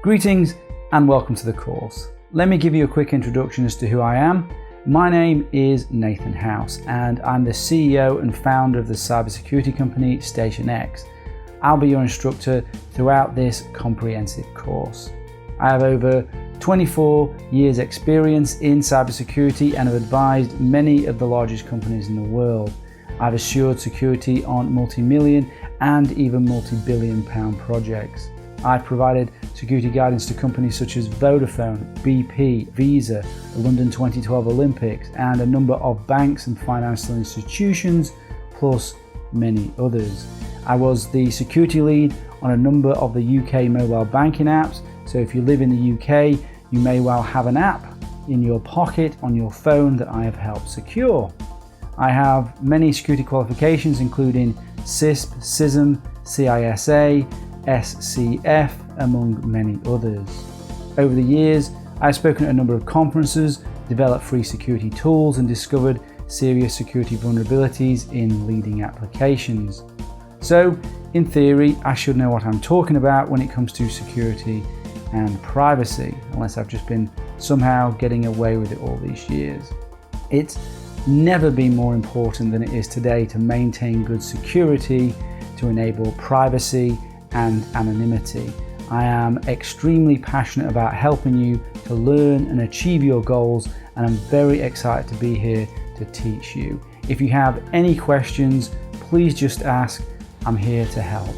Greetings and welcome to the course. Let me give you a quick introduction as to who I am. My name is Nathan House and I'm the CEO and founder of the cybersecurity company Station X. I'll be your instructor throughout this comprehensive course. I have over 24 years experience in cybersecurity and have advised many of the largest companies in the world. I've assured security on multi-million and even multi-billion pound projects. I've provided security guidance to companies such as Vodafone, BP, Visa, the London 2012 Olympics, and a number of banks and financial institutions, plus many others. I was the security lead on a number of the UK mobile banking apps, so if you live in the UK, you may well have an app in your pocket on your phone that I have helped secure. I have many security qualifications including CISP, CISM, CISA, SCF, among many others. Over the years, I've spoken at a number of conferences, developed free security tools, and discovered serious security vulnerabilities in leading applications. So, in theory, I should know what I'm talking about when it comes to security and privacy, unless I've just been somehow getting away with it all these years. It's never been more important than it is today to maintain good security, to enable privacy and anonymity. I am extremely passionate about helping you to learn and achieve your goals, and I'm very excited to be here to teach you. If you have any questions, please just ask. I'm here to help.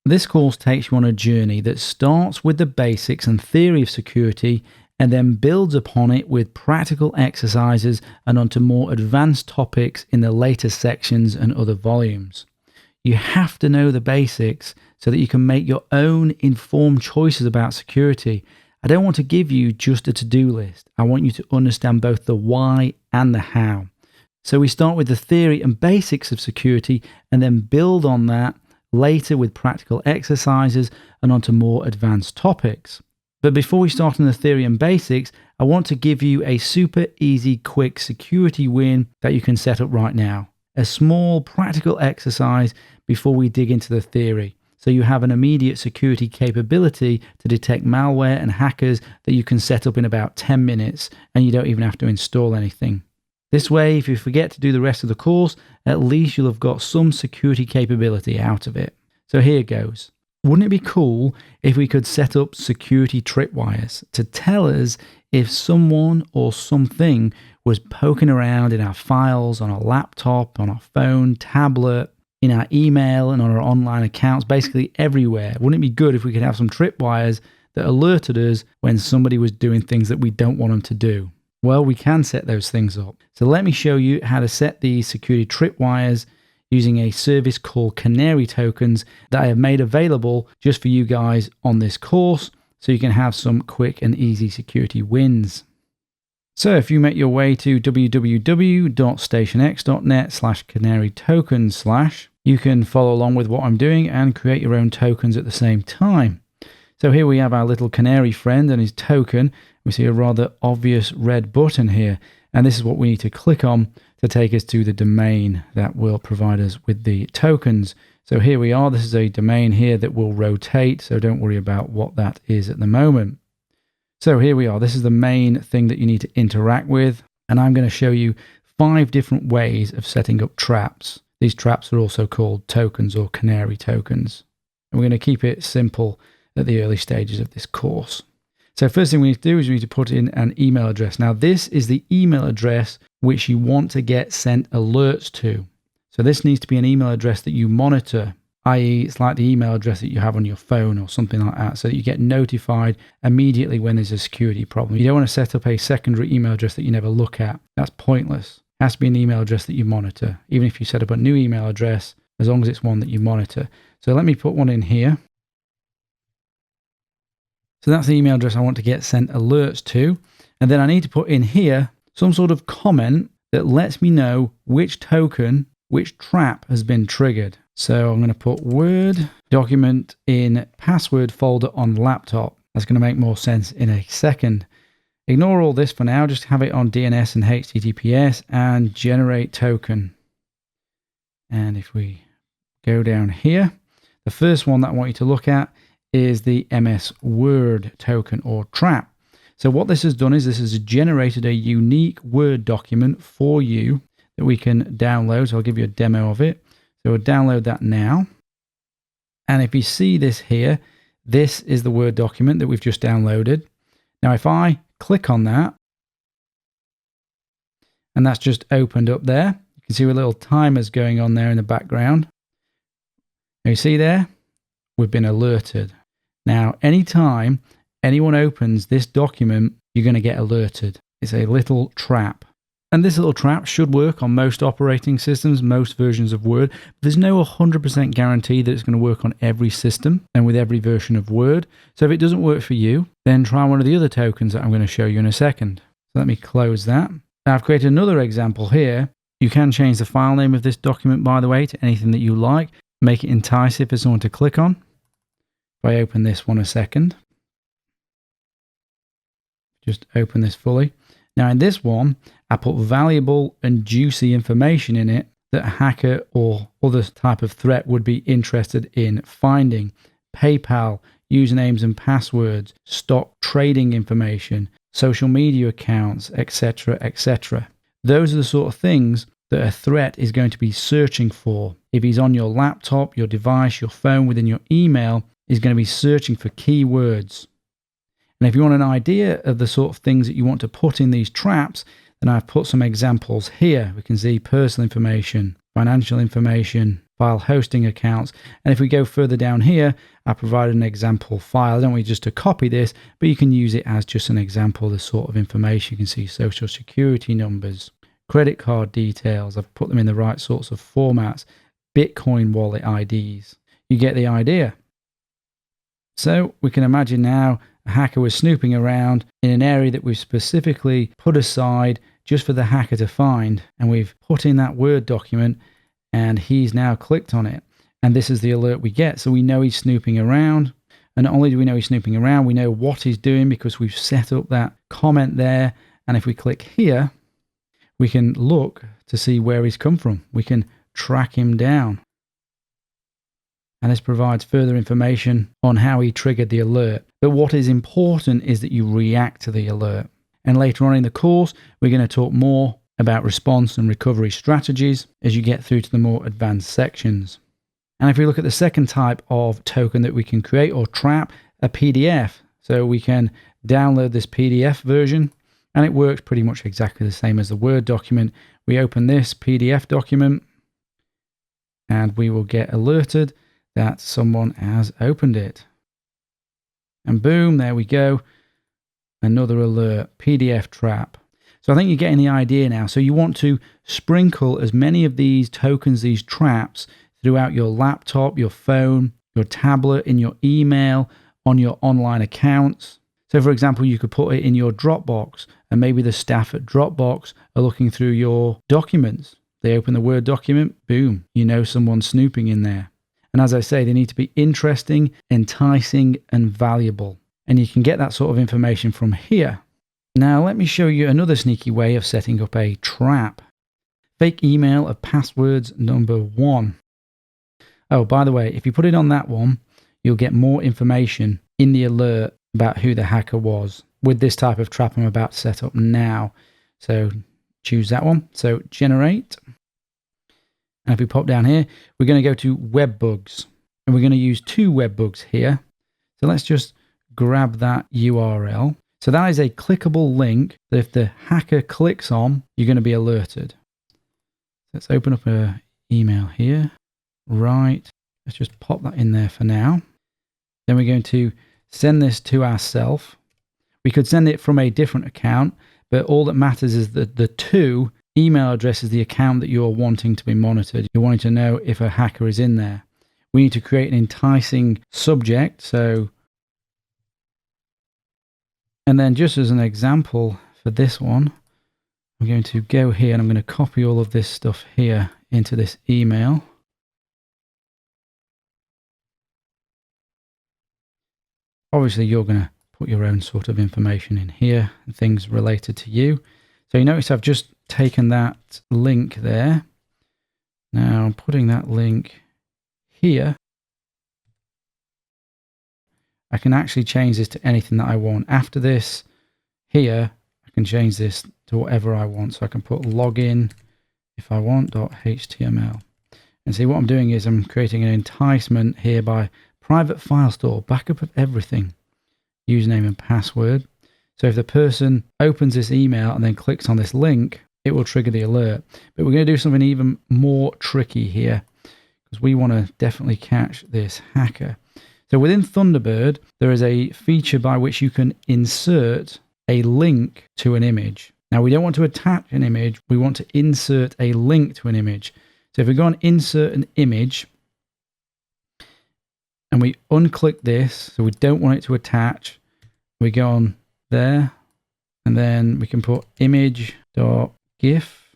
This course takes you on a journey that starts with the basics and theory of security and then builds upon it with practical exercises and onto more advanced topics in the later sections and other volumes. You have to know the basics so that you can make your own informed choices about security. I don't want to give you just a to-do list. I want you to understand both the why and the how. So we start with the theory and basics of security and then build on that later with practical exercises and onto more advanced topics. But before we start on the theory and basics, I want to give you a super easy, quick security win that you can set up right now. A small practical exercise before we dig into the theory. So you have an immediate security capability to detect malware and hackers that you can set up in about 10 minutes and you don't even have to install anything. This way, if you forget to do the rest of the course, at least you'll have got some security capability out of it. So here goes. Wouldn't it be cool if we could set up security tripwires to tell us if someone or something was poking around in our files, on our laptop, on our phone, tablet, in our email and on our online accounts, basically everywhere? Wouldn't it be good if we could have some tripwires that alerted us when somebody was doing things that we don't want them to do? Well, we can set those things up. So let me show you how to set these security tripwires using a service called Canary Tokens that I have made available just for you guys on this course so you can have some quick and easy security wins. So if you make your way to www.stationx.net/canarytokens/, you can follow along with what I'm doing and create your own tokens at the same time. So here we have our little canary friend and his token. We see a rather obvious red button here, and this is what we need to click on to take us to the domain that will provide us with the tokens. So here we are. This is a domain here that will rotate, so don't worry about what that is at the moment. So here we are. This is the main thing that you need to interact with, and I'm going to show you 5 different ways of setting up traps. These traps are also called tokens or canary tokens. And we're going to keep it simple at the early stages of this course. So first thing we need to do is we need to put in an email address. Now this is the email address which you want to get sent alerts to. So this needs to be an email address that you monitor, i.e. it's like the email address that you have on your phone or something like that, so that you get notified immediately when there's a security problem. You don't want to set up a secondary email address that you never look at. That's pointless. It has to be an email address that you monitor. Even if you set up a new email address, as long as it's one that you monitor. So let me put one in here. So that's the email address I want to get sent alerts to. And then I need to put in here some sort of comment that lets me know which token, which trap has been triggered. So I'm going to put Word document in password folder on laptop. That's going to make more sense in a second. Ignore all this for now. Just have it on DNS and HTTPS and generate token. And if we go down here, the first one that I want you to look at is the MS Word token or trap. So what this has done is this has generated a unique Word document for you that we can download. So I'll give you a demo of it. So we'll download that now. And if you see this here, this is the Word document that we've just downloaded. Now, if I click on that, and that's just opened up there, you can see a little timer's going on there in the background. Now you see there, we've been alerted. Now, anytime anyone opens this document, you're going to get alerted. It's a little trap. And this little trap should work on most operating systems, most versions of Word. There's no 100% guarantee that it's going to work on every system and with every version of Word. So if it doesn't work for you, then try one of the other tokens that I'm going to show you in a second. So let me close that. Now I've created another example here. You can change the file name of this document, by the way, to anything that you like. Make it enticing for someone to click on. If I open this one a second, just open this fully. Now in this one, I put valuable and juicy information in it that a hacker or other type of threat would be interested in finding. PayPal, usernames and passwords, stock trading information, social media accounts, etc., etc. Those are the sort of things that a threat is going to be searching for. If he's on your laptop, your device, your phone, within your email, he's going to be searching for keywords. And if you want an idea of the sort of things that you want to put in these traps, then I've put some examples here. We can see personal information, financial information, file hosting accounts. And if we go further down here, I provided an example file. I don't want you just to copy this, but you can use it as just an example of the sort of information. You can see social security numbers, credit card details. I've put them in the right sorts of formats, Bitcoin wallet IDs. You get the idea. So we can imagine now a hacker was snooping around in an area that we've specifically put aside just for the hacker to find. And we've put in that Word document and he's now clicked on it. And this is the alert we get. So we know he's snooping around. And not only do we know he's snooping around, we know what he's doing because we've set up that comment there. And if we click here, we can look to see where he's come from. We can track him down. And this provides further information on how he triggered the alert. But what is important is that you react to the alert. And later on in the course, we're going to talk more about response and recovery strategies as you get through to the more advanced sections. And if we look at the second type of token that we can create or trap, a PDF. So we can download this PDF version and it works pretty much exactly the same as the Word document. We open this PDF document and we will get alerted that someone has opened it. And boom, there we go. Another alert, PDF trap. So I think you're getting the idea now. So you want to sprinkle as many of these tokens, these traps, throughout your laptop, your phone, your tablet, in your email, on your online accounts. So for example, you could put it in your Dropbox and maybe the staff at Dropbox are looking through your documents. They open the Word document, boom, you know someone's snooping in there. And as I say, they need to be interesting, enticing, and valuable. And you can get that sort of information from here. Now, let me show you another sneaky way of setting up a trap. Fake email of passwords number 1. Oh, by the way, if you put it on that one, you'll get more information in the alert about who the hacker was with this type of trap I'm about to set up now. So choose that one. So generate. And if we pop down here, we're going to go to web bugs and we're going to use 2 web bugs here. So let's just grab that URL. So that is a clickable link that if the hacker clicks on, you're going to be alerted. Let's open up an email here. Right. Let's just pop that in there for now. Then we're going to send this to ourselves. We could send it from a different account, but all that matters is that the 2 email address is the account that you're wanting to be monitored. You're wanting to know if a hacker is in there. We need to create an enticing subject. And then just as an example for this one, I'm going to go here and I'm going to copy all of this stuff here into this email. Obviously, you're going to put your own sort of information in here and things related to you. So you notice I've just taken that link there. Now I'm putting that link here. I can actually change this to anything that I want. After this, here, I can change this to whatever I want. So I can put login if I want, .html. And see what I'm doing is I'm creating an enticement here by private file store, backup of everything, username and password. So if the person opens this email and then clicks on this link, it will trigger the alert. But we're going to do something even more tricky here because we want to definitely catch this hacker. So within Thunderbird, there is a feature by which you can insert a link to an image. Now, we don't want to attach an image. We want to insert a link to an image. So if we go on insert an image and we unclick this, so we don't want it to attach, we go on there and then we can put image.gif.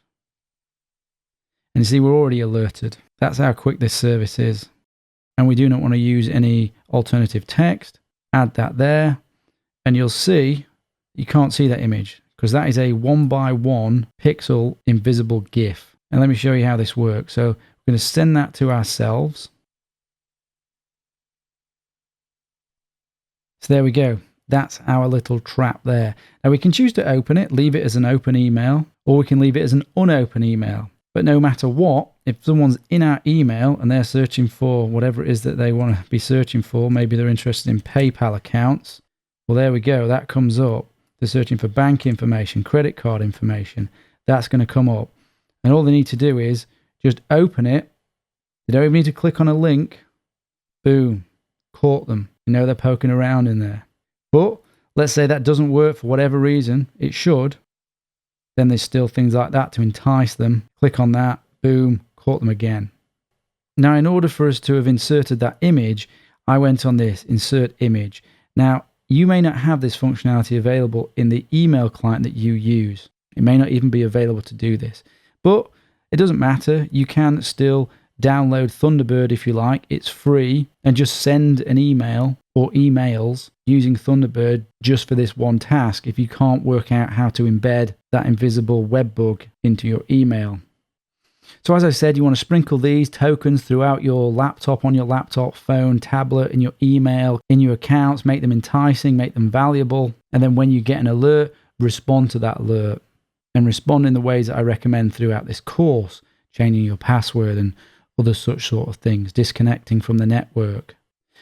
And you see, we're already alerted. That's how quick this service is. And we do not want to use any alternative text. Add that there. And you'll see, you can't see that image because that is a 1x1 pixel invisible GIF. And let me show you how this works. So we're going to send that to ourselves. So there we go. That's our little trap there. Now we can choose to open it, leave it as an open email, or we can leave it as an unopened email. But no matter what, if someone's in our email and they're searching for whatever it is that they want to be searching for, maybe they're interested in PayPal accounts, well, there we go. That comes up. They're searching for bank information, credit card information. That's going to come up. And all they need to do is just open it. They don't even need to click on a link. Boom. Caught them. You know they're poking around in there. But let's say that doesn't work for whatever reason. It should. Then there's still things like that to entice them. Click on that. Boom. Caught them again. Now, in order for us to have inserted that image, I went on this, insert image. Now, you may not have this functionality available in the email client that you use. It may not even be available to do this. But it doesn't matter. You can still download Thunderbird if you like. It's free. And just send an email or emails using Thunderbird just for this one task if you can't work out how to embed that invisible web bug into your email. So as I said, you want to sprinkle these tokens throughout your laptop, on your laptop, phone, tablet, in your email, in your accounts, make them enticing, make them valuable. And then when you get an alert, respond to that alert. And respond in the ways that I recommend throughout this course, changing your password and other such sort of things, disconnecting from the network.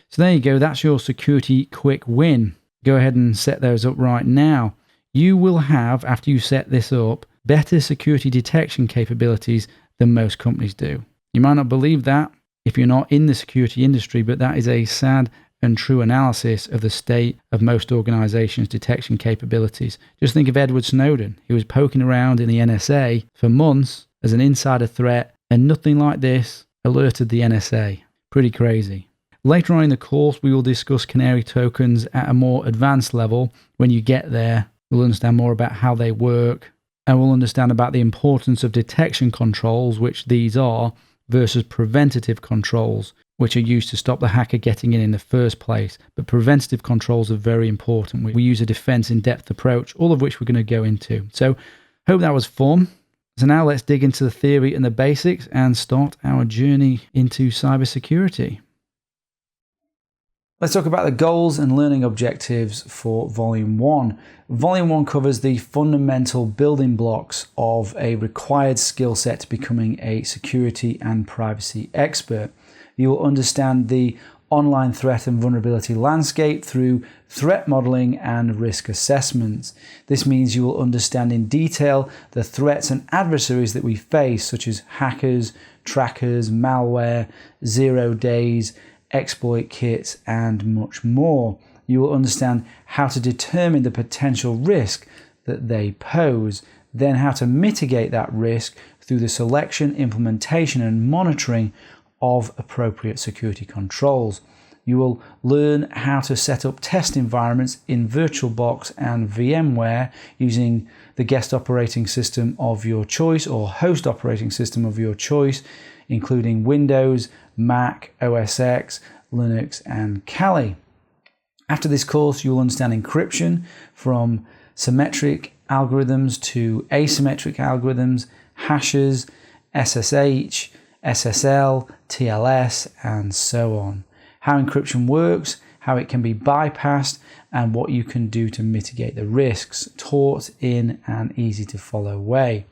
So there you go, that's your security quick win. Go ahead and set those up right now. You will have, after you set this up, better security detection capabilities than most companies do. You might not believe that if you're not in the security industry, but that is a sad and true analysis of the state of most organizations' detection capabilities. Just think of Edward Snowden. He was poking around in the NSA for months as an insider threat, and nothing like this alerted the NSA. Pretty crazy. Later on in the course, we will discuss canary tokens at a more advanced level. When you get there, we'll understand more about how they work, and we'll understand about the importance of detection controls, which these are, versus preventative controls, which are used to stop the hacker getting in the first place. But preventative controls are very important. We use a defense in-depth approach, all of which we're going to go into. So hope that was fun. So now let's dig into the theory and the basics and start our journey into cybersecurity. Let's talk about the goals and learning objectives for Volume 1. Volume 1 covers the fundamental building blocks of a required skill set to becoming a security and privacy expert. You will understand the online threat and vulnerability landscape through threat modeling and risk assessments. This means you will understand in detail the threats and adversaries that we face, such as hackers, trackers, malware, 0 days, exploit kits, and much more. You will understand how to determine the potential risk that they pose, then how to mitigate that risk through the selection, implementation, and monitoring of appropriate security controls. You will learn how to set up test environments in VirtualBox and VMware using the guest operating system of your choice or host operating system of your choice, including Windows, Mac, OS X, Linux, and Kali. After this course, you'll understand encryption from symmetric algorithms to asymmetric algorithms, hashes, SSH, SSL, TLS, and so on. How encryption works, how it can be bypassed, and what you can do to mitigate the risks, taught in an easy to follow way.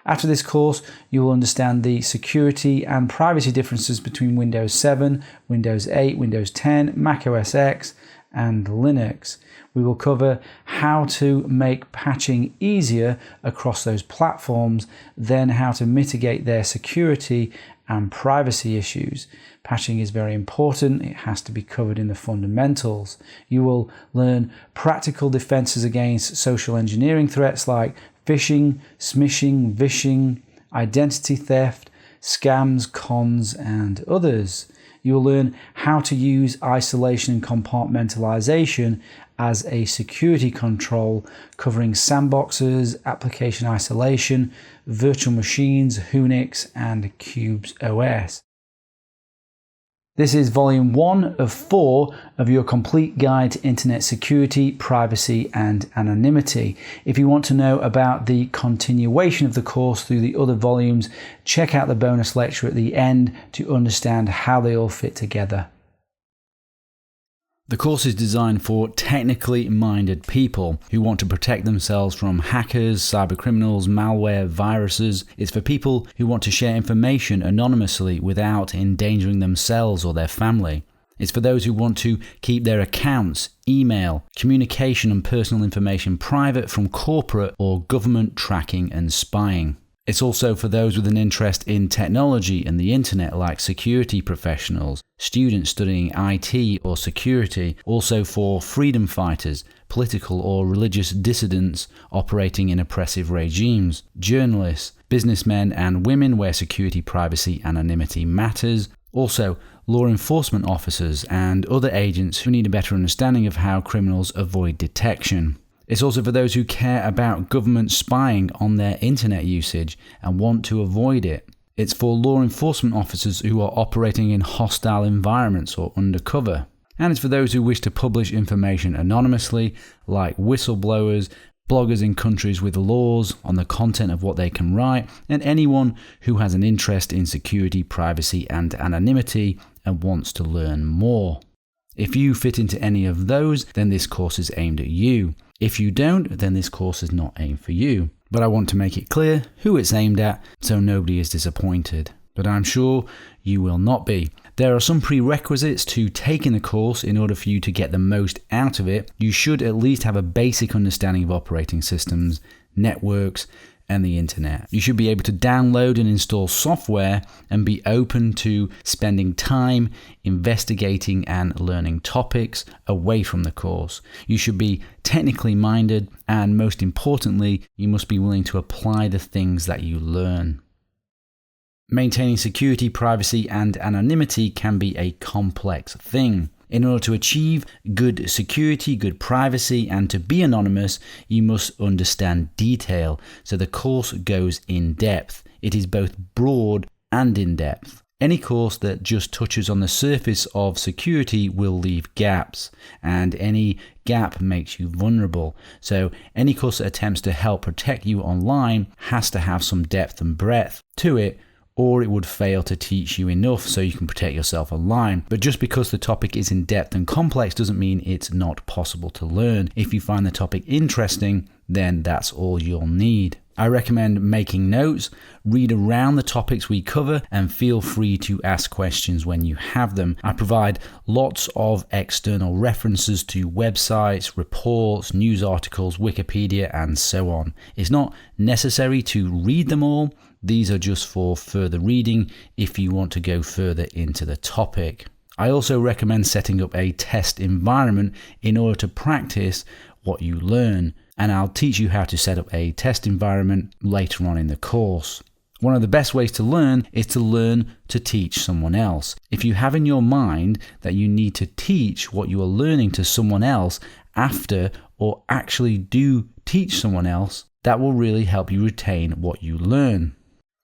After this course, you will understand the security and privacy differences between Windows 7, Windows 8, Windows 10, Mac OS X, and Linux. We will cover how to make patching easier across those platforms, then how to mitigate their security and privacy issues. Patching is very important. It has to be covered in the fundamentals. You will learn practical defenses against social engineering threats like phishing, smishing, vishing, identity theft, scams, cons, and others. You'll learn how to use isolation and compartmentalization as a security control, covering sandboxes, application isolation, virtual machines, Unix, and Qubes OS. This is volume 1 of 4 of your complete guide to internet security, privacy, and anonymity. If you want to know about the continuation of the course through the other volumes, check out the bonus lecture at the end to understand how they all fit together. The course is designed for technically minded people who want to protect themselves from hackers, cybercriminals, malware, viruses. It's for people who want to share information anonymously without endangering themselves or their family. It's for those who want to keep their accounts, email, communication and personal information private from corporate or government tracking and spying. It's also for those with an interest in technology and the internet, like security professionals, students studying IT or security, also for freedom fighters, political or religious dissidents operating in oppressive regimes, journalists, businessmen and women where security, privacy, anonymity matters, also law enforcement officers and other agents who need a better understanding of how criminals avoid detection. It's also for those who care about government spying on their internet usage and want to avoid it. It's for law enforcement officers who are operating in hostile environments or undercover. And it's for those who wish to publish information anonymously, like whistleblowers, bloggers in countries with laws on the content of what they can write, and anyone who has an interest in security, privacy, and anonymity and wants to learn more. If you fit into any of those, then this course is aimed at you. If you don't, then this course is not aimed for you. But I want to make it clear who it's aimed at so nobody is disappointed. But I'm sure you will not be. There are some prerequisites to taking the course in order for you to get the most out of it. You should at least have a basic understanding of operating systems, networks, and the internet. You should be able to download and install software and be open to spending time investigating and learning topics away from the course. You should be technically minded, and most importantly, you must be willing to apply the things that you learn. Maintaining security, privacy, and anonymity can be a complex thing. In order to achieve good security, good privacy, and to be anonymous, you must understand detail. So the course goes in depth. It is both broad and in depth. Any course that just touches on the surface of security will leave gaps, and any gap makes you vulnerable. So any course that attempts to help protect you online has to have some depth and breadth to it, or it would fail to teach you enough so you can protect yourself online. But just because the topic is in depth and complex doesn't mean it's not possible to learn. If you find the topic interesting, then that's all you'll need. I recommend making notes, read around the topics we cover, and feel free to ask questions when you have them. I provide lots of external references to websites, reports, news articles, Wikipedia, and so on. It's not necessary to read them all. These are just for further reading if you want to go further into the topic. I also recommend setting up a test environment in order to practice what you learn, and I'll teach you how to set up a test environment later on in the course. One of the best ways to learn is to learn to teach someone else. If you have in your mind that you need to teach what you are learning to someone else after, or actually do teach someone else, that will really help you retain what you learn.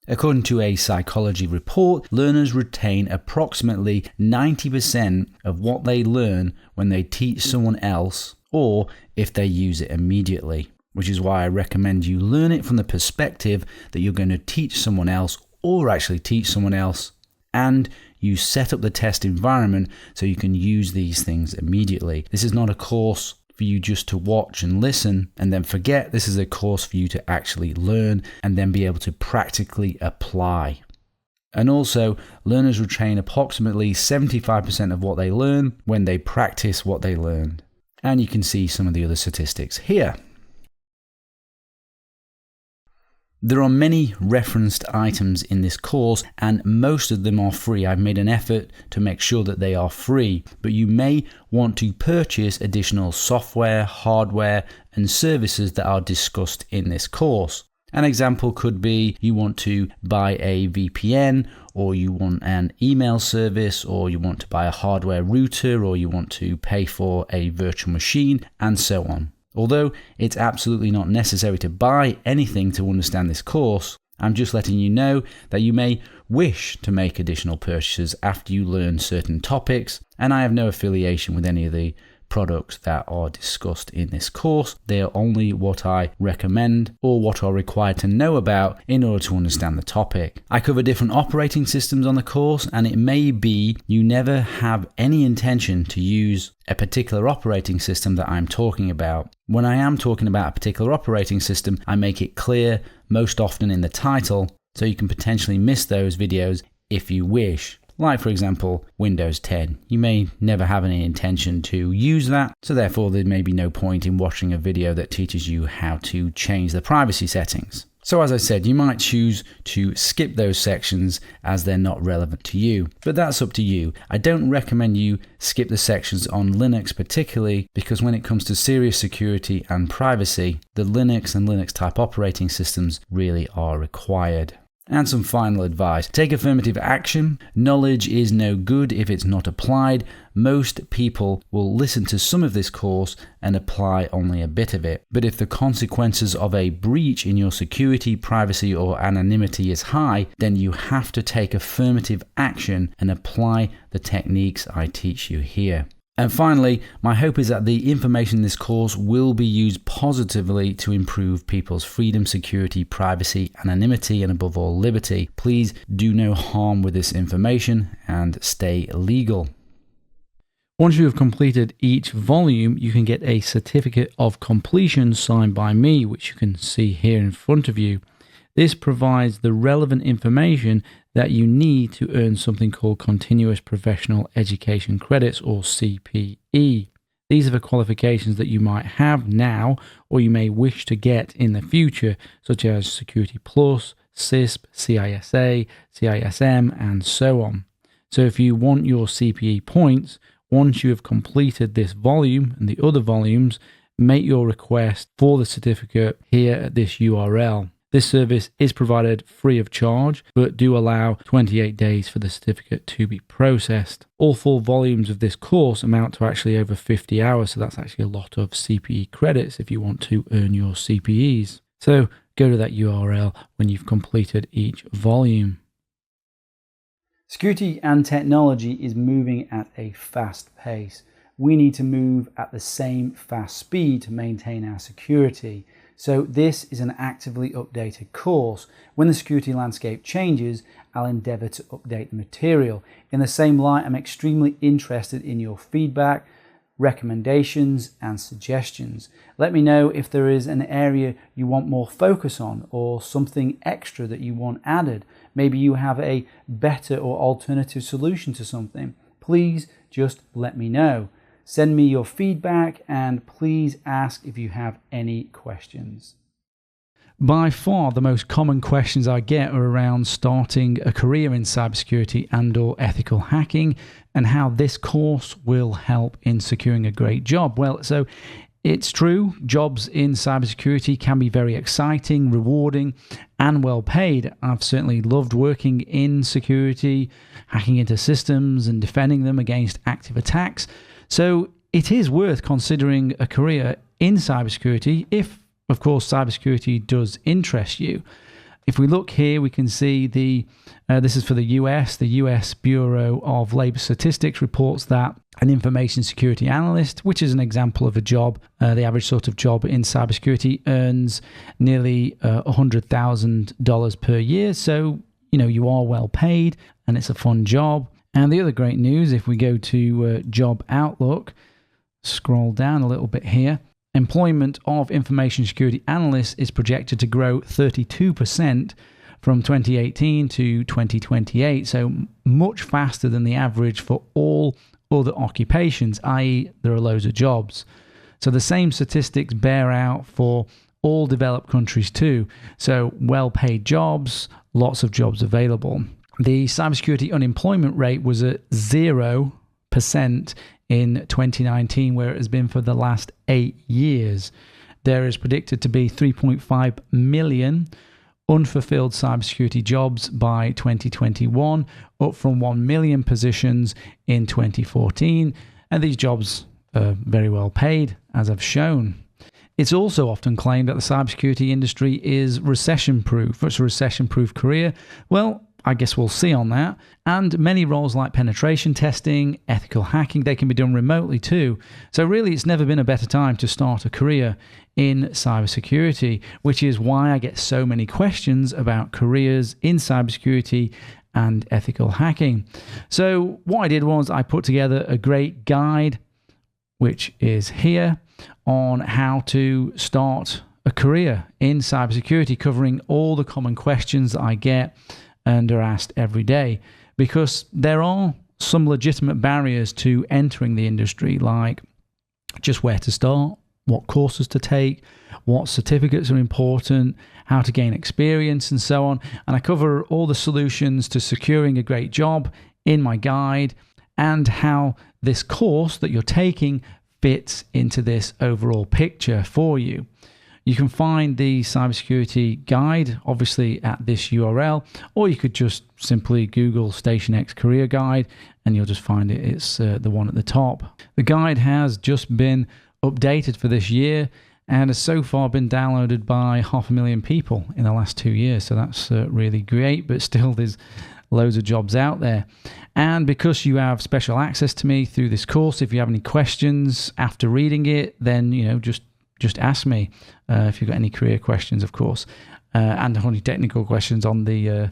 According to a psychology report, learners retain approximately 90% of what they learn when they teach someone else or if they use it immediately, which is why I recommend you learn it from the perspective that you're going to teach someone else or actually teach someone else, and you set up the test environment so you can use these things immediately. This is not a course for you just to watch and listen and then forget. This is a course for you to actually learn and then be able to practically apply. And also, learners retain approximately 75% of what they learn when they practice what they learned. And you can see some of the other statistics here. There are many referenced items in this course and most of them are free. I've made an effort to make sure that they are free, but you may want to purchase additional software, hardware, and services that are discussed in this course. An example could be you want to buy a VPN, or you want an email service, or you want to buy a hardware router, or you want to pay for a virtual machine, and so on. Although it's absolutely not necessary to buy anything to understand this course, I'm just letting you know that you may wish to make additional purchases after you learn certain topics, and I have no affiliation with any of the products that are discussed in this course. They are only what I recommend or what are required to know about in order to understand the topic. I cover different operating systems on the course, and it may be you never have any intention to use a particular operating system that I'm talking about. When I am talking about a particular operating system, I make it clear most often in the title, so you can potentially miss those videos if you wish. Like, for example, Windows 10. You may never have any intention to use that, so therefore there may be no point in watching a video that teaches you how to change the privacy settings. So as I said, you might choose to skip those sections as they're not relevant to you, but that's up to you. I don't recommend you skip the sections on Linux particularly, because when it comes to serious security and privacy, the Linux and Linux type operating systems really are required. And some final advice. Take affirmative action. Knowledge is no good if it's not applied. Most people will listen to some of this course and apply only a bit of it. But if the consequences of a breach in your security, privacy, or anonymity is high, then you have to take affirmative action and apply the techniques I teach you here. And finally, my hope is that the information in this course will be used positively to improve people's freedom, security, privacy, anonymity, and above all, liberty. Please do no harm with this information and stay legal. Once you have completed each volume, you can get a certificate of completion signed by me, which you can see here in front of you. This provides the relevant information that you need to earn something called Continuous Professional Education Credits, or CPE. These are the qualifications that you might have now or you may wish to get in the future, such as Security Plus, CISP, CISA, CISM, and so on. So if you want your CPE points, once you have completed this volume and the other volumes, make your request for the certificate here at this URL. This service is provided free of charge, but do allow 28 days for the certificate to be processed. All 4 volumes of this course amount to actually over 50 hours, so that's actually a lot of CPE credits if you want to earn your CPEs. So go to that URL when you've completed each volume. Security and technology is moving at a fast pace. We need to move at the same fast speed to maintain our security. So this is an actively updated course. When the security landscape changes, I'll endeavour to update the material. In the same light, I'm extremely interested in your feedback, recommendations, and suggestions. Let me know if there is an area you want more focus on or something extra that you want added. Maybe you have a better or alternative solution to something. Please just let me know. Send me your feedback and please ask if you have any questions. By far, the most common questions I get are around starting a career in cybersecurity and/or ethical hacking and how this course will help in securing a great job. Well, so it's true, jobs in cybersecurity can be very exciting, rewarding, and well paid. I've certainly loved working in security, hacking into systems and defending them against active attacks. So it is worth considering a career in cybersecurity if, of course, cybersecurity does interest you. If we look here, we can see this is for the US. The US Bureau of Labor Statistics reports that an information security analyst, which is an example of a job, the average sort of job in cybersecurity, earns nearly $100,000 per year. So, you are well paid and it's a fun job. And the other great news, if we go to Job Outlook, scroll down a little bit here, employment of information security analysts is projected to grow 32% from 2018 to 2028, so much faster than the average for all other occupations, i.e. there are loads of jobs. So the same statistics bear out for all developed countries too. So well-paid jobs, lots of jobs available. The cybersecurity unemployment rate was at 0% in 2019, where it has been for the last 8 years. There is predicted to be 3.5 million unfulfilled cybersecurity jobs by 2021, up from 1 million positions in 2014. And these jobs are very well paid, as I've shown. It's also often claimed that the cybersecurity industry is recession-proof. It's a recession-proof career. Well, I guess we'll see on that. And many roles like penetration testing, ethical hacking, they can be done remotely too. So really, it's never been a better time to start a career in cybersecurity, which is why I get so many questions about careers in cybersecurity and ethical hacking. So what I did was I put together a great guide, which is here, on how to start a career in cybersecurity, covering all the common questions that I get and are asked every day, because there are some legitimate barriers to entering the industry, like just where to start, what courses to take, what certificates are important, how to gain experience, and so on. And I cover all the solutions to securing a great job in my guide, and how this course that you're taking fits into this overall picture for you. You can find the cybersecurity guide, obviously, at this URL, or you could just simply Google Station X Career Guide, and you'll just find it. It's the one at the top. The guide has just been updated for this year and has so far been downloaded by 500,000 people in the last 2 years. So that's really great, but still there's loads of jobs out there. And because you have special access to me through this course, if you have any questions after reading it, then just ask me if you've got any career questions, of course, and only technical questions on the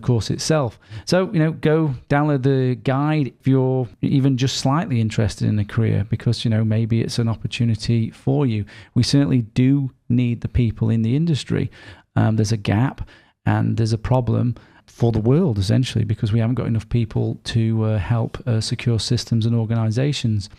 course itself. So go download the guide if you're even just slightly interested in a career, because maybe it's an opportunity for you. We certainly do need the people in the industry. There's a gap and there's a problem for the world, essentially, because we haven't got enough people to help secure systems and organizations.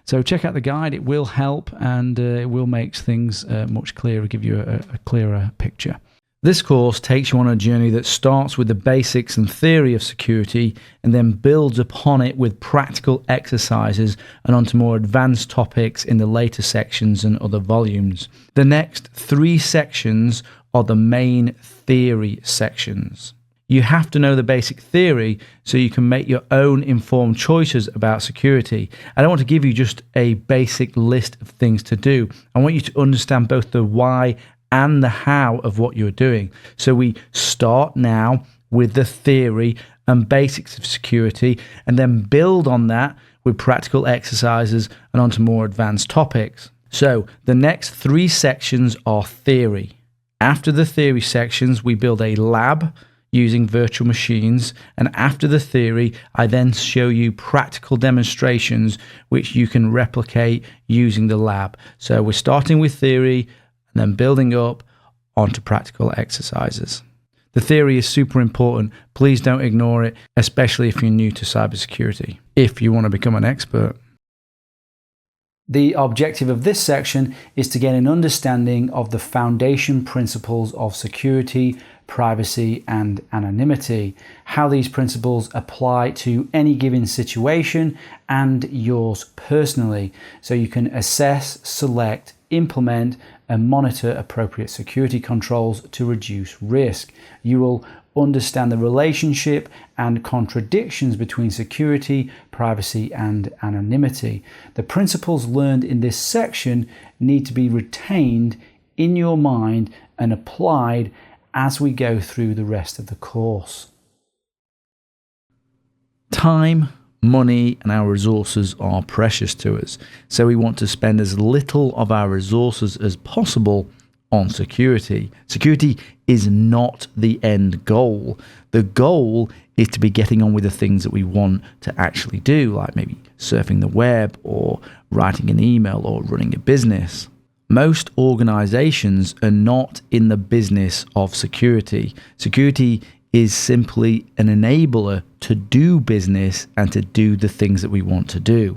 So check out the guide. It will help, and it will make things much clearer, give you a clearer picture. This course takes you on a journey that starts with the basics and theory of security and then builds upon it with practical exercises and onto more advanced topics in the later sections and other volumes. The next 3 sections are the main theory sections. You have to know the basic theory so you can make your own informed choices about security. I don't want to give you just a basic list of things to do. I want you to understand both the why and the how of what you're doing. So we start now with the theory and basics of security, and then build on that with practical exercises and onto more advanced topics. So the next 3 sections are theory. After the theory sections, we build a lab using virtual machines, and after the theory, I then show you practical demonstrations which you can replicate using the lab. So we're starting with theory and then building up onto practical exercises. The theory is super important. Please don't ignore it, especially if you're new to cybersecurity, if you want to become an expert. The objective of this section is to gain an understanding of the foundation principles of security, privacy, and anonymity, how these principles apply to any given situation and yours personally, so you can assess, select, implement, and monitor appropriate security controls to reduce risk. You will understand the relationship and contradictions between security, privacy, and anonymity. The principles learned in this section need to be retained in your mind and applied as we go through the rest of the course. Time, money, and our resources are precious to us, so we want to spend as little of our resources as possible on security. Security is not the end goal. The goal is to be getting on with the things that we want to actually do, like maybe surfing the web or writing an email or running a business. Most organizations are not in the business of security. Security is simply an enabler to do business and to do the things that we want to do.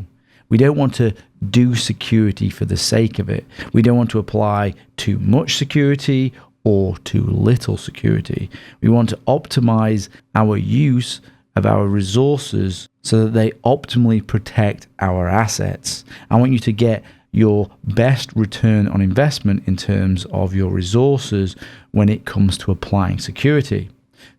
We don't want to do security for the sake of it. We don't want to apply too much security or too little security. We want to optimize our use of our resources so that they optimally protect our assets. I want you to get your best return on investment in terms of your resources when it comes to applying security.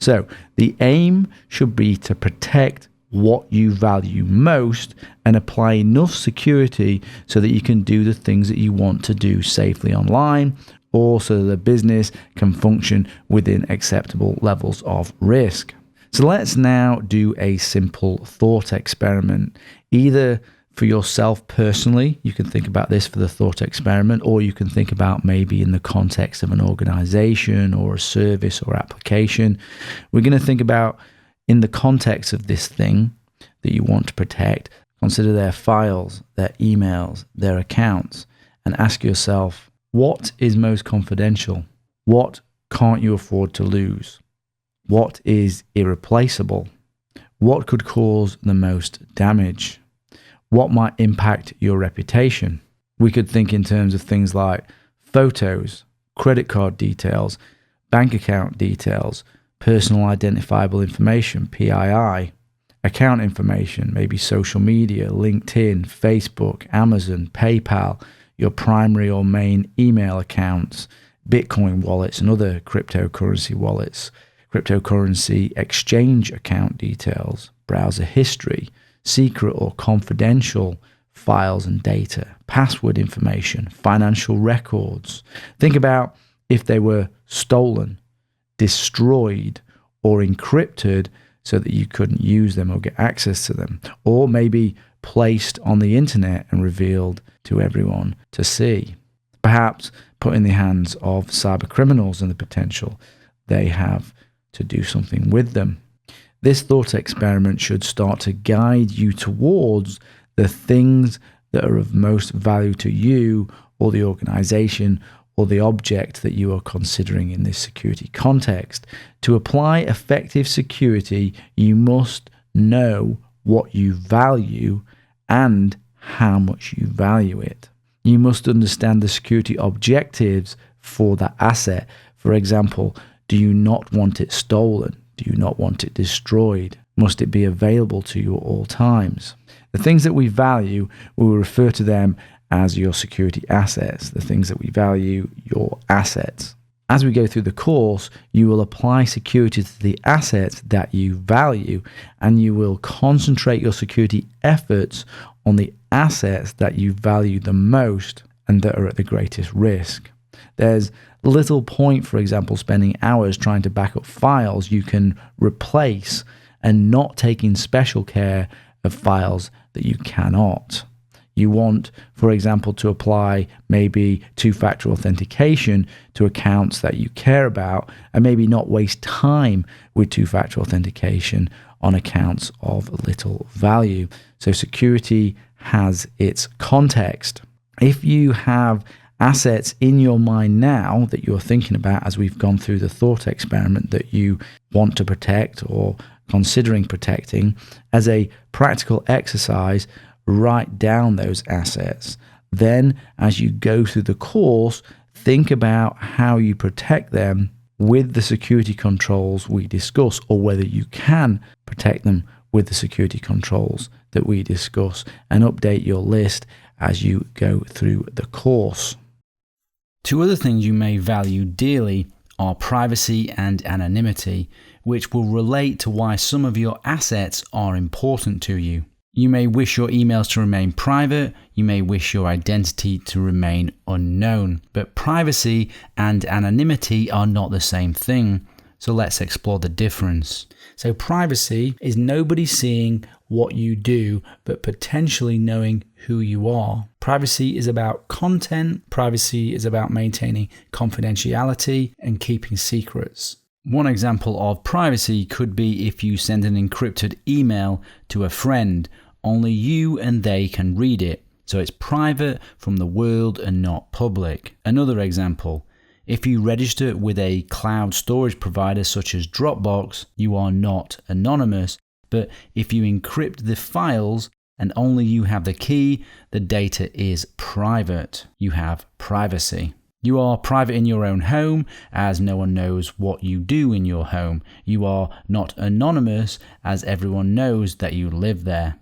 So the aim should be to protect what you value most and apply enough security so that you can do the things that you want to do safely online, or so that the business can function within acceptable levels of risk. So let's now do a simple thought experiment. Either for yourself personally, you can think about this for the thought experiment, or you can think about maybe in the context of an organization or a service or application. We're going to think about in the context of this thing that you want to protect, consider their files, their emails, their accounts, and ask yourself, what is most confidential? What can't you afford to lose? What is irreplaceable? What could cause the most damage? What might impact your reputation? We could think in terms of things like photos, credit card details, bank account details, personal identifiable information, PII, account information, maybe social media, LinkedIn, Facebook, Amazon, PayPal, your primary or main email accounts, Bitcoin wallets and other cryptocurrency wallets, cryptocurrency exchange account details, browser history, secret or confidential files and data, password information, financial records. Think about if they were stolen, destroyed, or encrypted so that you couldn't use them or get access to them, or maybe placed on the internet and revealed to everyone to see. Perhaps put in the hands of cyber criminals and the potential they have to do something with them. This thought experiment should start to guide you towards the things that are of most value to you or the organization or the object that you are considering in this security context. To apply effective security, you must know what you value and how much you value it. You must understand the security objectives for that asset. For example, do you not want it stolen? Do you not want it destroyed? Must it be available to you at all times? The things that we value, we will refer to them as your security assets. The things that we value, your assets. As we go through the course, you will apply security to the assets that you value, and you will concentrate your security efforts on the assets that you value the most and that are at the greatest risk. There's little point, for example, spending hours trying to back up files you can replace and not taking special care of files that you cannot. You want, for example, to apply maybe two-factor authentication to accounts that you care about, and maybe not waste time with two-factor authentication on accounts of little value. So security has its context. If you have assets in your mind now that you're thinking about as we've gone through the thought experiment that you want to protect or considering protecting, as a practical exercise, write down those assets. Then, as you go through the course, think about how you protect them with the security controls we discuss, or whether you can protect them with the security controls that we discuss, and update your list as you go through the course. Two other things you may value dearly are privacy and anonymity, which will relate to why some of your assets are important to you. You may wish your emails to remain private, you may wish your identity to remain unknown, but privacy and anonymity are not the same thing. So let's explore the difference. So privacy is nobody seeing what you do, but potentially knowing who you are. Privacy is about content. Privacy is about maintaining confidentiality and keeping secrets. One example of privacy could be if you send an encrypted email to a friend. Only you and they can read it, so it's private from the world and not public. Another example, if you register with a cloud storage provider such as Dropbox, you are not anonymous, but if you encrypt the files and only you have the key, the data is private. You have privacy. You are private in your own home, as no one knows what you do in your home. You are not anonymous, as everyone knows that you live there.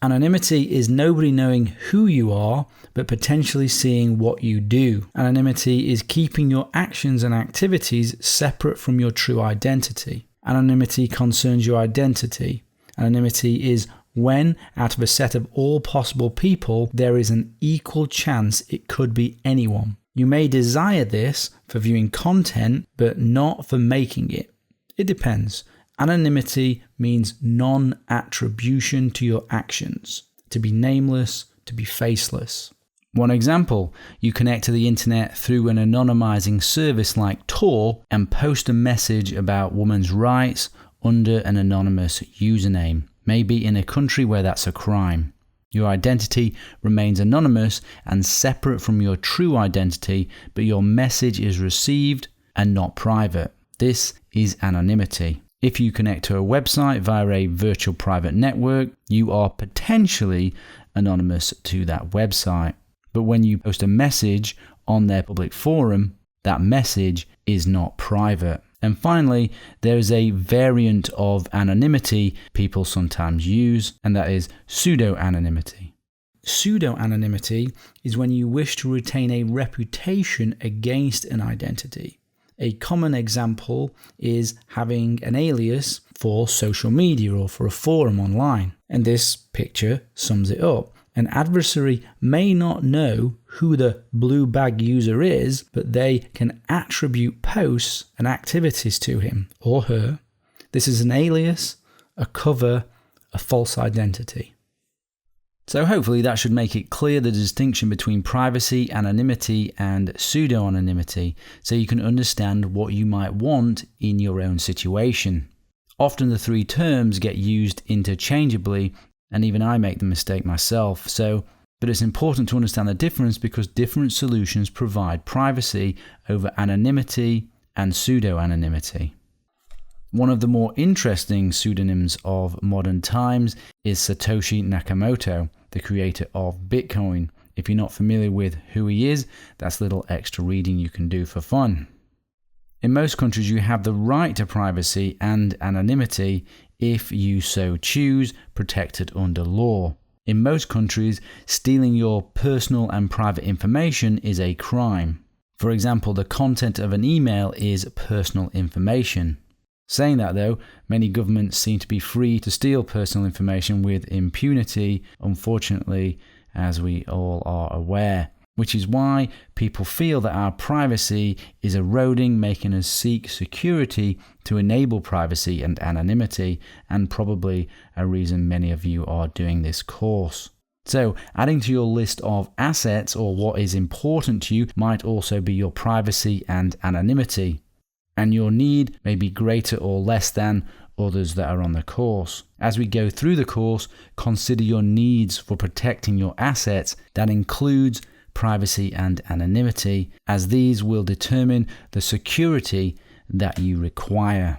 Anonymity is nobody knowing who you are, but potentially seeing what you do. Anonymity is keeping your actions and activities separate from your true identity. Anonymity concerns your identity. Anonymity is when, out of a set of all possible people, there is an equal chance it could be anyone. You may desire this for viewing content, but not for making it. It depends. Anonymity means non-attribution to your actions, to be nameless, to be faceless. One example, you connect to the internet through an anonymizing service like Tor and post a message about women's rights under an anonymous username, maybe in a country where that's a crime. Your identity remains anonymous and separate from your true identity, but your message is received and not private. This is anonymity. If you connect to a website via a virtual private network, you are potentially anonymous to that website. But when you post a message on their public forum, that message is not private. And finally, there is a variant of anonymity people sometimes use, and that is pseudo-anonymity. Pseudo-anonymity is when you wish to retain a reputation against an identity. A common example is having an alias for social media or for a forum online. And this picture sums it up. An adversary may not know who the blue bag user is, but they can attribute posts and activities to him or her. This is an alias, a cover, a false identity. So hopefully that should make it clear the distinction between privacy, anonymity, and pseudo-anonymity, so you can understand what you might want in your own situation. Often the three terms get used interchangeably, and even I make the mistake myself. But it's important to understand the difference because different solutions provide privacy over anonymity and pseudo-anonymity. One of the more interesting pseudonyms of modern times is Satoshi Nakamoto, the creator of Bitcoin. If you're not familiar with who he is, that's a little extra reading you can do for fun. In most countries, you have the right to privacy and anonymity if you so choose, protected under law. In most countries, stealing your personal and private information is a crime. For example, the content of an email is personal information. Saying that though, many governments seem to be free to steal personal information with impunity, unfortunately, as we all are aware. Which is why people feel that our privacy is eroding, making us seek security to enable privacy and anonymity, and probably a reason many of you are doing this course. So, adding to your list of assets or what is important to you might also be your privacy and anonymity. And your need may be greater or less than others that are on the course. As we go through the course, consider your needs for protecting your assets. That includes privacy and anonymity, as these will determine the security that you require.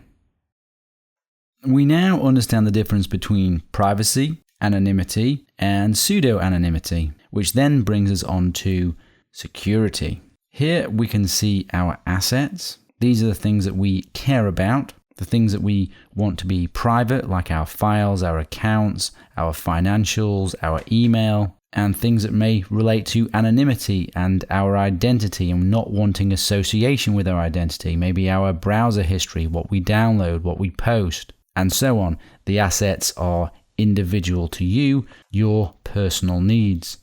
We now understand the difference between privacy, anonymity, and pseudo-anonymity, which then brings us on to security. Here we can see our assets. These are the things that we care about, the things that we want to be private, like our files, our accounts, our financials, our email, and things that may relate to anonymity and our identity and not wanting association with our identity, maybe our browser history, what we download, what we post, and so on. The assets are individual to you, your personal needs.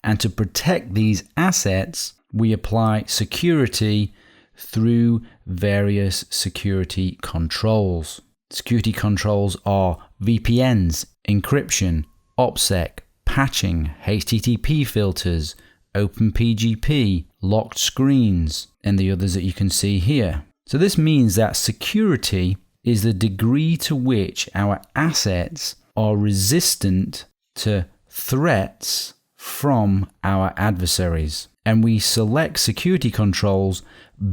And to protect these assets, we apply security through various security controls. Security controls are VPNs, encryption, OPSEC, patching, HTTP filters, OpenPGP, locked screens, and the others that you can see here. So this means that security is the degree to which our assets are resistant to threats from our adversaries. And we select security controls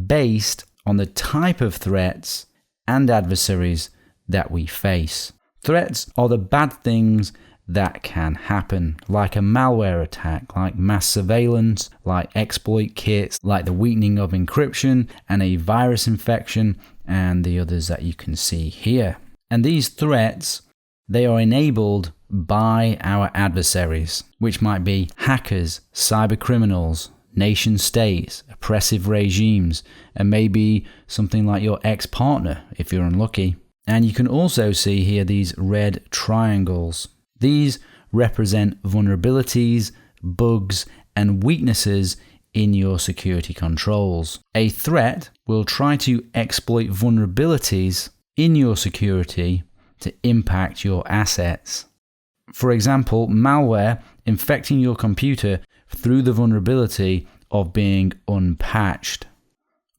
based on the type of threats and adversaries that we face. Threats are the bad things that can happen, like a malware attack, like mass surveillance, like exploit kits, like the weakening of encryption and a virus infection, and the others that you can see here. And these threats, they are enabled by our adversaries, which might be hackers, cyber criminals, nation states, oppressive regimes, and maybe something like your ex-partner if you're unlucky. And you can also see here these red triangles. These represent vulnerabilities, bugs, and weaknesses in your security controls. A threat will try to exploit vulnerabilities in your security to impact your assets. For example, malware infecting your computer through the vulnerability of being unpatched.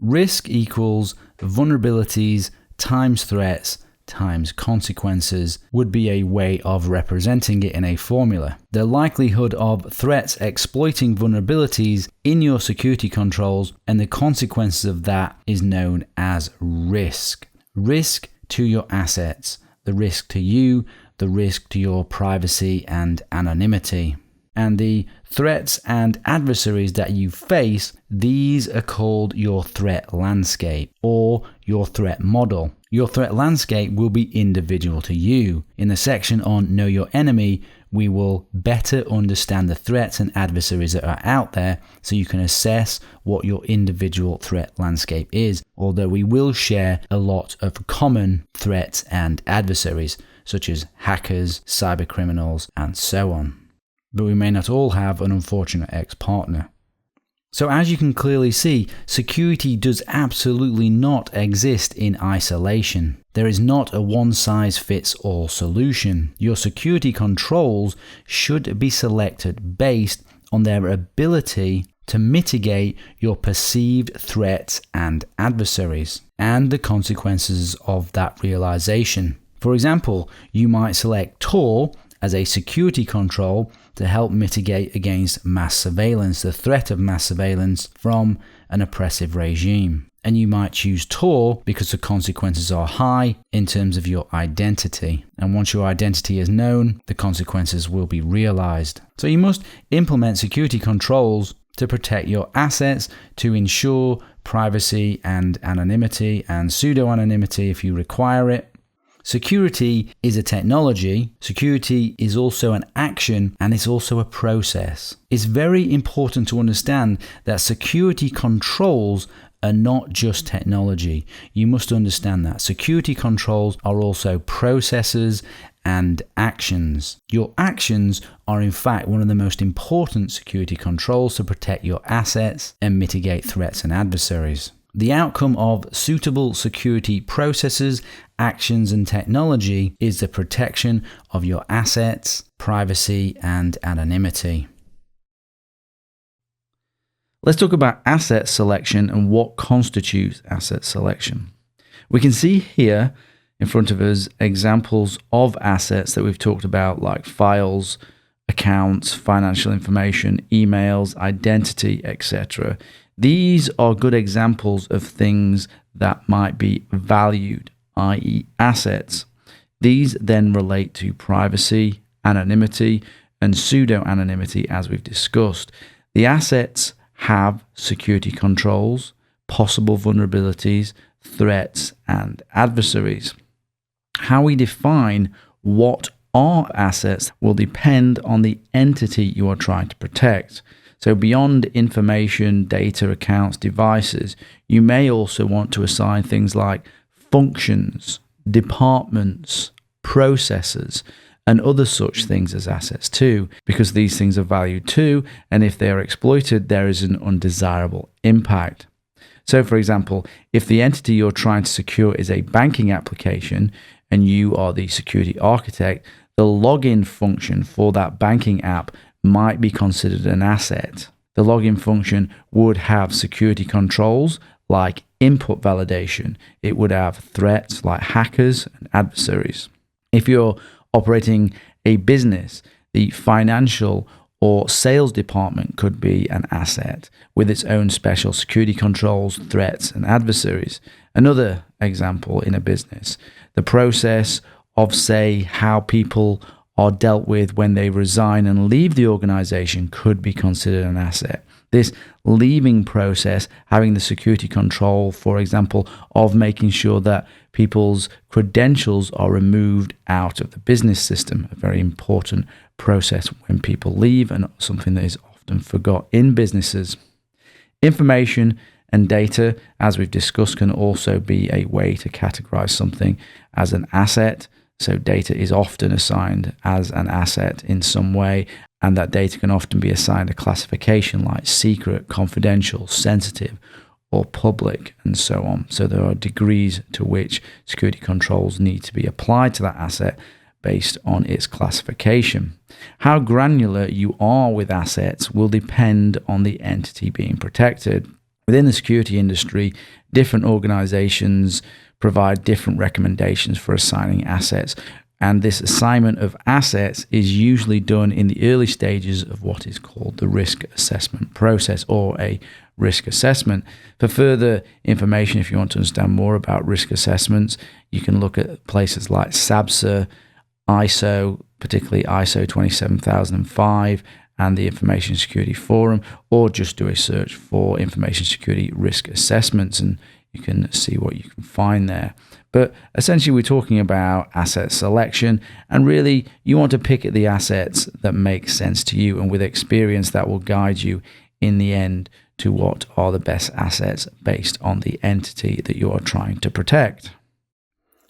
Risk equals vulnerabilities times threats times consequences would be a way of representing it in a formula. The likelihood of threats exploiting vulnerabilities in your security controls and the consequences of that is known as risk. Risk to your assets, the risk to you, the risk to your privacy and anonymity. And the threats and adversaries that you face, these are called your threat landscape or your threat model. Your threat landscape will be individual to you. In the section on Know Your Enemy, we will better understand the threats and adversaries that are out there so you can assess what your individual threat landscape is, although we will share a lot of common threats and adversaries, such as hackers, cyber criminals, and so on. But we may not all have an unfortunate ex-partner. So as you can clearly see, security does absolutely not exist in isolation. There is not a one-size-fits-all solution. Your security controls should be selected based on their ability to mitigate your perceived threats and adversaries, and the consequences of that realization. For example, you might select Tor as a security control to help mitigate against mass surveillance, the threat of mass surveillance from an oppressive regime. And you might choose Tor because the consequences are high in terms of your identity. And once your identity is known, the consequences will be realized. So you must implement security controls to protect your assets, to ensure privacy and anonymity and pseudo-anonymity if you require it. Security is a technology, security is also an action, and it's also a process. It's very important to understand that security controls are not just technology. You must understand that security controls are also processes and actions. Your actions are in fact one of the most important security controls to protect your assets and mitigate threats and adversaries. The outcome of suitable security processes, actions, and technology is the protection of your assets, privacy, and anonymity. Let's talk about asset selection and what constitutes asset selection. We can see here in front of us examples of assets that we've talked about, like files, accounts, financial information, emails, identity, etc. These are good examples of things that might be valued, i.e. assets. These then relate to privacy, anonymity, and pseudo-anonymity as we've discussed. The assets have security controls, possible vulnerabilities, threats, and adversaries. How we define what are assets will depend on the entity you are trying to protect. So beyond information, data, accounts, devices, you may also want to assign things like functions, departments, processes, and other such things as assets too, because these things are valued too, and if they are exploited, there is an undesirable impact. So, for example, if the entity you're trying to secure is a banking application and you are the security architect, the login function for that banking app might be considered an asset. The login function would have security controls like input validation. It would have threats like hackers and adversaries. If you're operating a business, the financial or sales department could be an asset with its own special security controls, threats, and adversaries. Another example in a business, the process of, say, how people are dealt with when they resign and leave the organization could be considered an asset. This leaving process, having the security control, for example, of making sure that people's credentials are removed out of the business system, a very important process when people leave and something that is often forgot in businesses. Information and data, as we've discussed, can also be a way to categorize something as an asset. So data is often assigned as an asset in some way, and that data can often be assigned a classification like secret, confidential, sensitive, or public, and so on. So there are degrees to which security controls need to be applied to that asset based on its classification. How granular you are with assets will depend on the entity being protected. Within the security industry, different organizations provide different recommendations for assigning assets, and this assignment of assets is usually done in the early stages of what is called the risk assessment process, or a risk assessment. For further information, if you want to understand more about risk assessments, you can look at places like SABSA, ISO, particularly ISO 27005, and the Information Security Forum, or just do a search for information security risk assessments and you can see what you can find there. But essentially, we're talking about asset selection, and really you want to pick at the assets that make sense to you, and with experience that will guide you in the end to what are the best assets based on the entity that you are trying to protect.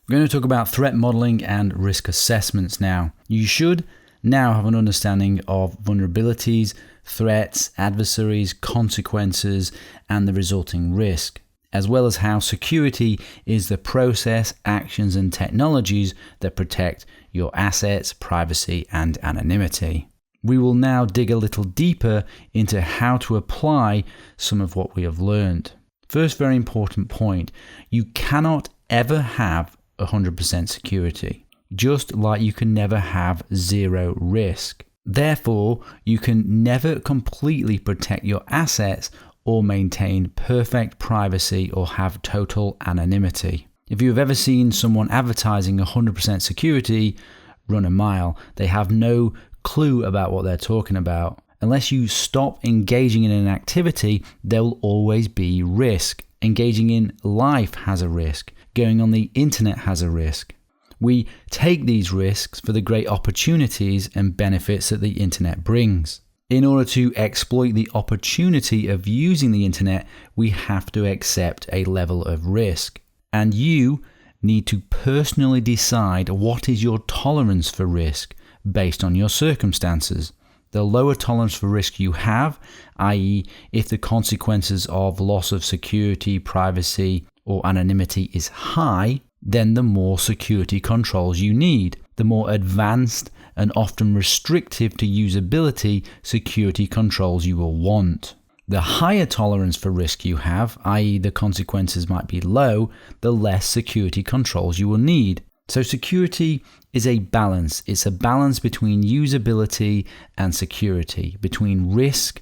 We're going to talk about threat modeling and risk assessments now. You should now have an understanding of vulnerabilities, threats, adversaries, consequences, and the resulting risk, as well as how security is the process, actions, and technologies that protect your assets, privacy, and anonymity. We will now dig a little deeper into how to apply some of what we have learned. First, very important point, you cannot ever have 100% security, just like you can never have zero risk. Therefore, you can never completely protect your assets or maintain perfect privacy or have total anonymity. If you have ever seen someone advertising 100% security, run a mile. They have no clue about what they're talking about. Unless you stop engaging in an activity, there will always be risk. Engaging in life has a risk. Going on the internet has a risk. We take these risks for the great opportunities and benefits that the internet brings. In order to exploit the opportunity of using the internet, we have to accept a level of risk. And you need to personally decide what is your tolerance for risk based on your circumstances. The lower tolerance for risk you have, i.e., if the consequences of loss of security, privacy, or anonymity is high, then the more security controls you need. The more advanced and often restrictive to usability security controls you will want. The higher tolerance for risk you have, i.e. the consequences might be low, the less security controls you will need. So security is a balance. It's a balance between usability and security, between risk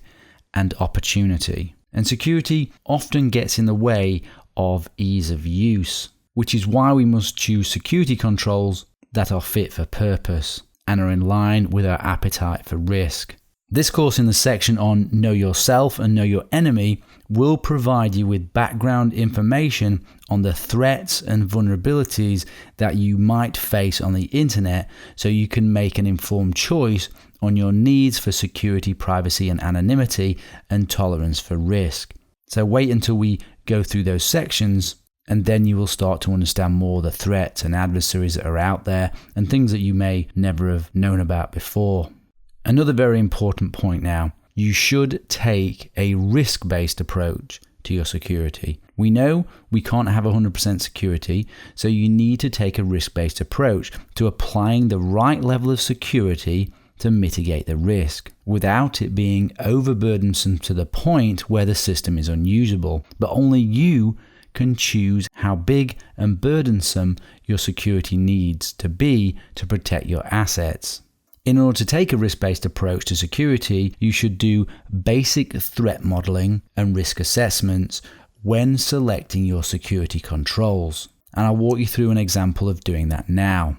and opportunity. And security often gets in the way of ease of use, which is why we must choose security controls that are fit for purpose and are in line with our appetite for risk. This course in the section on Know Yourself and Know Your Enemy will provide you with background information on the threats and vulnerabilities that you might face on the internet so you can make an informed choice on your needs for security, privacy, and anonymity and tolerance for risk. So wait until we go through those sections And then you will start to understand more the threats and adversaries that are out there and things that you may never have known about before. Another very important point now, you should take a risk-based approach to your security. We know we can't have 100% security, so you need to take a risk-based approach to applying the right level of security to mitigate the risk without it being overburdensome to the point where the system is unusable. But only you can choose how big and burdensome your security needs to be to protect your assets. In order to take a risk-based approach to security, you should do basic threat modeling and risk assessments when selecting your security controls. And I'll walk you through an example of doing that now.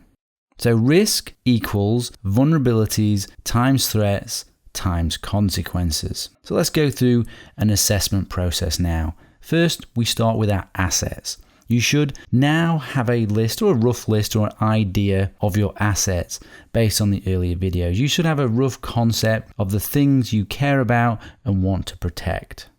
So risk equals vulnerabilities times threats times consequences. So let's go through an assessment process now. First, we start with our assets. You should now have a list or a rough list or an idea of your assets based on the earlier videos. You should have a rough concept of the things you care about and want to protect.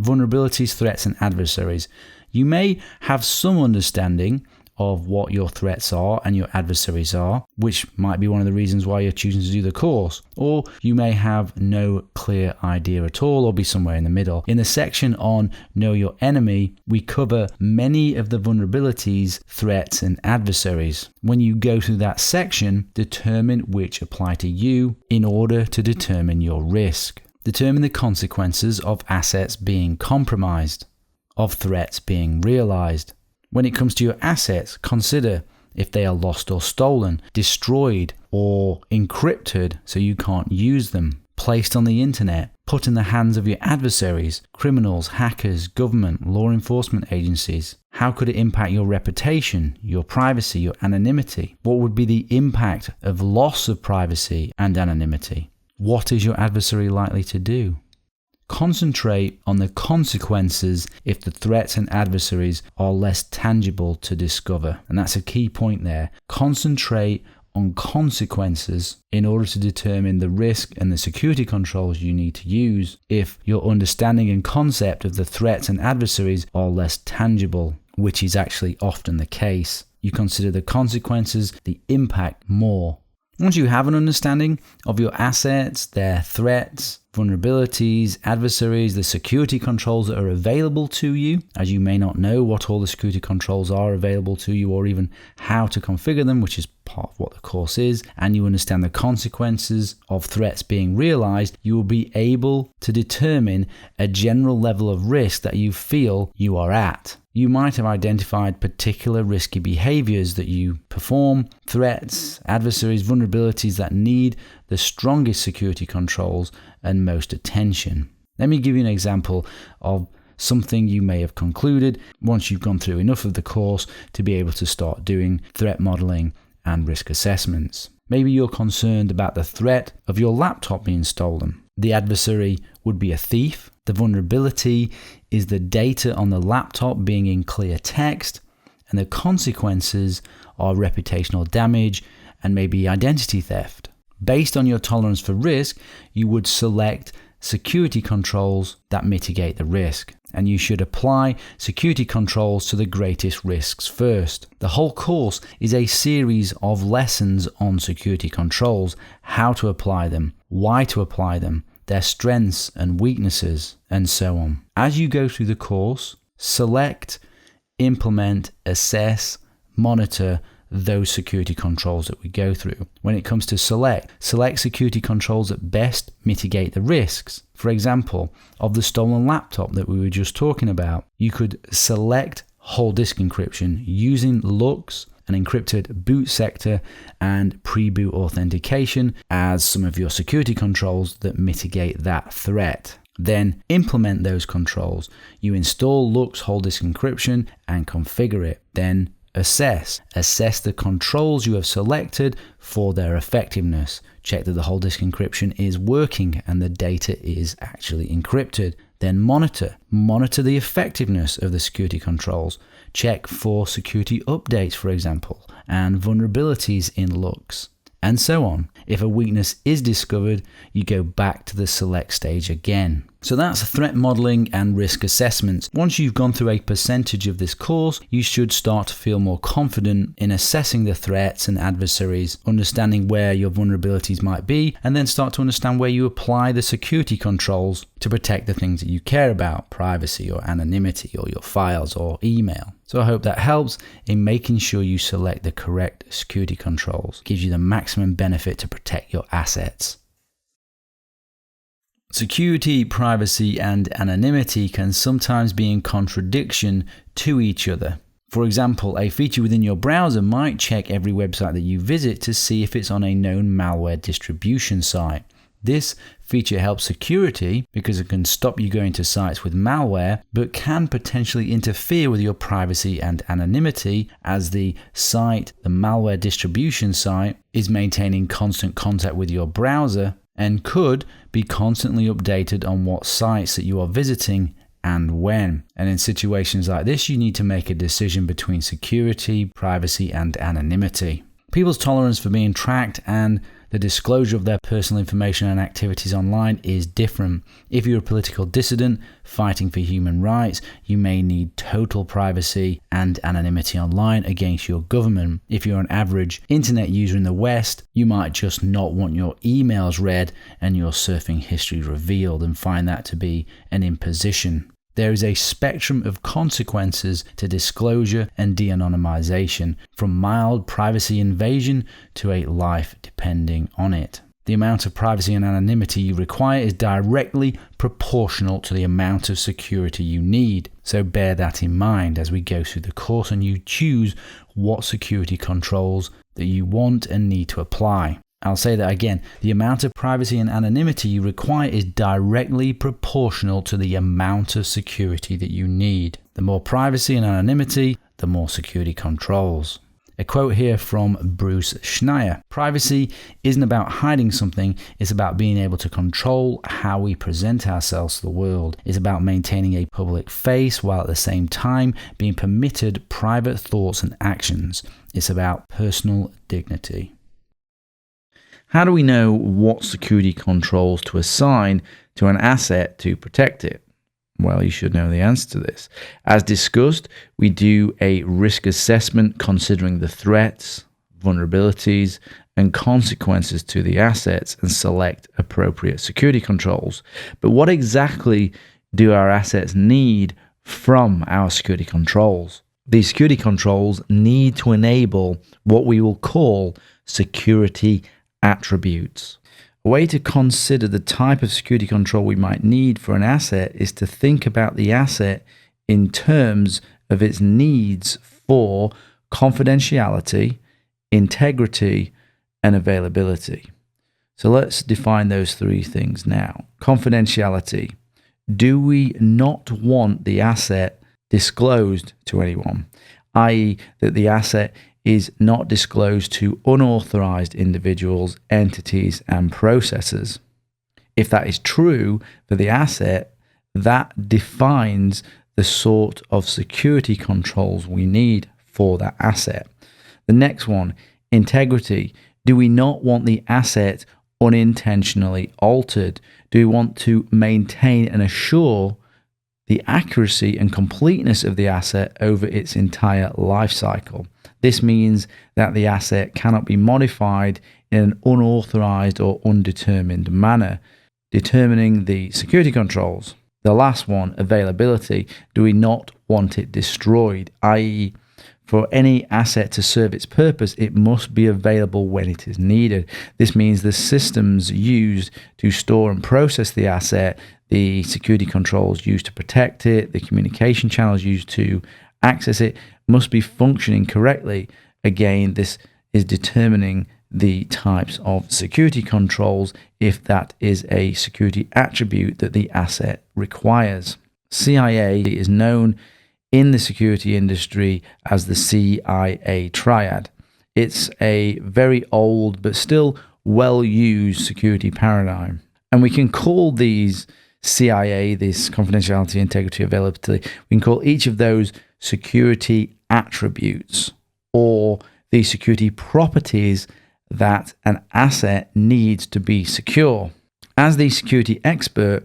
Vulnerabilities, threats, and adversaries. You may have some understanding of what your threats are and your adversaries are, which might be one of the reasons why you're choosing to do the course. Or you may have no clear idea at all or be somewhere in the middle. In the section on Know Your Enemy, we cover many of the vulnerabilities, threats, and adversaries. When you go through that section, determine which apply to you in order to determine your risk. Determine the consequences of assets being compromised, of threats being realized. When it comes to your assets, consider if they are lost or stolen, destroyed or encrypted so you can't use them, placed on the internet, put in the hands of your adversaries, criminals, hackers, government, law enforcement agencies. How could it impact your reputation, your privacy, your anonymity? What would be the impact of loss of privacy and anonymity? What is your adversary likely to do? Concentrate on the consequences if the threats and adversaries are less tangible to discover. And that's a key point there. Concentrate on consequences in order to determine the risk and the security controls you need to use if your understanding and concept of the threats and adversaries are less tangible, which is actually often the case. You consider the consequences, the impact more. Once you have an understanding of your assets, their threats, vulnerabilities, adversaries, the security controls that are available to you, as you may not know what all the security controls are available to you or even how to configure them, which is part of what the course is, and you understand the consequences of threats being realized, you will be able to determine a general level of risk that you feel you are at. You might have identified particular risky behaviors that you perform, threats, adversaries, vulnerabilities that need the strongest security controls and most attention. Let me give you an example of something you may have concluded once you've gone through enough of the course to be able to start doing threat modeling and risk assessments. Maybe you're concerned about the threat of your laptop being stolen. The adversary would be a thief. The vulnerability is the data on the laptop being in clear text, and the consequences are reputational damage and maybe identity theft. Based on your tolerance for risk, you would select security controls that mitigate the risk, and you should apply security controls to the greatest risks first. The whole course is a series of lessons on security controls, how to apply them, why to apply them, their strengths and weaknesses, and so on. As you go through the course, select, implement, assess, monitor those security controls that we go through. When it comes to select security controls that best mitigate the risks. For example, of the stolen laptop that we were just talking about, you could select whole disk encryption using LUKS, an encrypted boot sector, and pre-boot authentication as some of your security controls that mitigate that threat. Then implement those controls. You install LUKS whole disk encryption and configure it. Then assess the controls you have selected for their effectiveness. Check that the whole disk encryption is working and the data is actually encrypted. Then monitor the effectiveness of the security controls. Check for security updates, for example, and vulnerabilities in LUKS, and so on. If a weakness is discovered, you go back to the select stage again. So that's threat modeling and risk assessments. Once you've gone through a percentage of this course, you should start to feel more confident in assessing the threats and adversaries, understanding where your vulnerabilities might be, and then start to understand where you apply the security controls to protect the things that you care about, privacy or anonymity or your files or email. So I hope that helps in making sure you select the correct security controls. It gives you the maximum benefit to protect your assets. Security, privacy, and anonymity can sometimes be in contradiction to each other. For example, a feature within your browser might check every website that you visit to see if it's on a known malware distribution site. This feature helps security because it can stop you going to sites with malware, but can potentially interfere with your privacy and anonymity as the malware distribution site, is maintaining constant contact with your browser and could be constantly updated on what sites that you are visiting and when. And in situations like this, you need to make a decision between security, privacy, and anonymity. People's tolerance for being tracked and the disclosure of their personal information and activities online is different. If you're a political dissident fighting for human rights, you may need total privacy and anonymity online against your government. If you're an average internet user in the West, you might just not want your emails read and your surfing history revealed and find that to be an imposition. There is a spectrum of consequences to disclosure and de-anonymization, from mild privacy invasion to a life depending on it. The amount of privacy and anonymity you require is directly proportional to the amount of security you need. So bear that in mind as we go through the course and you choose what security controls that you want and need to apply. I'll say that again. The amount of privacy and anonymity you require is directly proportional to the amount of security that you need. The more privacy and anonymity, the more security controls. A quote here from Bruce Schneier. Privacy isn't about hiding something, it's about being able to control how we present ourselves to the world. It's about maintaining a public face while at the same time being permitted private thoughts and actions. It's about personal dignity. How do we know what security controls to assign to an asset to protect it? Well, you should know the answer to this. As discussed, we do a risk assessment considering the threats, vulnerabilities, and consequences to the assets and select appropriate security controls. But what exactly do our assets need from our security controls? These security controls need to enable what we will call security attributes. A way to consider the type of security control we might need for an asset is to think about the asset in terms of its needs for confidentiality, integrity, and availability. So let's define those three things now. Confidentiality. Do we not want the asset disclosed to anyone? i.e., that the asset is not disclosed to unauthorized individuals, entities, and processes. If that is true for the asset, that defines the sort of security controls we need for that asset. The next one, integrity. Do we not want the asset unintentionally altered? Do we want to maintain and assure the accuracy and completeness of the asset over its entire life cycle? This means that the asset cannot be modified in an unauthorized or undetermined manner, determining the security controls. The last one, availability. Do we not want it destroyed? i.e., for any asset to serve its purpose, it must be available when it is needed. This means the systems used to store and process the asset, the security controls used to protect it, the communication channels used to access it, must be functioning correctly. Again, this is determining the types of security controls if that is a security attribute that the asset requires. CIA is known in the security industry as the CIA triad. It's a very old but still well-used security paradigm. And we can call these CIA, this confidentiality, integrity, availability, we can call each of those security attributes or the security properties that an asset needs to be secure. As the security expert,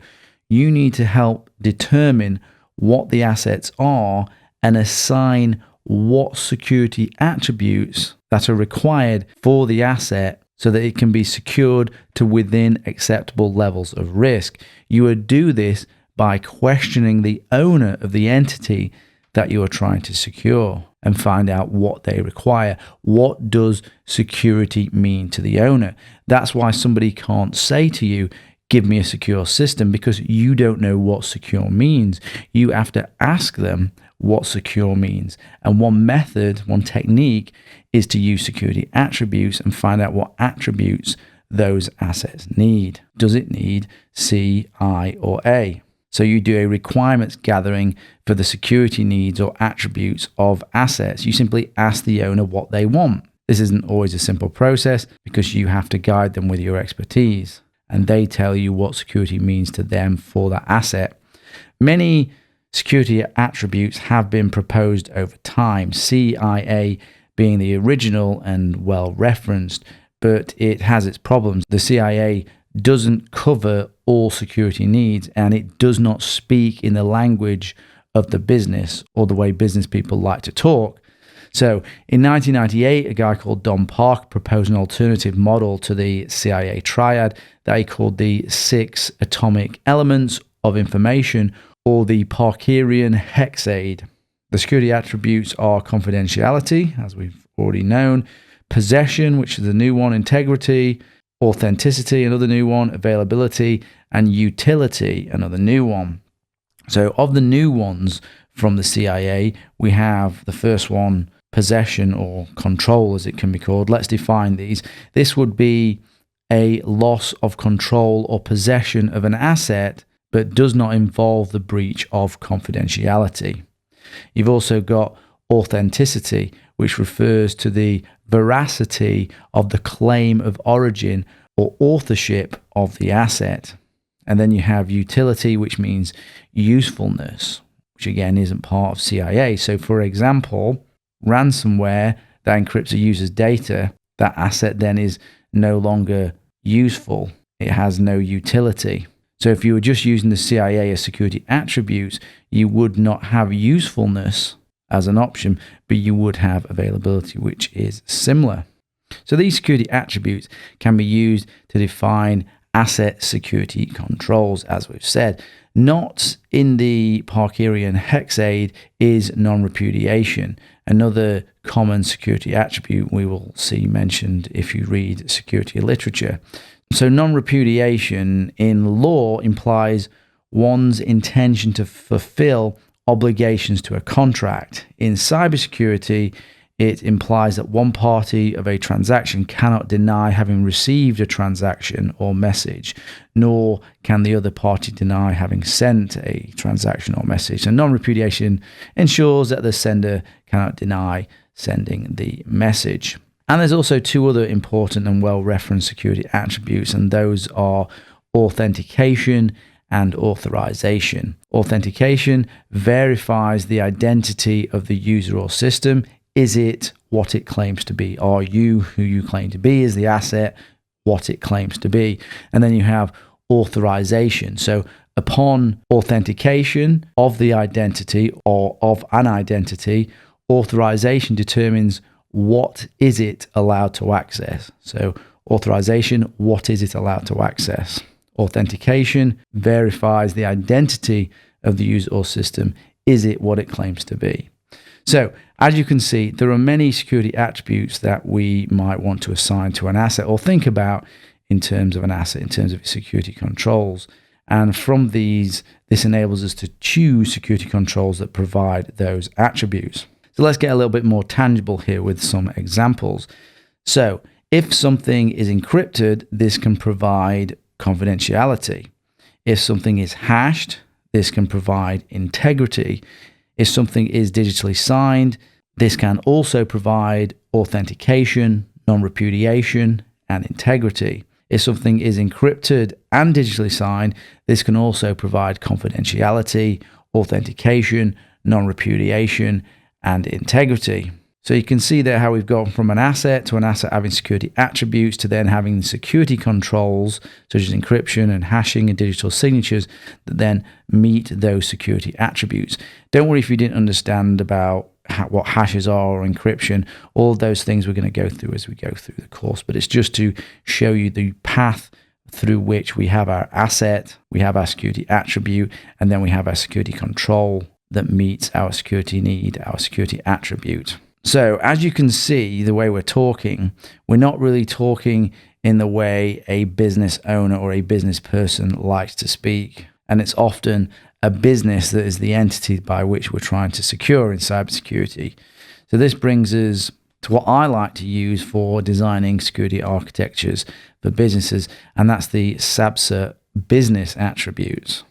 you need to help determine what the assets are and assign what security attributes that are required for the asset so that it can be secured to within acceptable levels of risk. You would do this by questioning the owner of the entity that you are trying to secure and find out what they require. What does security mean to the owner? That's why somebody can't say to you, give me a secure system, because you don't know what secure means. You have to ask them what secure means. And one method, one technique is to use security attributes and find out what attributes those assets need. Does it need C, I, or A? So you do a requirements gathering for the security needs or attributes of assets. You simply ask the owner what they want. This isn't always a simple process because you have to guide them with your expertise, and they tell you what security means to them for that asset. Many security attributes have been proposed over time, CIA being the original and well referenced, but it has its problems. The CIA doesn't cover all security needs, and it does not speak in the language of the business or the way business people like to talk. So in 1998, a guy called Don Park proposed an alternative model to the CIA triad that he called the 6 atomic elements of information, or the Parkerian hexade. The security attributes are confidentiality, as we've already known, possession, which is the new one, integrity, authenticity, another new one, availability, and utility, another new one. So of the new ones from the CIA, we have the first one, possession or control, as it can be called. Let's define these. This would be a loss of control or possession of an asset, but does not involve the breach of confidentiality. You've also got authenticity, which refers to the veracity of the claim of origin or authorship of the asset. And then you have utility, which means usefulness, which again isn't part of CIA. So for example, ransomware that encrypts a user's data, that asset then is no longer useful. It has no utility. So if you were just using the CIA as security attributes, you would not have usefulness as an option, but you would have availability, which is similar. So these security attributes can be used to define asset security controls, as we've said. Not in the Parkerian hexade is non-repudiation, another common security attribute we will see mentioned if you read security literature. So non-repudiation in law implies one's intention to fulfill obligations to a contract. In cybersecurity, it implies that one party of a transaction cannot deny having received a transaction or message, nor can the other party deny having sent a transaction or message. So non-repudiation ensures that the sender cannot deny sending the message. And there's also two other important and well-referenced security attributes, and those are authentication and authorization. Authentication verifies the identity of the user or system. Is it what it claims to be? Are you who you claim to be? Is the asset what it claims to be? And then you have authorization. So upon authentication of the identity or of an identity, authorization determines what is it allowed to access. So authorization, what is it allowed to access? Authentication verifies the identity of the user or system. Is it what it claims to be? So as you can see, there are many security attributes that we might want to assign to an asset or think about in terms of an asset, in terms of its security controls. And from these, this enables us to choose security controls that provide those attributes. So let's get a little bit more tangible here with some examples. So if something is encrypted, this can provide confidentiality. If something is hashed, this can provide integrity. If something is digitally signed, this can also provide authentication, non-repudiation, and integrity. If something is encrypted and digitally signed, this can also provide confidentiality, authentication, non-repudiation, and integrity. So you can see there how we've gone from an asset to an asset having security attributes to then having security controls such as encryption and hashing and digital signatures that then meet those security attributes. Don't worry if you didn't understand about what hashes are or encryption. All of those things we're going to go through as we go through the course, but it's just to show you the path through which we have our asset, we have our security attribute, and then we have our security control that meets our security need, our security attribute. So as you can see, the way we're talking, we're not really talking in the way a business owner or a business person likes to speak. And it's often a business that is the entity by which we're trying to secure in cybersecurity. So this brings us to what I like to use for designing security architectures for businesses, and that's the SABSA business attributes.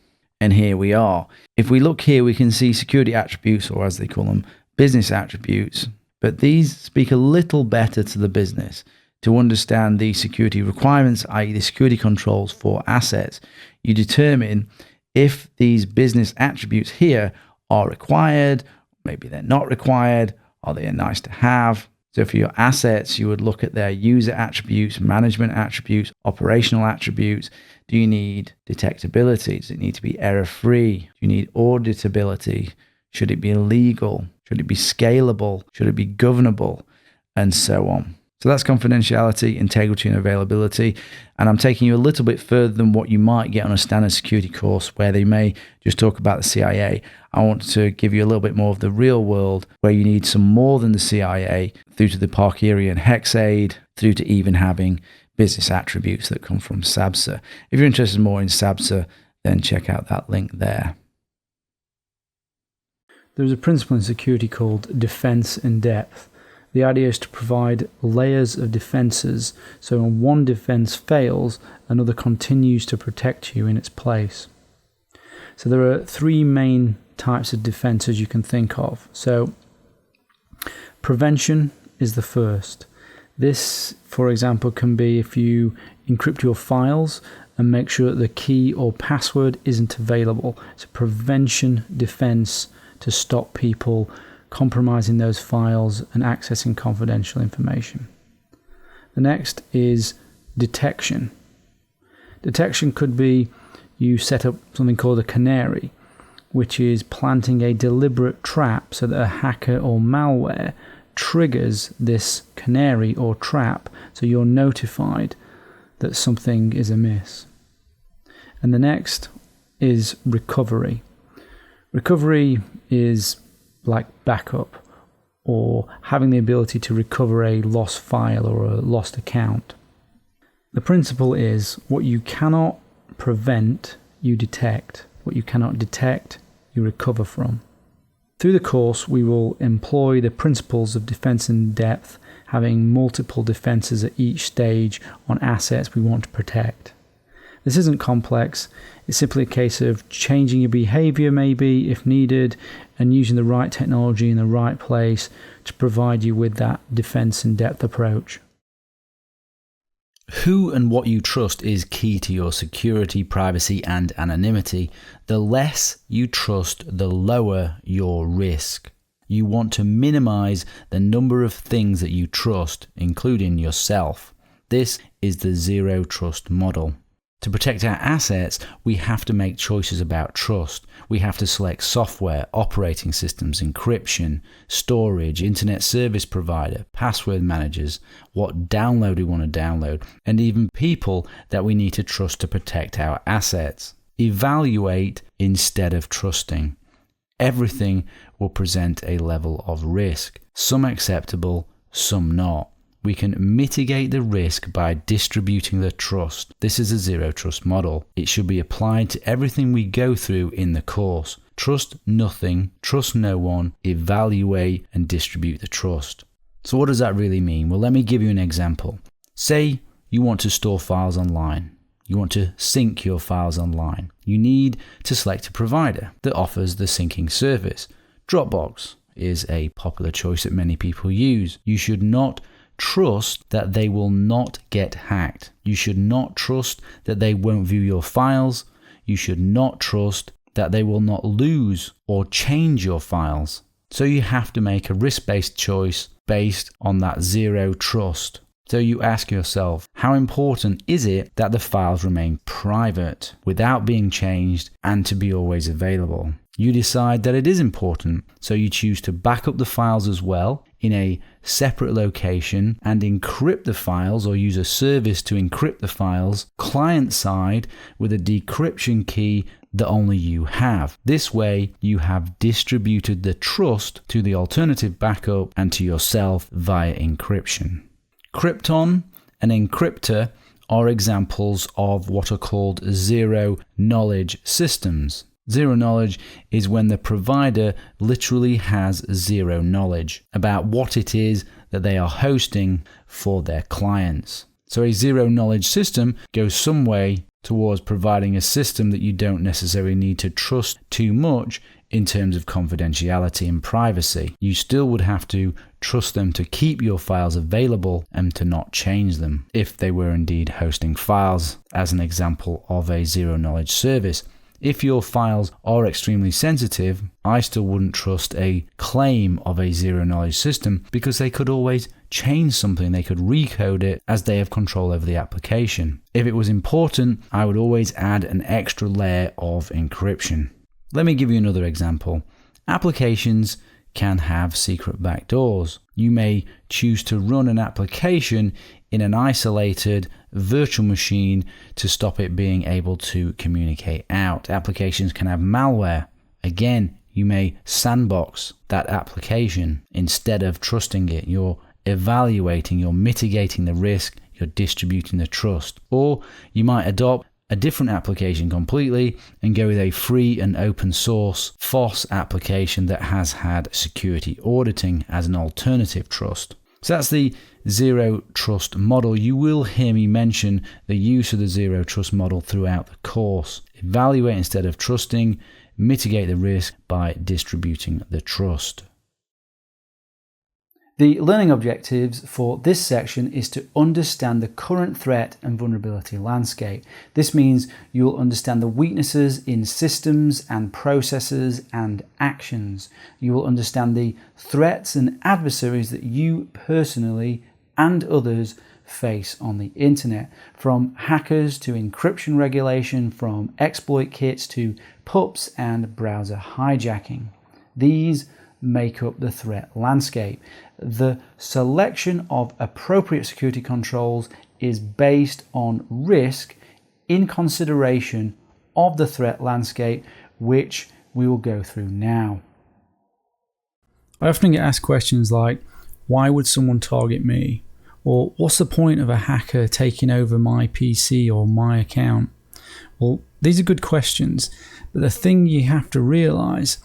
And here we are. If we look here, we can see security attributes, or as they call them, business attributes. But these speak a little better to the business to understand the security requirements, i.e. the security controls for assets. You determine if these business attributes here are required, maybe they're not required, are they nice to have? So for your assets, you would look at their user attributes, management attributes, operational attributes. Do you need detectability? Does it need to be error-free? Do you need auditability? Should it be legal? Should it be scalable? Should it be governable? And so on. So that's confidentiality, integrity, and availability. And I'm taking you a little bit further than what you might get on a standard security course where they may just talk about the CIA. I want to give you a little bit more of the real world where you need some more than the CIA, through to the Parkerian Hexaid, through to even having business attributes that come from SABSA. If you're interested more in SABSA, then check out that link there. There's a principle in security called defense in depth. The idea is to provide layers of defenses, so when one defense fails, another continues to protect you in its place. So there are three main types of defenses you can think of. So prevention is the first. This, for example, can be if you encrypt your files and make sure that the key or password isn't available. It's a prevention defense to stop people compromising those files and accessing confidential information. The next is detection. Detection could be you set up something called a canary, which is planting a deliberate trap so that a hacker or malware triggers this canary or trap, so you're notified that something is amiss. And the next is recovery. Recovery is like backup, or having the ability to recover a lost file or a lost account. The principle is what you cannot prevent, you detect. What you cannot detect, you recover from. Through the course, we will employ the principles of defense in depth, having multiple defenses at each stage on assets we want to protect. This isn't complex. It's simply a case of changing your behavior maybe if needed and using the right technology in the right place to provide you with that defense in depth approach. Who and what you trust is key to your security, privacy, and anonymity. The less you trust, the lower your risk. You want to minimize the number of things that you trust, including yourself. This is the zero trust model. To protect our assets, we have to make choices about trust. We have to select software, operating systems, encryption, storage, internet service provider, password managers, what download we want to download, and even people that we need to trust to protect our assets. Evaluate instead of trusting. Everything will present a level of risk, some acceptable, some not. We can mitigate the risk by distributing the trust. This is a zero trust model. It should be applied to everything we go through in the course. Trust nothing, trust no one, evaluate and distribute the trust. So what does that really mean? Well, let me give you an example. Say you want to store files online. You want to sync your files online. You need to select a provider that offers the syncing service. Dropbox is a popular choice that many people use. You should not trust that they will not get hacked. You should not trust that they won't view your files. You should not trust that they will not lose or change your files. So you have to make a risk-based choice based on that zero trust. So you ask yourself, how important is it that the files remain private without being changed and to be always available? You decide that it is important, so you choose to back up the files as well in a separate location and encrypt the files, or use a service to encrypt the files client side with a decryption key that only you have. This way, you have distributed the trust to the alternative backup and to yourself via encryption. Krypton and Encryptor are examples of what are called zero-knowledge systems. Zero knowledge is when the provider literally has zero knowledge about what it is that they are hosting for their clients. So a zero-knowledge system goes some way towards providing a system that you don't necessarily need to trust too much in terms of confidentiality and privacy. You still would have to trust them to keep your files available and to not change them if they were indeed hosting files, as an example of a zero-knowledge service. If your files are extremely sensitive, I still wouldn't trust a claim of a zero-knowledge system, because they could always change something. They could recode it as they have control over the application. If it was important, I would always add an extra layer of encryption. Let me give you another example. Applications can have secret backdoors. You may choose to run an application in an isolated virtual machine to stop it being able to communicate out. Applications can have malware. Again, you may sandbox that application instead of trusting it. You're evaluating, you're mitigating the risk, you're distributing the trust. Or you might adopt a different application completely and go with a free and open source FOSS application that has had security auditing as an alternative trust. So that's the zero trust model. You will hear me mention the use of the zero trust model throughout the course. Evaluate instead of trusting, mitigate the risk by distributing the trust. The learning objectives for this section is to understand the current threat and vulnerability landscape. This means you'll understand the weaknesses in systems and processes and actions. You will understand the threats and adversaries that you personally and others face on the internet, from hackers to encryption regulation, from exploit kits to pups and browser hijacking. These make up the threat landscape. The selection of appropriate security controls is based on risk in consideration of the threat landscape, which we will go through now. I often get asked questions like, why would someone target me? Or what's the point of a hacker taking over my PC or my account? Well, these are good questions, but the thing you have to realize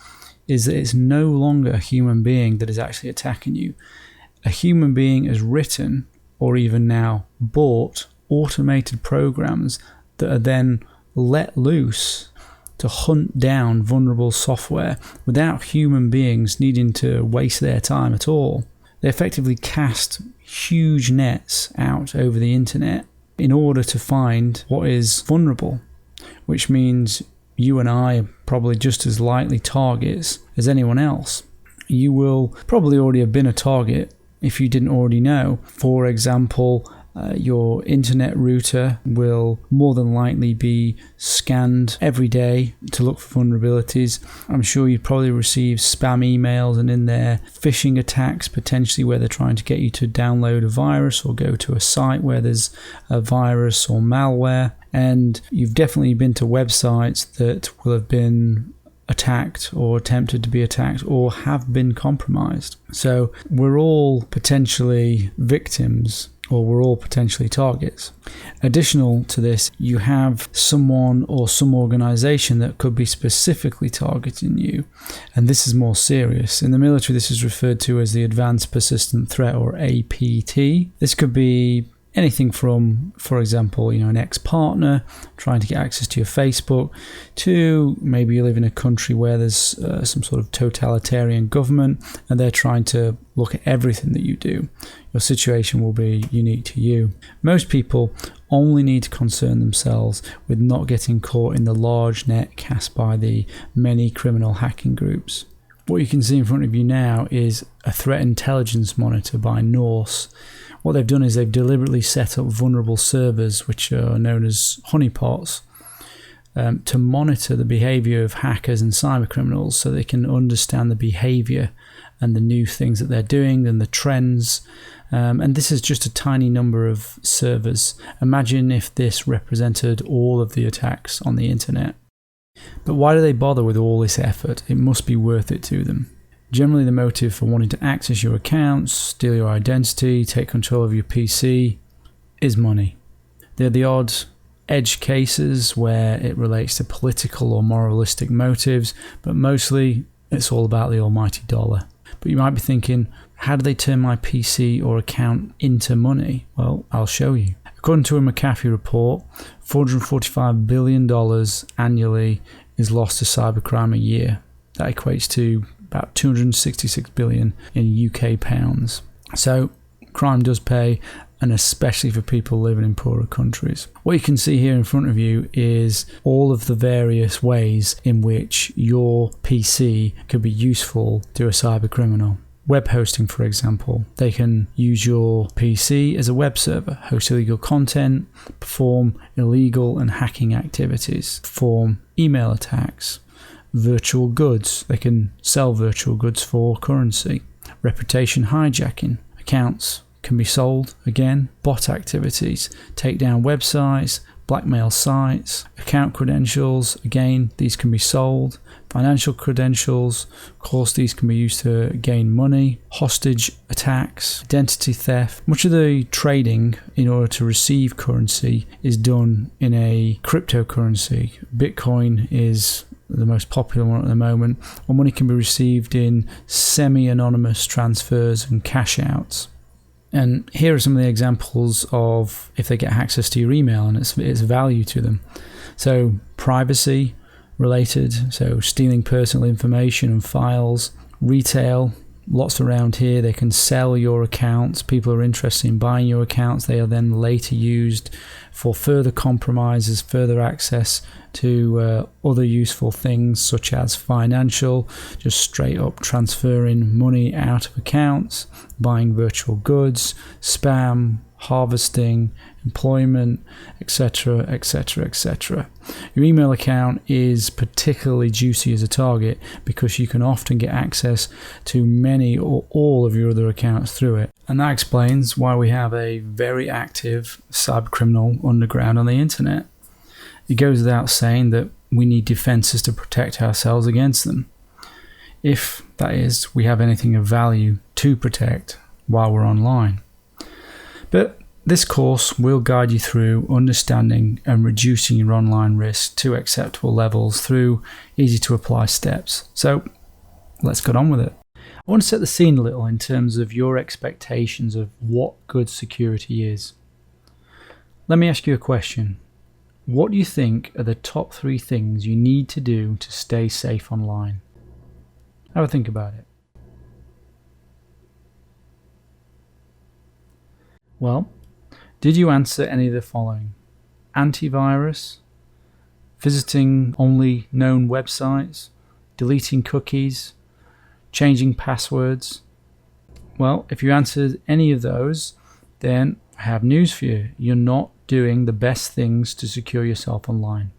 is that it's no longer a human being that is actually attacking you. A human being has written, or even now bought, automated programs that are then let loose to hunt down vulnerable software without human beings needing to waste their time at all. They effectively cast huge nets out over the internet in order to find what is vulnerable, which means you and I are probably just as likely targets as anyone else. You will probably already have been a target if you didn't already know. For example, your internet router will more than likely be scanned every day to look for vulnerabilities. I'm sure you probably receive spam emails and in there phishing attacks, potentially where they're trying to get you to download a virus or go to a site where there's a virus or malware. And you've definitely been to websites that will have been attacked or attempted to be attacked or have been compromised. So we're all potentially victims, or we're all potentially targets. Additional to this, you have someone or some organization that could be specifically targeting you, and this is more serious. In the military, this is referred to as the Advanced Persistent Threat, or APT. This could be anything from, for example, an ex-partner trying to get access to your Facebook, to maybe you live in a country where there's some sort of totalitarian government and they're trying to look at everything that you do. Your situation will be unique to you. Most people only need to concern themselves with not getting caught in the large net cast by the many criminal hacking groups. What you can see in front of you now is a threat intelligence monitor by Norse. What they've done is they've deliberately set up vulnerable servers, which are known as honeypots, to monitor the behavior of hackers and cybercriminals so they can understand the behavior and the new things that they're doing and the trends. And this is just a tiny number of servers. Imagine if this represented all of the attacks on the internet. But why do they bother with all this effort? It must be worth it to them. Generally, the motive for wanting to access your accounts, steal your identity, take control of your PC is money. They're the odd edge cases where it relates to political or moralistic motives, but mostly it's all about the almighty dollar. But you might be thinking, how do they turn my PC or account into money? Well, I'll show you. According to a McAfee report, $445 billion annually is lost to cybercrime a year. That equates to about 266 billion in UK pounds. So crime does pay, and especially for people living in poorer countries. What you can see here in front of you is all of the various ways in which your PC could be useful to a cyber criminal. Web hosting, for example. They can use your PC as a web server, host illegal content, perform illegal and hacking activities, perform email attacks, virtual goods. They can sell virtual goods for currency, reputation hijacking, accounts can be sold, again, bot activities, take down websites, blackmail sites, account credentials, again, these can be sold, financial credentials, of course these can be used to gain money, hostage attacks, identity theft. Much of the trading in order to receive currency is done in a cryptocurrency. Bitcoin is the most popular one at the moment, and money can be received in semi-anonymous transfers and cash outs. And here are some of the examples of if they get access to your email and its value to them. So privacy related, so stealing personal information and files. Retail, lots around here. They can sell your accounts. People are interested in buying your accounts. They are then later used for further compromises, further access to other useful things such as financial, just straight up transferring money out of accounts, buying virtual goods, spam, harvesting, employment, etc., etc., etc. Your email account is particularly juicy as a target because you can often get access to many or all of your other accounts through it. And that explains why we have a very active cybercriminal underground on the internet. It goes without saying that we need defenses to protect ourselves against them, if, that is, we have anything of value to protect while we're online. But this course will guide you through understanding and reducing your online risk to acceptable levels through easy to apply steps. So let's get on with it. I want to set the scene a little in terms of your expectations of what good security is. Let me ask you a question. What do you think are the top 3 things you need to do to stay safe online? Have a think about it. Well, did you answer any of the following? Antivirus, visiting only known websites, deleting cookies, changing passwords? Well, if you answered any of those, then I have news for you. You're not doing the best things to secure yourself online.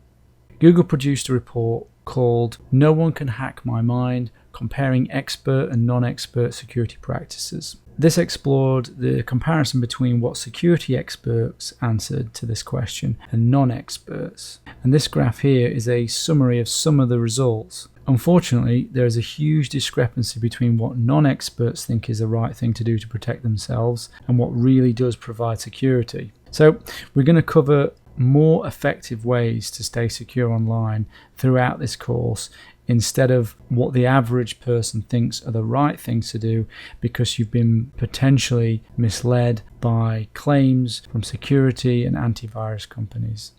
Google produced a report called "No One Can Hack My Mind: Comparing Expert and Non-Expert Security Practices." This explored the comparison between what security experts answered to this question and non-experts. And this graph here is a summary of some of the results. Unfortunately, there is a huge discrepancy between what non-experts think is the right thing to do to protect themselves and what really does provide security. So we're going to cover more effective ways to stay secure online throughout this course, instead of what the average person thinks are the right things to do because you've been potentially misled by claims from security and antivirus companies.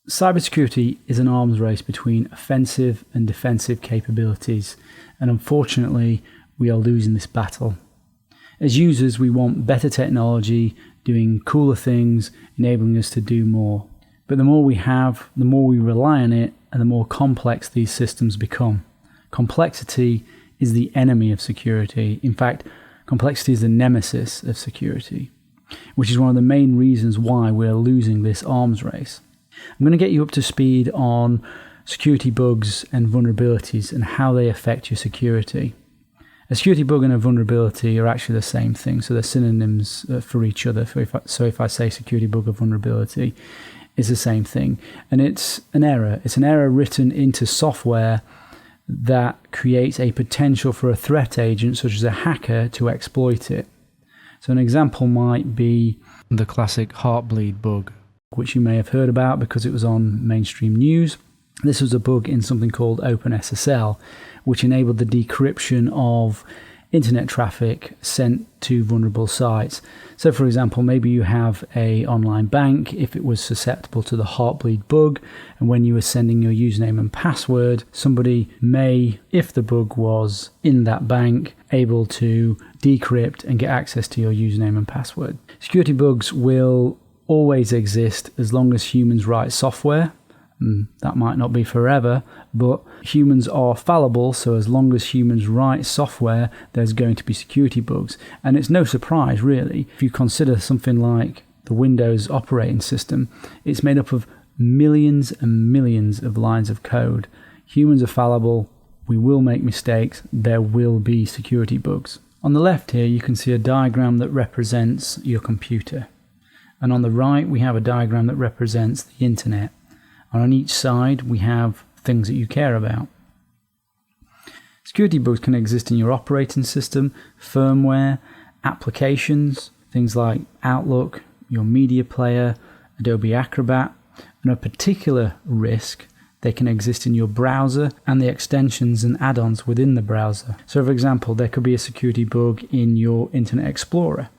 Cybersecurity is an arms race between offensive and defensive capabilities, and unfortunately we are losing this battle. As users, we want better technology, doing cooler things, enabling us to do more. But the more we have, the more we rely on it, and the more complex these systems become. Complexity is the enemy of security. In fact, complexity is the nemesis of security, which is one of the main reasons why we're losing this arms race. I'm going to get you up to speed on security bugs and vulnerabilities and how they affect your security. A security bug and a vulnerability are actually the same thing, so they're synonyms for each other. So if I say security bug or vulnerability, it's the same thing. And it's an error. It's an error written into software that creates a potential for a threat agent, such as a hacker, to exploit it. So an example might be the classic Heartbleed bug, which you may have heard about because it was on mainstream news. This was a bug in something called OpenSSL, which enabled the decryption of internet traffic sent to vulnerable sites. So for example, maybe you have an online bank. If it was susceptible to the Heartbleed bug, and when you were sending your username and password, somebody may, if the bug was in that bank, able to decrypt and get access to your username and password. Security bugs will always exist as long as humans write software. That might not be forever, but humans are fallible, so as long as humans write software, there's going to be security bugs. And it's no surprise, really, if you consider something like the Windows operating system. It's made up of millions and millions of lines of code. Humans are fallible, we will make mistakes, there will be security bugs. On the left here, you can see a diagram that represents your computer. And on the right, we have a diagram that represents the internet. And on each side, we have things that you care about. Security bugs can exist in your operating system, firmware, applications, things like Outlook, your media player, Adobe Acrobat, and a particular risk, they can exist in your browser and the extensions and add-ons within the browser. So for example, there could be a security bug in your Internet Explorer.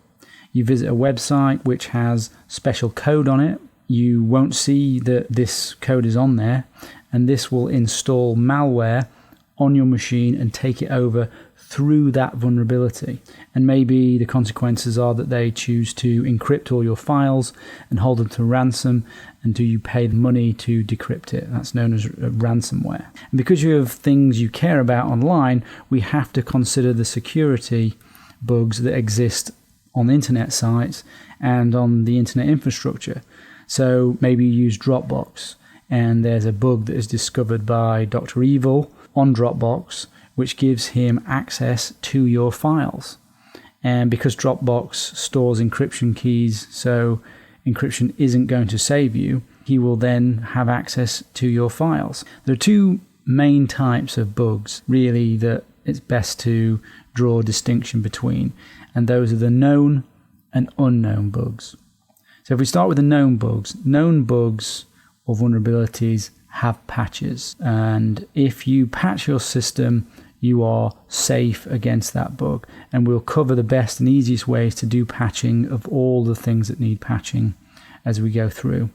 You visit a website which has special code on it. You won't see that this code is on there, and this will install malware on your machine and take it over through that vulnerability. And maybe the consequences are that they choose to encrypt all your files and hold them to ransom, and do you pay the money to decrypt it? That's known as ransomware. And because you have things you care about online, we have to consider the security bugs that exist on internet sites and on the internet infrastructure. So maybe you use Dropbox, and there's a bug that is discovered by Dr. Evil on Dropbox, which gives him access to your files. And because Dropbox stores encryption keys, so encryption isn't going to save you, he will then have access to your files. There are two main types of bugs, really, that it's best to draw a distinction between, and those are the known and unknown bugs. So if we start with the known bugs or vulnerabilities have patches. And if you patch your system, you are safe against that bug. And we'll cover the best and easiest ways to do patching of all the things that need patching as we go through.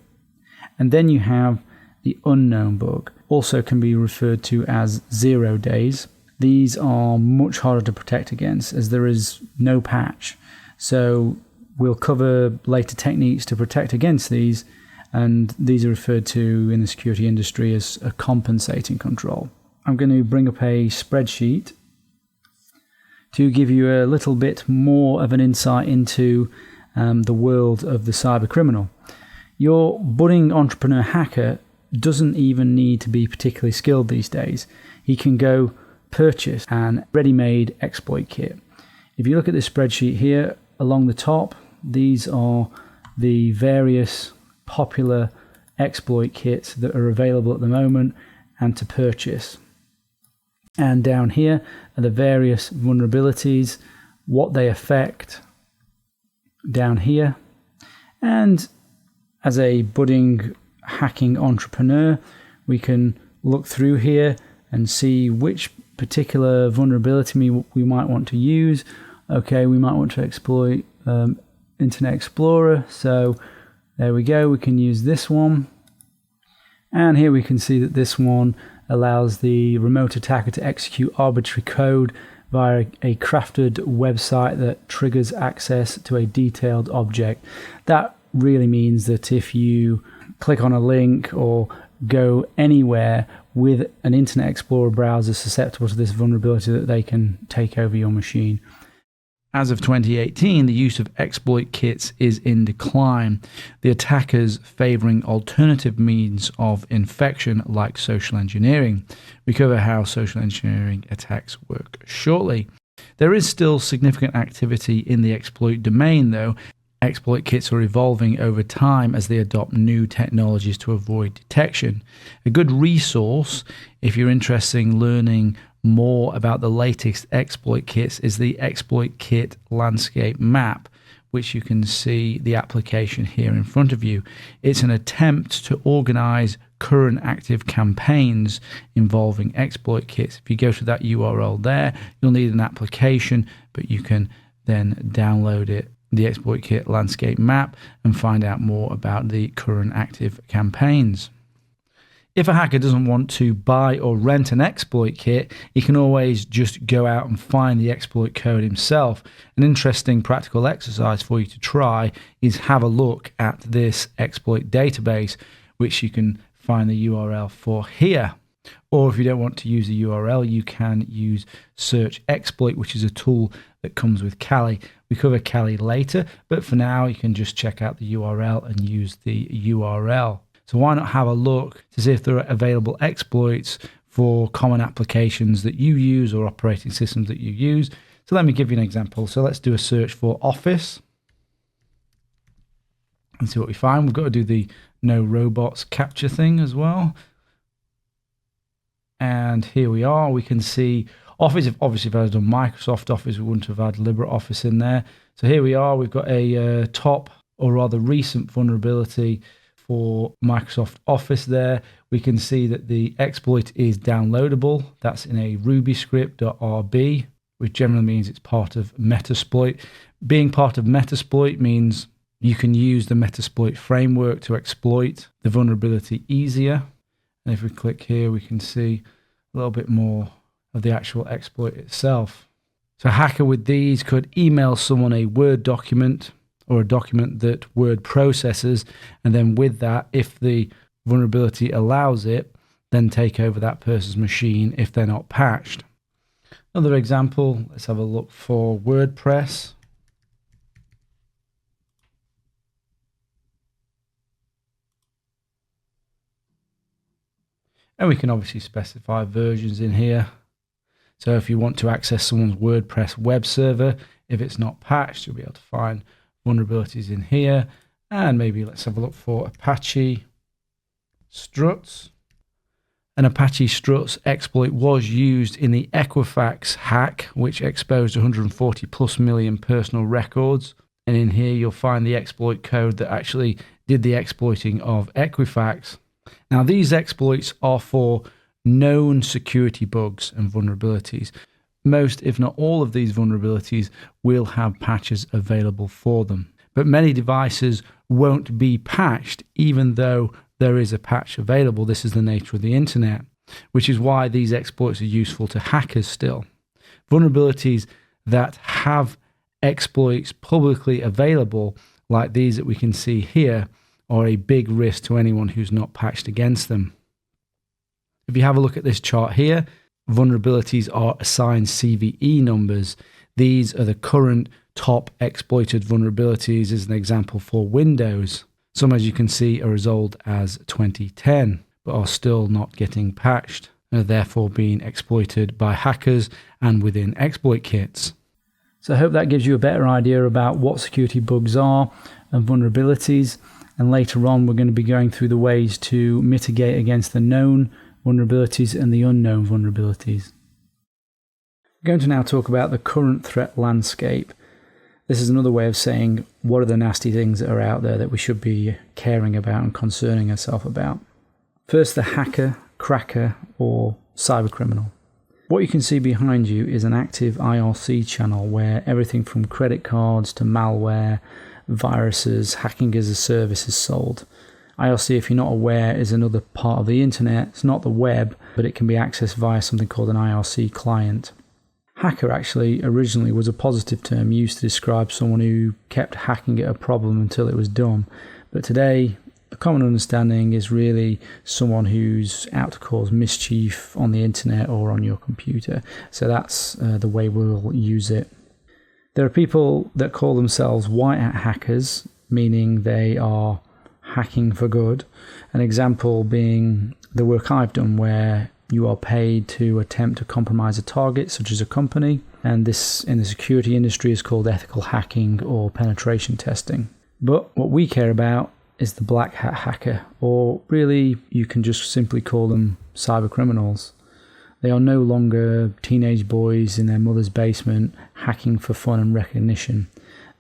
And then you have the unknown bug, also can be referred to as 0 days. These are much harder to protect against as there is no patch. So we'll cover later techniques to protect against these, and these are referred to in the security industry as a compensating control. I'm going to bring up a spreadsheet to give you a little bit more of an insight into the world of the cyber criminal. Your budding entrepreneur hacker doesn't even need to be particularly skilled these days. He can go purchase an ready-made exploit kit. If you look at this spreadsheet here, along the top, these are the various popular exploit kits that are available at the moment and to purchase. And down here are the various vulnerabilities, what they affect down here. And as a budding hacking entrepreneur, we can look through here and see which particular vulnerability we might want to use. Okay, we might want to exploit Internet Explorer, so there we go, we can use this one. And here we can see that this one allows the remote attacker to execute arbitrary code via a crafted website that triggers access to a detailed object. That really means that if you click on a link or go anywhere with an Internet Explorer browser susceptible to this vulnerability that they can take over your machine. As of 2018, the use of exploit kits is in decline, the attackers favouring alternative means of infection like social engineering. We cover how social engineering attacks work shortly. There is still significant activity in the exploit domain, though. Exploit kits are evolving over time as they adopt new technologies to avoid detection. A good resource, if you're interested in learning more about the latest exploit kits, is the Exploit Kit Landscape Map, which you can see the application here in front of you. It's an attempt to organize current active campaigns involving exploit kits. If you go to that URL there, you'll need an application, but you can then download it, the Exploit Kit Landscape Map, and find out more about the current active campaigns. If a hacker doesn't want to buy or rent an exploit kit, he can always just go out and find the exploit code himself. An interesting practical exercise for you to try is have a look at this exploit database, which you can find the URL for here. Or if you don't want to use the URL, you can use Search Exploit, which is a tool that comes with Kali. We cover Kali later, but for now you can just check out the URL and use the URL. So why not have a look to see if there are available exploits for common applications that you use or operating systems that you use. So let me give you an example. So let's do a search for Office and see what we find. We've got to do the no robots capture thing as well. And here we are. We can see Office. If I had done Microsoft Office, we wouldn't have had LibreOffice in there. So here we are. We've got a top, or rather recent, vulnerability for Microsoft Office there. We can see that the exploit is downloadable. That's in a Ruby script.rb, which generally means it's part of Metasploit. Being part of Metasploit means you can use the Metasploit framework to exploit the vulnerability easier. And if we click here, we can see a little bit more of the actual exploit itself. So a hacker with these could email someone a Word document or a document that Word processes, and then with that, if the vulnerability allows it, then take over that person's machine if they're not patched. Another example, let's have a look for WordPress. And we can obviously specify versions in here. So if you want to access someone's WordPress web server, if it's not patched, you'll be able to find vulnerabilities in here. And maybe let's have a look for Apache struts. An Apache struts exploit was used in the Equifax hack, which exposed 140 plus million personal records. And in here you'll find the exploit code that actually did the exploiting of Equifax. Now these exploits are for known security bugs and vulnerabilities. Most, if not all, of these vulnerabilities will have patches available for them. But many devices won't be patched even though there is a patch available. This is the nature of the internet, which is why these exploits are useful to hackers still. Vulnerabilities that have exploits publicly available, like these that we can see here, are a big risk to anyone who's not patched against them. If you have a look at this chart here, vulnerabilities are assigned CVE numbers. These are the current top exploited vulnerabilities as an example for Windows. Some, as you can see, are as old as 2010, but are still not getting patched, and are therefore being exploited by hackers and within exploit kits. So I hope that gives you a better idea about what security bugs are and vulnerabilities. And later on, we're going to be going through the ways to mitigate against the known vulnerabilities and the unknown vulnerabilities. We're going to now talk about the current threat landscape. This is another way of saying what are the nasty things that are out there that we should be caring about and concerning ourselves about. First, the hacker, cracker, or cybercriminal. What you can see behind you is an active IRC channel where everything from credit cards to malware, viruses, hacking as a service is sold. IRC, if you're not aware, is another part of the internet. It's not the web, but it can be accessed via something called an IRC client. Hacker actually originally was a positive term used to describe someone who kept hacking at a problem until it was done. But today, The common understanding is really someone who's out to cause mischief on the internet or on your computer. So that's the way we'll use it. There are people that call themselves white hat hackers, meaning they are hacking for good. An example being the work I've done where you are paid to attempt to compromise a target, such as a company. And this in the security industry is called ethical hacking or penetration testing. But what we care about is the black hat hacker, or really you can just simply call them cyber criminals. They are no longer teenage boys in their mother's basement hacking for fun and recognition.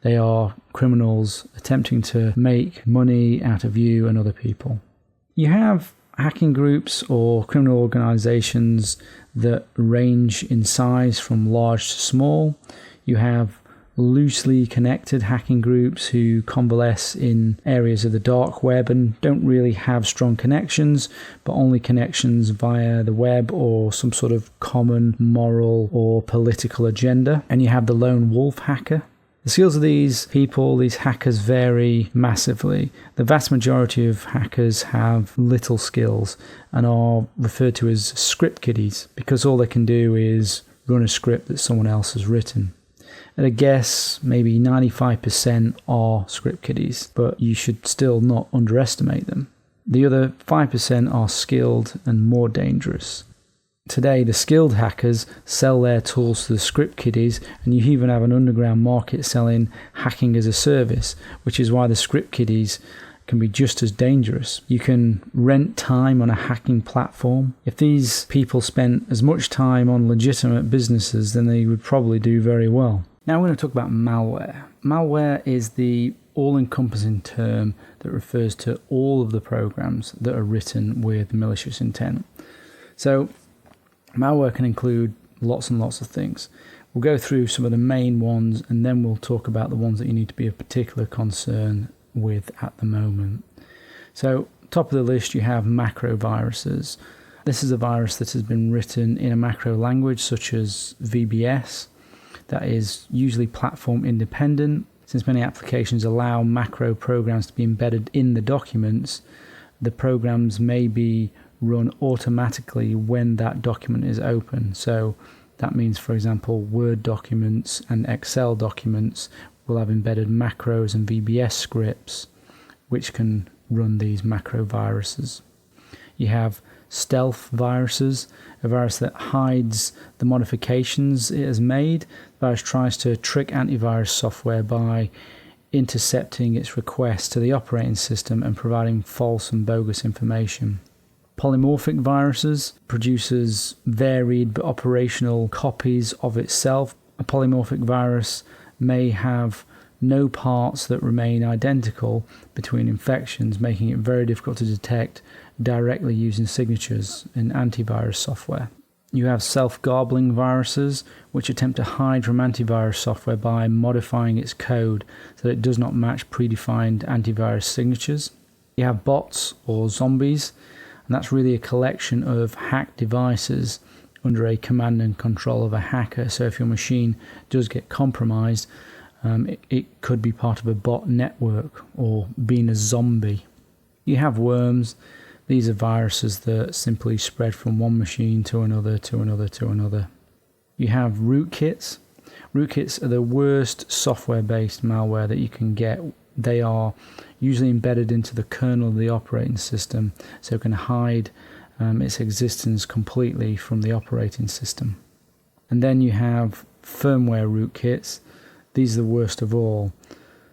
They are criminals attempting to make money out of you and other people. You have hacking groups or criminal organizations that range in size from large to small. You have loosely connected hacking groups who convalesce in areas of the dark web and don't really have strong connections, but only connections via the web or some sort of common moral or political agenda. And you have the lone wolf hacker. The skills of these people, these hackers, vary massively. The vast majority of hackers have little skills and are referred to as script kiddies because all they can do is run a script that someone else has written. At a guess, maybe 95% are script kiddies, but you should still not underestimate them. The other 5% are skilled and more dangerous. Today, the skilled hackers sell their tools to the script kiddies, and you even have an underground market selling hacking as a service, which is why the script kiddies can be just as dangerous. You can rent time on a hacking platform. If these people spent as much time on legitimate businesses, then they would probably do very well. Now we're going to talk about malware. Malware is the all-encompassing term that refers to all of the programs that are written with malicious intent. So malware can include lots and lots of things. We'll go through some of the main ones and then we'll talk about the ones that you need to be of particular concern with at the moment. So top of the list you have macro viruses. This is a virus that has been written in a macro language such as VBS. That is usually platform independent. Since many applications allow macro programs to be embedded in the documents, the programs may be run automatically when that document is open. So that means, for example, Word documents and Excel documents will have embedded macros and VBS scripts which can run these macro viruses. You have stealth viruses, a virus that hides the modifications it has made. The virus tries to trick antivirus software by intercepting its requests to the operating system and providing false and bogus information. Polymorphic viruses produces varied but operational copies of itself. A polymorphic virus may have no parts that remain identical between infections, making it very difficult to detect directly using signatures in antivirus software. You have self-garbling viruses, which attempt to hide from antivirus software by modifying its code so that it does not match predefined antivirus signatures. You have bots or zombies, and that's really a collection of hacked devices under a command and control of a hacker. So if your machine does get compromised, it could be part of a bot network or being a zombie. You have worms. These are viruses that simply spread from one machine to another, to another, to another. You have rootkits. Rootkits are the worst software-based malware that you can get. They are usually embedded into the kernel of the operating system, so it can hide its existence completely from the operating system. And then you have firmware rootkits. These are the worst of all.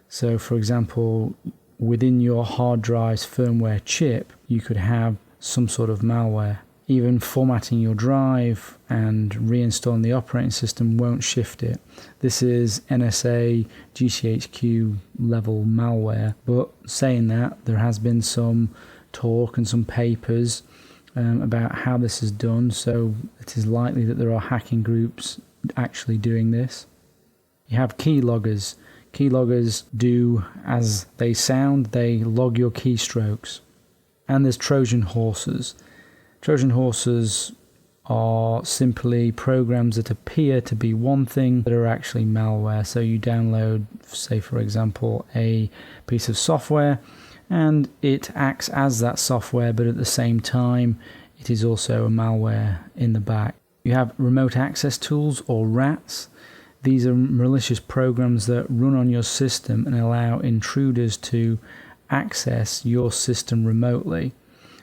So, for example, within your hard drive's firmware chip, you could have some sort of malware. Even formatting your drive and reinstalling the operating system won't shift it. This is NSA, GCHQ level malware. But saying that, there has been some talk and some papers about how this is done, so it is likely that there are hacking groups actually doing this. You have keyloggers. Keyloggers do as they sound, they log your keystrokes. And there's Trojan horses. Trojan horses are simply programs that appear to be one thing that are actually malware. So you download, say for example, a piece of software and it acts as that software, but at the same time it is also a malware in the back. You have remote access tools, or RATs. These are malicious programs that run on your system and allow intruders to access your system remotely.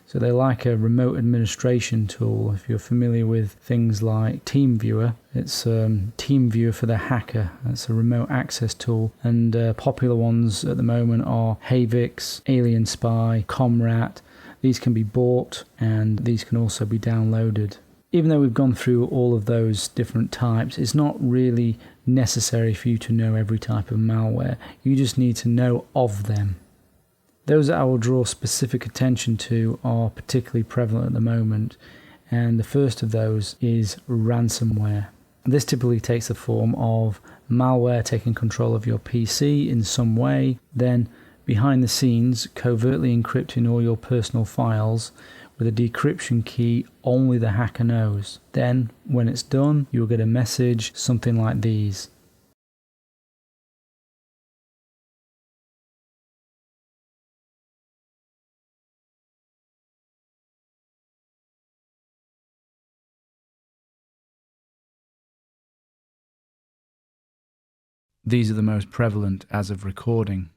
So they're like a remote administration tool. If you're familiar with things like TeamViewer, it's TeamViewer for the hacker. That's a remote access tool. And popular ones at the moment are Havix, Alien Spy, Comrat. These can be bought and these can also be downloaded. Even though we've gone through all of those different types, it's not really necessary for you to know every type of malware. You just need to know of them. Those that I will draw specific attention to are particularly prevalent at the moment, and the first of those is ransomware. This typically takes the form of malware taking control of your PC in some way, then behind the scenes covertly encrypting all your personal files with a decryption key only the hacker knows. Then, when it's done, you'll get a message something like these. These are the most prevalent as of recording.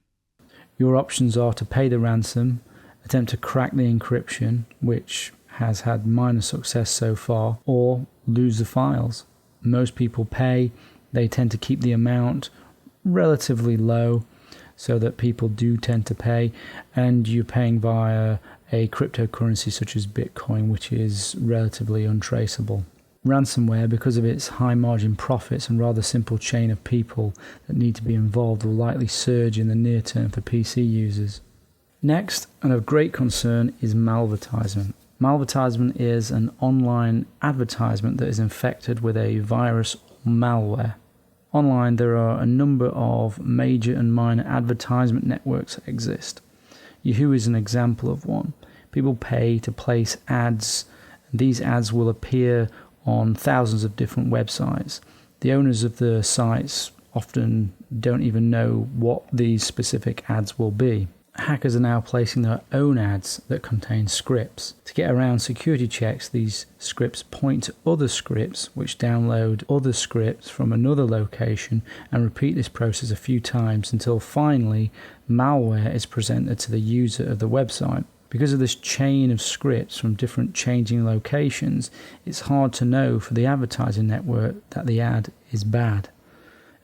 Your options are to pay the ransom, attempt to crack the encryption, which has had minor success so far, or lose the files. Most people pay. They tend to keep the amount relatively low so that people do tend to pay, and you're paying via a cryptocurrency such as Bitcoin, which is relatively untraceable. Ransomware, because of its high margin profits and rather simple chain of people that need to be involved, will likely surge in the near term for PC users. Next, and of great concern, is malvertisement. Malvertisement is an online advertisement that is infected with a virus or malware. Online, there are a number of major and minor advertisement networks that exist. Yahoo is an example of one. People pay to place ads, and these ads will appear on thousands of different websites. The owners of the sites often don't even know what these specific ads will be. Hackers are now placing their own ads that contain scripts. To get around security checks, these scripts point to other scripts which download other scripts from another location and repeat this process a few times until finally malware is presented to the user of the website. Because of this chain of scripts from different changing locations, it's hard to know for the advertising network that the ad is bad.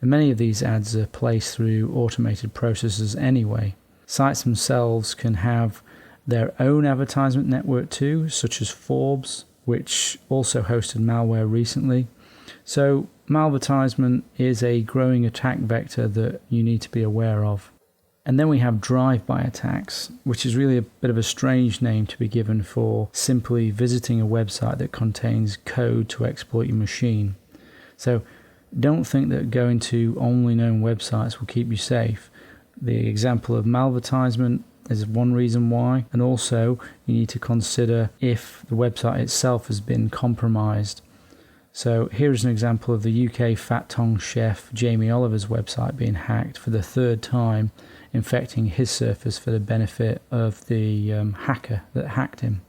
And many of these ads are placed through automated processes anyway. Sites themselves can have their own advertisement network too, such as Forbes, which also hosted malware recently. So malvertisement is a growing attack vector that you need to be aware of. And then we have drive-by attacks, which is really a bit of a strange name to be given for simply visiting a website that contains code to exploit your machine. So don't think that going to only known websites will keep you safe. The example of malvertisement is one reason why, and also you need to consider if the website itself has been compromised. So here's an example of the UK Fat Tongue chef Jamie Oliver's website being hacked for the third time, infecting his surface for the benefit of the hacker that hacked him.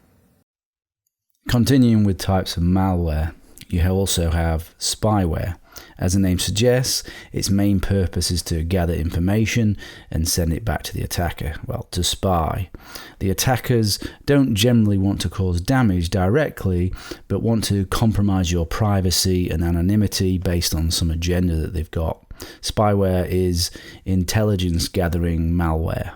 Continuing with types of malware, you also have spyware. As the name suggests, its main purpose is to gather information and send it back to the attacker, to spy. The attackers don't generally want to cause damage directly, but want to compromise your privacy and anonymity based on some agenda that they've got. Spyware is intelligence gathering malware.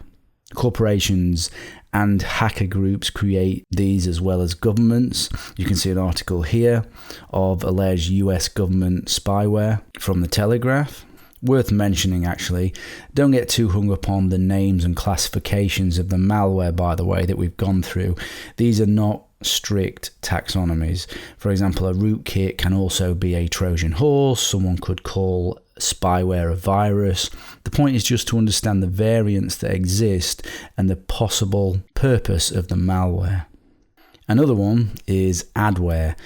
Corporations and hacker groups create these as well as governments. You can see an article here of alleged US government spyware from the Telegraph. Worth mentioning actually, don't get too hung up on the names and classifications of the malware, by the way, that we've gone through. These are not strict taxonomies. For example, a rootkit can also be a Trojan horse. Someone could call spyware a virus. The point is just to understand the variants that exist and the possible purpose of the malware. Another one is adware,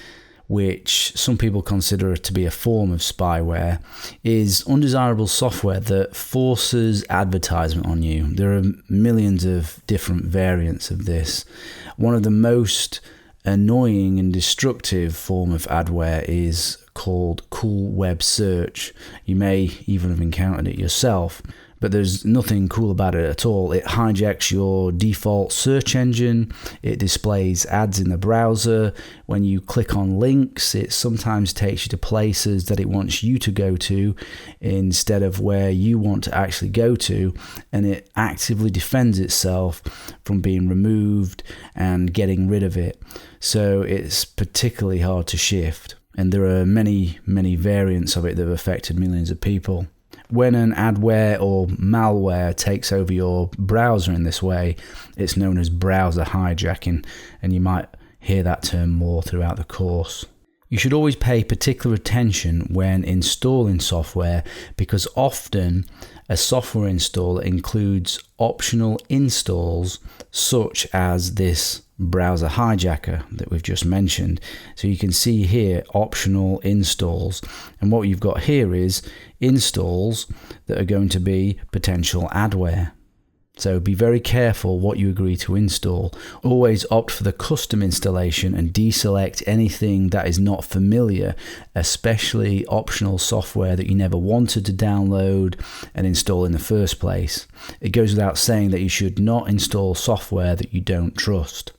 which some people consider to be a form of spyware, is undesirable software that forces advertisement on you. There are millions of different variants of this. One of the most annoying and destructive form of adware is called cool web search. You may even have encountered it yourself, but there's nothing cool about it at all. It hijacks your default search engine. It displays ads in the browser. When you click on links, it sometimes takes you to places that it wants you to go to instead of where you want to actually go to, and it actively defends itself from being removed and getting rid of it. So it's particularly hard to shift, and there are many variants of it that have affected millions of people. When an adware or malware takes over your browser in this way, it's known as browser hijacking, and you might hear that term more throughout the course. You should always pay particular attention when installing software, because often a software install includes optional installs such as this browser hijacker that we've just mentioned. So you can see here optional installs, and what you've got here is installs that are going to be potential adware. So be very careful what you agree to install. Always opt for the custom installation and deselect anything that is not familiar, especially optional software that you never wanted to download and install in the first place. It goes without saying that you should not install software that you don't trust.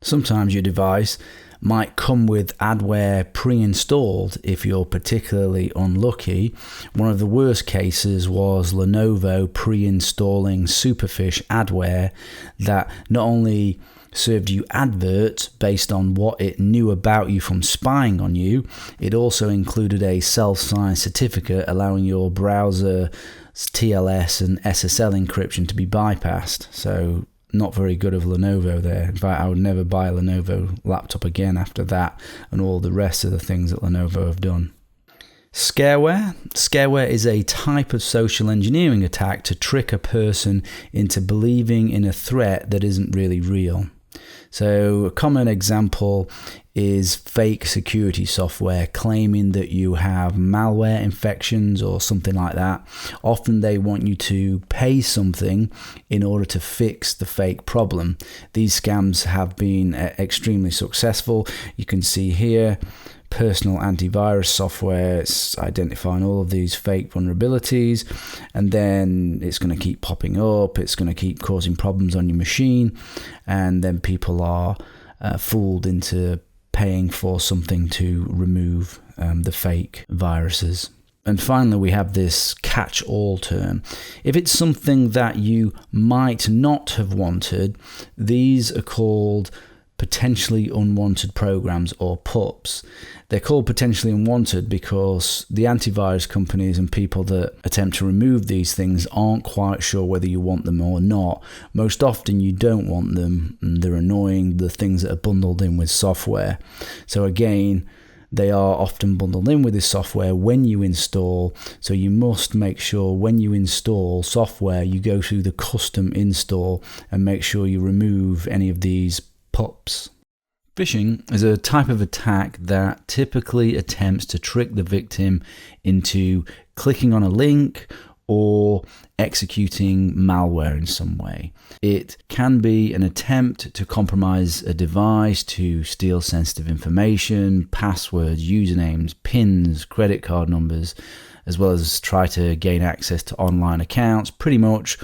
Sometimes your device might come with adware pre-installed if you're particularly unlucky. One of the worst cases was Lenovo pre-installing Superfish adware that not only served you adverts based on what it knew about you from spying on you, it also included a self-signed certificate allowing your browser TLS and SSL encryption to be bypassed. So not very good of Lenovo there. In fact, I would never buy a Lenovo laptop again after that and all the rest of the things that Lenovo have done. Scareware. Scareware is a type of social engineering attack to trick a person into believing in a threat that isn't really real. So a common example is fake security software claiming that you have malware infections or something like that. Often they want you to pay something in order to fix the fake problem. These scams have been extremely successful. You can see here personal antivirus software. It's identifying all of these fake vulnerabilities, and then it's going to keep popping up. It's going to keep causing problems on your machine, and then people are fooled into paying for something to remove the fake viruses. And finally, we have this catch-all term. If it's something that you might not have wanted, these are called potentially unwanted programs, or PUPs. They're called potentially unwanted because the antivirus companies and people that attempt to remove these things aren't quite sure whether you want them or not. Most often you don't want them, and they're annoying, the things that are bundled in with software. So again, they are often bundled in with this software when you install, so you must make sure when you install software you go through the custom install and make sure you remove any of these PUPs. Phishing is a type of attack that typically attempts to trick the victim into clicking on a link or executing malware in some way. It can be an attempt to compromise a device, to steal sensitive information, passwords, usernames, PINs, credit card numbers, as well as try to gain access to online accounts. Pretty much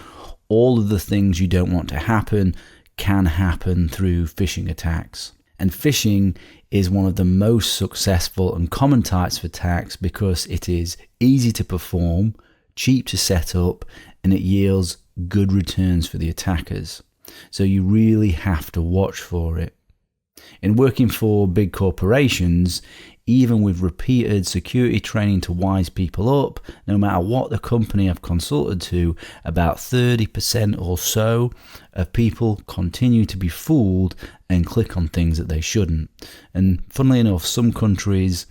all of the things you don't want to happen can happen through phishing attacks. And phishing is one of the most successful and common types of attacks because it is easy to perform, cheap to set up, and it yields good returns for the attackers. So you really have to watch for it. In working for big corporations, even with repeated security training to wise people up, no matter what the company I've consulted to, about 30% or so of people continue to be fooled and click on things that they shouldn't. And funnily enough, some countries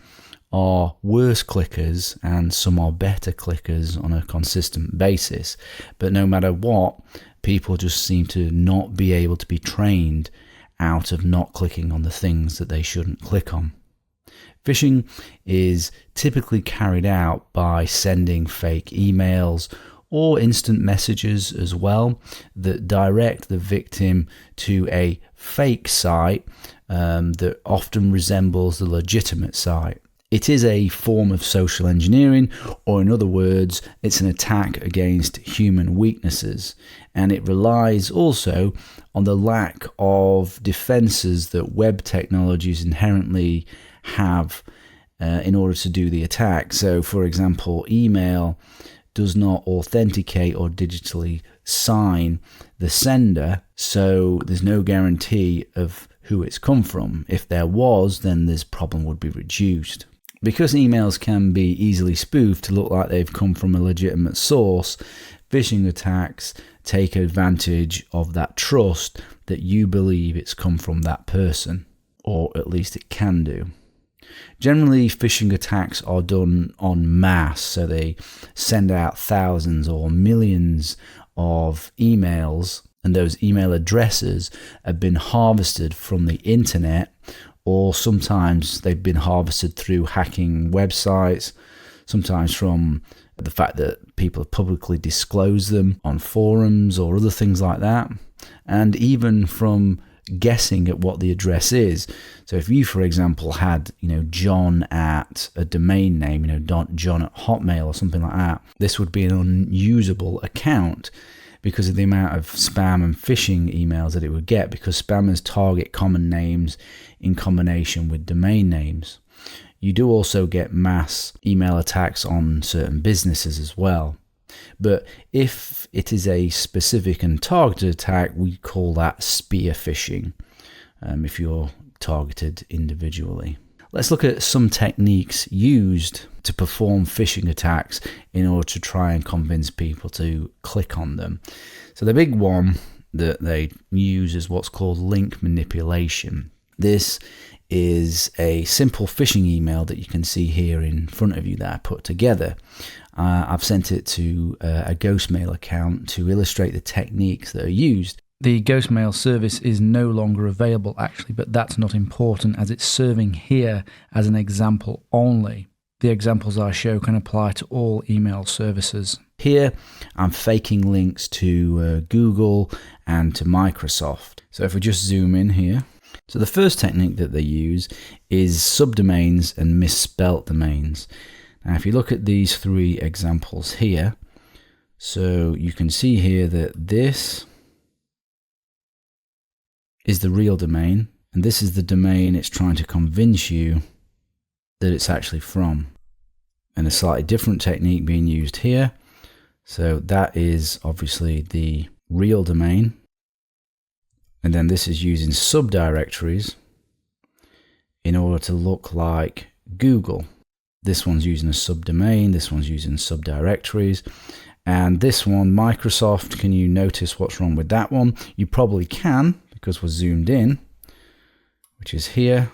are worse clickers and some are better clickers on a consistent basis. But no matter what, people just seem to not be able to be trained out of not clicking on the things that they shouldn't click on. Phishing is typically carried out by sending fake emails or instant messages as well that direct the victim to a fake site that often resembles the legitimate site. It is a form of social engineering, or in other words, it's an attack against human weaknesses, and it relies also on the lack of defenses that web technologies inherently have in order to do the attack. So, for example, email does not authenticate or digitally sign the sender, so there's no guarantee of who it's come from. If there was, then this problem would be reduced. Because emails can be easily spoofed to look like they've come from a legitimate source, phishing attacks take advantage of that trust that you believe it's come from that person, or at least it can do. Generally, phishing attacks are done en masse, so they send out thousands or millions of emails, and those email addresses have been harvested from the internet, or sometimes they've been harvested through hacking websites, sometimes from the fact that people have publicly disclosed them on forums or other things like that, and even from guessing at what the address is. So if you, for example, had John at a domain name, John at Hotmail or something like that, this would be an unusable account because of the amount of spam and phishing emails that it would get, because spammers target common names in combination with domain names. You do also get mass email attacks on certain businesses as well. But if it is a specific and targeted attack, we call that spear phishing, if you're targeted individually. Let's look at some techniques used to perform phishing attacks in order to try and convince people to click on them. So the big one that they use is what's called link manipulation. This is a simple phishing email that you can see here in front of you that I put together. I've sent it to a Ghostmail account to illustrate the techniques that are used. The Ghostmail service is no longer available actually, but that's not important as it's serving here as an example only. The examples I show can apply to all email services. Here I'm faking links to Google and to Microsoft. So if we just zoom in here. So the first technique that they use is subdomains and misspelt domains. Now if you look at these three examples here, so you can see here that this is the real domain, and this is the domain it's trying to convince you that it's actually from. And a slightly different technique being used here. So that is obviously the real domain. And then this is using subdirectories in order to look like Google. This one's using a subdomain, this one's using subdirectories. And this one, Microsoft, can you notice what's wrong with that one? You probably can, because we're zoomed in, which is here.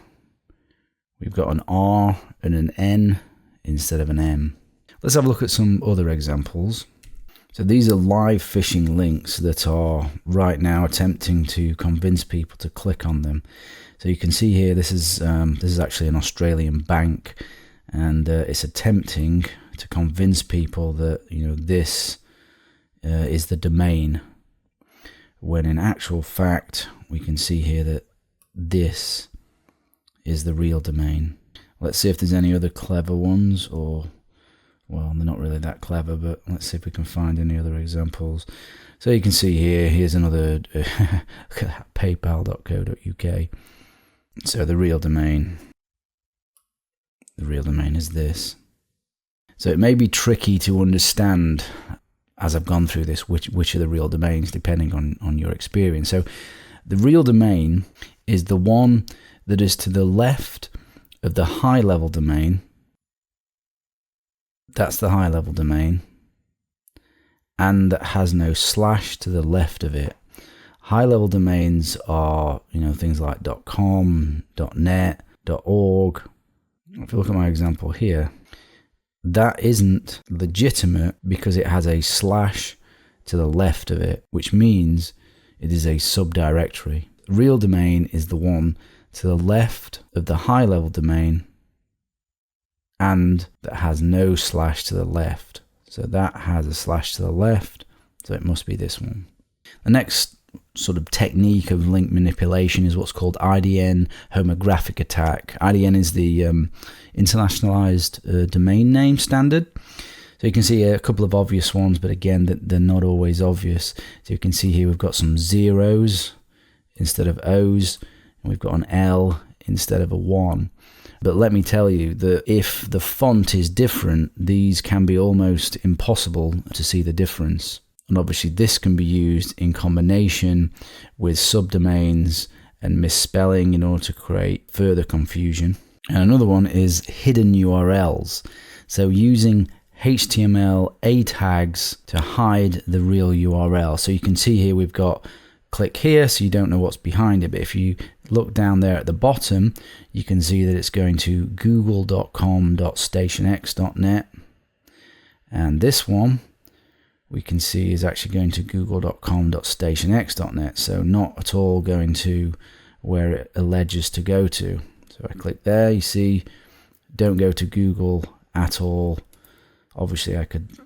We've got an R and an N instead of an M. Let's have a look at some other examples. So these are live phishing links that are right now attempting to convince people to click on them. So you can see here, this is actually an Australian bank, and it's attempting to convince people that this is the domain, when in actual fact we can see here that this is the real domain. Let's see if there's any other clever ones, or well, they're not really that clever, but let's see if we can find any other examples. So you can see here's another paypal.co.uk. So the real domain is this. So it may be tricky to understand as I've gone through this which are the real domains depending on your experience. So the real domain is the one that is to the left of the high level domain. That's the high level domain, and that has no slash to the left of it. High level domains are things like .com, .net, .org. If you look at my example here, that isn't legitimate because it has a slash to the left of it, which means it is a subdirectory. Real domain is the one to the left of the high level domain, and that has no slash to the left. So that has a slash to the left, so it must be this one. The next sort of technique of link manipulation is what's called IDN homographic attack. IDN is the internationalized domain name standard. So you can see a couple of obvious ones, but again, they're not always obvious. So you can see here we've got some zeros instead of O's, and we've got an L instead of a 1. But let me tell you that if the font is different, these can be almost impossible to see the difference. And obviously this can be used in combination with subdomains and misspelling in order to create further confusion. And another one is hidden URLs. So using HTML A tags to hide the real URL. So you can see here we've got click here, so you don't know what's behind it. But if you look down there at the bottom, you can see that it's going to google.com.stationx.net. And this one we can see is actually going to google.com.stationx.net. So not at all going to where it alleges to go to. So I click there, you see, don't go to Google at all. Obviously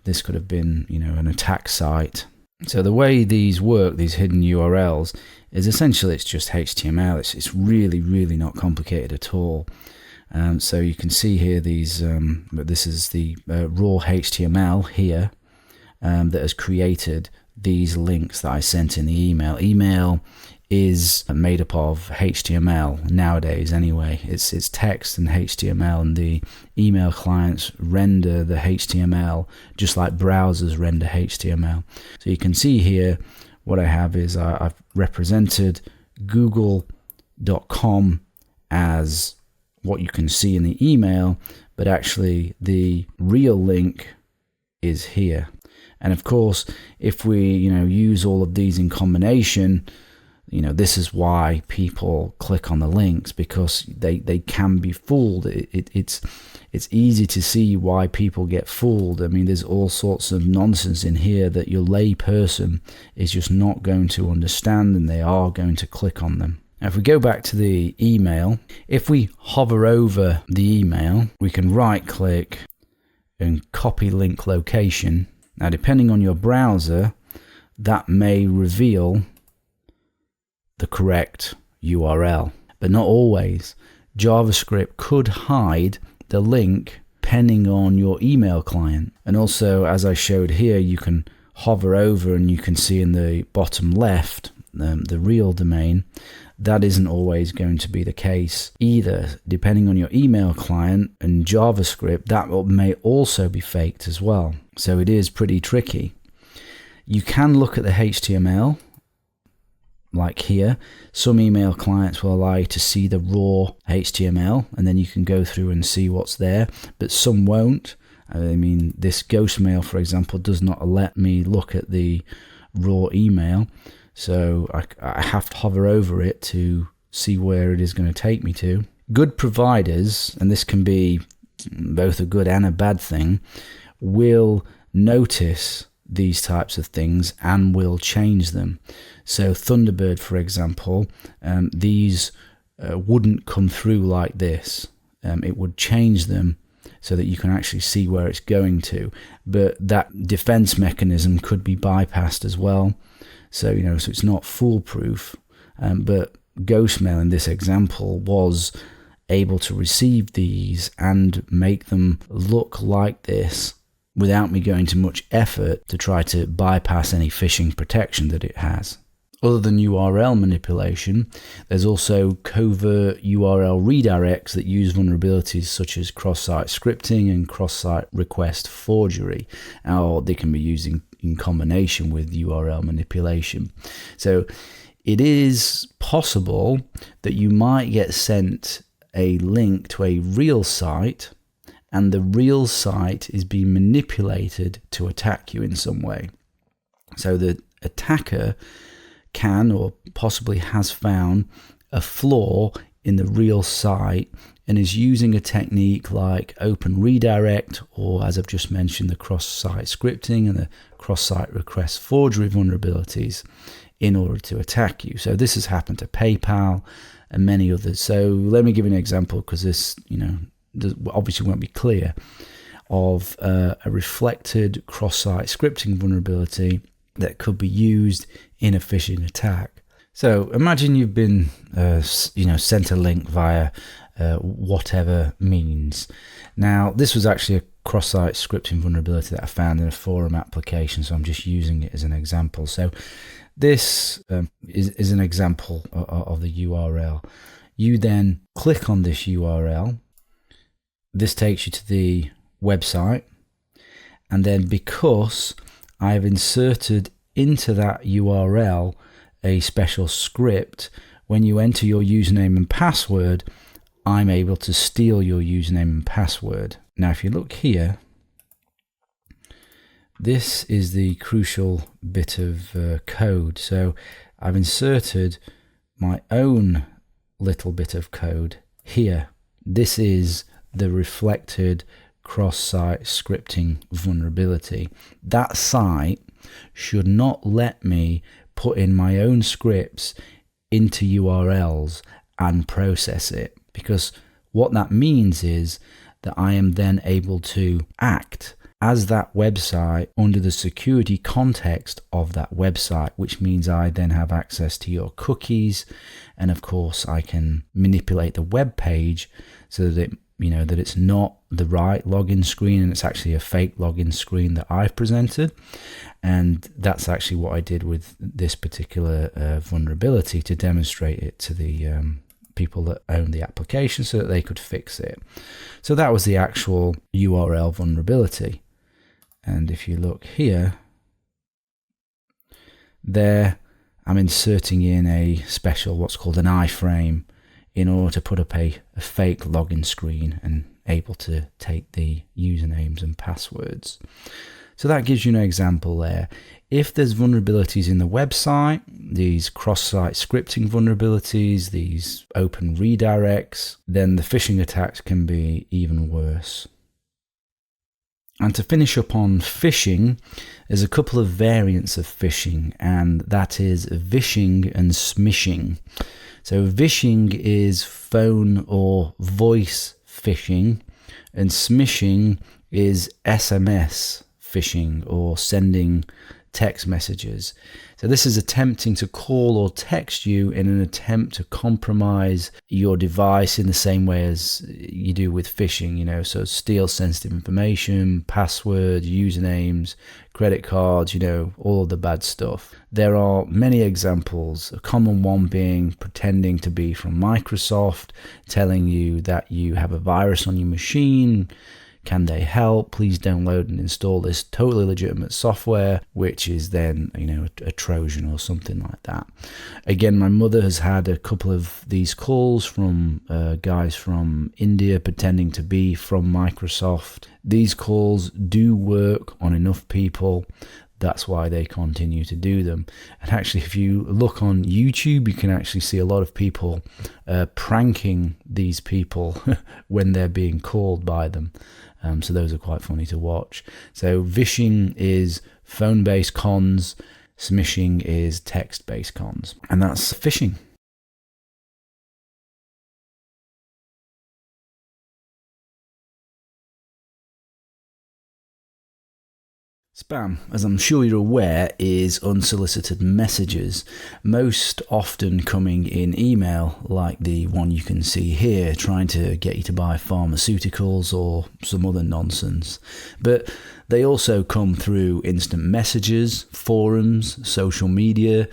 this could have been, an attack site. So the way these work, these hidden URLs, is essentially it's just HTML. It's really, really not complicated at all. So you can see here these, this is the raw HTML here that has created these links that I sent in the email. Email is made up of HTML nowadays anyway. It's text and HTML, and the email clients render the HTML just like browsers render HTML. So you can see here what I have is I've represented google.com as what you can see in the email, but actually the real link is here. And of course, if we use all of these in combination, this is why people click on the links, because they can be fooled. It's easy to see why people get fooled. I mean, there's all sorts of nonsense in here that your lay person is just not going to understand, and they are going to click on them. Now, if we go back to the email, if we hover over the email, we can right click and copy link location. Now, depending on your browser, that may reveal the correct URL, but not always. JavaScript could hide the link depending on your email client. And also, as I showed here, you can hover over and you can see in the bottom left the real domain. That isn't always going to be the case either. Depending on your email client and JavaScript, that may also be faked as well. So it is pretty tricky. You can look at the HTML, like here. Some email clients will allow you to see the raw HTML, and then you can go through and see what's there, but some won't. I mean, this Ghostmail, for example, does not let me look at the raw email, so I have to hover over it to see where it is going to take me to. Good providers, and this can be both a good and a bad thing, will notice these types of things and will change them. So Thunderbird, for example, these wouldn't come through like this. It would change them so that you can actually see where it's going to. But that defense mechanism could be bypassed as well. So, so it's not foolproof. But Ghostmail in this example was able to receive these and make them look like this without me going to much effort to try to bypass any phishing protection that it has. Other than URL manipulation, there's also covert URL redirects that use vulnerabilities such as cross-site scripting and cross-site request forgery, or they can be used in combination with URL manipulation. So it is possible that you might get sent a link to a real site, and the real site is being manipulated to attack you in some way. So the attacker can or possibly has found a flaw in the real site and is using a technique like open redirect, or as I've just mentioned, the cross-site scripting and the cross-site request forgery vulnerabilities in order to attack you. So this has happened to PayPal and many others. So let me give you an example, because this, obviously won't be clear, of a reflected cross-site scripting vulnerability that could be used in a phishing attack. So imagine you've been sent a link via whatever means. Now, this was actually a cross-site scripting vulnerability that I found in a forum application, so I'm just using it as an example. So this is an example of the URL. You then click on this URL. This takes you to the website, and then because I've inserted into that URL a special script, when you enter your username and password, I'm able to steal your username and password. Now, if you look here, this is the crucial bit of code. So I've inserted my own little bit of code here. This is the reflected cross-site scripting vulnerability. That site should not let me put in my own scripts into URLs and process it, because what that means is that I am then able to act as that website under the security context of that website, which means I then have access to your cookies, and of course I can manipulate the web page so that that it's not the right login screen and it's actually a fake login screen that I've presented. And that's actually what I did with this particular vulnerability, to demonstrate it to the people that own the application so that they could fix it. So that was the actual URL vulnerability. And if you look here, there I'm inserting in a special, what's called an iframe, in order to put up a fake login screen and able to take the usernames and passwords. So that gives you an example there. If there's vulnerabilities in the website, these cross-site scripting vulnerabilities, these open redirects, then the phishing attacks can be even worse. And to finish up on phishing, there's a couple of variants of phishing, and that is vishing and smishing. So vishing is phone or voice phishing, and smishing is SMS phishing, or sending text messages. So this is attempting to call or text you in an attempt to compromise your device in the same way as you do with phishing, so steal sensitive information, passwords, usernames, credit cards, all of the bad stuff. There are many examples, a common one being pretending to be from Microsoft, telling you that you have a virus on your machine. Can they help? Please download and install this totally legitimate software, which is then, a Trojan or something like that. Again, my mother has had a couple of these calls from guys from India pretending to be from Microsoft. These calls do work on enough people. That's why they continue to do them. And actually, if you look on YouTube, you can actually see a lot of people pranking these people when they're being called by them. So those are quite funny to watch. So vishing is phone-based cons, smishing is text-based cons. And that's phishing. Spam, as I'm sure you're aware, is unsolicited messages, most often coming in email, like the one you can see here, trying to get you to buy pharmaceuticals or some other nonsense. But they also come through instant messages, forums, social media,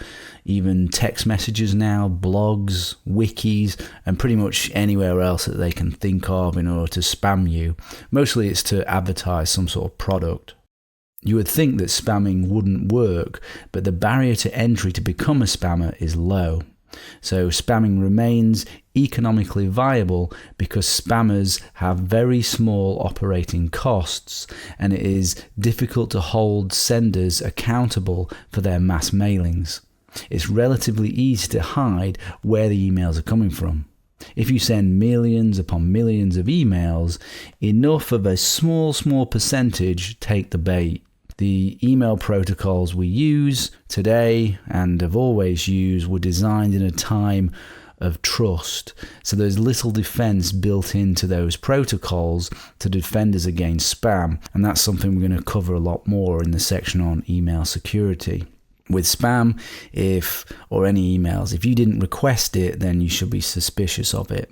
even text messages now, blogs, wikis, and pretty much anywhere else that they can think of in order to spam you. Mostly it's to advertise some sort of product. You would think that spamming wouldn't work, but the barrier to entry to become a spammer is low. So spamming remains economically viable because spammers have very small operating costs, and it is difficult to hold senders accountable for their mass mailings. It's relatively easy to hide where the emails are coming from. If you send millions upon millions of emails, enough of a small percentage take the bait. The email protocols we use today and have always used were designed in a time of trust. So there's little defense built into those protocols to defend us against spam. And that's something we're going to cover a lot more in the section on email security. With spam, or any emails, if you didn't request it, then you should be suspicious of it.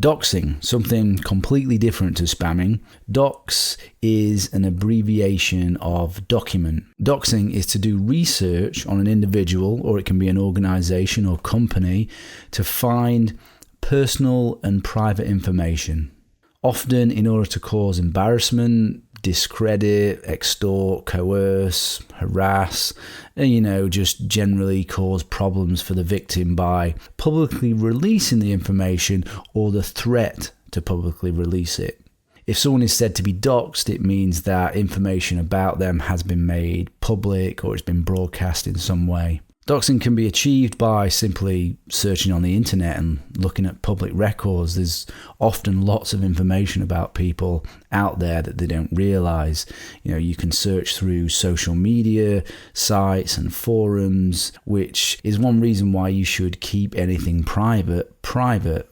Doxing, something completely different to spamming. Dox is an abbreviation of document. Doxing is to do research on an individual, or it can be an organization or company, to find personal and private information, often in order to cause embarrassment, discredit, extort, coerce, harass, and just generally cause problems for the victim by publicly releasing the information or the threat to publicly release it. If someone is said to be doxed, it means that information about them has been made public or it's been broadcast in some way. Doxing can be achieved by simply searching on the internet and looking at public records. There's often lots of information about people out there that they don't realize. You can search through social media sites and forums, which is one reason why you should keep anything private.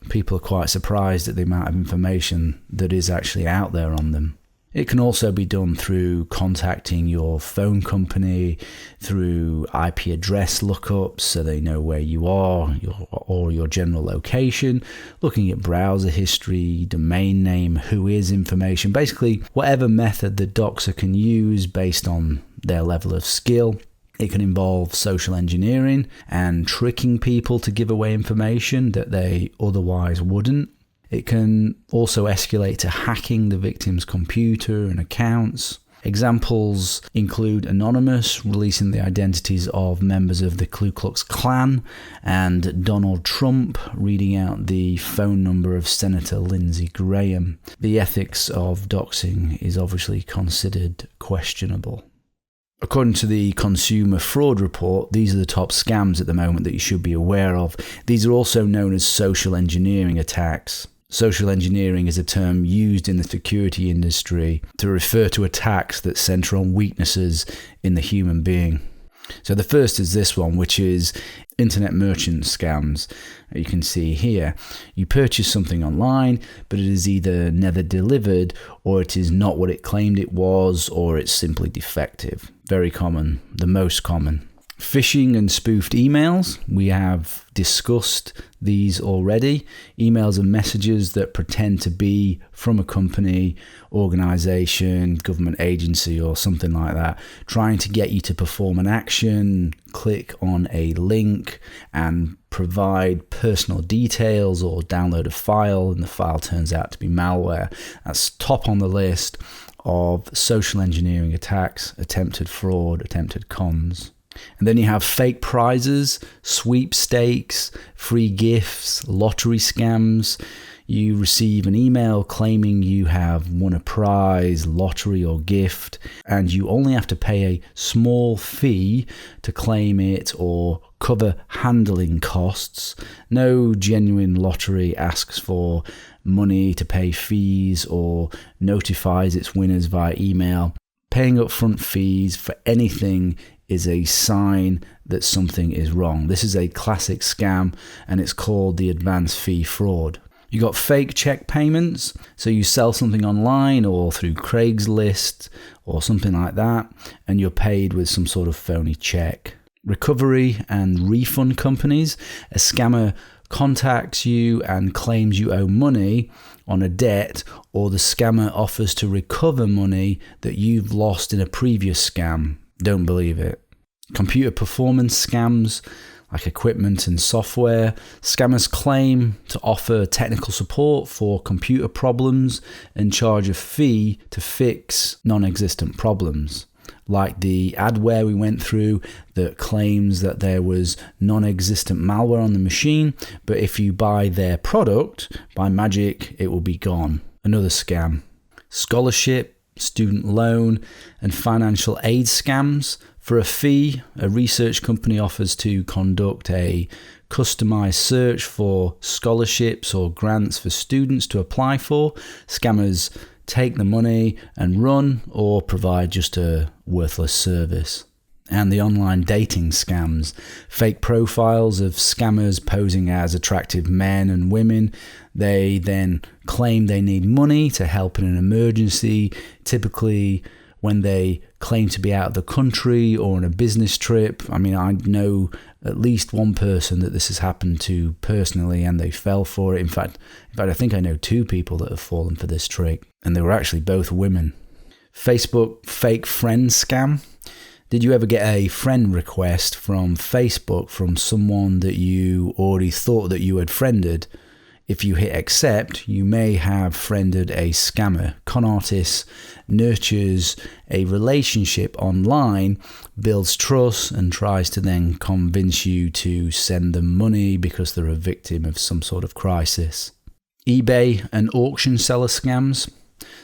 People are quite surprised at the amount of information that is actually out there on them. It can also be done through contacting your phone company, through IP address lookups so they know where you are or your general location, looking at browser history, domain name, who is information, basically whatever method the doxer can use based on their level of skill. It can involve social engineering and tricking people to give away information that they otherwise wouldn't. It can also escalate to hacking the victim's computer and accounts. Examples include Anonymous releasing the identities of members of the Ku Klux Klan, and Donald Trump reading out the phone number of Senator Lindsey Graham. The ethics of doxing is obviously considered questionable. According to the Consumer Fraud Report, these are the top scams at the moment that you should be aware of. These are also known as social engineering attacks. Social engineering is a term used in the security industry to refer to attacks that center on weaknesses in the human being. So the first is this one, which is internet merchant scams. You can see here, you purchase something online, but it is either never delivered, or it is not what it claimed it was, or it's simply defective. Very common, the most common. Phishing and spoofed emails, we have discussed these already. Emails and messages that pretend to be from a company, organization, government agency or something like that, trying to get you to perform an action, click on a link and provide personal details or download a file, and the file turns out to be malware. That's top on the list of social engineering attacks, attempted fraud, attempted cons. And then you have fake prizes, sweepstakes, free gifts, lottery scams. You receive an email claiming you have won a prize, lottery or gift, and you only have to pay a small fee to claim it or cover handling costs. No genuine lottery asks for money to pay fees or notifies its winners via email. Paying upfront fees for anything is a sign that something is wrong. This is a classic scam, and it's called the advance fee fraud. You got fake check payments. So you sell something online or through Craigslist or something like that, and you're paid with some sort of phony check. Recovery and refund companies. A scammer contacts you and claims you owe money on a debt, or the scammer offers to recover money that you've lost in a previous scam. Don't believe it. Computer performance scams, like equipment and software. Scammers claim to offer technical support for computer problems and charge a fee to fix non-existent problems. Like the adware we went through that claims that there was non-existent malware on the machine, but if you buy their product, by magic, it will be gone. Another scam. Scholarship, student loan, and financial aid scams. For a fee, a research company offers to conduct a customized search for scholarships or grants for students to apply for. Scammers take the money and run, or provide just a worthless service. and the online dating scams. Fake profiles of scammers posing as attractive men and women. They then claim they need money to help in an emergency, typically when they claim to be out of the country or on a business trip. I mean, I know at least one person that this has happened to personally, and they fell for it. In fact, I think I know two people that have fallen for this trick, and they were actually both women. Facebook fake friend scam. Did you ever get a friend request from Facebook from someone that you already thought that you had friended? If you hit accept, you may have friended a scammer. Con artist nurtures a relationship online, builds trust, and tries to then convince you to send them money because they're a victim of some sort of crisis. eBay and auction seller scams.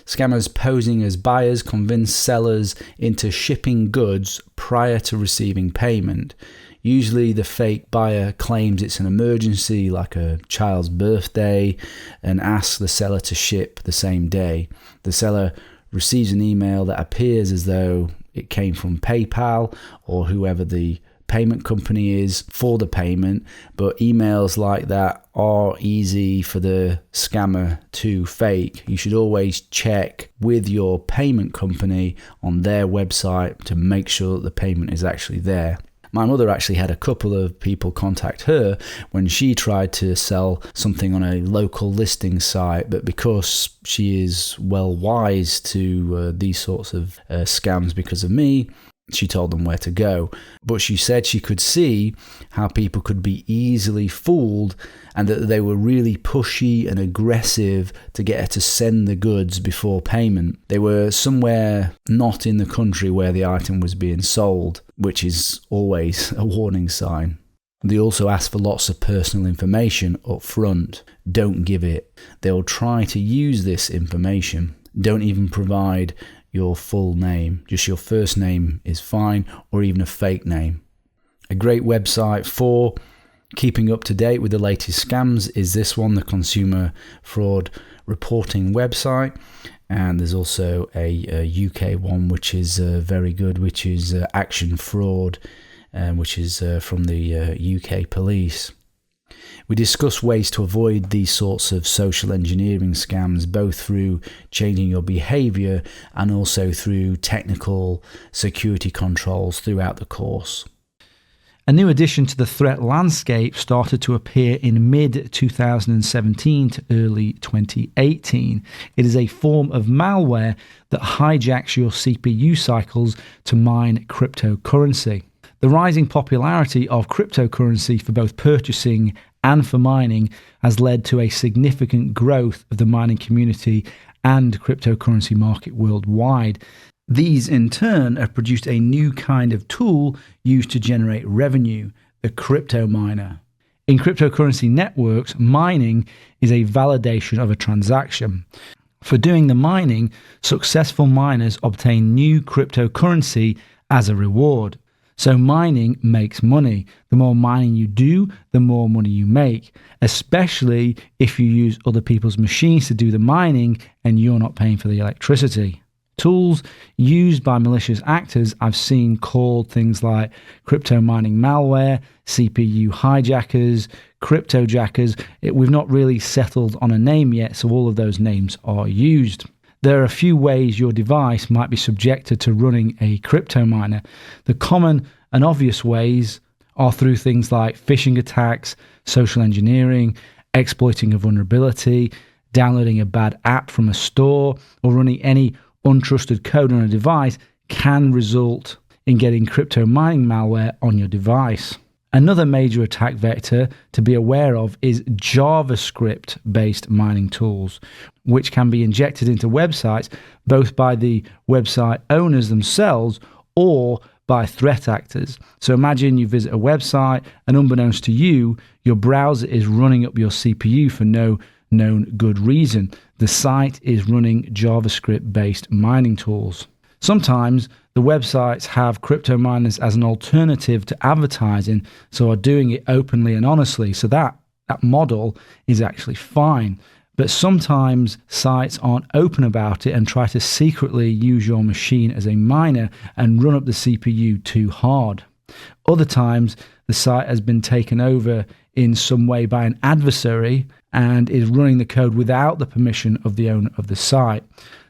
Scammers posing as buyers convince sellers into shipping goods prior to receiving payment. Usually the fake buyer claims it's an emergency, like a child's birthday, and asks the seller to ship the same day. The seller receives an email that appears as though it came from PayPal or whoever the payment company is for the payment, but emails like that are easy for the scammer to fake. You should always check with your payment company on their website to make sure that the payment is actually there. My mother actually had a couple of people contact her when she tried to sell something on a local listing site, but because she is well wise to these sorts of scams because of me, she told them where to go. But she said she could see how people could be easily fooled and that they were really pushy and aggressive to get her to send the goods before payment. They were somewhere not in the country where the item was being sold, which is always a warning sign. They also ask for lots of personal information up front. Don't give it. They'll try to use this information. Don't even provide your full name. Just your first name is fine, or even a fake name. A great website for keeping up to date with the latest scams is this one, the Consumer Fraud Reporting website. And there's also a UK one which is very good, which is Action Fraud, which is from the UK police. We discuss ways to avoid these sorts of social engineering scams, both through changing your behaviour and also through technical security controls throughout the course. A new addition to the threat landscape started to appear in mid-2017 to early 2018. It is a form of malware that hijacks your CPU cycles to mine cryptocurrency. The rising popularity of cryptocurrency for both purchasing and for mining has led to a significant growth of the mining community and cryptocurrency market worldwide. These, in turn, have produced a new kind of tool used to generate revenue, the crypto miner. In cryptocurrency networks, mining is a validation of a transaction. For doing the mining, successful miners obtain new cryptocurrency as a reward. So mining makes money. The more mining you do, the more money you make, especially if you use other people's machines to do the mining and you're not paying for the electricity. Tools used by malicious actors I've seen called things like crypto mining malware, CPU hijackers, cryptojackers. We've not really settled on a name yet, so all of those names are used. There are a few ways your device might be subjected to running a crypto miner. The common and obvious ways are through things like phishing attacks, social engineering, exploiting a vulnerability, downloading a bad app from a store, or running any untrusted code on a device can result in getting crypto mining malware on your device. Another major attack vector to be aware of is JavaScript-based mining tools, which can be injected into websites both by the website owners themselves or by threat actors. So imagine you visit a website and unbeknownst to you, your browser is running up your CPU for no known good reason. The site is running JavaScript-based mining tools. Sometimes the websites have crypto miners as an alternative to advertising, so are doing it openly and honestly. So that model is actually fine. But sometimes sites aren't open about it and try to secretly use your machine as a miner and run up the CPU too hard. Other times, the site has been taken over in some way by an adversary and is running the code without the permission of the owner of the site.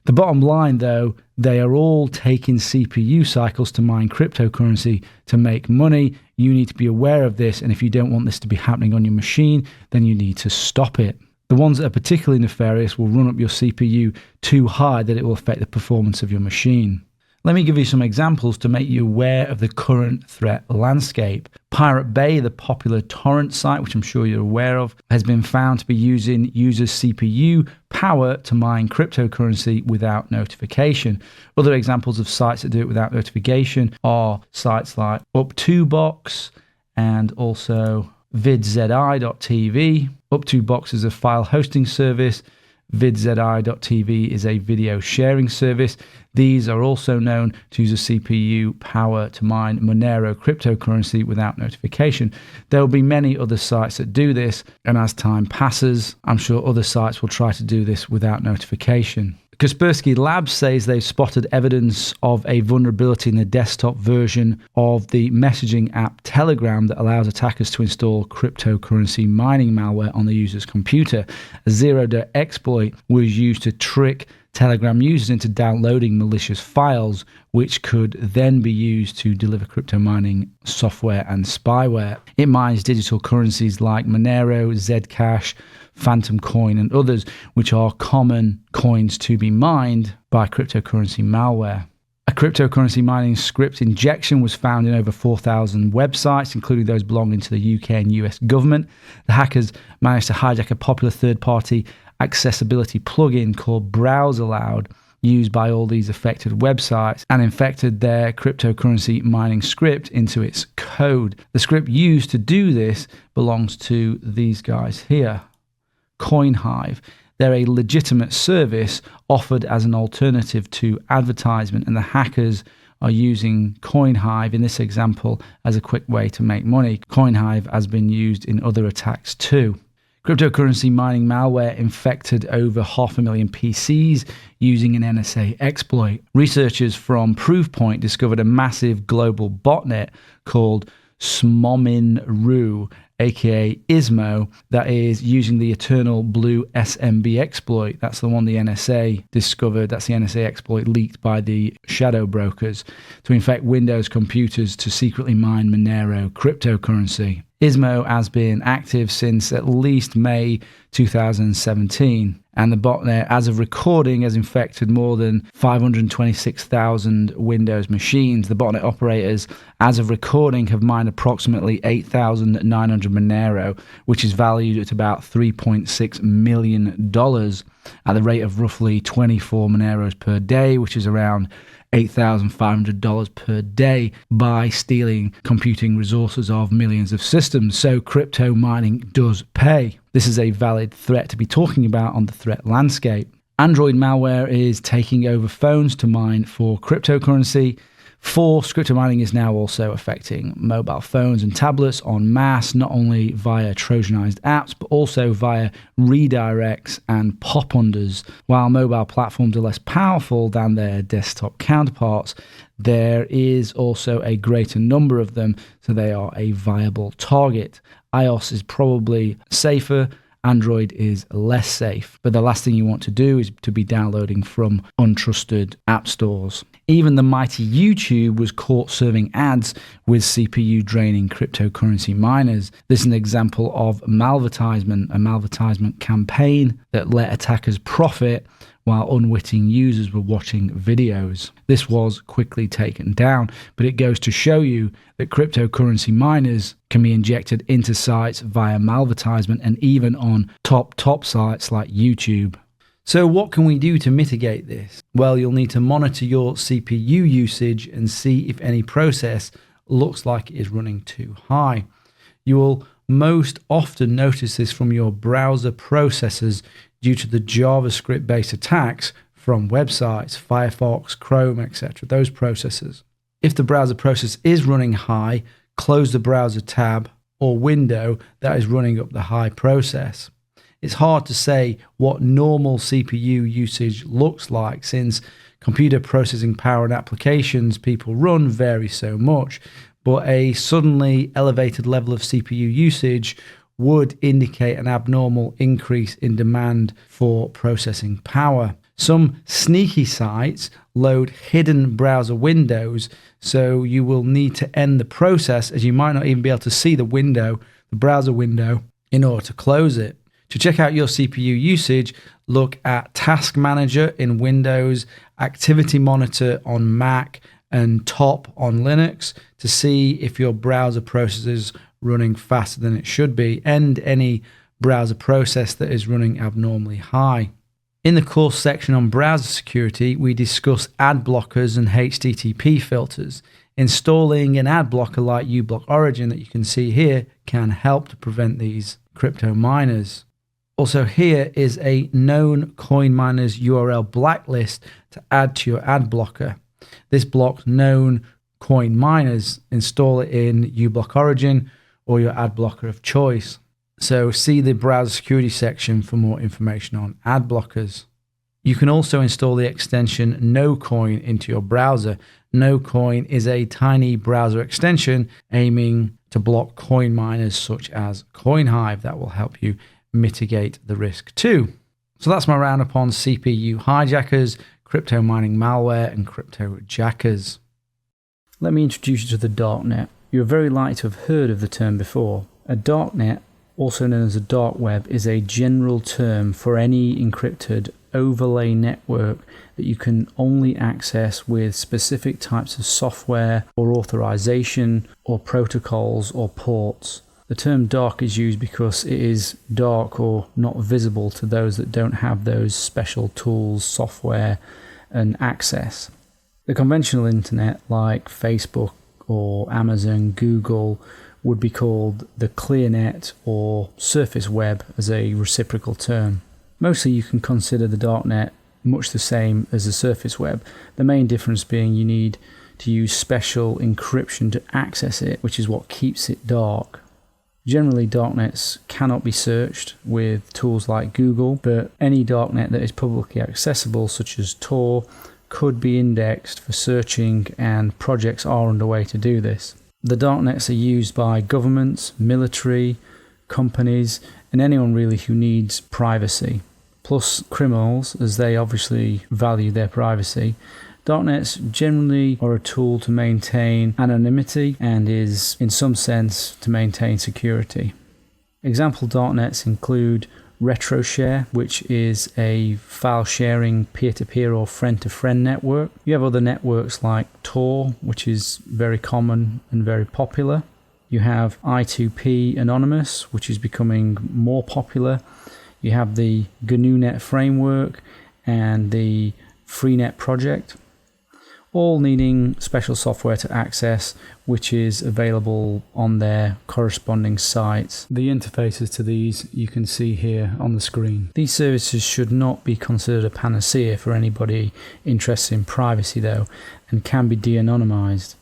The bottom line, though, they are all taking CPU cycles to mine cryptocurrency to make money. You need to be aware of this, and if you don't want this to be happening on your machine, then you need to stop it. The ones that are particularly nefarious will run up your CPU too high that it will affect the performance of your machine. Let me give you some examples to make you aware of the current threat landscape. Pirate Bay, the popular torrent site, which I'm sure you're aware of, has been found to be using users' CPU power to mine cryptocurrency without notification. Other examples of sites that do it without notification are sites like Up2Box and also vidzi.tv. Up2Box is a file hosting service. vidzi.tv is a video sharing service. These are also known to use a CPU power to mine Monero cryptocurrency without notification. There will be many other sites that do this, and as time passes, I'm sure other sites will try to do this without notification. Kaspersky Labs says they've spotted evidence of a vulnerability in the desktop version of the messaging app Telegram that allows attackers to install cryptocurrency mining malware on the user's computer. A zero-day exploit was used to trick Telegram users into downloading malicious files, which could then be used to deliver crypto mining software and spyware. It mines digital currencies like Monero, Zcash, Phantom Coin, and others, which are common coins to be mined by cryptocurrency malware. A cryptocurrency mining script injection was found in over 4,000 websites, including those belonging to the UK and US government. The hackers managed to hijack a popular third-party accessibility plugin called BrowserLoud, used by all these affected websites, and infected their cryptocurrency mining script into its code. The script used to do this belongs to these guys here, CoinHive. They're a legitimate service offered as an alternative to advertisement, and the hackers are using CoinHive in this example as a quick way to make money. CoinHive has been used in other attacks too. Cryptocurrency mining malware infected over 500,000 PCs using an NSA exploit. Researchers from Proofpoint discovered a massive global botnet called Smomin.ru, aka Ismo, that is using the Eternal Blue SMB exploit. That's the one the NSA discovered. That's the NSA exploit leaked by the shadow brokers to infect Windows computers to secretly mine Monero cryptocurrency. Ismo has been active since at least May 2017, and the botnet, as of recording, has infected more than 526,000 Windows machines. The botnet operators, as of recording, have mined approximately 8,900 Monero, which is valued at about $3.6 million at the rate of roughly 24 Moneros per day, which is around $8,500 per day, by stealing computing resources of millions of systems. So crypto mining does pay. This is a valid threat to be talking about on the threat landscape. Android malware is taking over phones to mine for cryptocurrency. Crypto mining is now also affecting mobile phones and tablets en masse, not only via Trojanized apps, but also via redirects and pop-unders. While mobile platforms are less powerful than their desktop counterparts, there is also a greater number of them, so they are a viable target. iOS is probably safer. Android is less safe, but the last thing you want to do is to be downloading from untrusted app stores. Even the mighty YouTube was caught serving ads with CPU draining cryptocurrency miners. This is an example of malvertisement, a malvertisement campaign that let attackers profit while unwitting users were watching videos. This was quickly taken down, but it goes to show you that cryptocurrency miners can be injected into sites via malvertisement and even on top sites like YouTube. So what can we do to mitigate this? Well, you'll need to monitor your CPU usage and see if any process looks like it is running too high. You will most often notice this from your browser processors due to the JavaScript-based attacks from websites, Firefox, Chrome, etc., those processors. If the browser process is running high, close the browser tab or window that is running up the high process. It's hard to say what normal CPU usage looks like, since computer processing power and applications people run vary so much, but a suddenly elevated level of CPU usage would indicate an abnormal increase in demand for processing power. Some sneaky sites load hidden browser windows, so you will need to end the process, as you might not even be able to see the browser window, in order to close it. To check out your CPU usage, look at Task Manager in Windows, Activity Monitor on Mac, and Top on Linux to see if your browser process is running faster than it should be, and any browser process that is running abnormally high. In the course section on browser security, we discuss ad blockers and HTTP filters. Installing an ad blocker like uBlock Origin that you can see here can help to prevent these crypto miners. Also, here is a known coin miners URL blacklist to add to your ad blocker. This blocks known coin miners. Install it in uBlock Origin or your ad blocker of choice. So see the browser security section for more information on ad blockers. You can also install the extension NoCoin into your browser. NoCoin is a tiny browser extension aiming to block coin miners such as CoinHive that will help you mitigate the risk too. So that's my roundup on CPU hijackers, crypto mining malware, and crypto jackers. Let me introduce you to the darknet. You're very likely to have heard of the term before. A darknet, also known as a dark web, is a general term for any encrypted overlay network that you can only access with specific types of software or authorization or protocols or ports. The term dark is used because it is dark or not visible to those that don't have those special tools, software, and access. The conventional internet, like Facebook or Amazon, Google, would be called the ClearNet or surface web as a reciprocal term. Mostly you can consider the darknet much the same as the surface web, the main difference being you need to use special encryption to access it, which is what keeps it dark. Generally, darknets cannot be searched with tools like Google, but any darknet that is publicly accessible, such as Tor, could be indexed for searching, and projects are underway to do this. The darknets are used by governments, military, companies, and anyone really who needs privacy, plus criminals, as they obviously value their privacy. Darknets generally are a tool to maintain anonymity and is, in some sense, to maintain security. Example darknets include RetroShare, which is a file-sharing peer-to-peer or friend-to-friend network. You have other networks like Tor, which is very common and very popular. You have I2P Anonymous, which is becoming more popular. You have the GNU-net framework and the Freenet project, all needing special software to access, which is available on their corresponding sites. The interfaces to these you can see here on the screen. These services should not be considered a panacea for anybody interested in privacy though, and can be de-anonymized.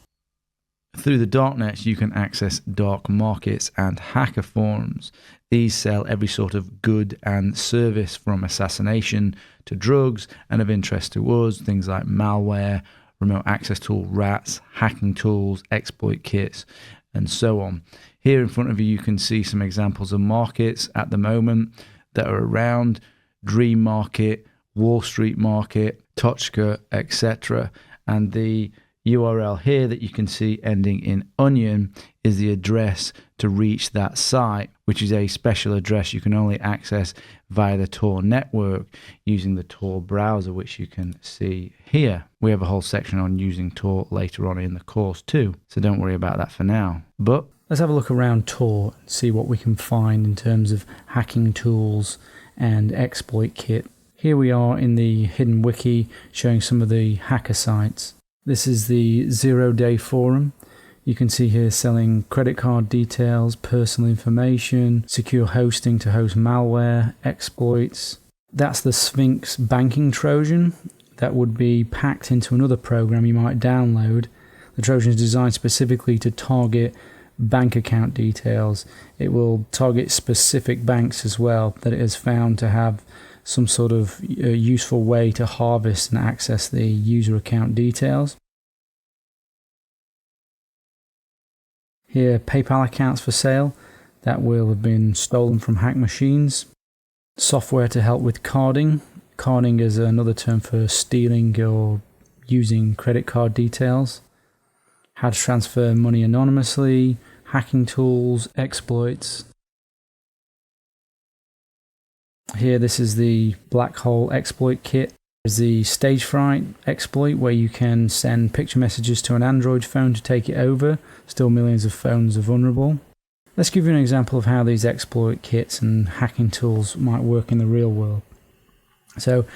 Through the darknets, you can access dark markets and hacker forums. These sell every sort of good and service, from assassination to drugs, and of interest to us, things like malware, remote access tool, rats, hacking tools, exploit kits, and so on. Here in front of you can see some examples of markets at the moment that are around: Dream Market, Wall Street Market, Tochka, etc. And the URL here that you can see ending in onion is the address to reach that site, which is a special address you can only access via the Tor network using the Tor browser, which you can see here. We have a whole section on using Tor later on in the course too, so don't worry about that for now. But let's have a look around Tor and see what we can find in terms of hacking tools and exploit kit. Here we are in the hidden wiki showing some of the hacker sites. This is the 0 Day Forum. You can see here selling credit card details, personal information, secure hosting to host malware, exploits. That's the Sphinx banking Trojan that would be packed into another program you might download. The Trojan is designed specifically to target bank account details. It will target specific banks as well that it has found to have some sort of useful way to harvest and access the user account details. Here, PayPal accounts for sale that will have been stolen from hack machines. Software to help with carding. Carding is another term for stealing or using credit card details. How to transfer money anonymously, hacking tools, exploits. Here, this is the black hole exploit kit. There's the stage fright exploit where you can send picture messages to an Android phone to take it over. Still millions of phones are vulnerable. Let's give you an example of how these exploit kits and hacking tools might work in the real world. So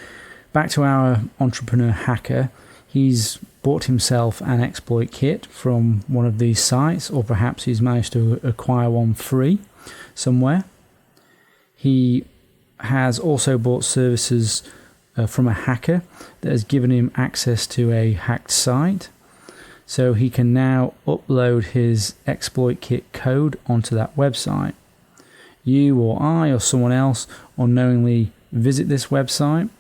back to our entrepreneur hacker. He's bought himself an exploit kit from one of these sites, or perhaps he's managed to acquire one free somewhere. He has also bought services from a hacker that has given him access to a hacked site. So he can now upload his exploit kit code onto that website. You or I or someone else unknowingly visit this website.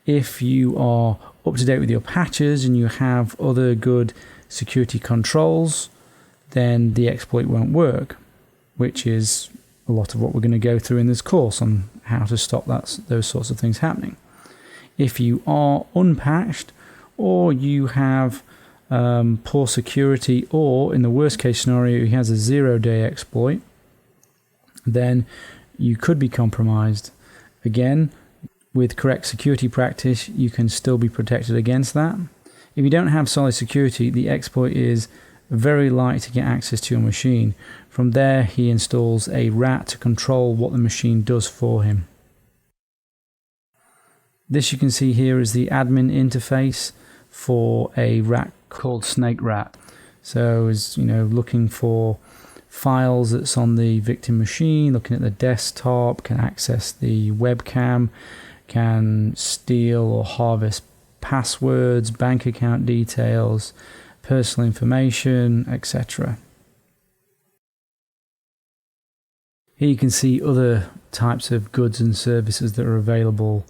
If you are up to date with your patches and you have other good security controls, then the exploit won't work, which is a lot of what we're going to go through in this course on how to stop those sorts of things happening. If you are unpatched, or you have poor security, or in the worst case scenario he has a 0-day exploit, then you could be compromised. Again, with correct security practice, you can still be protected against that. If you don't have solid security, the exploit is very light to get access to your machine. From there, he installs a rat to control what the machine does for him. This you can see here is the admin interface for a rat called Snake Rat. So is looking for files that's on the victim machine, looking at the desktop, can access the webcam, can steal or harvest passwords, bank account details, personal information, etc. Here you can see other types of goods and services that are available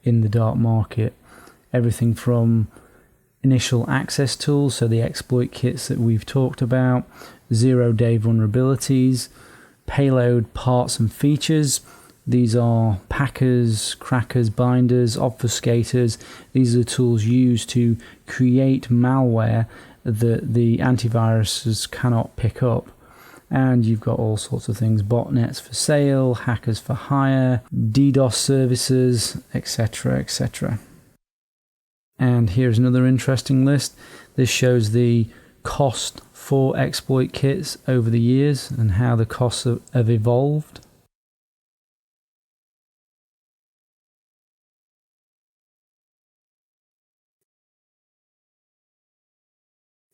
in the dark market. Everything from initial access tools, so the exploit kits that we've talked about, 0-day vulnerabilities, payload parts and features. These are packers, crackers, binders, obfuscators. These are the tools used to create malware that the antiviruses cannot pick up. And you've got all sorts of things, botnets for sale, hackers for hire, DDoS services, etc., etc. And here's another interesting list. This shows the cost for exploit kits over the years and how the costs have evolved.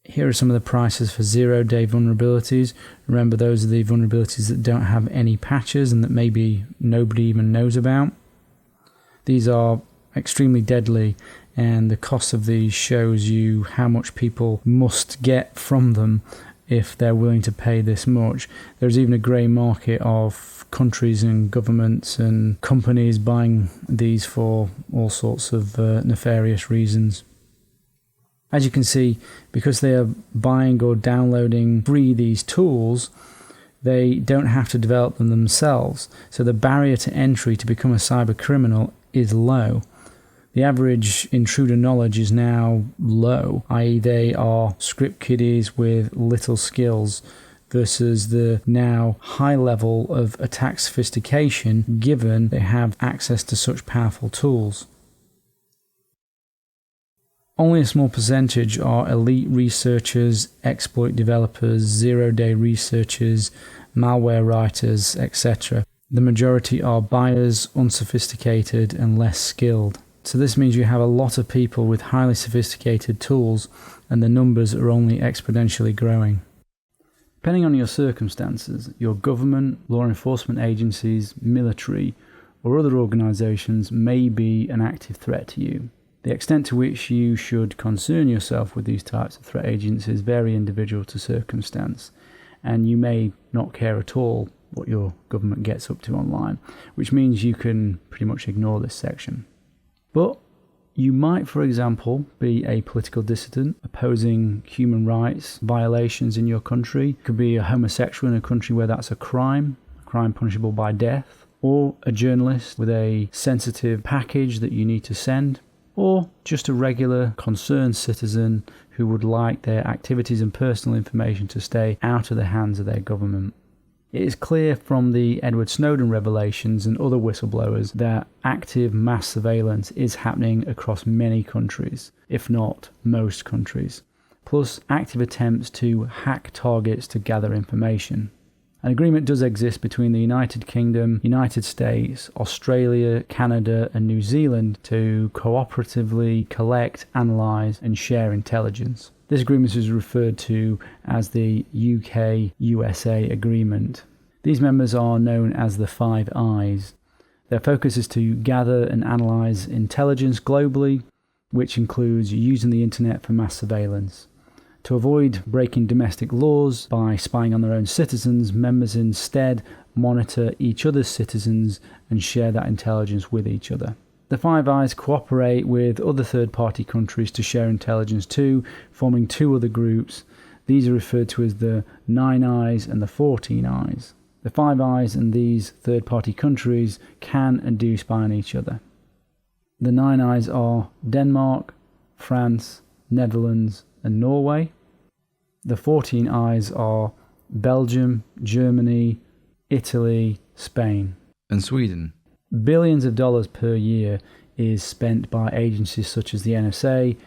Here are some of the prices for 0-day vulnerabilities. Remember, those are the vulnerabilities that don't have any patches and that maybe nobody even knows about. These are extremely deadly, and the cost of these shows you how much people must get from them if they're willing to pay this much. There's even a grey market of countries and governments and companies buying these for all sorts of nefarious reasons. As you can see, because they are buying or downloading free these tools, they don't have to develop them themselves. So the barrier to entry to become a cyber criminal is low. The average intruder knowledge is now low, i.e. they are script kiddies with little skills, versus the now high level of attack sophistication given they have access to such powerful tools. Only a small percentage are elite researchers, exploit developers, 0-day researchers, malware writers, etc. The majority are buyers, unsophisticated and less skilled. So this means you have a lot of people with highly sophisticated tools, and the numbers are only exponentially growing. Depending on your circumstances, your government, law enforcement agencies, military, or other organisations may be an active threat to you. The extent to which you should concern yourself with these types of threat agents is very individual to circumstance, and you may not care at all what your government gets up to online, which means you can pretty much ignore this section. But you might, for example, be a political dissident opposing human rights violations in your country. You could be a homosexual in a country where that's a crime punishable by death, or a journalist with a sensitive package that you need to send, or just a regular concerned citizen who would like their activities and personal information to stay out of the hands of their government. It is clear from the Edward Snowden revelations and other whistleblowers that active mass surveillance is happening across many countries, if not most countries, plus active attempts to hack targets to gather information. An agreement does exist between the United Kingdom, United States, Australia, Canada and New Zealand to cooperatively collect, analyse and share intelligence. This agreement is referred to as the UK-USA Agreement. These members are known as the Five Eyes. Their focus is to gather and analyse intelligence globally, which includes using the internet for mass surveillance. To avoid breaking domestic laws by spying on their own citizens, members instead monitor each other's citizens and share that intelligence with each other. The Five Eyes cooperate with other third-party countries to share intelligence too, forming two other groups. These are referred to as the 9 Eyes and the 14 Eyes. The Five Eyes and these third-party countries can and do spy on each other. The 9 Eyes are Denmark, France, Netherlands and Norway. The 14 Eyes are Belgium, Germany, Italy, Spain. And Sweden. Billions of dollars per year is spent by agencies such as the NSA,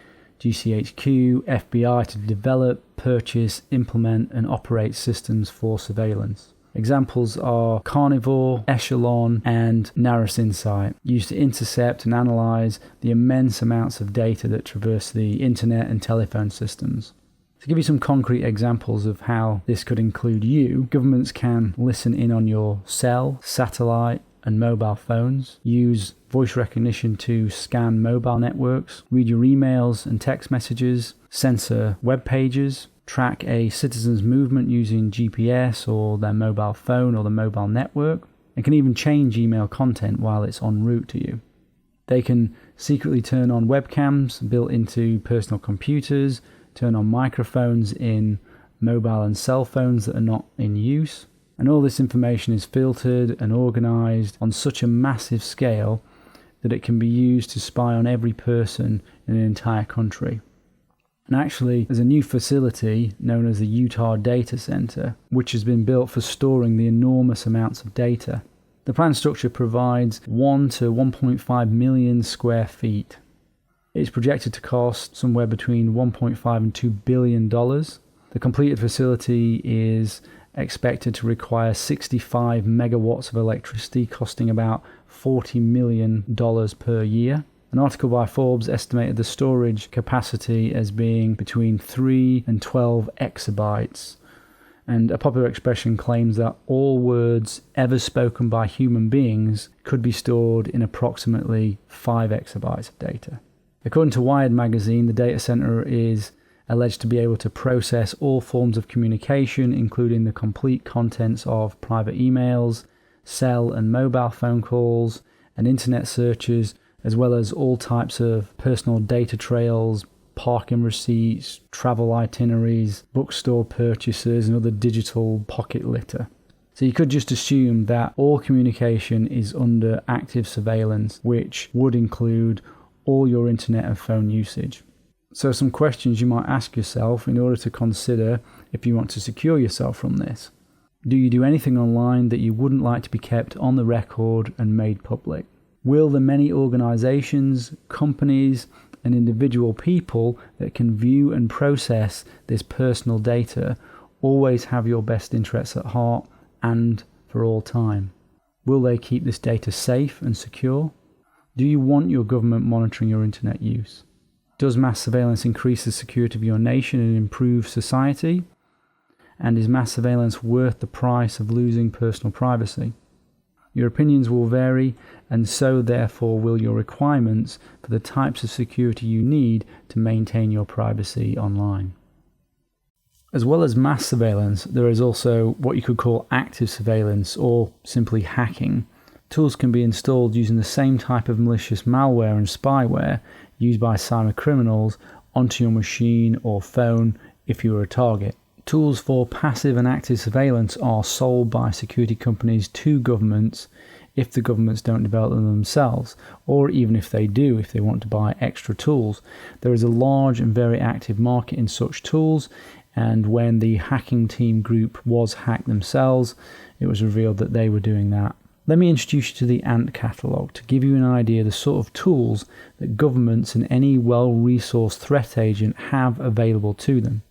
GCHQ, FBI to develop, purchase, implement and operate systems for surveillance. Examples are Carnivore, Echelon and Narus Insight, used to intercept and analyse the immense amounts of data that traverse the internet and telephone systems. To give you some concrete examples of how this could include you, governments can listen in on your cell, satellite and mobile phones, use voice recognition to scan mobile networks, read your emails and text messages, censor web pages, track a citizen's movement using GPS or their mobile phone or the mobile network, and can even change email content while it's en route to you. They can secretly turn on webcams built into personal computers, turn on microphones in mobile and cell phones that are not in use, and all this information is filtered and organised on such a massive scale that it can be used to spy on every person in an entire country. And actually, there's a new facility known as the Utah Data Center, which has been built for storing the enormous amounts of data. The planned structure provides 1 to 1.5 million square feet. It's projected to cost somewhere between $1.5 and $2 billion. The completed facility is expected to require 65 megawatts of electricity, costing about $40 million per year. An article by Forbes estimated the storage capacity as being between 3 and 12 exabytes. And a popular expression claims that all words ever spoken by human beings could be stored in approximately 5 exabytes of data. According to Wired magazine, the data center is alleged to be able to process all forms of communication, including the complete contents of private emails, cell and mobile phone calls, and internet searches, as well as all types of personal data trails, parking receipts, travel itineraries, bookstore purchases, and other digital pocket litter. So you could just assume that all communication is under active surveillance, which would include all your internet and phone usage. So some questions you might ask yourself in order to consider if you want to secure yourself from this. Do you do anything online that you wouldn't like to be kept on the record and made public? Will the many organizations, companies, and individual people that can view and process this personal data always have your best interests at heart and for all time? Will they keep this data safe and secure? Do you want your government monitoring your internet use? Does mass surveillance increase the security of your nation and improve society? And is mass surveillance worth the price of losing personal privacy? Your opinions will vary, and so therefore will your requirements for the types of security you need to maintain your privacy online. As well as mass surveillance, there is also what you could call active surveillance or simply hacking. Tools can be installed using the same type of malicious malware and spyware used by cyber criminals onto your machine or phone if you were a target. Tools for passive and active surveillance are sold by security companies to governments if the governments don't develop them themselves, or even if they do, if they want to buy extra tools. There is a large and very active market in such tools, and when the hacking team group was hacked themselves, it was revealed that they were doing that. Let me introduce you to the Ant catalogue to give you an idea of the sort of tools that governments and any well-resourced threat agent have available to them.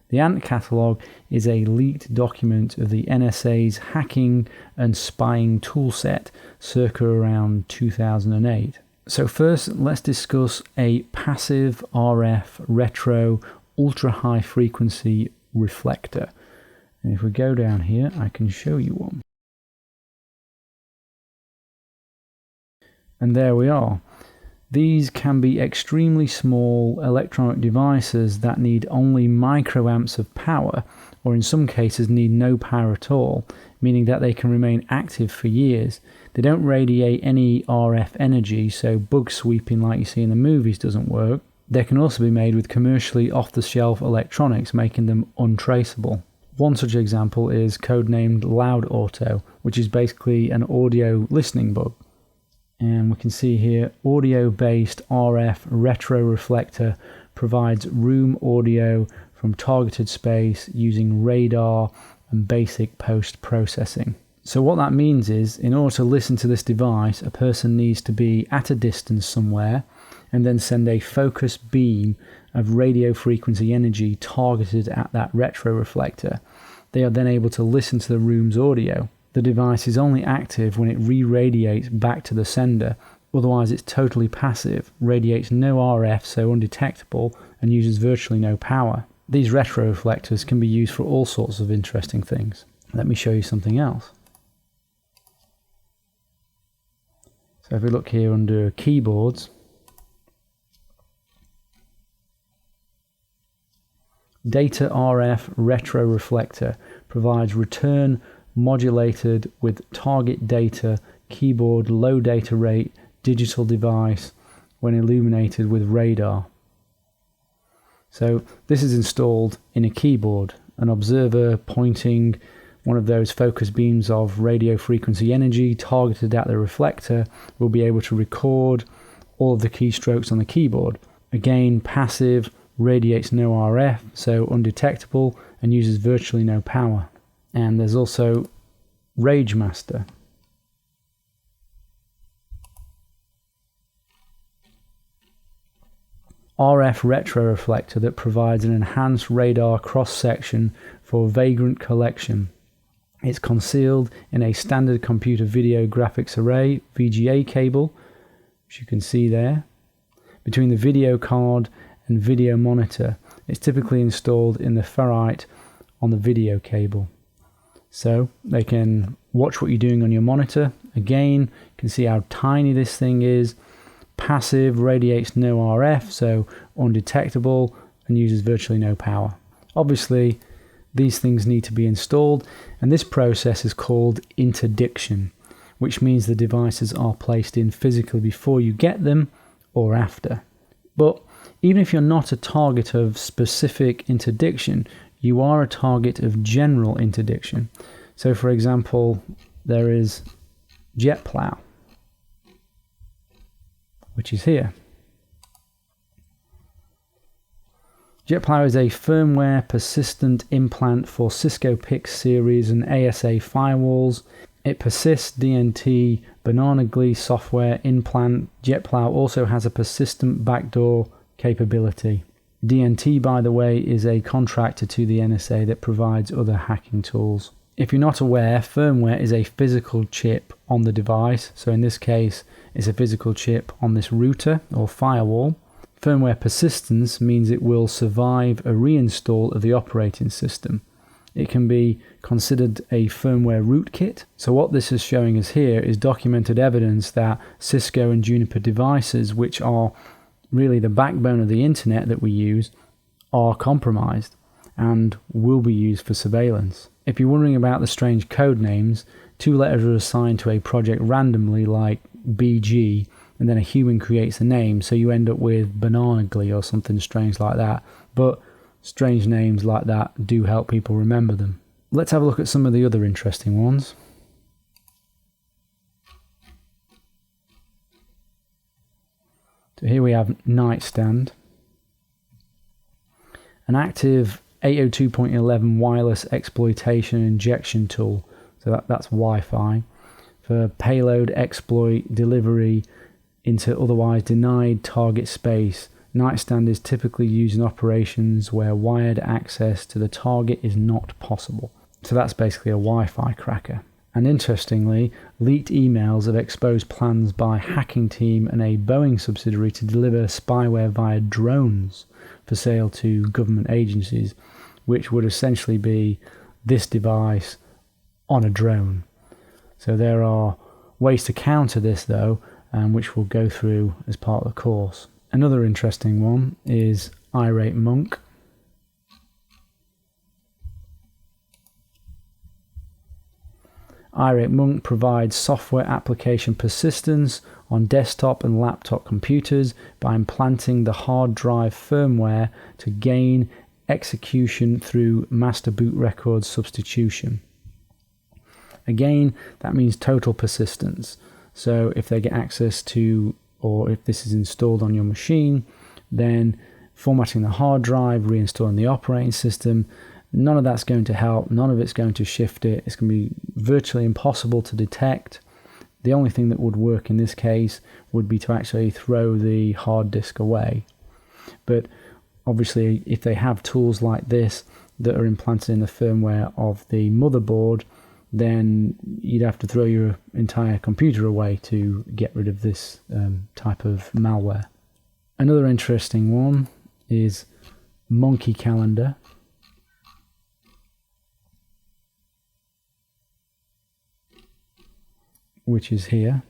The Ant catalogue is a leaked document of the NSA's hacking and spying toolset circa around 2008. So first, let's discuss a passive RF retro ultra-high frequency reflector. And if we go down here, I can show you one. And there we are. These can be extremely small electronic devices that need only microamps of power, or in some cases need no power at all, meaning that they can remain active for years. They don't radiate any RF energy, so bug sweeping like you see in the movies doesn't work. They can also be made with commercially off-the-shelf electronics, making them untraceable. One such example is codenamed Loud Auto, which is basically an audio listening bug. And we can see here, audio-based RF retro reflector provides room audio from targeted space using radar and basic post-processing. So what that means is, in order to listen to this device, a person needs to be at a distance somewhere and then send a focused beam of radio frequency energy targeted at that retro reflector. They are then able to listen to the room's audio. The device is only active when it re-radiates back to the sender, otherwise it's totally passive, radiates no RF, so undetectable, and uses virtually no power. These retro reflectors can be used for all sorts of interesting things. Let me show you something else. So if we look here under keyboards, Data RF retro reflector provides return modulated with target data, keyboard low data rate, digital device when illuminated with radar. So this is installed in a keyboard. An observer pointing one of those focus beams of radio frequency energy targeted at the reflector will be able to record all of the keystrokes on the keyboard. Again, passive, radiates no RF, so undetectable, and uses virtually no power. And there's also RageMaster. RF retro reflector that provides an enhanced radar cross-section for vagrant collection. It's concealed in a standard computer video graphics array VGA cable, which you can see there, between the video card and video monitor. It's typically installed in the ferrite on the video cable. So they can watch what you're doing on your monitor. Again, you can see how tiny this thing is. Passive, radiates no RF, so undetectable, and uses virtually no power. Obviously, these things need to be installed, and this process is called interdiction, which means the devices are placed in physically before you get them or after. But even if you're not a target of specific interdiction, you are a target of general interdiction. So for example, there is JetPlow, which is here. JetPlow is a firmware persistent implant for Cisco PIX series and ASA firewalls. It persists DNT banana glue software implant. JetPlow also has a persistent backdoor capability. DNT, by the way, is a contractor to the NSA that provides other hacking tools. If you're not aware, firmware is a physical chip on the device. So in this case, it's a physical chip on this router or firewall. Firmware persistence means it will survive a reinstall of the operating system. It can be considered a firmware rootkit. So what this is showing us here is documented evidence that Cisco and Juniper devices, which are really the backbone of the internet that we use, are compromised. and will be used for surveillance. If you're wondering about the strange code names, 2 letters are assigned to a project randomly, like BG, and then a human creates a name, so you end up with Bananagly or something strange like that. But strange names like that do help people remember them. Let's have a look at some of the other interesting ones. So here we have Nightstand, an active 802.11 wireless exploitation and injection tool. So that's Wi-Fi for payload exploit delivery into otherwise denied target space. Nightstand is typically used in operations where wired access to the target is not possible. So that's basically a Wi-Fi cracker. And interestingly, leaked emails have exposed plans by a hacking team and a Boeing subsidiary to deliver spyware via drones for sale to government agencies, which would essentially be this device on a drone. So there are ways to counter this though, which we'll go through as part of the course. Another interesting one is Irate Monk. Irate Monk provides software application persistence on desktop and laptop computers by implanting the hard drive firmware to gain execution through master boot record substitution. Again, that means total persistence. So if they get access to, or if this is installed on your machine, then formatting the hard drive, reinstalling the operating system, none of that's going to help. None of it's going to shift it. It's going to be virtually impossible to detect. The only thing that would work in this case would be to actually throw the hard disk away. But obviously, if they have tools like this that are implanted in the firmware of the motherboard, then you'd have to throw your entire computer away to get rid of this type of malware. Another interesting one is Monkey Calendar. Which is here.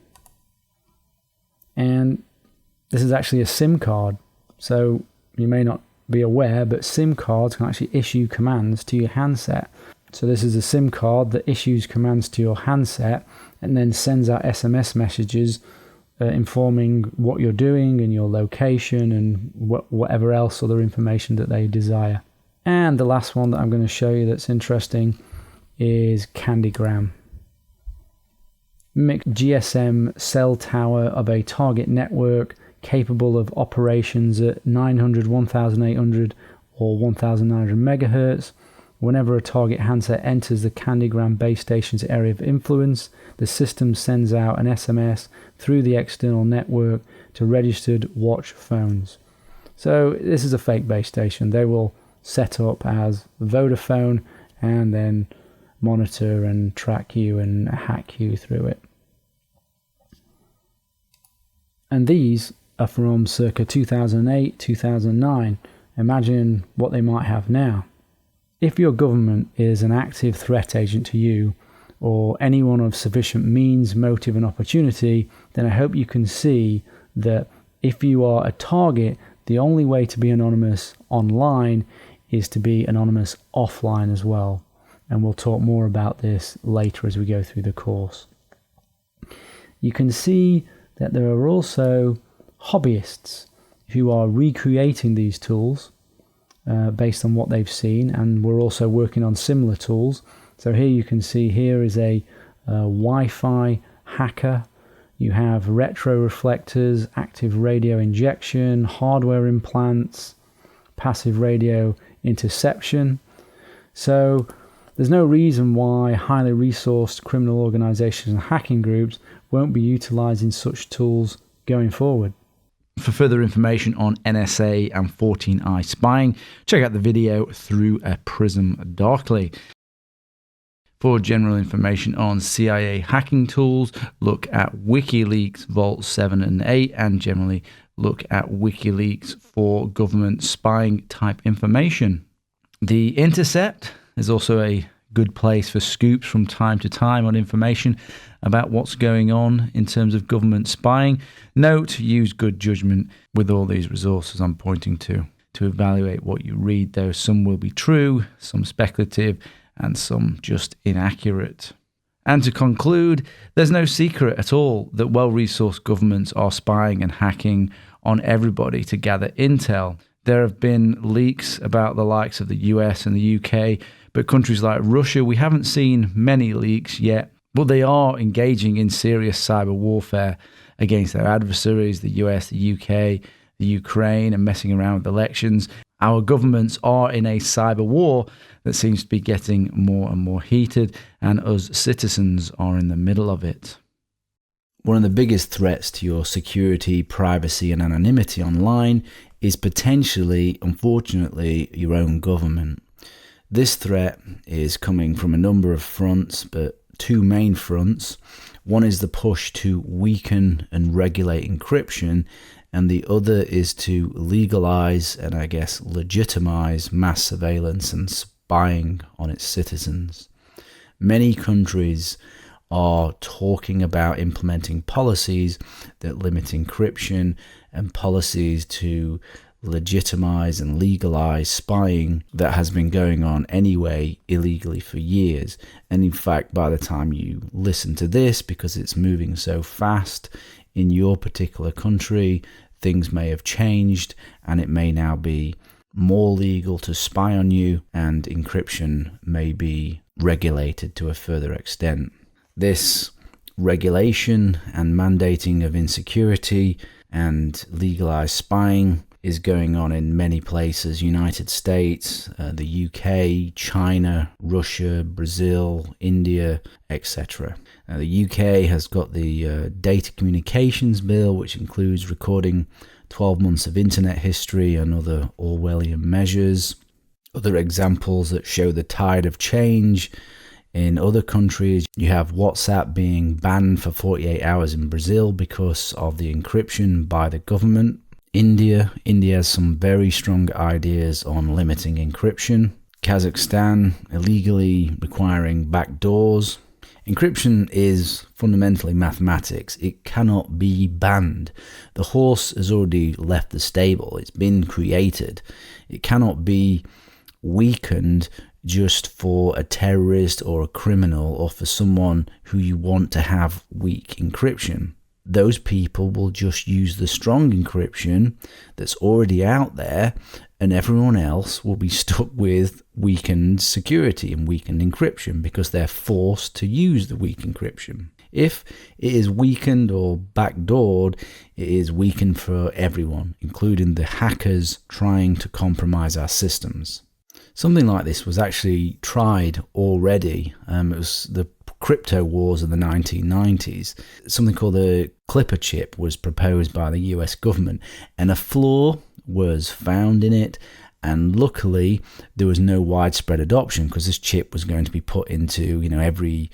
And this is actually a SIM card. So you may not be aware, but SIM cards can actually issue commands to your handset. So this is a SIM card that issues commands to your handset and then sends out SMS messages informing what you're doing and your location and whatever else other information that they desire. And the last one that I'm going to show you that's interesting is Candygram. Mimic GSM cell tower of a target network capable of operations at 900, 1800 or 1900 megahertz. Whenever a target handset enters the Candygram base station's area of influence, the system sends out an SMS through the external network to registered watch phones. So this is a fake base station. They will set up as Vodafone and then monitor and track you and hack you through it. And these are from circa 2008, 2009. Imagine what they might have now. If your government is an active threat agent to you, or anyone of sufficient means, motive and opportunity, then I hope you can see that if you are a target, the only way to be anonymous online is to be anonymous offline as well. And we'll talk more about this later as we go through the course. You can see that there are also hobbyists who are recreating these tools based on what they've seen, and we're also working on similar tools. So here you can see here is a Wi-Fi hacker. You have retro reflectors, active radio injection, hardware implants, passive radio interception. So there's no reason why highly resourced criminal organizations and hacking groups won't be utilizing such tools going forward. For further information on NSA and 14i spying, check out the video Through a Prism Darkly. For general information on CIA hacking tools, look at WikiLeaks Vault 7 and 8, and generally look at WikiLeaks for government spying type information. The Intercept is also a good place for scoops from time to time on information about what's going on in terms of government spying. Note, use good judgment with all these resources I'm pointing to. to evaluate what you read, though. Some will be true, some speculative, and some just inaccurate. And to conclude, there's no secret at all that well-resourced governments are spying and hacking on everybody to gather intel. There have been leaks about the likes of the US and the UK, but countries like Russia, we haven't seen many leaks yet, but they are engaging in serious cyber warfare against their adversaries, the US, the UK, the Ukraine, and messing around with elections. Our governments are in a cyber war that seems to be getting more and more heated, and us citizens are in the middle of it. One of the biggest threats to your security, privacy, and anonymity online is potentially, unfortunately, your own government. This threat is coming from a number of fronts, but two main fronts. One is the push to weaken and regulate encryption, and the other is to legalize and, I guess, legitimize mass surveillance and spying on its citizens. Many countries are talking about implementing policies that limit encryption and policies to legitimize and legalize spying that has been going on anyway illegally for years. And in fact, by the time you listen to this, because it's moving so fast in your particular country, things may have changed and it may now be more legal to spy on you, and encryption may be regulated to a further extent. This regulation and mandating of insecurity and legalized spying is going on in many places: United States, the UK, China, Russia, Brazil, India, etc. The UK has got the Data Communications Bill, which includes recording 12 months of internet history and other Orwellian measures. Other examples that show the tide of change in other countries: you have WhatsApp being banned for 48 hours in Brazil because of the encryption by the government. India has some very strong ideas on limiting encryption. Kazakhstan illegally requiring backdoors. Encryption is fundamentally mathematics. It cannot be banned. The horse has already left the stable. It's been created. It cannot be weakened just for a terrorist or a criminal or for someone who you want to have weak encryption. Those people will just use the strong encryption that's already out there, and everyone else will be stuck with weakened security and weakened encryption because they're forced to use the weak encryption. If it is weakened or backdoored, it is weakened for everyone, including the hackers trying to compromise our systems. Something like this was actually tried already. It was the crypto wars of the 1990s. Something called the Clipper chip was proposed by the US government, and a flaw was found in it, and luckily there was no widespread adoption because this chip was going to be put into every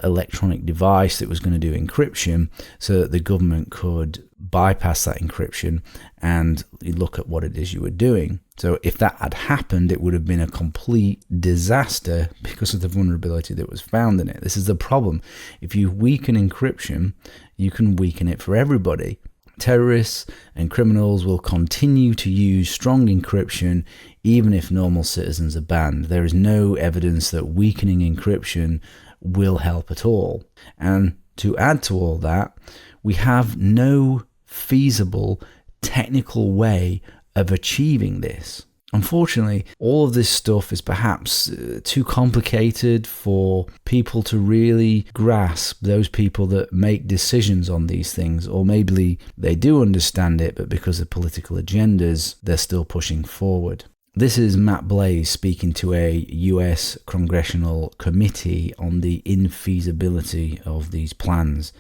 electronic device that was going to do encryption, so that the government could bypass that encryption and look at what it is you were doing. So if that had happened, it would have been a complete disaster because of the vulnerability that was found in it. This is the problem. If you weaken encryption, you can weaken it for everybody. Terrorists and criminals will continue to use strong encryption even if normal citizens are banned. There is no evidence that weakening encryption will help at all. And to add to all that, we have no feasible technical way of achieving this. Unfortunately, all of this stuff is perhaps too complicated for people to really grasp, those people that make decisions on these things, or maybe they do understand it, but because of political agendas, they're still pushing forward. This is Matt Blaze speaking to a US congressional committee on the infeasibility of these plans.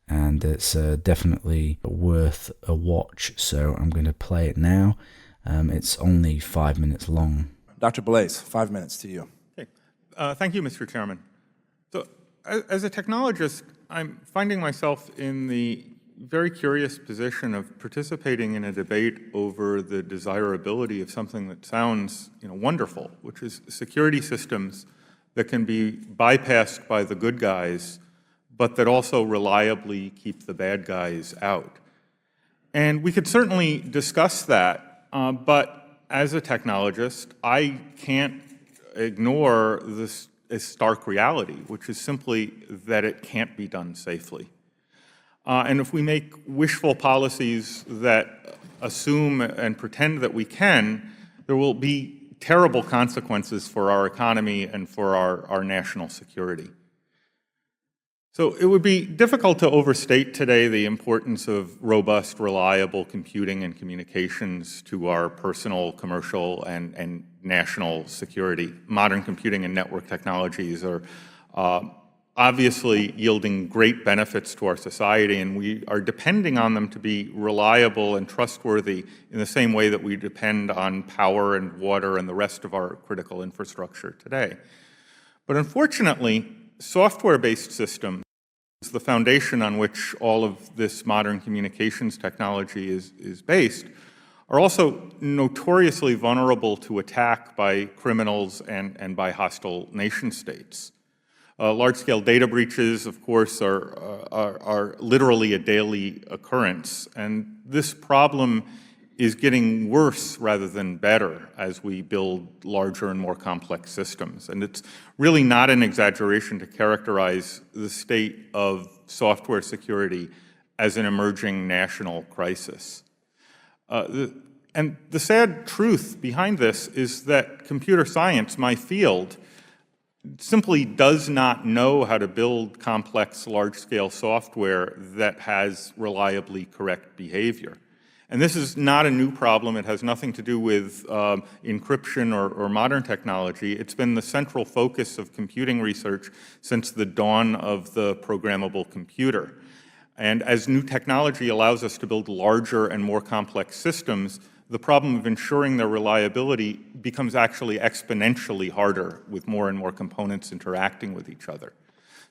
And it's definitely worth a watch. So I'm going to play it now. It's only 5 minutes long. Dr. Blaze, 5 minutes to you. Okay. Thank you, Mr. Chairman. So, as a technologist, I'm finding myself in the very curious position of participating in a debate over the desirability of something that sounds, wonderful, which is security systems that can be bypassed by the good guys, but that also reliably keep the bad guys out. And we could certainly discuss that, but as a technologist, I can't ignore this stark reality, which is simply that it can't be done safely. And if we make wishful policies that assume and pretend that we can, there will be terrible consequences for our economy and for our national security. So it would be difficult to overstate today the importance of robust, reliable computing and communications to our personal, commercial, and national security. Modern computing and network technologies are obviously yielding great benefits to our society, and we are depending on them to be reliable and trustworthy in the same way that we depend on power and water and the rest of our critical infrastructure today. But unfortunately, software-based systems, the foundation on which all of this modern communications technology is based, are also notoriously vulnerable to attack by criminals and by hostile nation states. Large-scale data breaches, of course, are literally a daily occurrence, and this problem is getting worse rather than better as we build larger and more complex systems. And it's really not an exaggeration to characterize the state of software security as an emerging national crisis. And the sad truth behind this is that computer science, my field, simply does not know how to build complex, large-scale software that has reliably correct behavior. And this is not a new problem. It has nothing to do with encryption or modern technology. It's been the central focus of computing research since the dawn of the programmable computer. And as new technology allows us to build larger and more complex systems, the problem of ensuring their reliability becomes actually exponentially harder with more and more components interacting with each other.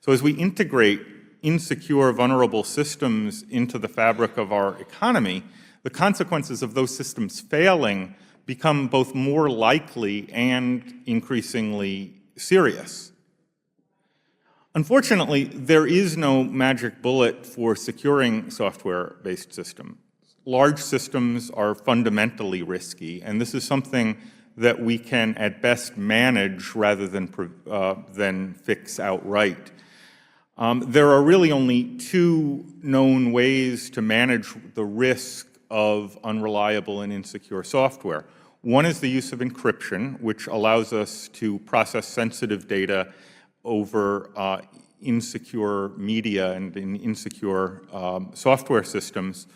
So as we integrate insecure, vulnerable systems into the fabric of our economy, the consequences of those systems failing become both more likely and increasingly serious. Unfortunately, there is no magic bullet for securing software-based systems. Large systems are fundamentally risky, and this is something that we can at best manage rather than fix outright. There are really only two known ways to manage the risk of unreliable and insecure software. One is the use of encryption, which allows us to process sensitive data over insecure media and in insecure software systems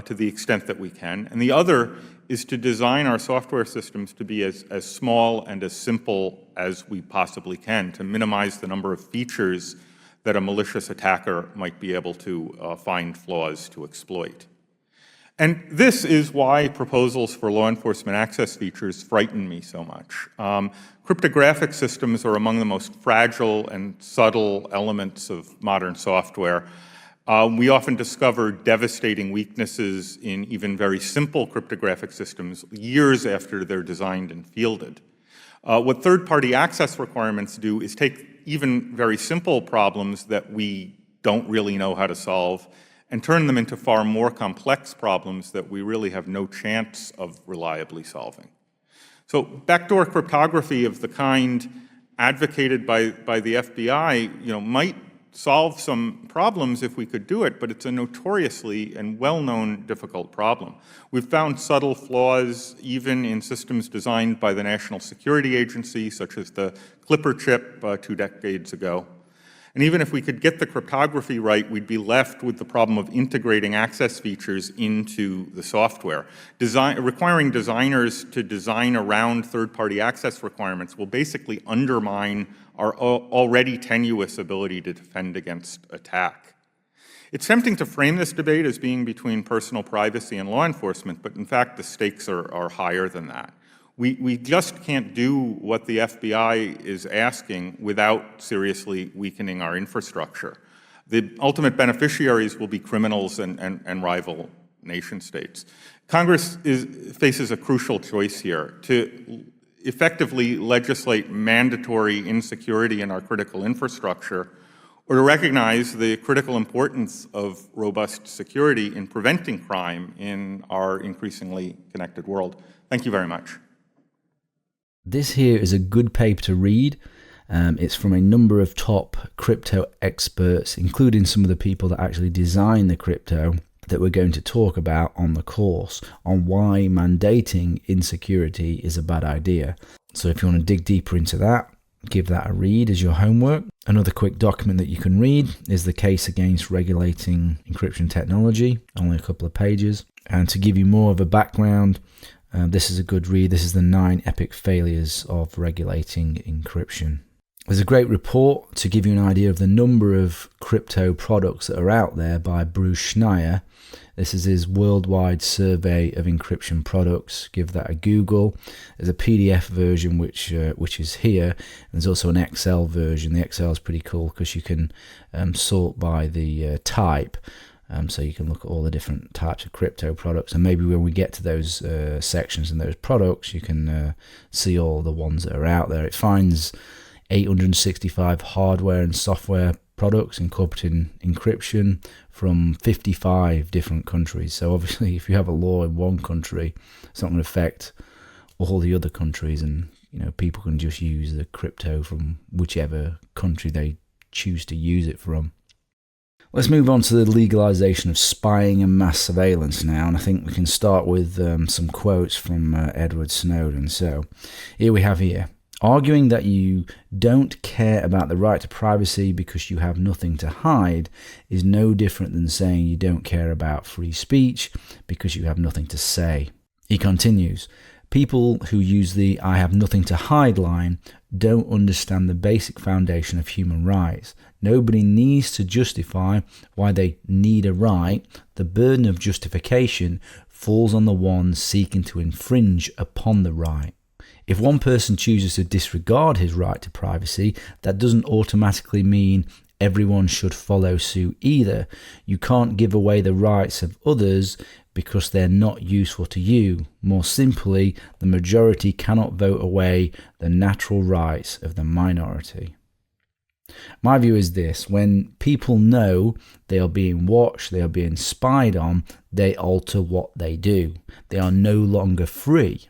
to the extent that we can. And the other is to design our software systems to be as small and as simple as we possibly can, to minimize the number of features that a malicious attacker might be able to find flaws to exploit. And this is why proposals for law enforcement access features frighten me so much. Cryptographic systems are among the most fragile and subtle elements of modern software. We often discover devastating weaknesses in even very simple cryptographic systems years after they're designed and fielded. What third-party access requirements do is take even very simple problems that we don't really know how to solve and turn them into far more complex problems that we really have no chance of reliably solving. So backdoor cryptography of the kind advocated by the FBI, might solve some problems if we could do it, but it's a notoriously and well-known difficult problem. We've found subtle flaws even in systems designed by the National Security Agency, such as the Clipper chip 2 decades ago. And even if we could get the cryptography right, we'd be left with the problem of integrating access features into the software. Requiring designers to design around third-party access requirements will basically undermine our already tenuous ability to defend against attack. It's tempting to frame this debate as being between personal privacy and law enforcement, but in fact the stakes are higher than that. We just can't do what the FBI is asking without seriously weakening our infrastructure. The ultimate beneficiaries will be criminals and rival nation states. Congress faces a crucial choice here to effectively legislate mandatory insecurity in our critical infrastructure, or to recognize the critical importance of robust security in preventing crime in our increasingly connected world. Thank you very much. This here is a good paper to read. It's from a number of top crypto experts, including some of the people that actually design the crypto that we're going to talk about on the course, on why mandating insecurity is a bad idea. So if you want to dig deeper into that, give that a read as your homework. Another quick document that you can read is the case against regulating encryption technology, only a couple of pages. And to give you more of a background, this is a good read. This is the 9 epic failures of regulating encryption. There's a great report to give you an idea of the number of crypto products that are out there by Bruce Schneier. This is his worldwide survey of encryption products. Give that a Google. There's a PDF version which is here. There's also an Excel version. The Excel is pretty cool because you can sort by the type. So you can look at all the different types of crypto products, and maybe when we get to those sections and those products, you can see all the ones that are out there. It finds 865 hardware and software products incorporating encryption from 55 different countries. So obviously, if you have a law in one country, it's not going to affect all the other countries, and people can just use the crypto from whichever country they choose to use it from. Let's move on to the legalization of spying and mass surveillance now, and I think we can start with some quotes from Edward Snowden. So here we have arguing that you don't care about the right to privacy because you have nothing to hide is no different than saying you don't care about free speech because you have nothing to say. He continues, people who use the I have nothing to hide line don't understand the basic foundation of human rights. Nobody needs to justify why they need a right. The burden of justification falls on the one seeking to infringe upon the right. If one person chooses to disregard his right to privacy, that doesn't automatically mean everyone should follow suit either. You can't give away the rights of others because they're not useful to you. More simply, the majority cannot vote away the natural rights of the minority. My view is this: when people know they are being watched, they are being spied on, they alter what they do. They are no longer free.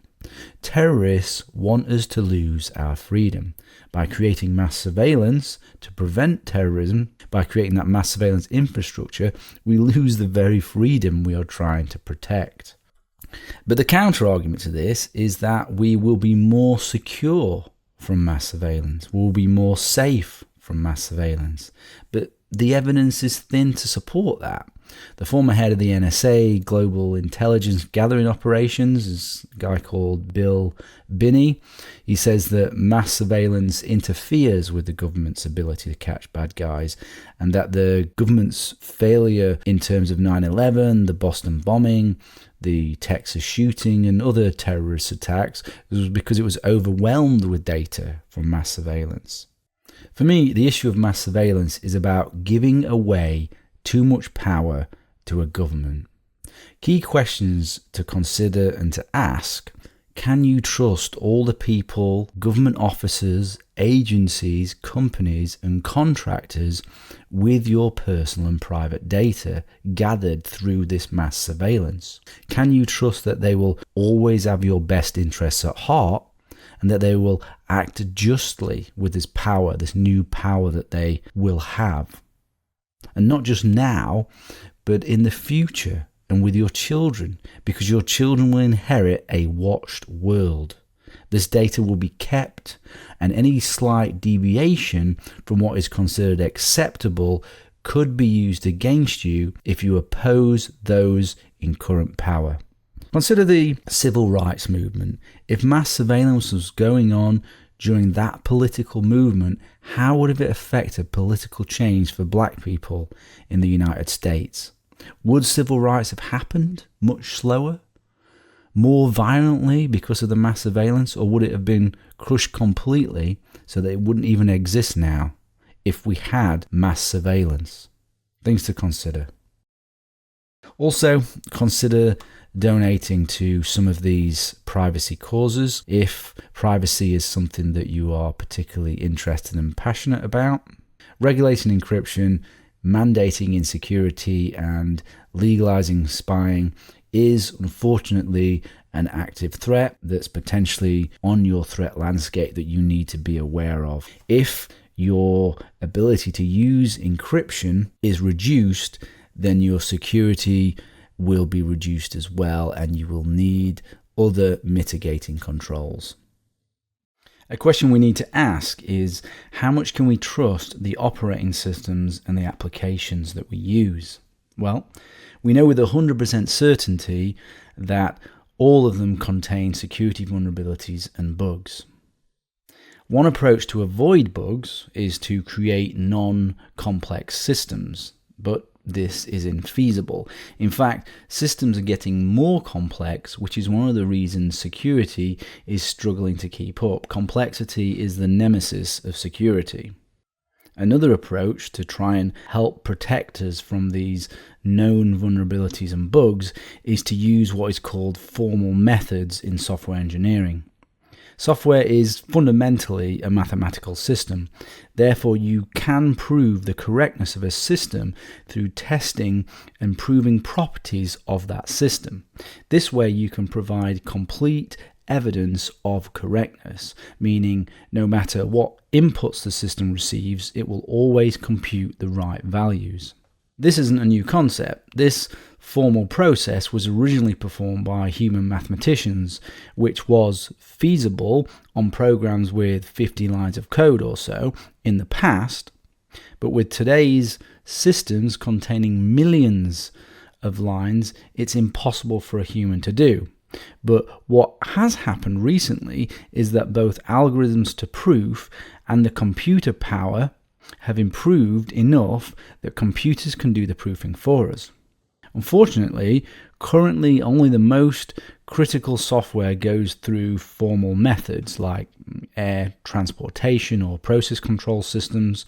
Terrorists want us to lose our freedom. By creating mass surveillance to prevent terrorism, by creating that mass surveillance infrastructure, we lose the very freedom we are trying to protect. But the counter argument to this is that we will be more secure from mass surveillance. We'll be more safe from mass surveillance. But the evidence is thin to support that. The former head of the NSA Global Intelligence Gathering Operations is a guy called Bill Binney. He says that mass surveillance interferes with the government's ability to catch bad guys, and that the government's failure in terms of 9/11, the Boston bombing, the Texas shooting and other terrorist attacks was because it was overwhelmed with data from mass surveillance. For me, the issue of mass surveillance is about giving away too much power to a government. Key questions to consider and to ask: can you trust all the people, government officers, agencies, companies and contractors with your personal and private data gathered through this mass surveillance? Can you trust that they will always have your best interests at heart, and that they will act justly with this power, this new power that they will have? And not just now, but in the future and with your children, because your children will inherit a watched world. This data will be kept, and any slight deviation from what is considered acceptable could be used against you if you oppose those in current power. Consider the civil rights movement. If mass surveillance was going on during that political movement, how would it affect a political change for black people in the United States? Would civil rights have happened much slower, more violently because of the mass surveillance, or would it have been crushed completely so that it wouldn't even exist now if we had mass surveillance? Things to consider. Also, consider donating to some of these privacy causes if privacy is something that you are particularly interested and passionate about. Regulating encryption, mandating insecurity, and legalizing spying is unfortunately an active threat that's potentially on your threat landscape that you need to be aware of. If your ability to use encryption is reduced, then your security will be reduced as well, and you will need other mitigating controls. A question we need to ask is, how much can we trust the operating systems and the applications that we use? Well, we know with 100% certainty that all of them contain security vulnerabilities and bugs. One approach to avoid bugs is to create non-complex systems, but this is infeasible. In fact, systems are getting more complex, which is one of the reasons security is struggling to keep up. Complexity is the nemesis of security. Another approach to try and help protect us from these known vulnerabilities and bugs is to use what is called formal methods in software engineering. Software is fundamentally a mathematical system. Therefore, you can prove the correctness of a system through testing and proving properties of that system. This way, you can provide complete evidence of correctness, meaning no matter what inputs the system receives, it will always compute the right values. This isn't a new concept. This formal process was originally performed by human mathematicians, which was feasible on programs with 50 lines of code or so in the past. But with today's systems containing millions of lines, it's impossible for a human to do. But what has happened recently is that both algorithms to proof and the computer power have improved enough that computers can do the proofing for us. Unfortunately, currently only the most critical software goes through formal methods like air transportation or process control systems.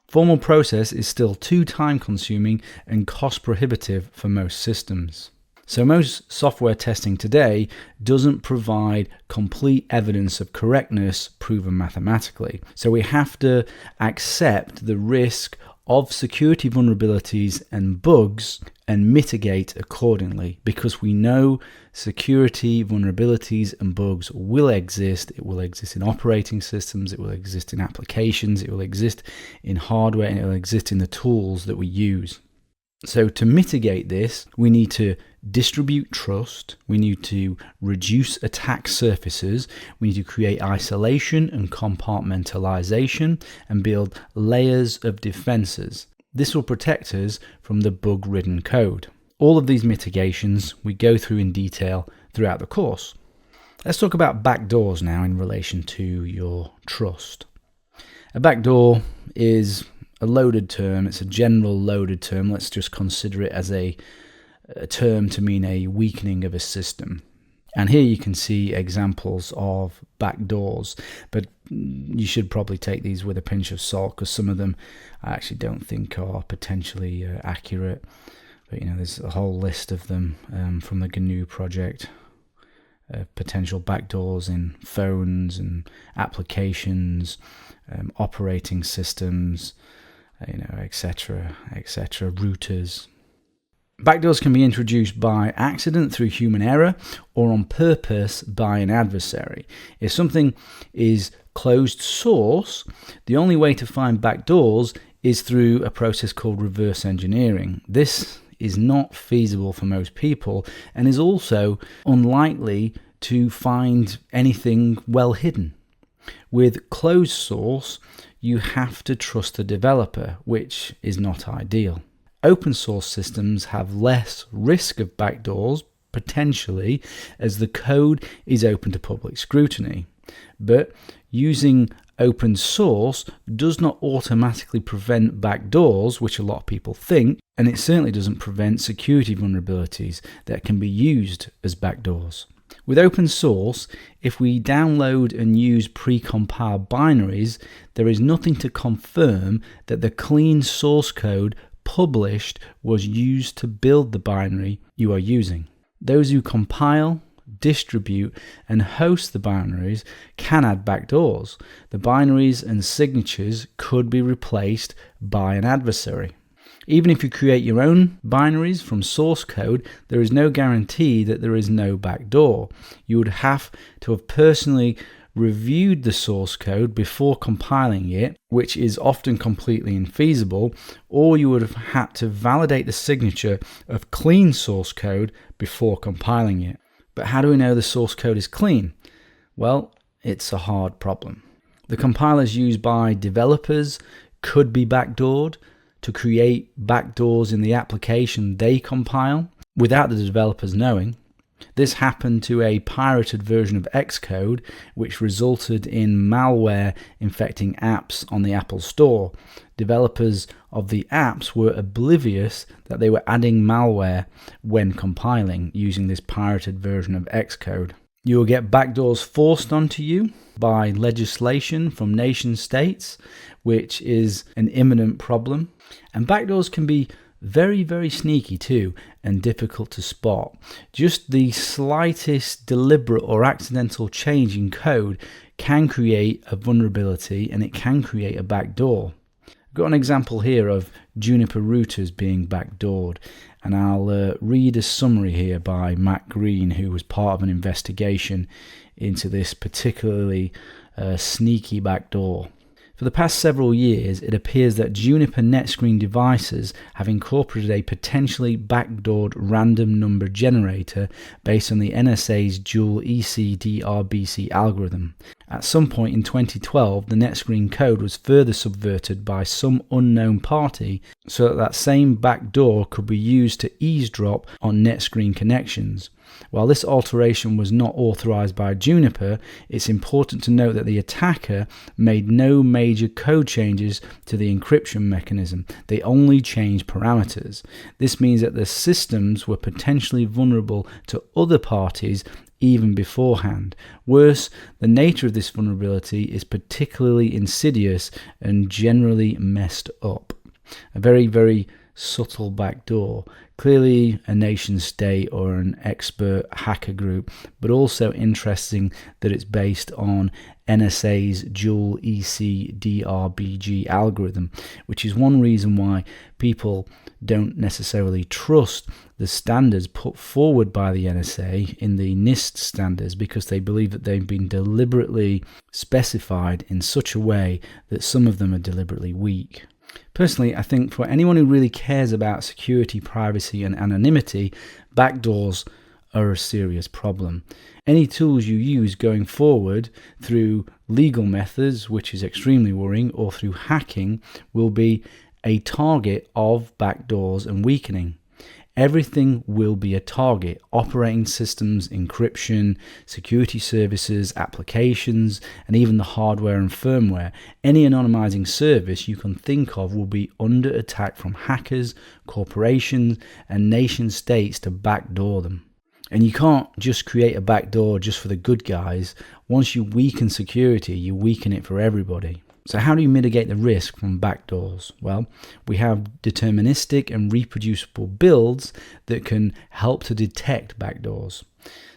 Formal process is still too time consuming and cost prohibitive for most systems. So most software testing today doesn't provide complete evidence of correctness proven mathematically. So we have to accept the risk of security vulnerabilities and bugs and mitigate accordingly, because we know security vulnerabilities and bugs will exist. It will exist in operating systems, it will exist in applications, it will exist in hardware, and it will exist in the tools that we use. So to mitigate this, we need to distribute trust, we need to reduce attack surfaces, we need to create isolation and compartmentalization and build layers of defenses. This will protect us from the bug-ridden code. All of these mitigations we go through in detail throughout the course. Let's talk about backdoors now in relation to your trust. A backdoor is a loaded term. It's a general loaded term. Let's just consider it as a term to mean a weakening of a system. And here you can see examples of backdoors, but you should probably take these with a pinch of salt, because some of them I actually don't think are potentially accurate. But there's a whole list of them from the GNU project. Potential backdoors in phones and applications, operating systems, etc., routers. Backdoors can be introduced by accident through human error or on purpose by an adversary. If something is closed source, the only way to find backdoors is through a process called reverse engineering. This is not feasible for most people and is also unlikely to find anything well hidden. With closed source, you have to trust the developer, which is not ideal. Open source systems have less risk of backdoors, potentially, as the code is open to public scrutiny. But using open source does not automatically prevent backdoors, which a lot of people think, and it certainly doesn't prevent security vulnerabilities that can be used as backdoors. With open source, if we download and use pre-compiled binaries, there is nothing to confirm that the clean source code published was used to build the binary you are using. Those who compile, distribute, and host the binaries can add backdoors. The binaries and signatures could be replaced by an adversary. Even if you create your own binaries from source code, there is no guarantee that there is no backdoor. You would have to have personally reviewed the source code before compiling it, which is often completely infeasible, or you would have had to validate the signature of clean source code before compiling it. But how do we know the source code is clean? Well, it's a hard problem. The compilers used by developers could be backdoored to create backdoors in the application they compile without the developers knowing. This happened to a pirated version of Xcode, which resulted in malware infecting apps on the Apple Store. Developers of the apps were oblivious that they were adding malware when compiling using this pirated version of Xcode. You will get backdoors forced onto you by legislation from nation states, which is an imminent problem. And backdoors can be very, very sneaky too, and difficult to spot. Just the slightest deliberate or accidental change in code can create a vulnerability, and it can create a backdoor. I've got an example here of Juniper routers being backdoored, and I'll read a summary here by Matt Green, who was part of an investigation into this particularly sneaky backdoor. For the past several years, it appears that Juniper NetScreen devices have incorporated a potentially backdoored random number generator based on the NSA's dual ECDRBC algorithm. At some point in 2012, the NetScreen code was further subverted by some unknown party so that same backdoor could be used to eavesdrop on NetScreen connections. While this alteration was not authorized by Juniper, it's important to note that the attacker made no major code changes to the encryption mechanism. They only changed parameters. This means that the systems were potentially vulnerable to other parties even beforehand. Worse, the nature of this vulnerability is particularly insidious and generally messed up. A very, very subtle backdoor. Clearly a nation state or an expert hacker group, but also interesting that it's based on NSA's dual ECDRBG algorithm, which is one reason why people don't necessarily trust the standards put forward by the NSA in the NIST standards, because they believe that they've been deliberately specified in such a way that some of them are deliberately weak. Personally, I think for anyone who really cares about security, privacy, and anonymity, backdoors are a serious problem. Any tools you use going forward through legal methods, which is extremely worrying, or through hacking, will be a target of backdoors and weakening. Everything will be a target. Operating systems, encryption, security services, applications, and even the hardware and firmware. Any anonymizing service you can think of will be under attack from hackers, corporations, and nation states to backdoor them. And you can't just create a backdoor just for the good guys. Once you weaken security, you weaken it for everybody. So how do you mitigate the risk from backdoors? Well, we have deterministic and reproducible builds that can help to detect backdoors.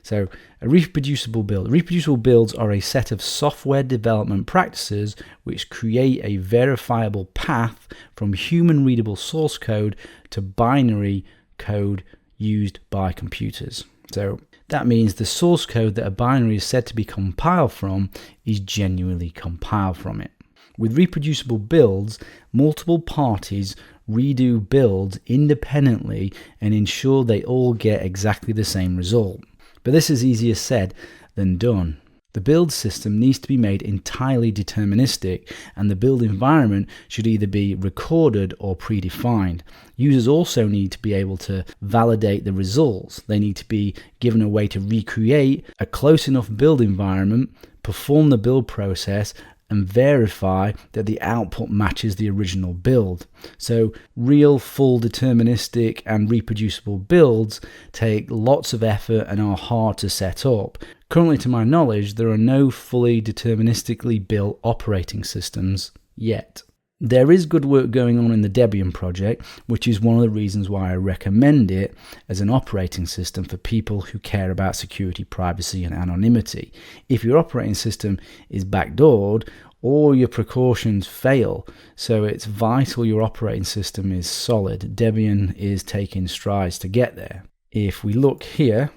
So a reproducible build. Reproducible builds are a set of software development practices which create a verifiable path from human-readable source code to binary code used by computers. So that means the source code that a binary is said to be compiled from is genuinely compiled from it. With reproducible builds, multiple parties redo builds independently and ensure they all get exactly the same result. But this is easier said than done. The build system needs to be made entirely deterministic, and the build environment should either be recorded or predefined. Users also need to be able to validate the results. They need to be given a way to recreate a close enough build environment, perform the build process, and verify that the output matches the original build. So real, full, deterministic and reproducible builds take lots of effort and are hard to set up. Currently, to my knowledge, there are no fully deterministically built operating systems yet. There is good work going on in the Debian project, which is one of the reasons why I recommend it as an operating system for people who care about security, privacy, and anonymity. If your operating system is backdoored, all your precautions fail. So it's vital your operating system is solid. Debian is taking strides to get there. If we look here,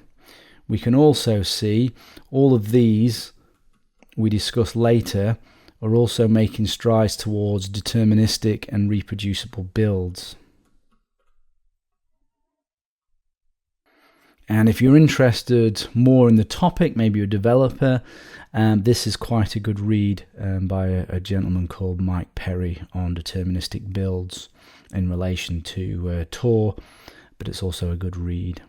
we can also see all of these we discuss later are also making strides towards deterministic and reproducible builds. And if you're interested more in the topic, maybe you're a developer, this is quite a good read by a gentleman called Mike Perry on deterministic builds in relation to Tor, but it's also a good read.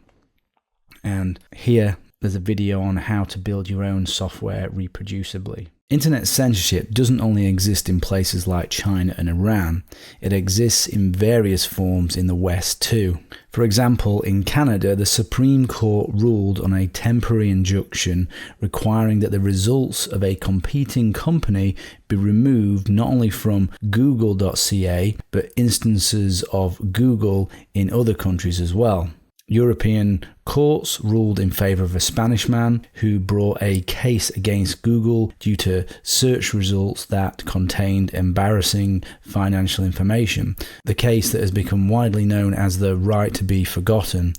And here there's a video on how to build your own software reproducibly. Internet censorship doesn't only exist in places like China and Iran, it exists in various forms in the West too. For example, in Canada, the Supreme Court ruled on a temporary injunction requiring that the results of a competing company be removed not only from Google.ca, but instances of Google in other countries as well. European courts ruled in favour of a Spanish man who brought a case against Google due to search results that contained embarrassing financial information, the case that has become widely known as the right to be forgotten.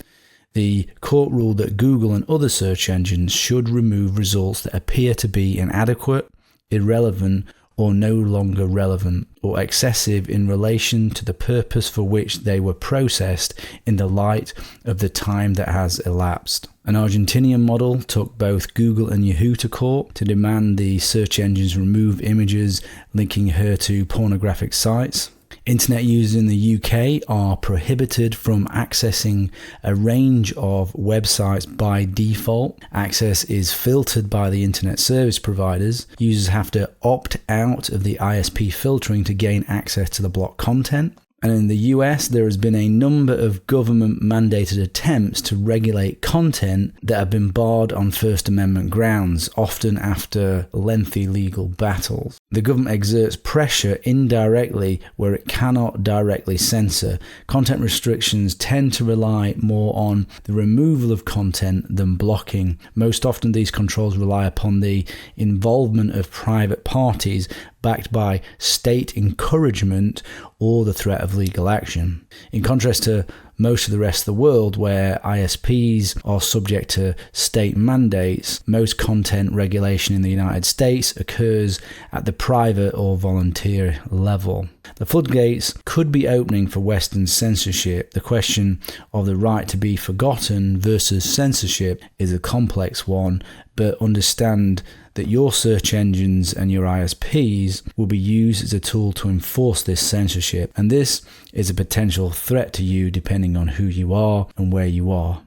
The court ruled that Google and other search engines should remove results that appear to be inadequate, irrelevant, or no longer relevant, or excessive in relation to the purpose for which they were processed in the light of the time that has elapsed. An Argentinian model took both Google and Yahoo to court to demand the search engines remove images linking her to pornographic sites. Internet users in the UK are prohibited from accessing a range of websites by default. Access is filtered by the internet service providers. Users have to opt out of the ISP filtering to gain access to the blocked content. And in the US, there has been a number of government-mandated attempts to regulate content that have been barred on First Amendment grounds, often after lengthy legal battles. The government exerts pressure indirectly where it cannot directly censor. Content restrictions tend to rely more on the removal of content than blocking. Most often, these controls rely upon the involvement of private parties backed by state encouragement or the threat of legal action. In contrast to most of the rest of the world, where ISPs are subject to state mandates, most content regulation in the United States occurs at the private or volunteer level. The floodgates could be opening for Western censorship. The question of the right to be forgotten versus censorship is a complex one, but understand that your search engines and your ISPs will be used as a tool to enforce this censorship, and this is a potential threat to you depending on who you are and where you are.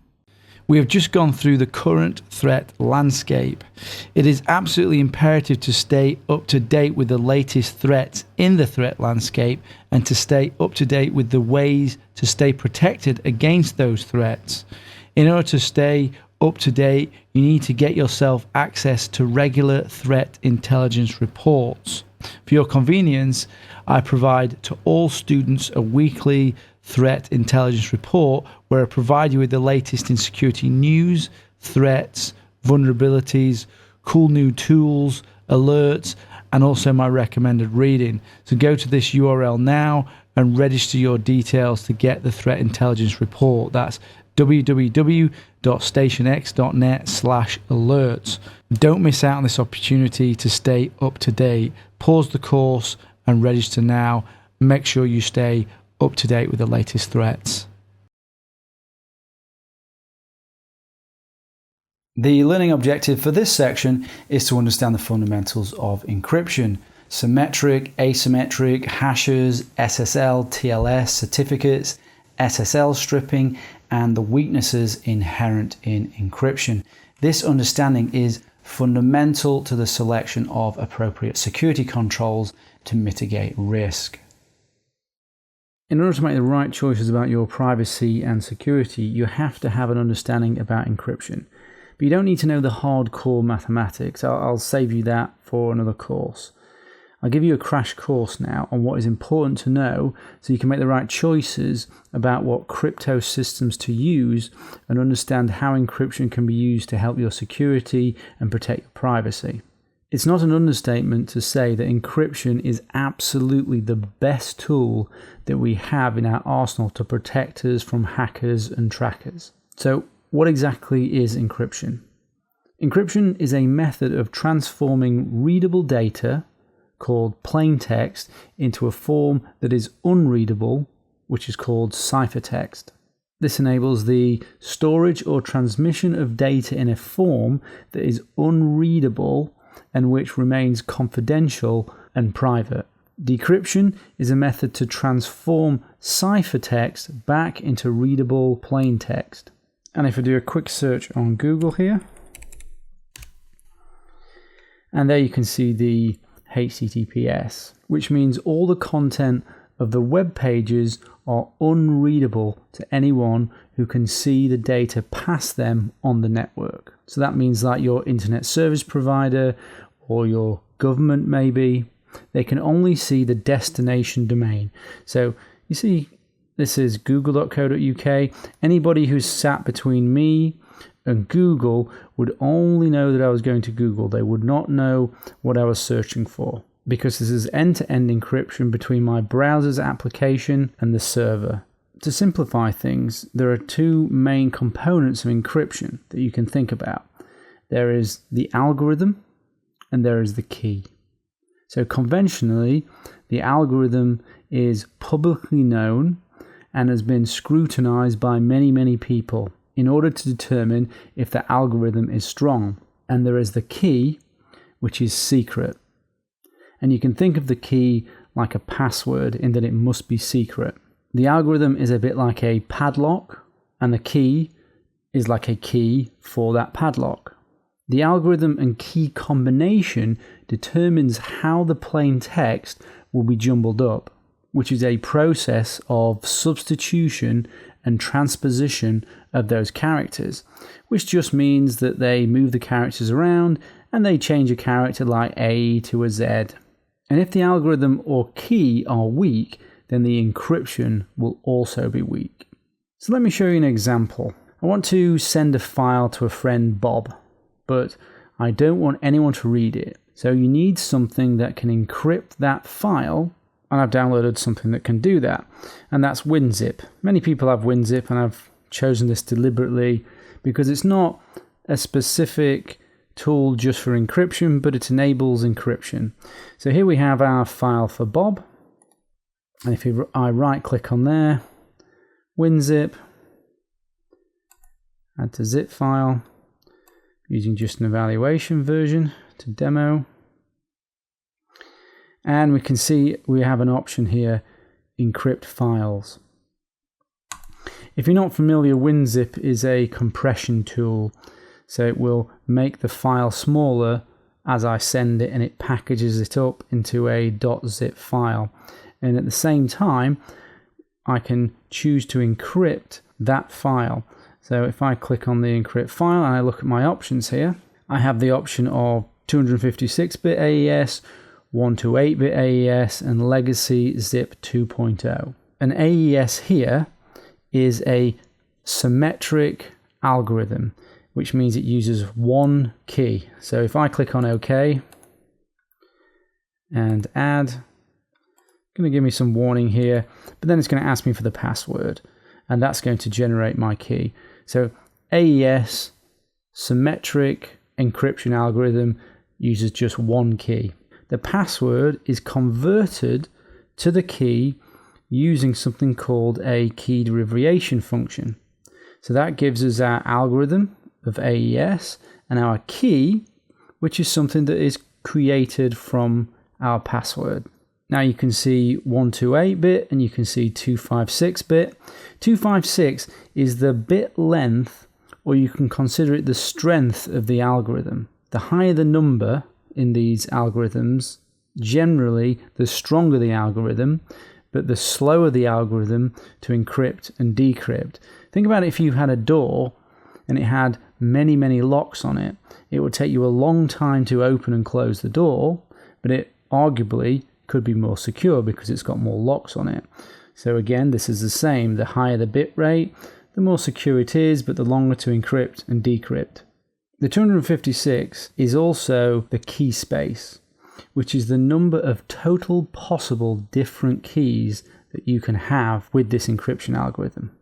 We have just gone through the current threat landscape. It is absolutely imperative to stay up to date with the latest threats in the threat landscape and to stay up to date with the ways to stay protected against those threats. In order to stay up to date, you need to get yourself access to regular threat intelligence reports. For your convenience, I provide to all students a weekly threat intelligence report where I provide you with the latest in security news, threats, vulnerabilities, cool new tools, alerts, and also my recommended reading. So go to this URL now and register your details to get the threat intelligence report. That's www.stationx.net/alerts. Don't miss out on this opportunity to stay up to date. Pause the course and register now. Make sure you stay up to date with the latest threats. The learning objective for this section is to understand the fundamentals of encryption. Symmetric, asymmetric, hashes, SSL, TLS, certificates, SSL stripping, and the weaknesses inherent in encryption. This understanding is fundamental to the selection of appropriate security controls to mitigate risk. In order to make the right choices about your privacy and security, you have to have an understanding about encryption. But you don't need to know the hardcore mathematics. I'll save you that for another course. I'll give you a crash course now on what is important to know so you can make the right choices about what crypto systems to use and understand how encryption can be used to help your security and protect your privacy. It's not an understatement to say that encryption is absolutely the best tool that we have in our arsenal to protect us from hackers and trackers. So, what exactly is encryption? Encryption is a method of transforming readable data, called plain text, into a form that is unreadable, which is called ciphertext. This enables the storage or transmission of data in a form that is unreadable and which remains confidential and private. Decryption is a method to transform ciphertext back into readable plain text. And if I do a quick search on Google here, and there you can see the HTTPS, which means all the content of the web pages are unreadable to anyone who can see the data past them on the network. So that means like your internet service provider or your government maybe, they can only see the destination domain. So you see, this is google.co.uk. Anybody who's sat between me and Google would only know that I was going to Google. They would not know what I was searching for, because this is end-to-end encryption between my browser's application and the server. To simplify things, there are two main components of encryption that you can think about. There is the algorithm and there is the key. So conventionally, the algorithm is publicly known and has been scrutinized by many people in order to determine if the algorithm is strong. And there is the key, which is secret. And you can think of the key like a password in that it must be secret. The algorithm is a bit like a padlock, and the key is like a key for that padlock. The algorithm and key combination determines how the plain text will be jumbled up, which is a process of substitution and transposition of those characters, which just means that they move the characters around and they change a character like A to a Z. And if the algorithm or key are weak, then the encryption will also be weak. So let me show you an example. I want to send a file to a friend, Bob, but I don't want anyone to read it. So you need something that can encrypt that file, and I've downloaded something that can do that, and that's WinZip. Many people have WinZip, and I've chosen this deliberately because it's not a specific tool just for encryption, but it enables encryption. So here we have our file for Bob, and if I right click on there, WinZip, add to zip file, using just an evaluation version to demo, and we can see we have an option here, encrypt files. If you're not familiar, WinZip is a compression tool, so it will make the file smaller as I send it, and it packages it up into a .zip file. And at the same time, I can choose to encrypt that file. So if I click on the encrypt file and I look at my options here, I have the option of 256-bit AES, 128-bit AES, and legacy zip 2.0. An AES here is a symmetric algorithm, which means it uses one key. So if I click on OK and add, going to give me some warning here, but then it's going to ask me for the password, and that's going to generate my key. So AES, symmetric encryption algorithm, uses just one key. The password is converted to the key using something called a key derivation function. So that gives us our algorithm of AES and our key, which is something that is created from our password. Now you can see 128-bit and you can see 256-bit. 256 is the bit length, or you can consider it the strength of the algorithm. The higher the number in these algorithms, generally the stronger the algorithm, but the slower the algorithm to encrypt and decrypt. Think about it, if you had a door and it had many locks on it, it would take you a long time to open and close the door, but it arguably could be more secure because it's got more locks on it. So again, this is the same. The higher the bit rate, the more secure it is, but the longer to encrypt and decrypt. The 256 is also the key space, which is the number of total possible different keys that you can have with this encryption algorithm.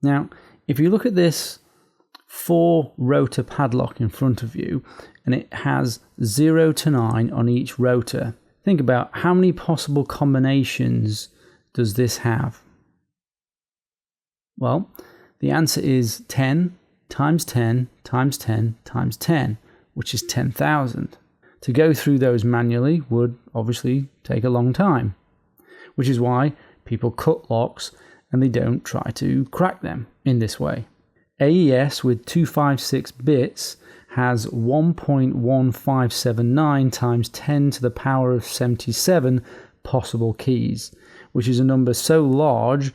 Now, if you look at this 4-rotor padlock in front of you, and it has 0 to 9 on each rotor, think about how many possible combinations does this have? Well, the answer is 10 times 10 times 10 times 10, which is 10,000. To go through those manually would obviously take a long time, which is why people cut locks and they don't try to crack them in this way. AES with 256 bits has 1.1579 times 10 to the power of 77 possible keys, which is a number so large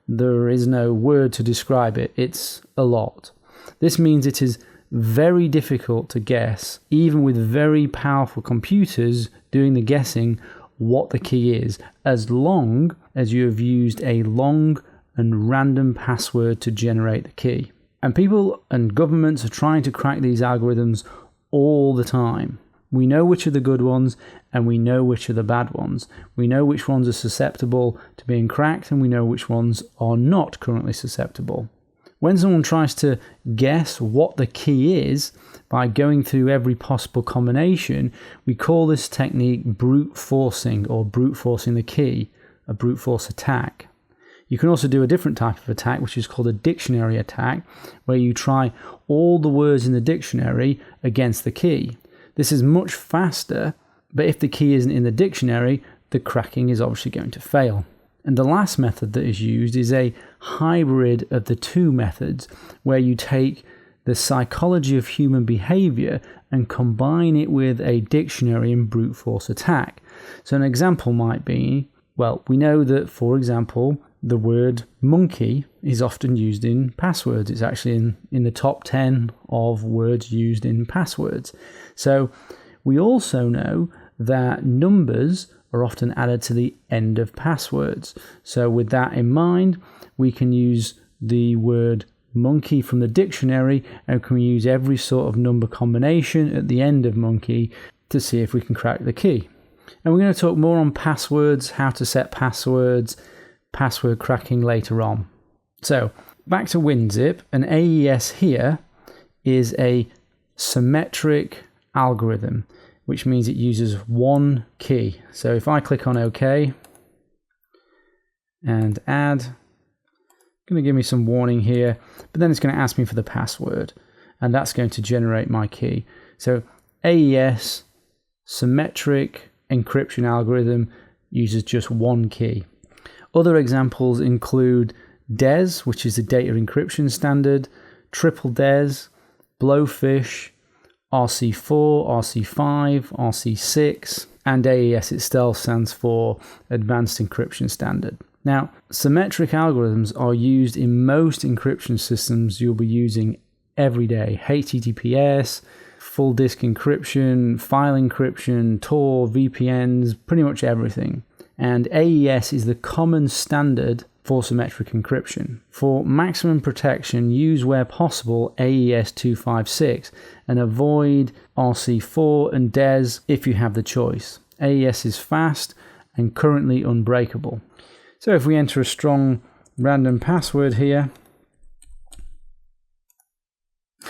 there is no word to describe it. It's a lot. This means it is very difficult to guess, even with very powerful computers doing the guessing, what the key is, as long as you have used a long and random password to generate the key. And people and governments are trying to crack these algorithms all the time. We know which are the good ones and we know which are the bad ones. We know which ones are susceptible to being cracked and we know which ones are not currently susceptible. When someone tries to guess what the key is by going through every possible combination, we call this technique brute forcing, or brute forcing the key, a brute force attack. You can also do a different type of attack, which is called a dictionary attack, where you try all the words in the dictionary against the key. This is much faster, but if the key isn't in the dictionary, the cracking is obviously going to fail. And the last method that is used is a hybrid of the two methods, where you take the psychology of human behavior and combine it with a dictionary and brute force attack. So an example might be, well, we know that, for example, the word monkey is often used in passwords. It's actually in the top 10 of words used in passwords. So we also know that numbers are often added to the end of passwords. So with that in mind, we can use the word monkey from the dictionary and can use every sort of number combination at the end of monkey to see if we can crack the key. And we're going to talk more on passwords, how to set passwords, password cracking later on. So back to WinZip, an AES here is a symmetric algorithm, which means it uses one key. So if I click on OK and add, it's going to give me some warning here, but then it's going to ask me for the password, and that's going to generate my key. So AES, symmetric encryption algorithm, uses just one key. Other examples include DES, which is the data encryption standard, triple DES, Blowfish, RC4, RC5, RC6, and AES itself stands for Advanced Encryption Standard. Now, symmetric algorithms are used in most encryption systems you'll be using every day. HTTPS, full disk encryption, file encryption, Tor, VPNs, pretty much everything. And AES is the common standard for symmetric encryption. For maximum protection, use where possible AES 256 and avoid RC4 and DES if you have the choice. AES is fast and currently unbreakable. So if we enter a strong random password here,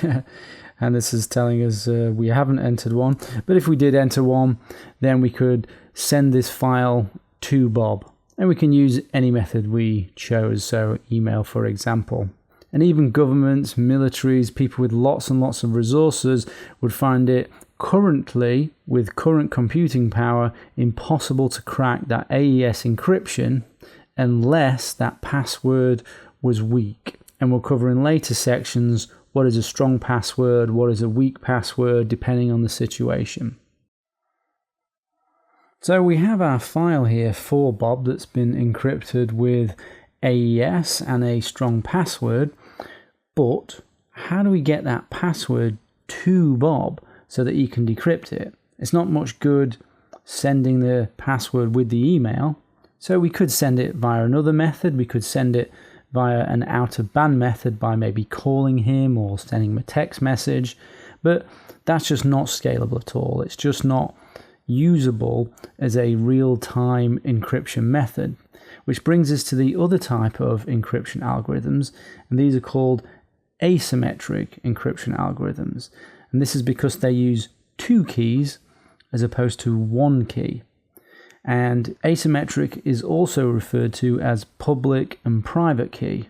and this is telling us we haven't entered one, but if we did enter one, then we could send this file to Bob. And we can use any method we chose, so email for example. And even governments, militaries, people with lots and lots of resources would find it currently, with current computing power, impossible to crack that AES encryption unless that password was weak. And we'll cover in later sections what is a strong password, what is a weak password, depending on the situation. So we have our file here for Bob that's been encrypted with AES and a strong password, but how do we get that password to Bob so that he can decrypt it? It's not much good sending the password with the email, so we could send it via another method. We could send it via an out-of-band method by maybe calling him or sending him a text message. But that's just not scalable at all. It's just not usable as a real-time encryption method, which brings us to the other type of encryption algorithms, and these are called asymmetric encryption algorithms. And this is because they use 2 keys as opposed to 1 key. And asymmetric is also referred to as public and private key.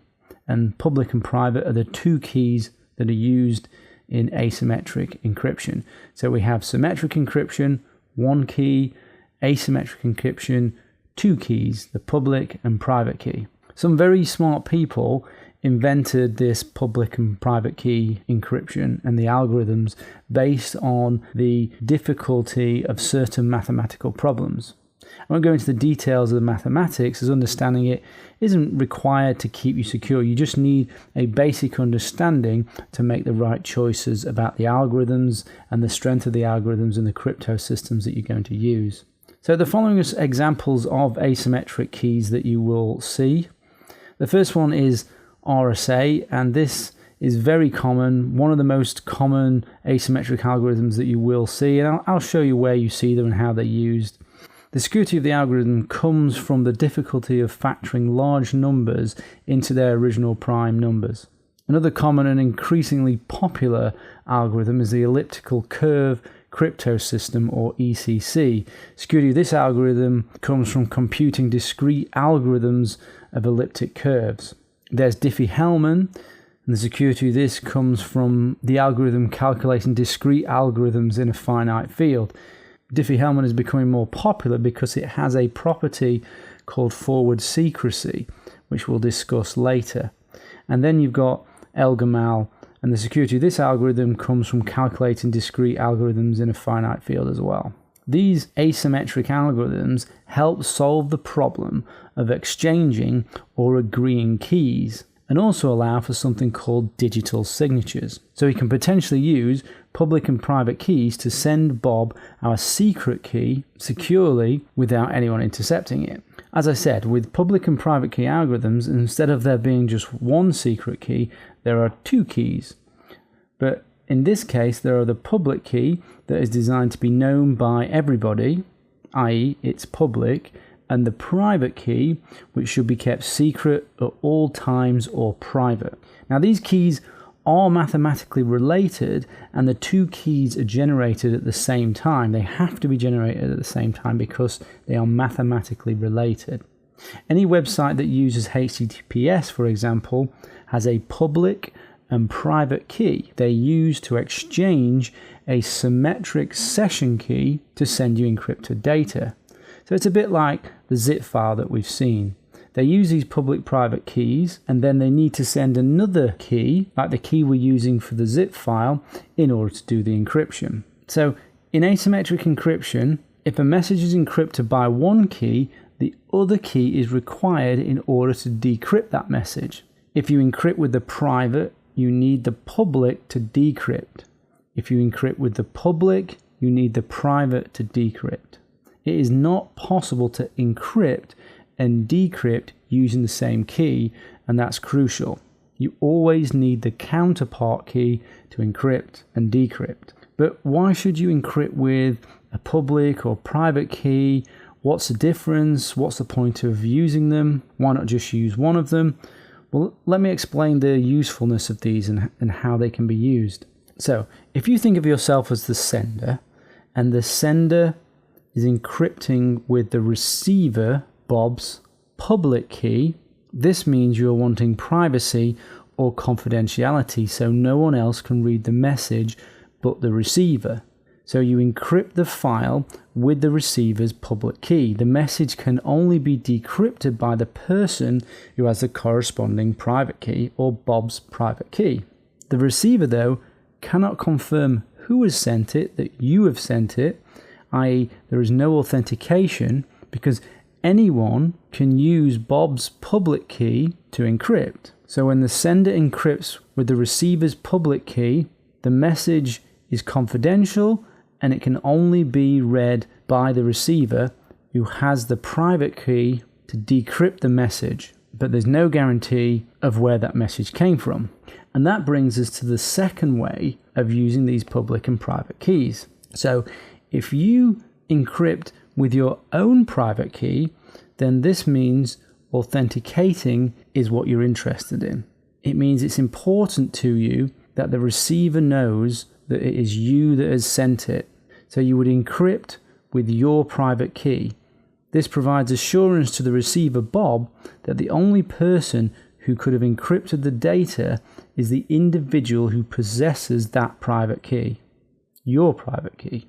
And public and private are the 2 keys that are used in asymmetric encryption. So we have symmetric encryption, 1 key, asymmetric encryption, 2 keys, the public and private key. Some very smart people invented this public and private key encryption and the algorithms based on the difficulty of certain mathematical problems. I won't go into the details of the mathematics, as understanding it isn't required to keep you secure. You just need a basic understanding to make the right choices about the algorithms and the strength of the algorithms and the crypto systems that you're going to use. So the following are examples of asymmetric keys that you will see. The first one is RSA, and this is very common, one of the most common asymmetric algorithms that you will see, and I'll show you where you see them and how they're used. The security of the algorithm comes from the difficulty of factoring large numbers into their original prime numbers. Another common and increasingly popular algorithm is the elliptical curve crypto system, or ECC. Security of this algorithm comes from computing discrete algorithms of elliptic curves. There's Diffie-Hellman, and the security of this comes from the algorithm calculating discrete algorithms in a finite field. Diffie-Hellman is becoming more popular because it has a property called forward secrecy, which we'll discuss later. And then you've got Elgamal, and the security of this algorithm comes from calculating discrete algorithms in a finite field as well. These asymmetric algorithms help solve the problem of exchanging or agreeing keys, and also allow for something called digital signatures. So we can potentially use public and private keys to send Bob our secret key securely without anyone intercepting it. As I said, with public and private key algorithms, instead of there being just 1 secret key, there are 2 keys. But in this case, there are the public key that is designed to be known by everybody, i.e. it's public, and the private key, which should be kept secret at all times or private. Now, these keys are mathematically related, and the 2 keys are generated at the same time. They have to be generated at the same time because they are mathematically related. Any website that uses HTTPS, for example, has a public and private key they use to exchange a symmetric session key to send you encrypted data. So it's a bit like the zip file that we've seen. They use these public-private keys, and then they need to send another key, like the key we're using for the zip file, in order to do the encryption. So in asymmetric encryption, if a message is encrypted by 1 key, the other key is required in order to decrypt that message. If you encrypt with the private, you need the public to decrypt. If you encrypt with the public, you need the private to decrypt. It is not possible to encrypt and decrypt using the same key, and that's crucial. You always need the counterpart key to encrypt and decrypt. But why should you encrypt with a public or private key? What's the difference? What's the point of using them? Why not just use one of them? Well, let me explain the usefulness of these and how they can be used. So, if you think of yourself as the sender, and the sender is encrypting with the receiver, Bob's public key, this means you're wanting privacy or confidentiality, so no one else can read the message but the receiver. So you encrypt the file with the receiver's public key. The message can only be decrypted by the person who has the corresponding private key, or Bob's private key. The receiver, though, cannot confirm who has sent it, that you have sent it, i.e. there is no authentication, because anyone can use Bob's public key to encrypt. So when the sender encrypts with the receiver's public key, the message is confidential and it can only be read by the receiver, who has the private key to decrypt the message, but there's no guarantee of where that message came from. And that brings us to the second way of using these public and private keys. So if you encrypt with your own private key, then this means authenticating is what you're interested in. It means it's important to you that the receiver knows that it is you that has sent it. So you would encrypt with your private key. This provides assurance to the receiver, Bob, that the only person who could have encrypted the data is the individual who possesses that private key, your private key.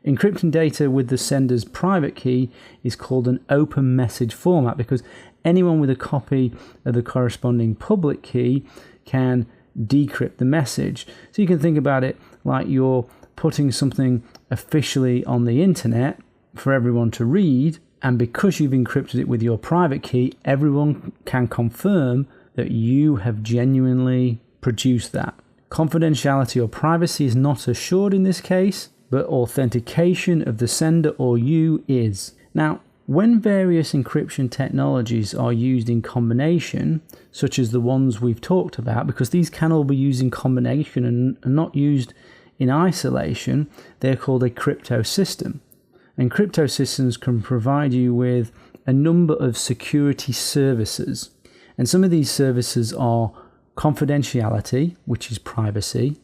Encrypting data with the sender's private key is called an open message format because anyone with a copy of the corresponding public key can decrypt the message. So you can think about it like you're putting something officially on the internet for everyone to read, and because you've encrypted it with your private key, everyone can confirm that you have genuinely produced that. Confidentiality or privacy is not assured in this case, but authentication of the sender or you is. Now, when various encryption technologies are used in combination, such as the ones we've talked about, because these can all be used in combination and not used in isolation, they're called a crypto system. And crypto systems can provide you with a number of security services. And some of these services are confidentiality, which is privacy,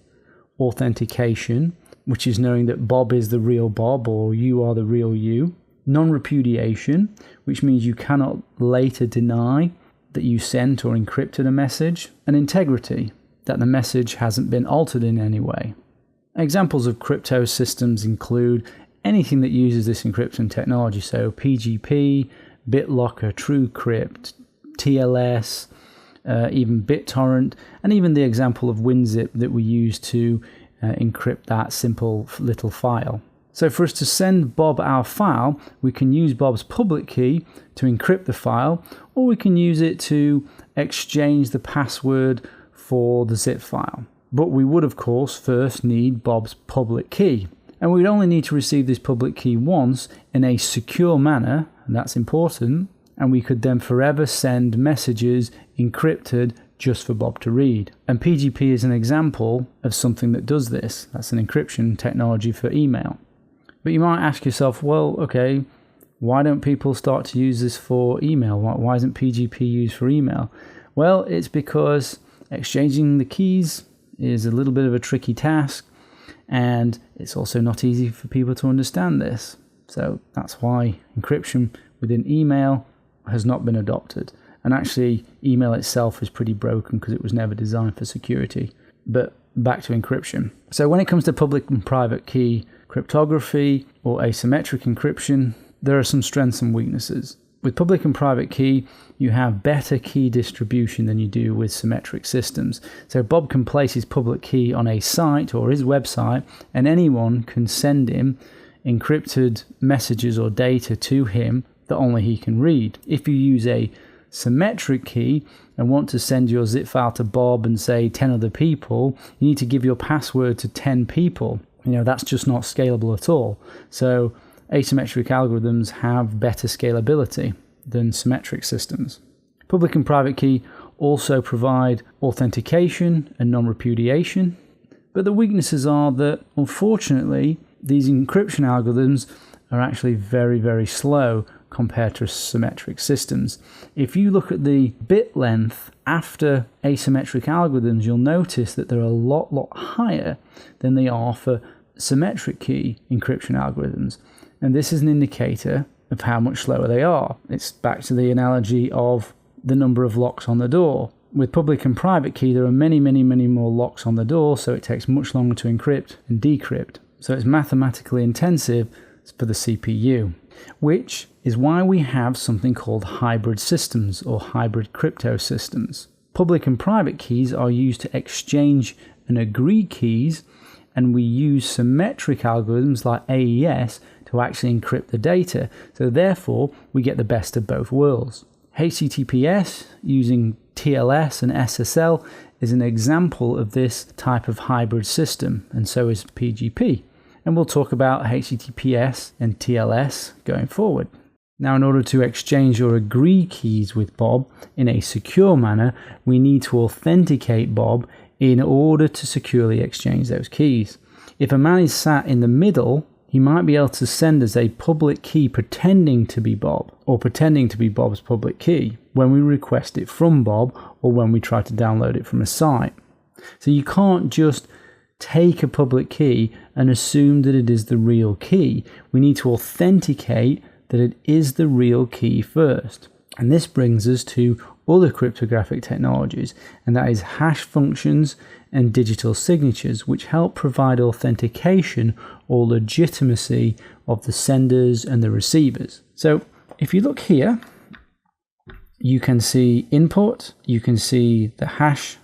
authentication, which is knowing that Bob is the real Bob or you are the real you, non-repudiation, which means you cannot later deny that you sent or encrypted a message, and integrity, that the message hasn't been altered in any way. Examples of crypto systems include anything that uses this encryption technology, so PGP, BitLocker, TrueCrypt, TLS, even BitTorrent, and even the example of WinZip that we use to encrypt that simple little file. So for us to send Bob our file, we can use Bob's public key to encrypt the file, or we can use it to exchange the password for the zip file. But we would, of course, first need Bob's public key. And we'd only need to receive this public key once in a secure manner, and that's important, and we could then forever send messages encrypted just for Bob to read. And PGP is an example of something that does this. That's an encryption technology for email. But you might ask yourself, well, okay, why don't people start to use this for email? Why isn't PGP used for email? Well, it's because exchanging the keys is a little bit of a tricky task, and it's also not easy for people to understand this. So that's why encryption within email has not been adopted. And actually, email itself is pretty broken because it was never designed for security. But back to encryption. So when it comes to public and private key cryptography or asymmetric encryption, there are some strengths and weaknesses. With public and private key, you have better key distribution than you do with symmetric systems. So Bob can place his public key on a site or his website, and anyone can send him encrypted messages or data to him that only he can read. If you use a symmetric key and want to send your zip file to Bob and say 10 other people, you need to give your password to 10 people. That's just not scalable at all. So asymmetric algorithms have better scalability than symmetric systems. Public and private key also provide authentication and non-repudiation, but the weaknesses are that, unfortunately, these encryption algorithms are actually very, very slow compared to symmetric systems. If you look at the bit length after asymmetric algorithms, you'll notice that they're a lot higher than they are for symmetric key encryption algorithms. And this is an indicator of how much slower they are. It's back to the analogy of the number of locks on the door. With public and private key, there are many more locks on the door, so it takes much longer to encrypt and decrypt. So it's mathematically intensive for the CPU, which is why we have something called hybrid systems or hybrid crypto systems. Public and private keys are used to exchange and agree keys, and we use symmetric algorithms like AES to actually encrypt the data. So therefore, we get the best of both worlds. HTTPS using TLS and SSL is an example of this type of hybrid system, and so is PGP. And we'll talk about HTTPS and TLS going forward. Now, in order to exchange or agree keys with Bob in a secure manner, we need to authenticate Bob in order to securely exchange those keys. If a man is sat in the middle, he might be able to send us a public key pretending to be Bob, or pretending to be Bob's public key when we request it from Bob or when we try to download it from a site. So you can't just take a public key and assume that it is the real key. We need to authenticate that it is the real key first. And this brings us to other cryptographic technologies, and that is hash functions and digital signatures, which help provide authentication or legitimacy of the senders and the receivers. So if you look here, you can see input, you can see the hash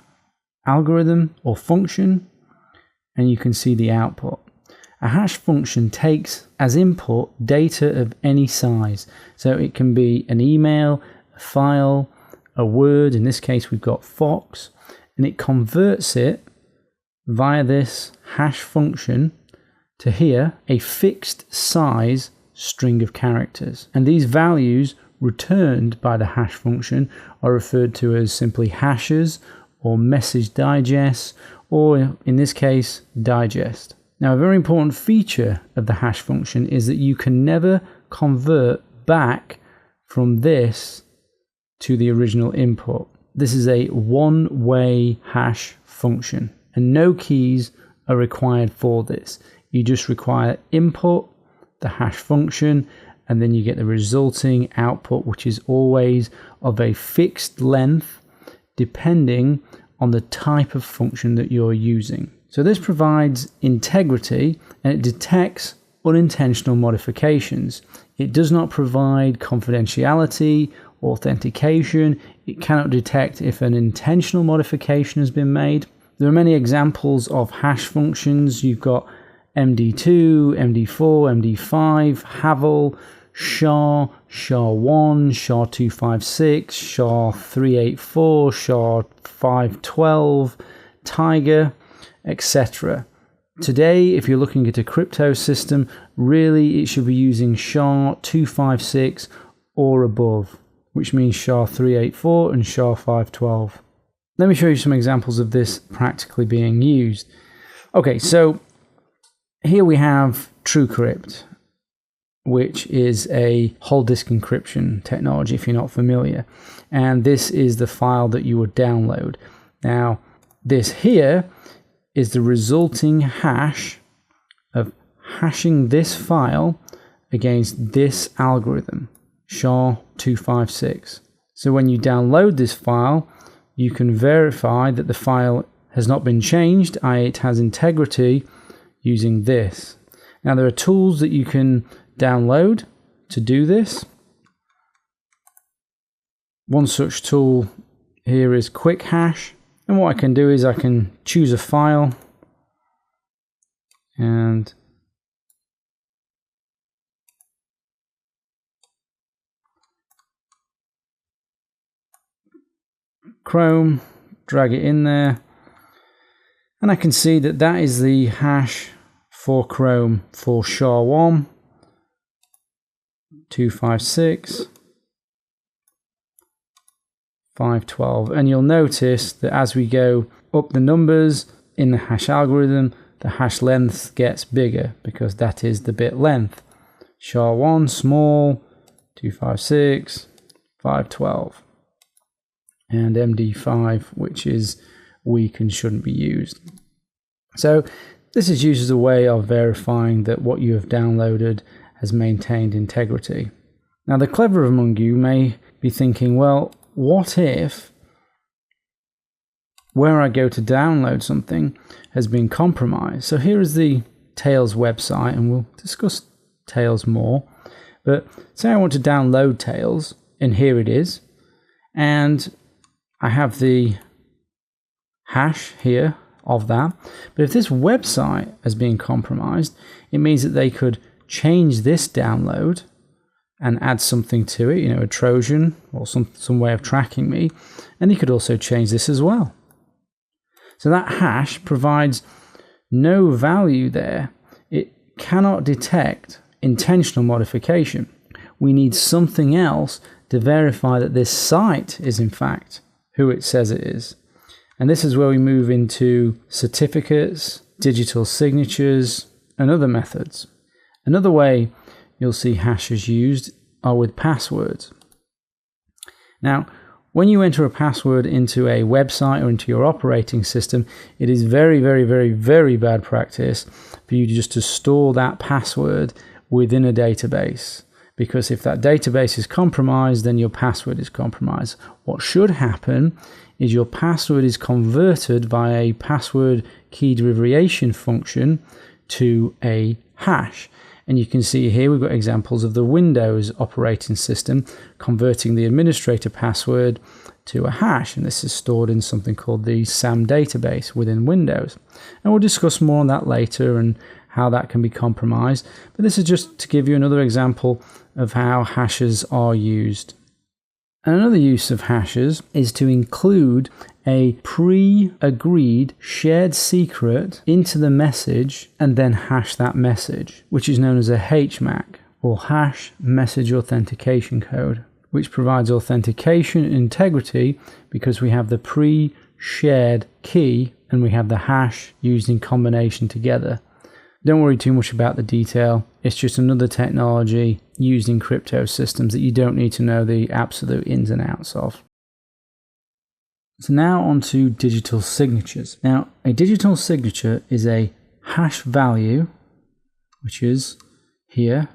algorithm or function, and you can see the output. A hash function takes as input data of any size. So it can be an email, a file, a word. In this case, we've got Fox, and it converts it via this hash function to here a fixed size string of characters. And these values returned by the hash function are referred to as simply hashes or message digests, or in this case, digest. Now, a very important feature of the hash function is that you can never convert back from this to the original input. This is a one-way hash function, and no keys are required for this. You just require input, the hash function, and then you get the resulting output, which is always of a fixed length depending on the type of function that you're using. So this provides integrity, and it detects unintentional modifications. It does not provide confidentiality, authentication. It cannot detect if an intentional modification has been made. There are many examples of hash functions. You've got MD2, MD4, MD5, Havel, SHA, SHA-1, SHA-256, SHA-384, SHA-512, Tiger, etc. Today, if you're looking at a crypto system, really it should be using SHA-256 or above, which means SHA-384 and SHA-512. Let me show you some examples of this practically being used. Okay, so here we have TrueCrypt, which is a whole disk encryption technology if you're not familiar. And this is the file that you would download. Now, this here is the resulting hash of hashing this file against this algorithm, SHA-256. So when you download this file, you can verify that the file has not been changed, i.e. it has integrity, using this. Now there are tools that you can download to do this. One such tool here is Quick Hash. And what I can do is I can choose a file and Chrome, drag it in there, and I can see that that is the hash for Chrome for SHA-1, 256, 512, and you'll notice that as we go up the numbers in the hash algorithm, the hash length gets bigger because that is the bit length. SHA-1 small, 256, 512, and MD5, which is weak and shouldn't be used. So this is used as a way of verifying that what you have downloaded has maintained integrity. Now the clever among you may be thinking, well, what if where I go to download something has been compromised? So here is the Tails website, and we'll discuss Tails more. But say I want to download Tails, and here it is. And I have the hash here of that. But if this website has been compromised, it means that they could change this download and add something to it, a Trojan or some way of tracking me. And you could also change this as well. So that hash provides no value there. It cannot detect intentional modification. We need something else to verify that this site is in fact who it says it is. And this is where we move into certificates, digital signatures, and other methods. Another way you'll see hashes used are with passwords. Now, when you enter a password into a website or into your operating system, it is very, very, very, very bad practice for you just to store that password within a database. Because if that database is compromised, then your password is compromised. What should happen is your password is converted by a password key derivation function to a hash. And you can see here we've got examples of the Windows operating system converting the administrator password to a hash. And this is stored in something called the SAM database within Windows. And we'll discuss more on that later and how that can be compromised. But this is just to give you another example of how hashes are used. And another use of hashes is to include a pre-agreed shared secret into the message and then hash that message, which is known as a HMAC, or Hash Message Authentication Code, which provides authentication integrity because we have the pre-shared key and we have the hash used in combination together. Don't worry too much about the detail. It's just another technology used in crypto systems that you don't need to know the absolute ins and outs of. So now on to digital signatures. Now, a digital signature is a hash value, which is here,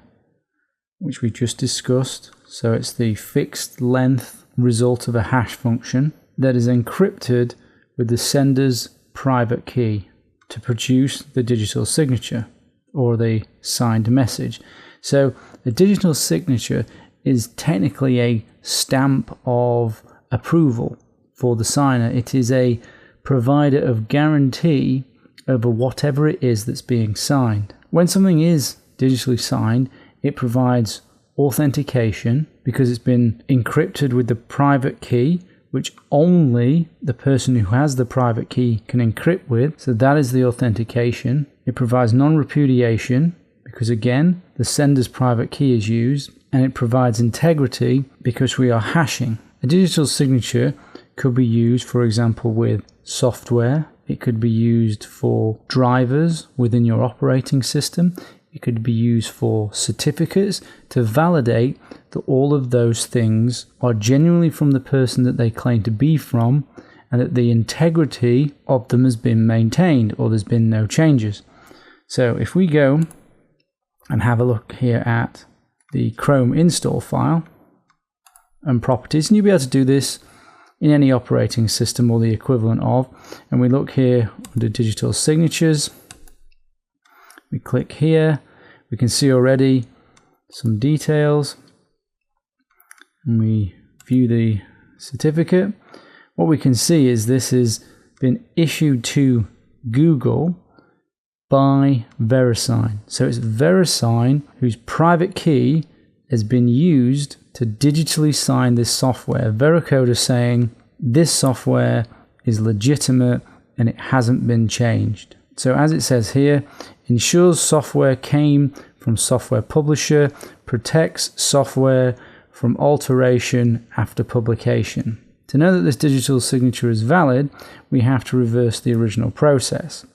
which we just discussed. So it's the fixed length result of a hash function that is encrypted with the sender's private key to produce the digital signature or the signed message. So a digital signature is technically a stamp of approval for the signer. It is a provider of guarantee over whatever it is that's being signed. When something is digitally signed, it provides authentication because it's been encrypted with the private key, which only the person who has the private key can encrypt with. So that is the authentication. It provides non-repudiation because, again, the sender's private key is used, and it provides integrity because we are hashing. A digital signature could be used, for example, with software. It could be used for drivers within your operating system. It could be used for certificates to validate that all of those things are genuinely from the person that they claim to be from, and that the integrity of them has been maintained or there's been no changes. So if we go and have a look here at the Chrome install file and properties, and you'll be able to do this in any operating system or the equivalent of, and we look here under digital signatures. We click here, we can see already some details, and we view the certificate. What we can see is this has been issued to Google by VeriSign. So it's VeriSign whose private key has been used to digitally sign this software. Veracode is saying this software is legitimate and it hasn't been changed. So as it says here, ensures software came from software publisher, protects software from alteration after publication. To know that this digital signature is valid, we have to reverse the original process.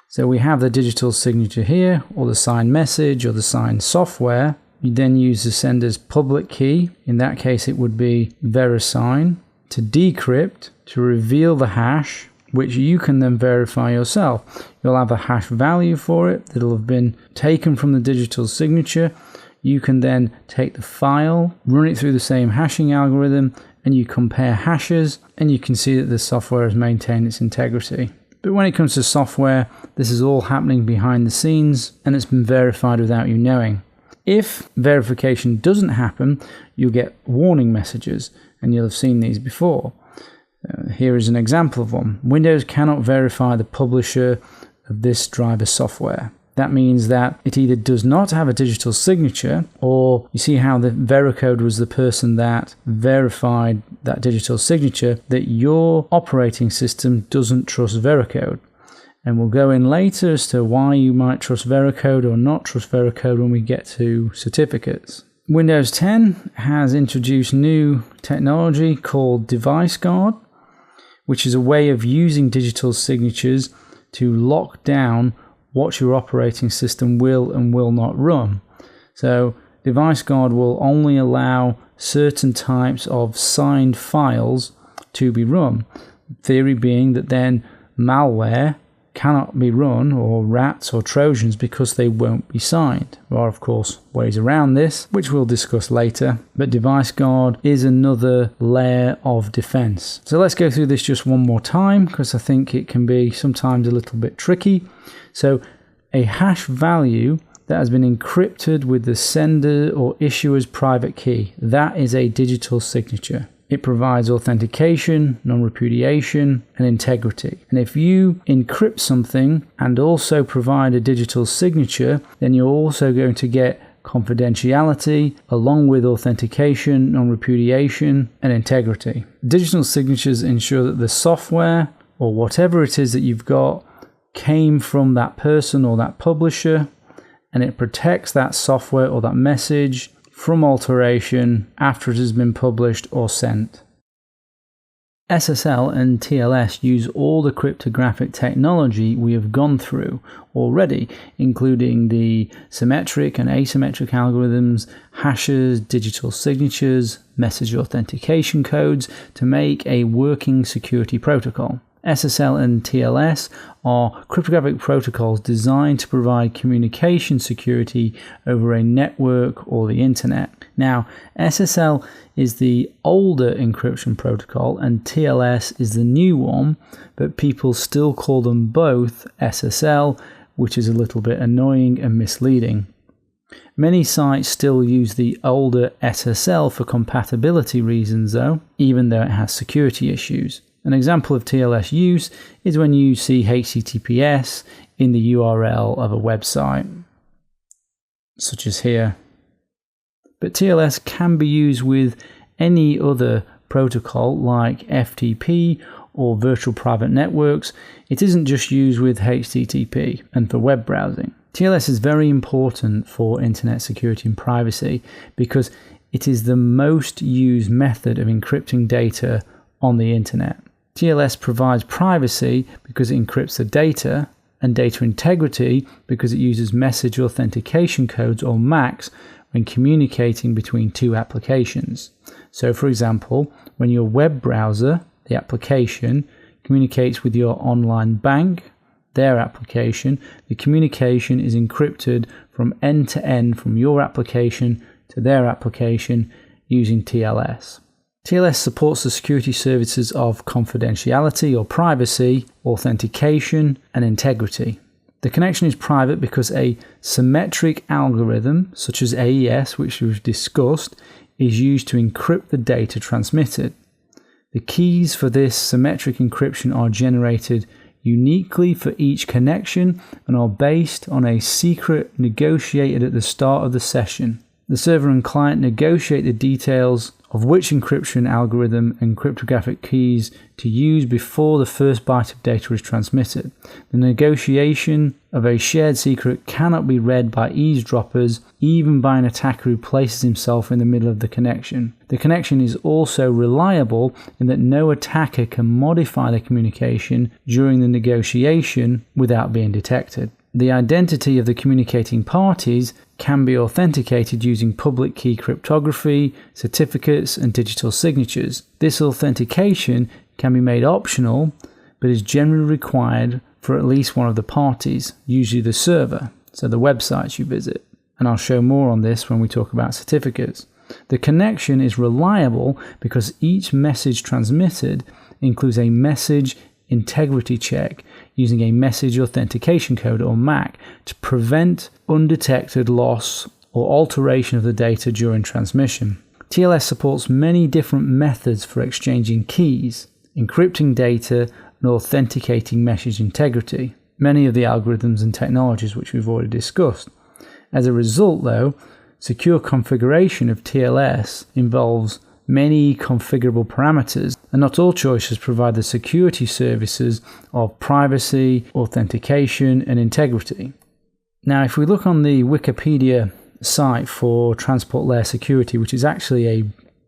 So we have the digital signature here, or the signed message, or the signed software. You then use the sender's public key, in that case it would be VeriSign, to decrypt, to reveal the hash, which you can then verify yourself. You'll have a hash value for it that'll have been taken from the digital signature. You can then take the file, run it through the same hashing algorithm, and you compare hashes, and you can see that the software has maintained its integrity. But when it comes to software, this is all happening behind the scenes, and it's been verified without you knowing. If verification doesn't happen, you'll get warning messages, and you'll have seen these before. Here is an example of one. Windows cannot verify the publisher of this driver software. That means that it either does not have a digital signature, or you see how the Veracode was the person that verified that digital signature, that your operating system doesn't trust Veracode. And we'll go in later as to why you might trust Veracode or not trust Veracode when we get to certificates. Windows 10 has introduced new technology called Device Guard, which is a way of using digital signatures to lock down what your operating system will and will not run. So Device Guard will only allow certain types of signed files to be run. Theory being that then malware cannot be run, or rats or trojans, because they won't be signed. There are, of course, ways around this, which we'll discuss later, but Device Guard is another layer of defense. So let's go through this just one more time, because I think it can be sometimes a little bit tricky. So a hash value that has been encrypted with the sender or issuer's private key, that is a digital signature. It provides authentication, non-repudiation, and integrity. And if you encrypt something and also provide a digital signature, then you're also going to get confidentiality along with authentication, non-repudiation, and integrity. Digital signatures ensure that the software or whatever it is that you've got came from that person or that publisher, and it protects that software or that message from alteration after it has been published or sent. SSL and TLS use all the cryptographic technology we have gone through already, including the symmetric and asymmetric algorithms, hashes, digital signatures, message authentication codes to make a working security protocol. SSL and TLS are cryptographic protocols designed to provide communication security over a network or the internet. Now, SSL is the older encryption protocol and TLS is the new one, but people still call them both SSL, which is a little bit annoying and misleading. Many sites still use the older SSL for compatibility reasons though, even though it has security issues. An example of TLS use is when you see HTTPS in the URL of a website, such as here. But TLS can be used with any other protocol like FTP or virtual private networks. It isn't just used with HTTP and for web browsing. TLS is very important for internet security and privacy because it is the most used method of encrypting data on the internet. TLS provides privacy because it encrypts the data, and data integrity because it uses message authentication codes or MACs when communicating between two applications. So for example, when your web browser, the application, communicates with your online bank, their application, the communication is encrypted from end to end from your application to their application using TLS. TLS supports the security services of confidentiality or privacy, authentication, and integrity. The connection is private because a symmetric algorithm, such as AES, which we've discussed, is used to encrypt the data transmitted. The keys for this symmetric encryption are generated uniquely for each connection and are based on a secret negotiated at the start of the session. The server and client negotiate the details of which encryption algorithm and cryptographic keys to use before the first byte of data is transmitted. The negotiation of a shared secret cannot be read by eavesdroppers, even by an attacker who places himself in the middle of the connection. The connection is also reliable in that no attacker can modify the communication during the negotiation without being detected. The identity of the communicating parties can be authenticated using public key cryptography, certificates, and digital signatures. This authentication can be made optional, but is generally required for at least one of the parties, usually the server, so the websites you visit. And I'll show more on this when we talk about certificates. The connection is reliable because each message transmitted includes a message integrity check using a message authentication code or MAC to prevent undetected loss or alteration of the data during transmission. TLS supports many different methods for exchanging keys, encrypting data, and authenticating message integrity, many of the algorithms and technologies which we've already discussed. As a result, though, secure configuration of TLS involves many configurable parameters, and not all choices provide the security services of privacy, authentication, and integrity. Now, if we look on the Wikipedia site for transport layer security, which is actually a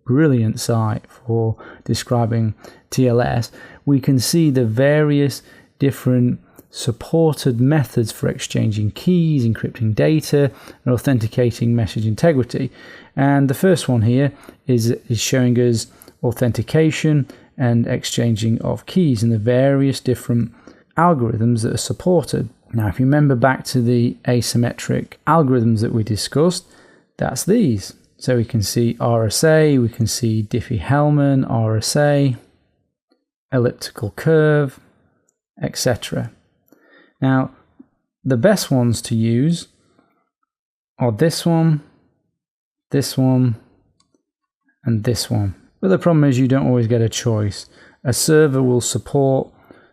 brilliant site for describing TLS, we can see the various different supported methods for exchanging keys, encrypting data, and authenticating message integrity. And the first one here is showing us authentication and exchanging of keys and the various different algorithms that are supported. Now, if you remember back to the asymmetric algorithms that we discussed, that's these. So we can see RSA, we can see Diffie-Hellman, RSA, elliptical curve, etc. Now, the best ones to use are this one, and this one. But the problem is you don't always get a choice. A server will support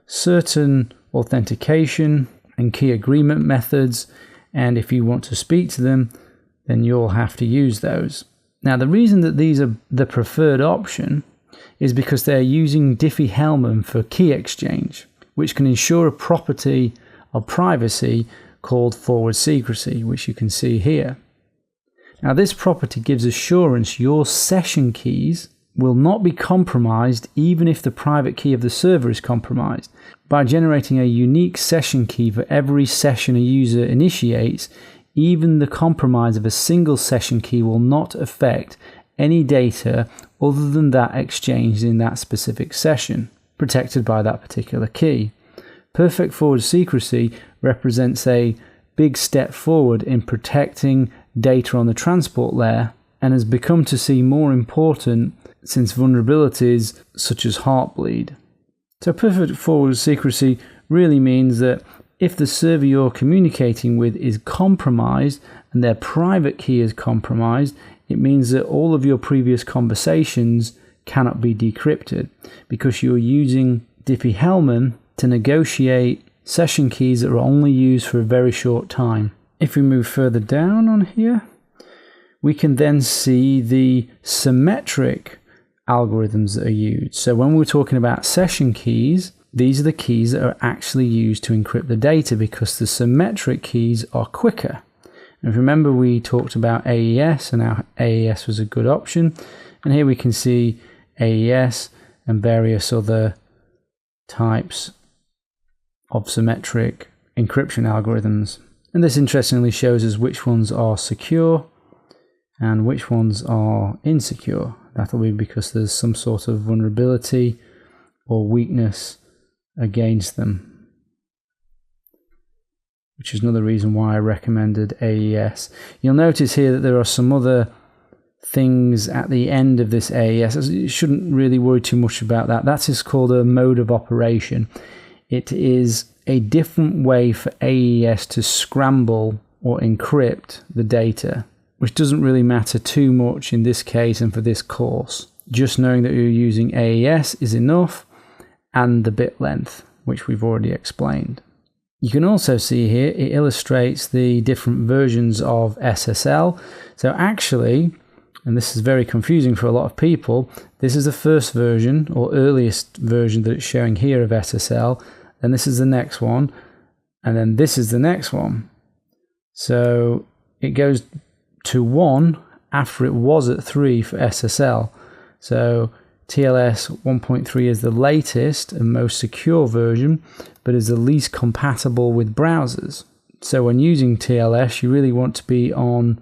certain authentication and key agreement methods, and if you want to speak to them, then you'll have to use those. Now, the reason that these are the preferred option is because they're using Diffie-Hellman for key exchange, which can ensure a property of privacy called forward secrecy, which you can see here. Now, this property gives assurance your session keys will not be compromised even if the private key of the server is compromised. By generating a unique session key for every session a user initiates, even the compromise of a single session key will not affect any data other than that exchanged in that specific session, protected by that particular key. Perfect forward secrecy represents a big step forward in protecting data on the transport layer and has become to seem more important since vulnerabilities such as Heartbleed. So perfect forward secrecy really means that if the server you're communicating with is compromised and their private key is compromised, it means that all of your previous conversations cannot be decrypted because you're using Diffie-Hellman to negotiate session keys that are only used for a very short time. If we move further down on here, we can then see the symmetric algorithms that are used. So when we're talking about session keys, these are the keys that are actually used to encrypt the data because the symmetric keys are quicker. And if you remember, we talked about AES and how AES was a good option. And here we can see AES and various other types of symmetric encryption algorithms. And this interestingly shows us which ones are secure and which ones are insecure. That'll be because there's some sort of vulnerability or weakness against them, which is another reason why I recommended AES. You'll notice here that there are some other things at the end of this AES. You shouldn't really worry too much about that. That is called a mode of operation. It is a different way for AES to scramble or encrypt the data, which doesn't really matter too much in this case and for this course. Just knowing that you're using AES is enough, and the bit length, which we've already explained. You can also see here, it illustrates the different versions of SSL. So actually, and this is very confusing for a lot of people, this is the first version or earliest version that it's showing here of SSL, then this is the next one, and then this is the next one. So it goes to 1 after it was at 3 for SSL. So TLS 1.3 is the latest and most secure version, but is the least compatible with browsers. So when using TLS, you really want to be on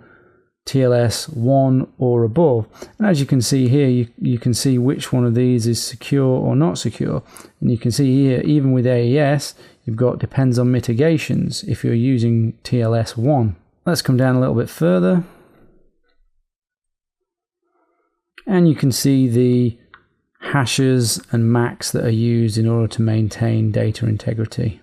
TLS 1 or above. And as you can see here, you can see which one of these is secure or not secure. And you can see here, even with AES, you've got depends on mitigations if you're using TLS 1. Let's come down a little bit further. And you can see the hashes and MACs that are used in order to maintain data integrity.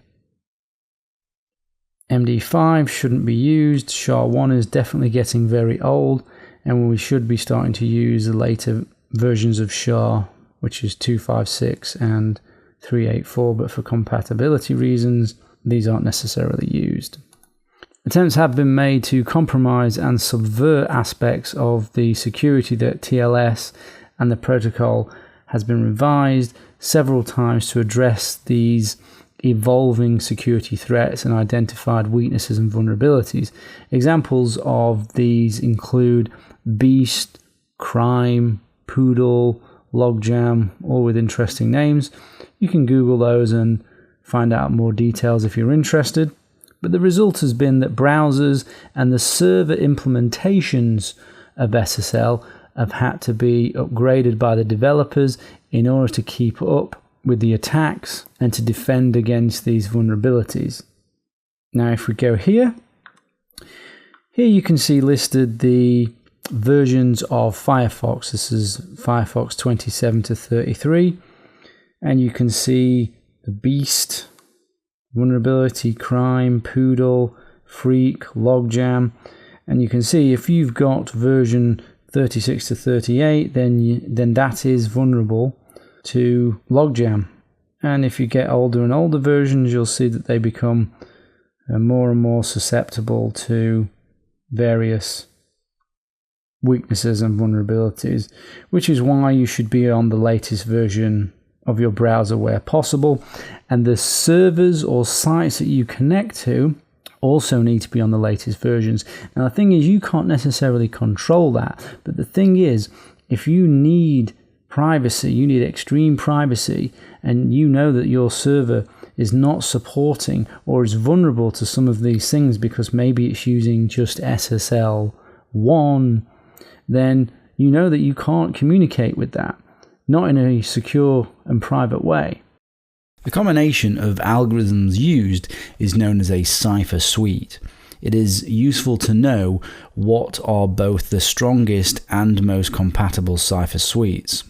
MD5 shouldn't be used. SHA-1 is definitely getting very old, and we should be starting to use the later versions of SHA, which is 256 and 384, but for compatibility reasons, these aren't necessarily used. Attempts have been made to compromise and subvert aspects of the security that TLS and the protocol has been revised several times to address these evolving security threats and identified weaknesses and vulnerabilities. Examples of these include Beast, Crime, Poodle, Logjam, all with interesting names. You can Google those and find out more details if you're interested. But the result has been that browsers and the server implementations of SSL have had to be upgraded by the developers in order to keep up with the attacks and to defend against these vulnerabilities. Now, if we go here you can see listed the versions of Firefox. This is Firefox 27 to 33, and you can see the Beast, Vulnerability, Crime, Poodle, Freak, Logjam, and you can see if you've got version 36 to 38, then that is vulnerable to Logjam. And if you get older and older versions, you'll see that they become more and more susceptible to various weaknesses and vulnerabilities, which is why you should be on the latest version of your browser where possible. And the servers or sites that you connect to also need to be on the latest versions. Now, the thing is, you can't necessarily control that, but the thing is, if you need privacy, you need extreme privacy, and you know that your server is not supporting or is vulnerable to some of these things because maybe it's using just SSL 1, then you know that you can't communicate with that, not in a secure and private way. The combination of algorithms used is known as a cipher suite. It is useful to know what are both the strongest and most compatible cipher suites.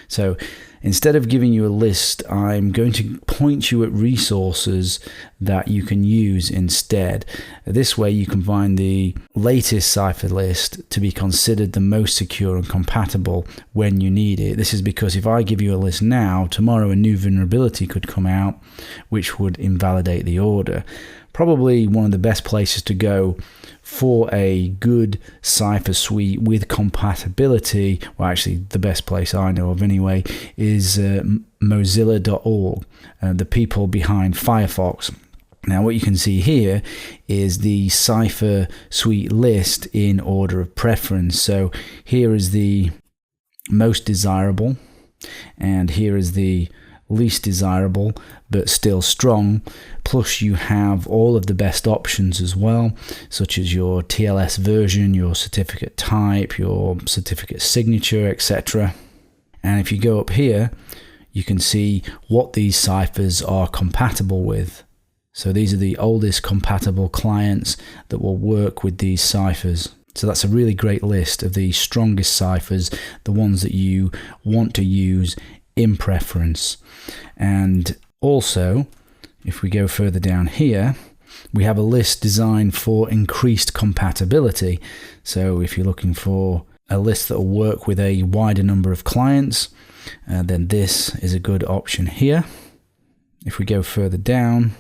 So instead of giving you a list, I'm going to point you at resources that you can use instead. This way you can find the latest cipher list to be considered the most secure and compatible when you need it. This is because if I give you a list now, tomorrow a new vulnerability could come out which would invalidate the order. Probably one of the best places to go for a good cipher suite with compatibility, well actually the best place I know of anyway, is mozilla.org, the people behind Firefox. Now what you can see here is the cipher suite list in order of preference. So here is the most desirable, and here is the least desirable but still strong, plus you have all of the best options as well, such as your TLS version, your certificate type, your certificate signature, etc. And if you go up here, you can see what these ciphers are compatible with. So these are the oldest compatible clients that will work with these ciphers. So that's a really great list of the strongest ciphers, the ones that you want to use in preference. And also, if we go further down here, we have a list designed for increased compatibility. So if you're looking for a list that will work with a wider number of clients, then this is a good option here. If we go further down,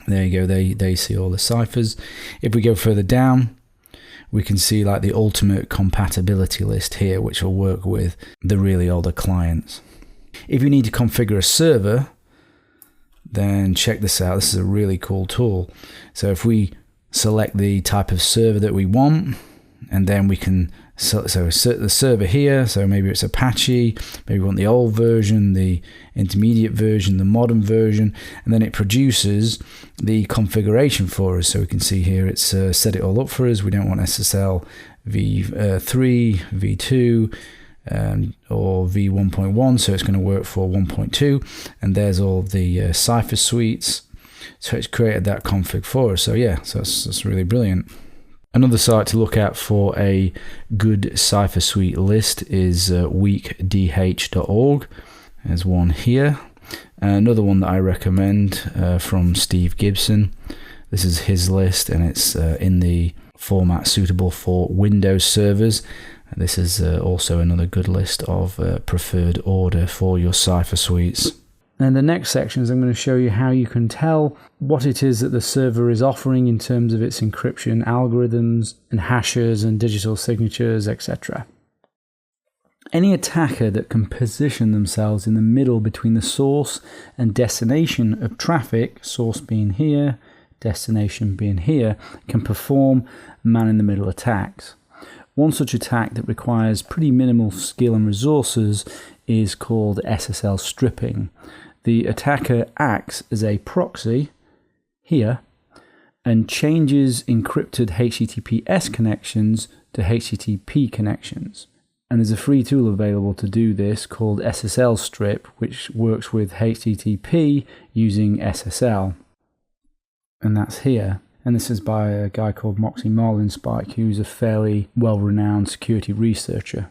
there you go, they see all the ciphers. If we go further down, we can see like the ultimate compatibility list here, which will work with the really older clients. If you need to configure a server, then check this out. This is a really cool tool. So if we select the type of server that we want, and then we can set the server here. So maybe it's Apache, maybe we want the old version, the intermediate version, the modern version, and then it produces the configuration for us. So we can see here it's set it all up for us. We don't want SSL v3, v2, or v1.1, so it's going to work for 1.2, and there's all the cipher suites. So it's created that config for us. So yeah, so that's really brilliant. Another site to look at for a good cipher suite list is weakdh.org. There's one here. Another one that I recommend from Steve Gibson. This is his list, and it's in the format suitable for Windows servers. This is also another good list of preferred order for your cipher suites. And the next sections, I'm going to show you how you can tell what it is that the server is offering in terms of its encryption algorithms and hashes and digital signatures, etc. Any attacker that can position themselves in the middle between the source and destination of traffic, source being here, destination being here, can perform man-in-the-middle attacks. One such attack that requires pretty minimal skill and resources is called SSL stripping. The attacker acts as a proxy here and changes encrypted HTTPS connections to HTTP connections. And there's a free tool available to do this called SSL strip, which works with HTTP using SSL. And that's here. And this is by a guy called Moxie Marlinspike, who's a fairly well-renowned security researcher.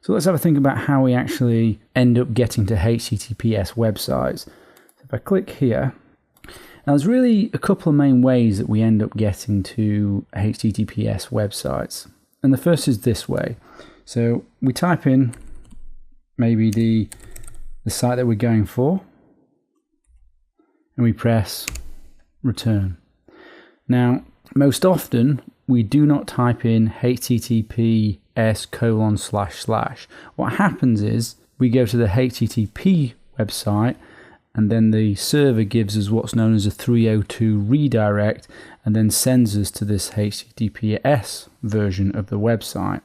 So let's have a think about how we actually end up getting to HTTPS websites. So if I click here, now there's really a couple of main ways that we end up getting to HTTPS websites. And the first is this way. So we type in maybe the site that we're going for, and we press return. Now, most often we do not type in https://. What happens is we go to the HTTP website, and then the server gives us what's known as a 302 redirect, and then sends us to this HTTPS version of the website.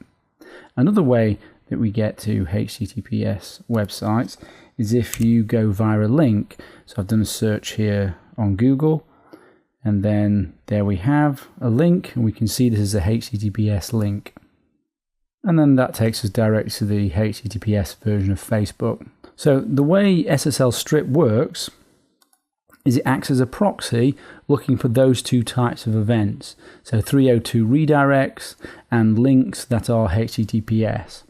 Another way that we get to HTTPS websites is if you go via a link. So I've done a search here on Google, and then there we have a link, and we can see this is a HTTPS link. And then that takes us directly to the HTTPS version of Facebook. So the way SSL strip works is it acts as a proxy looking for those two types of events. So 302 redirects and links that are HTTPS.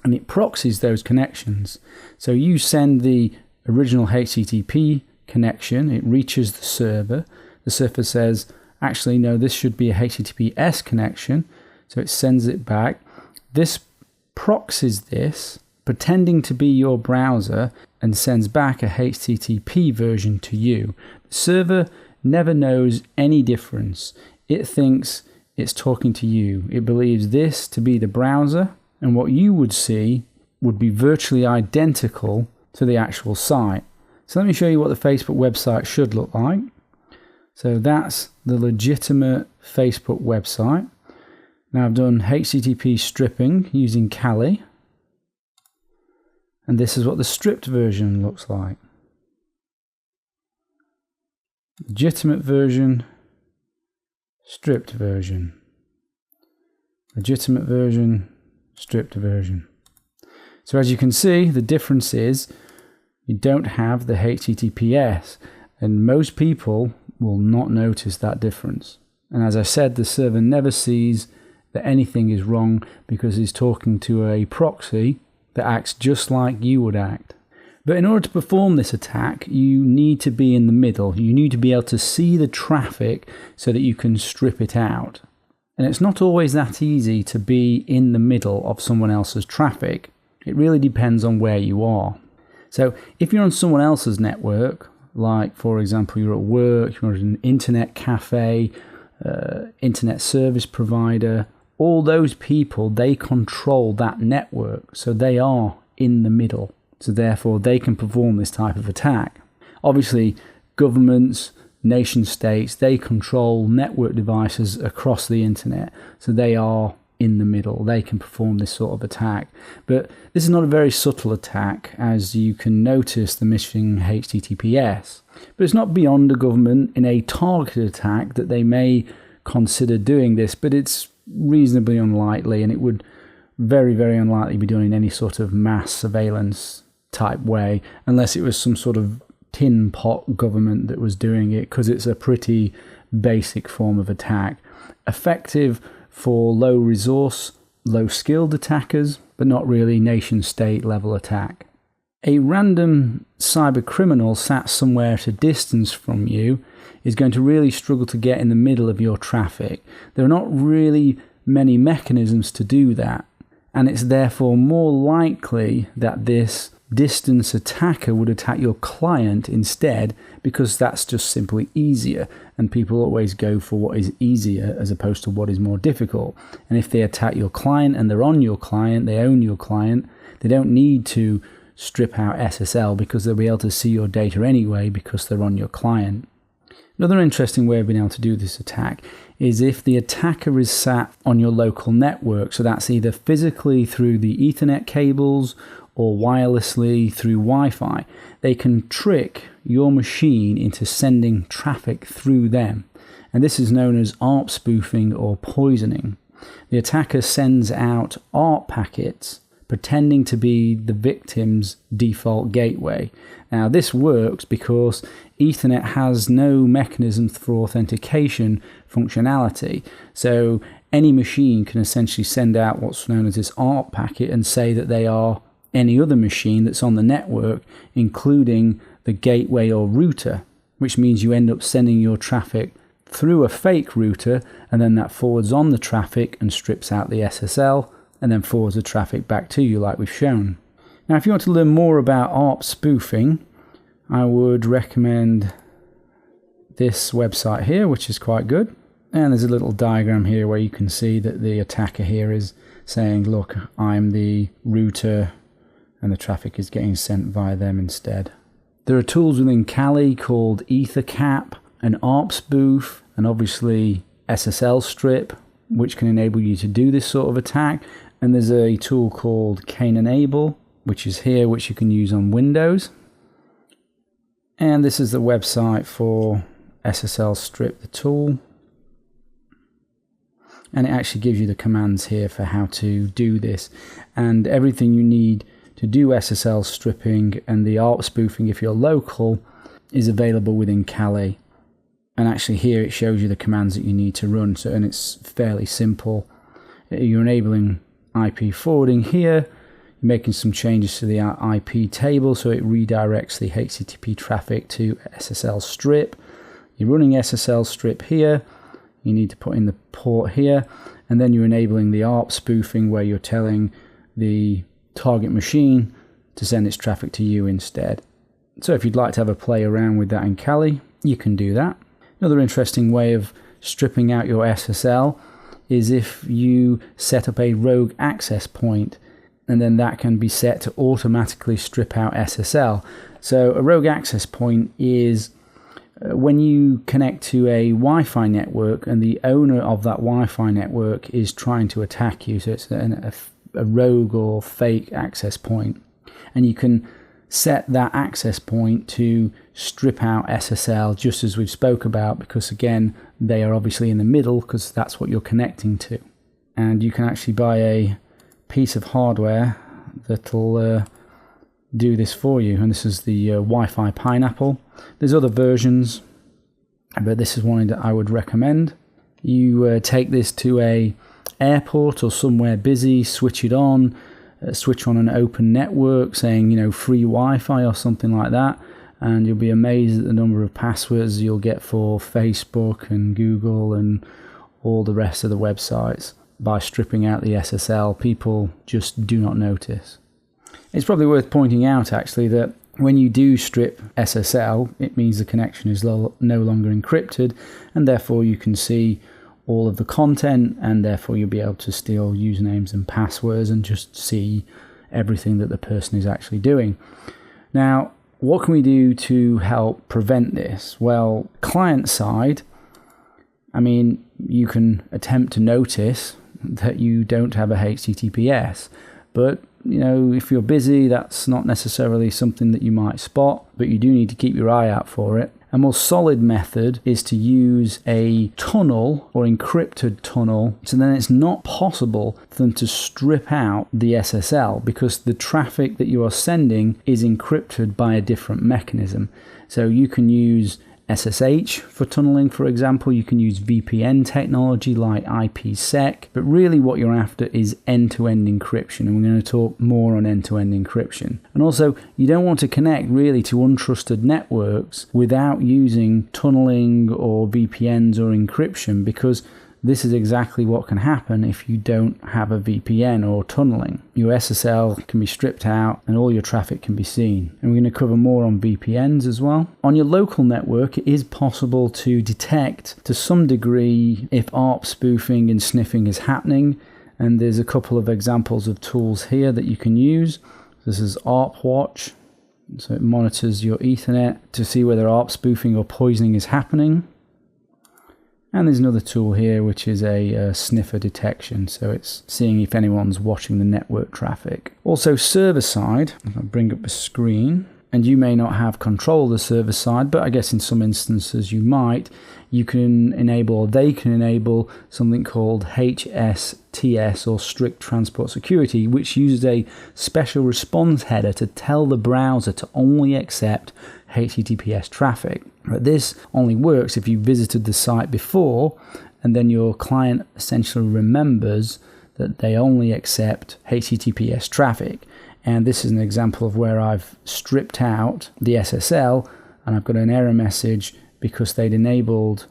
And it proxies those connections. So you send the original HTTP connection, it reaches the server. The server says, actually, no, this should be a HTTPS connection. So it sends it back. This proxies this, pretending to be your browser, and sends back a HTTP version to you. The server never knows any difference. It thinks it's talking to you. It believes this to be the browser, and what you would see would be virtually identical to the actual site. So let me show you what the Facebook website should look like. So that's the legitimate Facebook website. Now I've done HTTP stripping using Kali. And this is what the stripped version looks like. Legitimate version, stripped version. Legitimate version, stripped version. So as you can see, the difference is you don't have the HTTPS, and most people will not notice that difference. And as I said, the server never sees that anything is wrong because it's talking to a proxy that acts just like you would act. But in order to perform this attack, you need to be in the middle. You need to be able to see the traffic so that you can strip it out. And it's not always that easy to be in the middle of someone else's traffic. It really depends on where you are. So if you're on someone else's network, like for example you're at work, you're at an internet cafe, internet service provider, all those people, they control that network, so they are in the middle. So therefore they can perform this type of attack. Obviously governments, nation states, they control network devices across the internet, so they are in the middle. They can perform this sort of attack. But this is not a very subtle attack, as you can notice the missing HTTPS. But it's not beyond the government in a targeted attack that they may consider doing this, but it's reasonably unlikely, and it would very, very unlikely be done in any sort of mass surveillance type way, unless it was some sort of tin pot government that was doing it, because it's a pretty basic form of attack. Effective for low resource, low skilled attackers, but not really nation state level attack. A random cyber criminal sat somewhere at a distance from you is going to really struggle to get in the middle of your traffic. There are not really many mechanisms to do that, and it's therefore more likely that this distance attacker would attack your client instead, because that's just simply easier, and people always go for what is easier as opposed to what is more difficult. And if they attack your client and they're on your client, they own your client, they don't need to strip out SSL because they'll be able to see your data anyway because they're on your client. Another interesting way of being able to do this attack is if the attacker is sat on your local network. So that's either physically through the Ethernet cables or wirelessly through Wi-Fi. They can trick your machine into sending traffic through them. And this is known as ARP spoofing or poisoning. The attacker sends out ARP packets pretending to be the victim's default gateway. Now this works because Ethernet has no mechanisms for authentication functionality. So any machine can essentially send out what's known as this ARP packet and say that they are any other machine that's on the network, including the gateway or router, which means you end up sending your traffic through a fake router, and then that forwards on the traffic and strips out the SSL, and then forwards the traffic back to you like we've shown. Now, if you want to learn more about ARP spoofing, I would recommend this website here, which is quite good. And there's a little diagram here where you can see that the attacker here is saying, look, I'm the router, and the traffic is getting sent via them instead. There are tools within Kali called EtherCap, an ARP spoof, and obviously SSL strip, which can enable you to do this sort of attack. And there's a tool called Kane Enable, which is here, which you can use on Windows. And this is the website for SSL strip, the tool. And it actually gives you the commands here for how to do this. And everything you need to do SSL stripping and the ARP spoofing, if you're local, is available within Kali. And actually here it shows you the commands that you need to run. So, and it's fairly simple. You're enabling IP forwarding here. You're making some changes to the IP table so it redirects the HTTP traffic to SSL strip. You're running SSL strip here. You need to put in the port here. And then you're enabling the ARP spoofing where you're telling the target machine to send its traffic to you instead. So if you'd like to have a play around with that in Kali, you can do that. Another interesting way of stripping out your SSL is if you set up a rogue access point, and then that can be set to automatically strip out SSL. So a rogue access point is when you connect to a Wi-Fi network and the owner of that Wi-Fi network is trying to attack you. So it's a rogue or fake access point. And you can set that access point to strip out SSL, just as we've spoke about, because again, they are obviously in the middle because that's what you're connecting to. And you can actually buy a piece of hardware that'll do this for you. And this is the Wi-Fi Pineapple. There's other versions, but this is one that I would recommend. You take this to a airport or somewhere busy, switch it on, switch on an open network saying, free Wi-Fi or something like that, and you'll be amazed at the number of passwords you'll get for Facebook and Google and all the rest of the websites. By stripping out the SSL, people just do not notice. It's probably worth pointing out actually that when you do strip SSL, it means the connection is no longer encrypted, and therefore you can see all of the content, and therefore you'll be able to steal usernames and passwords and just see everything that the person is actually doing. Now, what can we do to help prevent this? Well, client side, you can attempt to notice that you don't have a HTTPS, but if you're busy, that's not necessarily something that you might spot, but you do need to keep your eye out for it. A more solid method is to use a tunnel or encrypted tunnel, so then it's not possible for them to strip out the SSL because the traffic that you are sending is encrypted by a different mechanism. So you can use SSH for tunneling, for example. You can use VPN technology like IPsec, but really what you're after is end-to-end encryption, and we're going to talk more on end-to-end encryption. And also, you don't want to connect really to untrusted networks without using tunneling or VPNs or encryption, because this is exactly what can happen if you don't have a VPN or tunneling. Your SSL can be stripped out and all your traffic can be seen. And we're going to cover more on VPNs as well. On your local network, it is possible to detect to some degree if ARP spoofing and sniffing is happening. And there's a couple of examples of tools here that you can use. This is ARP Watch. So it monitors your Ethernet to see whether ARP spoofing or poisoning is happening. And there's another tool here, which is a sniffer detection. So it's seeing if anyone's watching the network traffic. Also server side, if I bring up a screen, and you may not have control of the server side, but I guess in some instances you might, you can enable, or they can enable, something called HSTS, or Strict Transport Security, which uses a special response header to tell the browser to only accept HTTPS traffic. But this only works if you visited the site before, and then your client essentially remembers that they only accept HTTPS traffic. And this is an example of where I've stripped out the SSL and I've got an error message because they'd enabled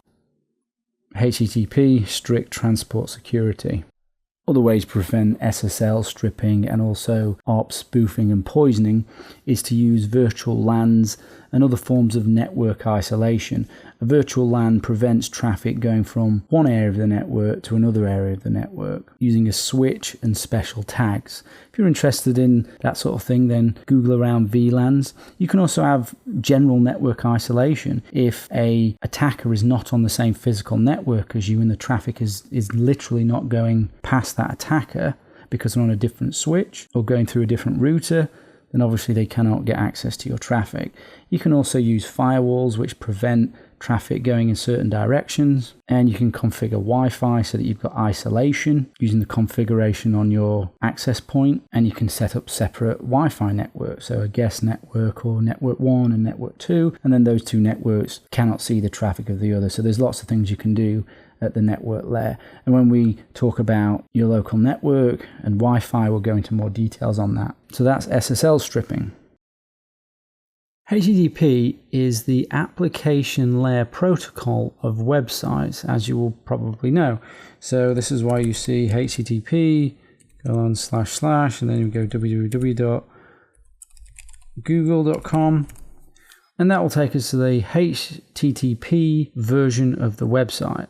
HTTP Strict Transport Security. Other ways to prevent SSL stripping and also ARP spoofing and poisoning is to use virtual LANs and other forms of network isolation. A virtual LAN prevents traffic going from one area of the network to another area of the network using a switch and special tags. If you're interested in that sort of thing, then Google around VLANs. You can also have general network isolation. If an attacker is not on the same physical network as you and the traffic is literally not going past that attacker because they're on a different switch or going through a different router, then obviously they cannot get access to your traffic. You can also use firewalls which prevent traffic going in certain directions, and you can configure Wi-Fi so that you've got isolation using the configuration on your access point, and you can set up separate Wi-Fi networks, so a guest network or network 1 and network 2, and then those two networks cannot see the traffic of the other. So there's lots of things you can do at the network layer. And when we talk about your local network and Wi-Fi, we'll go into more details on that. So that's SSL stripping. HTTP is the application layer protocol of websites, as you will probably know. So this is why you see HTTP, go on / and then you go www.google.com, and that will take us to the HTTP version of the website.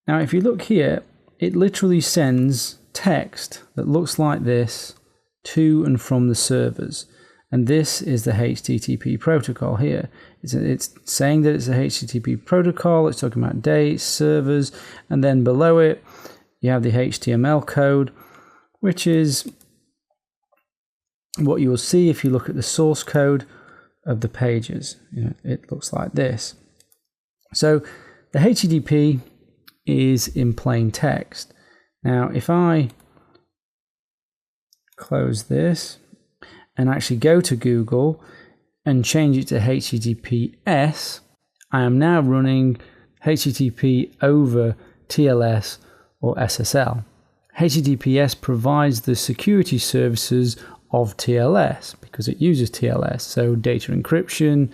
Now, if you look here, it literally sends text that looks like this to and from the servers. And this is the HTTP protocol here. It's saying that it's a HTTP protocol. It's talking about dates, servers, and then below it, you have the HTML code, which is what you will see if you look at the source code of the pages. It looks like this. So the HTTP is in plain text. Now, if I close this and actually go to Google and change it to HTTPS, I am now running HTTP over TLS or SSL. HTTPS provides the security services of TLS because it uses TLS, so data encryption,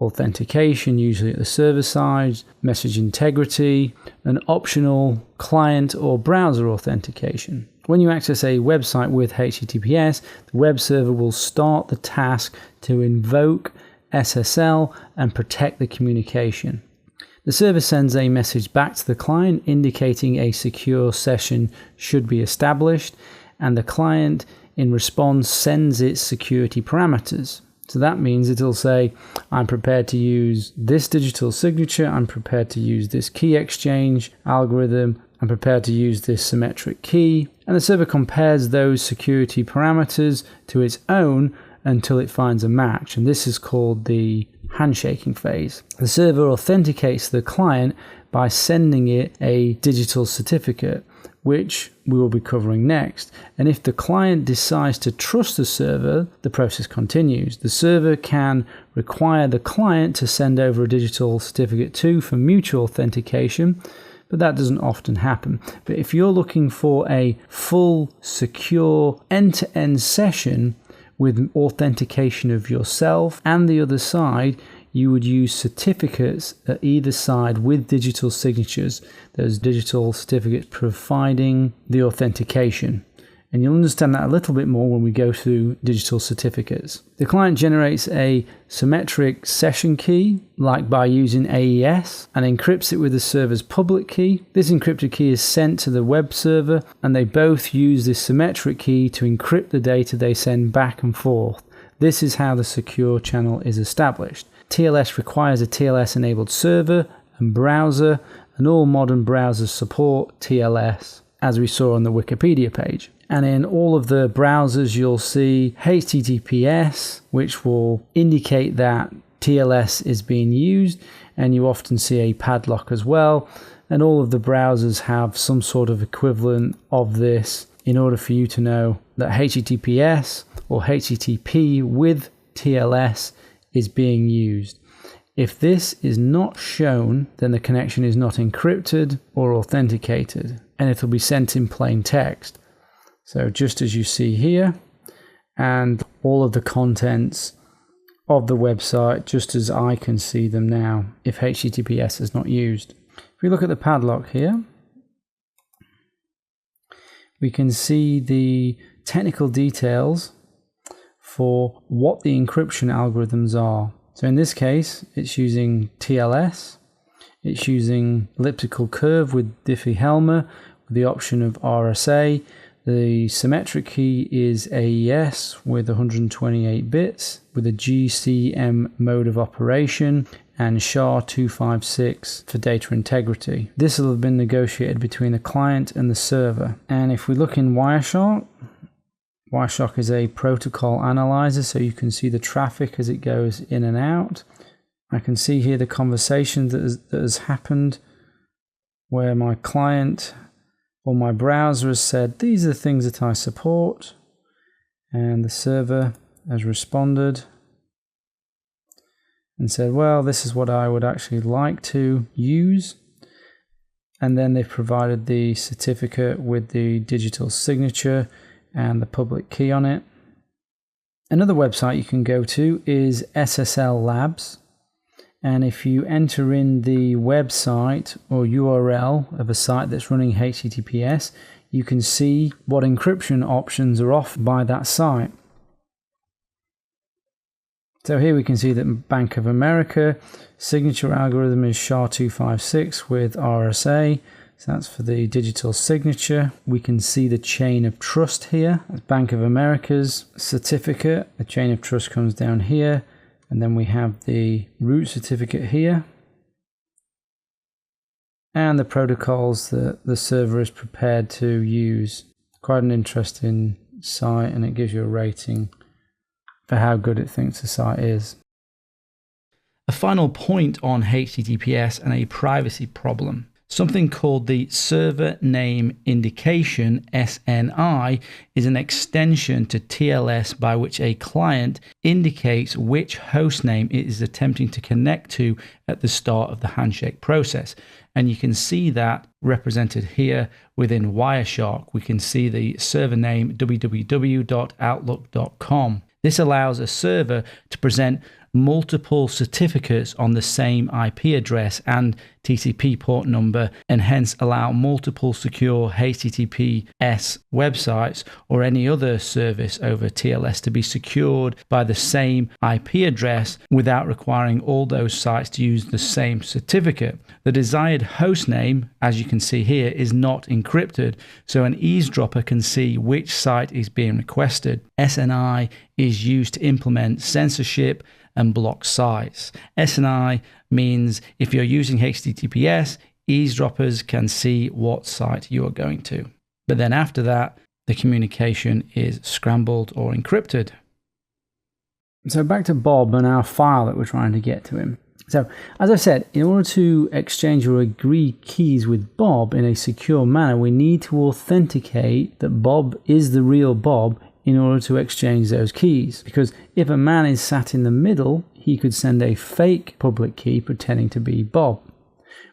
authentication, usually at the server side, message integrity, and optional client or browser authentication. When you access a website with HTTPS, the web server will start the task to invoke SSL and protect the communication. The server sends a message back to the client indicating a secure session should be established, and the client in response sends its security parameters. So that means it'll say, I'm prepared to use this digital signature, I'm prepared to use this key exchange algorithm, I'm prepared to use this symmetric key, and the server compares those security parameters to its own until it finds a match, and this is called the handshaking phase. The server authenticates the client by sending it a digital certificate, which we will be covering next. And if the client decides to trust the server, the process continues. The server can require the client to send over a digital certificate too for mutual authentication, but that doesn't often happen. But if you're looking for a full, secure, end-to-end session with authentication of yourself and the other side, you would use certificates at either side with digital signatures. Those digital certificates providing the authentication. And you'll understand that a little bit more when we go through digital certificates. The client generates a symmetric session key, like by using AES, and encrypts it with the server's public key. This encrypted key is sent to the web server, and they both use this symmetric key to encrypt the data they send back and forth. This is how the secure channel is established. TLS requires a TLS-enabled server and browser, and all modern browsers support TLS, as we saw on the Wikipedia page. And in all of the browsers, you'll see HTTPS, which will indicate that TLS is being used, and you often see a padlock as well. And all of the browsers have some sort of equivalent of this in order for you to know that HTTPS or HTTP with TLS is being used. If this is not shown, then the connection is not encrypted or authenticated, and it'll be sent in plain text. So just as you see here, and all of the contents of the website, just as I can see them now, if HTTPS is not used. If we look at the padlock here, we can see the technical details for what the encryption algorithms are. So in this case, it's using TLS, it's using elliptical curve with Diffie-Hellman, with the option of RSA. The symmetric key is AES with 128 bits, with a GCM mode of operation, and SHA-256 for data integrity. This will have been negotiated between the client and the server. And if we look in Wireshark, Wireshark is a protocol analyzer, so you can see the traffic as it goes in and out. I can see here the conversation that has happened where my client or my browser has said, these are the things that I support, and the server has responded and said, well, this is what I would actually like to use. And then they've provided the certificate with the digital signature and the public key on it. Another website you can go to is SSL Labs. And if you enter in the website or URL of a site that's running HTTPS, you can see what encryption options are offered by that site. So here we can see that Bank of America signature algorithm is SHA-256 with RSA. So that's for the digital signature. We can see the chain of trust here. That's Bank of America's certificate. The chain of trust comes down here. And then we have the root certificate here. And the protocols that the server is prepared to use. Quite an interesting site, and it gives you a rating for how good it thinks the site is. A final point on HTTPS and a privacy problem. Something called the Server Name Indication, SNI, is an extension to TLS by which a client indicates which hostname it is attempting to connect to at the start of the handshake process. And you can see that represented here within Wireshark. We can see the server name www.outlook.com. This allows a server to present multiple certificates on the same IP address and TCP port number, and hence allow multiple secure HTTPS websites or any other service over TLS to be secured by the same IP address without requiring all those sites to use the same certificate. The desired host name, as you can see here, is not encrypted, so an eavesdropper can see which site is being requested. SNI is used to implement censorship and block sites. SNI means if you're using HTTPS, eavesdroppers can see what site you are going to. But then after that, the communication is scrambled or encrypted. So back to Bob and our file that we're trying to get to him. So as I said, in order to exchange or agree keys with Bob in a secure manner, we need to authenticate that Bob is the real Bob in order to exchange those keys. Because if a man is sat in the middle, he could send a fake public key pretending to be Bob,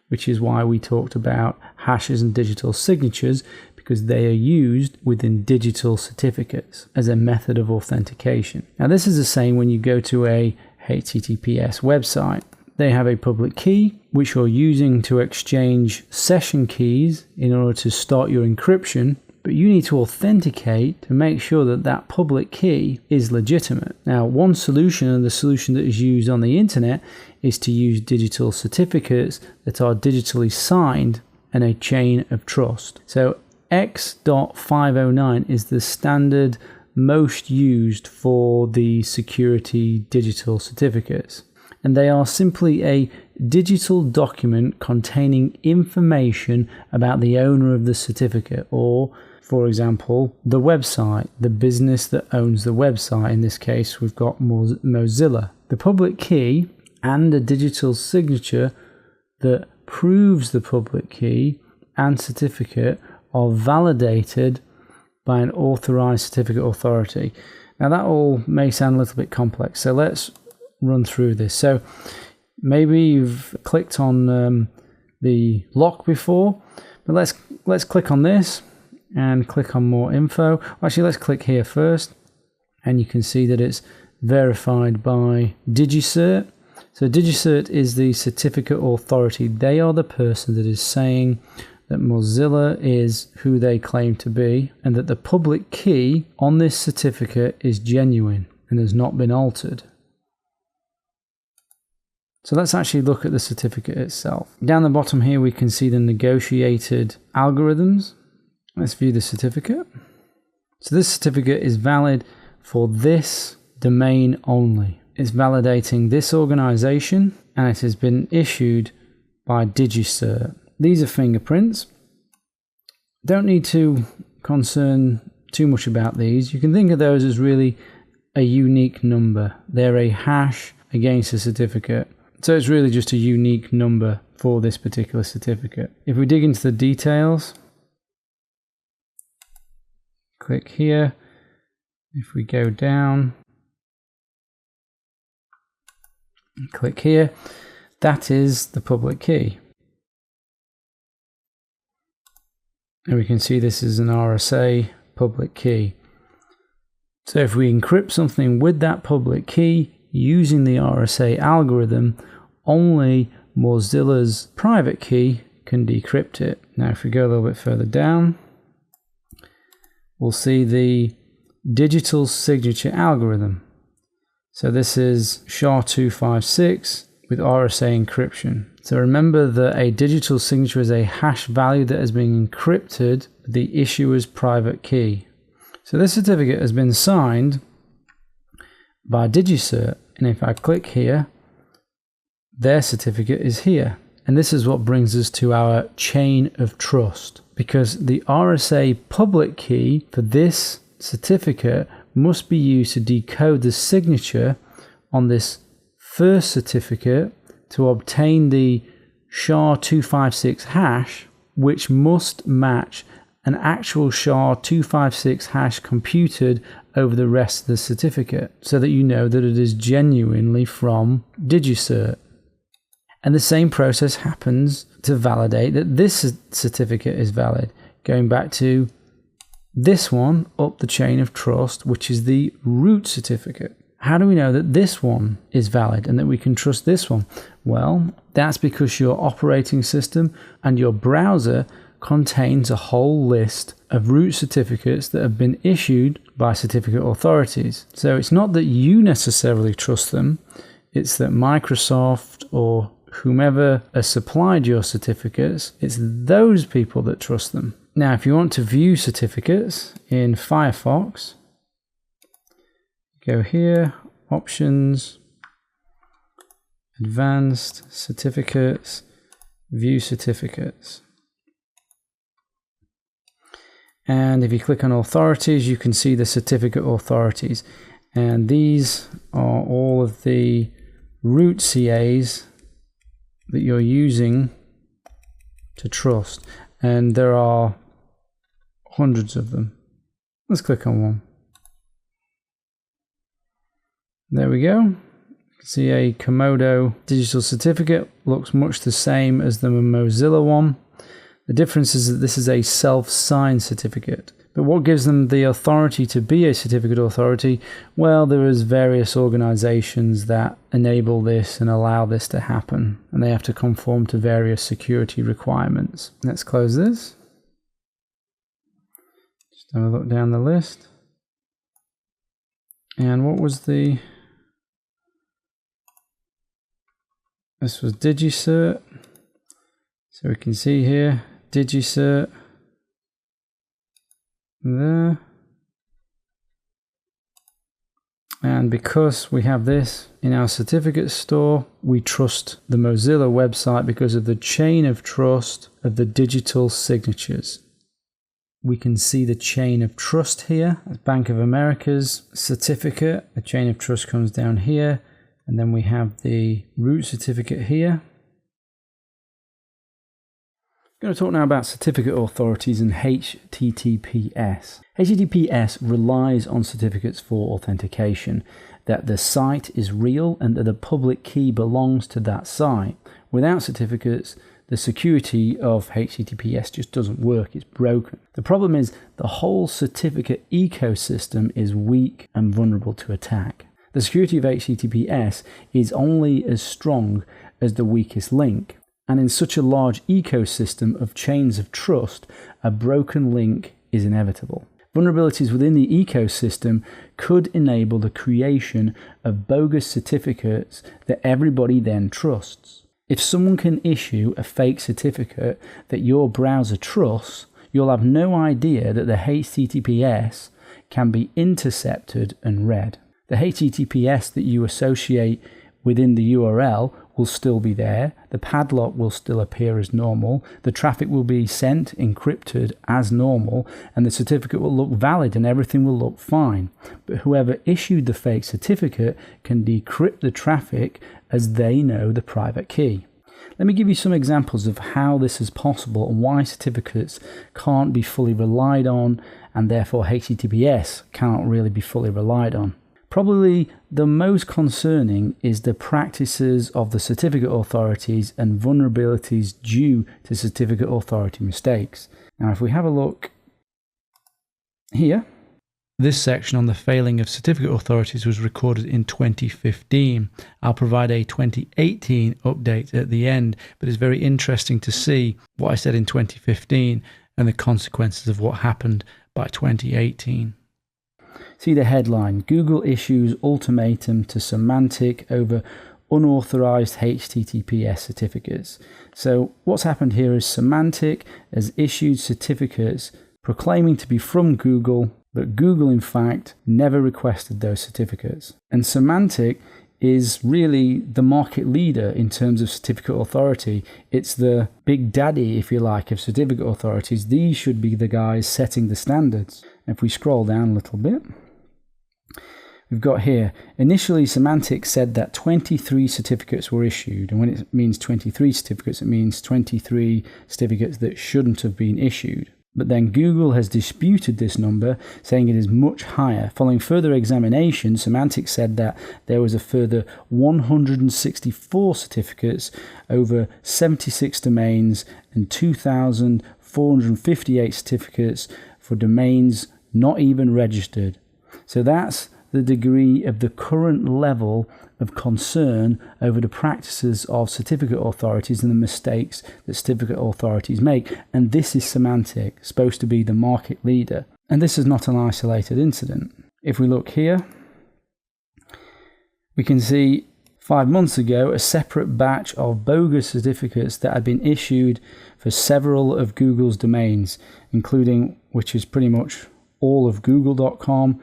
which is why we talked about hashes and digital signatures, because they are used within digital certificates as a method of authentication. Now this is the same when you go to a HTTPS website. They have a public key, which you're using to exchange session keys in order to start your encryption. But you need to authenticate to make sure that that public key is legitimate. Now, one solution, and the solution that is used on the internet, is to use digital certificates that are digitally signed and a chain of trust. So X.509 is the standard most used for the security digital certificates. and they are simply a digital document containing information about the owner of the certificate, or, for example, the website, the business that owns the website. In this case, we've got Mozilla. The public key and a digital signature that proves the public key and certificate are validated by an authorized certificate authority. Now that all may sound a little bit complex, so let's run through this. So maybe you've clicked on the lock before, but let's click on this and click on more info. Actually, let's click here first, and you can see that it's verified by DigiCert. So DigiCert is the certificate authority. They are the person that is saying that Mozilla is who they claim to be, and that the public key on this certificate is genuine and has not been altered. So let's actually look at the certificate itself. Down the bottom here we can see the negotiated algorithms. Let's view the certificate. So this certificate is valid for this domain only. It's validating this organization, and it has been issued by DigiCert. These are fingerprints. Don't need to concern too much about these. You can think of those as really a unique number. They're a hash against a certificate. So it's really just a unique number for this particular certificate. If we dig into the details, click here. If we go down, click here, that is the public key. And we can see this is an RSA public key. So if we encrypt something with that public key using the RSA algorithm, only Mozilla's private key can decrypt it. Now if we go a little bit further down, we'll see the digital signature algorithm. So this is SHA-256 with RSA encryption. So remember that a digital signature is a hash value that has been encrypted with the issuer's private key. So this certificate has been signed by DigiCert, and if I click here, their certificate is here. And this is what brings us to our chain of trust, because the RSA public key for this certificate must be used to decode the signature on this first certificate to obtain the SHA-256 hash, which must match an actual SHA-256 hash computed over the rest of the certificate, so that you know that it is genuinely from DigiCert. And the same process happens to validate that this certificate is valid, going back to this one up the chain of trust, which is the root certificate. How do we know that this one is valid and that we can trust this one? Well, that's because your operating system and your browser contains a whole list of root certificates that have been issued by certificate authorities. So it's not that you necessarily trust them, it's that Microsoft or whomever has supplied your certificates, it's those people that trust them. Now, if you want to view certificates in Firefox, go here, Options, Advanced Certificates, View Certificates. And if you click on Authorities, you can see the certificate authorities. And these are all of the root CAs that you're using to trust. And there are hundreds of them. Let's click on one. There we go. You can see a Komodo digital certificate. Looks much the same as the Mozilla one. The difference is that this is a self-signed certificate. But what gives them the authority to be a certificate authority? Well, there is various organizations that enable this and allow this to happen, and they have to conform to various security requirements. Let's close this. Just have a look down the list. And what was the... This was DigiCert. So we can see here, DigiCert. There. And because we have this in our certificate store, we trust the Mozilla website because of the chain of trust of the digital signatures. We can see the chain of trust here. That's Bank of America's certificate. The chain of trust comes down here. And then we have the root certificate here. I'm going to talk now about certificate authorities and HTTPS. HTTPS relies on certificates for authentication, that the site is real and that the public key belongs to that site. Without certificates, the security of HTTPS just doesn't work, it's broken. The problem is the whole certificate ecosystem is weak and vulnerable to attack. The security of HTTPS is only as strong as the weakest link. And in such a large ecosystem of chains of trust, a broken link is inevitable. Vulnerabilities within the ecosystem could enable the creation of bogus certificates that everybody then trusts. If someone can issue a fake certificate that your browser trusts, you'll have no idea that the HTTPS can be intercepted and read. The HTTPS that you associate within the URL will still be there, the padlock will still appear as normal, the traffic will be sent encrypted as normal, and the certificate will look valid and everything will look fine. But whoever issued the fake certificate can decrypt the traffic as they know the private key. Let me give you some examples of how this is possible and why certificates can't be fully relied on, and therefore HTTPS cannot really be fully relied on. Probably the most concerning is the practices of the certificate authorities and vulnerabilities due to certificate authority mistakes. Now, if we have a look here, this section on the failing of certificate authorities was recorded in 2015. I'll provide a 2018 update at the end, but it's very interesting to see what I said in 2015 and the consequences of what happened by 2018. See the headline, Google issues ultimatum to Symantec over unauthorized HTTPS certificates. So what's happened here is Symantec has issued certificates proclaiming to be from Google, but Google in fact never requested those certificates. And Symantec is really the market leader in terms of certificate authority. It's the big daddy, if you like, of certificate authorities. These should be the guys setting the standards. If we scroll down a little bit, we've got here, initially Symantec said that 23 certificates were issued. And when it means 23 certificates, it means 23 certificates that shouldn't have been issued. But then Google has disputed this number, saying it is much higher. Following further examination, Symantec said that there was a further 164 certificates over 76 domains and 2,458 certificates for domains not even registered. So that's the degree of the current level of concern over the practices of certificate authorities and the mistakes that certificate authorities make. And this is Symantec, supposed to be the market leader. And this is not an isolated incident. If we look here, we can see 5 months ago a separate batch of bogus certificates that had been issued for several of Google's domains, including, which is pretty much all of google.com.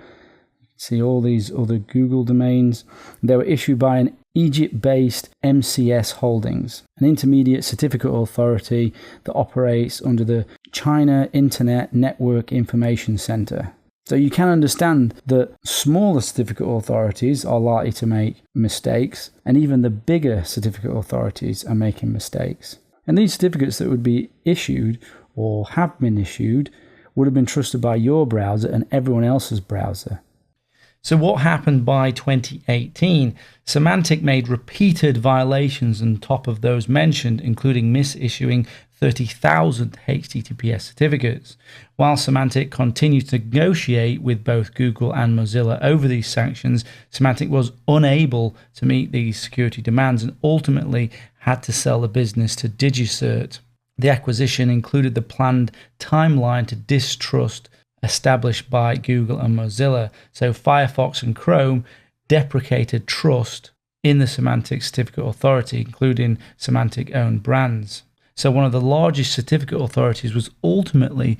See all these other Google domains. They were issued by an Egypt-based MCS Holdings, an intermediate certificate authority that operates under the China Internet Network Information Center. So you can understand that smaller certificate authorities are likely to make mistakes, and even the bigger certificate authorities are making mistakes. And these certificates that would be issued or have been issued would have been trusted by your browser and everyone else's browser. So what happened by 2018? Symantec made repeated violations on top of those mentioned, including misissuing 30,000 HTTPS certificates. While Symantec continued to negotiate with both Google and Mozilla over these sanctions, Symantec was unable to meet these security demands and ultimately had to sell the business to DigiCert. The acquisition included the planned timeline to distrust established by Google and Mozilla. So Firefox and Chrome deprecated trust in the Symantec certificate authority, including Symantec owned brands. So one of the largest certificate authorities was ultimately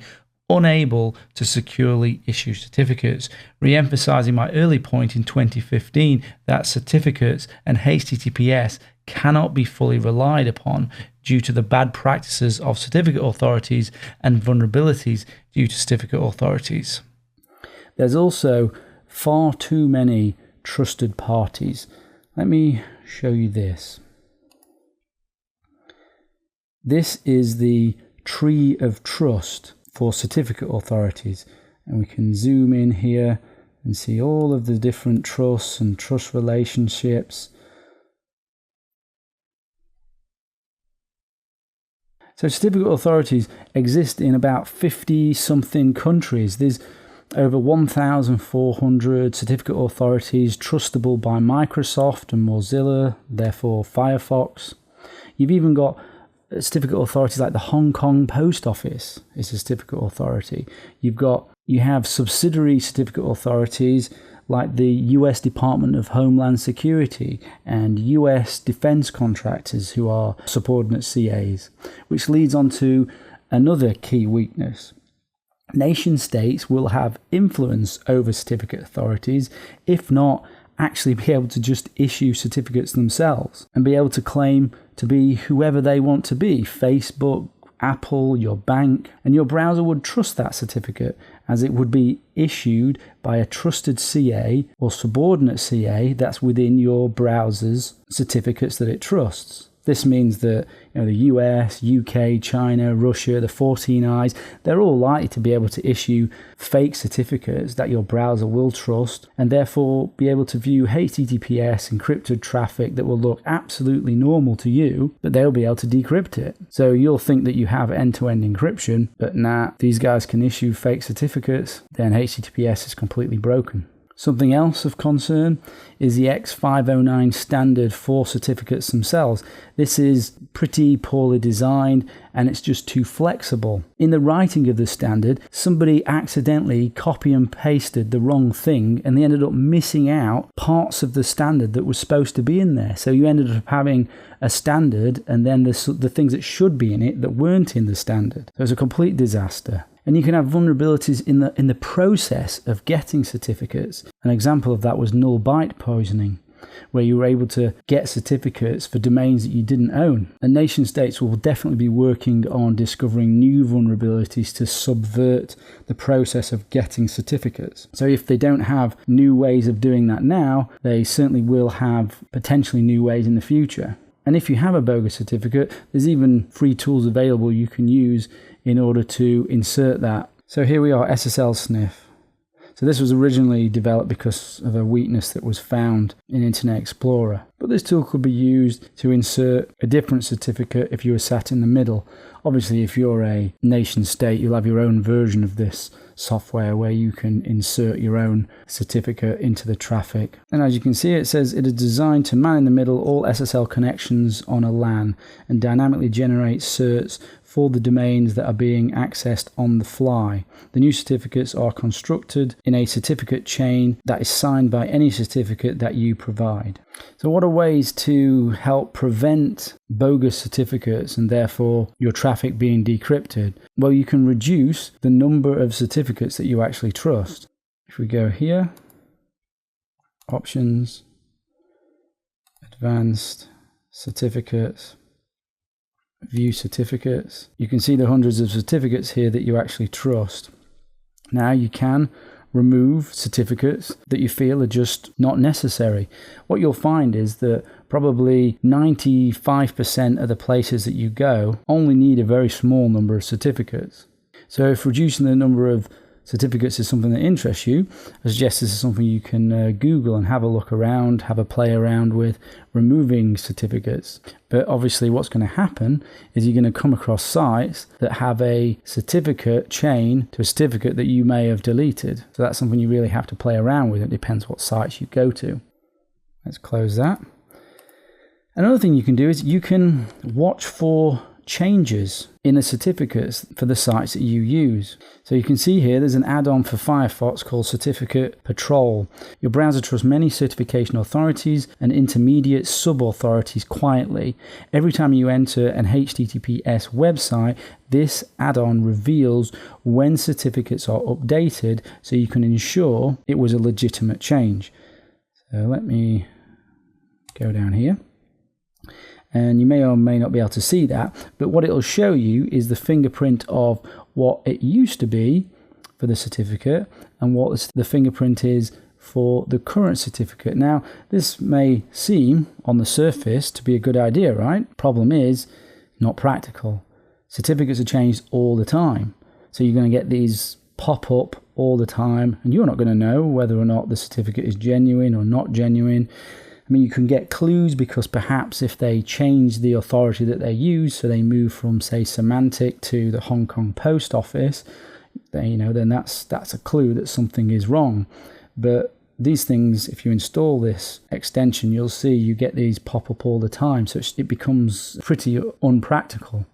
unable to securely issue certificates, re-emphasizing my early point in 2015 that certificates and HTTPS cannot be fully relied upon due to the bad practices of certificate authorities and vulnerabilities due to certificate authorities. There's also far too many trusted parties. Let me show you this. This is the tree of trust for certificate authorities, and we can zoom in here and see all of the different trusts and trust relationships. So certificate authorities exist in about 50 something countries. There's over 1,400 certificate authorities trustable by Microsoft and Mozilla, therefore Firefox. You've even got certificate authorities like the Hong Kong Post Office is a certificate authority. You have subsidiary certificate authorities like the US Department of Homeland Security and US defense contractors who are subordinate CAs, which leads on to another key weakness. Nation states will have influence over certificate authorities, if not actually be able to just issue certificates themselves and be able to claim to be whoever they want to be, Facebook, Apple, your bank, and your browser would trust that certificate as it would be issued by a trusted CA or subordinate CA that's within your browser's certificates that it trusts. This means that the US, UK, China, Russia, the 14 Eyes, they're all likely to be able to issue fake certificates that your browser will trust and therefore be able to view HTTPS encrypted traffic that will look absolutely normal to you, but they'll be able to decrypt it. So you'll think that you have end-to-end encryption, but these guys can issue fake certificates, then HTTPS is completely broken. Something else of concern is the X509 standard for certificates themselves. This is pretty poorly designed and it's just too flexible. In the writing of the standard, somebody accidentally copy and pasted the wrong thing and they ended up missing out parts of the standard that was supposed to be in there. So you ended up having a standard and then the things that should be in it that weren't in the standard. So it's a complete disaster. And you can have vulnerabilities in the process of getting certificates. An example of that was null byte poisoning, where you were able to get certificates for domains that you didn't own. And nation states will definitely be working on discovering new vulnerabilities to subvert the process of getting certificates. So if they don't have new ways of doing that now, they certainly will have potentially new ways in the future. And if you have a bogus certificate, there's even free tools available you can use in order to insert that. So here we are, SSL sniff. So this was originally developed because of a weakness that was found in Internet Explorer. But this tool could be used to insert a different certificate if you were sat in the middle. Obviously, if you're a nation state, you'll have your own version of this software where you can insert your own certificate into the traffic. And as you can see, it says it is designed to man in the middle all SSL connections on a LAN and dynamically generate certs for the domains that are being accessed on the fly. The new certificates are constructed in a certificate chain that is signed by any certificate that you provide. So what are ways to help prevent bogus certificates and therefore your traffic being decrypted? Well, you can reduce the number of certificates that you actually trust. If we go here, options, advanced certificates, view certificates, you can see the hundreds of certificates here that you actually trust. Now you can remove certificates that you feel are just not necessary. What you'll find is that probably 95% of the places that you go only need a very small number of certificates. So if reducing the number of certificates is something that interests you, I suggest this is something you can Google and have a look around, have a play around with removing certificates. But obviously what's going to happen is you're going to come across sites that have a certificate chain to a certificate that you may have deleted. So that's something you really have to play around with. It depends what sites you go to. Let's close that. Another thing you can do is you can watch for changes in the certificates for the sites that you use. So you can see here there's an add-on for Firefox called Certificate Patrol. Your browser trusts many certification authorities and intermediate sub-authorities quietly. Every time you enter an HTTPS website, this add-on reveals when certificates are updated so you can ensure it was a legitimate change. So let me go down here. And you may or may not be able to see that, but what it'll show you is the fingerprint of what it used to be for the certificate and what the fingerprint is for the current certificate. Now, this may seem on the surface to be a good idea, right? Problem is, not practical. Certificates are changed all the time. So you're going to get these pop up all the time, and you're not going to know whether or not the certificate is genuine or not genuine. I mean, you can get clues because perhaps if they change the authority that they use, so they move from, say, Semantic to the Hong Kong Post Office, then that's a clue that something is wrong. But these things, if you install this extension, you'll see you get these pop up all the time, so it becomes pretty unpractical.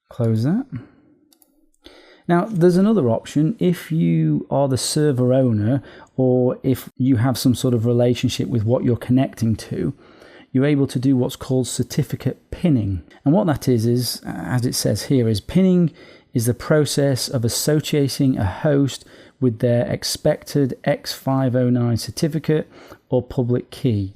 Close that. Now, there's another option. If you are the server owner or if you have some sort of relationship with what you're connecting to, you're able to do what's called certificate pinning. And what that is, as it says here, is pinning is the process of associating a host with their expected X509 certificate or public key.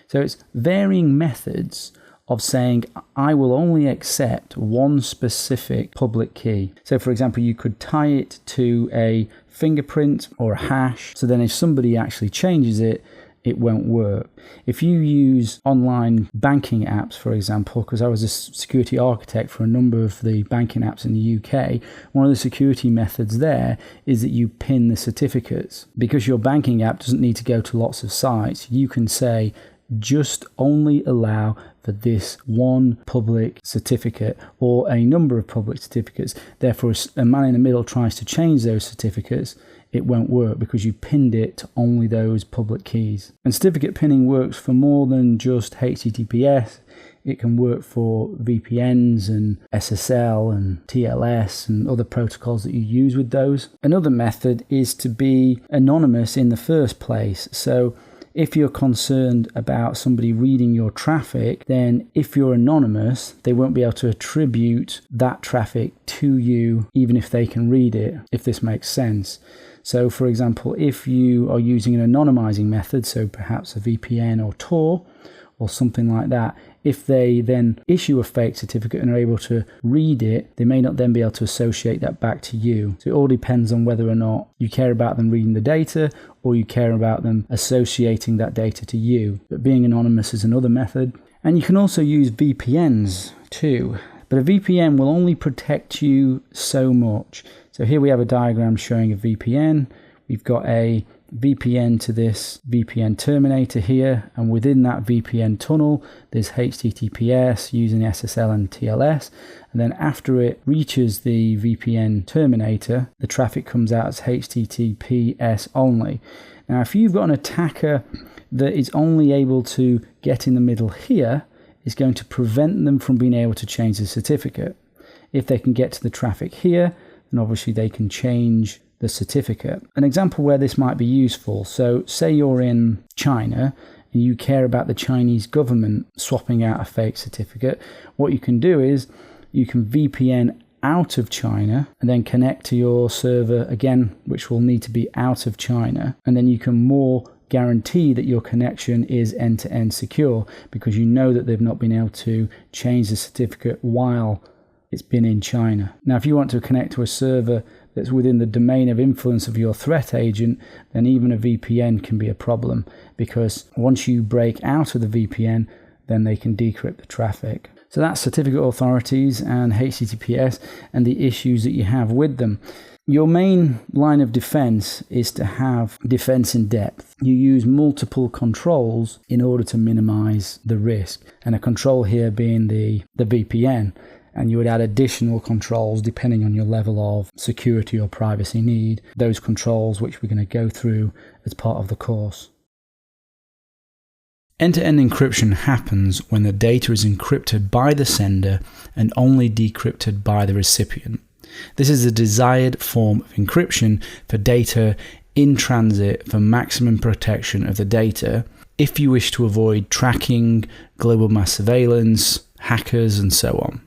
So it's varying methods of saying, I will only accept one specific public key. So for example, you could tie it to a fingerprint or a hash. So then if somebody actually changes it, it won't work. If you use online banking apps, for example, because I was a security architect for a number of the banking apps in the UK, one of the security methods there is that you pin the certificates. Because your banking app doesn't need to go to lots of sites, you can say, just only allow for this one public certificate or a number of public certificates. Therefore, if a man in the middle tries to change those certificates, it won't work because you pinned it to only those public keys. And certificate pinning works for more than just HTTPS. It can work for VPNs and SSL and TLS and other protocols that you use with those. Another method is to be anonymous in the first place. So if you're concerned about somebody reading your traffic, then if you're anonymous, they won't be able to attribute that traffic to you, even if they can read it, if this makes sense. So for example, if you are using an anonymizing method, so perhaps a VPN or Tor or something like that, if they then issue a fake certificate and are able to read it, they may not then be able to associate that back to you. So it all depends on whether or not you care about them reading the data or you care about them associating that data to you. But being anonymous is another method. And you can also use VPNs too. But a VPN will only protect you so much. So here we have a diagram showing a VPN. We've got a VPN to this VPN terminator here, and within that VPN tunnel there's HTTPS using SSL and TLS, and then after it reaches the VPN terminator, the traffic comes out as HTTPS only. Now if you've got an attacker that is only able to get in the middle here, it's going to prevent them from being able to change the certificate. If they can get to the traffic here, then obviously they can change the certificate. An example where this might be useful, so say you're in China and you care about the Chinese government swapping out a fake certificate, what you can do is you can VPN out of China and then connect to your server again, which will need to be out of China, and then you can more guarantee that your connection is end-to-end secure because you know that they've not been able to change the certificate while it's been in China. Now, if you want to connect to a server that's within the domain of influence of your threat agent, then even a VPN can be a problem because once you break out of the VPN, then they can decrypt the traffic. So that's certificate authorities and HTTPS and the issues that you have with them. Your main line of defense is to have defense in depth. You use multiple controls in order to minimize the risk, and a control here being the VPN. And you would add additional controls depending on your level of security or privacy need, those controls which we're going to go through as part of the course. End-to-end encryption happens when the data is encrypted by the sender and only decrypted by the recipient. This is a desired form of encryption for data in transit for maximum protection of the data if you wish to avoid tracking, global mass surveillance, hackers, and so on.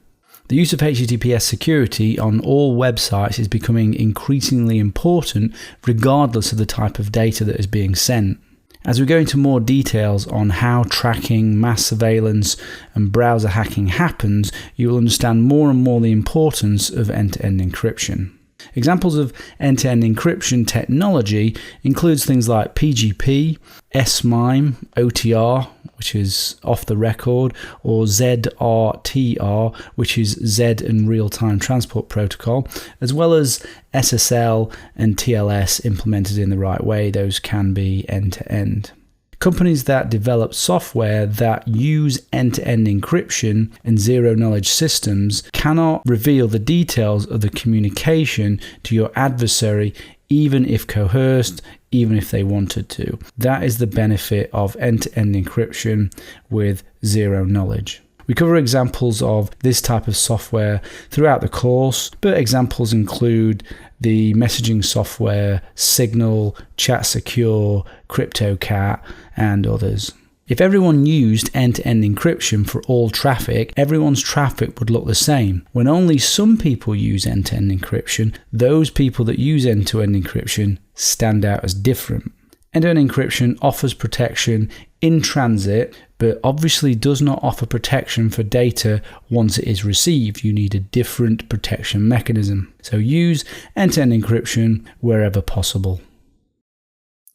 The use of HTTPS security on all websites is becoming increasingly important regardless of the type of data that is being sent. As we go into more details on how tracking, mass surveillance, and browser hacking happens, you will understand more and more the importance of end-to-end encryption. Examples of end-to-end encryption technology includes things like PGP, S-MIME, OTR, which is off the record, or ZRTR, which is Z and Real-Time Transport Protocol, as well as SSL and TLS implemented in the right way. Those can be end-to-end. Companies that develop software that use end-to-end encryption and zero-knowledge systems cannot reveal the details of the communication to your adversary, even if coerced, even if they wanted to. That is the benefit of end-to-end encryption with zero knowledge. We cover examples of this type of software throughout the course, but examples include the messaging software Signal, ChatSecure, CryptoCat, and others. If everyone used end-to-end encryption for all traffic, everyone's traffic would look the same. When only some people use end-to-end encryption, those people that use end-to-end encryption stand out as different. End-to-end encryption offers protection in transit, but obviously does not offer protection for data once it is received. You need a different protection mechanism. So use end-to-end encryption wherever possible.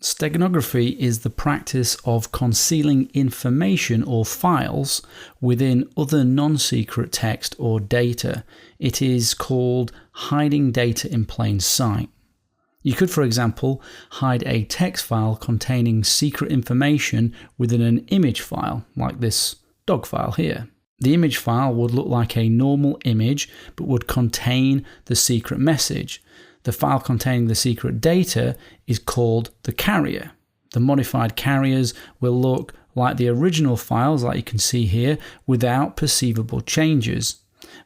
Steganography is the practice of concealing information or files within other non-secret text or data. It is called hiding data in plain sight. You could, for example, hide a text file containing secret information within an image file, like this dog file here. The image file would look like a normal image, but would contain the secret message. The file containing the secret data is called the carrier. The modified carriers will look like the original files, like you can see here, without perceivable changes.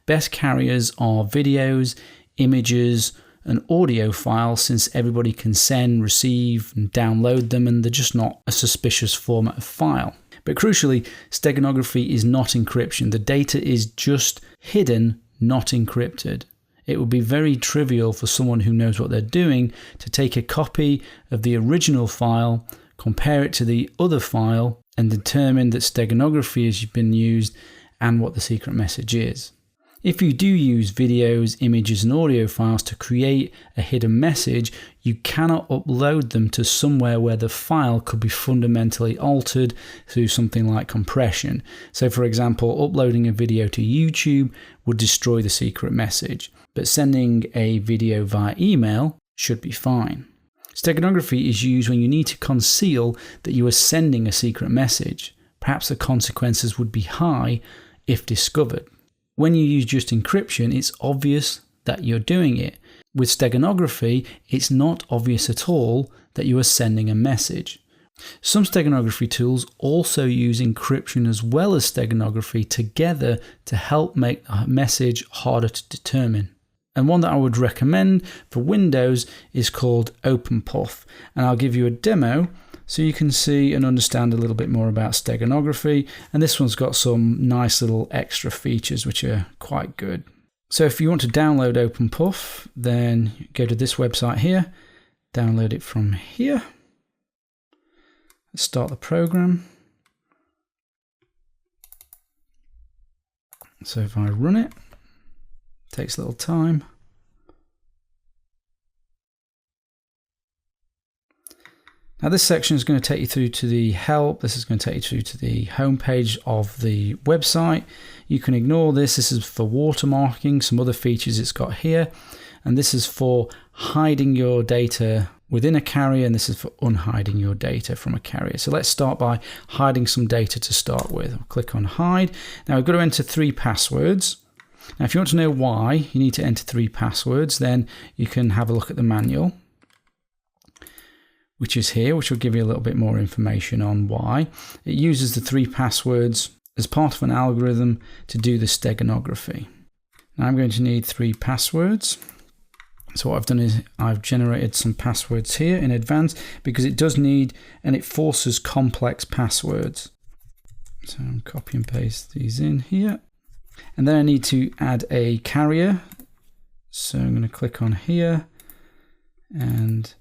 Best carriers are videos, images, and audio files, since everybody can send, receive, and download them, and they're just not a suspicious format of file. But crucially, steganography is not encryption. The data is just hidden, not encrypted. It would be very trivial for someone who knows what they're doing to take a copy of the original file, compare it to the other file, and determine that steganography has been used and what the secret message is. If you do use videos, images, and audio files to create a hidden message, you cannot upload them to somewhere where the file could be fundamentally altered through something like compression. So, for example, uploading a video to YouTube would destroy the secret message, but sending a video via email should be fine. Steganography is used when you need to conceal that you are sending a secret message. Perhaps the consequences would be high if discovered. When you use just encryption, it's obvious that you're doing it. With steganography, it's not obvious at all that you are sending a message. Some steganography tools also use encryption as well as steganography together to help make a message harder to determine. And one that I would recommend for Windows is called OpenPuff. And I'll give you a demo so you can see and understand a little bit more about steganography. And this one's got some nice little extra features which are quite good. So if you want to download OpenPuff, then go to this website here, download it from here. Let's start the program. So if I run it, takes a little time. Now this section is going to take you through to the help. This is going to take you through to the home page of the website. You can ignore this. This is for watermarking, some other features it's got here. And this is for hiding your data within a carrier, and this is for unhiding your data from a carrier. So let's start by hiding some data to start with. I'll click on hide. Now we've got to enter 3 passwords. Now if you want to know why you need to enter 3 passwords, then you can have a look at the manual. which is here, which will give you a little bit more information on why. It uses the 3 passwords as part of an algorithm to do the steganography. Now I'm going to need 3 passwords. So what I've done is I've generated some passwords here in advance because it does need, and it forces complex passwords. So I'm copy and paste these in here. And then I need to add a carrier. So I'm going to click on here and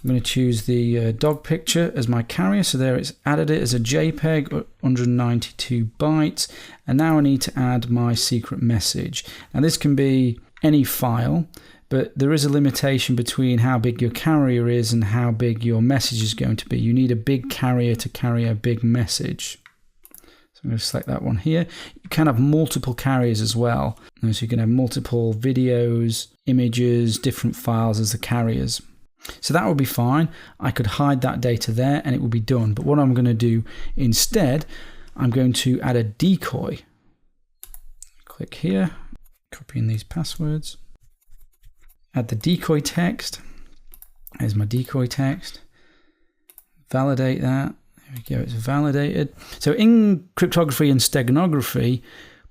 I'm going to choose the dog picture as my carrier. So there it's added it as a JPEG, 192 bytes. And now I need to add my secret message. Now this can be any file, but there is a limitation between how big your carrier is and how big your message is going to be. You need a big carrier to carry a big message. So I'm going to select that one here. You can have multiple carriers as well. So you can have multiple videos, images, different files as the carriers. So that would be fine. I could hide that data there and it would be done. But what I'm going to do instead, I'm going to add a decoy. Click here, copying these passwords. Add the decoy text. There's my decoy text. Validate that. There we go, it's validated. So in cryptography and steganography,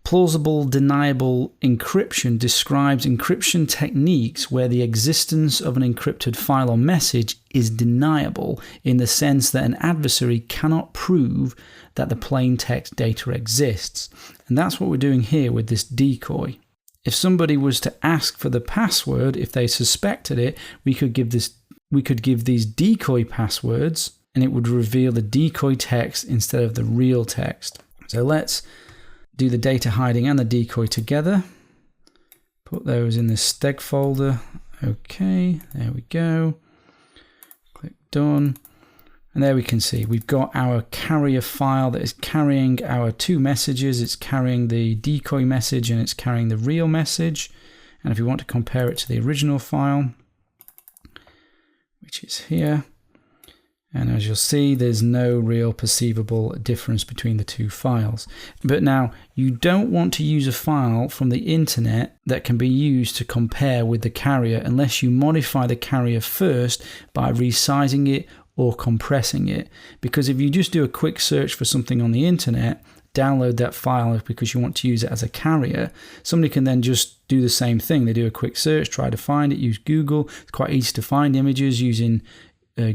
plausible deniable encryption describes encryption techniques where the existence of an encrypted file or message is deniable in the sense that an adversary cannot prove that the plain text data exists. And that's what we're doing here with this decoy. If somebody was to ask for the password, if they suspected it, we could give these decoy passwords and it would reveal the decoy text instead of the real text. So let's do the data hiding and the decoy together. Put those in the steg folder. Okay, there we go. Click done. And there we can see we've got our carrier file that is carrying our 2 messages. It's carrying the decoy message and it's carrying the real message. And if we want to compare it to the original file, which is here, and as you'll see, there's no real perceivable difference between the 2 files. But now, you don't want to use a file from the internet that can be used to compare with the carrier unless you modify the carrier first by resizing it or compressing it. Because if you just do a quick search for something on the internet, download that file because you want to use it as a carrier, somebody can then just do the same thing. They do a quick search, try to find it, use Google. It's quite easy to find images using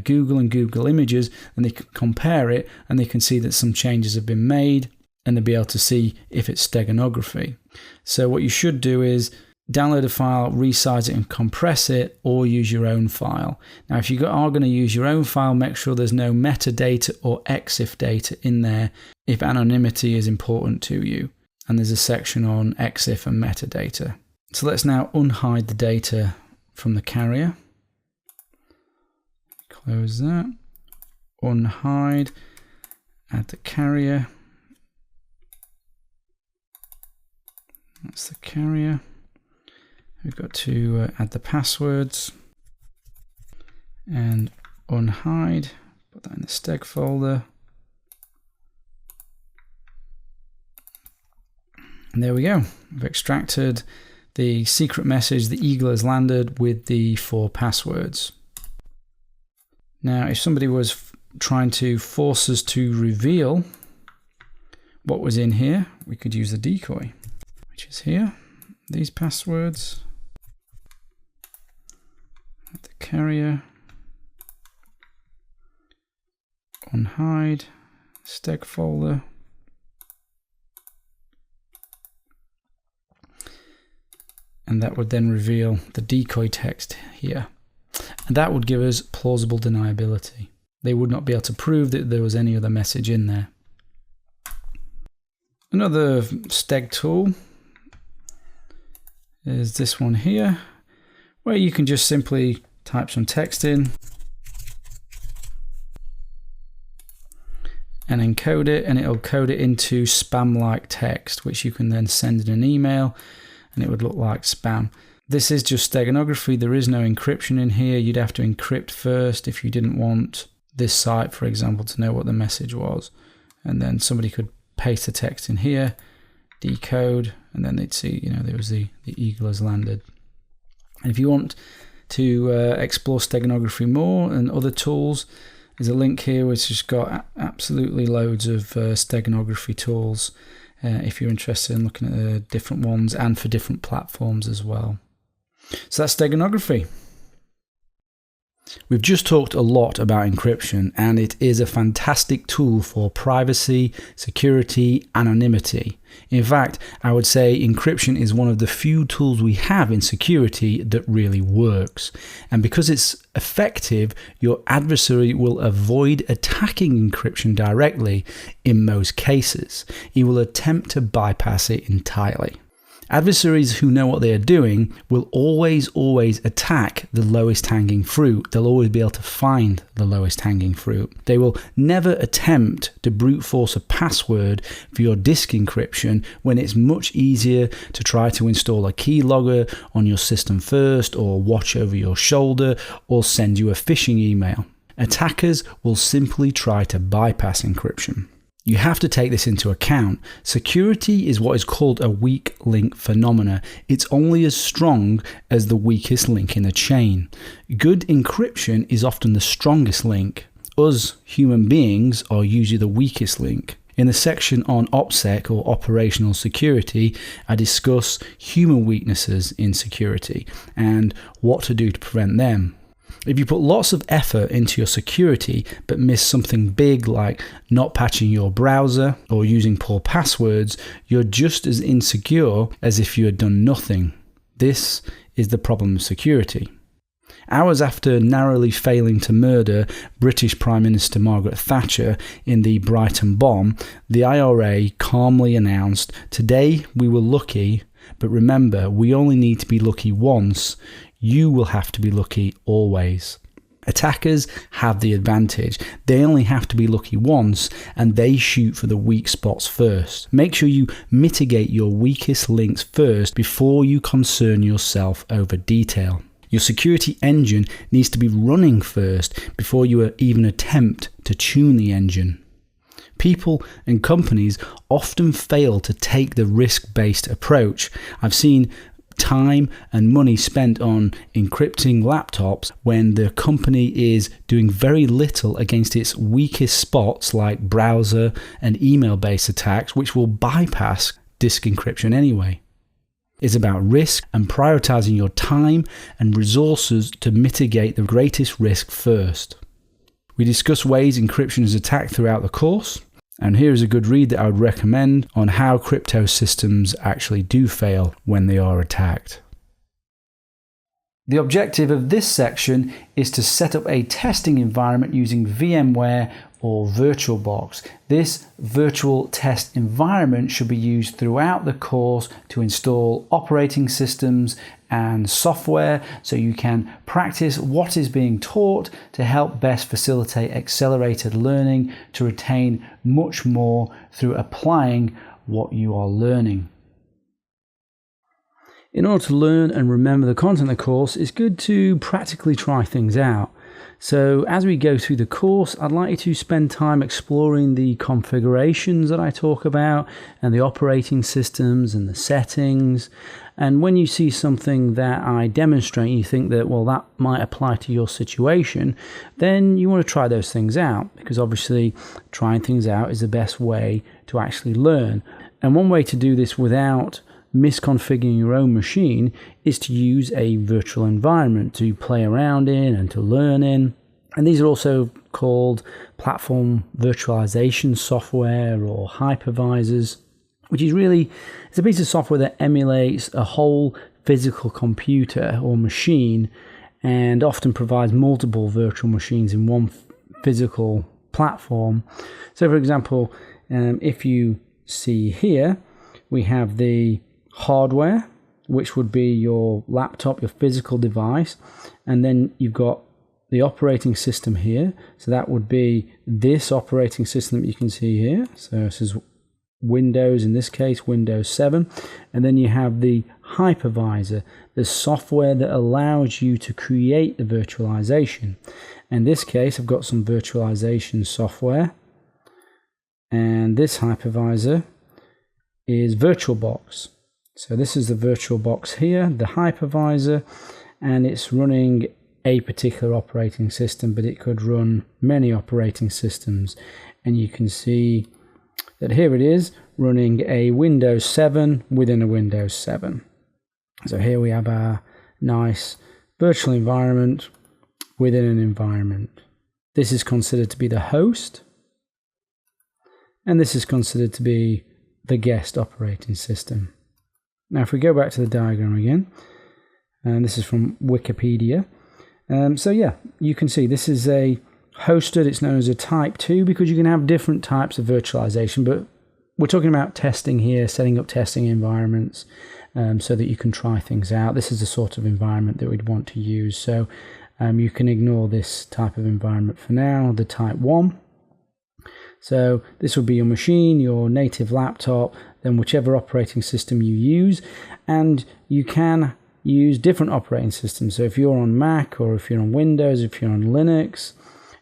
Google and Google Images, and they can compare it and they can see that some changes have been made and they'll be able to see if it's steganography. So what you should do is download a file, resize it and compress it, or use your own file. Now if you are going to use your own file, make sure there's no metadata or EXIF data in there if anonymity is important to you. And there's a section on EXIF and metadata. So let's now unhide the data from the carrier. Close that, unhide, add the carrier. That's the carrier. We've got to add the passwords and unhide, put that in the steg folder. And there we go. We've extracted the secret message. The eagle has landed with the 4 passwords. Now, if somebody was trying to force us to reveal what was in here, we could use the decoy, which is here. These passwords, the carrier, unhide, steg folder. And that would then reveal the decoy text here. And that would give us plausible deniability. They would not be able to prove that there was any other message in there. Another steg tool is this one here, where you can just simply type some text in and encode it, and it'll code it into spam-like text, which you can then send in an email and it would look like spam. This is just steganography. There is no encryption in here. You'd have to encrypt first if you didn't want this site, for example, to know what the message was. And then somebody could paste the text in here, decode, and then they'd see, there was the eagle has landed. And if you want to explore steganography more and other tools, there's a link here which has got absolutely loads of steganography tools if you're interested in looking at the different ones and for different platforms as well. So that's steganography. We've just talked a lot about encryption, and it is a fantastic tool for privacy, security, anonymity. In fact, I would say encryption is one of the few tools we have in security that really works. And because it's effective, your adversary will avoid attacking encryption directly in most cases. He will attempt to bypass it entirely. Adversaries who know what they are doing will always attack the lowest hanging fruit. They'll always be able to find the lowest hanging fruit. They will never attempt to brute force a password for your disk encryption when it's much easier to try to install a keylogger on your system first, or watch over your shoulder, or send you a phishing email. Attackers will simply try to bypass encryption. You have to take this into account. Security is what is called a weak link phenomena. It's only as strong as the weakest link in the chain. Good encryption is often the strongest link. Us, human beings, are usually the weakest link. In the section on OPSEC, or operational security, I discuss human weaknesses in security and what to do to prevent them. If you put lots of effort into your security but miss something big like not patching your browser or using poor passwords, you're just as insecure as if you had done nothing. This is the problem of security. Hours after narrowly failing to murder British Prime Minister Margaret Thatcher in the Brighton bomb, the IRA calmly announced, "Today we were lucky, but remember, we only need to be lucky once. You will have to be lucky always." Attackers have the advantage. They only have to be lucky once, and they shoot for the weak spots first. Make sure you mitigate your weakest links first before you concern yourself over detail. Your security engine needs to be running first before you even attempt to tune the engine. People and companies often fail to take the risk-based approach. I've seen time and money spent on encrypting laptops when the company is doing very little against its weakest spots like browser and email-based attacks, which will bypass disk encryption anyway. It's about risk and prioritizing your time and resources to mitigate the greatest risk first. We discuss ways encryption is attacked throughout the course. And here is a good read that I would recommend on how crypto systems actually do fail when they are attacked. The objective of this section is to set up a testing environment using VMware or VirtualBox. This virtual test environment should be used throughout the course to install operating systems and software so you can practice what is being taught to help best facilitate accelerated learning to retain much more through applying what you are learning. In order to learn and remember the content of the course, it's good to practically try things out. So as we go through the course, I'd like you to spend time exploring the configurations that I talk about and the operating systems and the settings. And when you see something that I demonstrate, you think that, well, that might apply to your situation, then you want to try those things out, because obviously trying things out is the best way to actually learn. And one way to do this without misconfiguring your own machine is to use a virtual environment to play around in and to learn in. And these are also called platform virtualization software or hypervisors, which is really, it's a piece of software that emulates a whole physical computer or machine and often provides multiple virtual machines in one physical platform. So for example, if you see here, we have the hardware, which would be your laptop, your physical device, and then you've got the operating system here. So that would be this operating system that you can see here. So this is Windows, in this case Windows 7, and then you have the hypervisor, the software that allows you to create the virtualization. In this case I've got some virtualization software, and this hypervisor is VirtualBox. So this is the VirtualBox here, the hypervisor, and it's running a particular operating system, but it could run many operating systems. And you can see that here it is running a Windows 7 within a Windows 7. So here we have our nice virtual environment within an environment. This is considered to be the host, and this is considered to be the guest operating system. Now if we go back to the diagram again, and this is from Wikipedia. So yeah, you can see this is a hosted, it's known as a type 2 because you can have different types of virtualization, but we're talking about testing here, setting up testing environments so that you can try things out. This is the sort of environment that we'd want to use. So you can ignore this type of environment for now, the type 1. So this would be your machine, your native laptop, then whichever operating system you use, and you can use different operating systems. So if you're on Mac, or if you're on Windows, if you're on Linux,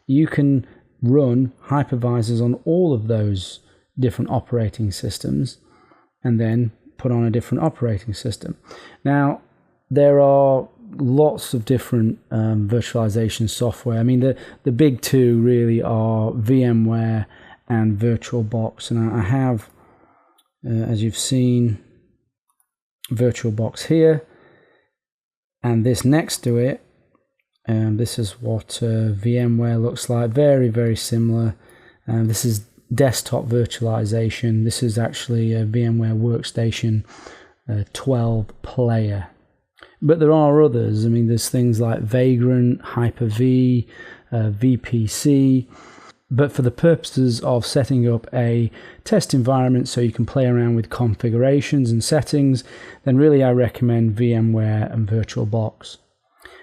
you can run hypervisors on all of those different operating systems and then put on a different operating system. Now, there are lots of different virtualization software. I mean, the big two really are VMware and VirtualBox, and I have, as you've seen, VirtualBox here, and this next to it. This is what VMware looks like. Very, very similar. This is desktop virtualization. This is actually a VMware Workstation 12 player. But there are others. I mean, there's things like Vagrant, Hyper-V, VPC. But for the purposes of setting up a test environment so you can play around with configurations and settings, then really I recommend VMware and VirtualBox.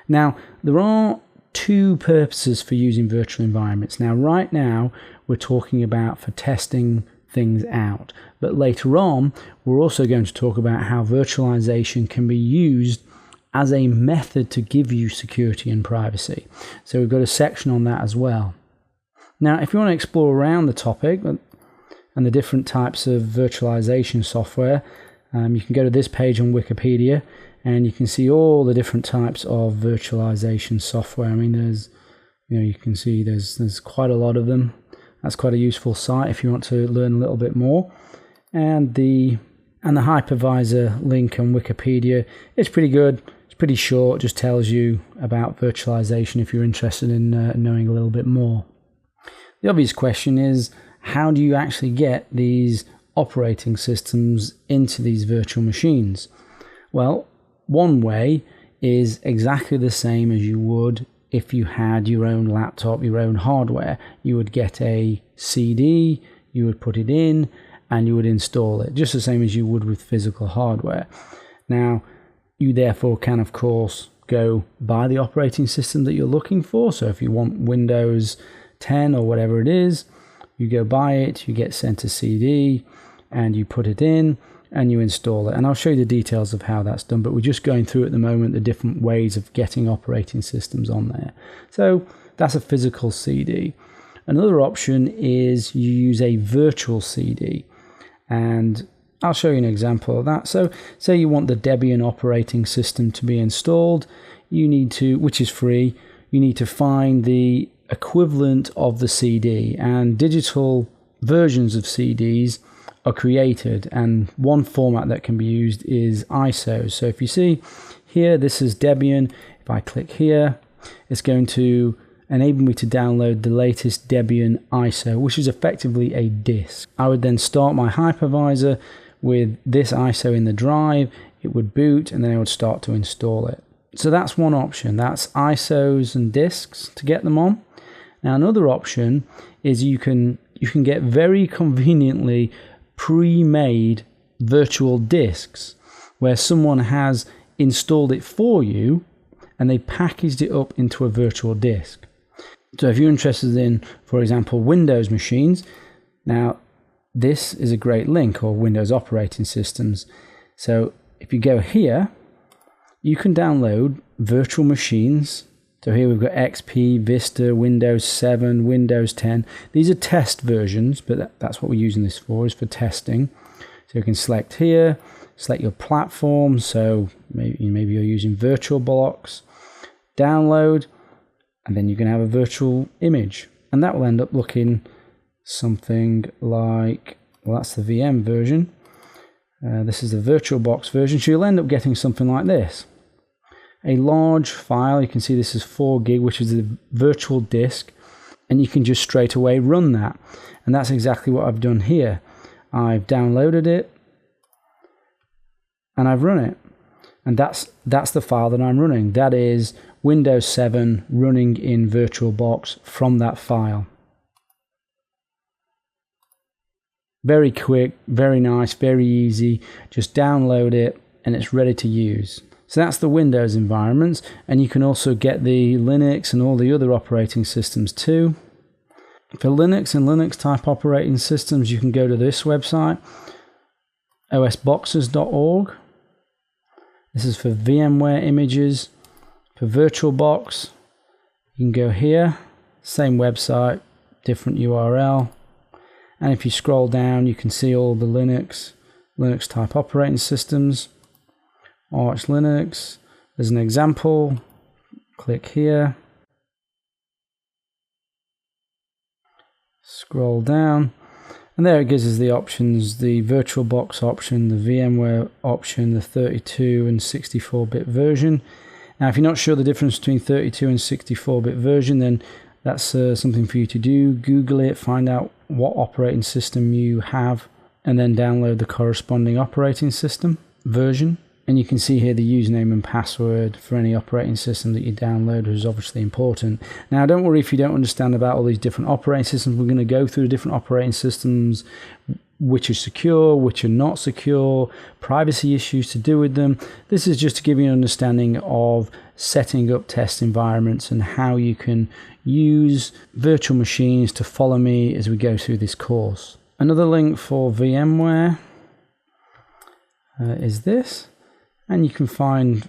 Now, there are two purposes for using virtual environments. Now, right now, we're talking about for testing things out. But later on, we're also going to talk about how virtualization can be used as a method to give you security and privacy. So we've got a section on that as well. Now, if you want to explore around the topic and the different types of virtualization software, you can go to this page on Wikipedia, and you can see all the different types of virtualization software. I mean, you can see there's quite a lot of them. That's quite a useful site if you want to learn a little bit more. And the hypervisor link on Wikipedia, it's pretty good. It's pretty short. Just tells you about virtualization if you're interested in knowing a little bit more. The obvious question is, how do you actually get these operating systems into these virtual machines? Well, one way is exactly the same as you would if you had your own laptop, your own hardware. You would get a CD, you would put it in, and you would install it, just the same as you would with physical hardware. Now, you therefore can, of course, go buy the operating system that you're looking for. So if you want Windows 10 or whatever it is, you go buy it, you get sent a CD, and you put it in, and you install it. And I'll show you the details of how that's done, but we're just going through at the moment the different ways of getting operating systems on there. So that's a physical CD. Another option is you use a virtual CD, and I'll show you an example of that. So say you want the Debian operating system to be installed, you need to, which is free, you need to find the equivalent of the CD, and digital versions of CDs are created, and one format that can be used is ISO. So if you see here, this is Debian. If I click here, it's going to enable me to download the latest Debian ISO, which is effectively a disk. I would then start my hypervisor with this ISO in the drive, it would boot, and then I would start to install it. So that's one option. That's ISOs and disks to get them on. Now another option is you can get very conveniently pre-made virtual disks where someone has installed it for you and they packaged it up into a virtual disk. So if you're interested in, for example, Windows machines, now this is a great link, or Windows operating systems. So if you go here, you can download virtual machines. So here we've got XP, Vista, Windows 7, Windows 10. These are test versions, but that's what we're using this for, is for testing. So you can select here, select your platform, so maybe you're using VirtualBox, download, and then you can have a virtual image. And that will end up looking something like, well, that's the VM version. This is the VirtualBox version, so you'll end up getting something like this. A large file, you can see this is 4 gig, which is the virtual disk, and you can just straight away run that. And that's exactly what I've done here. I've downloaded it, and I've run it. And that's the file that I'm running. That is Windows 7 running in VirtualBox from that file. Very quick, very nice, very easy. Just download it and it's ready to use. So that's the Windows environments, and you can also get the Linux and all the other operating systems too. For Linux and Linux type operating systems, you can go to this website, osboxes.org. This is for VMware images. For VirtualBox, you can go here, same website, different URL. And if you scroll down, you can see all the Linux type operating systems. Arch Linux, there's an example. Click here. Scroll down. And there it gives us the options, the VirtualBox option, the VMware option, the 32 and 64-bit version. Now, if you're not sure the difference between 32 and 64-bit version, then that's something for you to do. Google it, find out what operating system you have, and then download the corresponding operating system version. And you can see here the username and password for any operating system that you download, which is obviously important. Now, don't worry if you don't understand about all these different operating systems. We're going to go through the different operating systems, which are secure, which are not secure, privacy issues to do with them. This is just to give you an understanding of setting up test environments and how you can use virtual machines to follow me as we go through this course. Another link for VMware is this. And you can find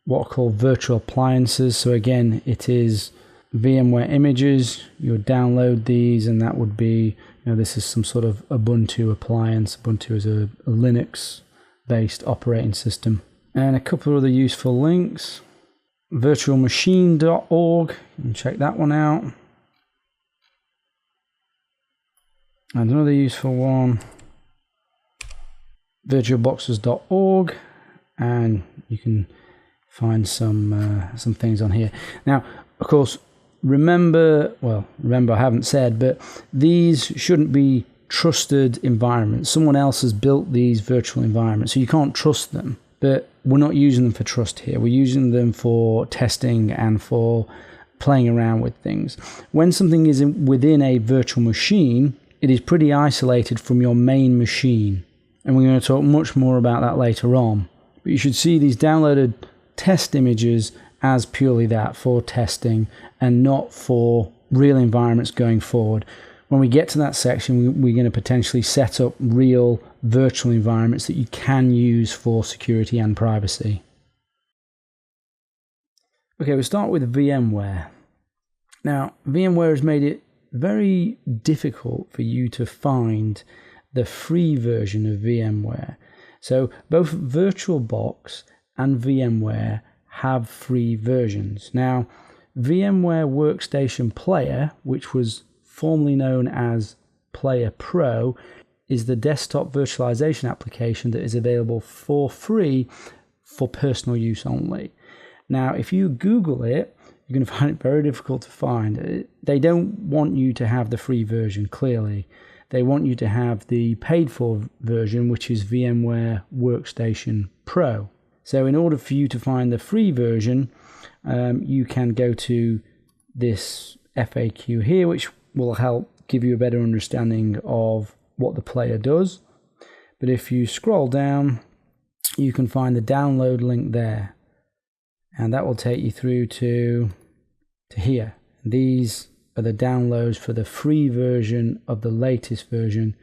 what are called virtual appliances. So again, it is VMware images. You would download these, and that would be, this is some sort of Ubuntu appliance. Ubuntu is a Linux-based operating system. And a couple of other useful links. Virtualmachine.org. You can check that one out. And another useful one. Virtualboxes.org. And you can find some things on here. Now, of course, remember I haven't said, but these shouldn't be trusted environments. Someone else has built these virtual environments, so you can't trust them. But we're not using them for trust here. We're using them for testing and for playing around with things. When something is within a virtual machine, it is pretty isolated from your main machine. And we're going to talk much more about that later on. But you should see these downloaded test images as purely that, for testing and not for real environments going forward. When we get to that section, we're going to potentially set up real virtual environments that you can use for security and privacy. Okay, we'll start with VMware. Now, VMware has made it very difficult for you to find the free version of VMware. So both VirtualBox and VMware have free versions. Now, VMware Workstation Player, which was formerly known as Player Pro, is the desktop virtualization application that is available for free for personal use only. Now, if you Google it, you're going to find it very difficult to find. They don't want you to have the free version, clearly. They want you to have the paid-for version, which is VMware Workstation Pro. So in order for you to find the free version, you can go to this FAQ here, which will help give you a better understanding of what the player does. But if you scroll down, you can find the download link there. And that will take you through to here. These are the downloads for the free version of the latest version,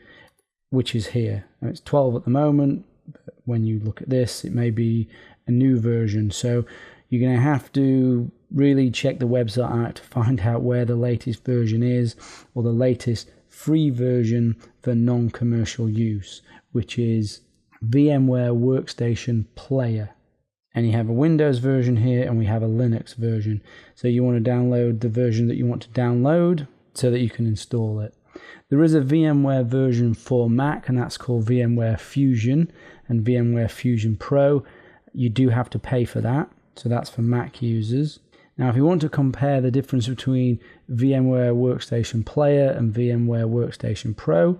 which is here. Now, it's 12 at the moment, but when you look at this, it may be a new version. So you're going to have to really check the website out to find out where the latest version is, or the latest free version for non-commercial use, which is VMware Workstation Player. And you have a Windows version here, and we have a Linux version. So you want to download the version that you want to download so that you can install it. There is a VMware version for Mac, and that's called VMware Fusion and VMware Fusion Pro. You do have to pay for that, so that's for Mac users. Now, if you want to compare the difference between VMware Workstation Player and VMware Workstation Pro,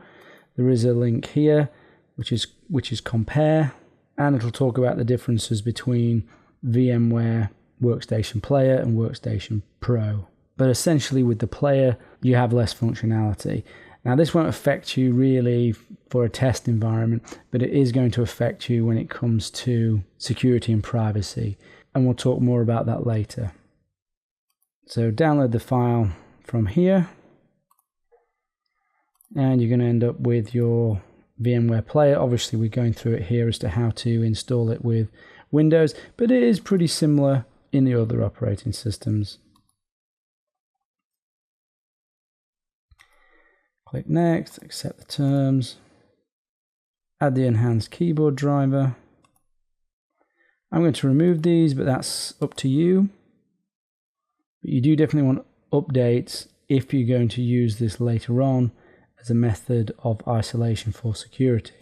there is a link here, which is compare, and it'll talk about the differences between VMware Workstation Player and Workstation Pro. But essentially with the Player, you have less functionality. Now, this won't affect you really for a test environment, but it is going to affect you when it comes to security and privacy. And we'll talk more about that later. So download the file from here. And you're going to end up with your VMware Player. Obviously, we're going through it here as to how to install it with Windows, but it is pretty similar in the other operating systems. Click Next, accept the terms, add the enhanced keyboard driver. I'm going to remove these, but that's up to you. But you do definitely want updates if you're going to use this later on as a method of isolation for security.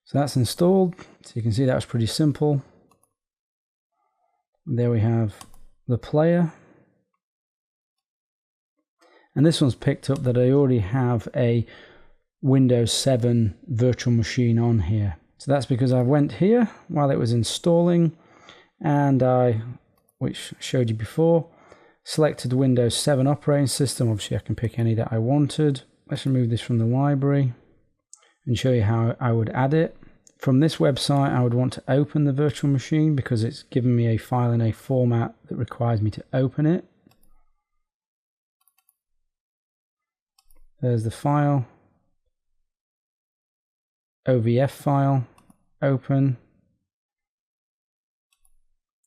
So that's installed. So you can see that was pretty simple. There we have the player. And this one's picked up that I already have a Windows 7 virtual machine on here. So that's because I went here while it was installing, and which I showed you before, selected Windows 7 operating system. Obviously I can pick any that I wanted. Let's remove this from the library and show you how I would add it. From this website, I would want to open the virtual machine because it's given me a file in a format that requires me to open it. There's the file, OVF file, open,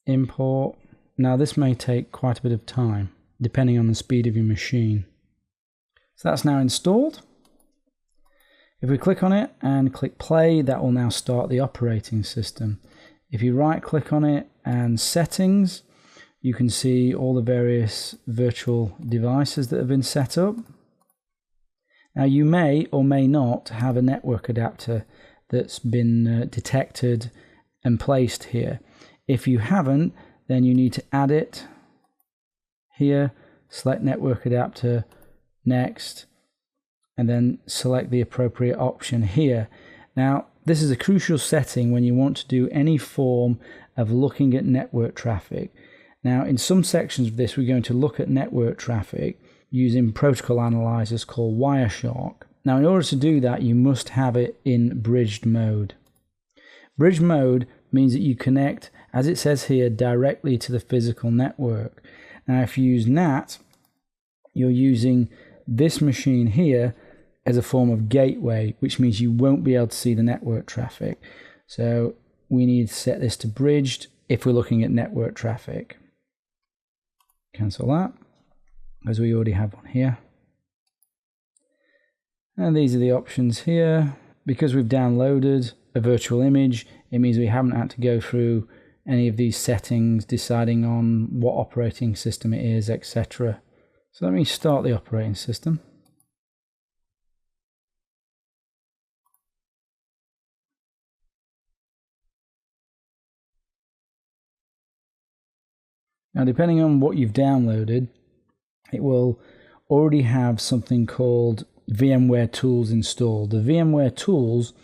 import. Now this may take quite a bit of time, depending on the speed of your machine. So that's now installed. If we click on it and click play, that will now start the operating system. If you right click on it and settings, you can see all the various virtual devices that have been set up. Now you may or may not have a network adapter that's been detected and placed here. If you haven't, then you need to add it here, select network adapter, next, and then select the appropriate option here. Now, this is a crucial setting when you want to do any form of looking at network traffic. Now, in some sections of this, we're going to look at network traffic using protocol analyzers called Wireshark. Now, in order to do that, you must have it in bridged mode. Bridged mode means that you connect, as it says here, directly to the physical network. Now, if you use NAT, you're using this machine here as a form of gateway, which means you won't be able to see the network traffic. So we need to set this to bridged if we're looking at network traffic. Cancel that, as we already have one here. And these are the options here. Because we've downloaded a virtual image, it means we haven't had to go through any of these settings, deciding on what operating system it is, etc. So let me start the operating system. Now, depending on what you've downloaded, it will already have something called VMware Tools installed. The VMware Tools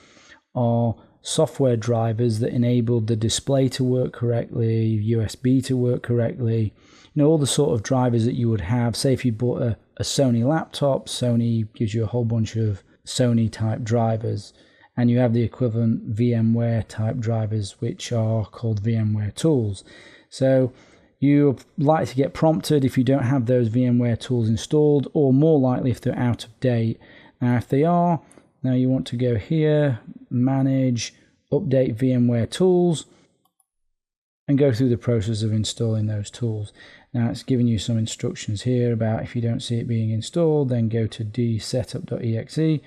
are software drivers that enable the display to work correctly, USB to work correctly, all the sort of drivers that you would have. Say if you bought a Sony laptop, Sony gives you a whole bunch of Sony type drivers, and you have the equivalent VMware type drivers, which are called VMware Tools. So you're likely to get prompted if you don't have those VMware tools installed, or more likely if they're out of date. Now, if they are, now you want to go here, manage, update VMware tools, and go through the process of installing those tools. Now it's giving you some instructions here about if you don't see it being installed, then go to dsetup.exe.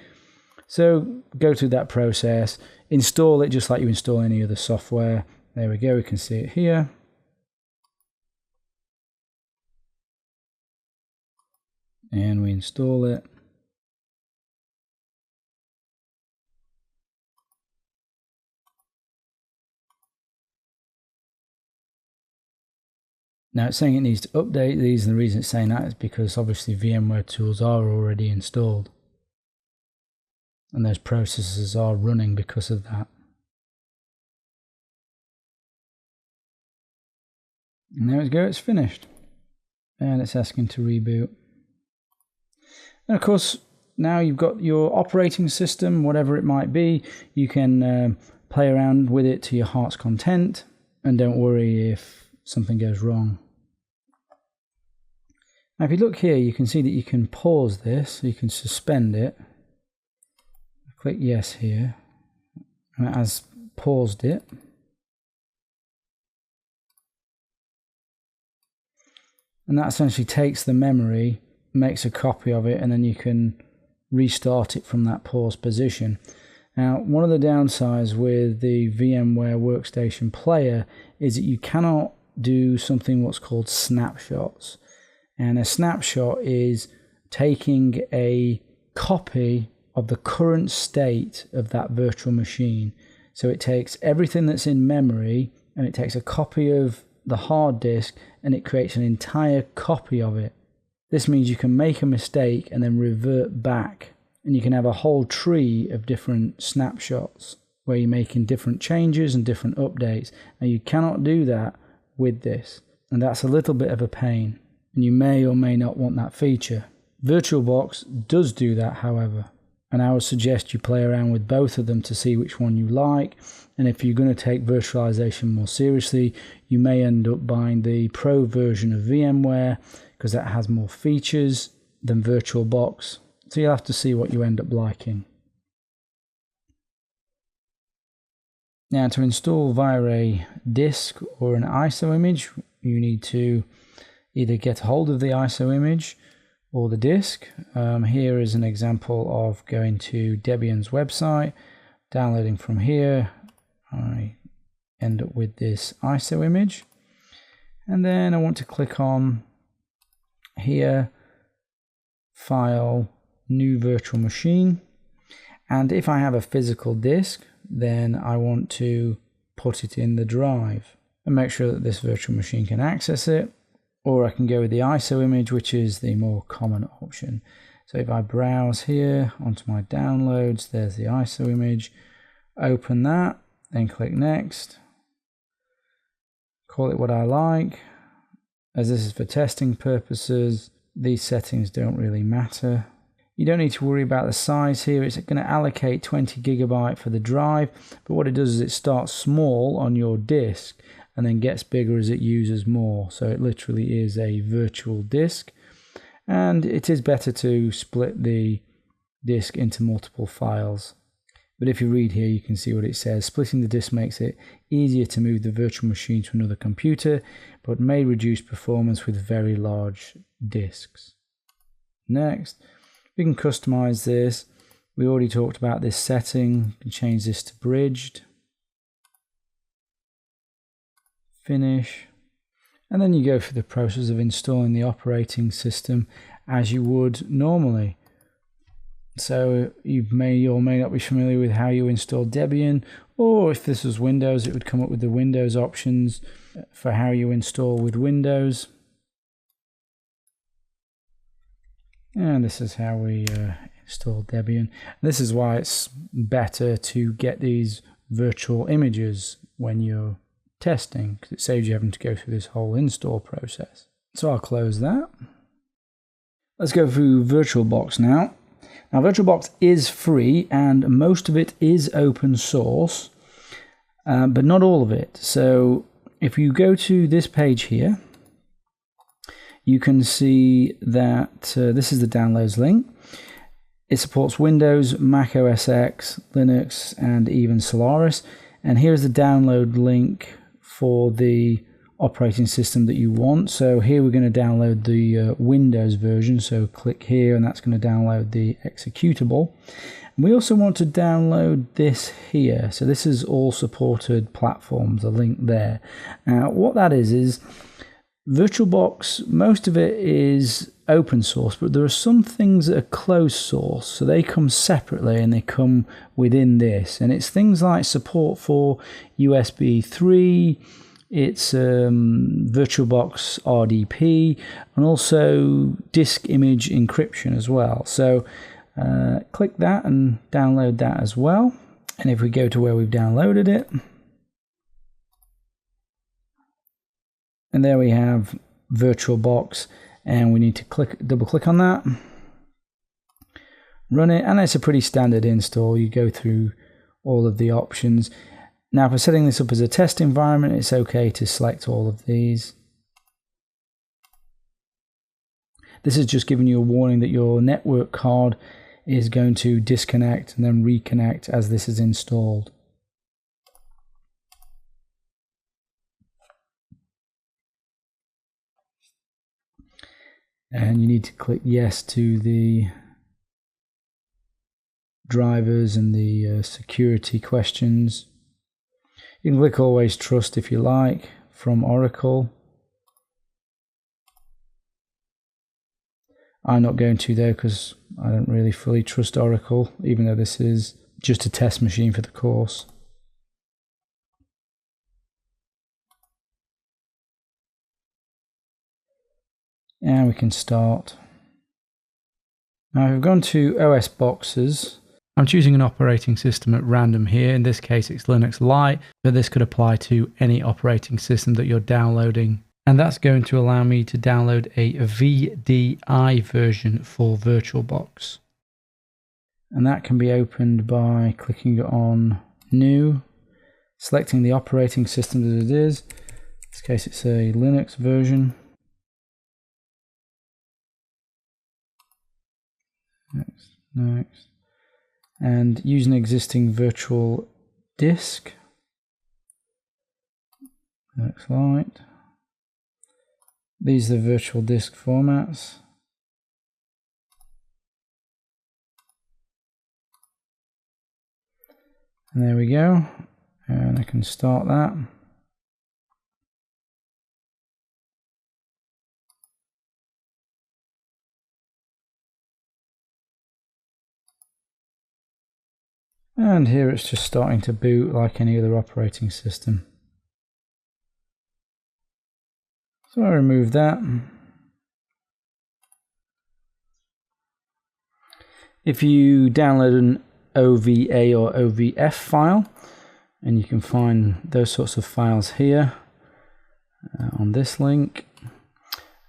So go through that process, install it just like you install any other software. There we go, we can see it here. And we install it. Now it's saying it needs to update these, and the reason it's saying that is because obviously VMware tools are already installed. And those processes are running because of that. And there we go, it's finished. And it's asking to reboot. And of course, now you've got your operating system, whatever it might be. You can play around with it to your heart's content. And don't worry if something goes wrong. Now if you look here, you can see that you can pause this, you can suspend it. Click yes here, and it has paused it. And that essentially takes the memory, makes a copy of it, and then you can restart it from that paused position. Now, one of the downsides with the VMware Workstation Player is that you cannot do something what's called snapshots. And a snapshot is taking a copy of the current state of that virtual machine. So it takes everything that's in memory and it takes a copy of the hard disk and it creates an entire copy of it. This means you can make a mistake and then revert back, and you can have a whole tree of different snapshots where you're making different changes and different updates. Now you cannot do that with this, and that's a little bit of a pain, and you may or may not want that feature. VirtualBox does do that, however, and I would suggest you play around with both of them to see which one you like. And if you're going to take virtualization more seriously, you may end up buying the Pro version of VMware because that has more features than VirtualBox. So you'll have to see what you end up liking. Now, to install via a disk or an ISO image, you need to either get a hold of the ISO image or the disk. Here is an example of going to Debian's website, downloading from here. I end up with this ISO image, and then I want to click on here, File, New Virtual Machine, and if I have a physical disk, then I want to put it in the drive and make sure that this virtual machine can access it, or I can go with the ISO image, which is the more common option. So if I browse here onto my downloads, there's the ISO image, open that, then click next, call it what I like. As this is for testing purposes, these settings don't really matter. You don't need to worry about the size here. It's going to allocate 20 gigabyte for the drive, but what it does is it starts small on your disk and then gets bigger as it uses more. So it literally is a virtual disk, and it is better to split the disk into multiple files. But if you read here, you can see what it says. Splitting the disk makes it easier to move the virtual machine to another computer, but may reduce performance with very large disks. Next, we can customize this. We already talked about this setting. You can change this to bridged. Finish. And then you go through the process of installing the operating system as you would normally. So you may or may not be familiar with how you install Debian, or if this was Windows, it would come up with the Windows options for how you install with Windows. And this is how we install Debian. This is why it's better to get these virtual images when you're testing, because it saves you having to go through this whole install process. So I'll close that. Let's go through VirtualBox now. Now, VirtualBox is free and most of it is open source, but not all of it. So if you go to this page here, you can see that this is the downloads link. It supports Windows, Mac OS X, Linux, and even Solaris. And here's the download link for the operating system that you want. So here we're going to download the Windows version. So click here and that's going to download the executable. We also want to download this here. So this is all supported platforms, a link there. Now what that is VirtualBox, most of it is open source, but there are some things that are closed source. So they come separately and they come within this. And it's things like support for USB 3, it's VirtualBox RDP, and also disk image encryption as well. So click that and download that as well. And if we go to where we've downloaded it, and there we have VirtualBox, and we need to double click on that, run it, and it's a pretty standard install. You go through all of the options. Now for setting this up as a test environment, it's okay to select all of these. This is just giving you a warning that your network card is going to disconnect and then reconnect as this is installed. And you need to click yes to the drivers and the security questions. You can click always trust if you like from Oracle. I'm not going to though because I don't really fully trust Oracle, even though this is just a test machine for the course. And we can start. Now we've gone to OS boxes. I'm choosing an operating system at random here. In this case it's Linux Lite, but this could apply to any operating system that you're downloading. And that's going to allow me to download a VDI version for VirtualBox. And that can be opened by clicking on New, selecting the operating system that it is. In this case it's a Linux version. Next. And use an existing virtual disk. Linux Lite. These are the virtual disk formats. And there we go. And I can start that. And here it's just starting to boot like any other operating system. So I remove that. If you download an OVA or OVF file, and you can find those sorts of files here on this link,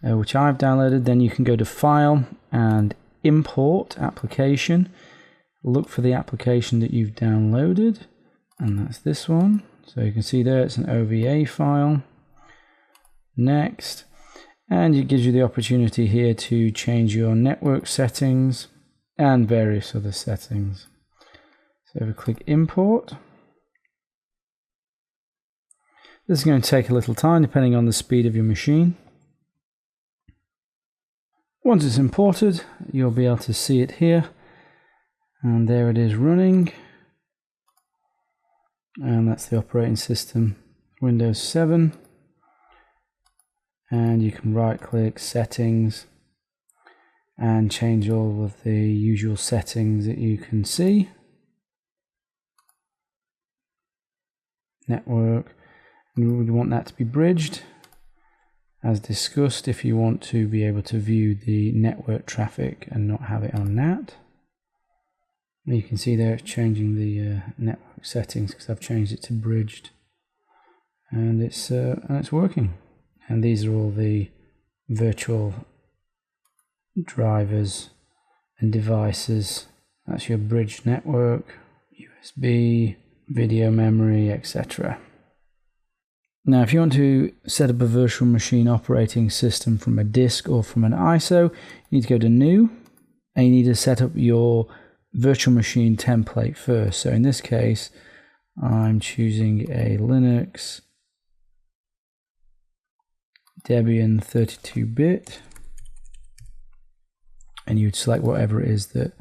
which I've downloaded, then you can go to File and Import Application. Look for the application that you've downloaded, and that's this one. So you can see there it's an OVA file. Next, and it gives you the opportunity here to change your network settings and various other settings. So if we click Import, this is going to take a little time depending on the speed of your machine. Once it's imported, you'll be able to see it here. And there it is running, and that's the operating system, Windows 7. And you can right click settings and change all of the usual settings that you can see. Network, and we would want that to be bridged as discussed if you want to be able to view the network traffic and not have it on NAT. You can see there it's changing the network settings because I've changed it to bridged, and it's working. And these are all the virtual drivers and devices. That's your bridged network, USB, video memory, etc. Now, if you want to set up a virtual machine operating system from a disk or from an ISO, you need to go to New, and you need to set up your virtual machine template first. So in this case, I'm choosing a Linux Debian 32-bit, and you'd select whatever it is that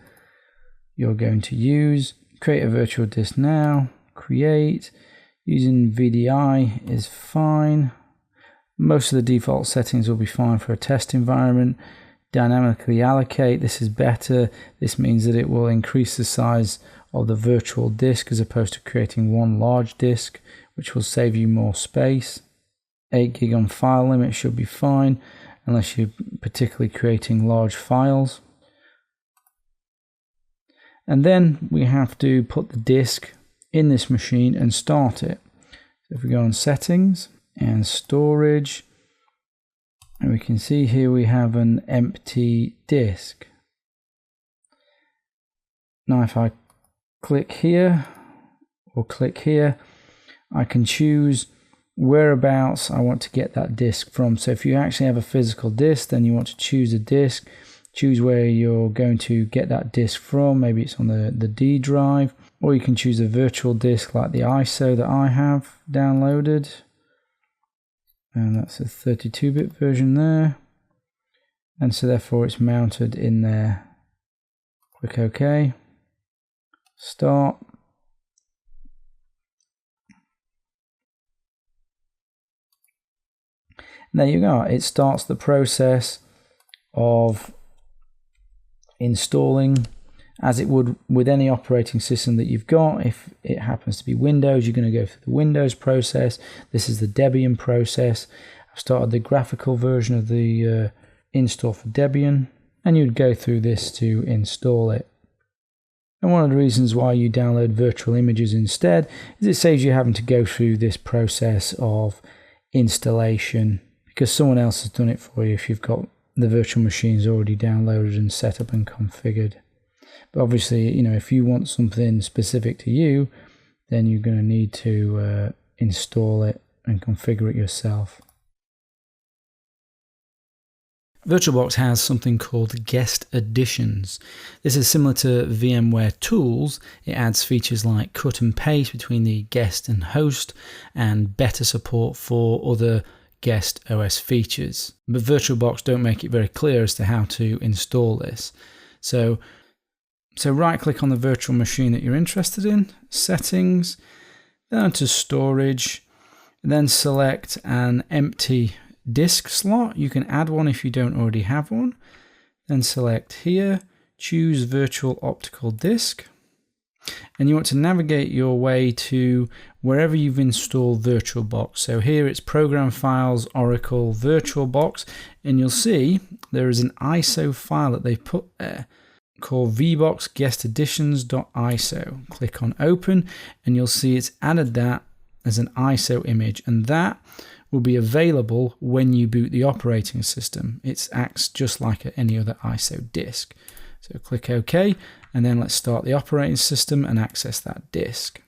you're going to use. Create a virtual disk now. Create. Using VDI is fine. Most of the default settings will be fine for a test environment. Dynamically allocate, this is better. This means that it will increase the size of the virtual disk as opposed to creating one large disk, which will save you more space. 8 gig on file limit should be fine, unless you're particularly creating large files. And then we have to put the disk in this machine and start it. So if we go on settings and storage, and we can see here we have an empty disk. Now if I click here or click here, I can choose whereabouts I want to get that disk from. So if you actually have a physical disk, then you want to choose a disk, choose where you're going to get that disk from. Maybe it's on the D drive, or you can choose a virtual disk like the ISO that I have downloaded. And that's a 32-bit version there. And so therefore it's mounted in there. Click OK. Start. And there you go. It starts the process of installing, as it would with any operating system that you've got. If it happens to be Windows, you're going to go through the Windows process. This is the Debian process. I've started the graphical version of the install for Debian, and you'd go through this to install it. And one of the reasons why you download virtual images instead is it saves you having to go through this process of installation, because someone else has done it for you if you've got the virtual machines already downloaded and set up and configured. But obviously, you know, if you want something specific to you, then you're going to need to install it and configure it yourself. VirtualBox has something called guest additions. This is similar to VMware Tools. It adds features like cut and paste between the guest and host, and better support for other guest OS features. But VirtualBox don't make it very clear as to how to install this. So right click on the virtual machine that you're interested in, settings, then onto storage, and then select an empty disk slot. You can add one if you don't already have one. Then select here, choose virtual optical disk, and you want to navigate your way to wherever you've installed VirtualBox. So here it's Program Files, Oracle, VirtualBox, and you'll see there is an ISO file that they've put there called vboxguestadditions.iso. Click on open and you'll see it's added that as an ISO image, and that will be available when you boot the operating system. It acts just like any other ISO disk. So click OK, and then let's start the operating system and access that disk.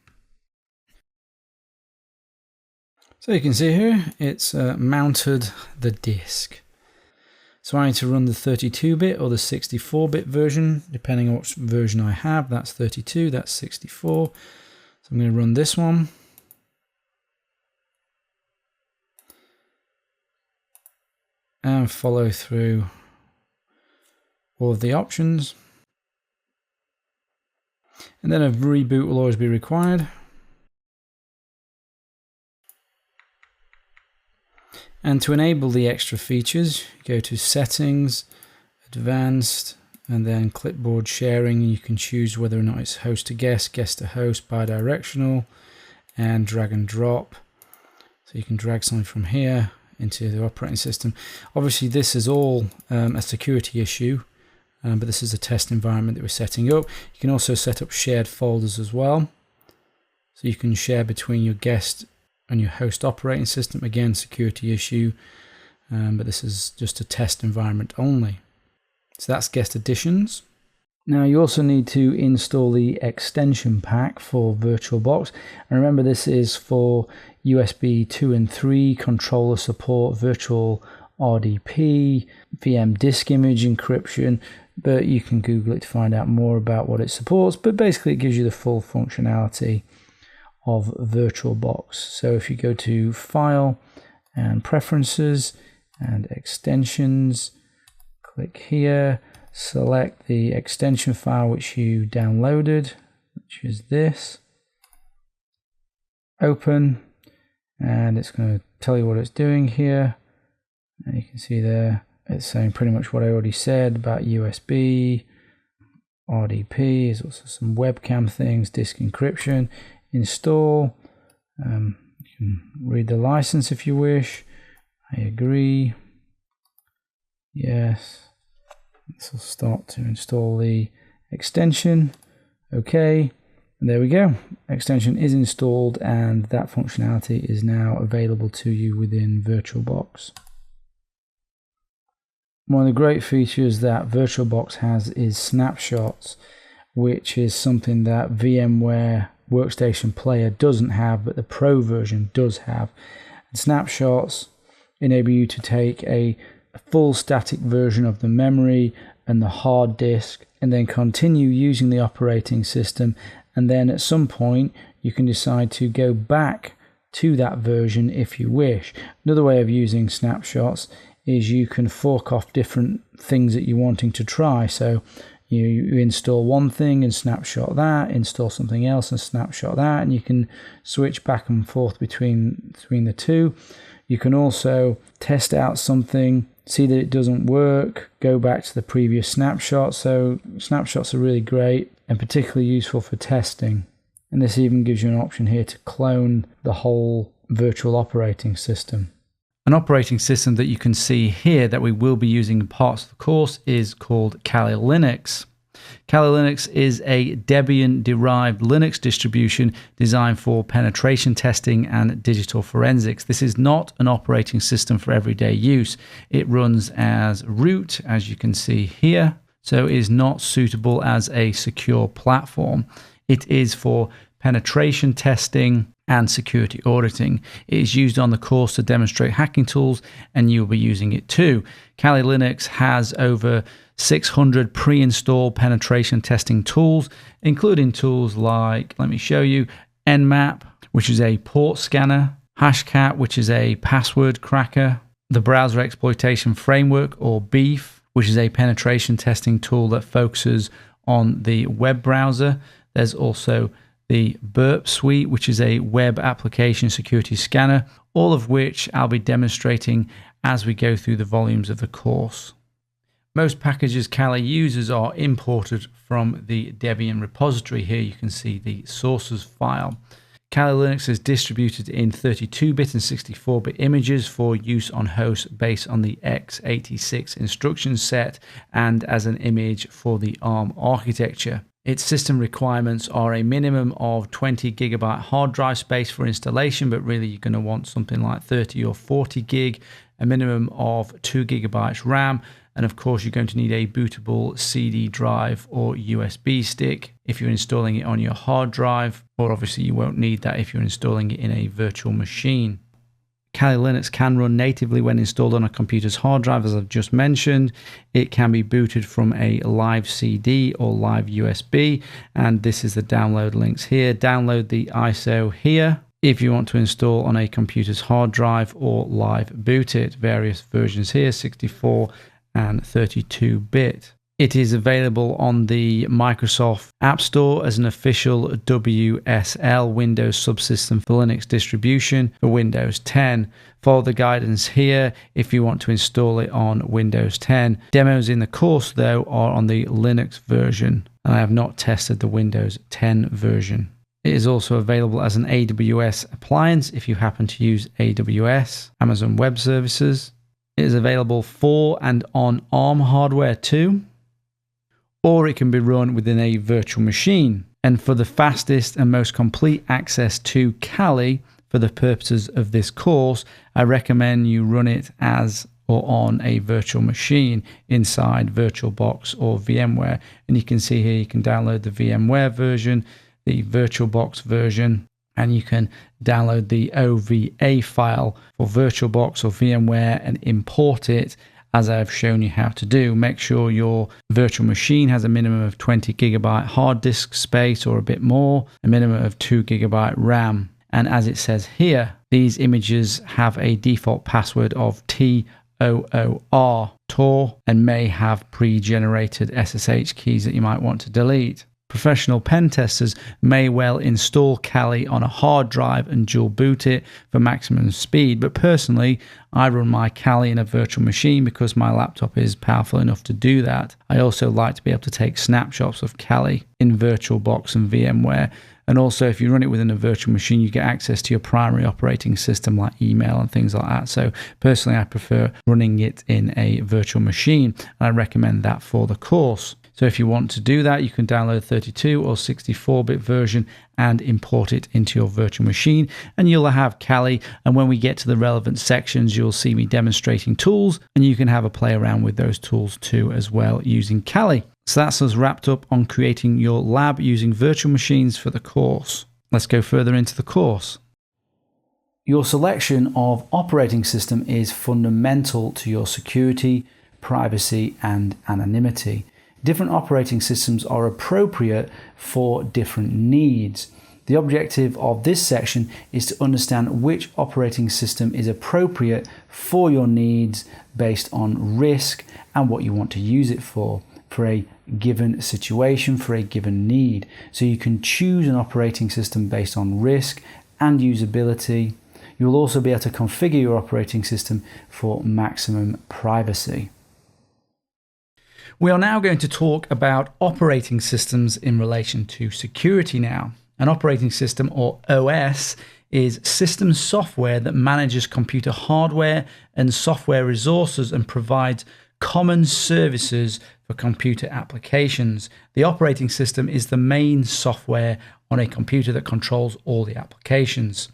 So you can see here it's mounted the disk. So I need to run the 32-bit or the 64-bit version, depending on which version I have. That's 32, that's 64. So I'm going to run this one. And follow through all of the options. And then a reboot will always be required. And to enable the extra features, go to Settings, Advanced, and then Clipboard Sharing. You can choose whether or not it's host to guest, guest to host, bidirectional, and drag and drop. So you can drag something from here into the operating system. Obviously this is all a security issue, but this is a test environment that we're setting up. You can also set up shared folders as well. So you can share between your guest and your host operating system. Again, security issue, but this is just a test environment only. So that's guest additions. Now you also need to install the extension pack for VirtualBox. And remember, this is for USB 2 and 3 controller support, virtual RDP, VM disk image encryption, but you can Google it to find out more about what it supports. But basically it gives you the full functionality of VirtualBox. So if you go to File and Preferences, and extensions. Click here, select the extension file which you downloaded, which is this. Open, and it's going to tell you what it's doing here. And you can see there it's saying pretty much what I already said about USB, RDP, there's also some webcam things, disk encryption, install. You can read the license if you wish. I agree. Yes. This will start to install the extension. Okay. And there we go. Extension is installed, and that functionality is now available to you within VirtualBox. One of the great features that VirtualBox has is snapshots, which is something that VMware Workstation Player doesn't have, but the Pro version does have. And snapshots enable you to take a full static version of the memory and the hard disk, and then continue using the operating system, and then at some point you can decide to go back to that version if you wish. Another way of using snapshots is you can fork off different things that you're wanting to try. So you install one thing and snapshot that, install something else and snapshot that, and you can switch back and forth between the two. You can also test out something, see that it doesn't work, go back to the previous snapshot. So snapshots are really great and particularly useful for testing. And this even gives you an option here to clone the whole virtual operating system. An operating system that you can see here that we will be using in parts of the course is called Kali Linux. Kali Linux is a Debian-derived Linux distribution designed for penetration testing and digital forensics. This is not an operating system for everyday use. It runs as root, as you can see here, so it is not suitable as a secure platform. It is for penetration testing and security auditing. It is used on the course to demonstrate hacking tools, and you'll be using it too. Kali Linux has over 600 pre-installed penetration testing tools, including tools like, let me show you, Nmap, which is a port scanner, Hashcat, which is a password cracker, the Browser Exploitation Framework, or BEEF, which is a penetration testing tool that focuses on the web browser. There's also the Burp Suite, which is a web application security scanner, all of which I'll be demonstrating as we go through the volumes of the course. Most packages Kali uses are imported from the Debian repository. Here you can see the sources file. Kali Linux is distributed in 32-bit and 64-bit images for use on hosts based on the x86 instruction set and as an image for the ARM architecture. Its system requirements are a minimum of 20 gigabyte hard drive space for installation, but really you're going to want something like 30 or 40 gig, a minimum of 2 gigabytes RAM, and of course you're going to need a bootable CD drive or USB stick if you're installing it on your hard drive, or obviously you won't need that if you're installing it in a virtual machine. Kali Linux can run natively when installed on a computer's hard drive, as I've just mentioned. It can be booted from a live CD or live USB, and this is the download links here. Download the ISO here if you want to install on a computer's hard drive or live boot it. Various versions here, 64 and 32-bit. It is available on the Microsoft App Store as an official WSL Windows subsystem for Linux distribution for Windows 10. Follow the guidance here if you want to install it on Windows 10. Demos in the course, though, are on the Linux version, and I have not tested the Windows 10 version. It is also available as an AWS appliance if you happen to use AWS, Amazon Web Services. It is available for and on ARM hardware too, or it can be run within a virtual machine. And for the fastest and most complete access to Kali for the purposes of this course, I recommend you run it as or on a virtual machine inside VirtualBox or VMware. And you can see here you can download the VMware version, the VirtualBox version, and you can download the OVA file for VirtualBox or VMware and import it as I've shown you how to do. Make sure your virtual machine has a minimum of 20 gigabyte hard disk space or a bit more, a minimum of 2 gigabyte RAM. And as it says here, these images have a default password of TOS Tor and may have pre-generated SSH keys that you might want to delete. Professional pen testers may well install Kali on a hard drive and dual boot it for maximum speed, but personally I run my Kali in a virtual machine because my laptop is powerful enough to do that. I also like to be able to take snapshots of Kali in VirtualBox and VMware, and also if you run it within a virtual machine you get access to your primary operating system like email and things like that. So personally I prefer running it in a virtual machine, and I recommend that for the course. So if you want to do that, you can download 32 or 64-bit version and import it into your virtual machine, and you'll have Kali. And when we get to the relevant sections, you'll see me demonstrating tools, and you can have a play around with those tools too as well using Kali. So that's us wrapped up on creating your lab using virtual machines for the course. Let's go further into the course. Your selection of operating system is fundamental to your security, privacy, and anonymity. Different operating systems are appropriate for different needs. The objective of this section is to understand which operating system is appropriate for your needs based on risk and what you want to use it for a given situation, for a given need. So you can choose an operating system based on risk and usability. You'll also be able to configure your operating system for maximum privacy. We are now going to talk about operating systems in relation to security now. An operating system, or OS, is system software that manages computer hardware and software resources and provides common services for computer applications. The operating system is the main software on a computer that controls all the applications.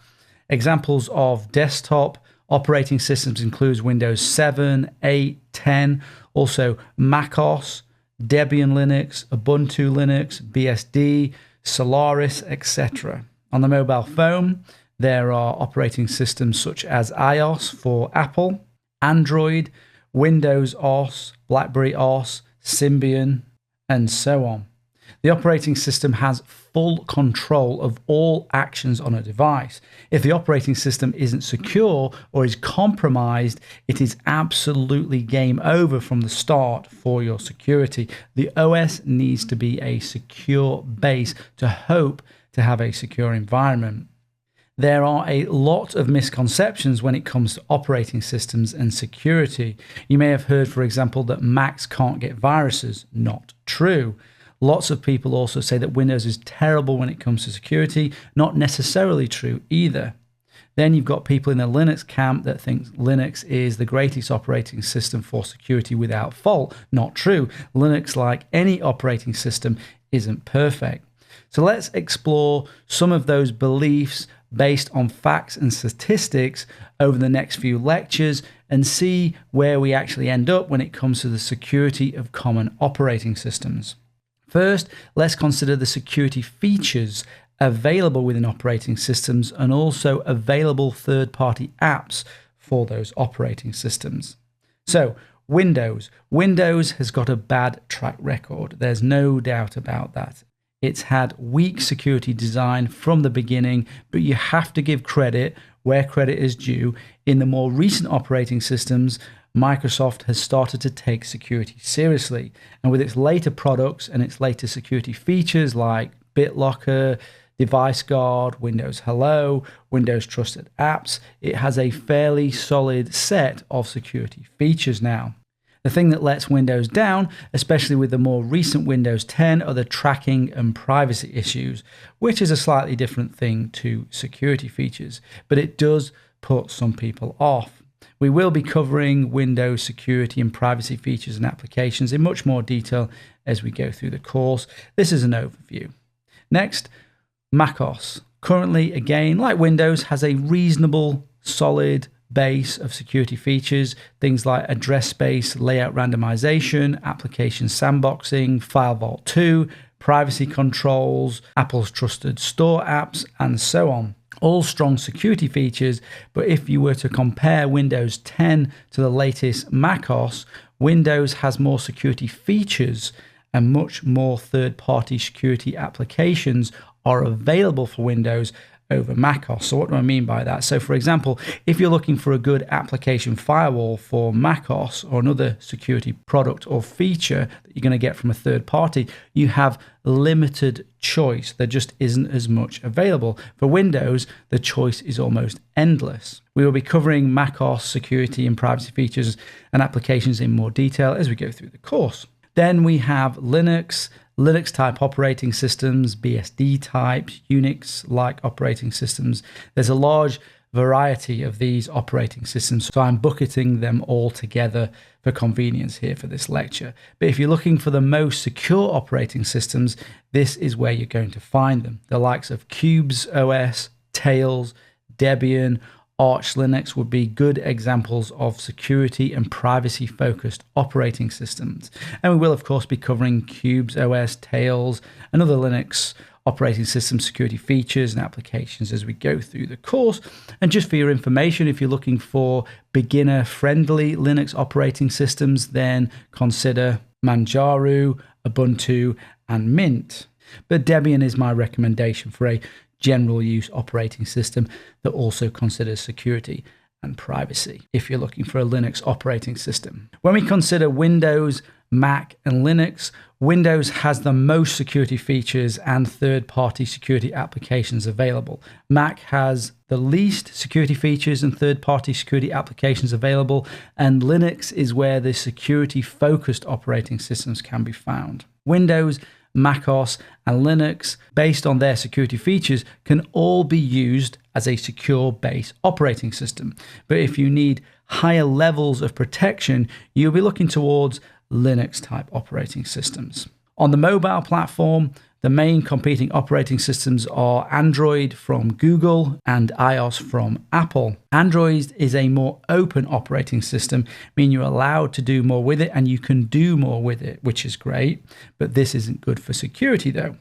Examples of desktop operating systems include Windows 7, 8, 10, also macOS, Debian Linux, Ubuntu Linux, BSD, Solaris, etc. On the mobile phone, there are operating systems such as iOS for Apple, Android, Windows OS, BlackBerry OS, Symbian, and so on. The operating system has full control of all actions on a device. If the operating system isn't secure or is compromised, it is absolutely game over from the start for your security. The OS needs to be a secure base to hope to have a secure environment. There are a lot of misconceptions when it comes to operating systems and security. You may have heard, for example, that Macs can't get viruses. Not true. Lots of people also say that Windows is terrible when it comes to security. Not necessarily true either. Then you've got people in the Linux camp that think Linux is the greatest operating system for security without fault. Not true. Linux, like any operating system, isn't perfect. So let's explore some of those beliefs based on facts and statistics over the next few lectures and see where we actually end up when it comes to the security of common operating systems. First, let's consider the security features available within operating systems and also available third-party apps for those operating systems. So, Windows. Windows has got a bad track record. There's no doubt about that. It's had weak security design from the beginning, but you have to give credit where credit is due. In the more recent operating systems, Microsoft has started to take security seriously. And with its later products and its later security features like BitLocker, Device Guard, Windows Hello, Windows Trusted Apps, it has a fairly solid set of security features now. The thing that lets Windows down, especially with the more recent Windows 10, are the tracking and privacy issues, which is a slightly different thing to security features, but it does put some people off. We will be covering Windows security and privacy features and applications in much more detail as we go through the course. This is an overview. Next, macOS. Currently, again, like Windows, has a reasonable, solid base of security features, things like address space, layout randomization, application sandboxing, File Vault 2, privacy controls, Apple's trusted store apps, and so on. All strong security features, but if you were to compare Windows 10 to the latest macOS, Windows has more security features and much more third-party security applications are available for Windows over macOS. So what do I mean by that? So for example, if you're looking for a good application firewall for macOS or another security product or feature that you're going to get from a third party, you have limited choice. There just isn't as much available. For Windows, the choice is almost endless. We will be covering macOS security and privacy features and applications in more detail as we go through the course. Then we have Linux type operating systems, BSD types, Unix-like operating systems. There's a large variety of these operating systems, so I'm bucketing them all together for convenience here for this lecture. But if you're looking for the most secure operating systems, this is where you're going to find them. The likes of Qubes OS, Tails, Debian, Arch Linux would be good examples of security and privacy focused operating systems. And we will of course be covering Qubes OS, Tails, and other Linux operating system security features and applications as we go through the course. And just for your information, if you're looking for beginner friendly Linux operating systems, then consider Manjaro, Ubuntu, and Mint. But Debian is my recommendation for a general use operating system that also considers security and privacy if you're looking for a Linux operating system. When we consider Windows, Mac, and Linux, Windows has the most security features and third-party security applications available. Mac has the least security features and third-party security applications available, and Linux is where the security-focused operating systems can be found. Windows, macOS, and Linux, based on their security features, can all be used as a secure base operating system. But if you need higher levels of protection, you'll be looking towards Linux type operating systems. On the mobile platform, the main competing operating systems are Android from Google and iOS from Apple. Android is a more open operating system, meaning you're allowed to do more with it and you can do more with it, which is great, but this isn't good for security though.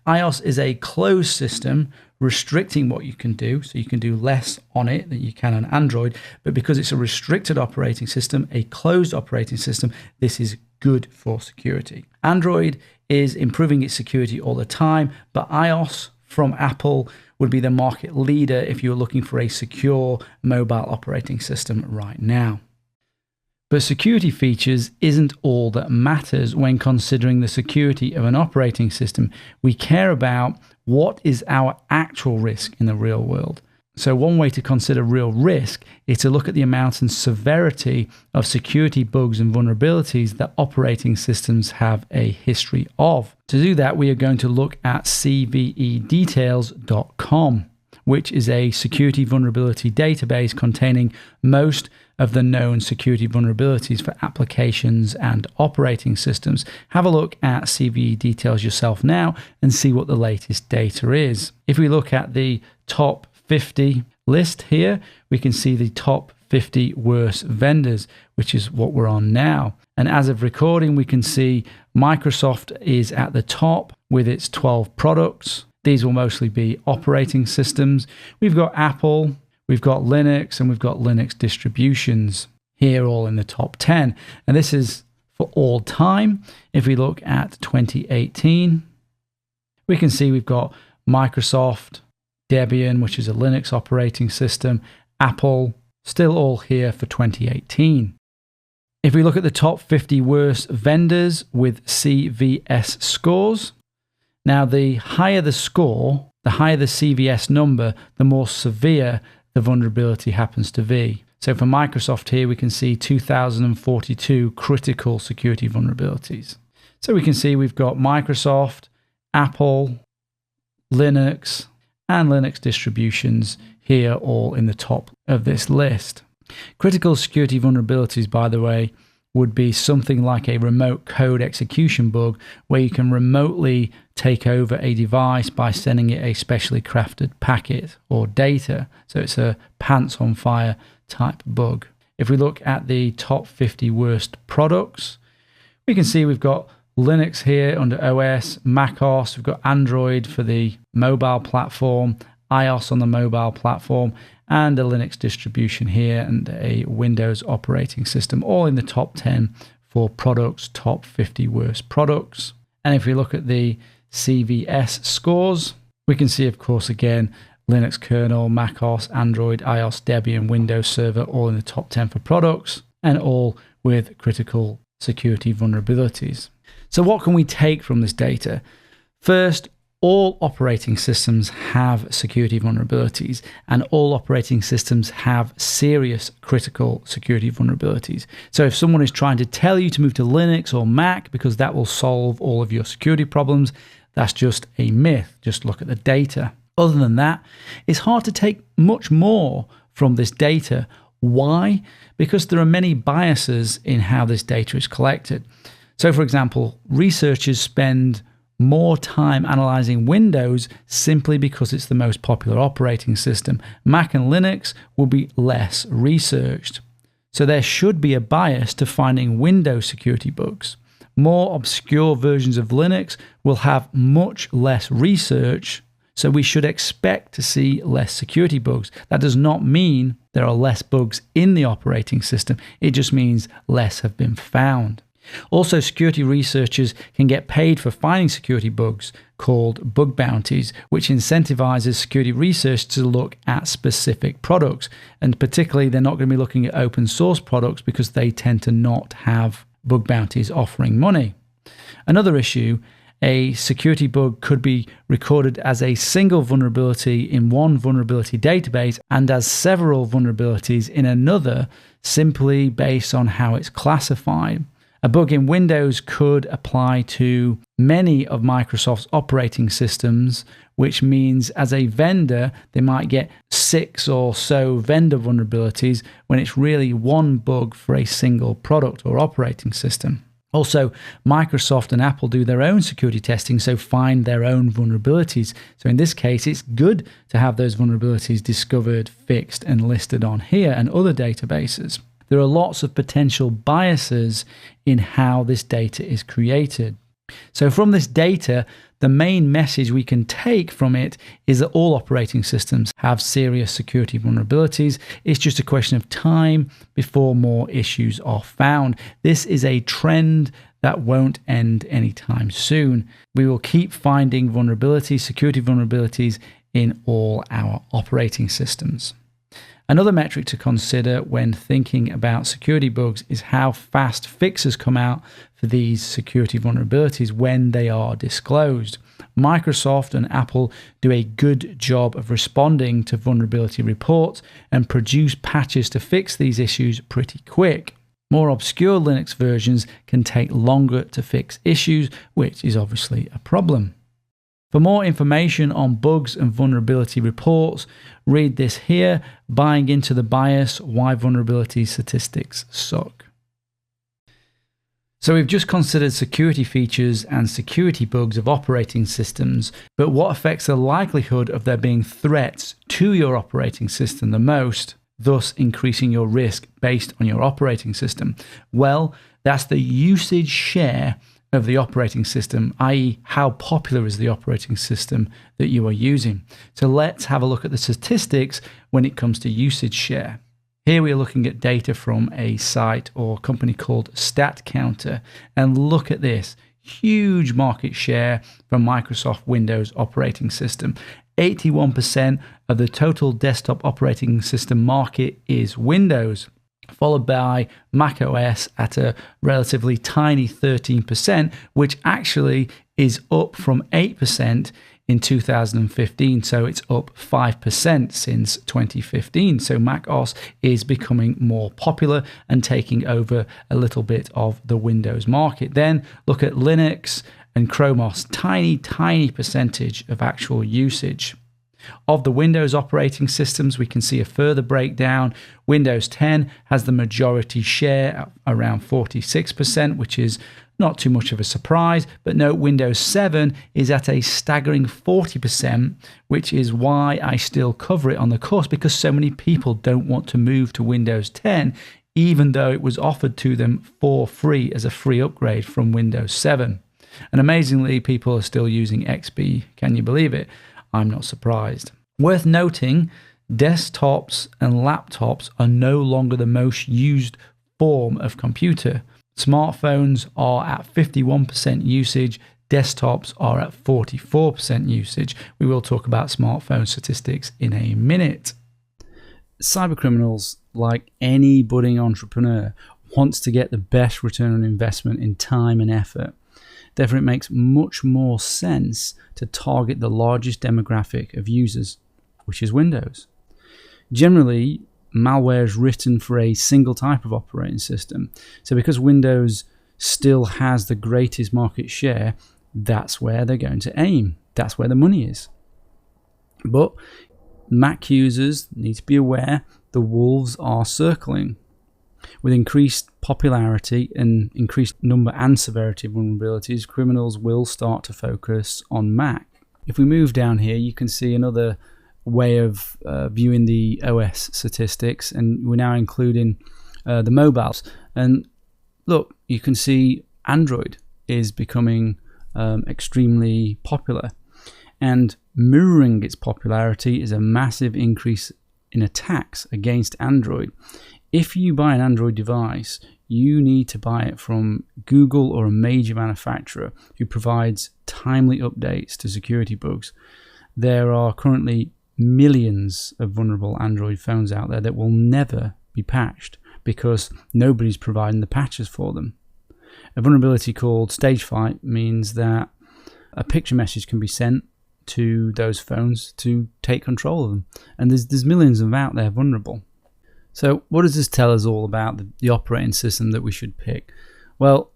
iOS is a closed system, restricting what you can do, so you can do less on it than you can on Android, but because it's a restricted operating system, a closed operating system, this is good for security. Android is improving its security all the time, but iOS from Apple would be the market leader if you're looking for a secure mobile operating system right now. But security features isn't all that matters when considering the security of an operating system. We care about what is our actual risk in the real world. So one way to consider real risk is to look at the amount and severity of security bugs and vulnerabilities that operating systems have a history of. To do that, we are going to look at cvedetails.com, which is a security vulnerability database containing most of the known security vulnerabilities for applications and operating systems. Have a look at CVE Details yourself now and see what the latest data is. If we look at the top 50 list here, we can see the top 50 worst vendors, which is what we're on now. And as of recording, we can see Microsoft is at the top with its 12 products. These will mostly be operating systems. We've got Apple, we've got Linux, and we've got Linux distributions here, all in the top 10. And this is for all time. If we look at 2018, we can see we've got Microsoft, Debian, which is a Linux operating system, Apple, still all here for 2018. If we look at the top 50 worst vendors with CVS scores, now the higher the score, the higher the CVS number, the more severe the vulnerability happens to be. So for Microsoft here, we can see 2,042 critical security vulnerabilities. So we can see we've got Microsoft, Apple, Linux, and Linux distributions here all in the top of this list. Critical security vulnerabilities, by the way, would be something like a remote code execution bug where you can remotely take over a device by sending it a specially crafted packet or data. So it's a pants on fire type bug. If we look at the top 50 worst products, we can see we've got Linux here under OS, macOS, we've got Android for the mobile platform, iOS on the mobile platform, and a Linux distribution here, and a Windows operating system, all in the top 10 for products, top 50 worst products. And if we look at the CVS scores, we can see, of course, again, Linux kernel, macOS, Android, iOS, Debian, Windows Server, all in the top 10 for products, and all with critical security vulnerabilities. So what can we take from this data? First, all operating systems have security vulnerabilities, and all operating systems have serious critical security vulnerabilities. So if someone is trying to tell you to move to Linux or Mac because that will solve all of your security problems, that's just a myth. Just look at the data. Other than that, it's hard to take much more from this data. Why? Because there are many biases in how this data is collected. So for example, researchers spend more time analyzing Windows simply because it's the most popular operating system. Mac and Linux will be less researched. So there should be a bias to finding Windows security bugs. More obscure versions of Linux will have much less research, so we should expect to see less security bugs. That does not mean there are less bugs in the operating system. It just means less have been found. Also, security researchers can get paid for finding security bugs called bug bounties, which incentivizes security research to look at specific products. And particularly, they're not going to be looking at open source products because they tend to not have bug bounties offering money. Another issue, a security bug could be recorded as a single vulnerability in one vulnerability database and as several vulnerabilities in another, simply based on how it's classified. A bug in Windows could apply to many of Microsoft's operating systems, which means as a vendor, they might get 6 or so vendor vulnerabilities when it's really one bug for a single product or operating system. Also, Microsoft and Apple do their own security testing, so find their own vulnerabilities. So in this case, it's good to have those vulnerabilities discovered, fixed, and listed on here and other databases. There are lots of potential biases in how this data is created. So from this data, the main message we can take from it is that all operating systems have serious security vulnerabilities. It's just a question of time before more issues are found. This is a trend that won't end anytime soon. We will keep finding vulnerabilities, security vulnerabilities in all our operating systems. Another metric to consider when thinking about security bugs is how fast fixes come out for these security vulnerabilities when they are disclosed. Microsoft and Apple do a good job of responding to vulnerability reports and produce patches to fix these issues pretty quick. More obscure Linux versions can take longer to fix issues, which is obviously a problem. For more information on bugs and vulnerability reports, read this here, Buying into the Bias, Why Vulnerability Statistics Suck. So we've just considered security features and security bugs of operating systems, but what affects the likelihood of there being threats to your operating system the most, thus increasing your risk based on your operating system? Well, that's the usage share of the operating system, i.e. how popular is the operating system that you are using. So let's have a look at the statistics when it comes to usage share. Here we are looking at data from a site or company called StatCounter, and look at this huge market share for Microsoft Windows operating system. 81% of the total desktop operating system market is Windows, followed by Mac OS at a relatively tiny 13%, which actually is up from 8% in 2015. So it's up 5% since 2015. So Mac OS is becoming more popular and taking over a little bit of the Windows market. Then look at Linux and Chrome OS, tiny percentage of actual usage. Of the Windows operating systems, we can see a further breakdown. Windows 10 has the majority share, around 46%, which is not too much of a surprise. But note, Windows 7 is at a staggering 40%, which is why I still cover it on the course, because so many people don't want to move to Windows 10, even though it was offered to them for free as a free upgrade from Windows 7. And amazingly, people are still using XP. Can you believe it? I'm not surprised. Worth noting, desktops and laptops are no longer the most used form of computer. Smartphones are at 51% usage, Desktops are at 44% usage. We will talk about smartphone statistics in a minute. Cybercriminals, like any budding entrepreneur, wants to get the best return on investment in time and effort. Therefore, it makes much more sense to target the largest demographic of users, which is Windows. Generally, malware is written for a single type of operating system. So because Windows still has the greatest market share, that's where they're going to aim. That's where the money is. But Mac users need to be aware the wolves are circling. With increased popularity and increased number and severity of vulnerabilities, criminals will start to focus on Mac. If we move down here, you can see another way of viewing the OS statistics, and we're now including the mobiles. And look, you can see Android is becoming extremely popular, and mirroring its popularity is a massive increase in attacks against Android. If you buy an Android device, you need to buy it from Google or a major manufacturer who provides timely updates to security bugs. There are currently millions of vulnerable Android phones out there that will never be patched because nobody's providing the patches for them. A vulnerability called stage fright means that a picture message can be sent to those phones to take control of them. And there's millions of them out there vulnerable. So what does this tell us all about the operating system that we should pick? Well,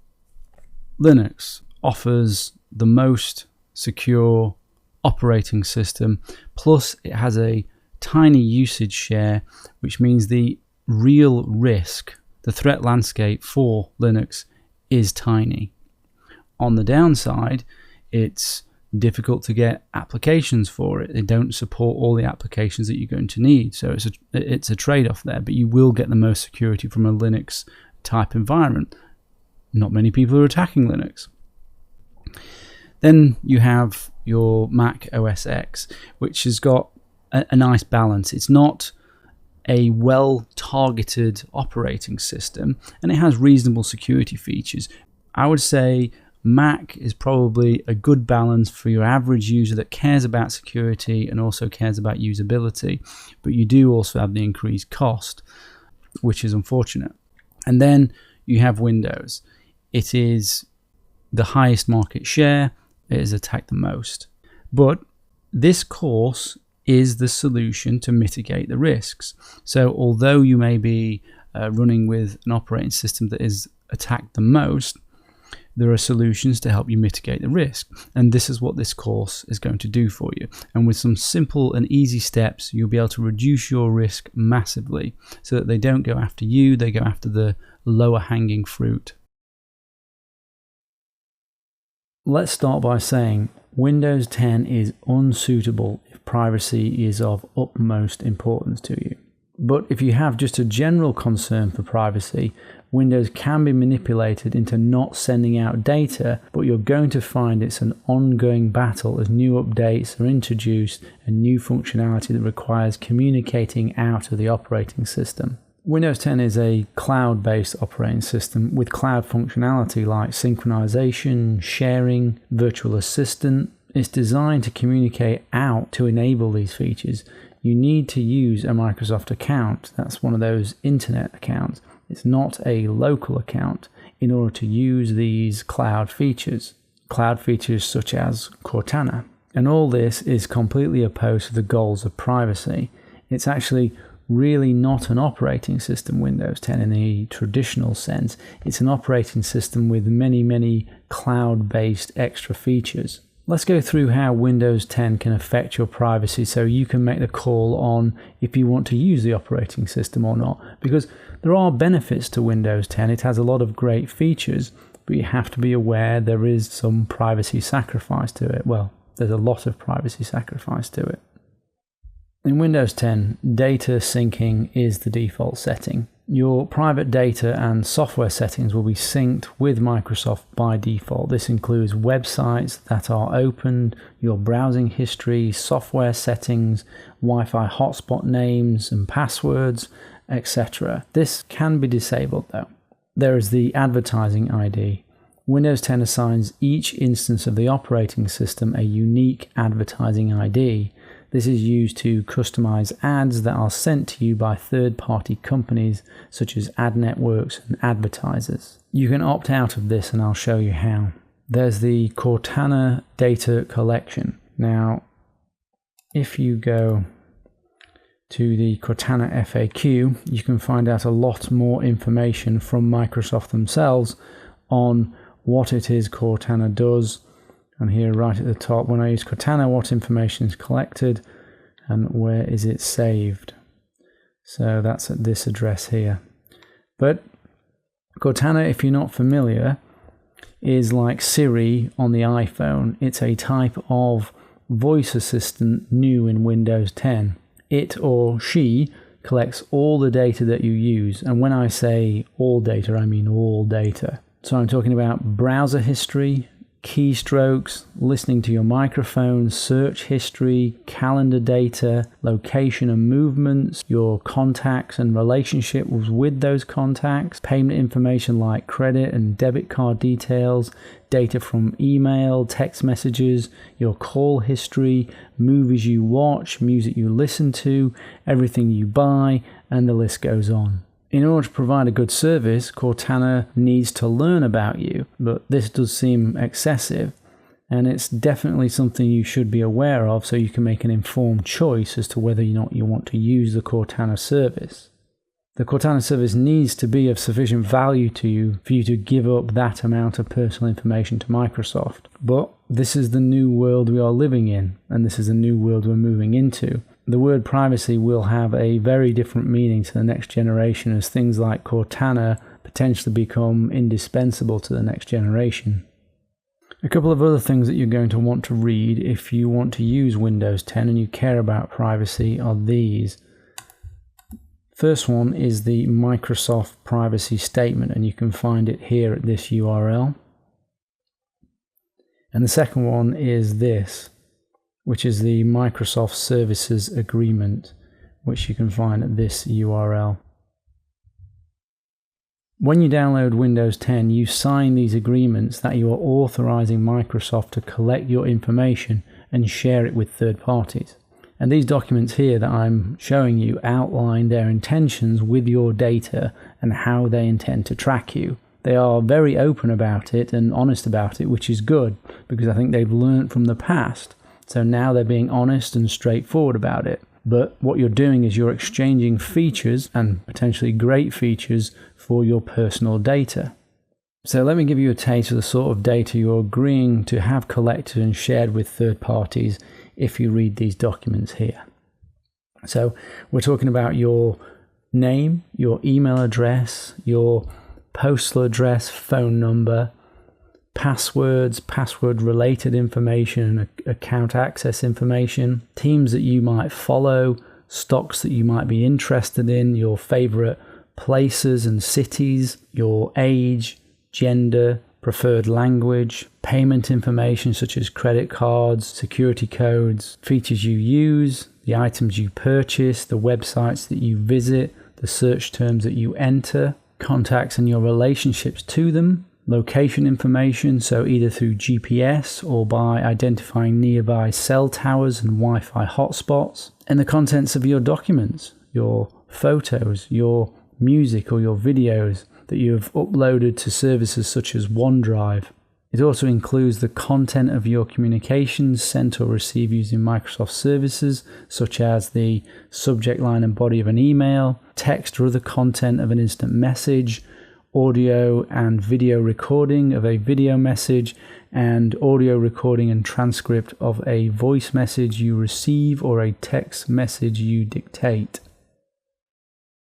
Linux offers the most secure operating system, plus it has a tiny usage share, which means the real risk, the threat landscape for Linux is tiny. On the downside, it's difficult to get applications for it. They don't support all the applications that you're going to need. So it's a trade-off there, but you will get the most security from a Linux type environment. Not many people are attacking Linux. Then you have your Mac OS X, which has got a nice balance. It's not a well-targeted operating system, and it has reasonable security features. I would say Mac is probably a good balance for your average user that cares about security and also cares about usability, but you do also have the increased cost, which is unfortunate. And then you have Windows. It is the highest market share. It is attacked the most. But this course is the solution to mitigate the risks. So although you may be running with an operating system that is attacked the most, there are solutions to help you mitigate the risk. And this is what this course is going to do for you. And with some simple and easy steps, you'll be able to reduce your risk massively so that they don't go after you, they go after the lower hanging fruit. Let's start by saying Windows 10 is unsuitable if privacy is of utmost importance to you. But if you have just a general concern for privacy, Windows can be manipulated into not sending out data, but you're going to find it's an ongoing battle as new updates are introduced and new functionality that requires communicating out of the operating system. Windows 10 is a cloud-based operating system with cloud functionality like synchronization, sharing, virtual assistant. It's designed to communicate out to enable these features. You need to use a Microsoft account. That's one of those internet accounts. It's not a local account in order to use these cloud features such as Cortana. And all this is completely opposed to the goals of privacy. It's actually really not an operating system, Windows 10, in the traditional sense. It's an operating system with many, many cloud-based extra features. Let's go through how Windows 10 can affect your privacy so you can make the call on if you want to use the operating system or not. Because there are benefits to Windows 10. It has a lot of great features, but you have to be aware there is some privacy sacrifice to it. Well, there's a lot of privacy sacrifice to it. In Windows 10, data syncing is the default setting. Your private data and software settings will be synced with Microsoft by default. This includes websites that are opened, your browsing history, software settings, Wi-Fi hotspot names and passwords, etc. This can be disabled though. There is the advertising ID. Windows 10 assigns each instance of the operating system a unique advertising ID. This is used to customize ads that are sent to you by third-party companies such as ad networks and advertisers. You can opt out of this, and I'll show you how. There's the Cortana data collection. Now, if you go to the Cortana FAQ, you can find out a lot more information from Microsoft themselves on what it is Cortana does. And here right at the top, when I use Cortana, what information is collected and where is it saved. So that's at this address here. But Cortana, if you're not familiar, is like Siri on the iPhone. It's a type of voice assistant new in Windows 10. It or she collects all the data that you use. And when I say all data, I mean all data. So I'm talking about browser history, keystrokes, listening to your microphone, search history, calendar data, location and movements, your contacts and relationships with those contacts, payment information like credit and debit card details, data from email, text messages, your call history, movies you watch, music you listen to, everything you buy, and the list goes on. In order to provide a good service, Cortana needs to learn about you, but this does seem excessive, and it's definitely something you should be aware of so you can make an informed choice as to whether or not you want to use the Cortana service. The Cortana service needs to be of sufficient value to you for you to give up that amount of personal information to Microsoft. But this is the new world we are living in, and this is the new world we're moving into. The word privacy will have a very different meaning to the next generation as things like Cortana potentially become indispensable to the next generation. A couple of other things that you're going to want to read if you want to use Windows 10 and you care about privacy are these. First one is the Microsoft privacy statement, and you can find it here at this URL. And the second one is this, which is the Microsoft Services Agreement, which you can find at this URL. When you download Windows 10, you sign these agreements that you are authorizing Microsoft to collect your information and share it with third parties. And these documents here that I'm showing you outline their intentions with your data and how they intend to track you. They are very open about it and honest about it, which is good because I think they've learned from the past. So now they're being honest and straightforward about it. But what you're doing is you're exchanging features, and potentially great features, for your personal data. So let me give you a taste of the sort of data you're agreeing to have collected and shared with third parties if you read these documents here. So we're talking about your name, your email address, your postal address, phone number, passwords, password-related information, account access information, teams that you might follow, stocks that you might be interested in, your favorite places and cities, your age, gender, preferred language, payment information such as credit cards, security codes, features you use, the items you purchase, the websites that you visit, the search terms that you enter, contacts and your relationships to them, location information, so either through GPS or by identifying nearby cell towers and Wi-Fi hotspots, and the contents of your documents, your photos, your music or your videos that you have uploaded to services such as OneDrive. It also includes the content of your communications sent or received using Microsoft services, such as the subject line and body of an email, text or other content of an instant message, audio and video recording of a video message, and audio recording and transcript of a voice message you receive or a text message you dictate.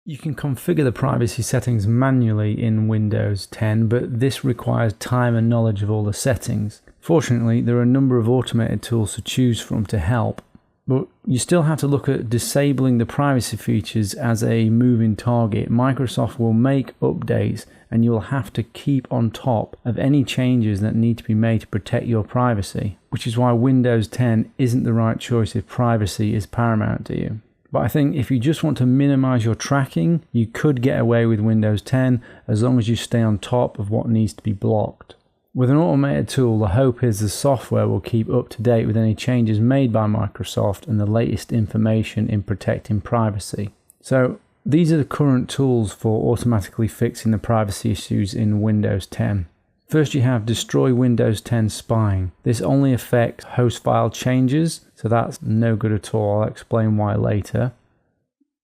You can configure the privacy settings manually in Windows 10, but this requires time and knowledge of all the settings. Fortunately, there are a number of automated tools to choose from to help, but you still have to look at disabling the privacy features as a moving target. Microsoft will make updates and you will have to keep on top of any changes that need to be made to protect your privacy, which is why Windows 10 isn't the right choice if privacy is paramount to you. But I think if you just want to minimize your tracking, you could get away with Windows 10 as long as you stay on top of what needs to be blocked. With an automated tool, the hope is the software will keep up to date with any changes made by Microsoft and the latest information in protecting privacy. So these are the current tools for automatically fixing the privacy issues in Windows 10. First, you have Destroy Windows 10 Spying. This only affects host file changes, so that's no good at all. I'll explain why later.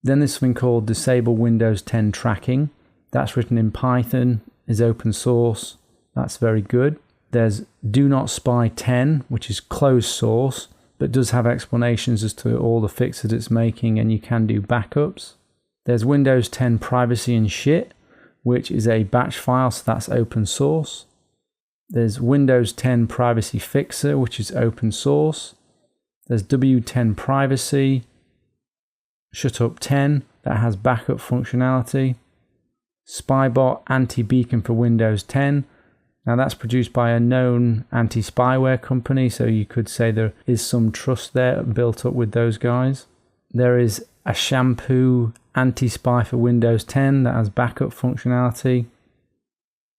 Then there's something called Disable Windows 10 Tracking. That's written in Python, is open source. That's very good. There's Do Not Spy 10, which is closed source, but does have explanations as to all the fixes it's making, and you can do backups. There's Windows 10 Privacy and Shit, which is a batch file, so that's open source. There's Windows 10 Privacy Fixer, which is open source. There's W10 Privacy, Shutup 10, that has backup functionality. Spybot Anti-Beacon for Windows 10. Now that's produced by a known anti-spyware company, so you could say there is some trust there built up with those guys. There is a Shampoo Anti-Spy for Windows 10 that has backup functionality.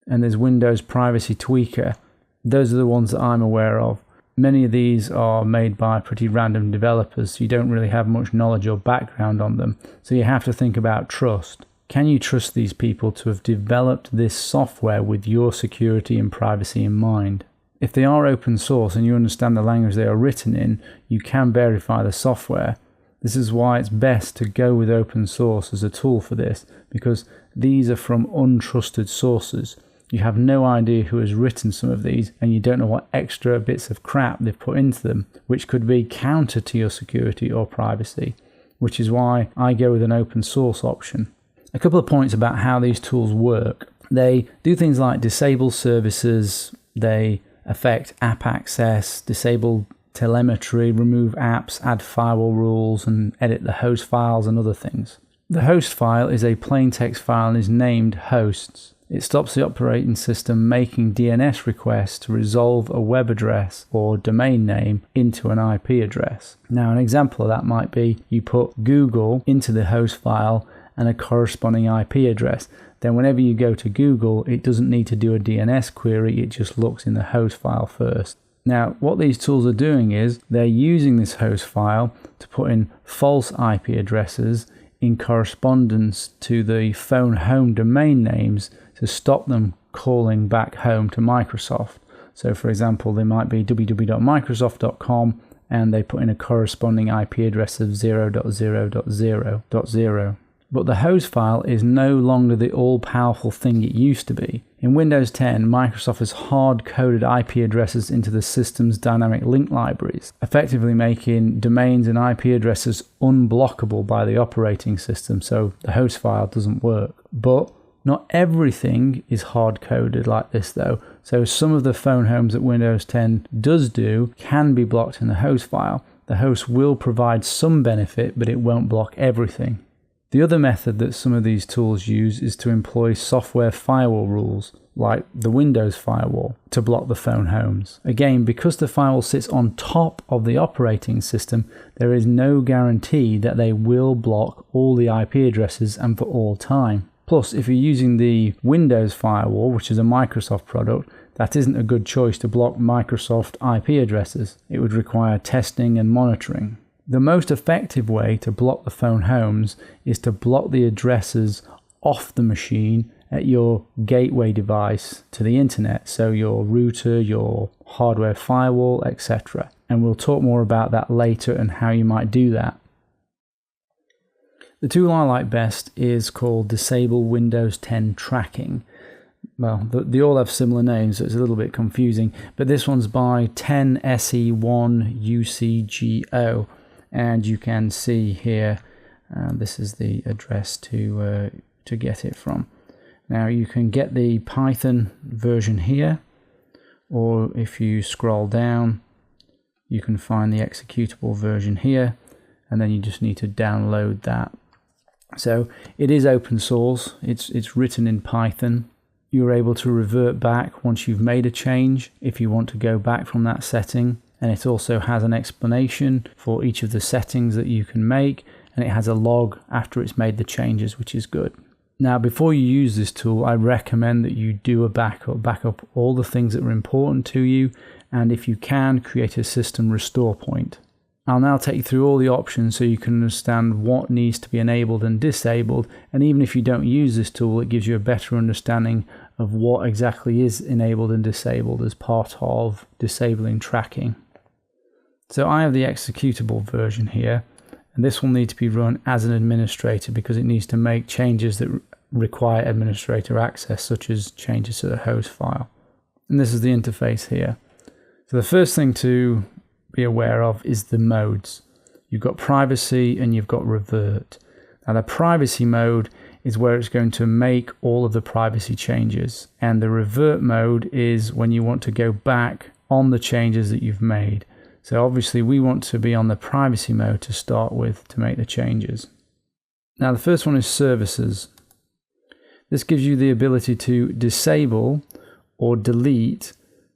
And there's Windows Privacy Tweaker. Those are the ones that I'm aware of. Many of these are made by pretty random developers, so you don't really have much knowledge or background on them. So you have to think about trust. Can you trust these people to have developed this software with your security and privacy in mind? If they are open source and you understand the language they are written in, you can verify the software. This is why it's best to go with open source as a tool for this, because these are from untrusted sources. You have no idea who has written some of these, and you don't know what extra bits of crap they've put into them, which could be counter to your security or privacy, which is why I go with an open source option. A couple of points about how these tools work. They do things like disable services, they affect app access, disable telemetry, remove apps, add firewall rules, and edit the host files and other things. The host file is a plain text file and is named hosts. It stops the operating system making DNS requests to resolve a web address or domain name into an IP address. Now, an example of that might be you put Google into the host file and a corresponding IP address. Then whenever you go to Google, it doesn't need to do a DNS query, it just looks in the host file first. Now, what these tools are doing is they're using this host file to put in false IP addresses in correspondence to the phone home domain names to stop them calling back home to Microsoft. So for example, they might be www.microsoft.com and they put in a corresponding IP address of 0.0.0.0.0. But the host file is no longer the all-powerful thing it used to be. In Windows 10, Microsoft has hard-coded IP addresses into the system's dynamic link libraries, effectively making domains and IP addresses unblockable by the operating system, so the host file doesn't work. But not everything is hard-coded like this though, so some of the phone homes that Windows 10 does do can be blocked in the host file. The host will provide some benefit, but it won't block everything. The other method that some of these tools use is to employ software firewall rules, like the Windows firewall, to block the phone homes. Again, because the firewall sits on top of the operating system, there is no guarantee that they will block all the IP addresses and for all time. Plus, if you're using the Windows firewall, which is a Microsoft product, that isn't a good choice to block Microsoft IP addresses. It would require testing and monitoring. The most effective way to block the phone homes is to block the addresses off the machine at your gateway device to the internet, so your router, your hardware firewall, etc. And we'll talk more about that later and how you might do that. The tool I like best is called Disable Windows 10 Tracking. Well, they all have similar names, so it's a little bit confusing, but this one's by 10SE1UCGO. And you can see here, this is the address to get it from. Now you can get the Python version here, or if you scroll down, you can find the executable version here, and then you just need to download that. So it is open source, it's written in Python. You're able to revert back once you've made a change if you want to go back from that setting. And it also has an explanation for each of the settings that you can make, and it has a log after it's made the changes, which is good. Now, before you use this tool, I recommend that you do a backup all the things that are important to you, and if you can, create a system restore point. I'll now take you through all the options so you can understand what needs to be enabled and disabled, and even if you don't use this tool, it gives you a better understanding of what exactly is enabled and disabled as part of disabling tracking. So I have the executable version here, and this will need to be run as an administrator because it needs to make changes that require administrator access, such as changes to the host file. And this is the interface here. So the first thing to be aware of is the modes. You've got privacy and you've got revert. Now the privacy mode is where it's going to make all of the privacy changes, and the revert mode is when you want to go back on the changes that you've made. So obviously we want to be on the privacy mode to start with to make the changes. Now the first one is services. This gives you the ability to disable or delete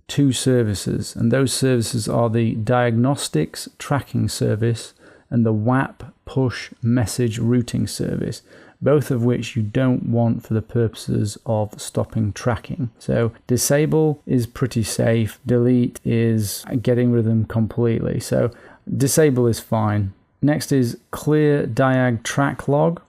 2 services, and those services are the diagnostics tracking service and the WAP push message routing service, both of which you don't want for the purposes of stopping tracking. So disable is pretty safe, delete is getting rid of them completely. So disable is fine. Next is clear diag track log.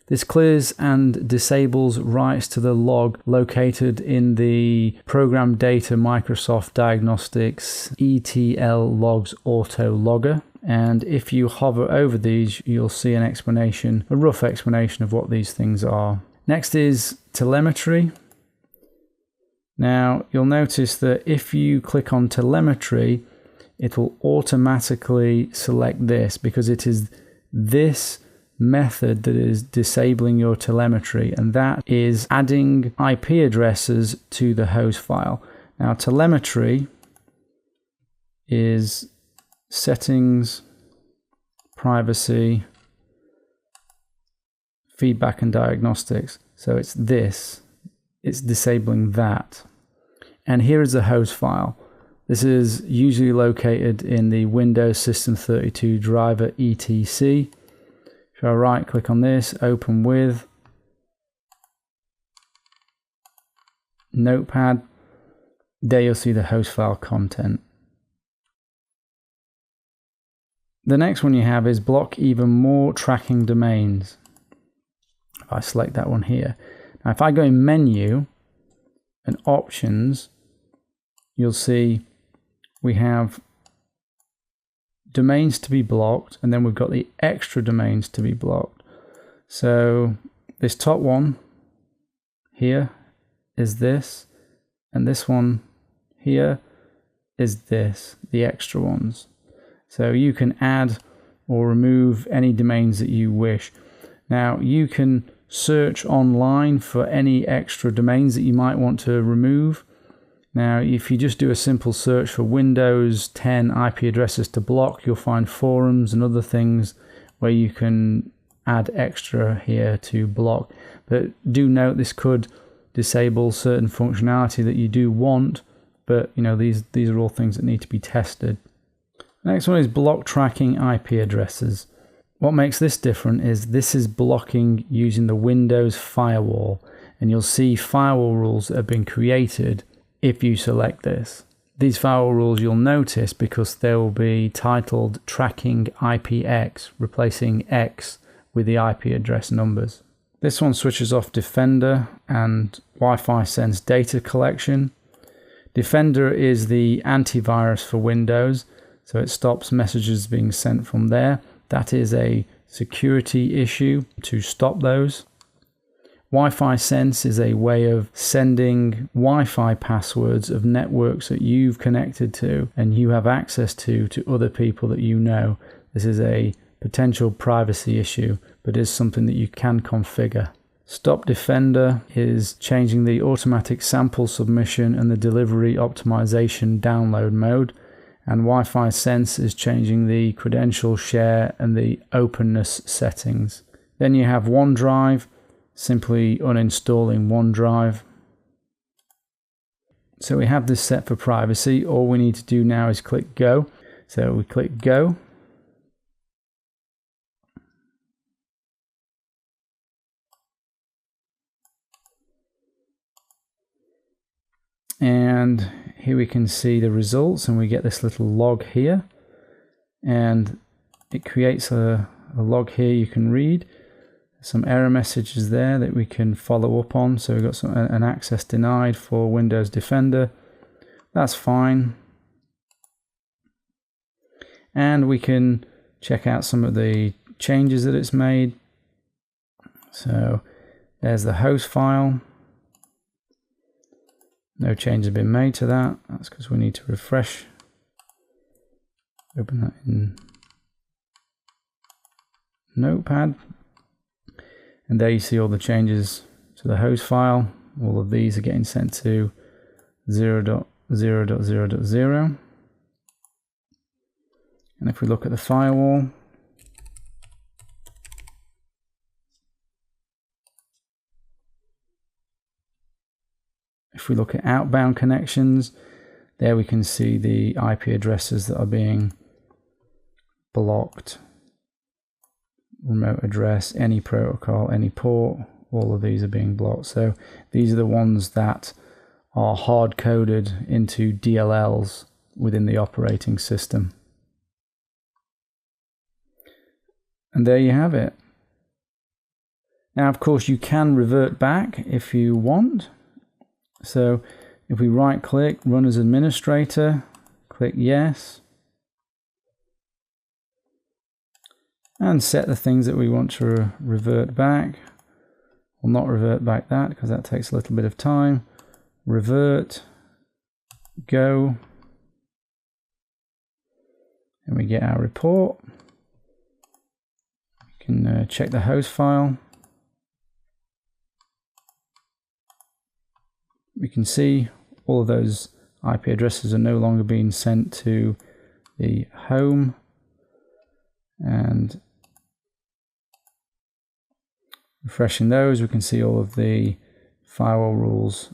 This clears and disables writes to the log located in the Program Data Microsoft Diagnostics ETL logs auto logger. And if you hover over these, you'll see an explanation, a rough explanation of what these things are. Next is telemetry. Now, you'll notice that if you click on telemetry, it will automatically select this because it is this method that is disabling your telemetry, and that is adding IP addresses to the host file. Now, telemetry is settings, privacy, feedback and diagnostics. So it's this, it's disabling that. And here is the host file. This is usually located in the Windows System 32 driver etc. If I right click on this, open with Notepad, there you'll see the host file content. The next one you have is block even more tracking domains. If I select that one here. Now if I go in menu and options, you'll see we have domains to be blocked, and then we've got the extra domains to be blocked. So this top one here is this, and this one here is this, the extra ones. So you can add or remove any domains that you wish. Now you can search online for any extra domains that you might want to remove. Now if you just do a simple search for Windows 10 IP addresses to block, you'll find forums and other things where you can add extra here to block. But do note this could disable certain functionality that you do want, but you know these are all things that need to be tested. Next one is block tracking IP addresses. What makes this different is this is blocking using the Windows firewall, and you'll see firewall rules that have been created if you select this. These firewall rules you'll notice because they will be titled Tracking IPX, replacing X with the IP address numbers. This one switches off Defender and Wi-Fi Sense data collection. Defender is the antivirus for Windows, so it stops messages being sent from there. That is a security issue to stop those. Wi-Fi Sense is a way of sending Wi-Fi passwords of networks that you've connected to and you have access to other people that you know. This is a potential privacy issue, but is something that you can configure. Stop Defender is changing the automatic sample submission and the delivery optimization download mode. And Wi-Fi Sense is changing the credential share and the openness settings. Then you have OneDrive, simply uninstalling OneDrive. So we have this set for privacy. All we need to do now is click go. So we click go. And here we can see the results, and we get this little log here, and it creates a log here you can read. Some error messages there that we can follow up on. So we've got an access denied for Windows Defender. That's fine. And we can check out some of the changes that it's made. So there's the host file. No change has been made to that. That's because we need to refresh. Open that in Notepad. And there you see all the changes to the host file. All of these are getting sent to 0.0.0.0. And if we look at the firewall, if we look at outbound connections, there we can see the IP addresses that are being blocked. Remote address, any protocol, any port, all of these are being blocked. So these are the ones that are hard coded into DLLs within the operating system. And there you have it. Now, of course, you can revert back if you want. So if we right click, run as administrator, click yes, and set the things that we want to revert back. We'll not revert back that because that takes a little bit of time. Revert, go, and we get our report. We can check the host file. We can see all of those IP addresses are no longer being sent to the home, and refreshing those, we can see all of the firewall rules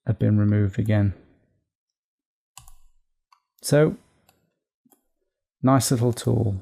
have been removed again. So, nice little tool.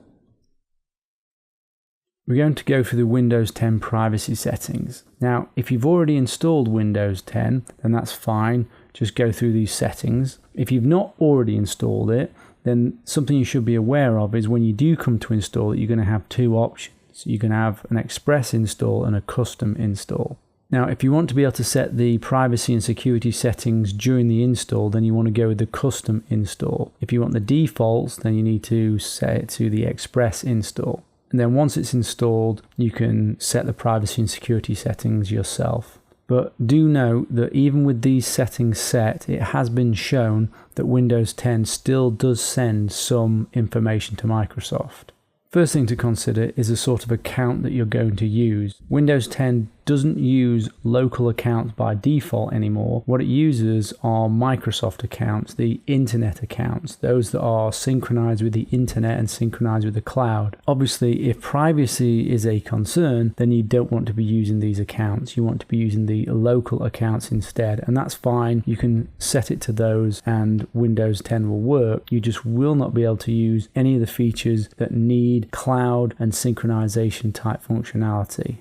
We're going to go through the Windows 10 privacy settings. Now, if you've already installed Windows 10, then that's fine. Just go through these settings. If you've not already installed it, then something you should be aware of is when you do come to install it, you're going to have two options. You can have an express install and a custom install. Now, if you want to be able to set the privacy and security settings during the install, then you want to go with the custom install. If you want the defaults, then you need to set it to the express install. And then once it's installed, you can set the privacy and security settings yourself. But do note that even with these settings set, it has been shown that Windows 10 still does send some information to Microsoft. First thing to consider is the sort of account that you're going to use. Windows 10 doesn't use local accounts by default anymore. What it uses are Microsoft accounts, the internet accounts, those that are synchronized with the internet and synchronized with the cloud. Obviously, if privacy is a concern, then you don't want to be using these accounts. You want to be using the local accounts instead, and that's fine. You can set it to those and Windows 10 will work. You just will not be able to use any of the features that need cloud and synchronization type functionality.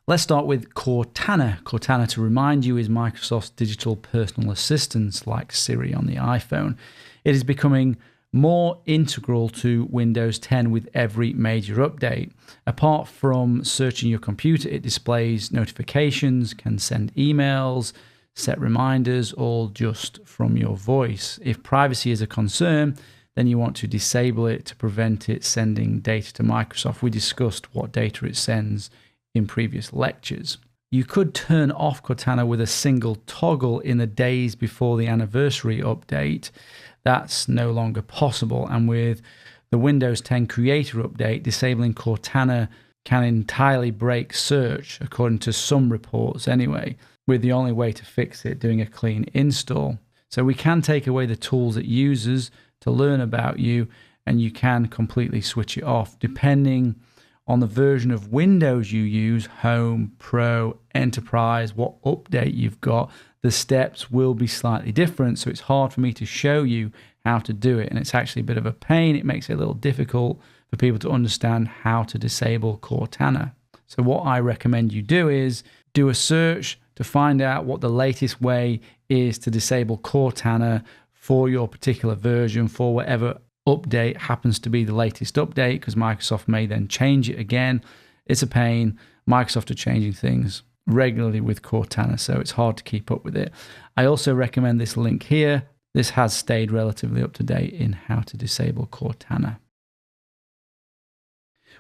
Let's start with Cortana. Cortana, to remind you, is Microsoft's digital personal assistant like Siri on the iPhone. It is becoming more integral to Windows 10 with every major update. Apart from searching your computer, it displays notifications, can send emails, set reminders, all just from your voice. If privacy is a concern, then you want to disable it to prevent it sending data to Microsoft. We discussed what data it sends in previous lectures. You could turn off Cortana with a single toggle in the days before the anniversary update. That's no longer possible, and with the Windows 10 Creator Update, disabling Cortana can entirely break search, according to some reports anyway, with the only way to fix it doing a clean install. So we can take away the tools it uses to learn about you, and you can completely switch it off depending on the version of Windows you use, Home, Pro, Enterprise, what update you've got. The steps will be slightly different, so it's hard for me to show you how to do it, and it's actually a bit of a pain. It makes it a little difficult for people to understand how to disable Cortana. So what I recommend you do is do a search to find out what the latest way is to disable Cortana for your particular version, for whatever update happens to be the latest update, because Microsoft may then change it again. It's a pain. Microsoft are changing things regularly with Cortana, so it's hard to keep up with it. I also recommend this link here. This has stayed relatively up to date in how to disable Cortana.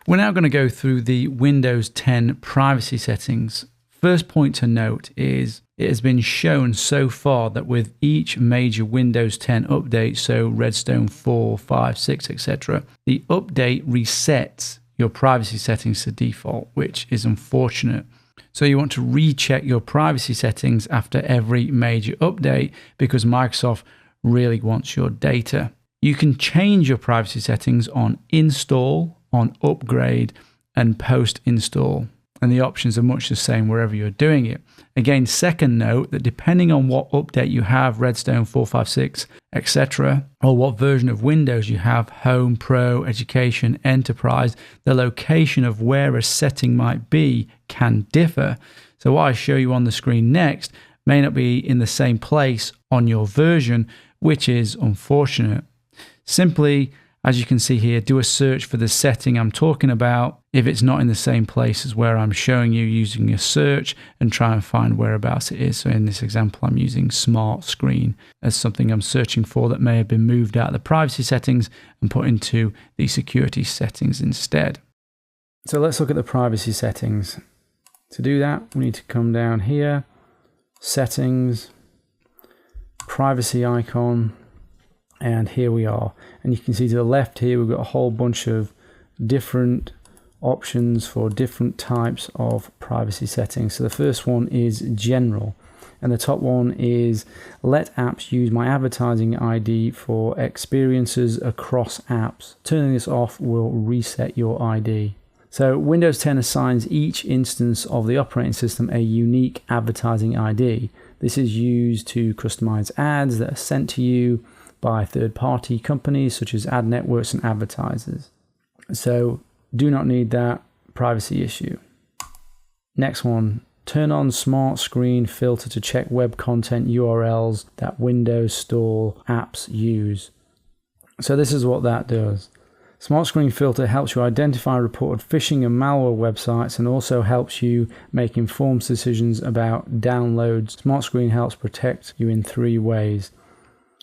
We're now going to go through the Windows 10 privacy settings. First point to note is it has been shown so far that with each major Windows 10 update, so Redstone 4, 5, 6, etc., the update resets your privacy settings to default, which is unfortunate. So you want to recheck your privacy settings after every major update because Microsoft really wants your data. You can change your privacy settings on install, on upgrade, and post-install. And the options are much the same wherever you're doing it. Again, second note that depending on what update you have, Redstone 456, etc., or what version of Windows you have, Home, Pro, Education, Enterprise, the location of where a setting might be can differ. So what I show you on the screen next may not be in the same place on your version, which is unfortunate. Simply, as you can see here, do a search for the setting I'm talking about if it's not in the same place as where I'm showing you using a search, and try and find whereabouts it is. So in this example, I'm using Smart Screen as something I'm searching for that may have been moved out of the privacy settings and put into the security settings instead. So let's look at the privacy settings. To do that, we need to come down here, Settings, Privacy icon, and here we are. And you can see to the left here, we've got a whole bunch of different options for different types of privacy settings. So the first one is general. And the top one is let apps use my advertising ID for experiences across apps. Turning this off will reset your ID. So Windows 10 assigns each instance of the operating system a unique advertising ID. This is used to customize ads that are sent to you by third-party companies such as ad networks and advertisers. So do not need that privacy issue. Next one, turn on Smart Screen Filter to check web content URLs that Windows Store apps use. So this is what that does. Smart Screen Filter helps you identify reported phishing and malware websites and also helps you make informed decisions about downloads. Smart Screen helps protect you in 3 ways.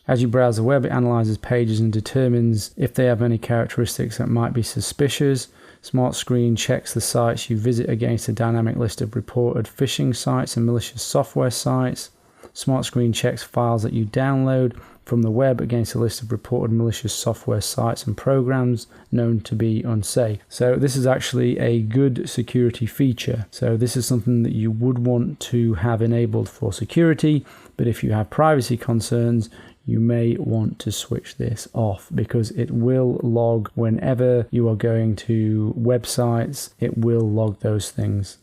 As you browse the web, it analyzes pages and determines if they have any characteristics that might be suspicious. Smart Screen checks the sites you visit against a dynamic list of reported phishing sites and malicious software sites. Smart Screen checks files that you download from the web against a list of reported malicious software sites and programs known to be unsafe. So this is actually a good security feature. So this is something that you would want to have enabled for security, but if you have privacy concerns, you may want to switch this off because it will log whenever you are going to websites. It will log those things.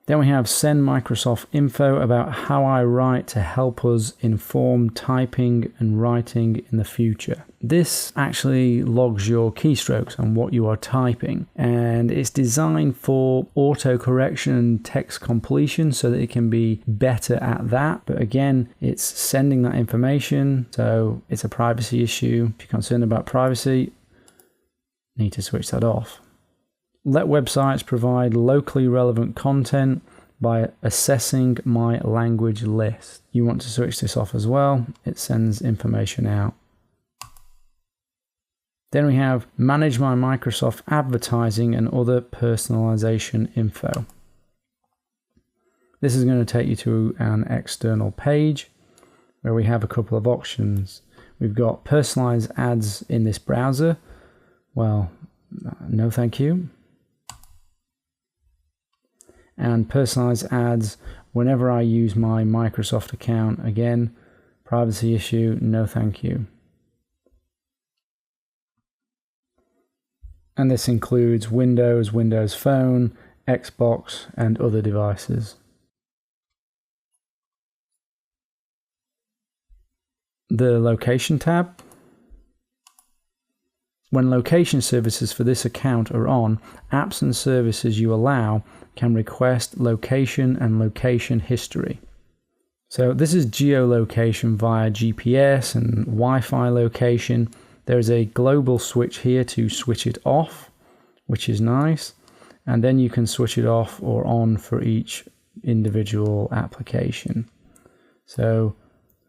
Then we have send Microsoft info about how I write to help us inform typing and writing in the future. This actually logs your keystrokes and what you are typing, and it's designed for autocorrection and text completion so that it can be better at that. But again, it's sending that information, so it's a privacy issue. If you're concerned about privacy, you need to switch that off. Let websites provide locally relevant content by assessing my language list. You want to switch this off as well. It sends information out. Then we have manage my Microsoft advertising and other personalization info. This is going to take you to an external page where we have a couple of options. We've got personalized ads in this browser. Well, no thank you. And personalized ads whenever I use my Microsoft account. Again, privacy issue, no thank you. And this includes Windows, Windows Phone, Xbox, and other devices. The location tab. When location services for this account are on, apps and services you allow can request location and location history. So this is geolocation via GPS and Wi-Fi location. There's a global switch here to switch it off, which is nice. And then you can switch it off or on for each individual application. So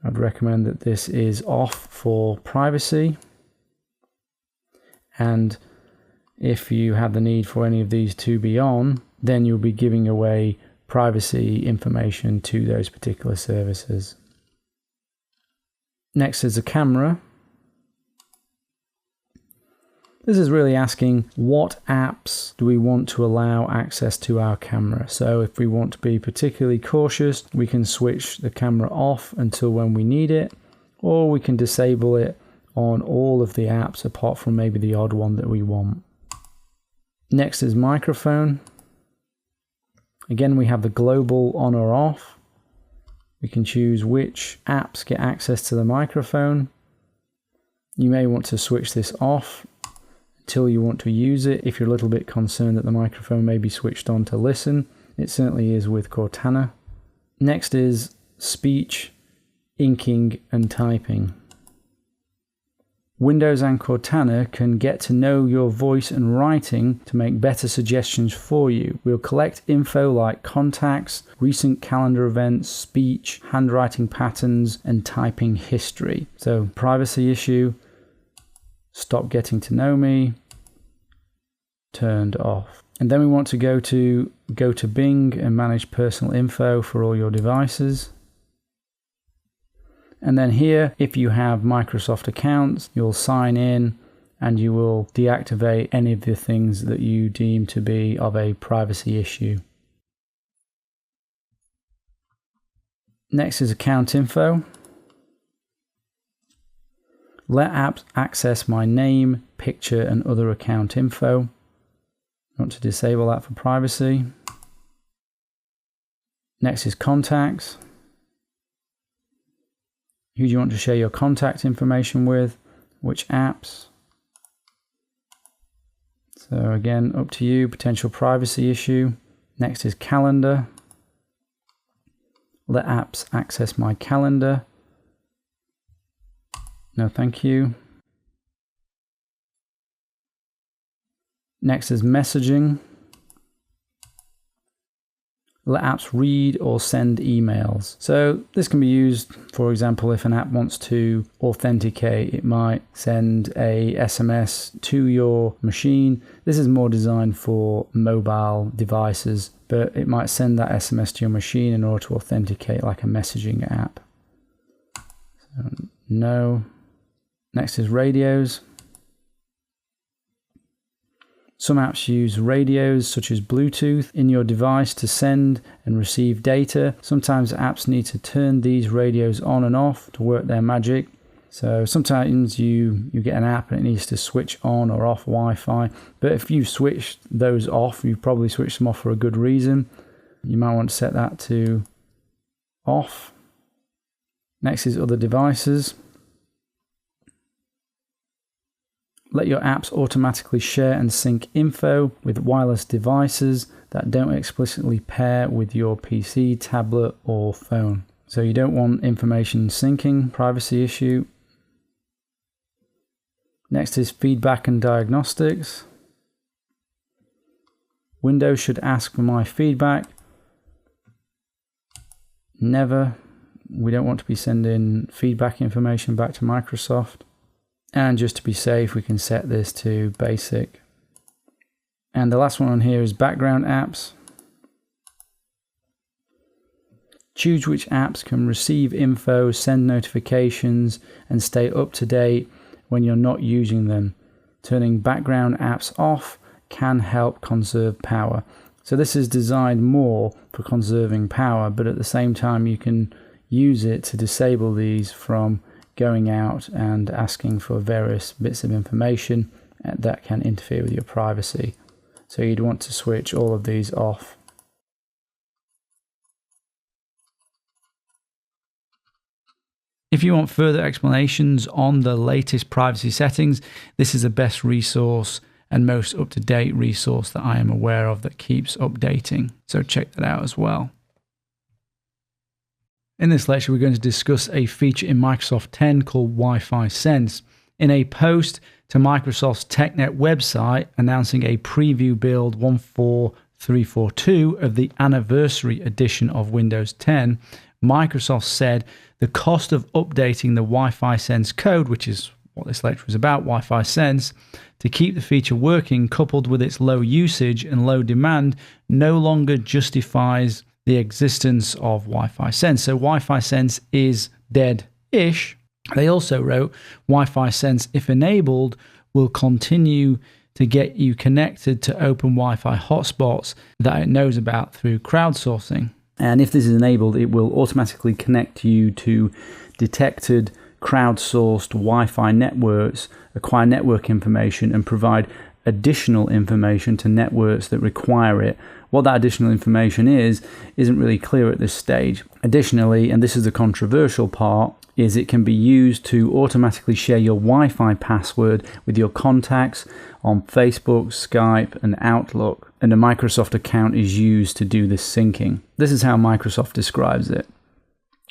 I'd recommend that this is off for privacy. And if you have the need for any of these to be on, then you'll be giving away privacy information to those particular services. Next is a camera. This is really asking what apps do we want to allow access to our camera. So if we want to be particularly cautious, we can switch the camera off until when we need it, or we can disable it on all of the apps apart from maybe the odd one that we want. Next is microphone. Again, we have the global on or off. We can choose which apps get access to the microphone. You may want to switch this off until you want to use it if you're a little bit concerned that the microphone may be switched on to listen. It certainly is with Cortana. Next is speech, inking and typing. Windows and Cortana can get to know your voice and writing to make better suggestions for you. We'll collect info like contacts, recent calendar events, speech, handwriting patterns, and typing history. So privacy issue, stop getting to know me, turned off. And then we want to go to Bing and manage personal info for all your devices. And then here, if you have Microsoft accounts, you'll sign in and you will deactivate any of the things that you deem to be of a privacy issue. Next is account info. Let apps access my name, picture, and other account info. I want to disable that for privacy. Next is contacts. Who do you want to share your contact information with? Which apps? So again, up to you, potential privacy issue. Next is calendar. Let apps access my calendar. No, thank you. Next is messaging. Let apps read or send emails. So this can be used, for example, if an app wants to authenticate, it might send a SMS to your machine. This is more designed for mobile devices, but it might send that SMS to your machine in order to authenticate like a messaging app. So, no. Next is radios. Some apps use radios such as Bluetooth in your device to send and receive data. Sometimes apps need to turn these radios on and off to work their magic. So sometimes you get an app and it needs to switch on or off Wi-Fi. But if you switch those off, you probably switched them off for a good reason. You might want to set that to off. Next is other devices. Let your apps automatically share and sync info with wireless devices that don't explicitly pair with your PC, tablet, or phone. So you don't want information syncing, privacy issue. Next is feedback and diagnostics. Windows should ask for my feedback. Never. We don't want to be sending feedback information back to Microsoft. And just to be safe, we can set this to basic. And the last one on here is background apps. Choose which apps can receive info, send notifications, and stay up to date when you're not using them. Turning background apps off can help conserve power. So this is designed more for conserving power, but at the same time you can use it to disable these from going out and asking for various bits of information that can interfere with your privacy. So you'd want to switch all of these off. If you want further explanations on the latest privacy settings, this is the best resource and most up-to-date resource that I am aware of that keeps updating. So check that out as well. In this lecture, we're going to discuss a feature in Microsoft 10 called Wi-Fi Sense. In a post to Microsoft's TechNet website announcing a preview build 14342 of the anniversary edition of Windows 10, Microsoft said the cost of updating the Wi-Fi Sense code, which is what this lecture is about, Wi-Fi Sense, to keep the feature working, coupled with its low usage and low demand, no longer justifies the existence of Wi-Fi Sense. So Wi-Fi Sense is dead-ish. They also wrote Wi-Fi Sense, if enabled, will continue to get you connected to open Wi-Fi hotspots that it knows about through crowdsourcing. And if this is enabled, it will automatically connect you to detected crowdsourced Wi-Fi networks, acquire network information, and provide additional information to networks that require it. What that additional information isn't really clear at this stage. Additionally, and this is the controversial part, is it can be used to automatically share your Wi-Fi password with your contacts on Facebook, Skype, and Outlook. And a Microsoft account is used to do this syncing. This is how Microsoft describes it.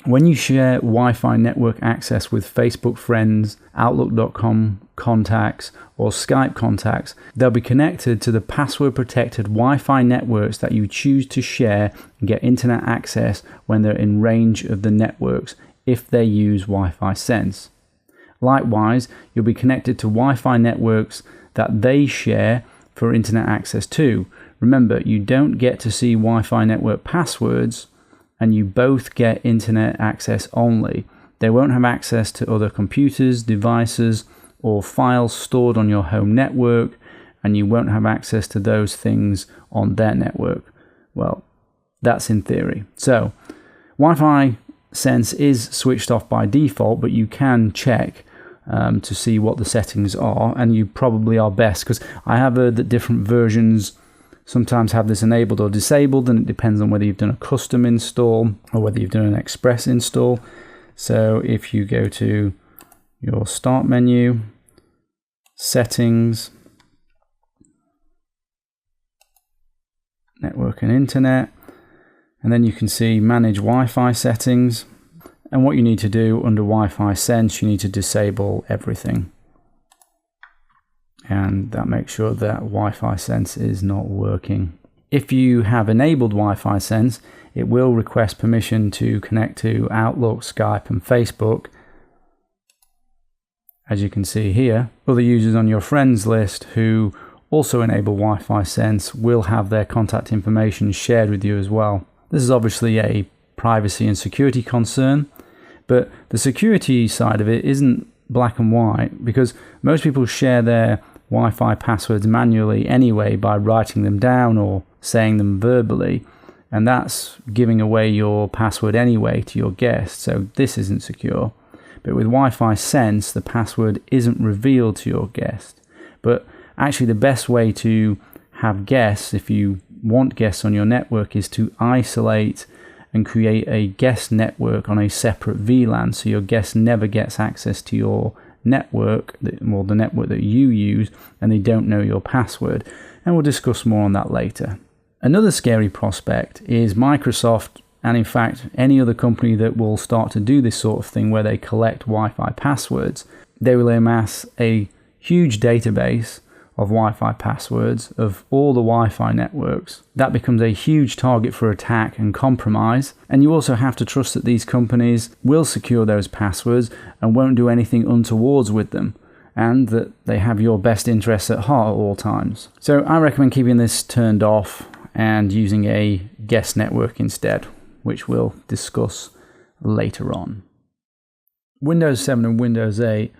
When you share Wi-Fi network access with Facebook friends, Outlook.com contacts, or Skype contacts, they'll be connected to the password-protected Wi-Fi networks that you choose to share and get internet access when they're in range of the networks, if they use Wi-Fi Sense. Likewise, you'll be connected to Wi-Fi networks that they share for internet access too. Remember, you don't get to see Wi-Fi network passwords, and you both get internet access only. They won't have access to other computers, devices, or files stored on your home network, and you won't have access to those things on their network. Well, that's in theory. So, Wi-Fi Sense is switched off by default, but you can check to see what the settings are, and you probably are best, because I have heard that different versions sometimes have this enabled or disabled, and it depends on whether you've done a custom install or whether you've done an express install. So if you go to your start menu, settings, network and internet, and then you can see manage Wi-Fi settings. And what you need to do under Wi-Fi Sense, you need to disable everything. And that makes sure that Wi-Fi Sense is not working. If you have enabled Wi-Fi Sense, it will request permission to connect to Outlook, Skype, and Facebook. As you can see here, other users on your friends list who also enable Wi-Fi Sense will have their contact information shared with you as well. This is obviously a privacy and security concern, but the security side of it isn't black and white, because most people share their Wi-Fi passwords manually anyway by writing them down or saying them verbally, and that's giving away your password anyway to your guests, so this isn't secure. But with Wi-Fi Sense, the password isn't revealed to your guest. But actually the best way to have guests, if you want guests on your network, is to isolate and create a guest network on a separate VLAN, so your guest never gets access to your network, or the network that you use, and they don't know your password. And we'll discuss more on that later. Another scary prospect is Microsoft, and in fact any other company that will start to do this sort of thing where they collect Wi-Fi passwords. They will amass a huge database of Wi-Fi passwords of all the Wi-Fi networks. That becomes a huge target for attack and compromise, and you also have to trust that these companies will secure those passwords and won't do anything untowards with them, and that they have your best interests at heart at all times. So I recommend keeping this turned off and using a guest network instead, which we'll discuss later on. Windows 7 and Windows 8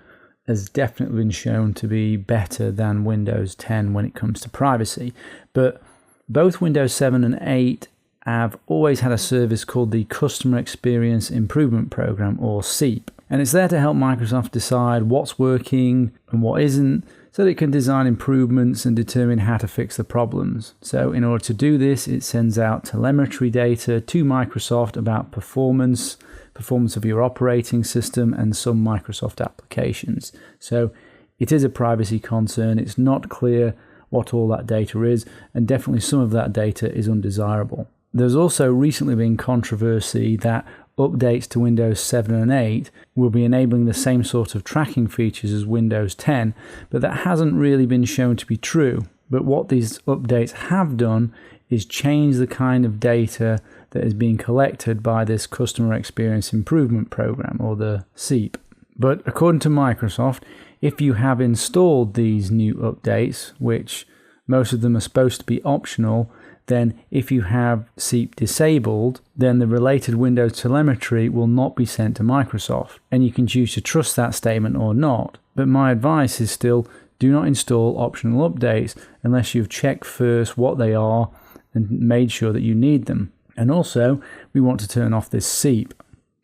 has definitely been shown to be better than Windows 10 when it comes to privacy. But both Windows 7 and 8 have always had a service called the Customer Experience Improvement Program, or CEIP. And it's there to help Microsoft decide what's working and what isn't, so that it can design improvements and determine how to fix the problems. So in order to do this, it sends out telemetry data to Microsoft about performance performance of your operating system, and some Microsoft applications. So it is a privacy concern. It's not clear what all that data is, and definitely some of that data is undesirable. There's also recently been controversy that updates to Windows 7 and 8 will be enabling the same sort of tracking features as Windows 10, but that hasn't really been shown to be true. But what these updates have done is change the kind of data that is being collected by this Customer Experience Improvement Program, or the CEIP. But according to Microsoft, if you have installed these new updates, which most of them are supposed to be optional, then if you have CEIP disabled, then the related Windows telemetry will not be sent to Microsoft. And you can choose to trust that statement or not. But my advice is still, do not install optional updates unless you've checked first what they are and made sure that you need them. And also, we want to turn off this CEIP.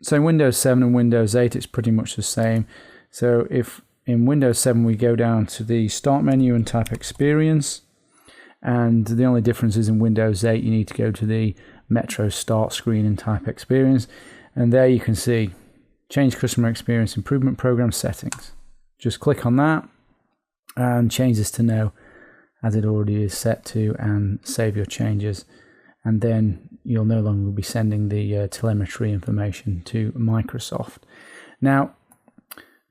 So in Windows 7 and Windows 8, it's pretty much the same. So if in Windows 7 we go down to the Start menu and type Experience, and the only difference is in Windows 8 you need to go to the Metro Start screen and type Experience, and there you can see Change Customer Experience Improvement Program Settings. Just click on that and change this to No, as it already is set to, and save your changes, and then you'll no longer be sending the telemetry information to Microsoft. Now,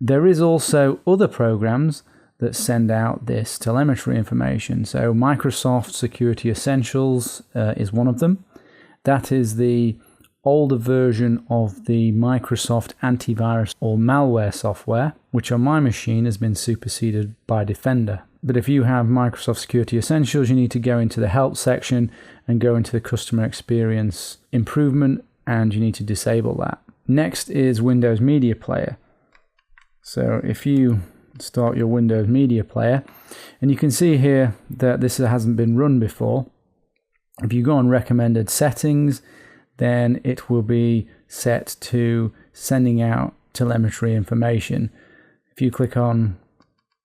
there is also other programs that send out this telemetry information. So Microsoft Security Essentials is one of them. That is the older version of the Microsoft antivirus or malware software, which on my machine has been superseded by Defender. But if you have Microsoft Security Essentials, you need to go into the Help section and go into the Customer Experience Improvement, and you need to disable that. Next is Windows Media Player. So if you start your Windows Media Player, and you can see here that this hasn't been run before. If you go on Recommended Settings, then it will be set to sending out telemetry information. If you click on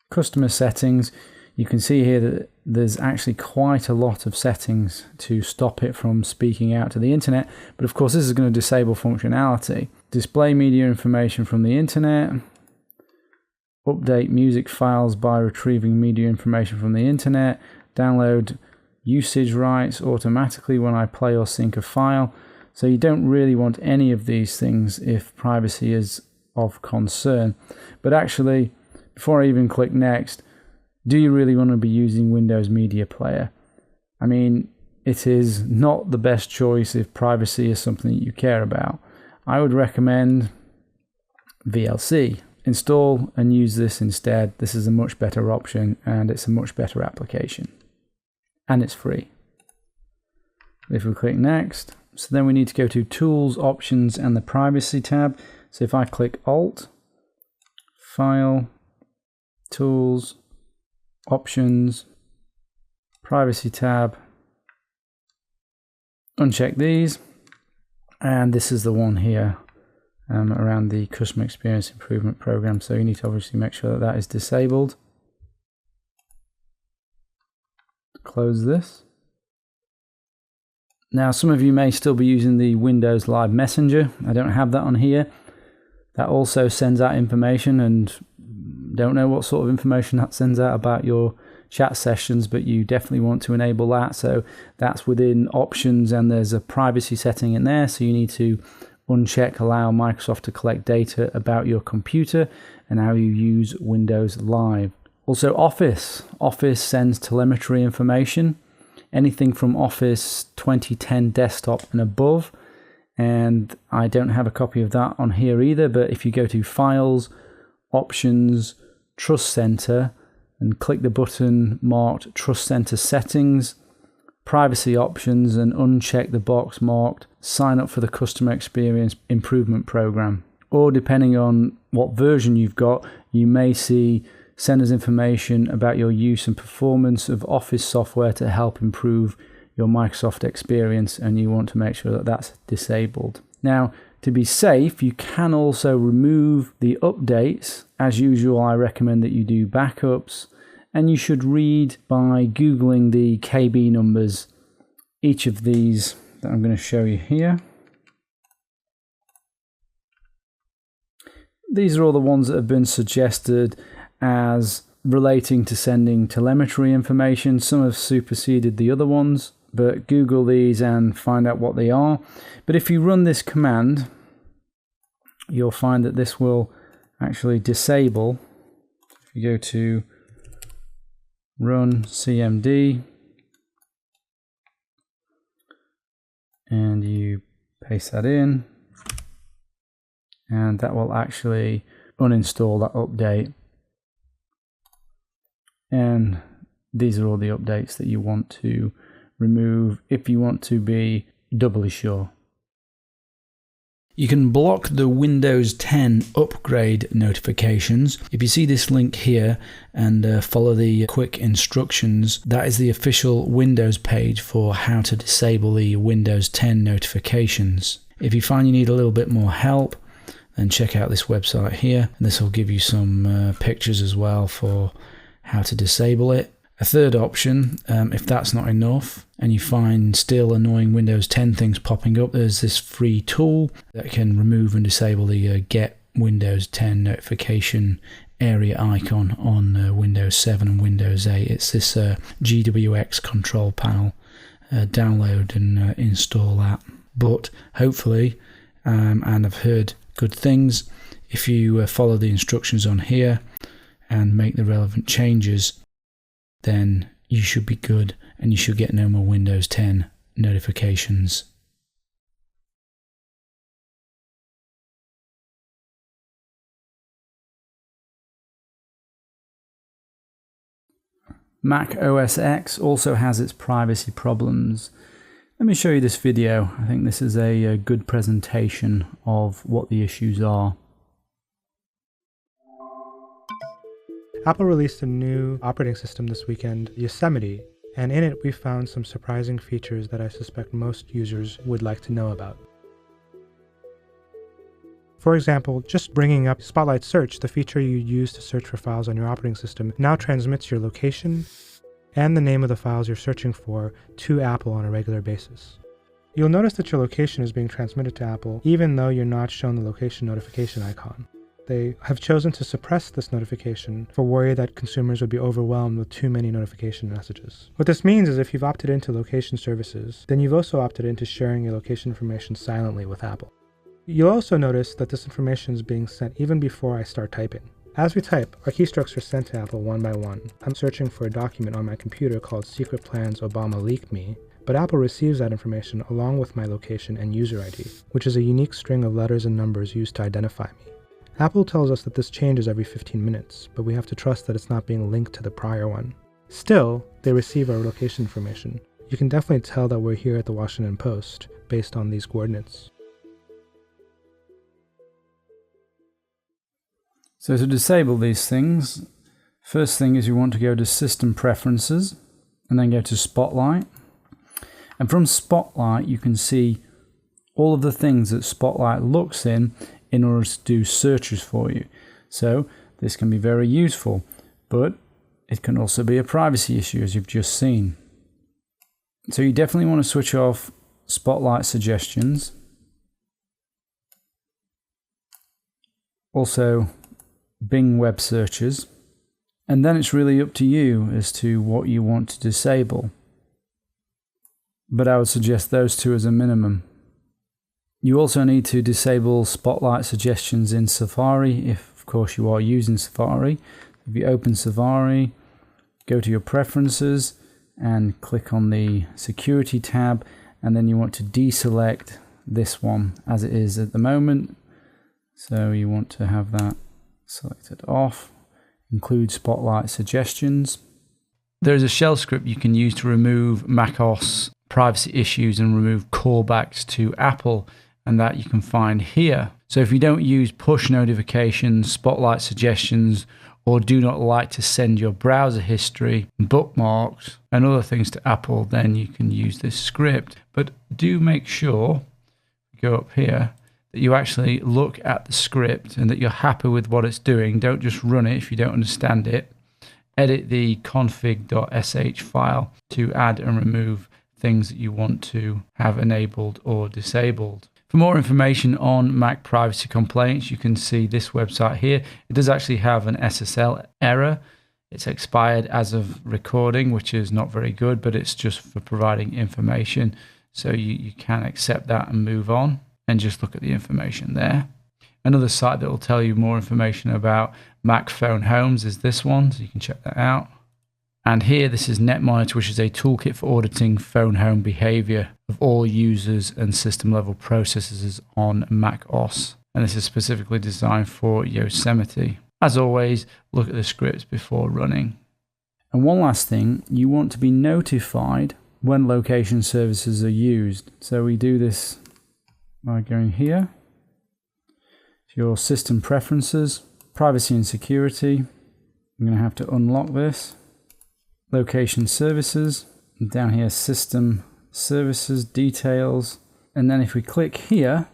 Customer Settings, you can see here that there's actually quite a lot of settings to stop it from speaking out to the internet, but of course this is going to disable functionality. Display media information from the internet, update music files by retrieving media information from the internet, download usage rights automatically when I play or sync a file. So you don't really want any of these things if privacy is of concern. But actually, before I even click next, do you really want to be using Windows Media Player? I mean, it is not the best choice if privacy is something that you care about. I would recommend VLC. Install and use this instead. This is a much better option, and it's a much better application. And it's free. If we click next, so then we need to go to Tools, Options, and the Privacy tab. So if I click Alt, File, Tools, Options, Privacy tab, uncheck these, and this is the one here around the Customer Experience Improvement Program. So you need to obviously make sure that that is disabled. Close this. Now, some of you may still be using the Windows Live Messenger. I don't have that on here. That also sends out information, and don't know what sort of information that sends out about your chat sessions, but you definitely want to enable that. So that's within Options, and there's a privacy setting in there. So you need to uncheck Allow Microsoft to collect data about your computer and how you use Windows Live. Also Office. Office sends telemetry information. Anything from Office 2010 desktop and above, and I don't have a copy of that on here either, but if you go to Files, Options, Trust Center, and click the button marked Trust Center Settings, Privacy Options, and uncheck the box marked Sign up for the Customer Experience Improvement Program. Or depending on what version you've got, you may see send us information about your use and performance of Office software to help improve your Microsoft experience, and you want to make sure that that's disabled. Now, to be safe, you can also remove the updates. As usual, I recommend that you do backups, and you should read by Googling the KB numbers, each of these that I'm going to show you here. These are all the ones that have been suggested as relating to sending telemetry information. Some have superseded the other ones, but Google these and find out what they are. But if you run this command, you'll find that this will actually disable. If you go to run cmd and you paste that in, and that will actually uninstall that update. And these are all the updates that you want to remove if you want to be doubly sure. You can block the Windows 10 upgrade notifications. If you see this link here and follow the quick instructions, that is the official Windows page for how to disable the Windows 10 notifications. If you find you need a little bit more help, then check out this website here. And this will give you some pictures as well for how to disable it. A third option, if that's not enough and you find still annoying Windows 10 things popping up, there's this free tool that can remove and disable the Get Windows 10 notification area icon on Windows 7 and Windows 8. It's this GWX control panel. Download and install that. But hopefully, and I've heard good things, if you follow the instructions on here and make the relevant changes, then you should be good and you should get no more Windows 10 notifications. Mac OS X also has its privacy problems. Let me show you this video. I think this is a good presentation of what the issues are. Apple released a new operating system this weekend, Yosemite, and in it we found some surprising features that I suspect most users would like to know about. For example, just bringing up Spotlight Search, the feature you use to search for files on your operating system, now transmits your location and the name of the files you're searching for to Apple on a regular basis. You'll notice that your location is being transmitted to Apple even though you're not shown the location notification icon. They have chosen to suppress this notification for worry that consumers would be overwhelmed with too many notification messages. What this means is if you've opted into location services, then you've also opted into sharing your location information silently with Apple. You'll also notice that this information is being sent even before I start typing. As we type, our keystrokes are sent to Apple one by one. I'm searching for a document on my computer called Secret Plans Obama Leaked Me, but Apple receives that information along with my location and user ID, which is a unique string of letters and numbers used to identify me. Apple tells us that this changes every 15 minutes, but we have to trust that it's not being linked to the prior one. Still, they receive our location information. You can definitely tell that we're here at the Washington Post based on these coordinates. So to disable these things, first thing is you want to go to System Preferences and then go to Spotlight. And from Spotlight you can see all of the things that Spotlight looks in order to do searches for you. So this can be very useful, but it can also be a privacy issue, as you've just seen. So you definitely want to switch off Spotlight suggestions. Also Bing web searches, and then it's really up to you as to what you want to disable. But I would suggest those two as a minimum. You also need to disable Spotlight suggestions in Safari, if of course you are using Safari. If you open Safari, go to your preferences and click on the security tab, and then you want to deselect this one as it is at the moment. So you want to have that selected off. Include Spotlight suggestions. There's a shell script you can use to remove macOS privacy issues and remove callbacks to Apple, and that you can find here. So if you don't use push notifications, Spotlight suggestions, or do not like to send your browser history, bookmarks, and other things to Apple, then you can use this script. But do make sure, go up here, that you actually look at the script and that you're happy with what it's doing. Don't just run it if you don't understand it. Edit the config.sh file to add and remove things that you want to have enabled or disabled. For more information on Mac privacy complaints, you can see this website here. It does actually have an SSL error. It's expired as of recording, which is not very good, but it's just for providing information. So you can accept that and move on and just look at the information there. Another site that will tell you more information about Mac phone homes is this one, so you can check that out. And here, this is NetMonitor, which is a toolkit for auditing phone home behavior of all users and system level processes on Mac OS. And this is specifically designed for Yosemite. As always, look at the scripts before running. And one last thing, you want to be notified when location services are used. So we do this by going here to your system preferences, privacy and security. I'm going to have to unlock this. Location services, and down here system services details, and then if we click here,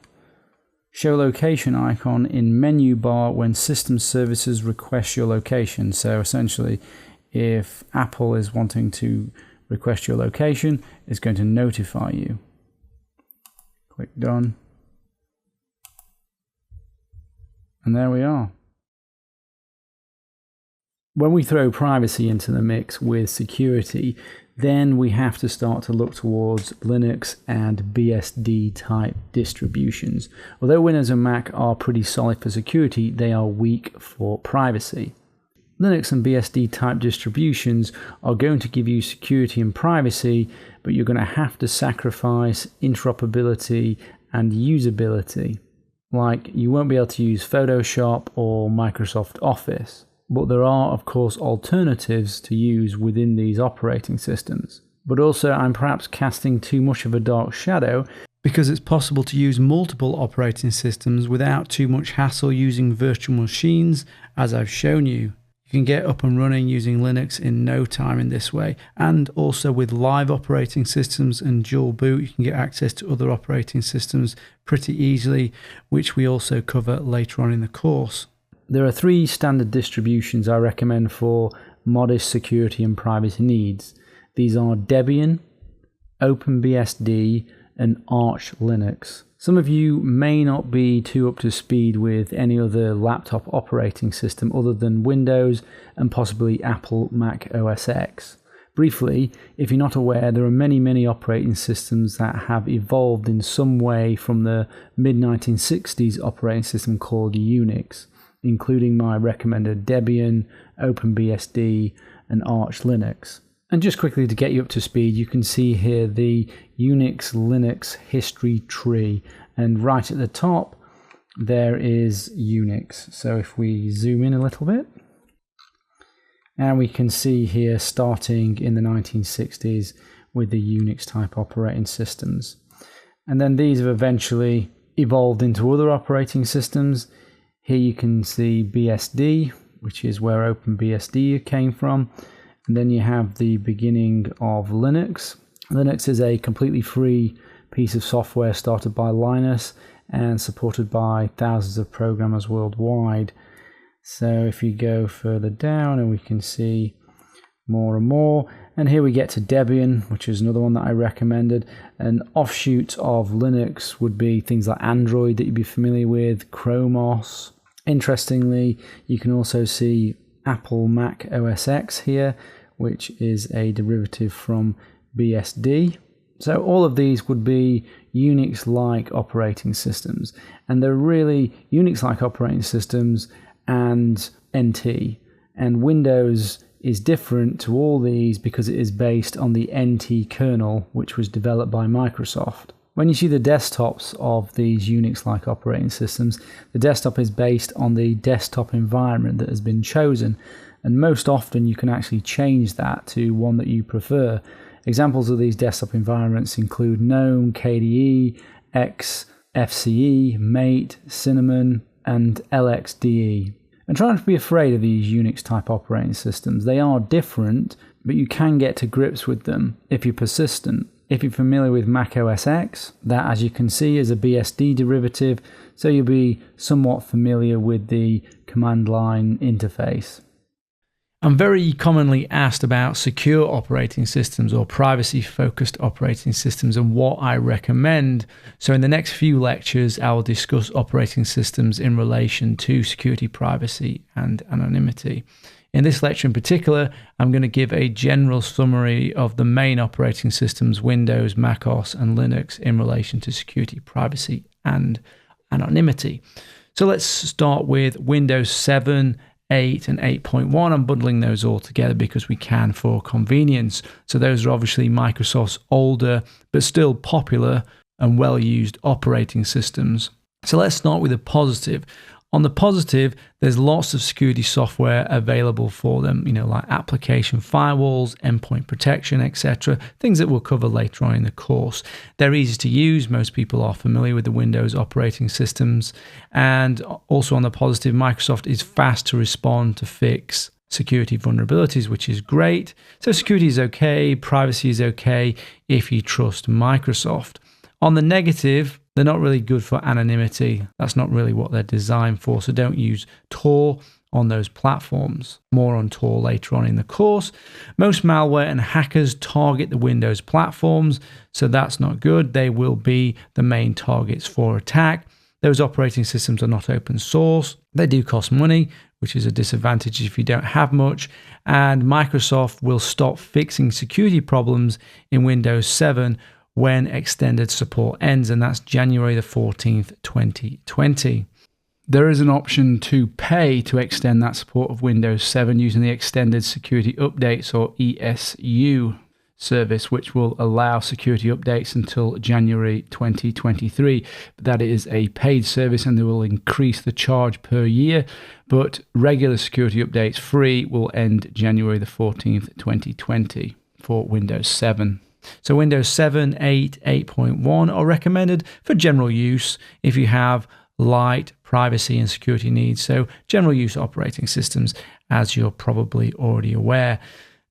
show location icon in menu bar when system services request your location. So essentially, if Apple is wanting to request your location, it's going to notify you. Click done, and there we are. When we throw privacy into the mix with security, then we have to start to look towards Linux and BSD type distributions. Although Windows and Mac are pretty solid for security, they are weak for privacy. Linux and BSD type distributions are going to give you security and privacy, but you're going to have to sacrifice interoperability and usability. Like, you won't be able to use Photoshop or Microsoft Office. But there are, of course, alternatives to use within these operating systems. But also, I'm perhaps casting too much of a dark shadow because it's possible to use multiple operating systems without too much hassle using virtual machines, as I've shown you. You can get up and running using Linux in no time in this way. And also with live operating systems and dual boot, you can get access to other operating systems pretty easily, which we also cover later on in the course. There are 3 standard distributions I recommend for modest security and privacy needs. These are Debian, OpenBSD, and Arch Linux. Some of you may not be too up to speed with any other laptop operating system other than Windows and possibly Apple Mac OS X. Briefly, if you're not aware, there are many operating systems that have evolved in some way from the mid-1960s operating system called Unix, including my recommended Debian, OpenBSD, and Arch Linux. And just quickly to get you up to speed, you can see here the Unix Linux history tree, and right at the top there is Unix. So if we zoom in a little bit, and we can see here starting in the 1960s with the Unix type operating systems. And then these have eventually evolved into other operating systems. Here you can see BSD, which is where OpenBSD came from. And then you have the beginning of Linux. Linux is a completely free piece of software started by Linus and supported by thousands of programmers worldwide. So if you go further down, and we can see more and more. And here we get to Debian, which is another one that I recommended. An offshoot of Linux would be things like Android that you'd be familiar with, Chrome OS. Interestingly, you can also see Apple Mac OS X here, which is a derivative from BSD. So all of these would be Unix-like operating systems. And they're really Unix-like operating systems and NT. And Windows is different to all these because it is based on the NT kernel, which was developed by Microsoft. When you see the desktops of these Unix-like operating systems, the desktop is based on the desktop environment that has been chosen, and most often you can actually change that to one that you prefer. Examples of these desktop environments include GNOME, KDE, X, FCE, Mate, Cinnamon, and LXDE. And try not to be afraid of these Unix-type operating systems. They are different, but you can get to grips with them if you're persistent. If you're familiar with Mac OS X, that, as you can see, is a BSD derivative, so you'll be somewhat familiar with the command line interface. I'm very commonly asked about secure operating systems or privacy-focused operating systems and what I recommend. So in the next few lectures, I will discuss operating systems in relation to security, privacy, and anonymity. In this lecture in particular, I'm going to give a general summary of the main operating systems, Windows, macOS, and Linux, in relation to security, privacy, and anonymity. So let's start with Windows 7, 8 and 8.1. I'm bundling those all together because we can for convenience. So those are obviously Microsoft's older but still popular and well-used operating systems. So let's start with the positive. On the positive, there's lots of security software available for them, like application firewalls, endpoint protection, etc. Things that we'll cover later on in the course. They're easy to use. Most people are familiar with the Windows operating systems. And also on the positive, Microsoft is fast to respond to fix security vulnerabilities, which is great. So security is okay, privacy is okay if you trust Microsoft. On the negative, they're not really good for anonymity. That's not really what they're designed for. So don't use Tor on those platforms. More on Tor later on in the course. Most malware and hackers target the Windows platforms, so that's not good. They will be the main targets for attack. Those operating systems are not open source. They do cost money, which is a disadvantage if you don't have much. And Microsoft will stop fixing security problems in Windows 7 when extended support ends, and that's January the 14th, 2020. There is an option to pay to extend that support of Windows 7 using the Extended Security Updates, or ESU service, which will allow security updates until January 2023. But that is a paid service and they will increase the charge per year. But regular security updates free will end January the 14th, 2020 for Windows 7. So Windows 7, 8, 8.1 are recommended for general use if you have light privacy and security needs. So general use operating systems, as you're probably already aware.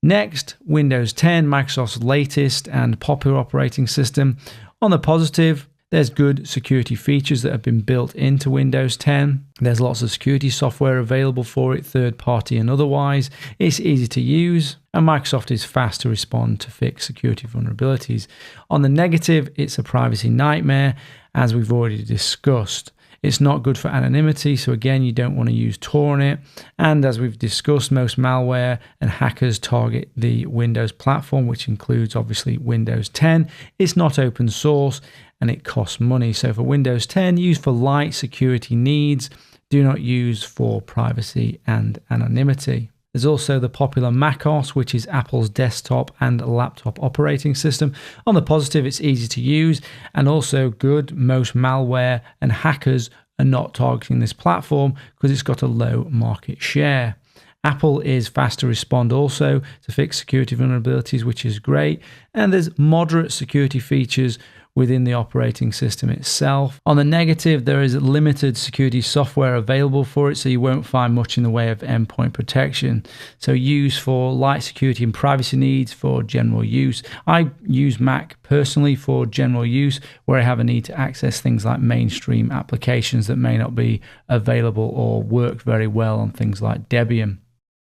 Next, Windows 10, Microsoft's latest and popular operating system. On the positive, there's good security features that have been built into Windows 10. There's lots of security software available for it, third party and otherwise. It's easy to use, and Microsoft is fast to respond to fix security vulnerabilities. On the negative, it's a privacy nightmare, as we've already discussed. It's not good for anonymity, so again, you don't want to use Tor on it. And as we've discussed, most malware and hackers target the Windows platform, which includes obviously Windows 10. It's not open source and it costs money. So for Windows 10, use for light security needs. Do not use for privacy and anonymity. There's also the popular macOS, which is Apple's desktop and laptop operating system. On the positive, it's easy to use and also good. Most malware and hackers are not targeting this platform because it's got a low market share. Apple is fast to respond also to fix security vulnerabilities, which is great. And there's moderate security features within the operating system itself. On the negative, there is limited security software available for it, so you won't find much in the way of endpoint protection. So use for light security and privacy needs for general use. I use Mac personally for general use, where I have a need to access things like mainstream applications that may not be available or work very well on things like Debian.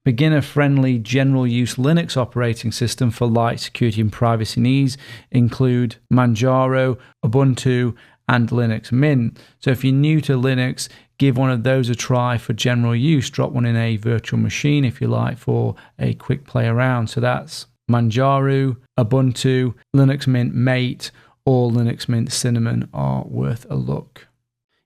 Beginner-friendly general-use Linux operating system for light security and privacy needs include Manjaro, Ubuntu, and Linux Mint. So if you're new to Linux, give one of those a try for general use. Drop one in a virtual machine, if you like, for a quick play around. So that's Manjaro, Ubuntu, Linux Mint Mate, or Linux Mint Cinnamon are worth a look.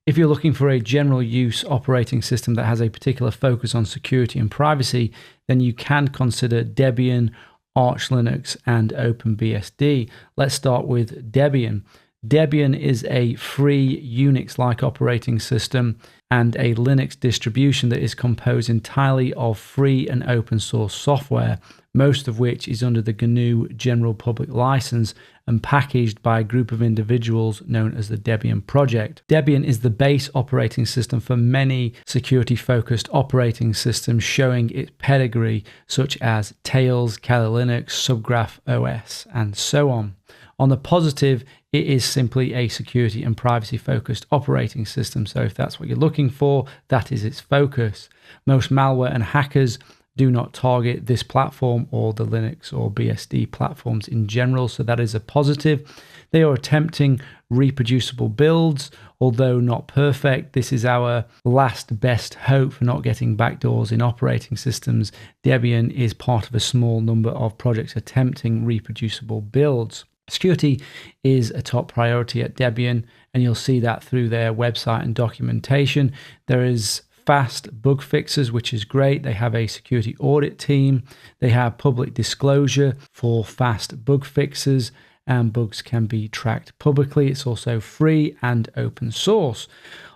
If you're looking for a general use operating system that has a particular focus on security and privacy, then you can consider Debian, Arch Linux, and OpenBSD. Let's start with Debian. Debian is a free Unix-like operating system and a Linux distribution that is composed entirely of free and open source software, most of which is under the GNU General Public License and packaged by a group of individuals known as the Debian Project. Debian is the base operating system for many security-focused operating systems, showing its pedigree, such as Tails, Kali Linux, Subgraph OS, and so on. On the positive, it is simply a security and privacy-focused operating system, so if that's what you're looking for, that is its focus. Most malware and hackers do not target this platform or the Linux or BSD platforms in general, so that is a positive. They are attempting reproducible builds, although not perfect. This is our last best hope for not getting backdoors in operating systems. Debian is part of a small number of projects attempting reproducible builds. Security is a top priority at Debian, and you'll see that through their website and documentation. There is fast bug fixes, which is great. They have a security audit team. They have public disclosure for fast bug fixes, and bugs can be tracked publicly. It's also free and open source.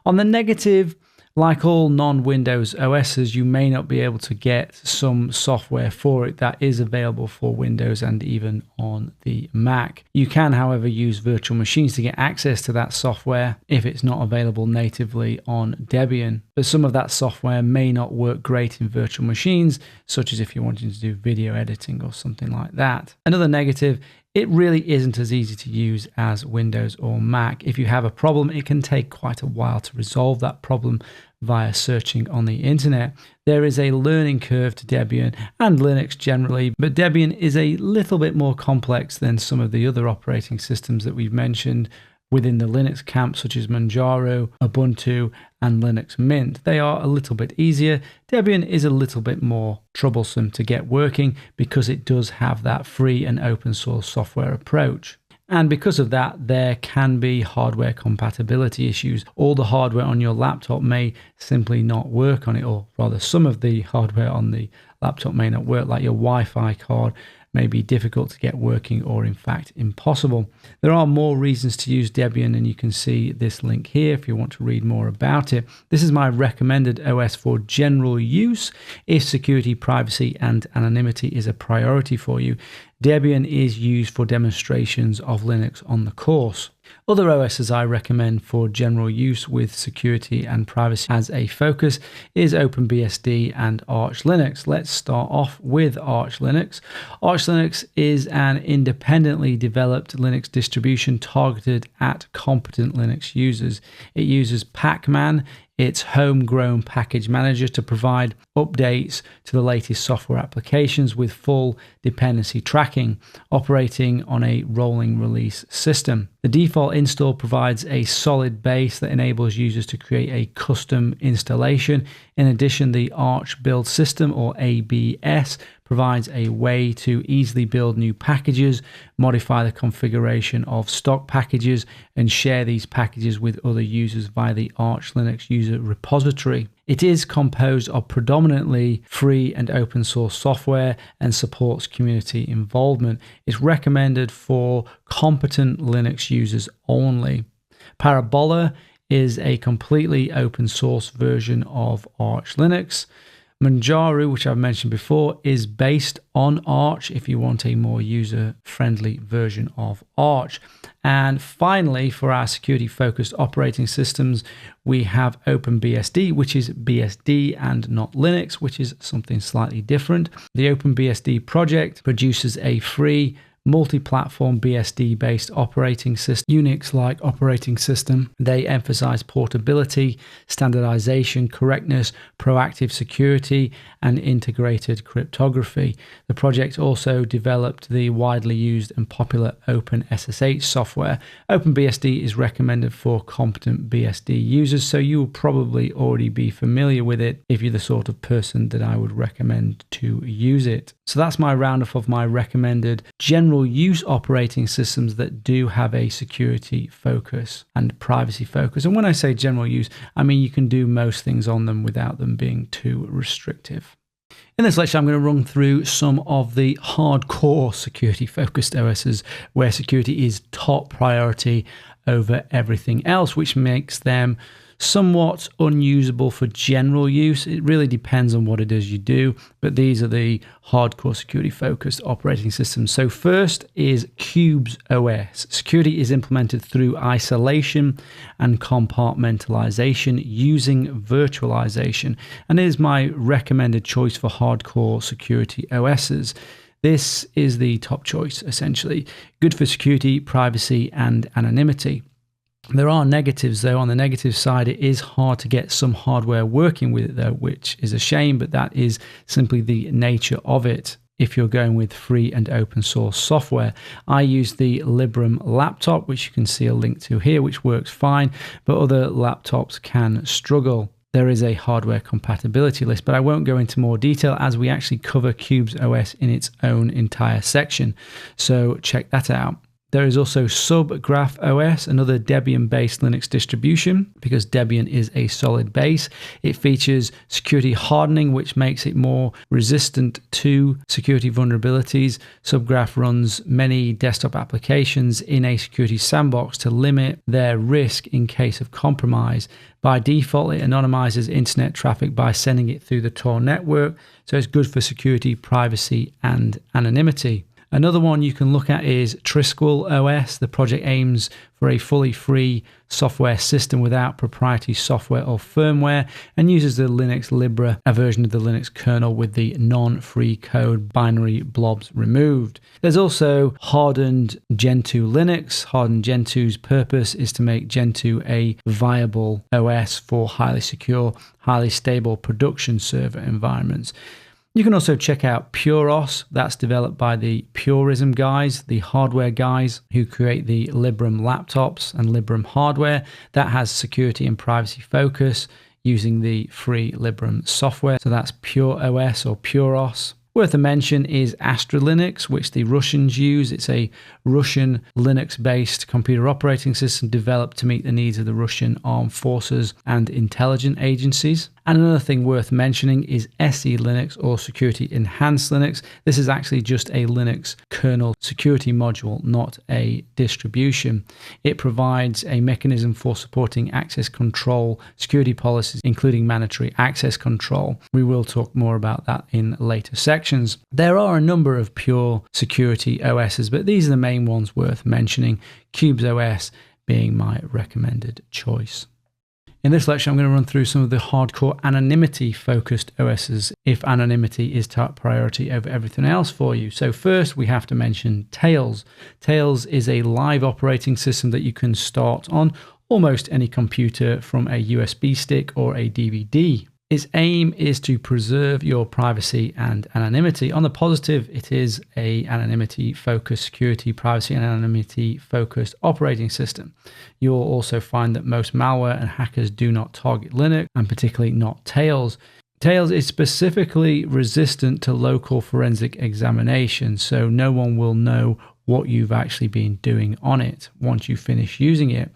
On the negative, like all non-Windows OSs, you may not be able to get some software for it that is available for Windows and even on the Mac. You can, however, use virtual machines to get access to that software if it's not available natively on Debian. But some of that software may not work great in virtual machines, such as if you're wanting to do video editing or something like that. Another negative, it really isn't as easy to use as Windows or Mac. If you have a problem, it can take quite a while to resolve that problem via searching on the internet. There is a learning curve to Debian and Linux generally, but Debian is a little bit more complex than some of the other operating systems that we've mentioned within the Linux camp, such as Manjaro, Ubuntu, and Linux Mint. They are a little bit easier. Debian is a little bit more troublesome to get working because it does have that free and open source software approach. And because of that, there can be hardware compatibility issues. All the hardware on your laptop may simply not work on it, or rather some of the hardware on the laptop may not work, like your Wi-Fi card may be difficult to get working or in fact impossible. There are more reasons to use Debian, and you can see this link here if you want to read more about it. This is my recommended OS for general use if security, privacy and anonymity is a priority for you. Debian is used for demonstrations of Linux on the course. Other OSs I recommend for general use with security and privacy as a focus is OpenBSD and Arch Linux. Let's start off with Arch Linux. Arch Linux is an independently developed Linux distribution targeted at competent Linux users. It uses Pacman, its homegrown package manager, to provide updates to the latest software applications with full dependency tracking, operating on a rolling release system. The default install provides a solid base that enables users to create a custom installation. In addition, the Arch Build System, or ABS, provides a way to easily build new packages, modify the configuration of stock packages, and share these packages with other users via the Arch Linux user repository. It is composed of predominantly free and open source software and supports community involvement. It's recommended for competent Linux users only. Parabola is a completely open source version of Arch Linux. Manjaro, which I've mentioned before, is based on Arch if you want a more user-friendly version of Arch. And finally, for our security-focused operating systems, we have OpenBSD, which is BSD and not Linux, which is something slightly different. The OpenBSD project produces a free multi-platform BSD-based operating system, Unix-like operating system. They emphasize portability, standardization, correctness, proactive security, and integrated cryptography. The project also developed the widely used and popular OpenSSH software. OpenBSD is recommended for competent BSD users, so you will probably already be familiar with it if you're the sort of person that I would recommend to use it. So that's my roundup of my recommended general use operating systems that do have a security focus and privacy focus. And when I say general use, I mean you can do most things on them without them being too restrictive. In this lecture, I'm going to run through some of the hardcore security-focused OSs where security is top priority over everything else, which makes them somewhat unusable for general use. It really depends on what it is you do, but these are the hardcore security-focused operating systems. So first is Qubes OS. Security is implemented through isolation and compartmentalization using virtualization, and it is my recommended choice for hardcore security OSs. This is the top choice, essentially. Good for security, privacy, and anonymity. There are negatives though. On the negative side, it is hard to get some hardware working with it though, which is a shame, but that is simply the nature of it if you're going with free and open source software. I use the Librem laptop, which you can see a link to here, which works fine, but other laptops can struggle. There is a hardware compatibility list, but I won't go into more detail as we actually cover Qubes OS in its own entire section. So check that out. There is also SubGraph OS, another Debian-based Linux distribution, because Debian is a solid base. It features security hardening, which makes it more resistant to security vulnerabilities. SubGraph runs many desktop applications in a security sandbox to limit their risk in case of compromise. By default, it anonymizes internet traffic by sending it through the Tor network, so it's good for security, privacy, and anonymity. Another one you can look at is Trisquel OS. The project aims for a fully free software system without proprietary software or firmware and uses the Linux Libra, a version of the Linux kernel with the non-free code binary blobs removed. There's also Hardened Gentoo Linux. Hardened Gentoo's purpose is to make Gentoo a viable OS for highly secure, highly stable production server environments. You can also check out Puros. That's developed by the Purism guys, the hardware guys who create the Librem laptops and Librem hardware. That has security and privacy focus using the free Librem software. So that's Pure OS or Puros. Worth a mention is Astra Linux, which the Russians use. It's a Russian Linux-based computer operating system developed to meet the needs of the Russian armed forces and intelligence agencies. And another thing worth mentioning is SE Linux or Security Enhanced Linux. This is actually just a Linux kernel security module, not a distribution. It provides a mechanism for supporting access control security policies, including mandatory access control. We will talk more about that in later sections. There are a number of pure security OSs, but these are the main ones worth mentioning, Qubes OS being my recommended choice. In this lecture, I'm going to run through some of the hardcore anonymity-focused OSs if anonymity is top priority over everything else for you. So first, we have to mention Tails. Tails is a live operating system that you can start on almost any computer from a USB stick or a DVD. Its aim is to preserve your privacy and anonymity. On the positive, it is an anonymity-focused security, privacy, and anonymity-focused operating system. You'll also find that most malware and hackers do not target Linux, and particularly not Tails. Tails is specifically resistant to local forensic examination, so no one will know what you've actually been doing on it once you finish using it.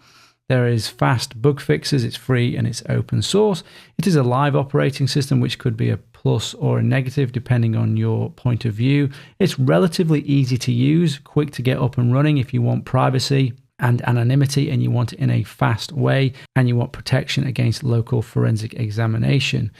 There is fast bug fixes, it's free and it's open source. It is a live operating system, which could be a plus or a negative depending on your point of view. It's relatively easy to use, quick to get up and running if you want privacy and anonymity and you want it in a fast way and you want protection against local forensic examination.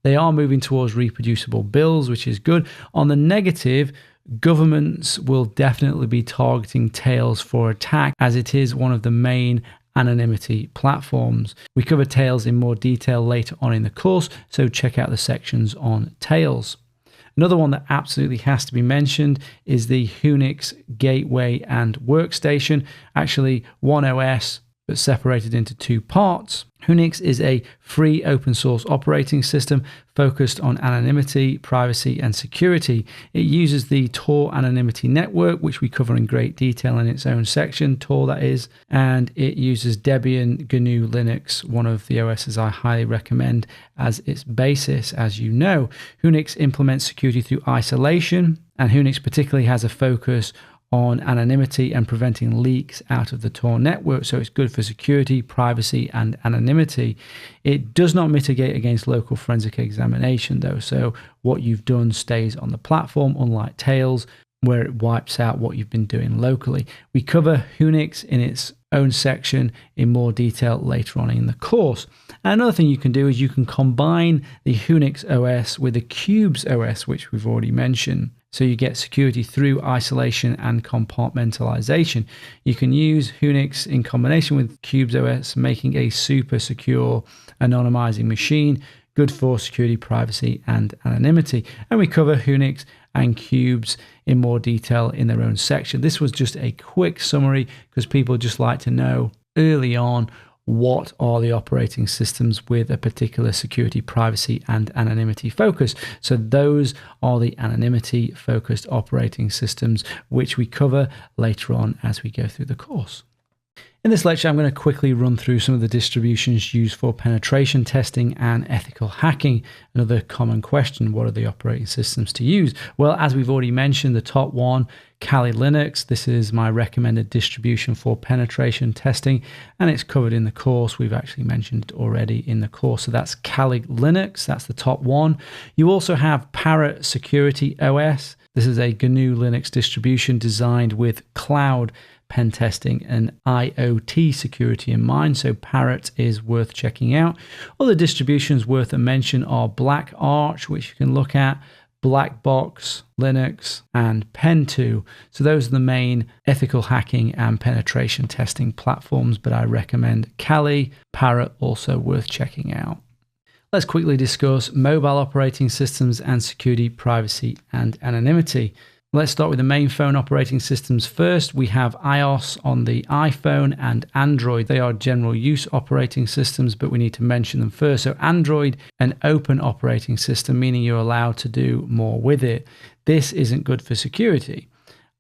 They are moving towards reproducible builds, which is good. On the negative, governments will definitely be targeting Tails for attack as it is one of the main anonymity platforms. We cover Tails in more detail later on in the course, so check out the sections on Tails. Another one that absolutely has to be mentioned is the Unix Gateway and Workstation, actually one OS but separated into two parts. Unix is a free open source operating system focused on anonymity, privacy, and security. It uses the Tor anonymity network, which we cover in great detail in its own section, Tor that is, and it uses Debian GNU Linux, one of the OSs I highly recommend as its basis. As you know, Unix implements security through isolation, and Unix particularly has a focus on anonymity and preventing leaks out of the Tor network, so it's good for security, privacy, and anonymity. It does not mitigate against local forensic examination, though, so what you've done stays on the platform, unlike Tails, where it wipes out what you've been doing locally. We cover Unix in its own section in more detail later on in the course. And another thing you can do is you can combine the Unix OS with the Qubes OS, which we've already mentioned. So you get security through isolation and compartmentalization. You can use Unix in combination with Qubes OS, making a super secure anonymizing machine, good for security, privacy, and anonymity. And we cover Unix and Qubes in more detail in their own section. This was just a quick summary because people just like to know early on what are the operating systems with a particular security, privacy, and anonymity focus. So those are the anonymity focused operating systems, which we cover later on as we go through the course. In this lecture, I'm going to quickly run through some of the distributions used for penetration testing and ethical hacking. Another common question, what are the operating systems to use? Well, as we've already mentioned, the top one, Kali Linux. This is my recommended distribution for penetration testing, and it's covered in the course. We've actually mentioned it already in the course. So that's Kali Linux. That's the top one. You also have Parrot Security OS. This is a GNU Linux distribution designed with cloud pen testing and IoT security in mind, so Parrot is worth checking out. Other distributions worth a mention are Black Arch, which you can look at, Black Box, Linux, and Pen2. So those are the main ethical hacking and penetration testing platforms, but I recommend Kali, Parrot also worth checking out. Let's quickly discuss mobile operating systems and security, privacy, and anonymity. Let's start with the main phone operating systems first. We have iOS on the iPhone and Android. They are general use operating systems, but we need to mention them first. So Android, an open operating system, meaning you're allowed to do more with it. This isn't good for security.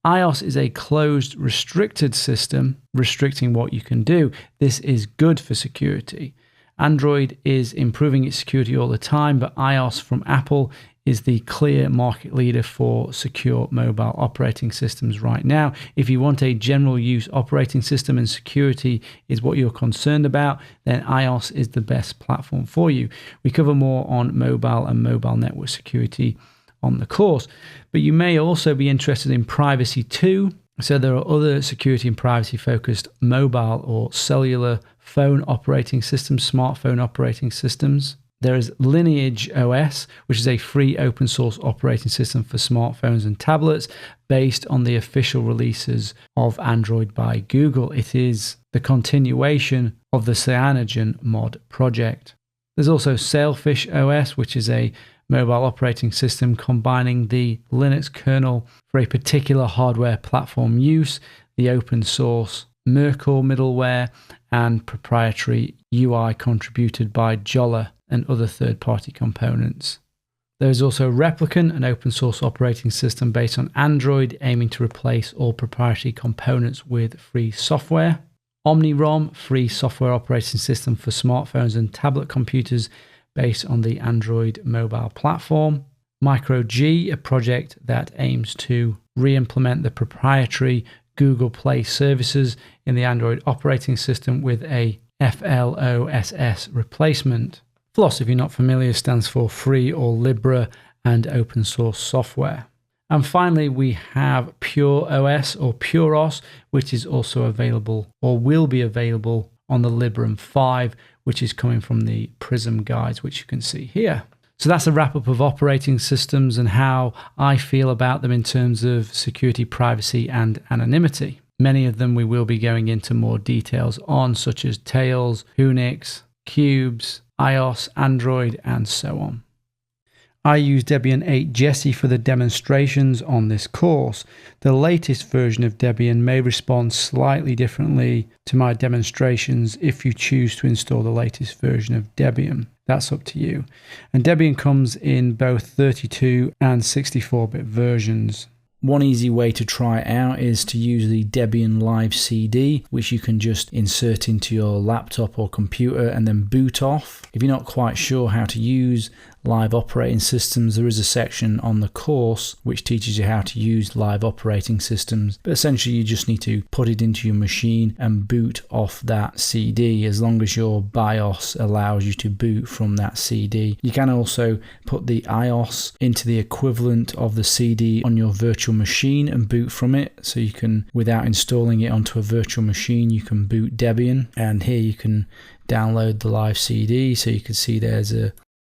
iOS is a closed, restricted system, restricting what you can do. This is good for security. Android is improving its security all the time, but iOS from Apple is the clear market leader for secure mobile operating systems right now. If you want a general use operating system and security is what you're concerned about, then iOS is the best platform for you. We cover more on mobile and mobile network security on the course, but you may also be interested in privacy too. So there are other security and privacy focused mobile or cellular phone operating systems, smartphone operating systems. There is Lineage OS, which is a free open source operating system for smartphones and tablets based on the official releases of Android by Google. It is the continuation of the Cyanogen mod project. There's also Sailfish OS, which is a mobile operating system combining the Linux kernel for a particular hardware platform use, the open source Merkle middleware, and proprietary UI contributed by Jolla and other third-party components. There is also Replicant, an open source operating system based on Android, aiming to replace all proprietary components with free software. OmniROM, free software operating system for smartphones and tablet computers based on the Android mobile platform. MicroG, a project that aims to re-implement the proprietary Google Play services in the Android operating system with a FLOSS replacement. FLOSS, if you're not familiar, stands for Free or Libra and Open Source Software. And finally, we have Pure OS or PureOS, which is also available or will be available on the Librem 5, which is coming from the Prism guides, which you can see here. So that's a wrap-up of operating systems and how I feel about them in terms of security, privacy, and anonymity. Many of them we will be going into more details on, such as Tails, Unix, Cubes, iOS, Android, and so on. I use Debian 8 Jessie for the demonstrations on this course. The latest version of Debian may respond slightly differently to my demonstrations if you choose to install the latest version of Debian. That's up to you. And Debian comes in both 32 and 64-bit versions. One easy way to try it out is to use the Debian Live CD, which you can just insert into your laptop or computer and then boot off. If you're not quite sure how to use live operating systems, there is a section on the course which teaches you how to use live operating systems. But essentially you just need to put it into your machine and boot off that CD as long as your BIOS allows you to boot from that CD. You can also put the iOS into the equivalent of the CD on your virtual machine and boot from it. So you can, without installing it onto a virtual machine, you can boot Debian. And here you can download the live CD. So you can see there's a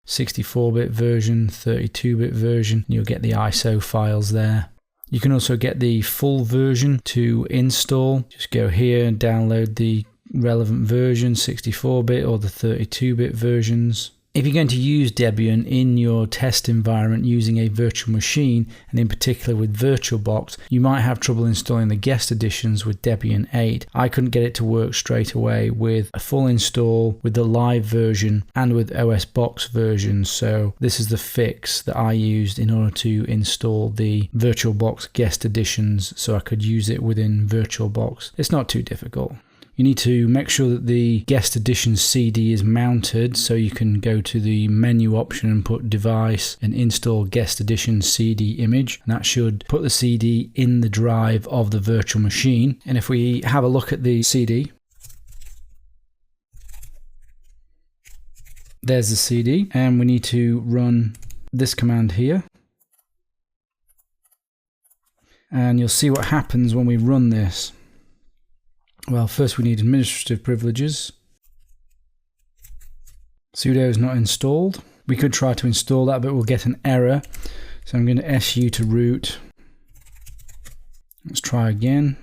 64-bit version, 32-bit version. You'll get the ISO files there. You can also get the full version to install. Just go here and download the relevant version, 64-bit or the 32-bit versions. If you're going to use Debian in your test environment using a virtual machine, and in particular with VirtualBox, you might have trouble installing the guest editions with Debian 8. I couldn't get it to work straight away with a full install, with the live version, and with OS Box version. So this is the fix that I used in order to install the VirtualBox guest editions so I could use it within VirtualBox. It's not too difficult. You need to make sure that the guest edition CD is mounted, so you can go to the menu option and put device and install guest edition CD image, and that should put the CD in the drive of the virtual machine. And if we have a look at the CD, there's the CD, and we need to run this command here. And you'll see what happens when we run this. Well, first we need administrative privileges. Sudo is not installed. We could try to install that, but we'll get an error. So I'm going to su to root. Let's try again.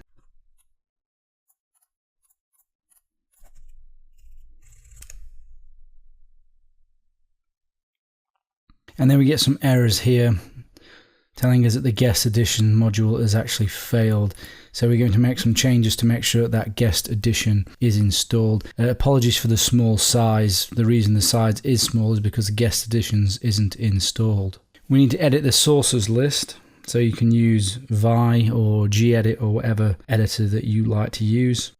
And then we get some errors here telling us that the guest edition module has actually failed. So we're going to make some changes to make sure that guest edition is installed. Apologies for the small size. The reason the size is small is because the guest editions isn't installed. We need to edit the sources list. So you can use Vi or gedit or whatever editor that you like to use.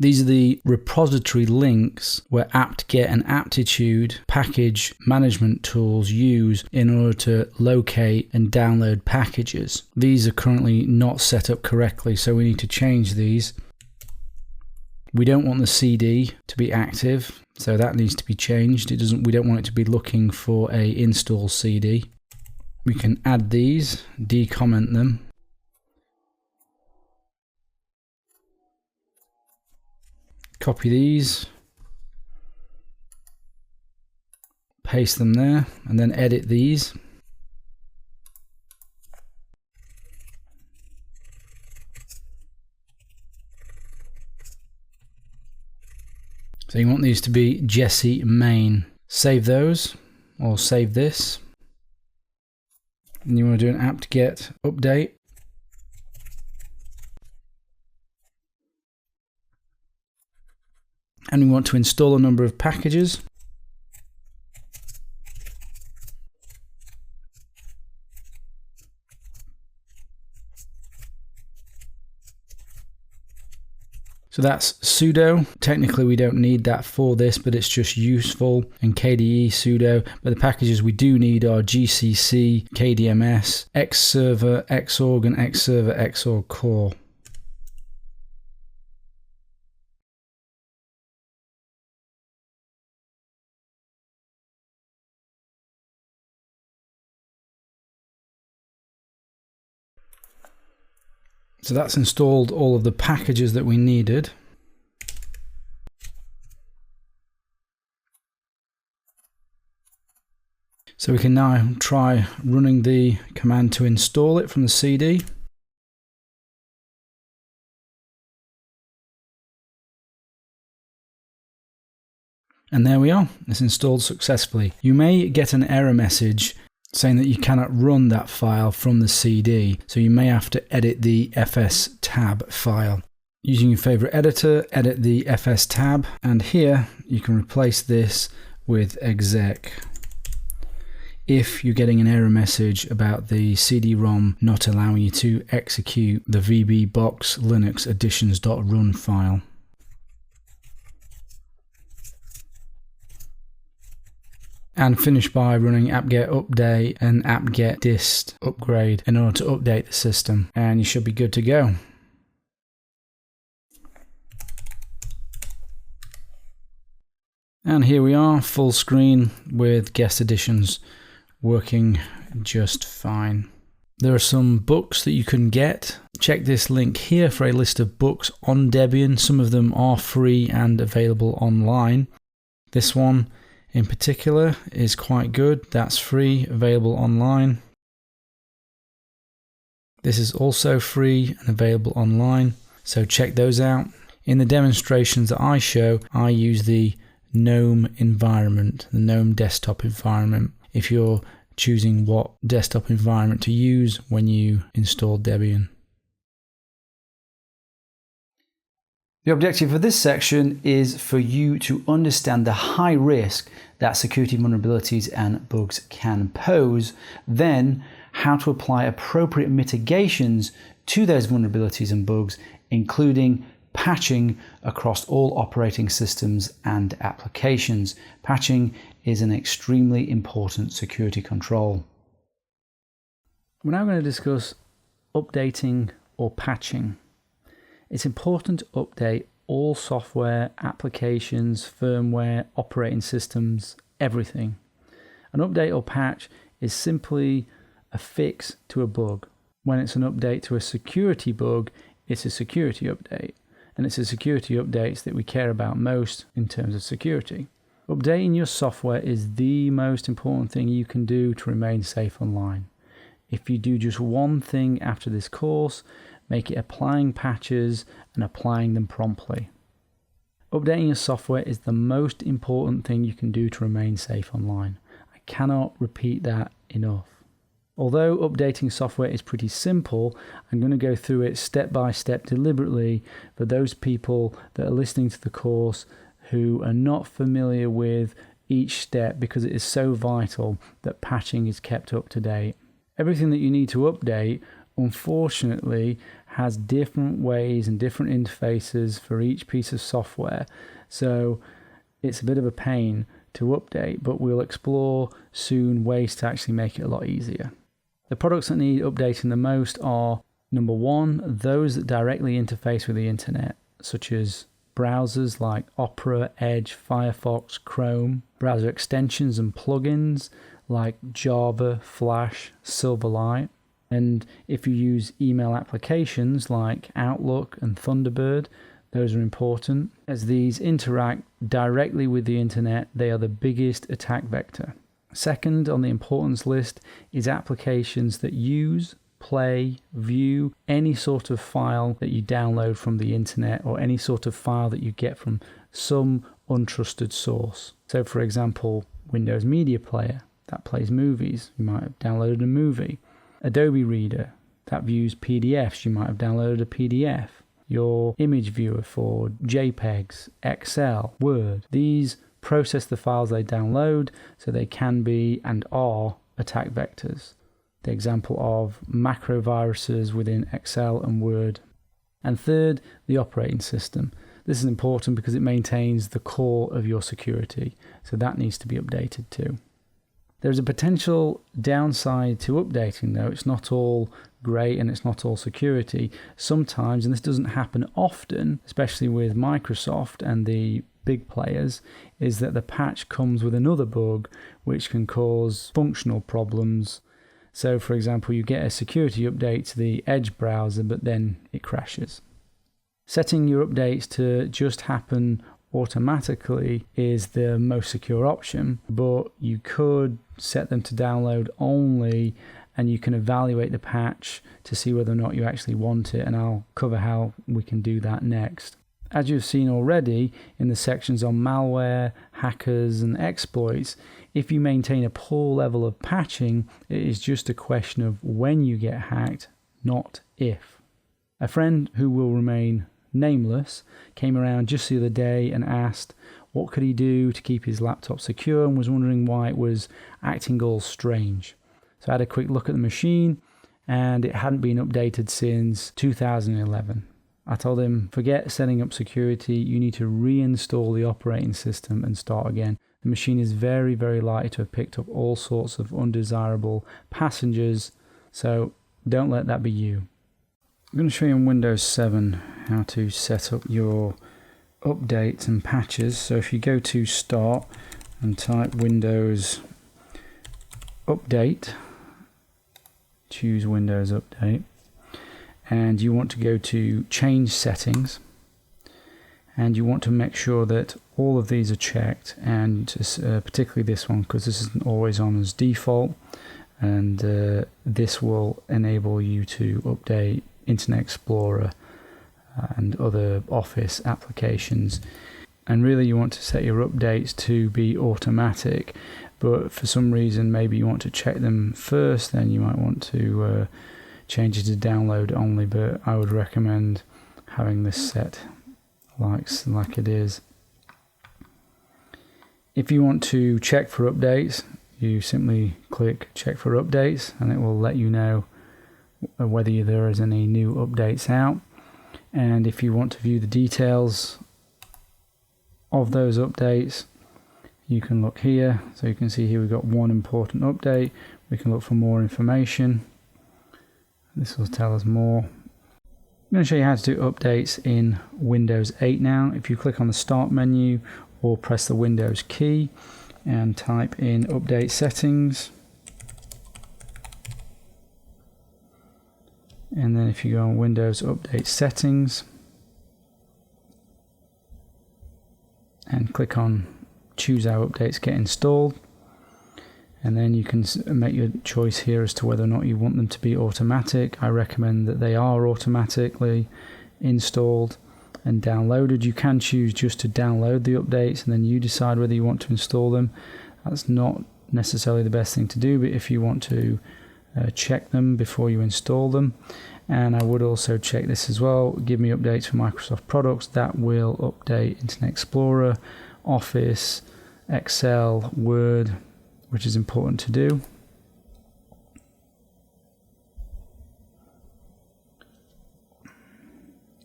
These are the repository links where apt-get and aptitude package management tools use in order to locate and download packages. These are currently not set up correctly, so we need to change these. We don't want the CD to be active, so that needs to be changed. We don't want it to be looking for a install CD. We can add these, decomment them. Copy these, paste them there, and then edit these. So you want these to be Jesse main. Save those, or save this. And you want to do an apt-get update. And we want to install a number of packages. So that's sudo. Technically we don't need that for this, but it's just useful, and kde sudo. But the packages we do need are gcc, kdms, xserver, xorg, and xserver xorg core. So that's installed all of the packages that we needed. So we can now try running the command to install it from the CD. And there we are, it's installed successfully. You may get an error message saying that you cannot run that file from the CD, so you may have to edit the fs tab file. Using your favorite editor, edit the fs tab, and here you can replace this with exec if you're getting an error message about the CD-ROM not allowing you to execute the vbbox linux additions.run file. And finish by running apt-get update and apt-get dist upgrade in order to update the system, and you should be good to go. And here we are, full screen with guest editions working just fine. There are some books that you can get. Check this link here for a list of books on Debian. Some of them are free and available online. This one in particular is quite good. That's free, available online. This is also free and available online, so check those out. In the demonstrations that I show, I use the GNOME environment, the GNOME desktop environment, if you're choosing what desktop environment to use when you install Debian. The objective of this section is for you to understand the high risk that security vulnerabilities and bugs can pose, then how to apply appropriate mitigations to those vulnerabilities and bugs, including patching across all operating systems and applications. Patching is an extremely important security control. We're now going to discuss updating or patching. It's important to update all software, applications, firmware, operating systems, everything. An update or patch is simply a fix to a bug. When it's an update to a security bug, it's a security update. And it's the security updates that we care about most in terms of security. Updating your software is the most important thing you can do to remain safe online. If you do just one thing after this course, make it applying patches and applying them promptly. Updating your software is the most important thing you can do to remain safe online. I cannot repeat that enough. Although updating software is pretty simple, I'm going to go through it step by step deliberately for those people that are listening to the course who are not familiar with each step, because it is so vital that patching is kept up to date. Everything that you need to update, unfortunately, has different ways and different interfaces for each piece of software. So it's a bit of a pain to update, but we'll explore soon ways to actually make it a lot easier. The products that need updating the most are, number one, those that directly interface with the internet, such as browsers like Opera, Edge, Firefox, Chrome, browser extensions and plugins like Java, Flash, Silverlight. And if you use email applications like Outlook and Thunderbird, those are important. As these interact directly with the internet, they are the biggest attack vector. Second on the importance list is applications that use, play, view any sort of file that you download from the internet or any sort of file that you get from some untrusted source. So for example, Windows Media Player, that plays movies. You might have downloaded a movie. Adobe Reader, that views PDFs. You might have downloaded a PDF. Your image viewer for JPEGs, Excel, Word. These process the files they download, so they can be and are attack vectors. The example of macro viruses within Excel and Word. And third, the operating system. This is important because it maintains the core of your security, so that needs to be updated too. There's a potential downside to updating though. It's not all great and it's not all security. Sometimes, and this doesn't happen often, especially with Microsoft and the big players, is that the patch comes with another bug which can cause functional problems. So for example, you get a security update to the Edge browser, but then it crashes. Setting your updates to just happen automatically is the most secure option, but you could set them to download only, and you can evaluate the patch to see whether or not you actually want it, and I'll cover how we can do that next. As you've seen already in the sections on malware, hackers and exploits, if you maintain a poor level of patching, it is just a question of when you get hacked, not if. A friend who will remain nameless came around just the other day and asked what could he do to keep his laptop secure, and was wondering why it was acting all strange. So I had a quick look at the machine, and it hadn't been updated since 2011. I told him, forget setting up security, you need to reinstall the operating system and start again. The machine is very, very likely to have picked up all sorts of undesirable passengers, so don't let that be you. I'm going to show you on Windows 7 how to set up your updates and patches. So if you go to Start and type Windows Update, choose Windows Update, and you want to go to Change Settings, and you want to make sure that all of these are checked, and particularly this one, because this isn't always on as default, and this will enable you to update Internet Explorer and other Office applications. And really you want to set your updates to be automatic, but for some reason maybe you want to check them first, then you might want to change it to download only, but I would recommend having this set like it is. If you want to check for updates, you simply click check for updates and it will let you know whether there is any new updates out. And if you want to view the details of those updates, you can look here. So you can see here we've got one important update. We can look for more information. This will tell us more. I'm going to show you how to do updates in Windows 8 now. If you click on the Start menu or press the Windows key and type in Update Settings, and then if you go on Windows Update Settings and click on Choose How Updates Get Installed, and then you can make your choice here as to whether or not you want them to be automatic. I recommend that they are automatically installed and downloaded. You can choose just to download the updates and then you decide whether you want to install them. That's not necessarily the best thing to do, but if you want to check them before you install them. And I would also check this as well, give me updates for Microsoft products. That will update Internet Explorer, Office, Excel, Word, which is important to do.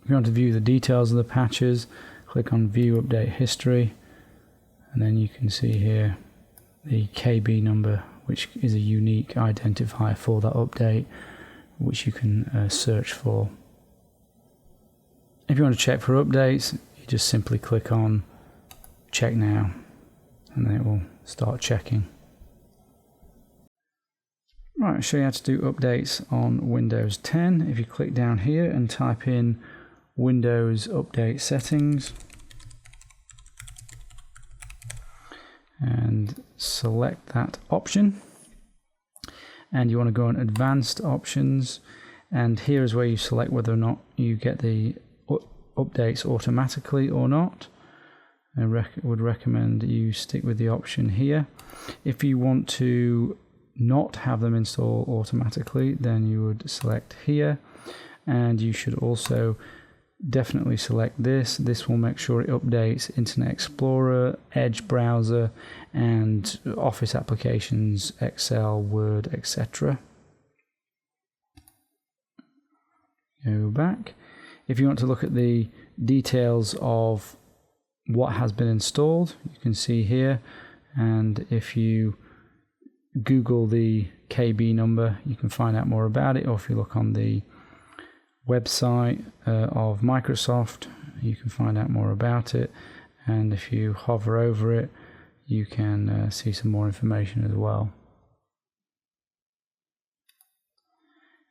If you want to view the details of the patches, click on View Update History, and then you can see here the KB number, which is a unique identifier for that update, which you can search for. If you want to check for updates, you just simply click on Check Now, and then it will start checking. Right, I'll show you how to do updates on Windows 10. If you click down here and type in Windows Update Settings and select that option, and you want to go on Advanced Options, and here is where you select whether or not you get the updates automatically or not. I would recommend you stick with the option here. If you want to not have them install automatically, then you would select here, and you should also definitely select this. This will make sure it updates Internet Explorer, Edge browser, and Office applications, Excel, Word, etc. Go back. If you want to look at the details of what has been installed, you can see here, and if you Google the KB number, you can find out more about it, or if you look on the website of Microsoft, you can find out more about it, and if you hover over it, you can see some more information as well.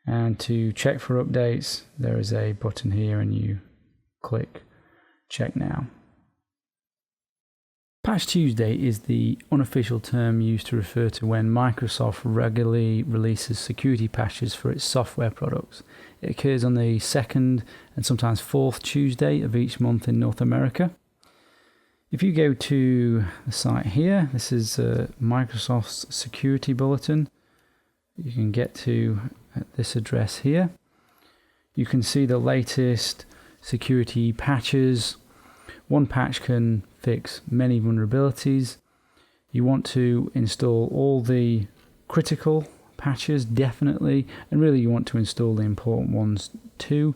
And to check for updates, there is a button here and you click Check Now. Patch Tuesday is the unofficial term used to refer to when Microsoft regularly releases security patches for its software products. It occurs on the second and sometimes fourth Tuesday of each month in North America. If you go to the site here, this is Microsoft's security bulletin. You can get to this address here. You can see the latest security patches. One patch can fix many vulnerabilities. You want to install all the critical patches, definitely, and really you want to install the important ones too,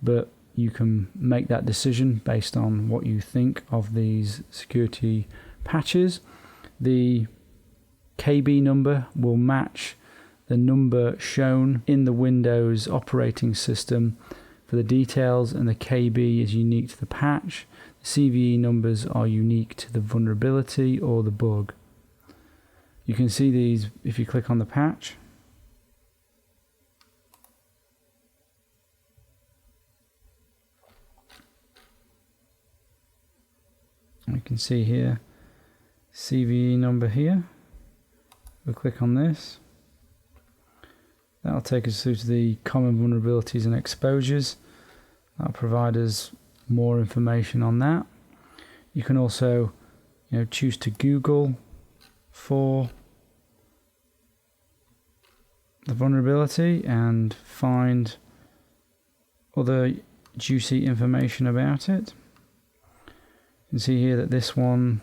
but you can make that decision based on what you think of these security patches. The KB number will match the number shown in the Windows operating system for the details, and the KB is unique to the patch. The CVE numbers are unique to the vulnerability or the bug. You can see these if you click on the patch. You can see here CVE number here. We'll click on this. That'll take us through to the common vulnerabilities and exposures. That'll provide us more information on that. You can also, choose to Google for the vulnerability and find other juicy information about it. You can see here that this one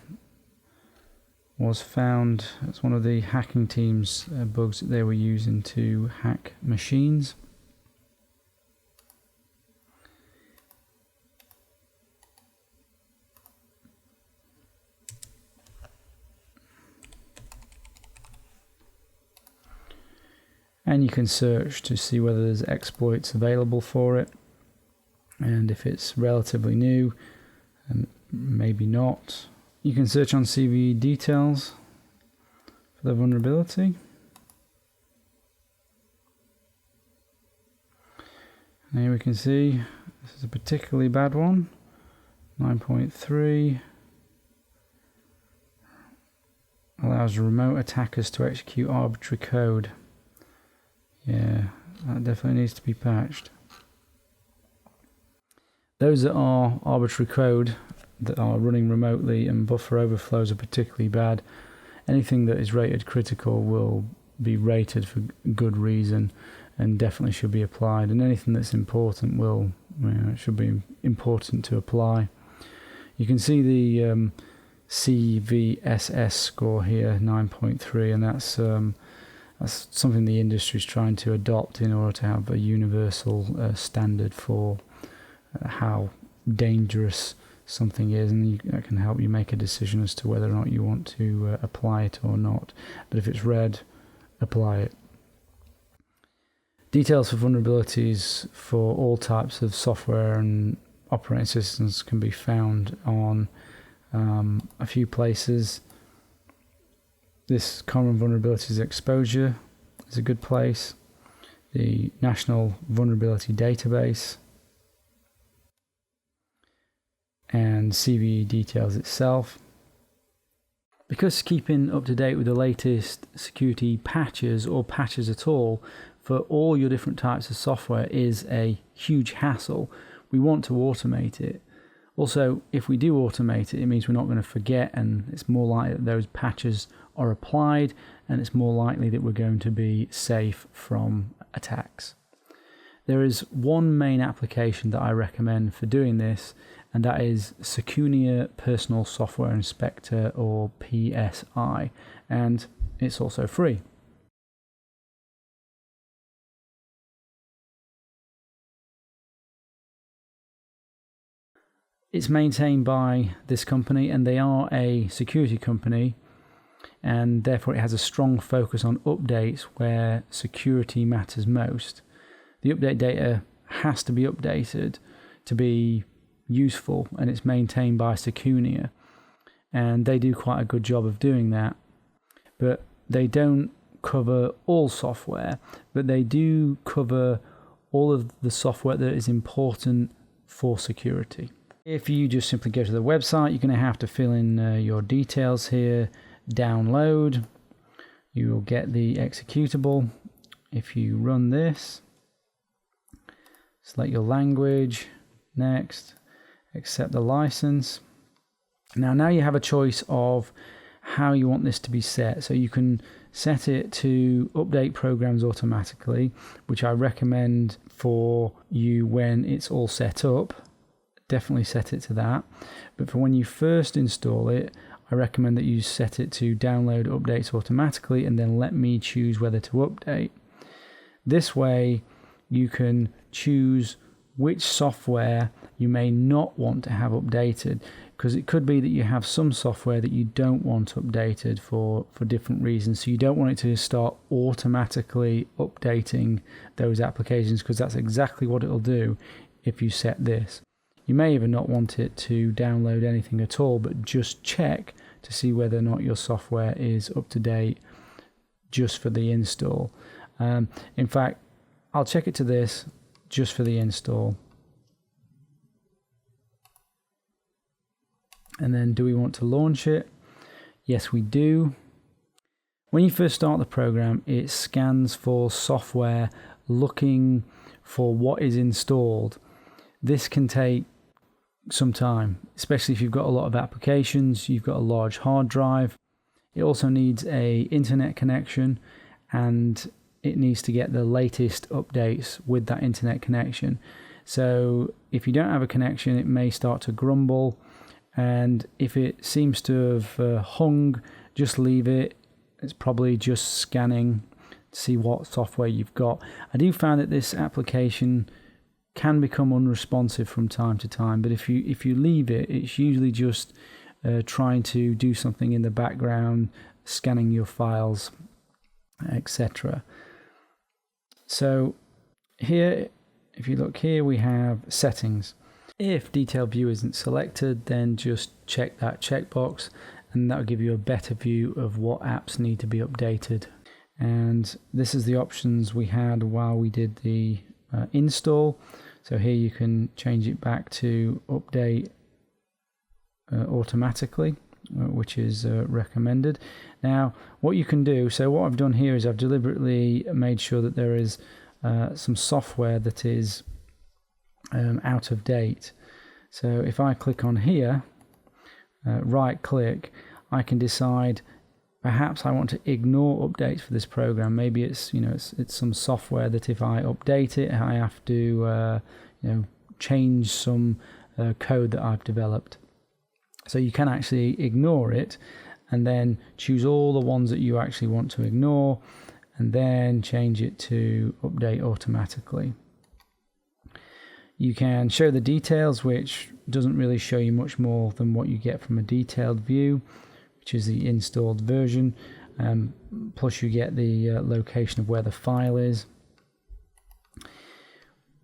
was found as one of the hacking team's bugs that they were using to hack machines. And you can search to see whether there's exploits available for it, and if it's relatively new, and maybe not. You can search on CVE details for the vulnerability. And here we can see this is a particularly bad one, 9.3. Allows remote attackers to execute arbitrary code. Yeah, that definitely needs to be patched. Those that are arbitrary code that are running remotely and buffer overflows are particularly bad. Anything that is rated critical will be rated for good reason and definitely should be applied. And anything that's important should be important to apply. You can see the CVSS score here, 9.3, and that's something the industry is trying to adopt in order to have a universal standard for how dangerous something is, and that can help you make a decision as to whether or not you want to apply it or not. But if it's red, apply it. Details for vulnerabilities for all types of software and operating systems can be found on a few places. This Common Vulnerabilities Exposure is a good place. The National Vulnerability Database, and CVE details itself. Because keeping up to date with the latest security patches or patches at all for all your different types of software is a huge hassle, we want to automate it. Also, if we do automate it, it means we're not going to forget, and it's more likely that those patches are applied, and it's more likely that we're going to be safe from attacks. There is one main application that I recommend for doing this, and that is Secunia Personal Software Inspector, or PSI, and it's also free. It's maintained by this company, and they are a security company, and therefore it has a strong focus on updates where security matters most. The update data has to be updated to be useful, and it's maintained by Secunia, and they do quite a good job of doing that. But they don't cover all software, but they do cover all of the software that is important for security. If you just simply go to the website, you're going to have to fill in your details here, download, you will get the executable. If you run this, select your language, next, accept the license. Now you have a choice of how you want this to be set. So you can set it to update programs automatically, which I recommend for you when it's all set up. Definitely set it to that. But for when you first install it, I recommend that you set it to download updates automatically and then let me choose whether to update. This way you can choose which software you may not want to have updated, because it could be that you have some software that you don't want updated for different reasons. So you don't want it to start automatically updating those applications, because that's exactly what it'll do if you set this. You may even not want it to download anything at all, but just check to see whether or not your software is up to date just for the install. In fact, I'll check it to this just for the install. And then do we want to launch it? Yes, we do. When you first start the program, it scans for software looking for what is installed. This can take some time, especially if you've got a lot of applications, you've got a large hard drive. It also needs a internet connection, and it needs to get the latest updates with that internet connection. So if you don't have a connection, it may start to grumble, and if it seems to have hung, just leave it. It's probably just scanning to see what software you've got. I do find that this application can become unresponsive from time to time, but if you leave it, it's usually just trying to do something in the background, scanning your files, etc. So here, if you look here, we have settings. If detailed view isn't selected, then just check that checkbox, and that will give you a better view of what apps need to be updated. And this is the options we had while we did the install. So here you can change it back to update automatically, which is recommended. Now what you can do, so what I've done here is I've deliberately made sure that there is some software that is out of date. So if I click on here, right click, I can decide perhaps I want to ignore updates for this program. Maybe it's it's some software that if I update it, I have to change some code that I've developed. So you can actually ignore it and then choose all the ones that you actually want to ignore, and then change it to update automatically. You can show the details, which doesn't really show you much more than what you get from a detailed view, which is the installed version. Plus you get the location of where the file is.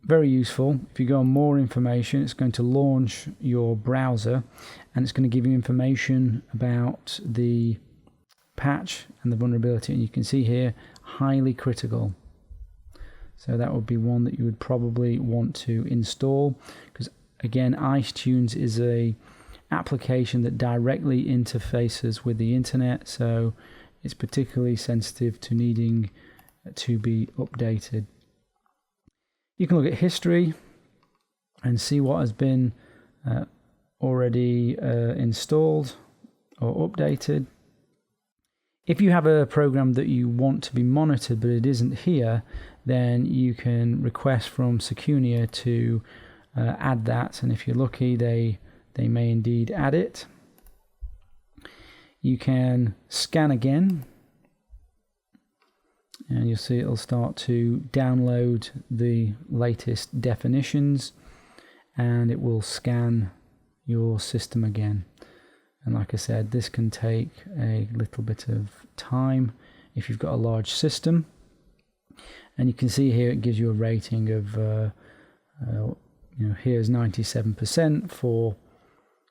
Very useful. If you go on more information, it's going to launch your browser, and it's going to give you information about the patch and the vulnerability. And you can see here, highly critical. So that would be one that you would probably want to install, because again, iTunes is a application that directly interfaces with the internet, so it's particularly sensitive to needing to be updated. You can look at history and see what has been already installed or updated. If you have a program that you want to be monitored but it isn't here, then you can request from Secunia to add that, and if you're lucky, they may indeed add it. You can scan again, and you'll see it'll start to download the latest definitions, and it will scan your system again. And like I said, this can take a little bit of time if you've got a large system. And you can see here it gives you a rating of here's 97% for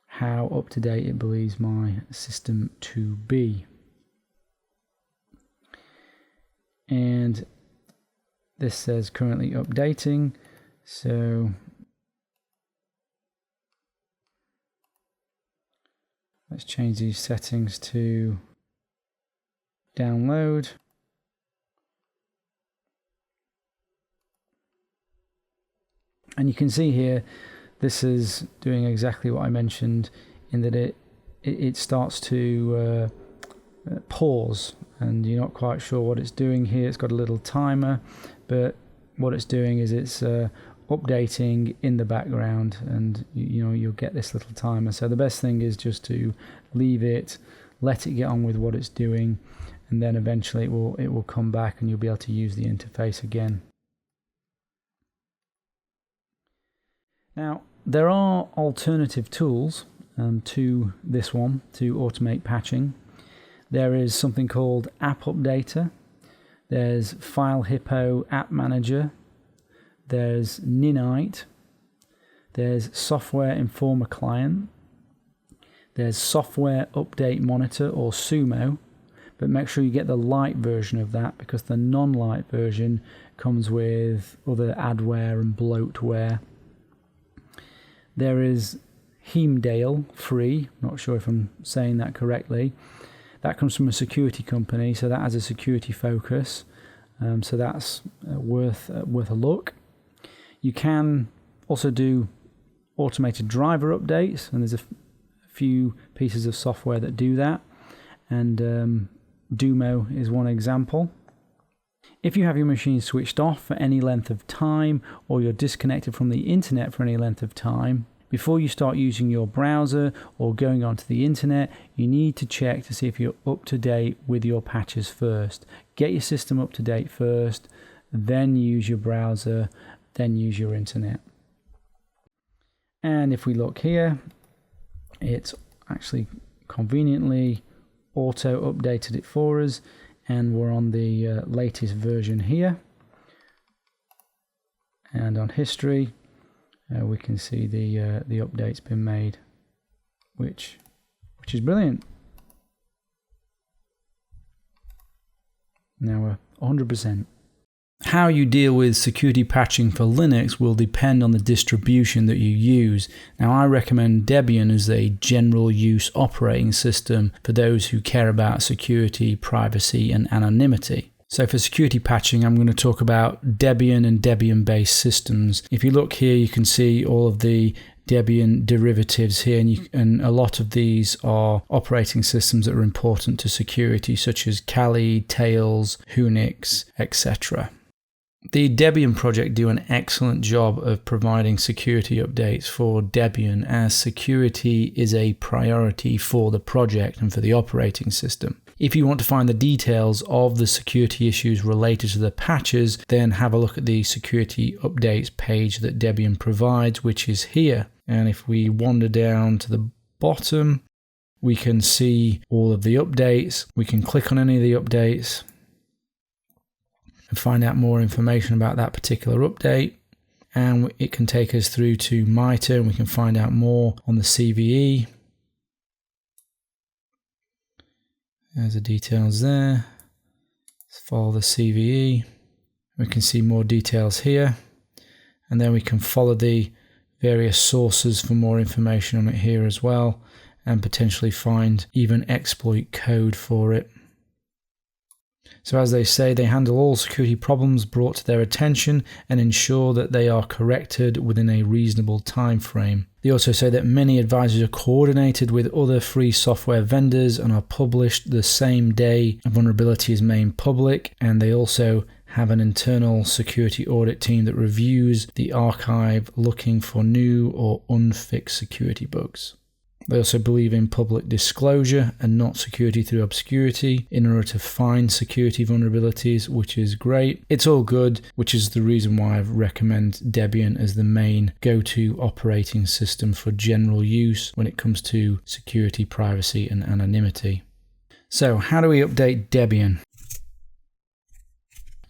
how up to date it believes my system to be. And this says currently updating, so let's change these settings to download. And you can see here, this is doing exactly what I mentioned, in that it starts to pause, and you're not quite sure what it's doing here. It's got a little timer, but what it's doing is it's updating in the background, and you'll get this little timer. So the best thing is just to leave it, let it get on with what it's doing, and then eventually it will come back and you'll be able to use the interface again. Now, there are alternative tools to this one to automate patching. There is something called App Updater. There's File Hippo App Manager. There's Ninite. There's Software Informer Client. There's Software Update Monitor, or SUMO, but make sure you get the light version of that, because the non-light version comes with other adware and bloatware. There is Heimdall free, not sure if I'm saying that correctly. That comes from a security company, so that has a security focus. So that's worth a look. You can also do automated driver updates, and there's a few pieces of software that do that, and Dumo is one example. If you have your machine switched off for any length of time, or you're disconnected from the internet for any length of time, before you start using your browser or going onto the internet, you need to check to see if you're up to date with your patches first. Get your system up to date first, then use your browser, then use your internet. And if we look here, it's actually conveniently auto updated it for us, and we're on the latest version here. And on history, we can see the update's been made, which is brilliant. Now we're 100%. How you deal with security patching for Linux will depend on the distribution that you use. Now, I recommend Debian as a general use operating system for those who care about security, privacy, and anonymity. So for security patching, I'm going to talk about Debian and Debian-based systems. If you look here, you can see all of the Debian derivatives here, and a lot of these are operating systems that are important to security, such as Kali, Tails, Unix, etc. The Debian project do an excellent job of providing security updates for Debian, as security is a priority for the project and for the operating system. If you want to find the details of the security issues related to the patches, then have a look at the security updates page that Debian provides, which is here. And if we wander down to the bottom, we can see all of the updates. We can click on any of the updates and find out more information about that particular update. And it can take us through to MITRE, and we can find out more on the CVE. There's the details there. Let's follow the CVE. We can see more details here. And then we can follow the various sources for more information on it here as well, and potentially find even exploit code for it. So as they say, they handle all security problems brought to their attention and ensure that they are corrected within a reasonable time frame. They also say that many advisors are coordinated with other free software vendors and are published the same day a vulnerability is made public, and they also have an internal security audit team that reviews the archive looking for new or unfixed security bugs. They also believe in public disclosure and not security through obscurity in order to find security vulnerabilities, which is great. It's all good, which is the reason why I recommend Debian as the main go-to operating system for general use when it comes to security, privacy, and anonymity. So, how do we update Debian?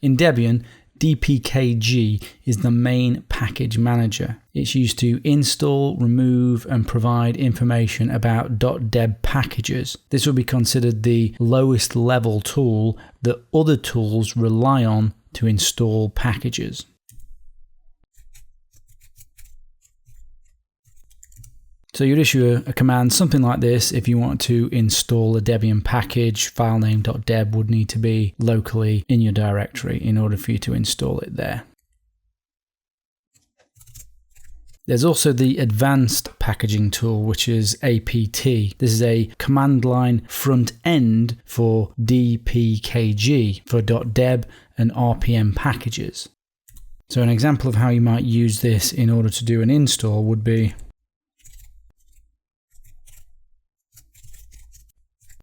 In Debian, DPKG is the main package manager. It's used to install, remove, and provide information about .deb packages. This will be considered the lowest level tool that other tools rely on to install packages. So you'd issue a command something like this if you want to install a Debian package. Filename.deb would need to be locally in your directory in order for you to install it there. There's also the advanced packaging tool, which is APT. This is a command line front end for DPKG for .deb and RPM packages. So an example of how you might use this in order to do an install would be,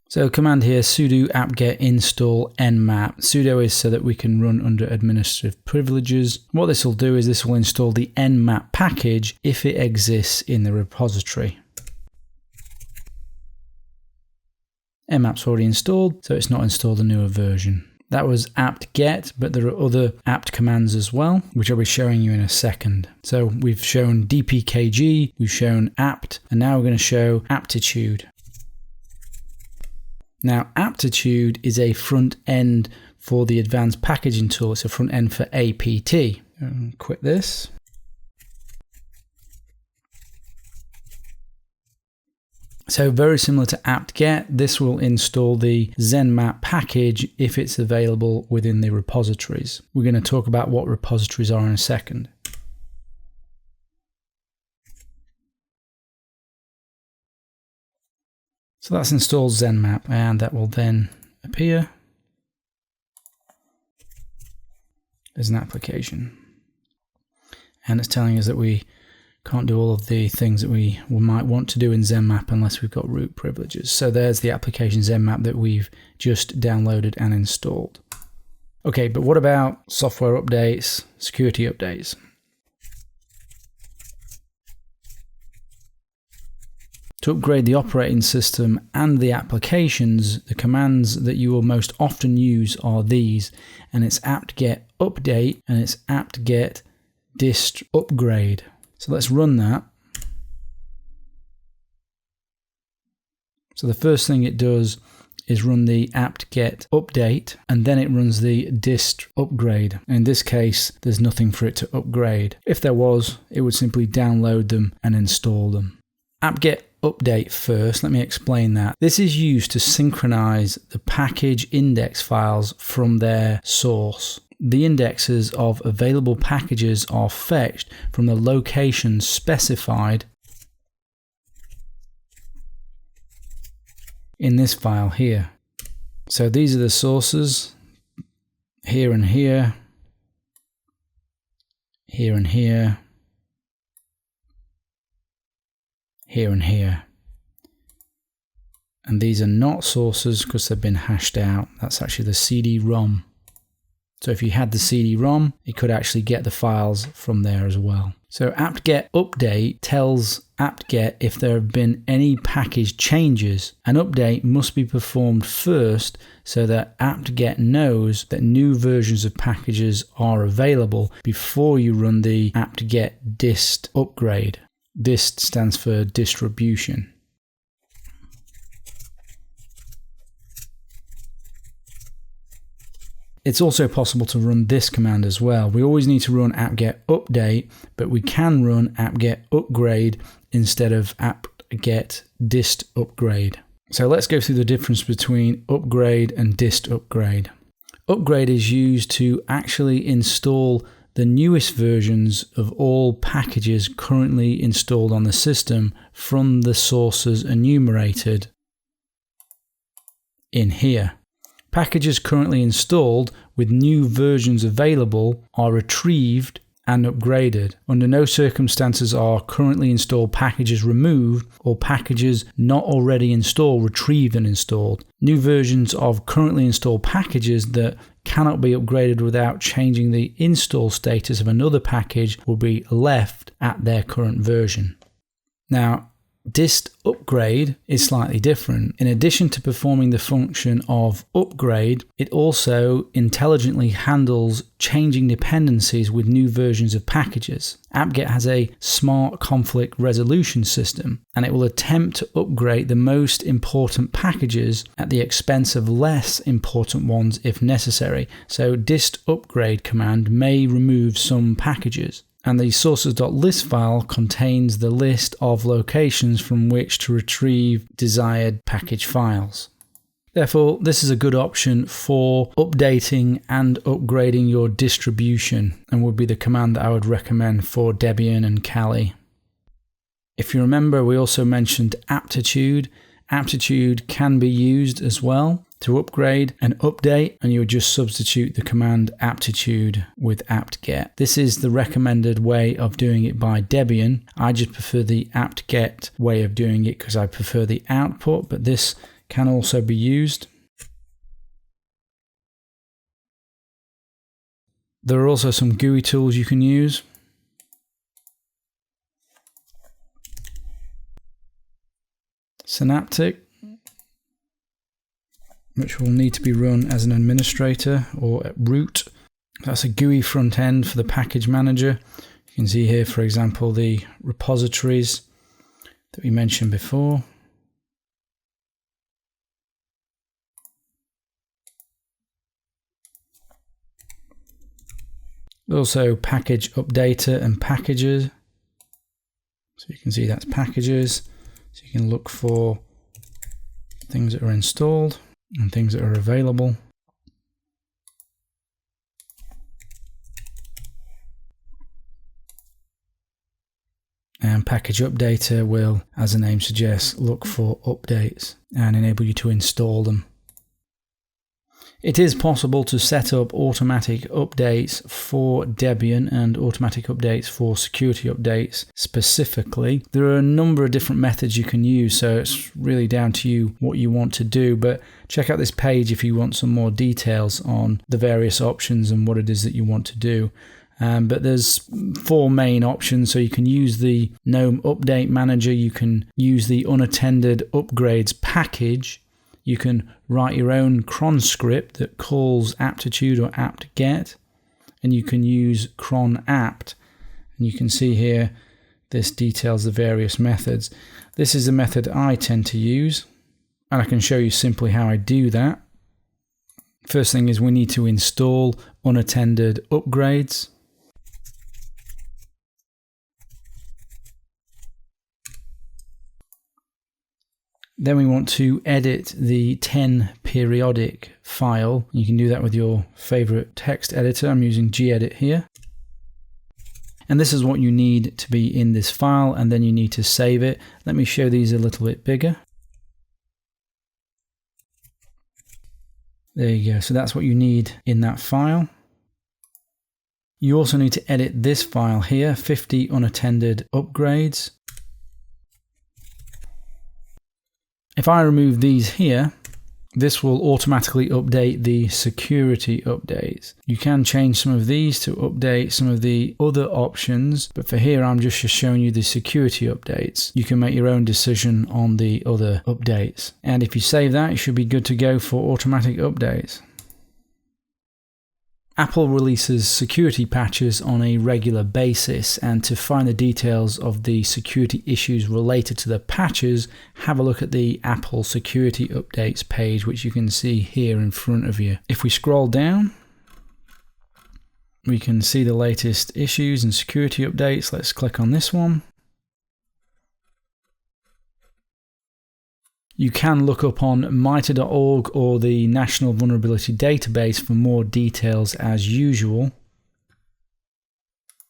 so command here, sudo apt-get install nmap. Sudo is so that we can run under administrative privileges. What this will do is this will install the nmap package if it exists in the repository. Nmap's already installed, so it's not installed a newer version. That was apt-get, but there are other apt commands as well, which I'll be showing you in a second. So we've shown dpkg, we've shown apt, and now we're going to show aptitude. Now, aptitude is a front end for the advanced packaging tool. It's a front end for APT. Quit this. So very similar to apt-get, this will install the Zenmap package if it's available within the repositories. We're going to talk about what repositories are in a second. So that's installed ZenMap, and that will then appear as an application. And it's telling us that we can't do all of the things that we might want to do in ZenMap unless we've got root privileges. So there's the application ZenMap that we've just downloaded and installed. Okay, but what about software updates, security updates? To upgrade the operating system and the applications, the commands that you will most often use are these, and it's apt-get update and it's apt-get dist upgrade. So let's run that. So the first thing it does is run the apt-get update, and then it runs the dist upgrade. In this case, there's nothing for it to upgrade. If there was, it would simply download them and install them. Apt-get update first, let me explain that. This is used to synchronize the package index files from their source. The indexes of available packages are fetched from the location specified in this file here. So these are the sources, here and here, here and here, here and here. And these are not sources because they've been hashed out. That's actually the CD-ROM. So if you had the CD-ROM, it could actually get the files from there as well. So apt-get update tells apt-get if there have been any package changes. An update must be performed first so that apt-get knows that new versions of packages are available before you run the apt-get dist upgrade. Dist stands for distribution. It's also possible to run this command as well. We always need to run apt-get update, but we can run apt-get upgrade instead of apt-get dist upgrade. So let's go through the difference between upgrade and dist upgrade. Upgrade is used to actually install the newest versions of all packages currently installed on the system from the sources enumerated in here. Packages currently installed with new versions available are retrieved and upgraded. Under no circumstances are currently installed packages removed or packages not already installed retrieved and installed. New versions of currently installed packages that cannot be upgraded without changing the install status of another package will be left at their current version. Now, dist upgrade is slightly different. In addition to performing the function of upgrade, it also intelligently handles changing dependencies with new versions of packages. apt-get has a smart conflict resolution system, and it will attempt to upgrade the most important packages at the expense of less important ones if necessary. So dist upgrade command may remove some packages. And the sources.list file contains the list of locations from which to retrieve desired package files. Therefore, this is a good option for updating and upgrading your distribution and would be the command that I would recommend for Debian and Kali. If you remember, we also mentioned aptitude. Aptitude can be used as well to upgrade and update, and you would just substitute the command aptitude with apt-get. This is the recommended way of doing it by Debian. I just prefer the apt-get way of doing it because I prefer the output, but this can also be used. There are also some GUI tools you can use. Synaptic, which will need to be run as an administrator or at root. That's a GUI front end for the package manager. You can see here, for example, the repositories that we mentioned before. Also package updater and packages. So you can see that's packages. So you can look for things that are installed and things that are available. And Package Updater will, as the name suggests, look for updates and enable you to install them. It is possible to set up automatic updates for Debian and automatic updates for security updates specifically. There are a number of different methods you can use, so it's really down to you what you want to do. But check out this page if you want some more details on the various options and what it is that you want to do. But there's 4 main options. So you can use the GNOME Update Manager, you can use the unattended upgrades package, you can write your own cron script that calls aptitude or apt-get, and you can use cron apt. And you can see here, this details the various methods. This is the method I tend to use, and I can show you simply how I do that. First thing is we need to install unattended upgrades. Then we want to edit the 10 periodic file. You can do that with your favorite text editor. I'm using gedit here. And this is what you need to be in this file, and then you need to save it. Let me show these a little bit bigger. There you go. So that's what you need in that file. You also need to edit this file here, 50 unattended upgrades. If I remove these here, this will automatically update the security updates. You can change some of these to update some of the other options, but for here I'm just showing you the security updates. You can make your own decision on the other updates. And if you save that, you should be good to go for automatic updates. Apple releases security patches on a regular basis, and to find the details of the security issues related to the patches, have a look at the Apple security updates page, which you can see here in front of you. If we scroll down, we can see the latest issues and security updates. Let's click on this one. You can look up on MITRE.org or the National Vulnerability Database for more details as usual.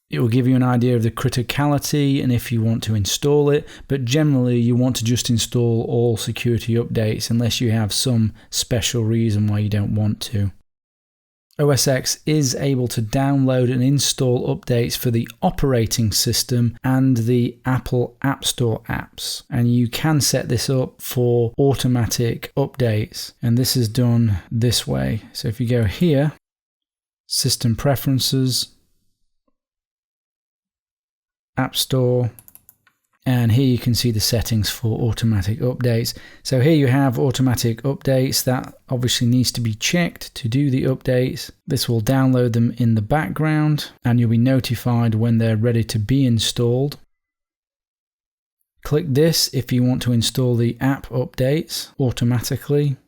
It will give you an idea of the criticality and if you want to install it, but generally you want to just install all security updates unless you have some special reason why you don't want to. OS X is able to download and install updates for the operating system and the Apple App Store apps. And you can set this up for automatic updates. And this is done this way. So if you go here, System Preferences, App Store, and here you can see the settings for automatic updates. So here you have automatic updates. That obviously needs to be checked to do the updates. This will download them in the background and you'll be notified when they're ready to be installed. Click this if you want to install the app updates automatically.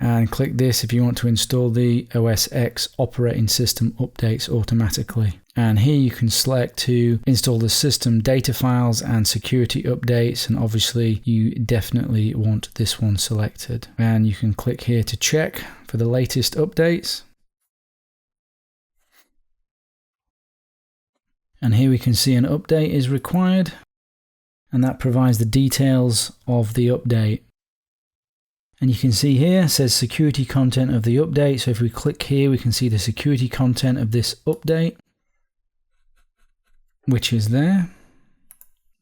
And click this if you want to install the OS X operating system updates automatically. And here you can select to install the system data files and security updates, and obviously you definitely want this one selected. And you can click here to check for the latest updates. And here we can see an update is required, and that provides the details of the update. And you can see here, it says security content of the update. So if we click here, we can see the security content of this update, which is there.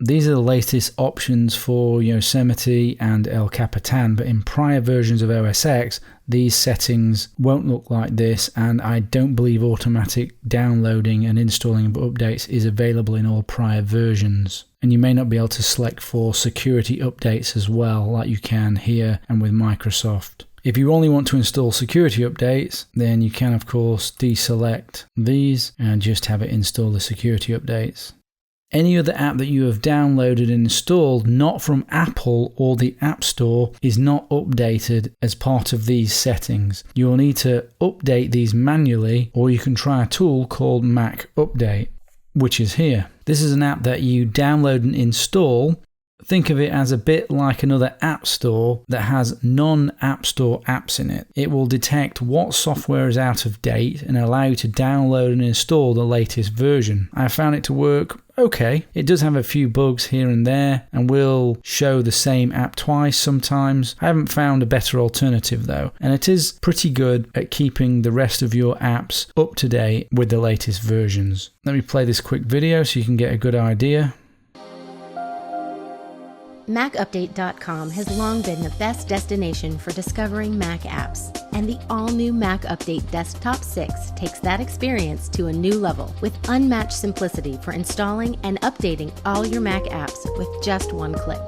These are the latest options for Yosemite and El Capitan, but in prior versions of OS X, these settings won't look like this, and I don't believe automatic downloading and installing of updates is available in all prior versions. And you may not be able to select for security updates as well, like you can here and with Microsoft. If you only want to install security updates, then you can of course deselect these and just have it install the security updates. Any other app that you have downloaded and installed not from Apple or the App Store is not updated as part of these settings. You will need to update these manually, or you can try a tool called Mac Update, which is here. This is an app that you download and install, Think of it as a bit like another app store that has non-app store apps in it. It will detect what software is out of date and allow you to download and install the latest version. I found it to work okay. It does have a few bugs here and there and will show the same app twice sometimes. I haven't found a better alternative though, and it is pretty good at keeping the rest of your apps up to date with the latest versions. Let me play this quick video so you can get a good idea. MacUpdate.com has long been the best destination for discovering Mac apps, and the all-new Mac Update Desktop 6 takes that experience to a new level with unmatched simplicity for installing and updating all your Mac apps with just one click.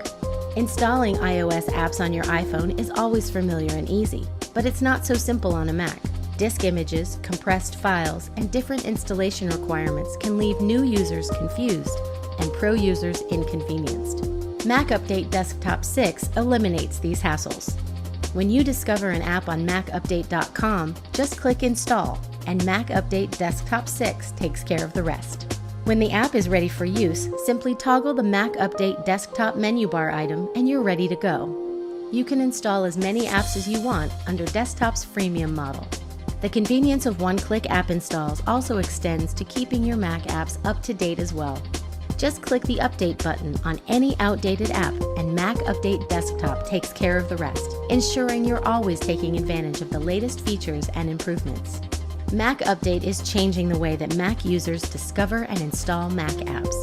Installing iOS apps on your iPhone is always familiar and easy, but it's not so simple on a Mac. Disk images, compressed files, and different installation requirements can leave new users confused and pro users inconvenienced. Mac Update Desktop 6 eliminates these hassles. When you discover an app on MacUpdate.com, just click Install, and Mac Update Desktop 6 takes care of the rest. When the app is ready for use, simply toggle the Mac Update Desktop menu bar item and you're ready to go. You can install as many apps as you want under Desktop's freemium model. The convenience of one-click app installs also extends to keeping your Mac apps up to date as well. Just click the Update button on any outdated app and Mac Update Desktop takes care of the rest, ensuring you're always taking advantage of the latest features and improvements. Mac Update is changing the way that Mac users discover and install Mac apps.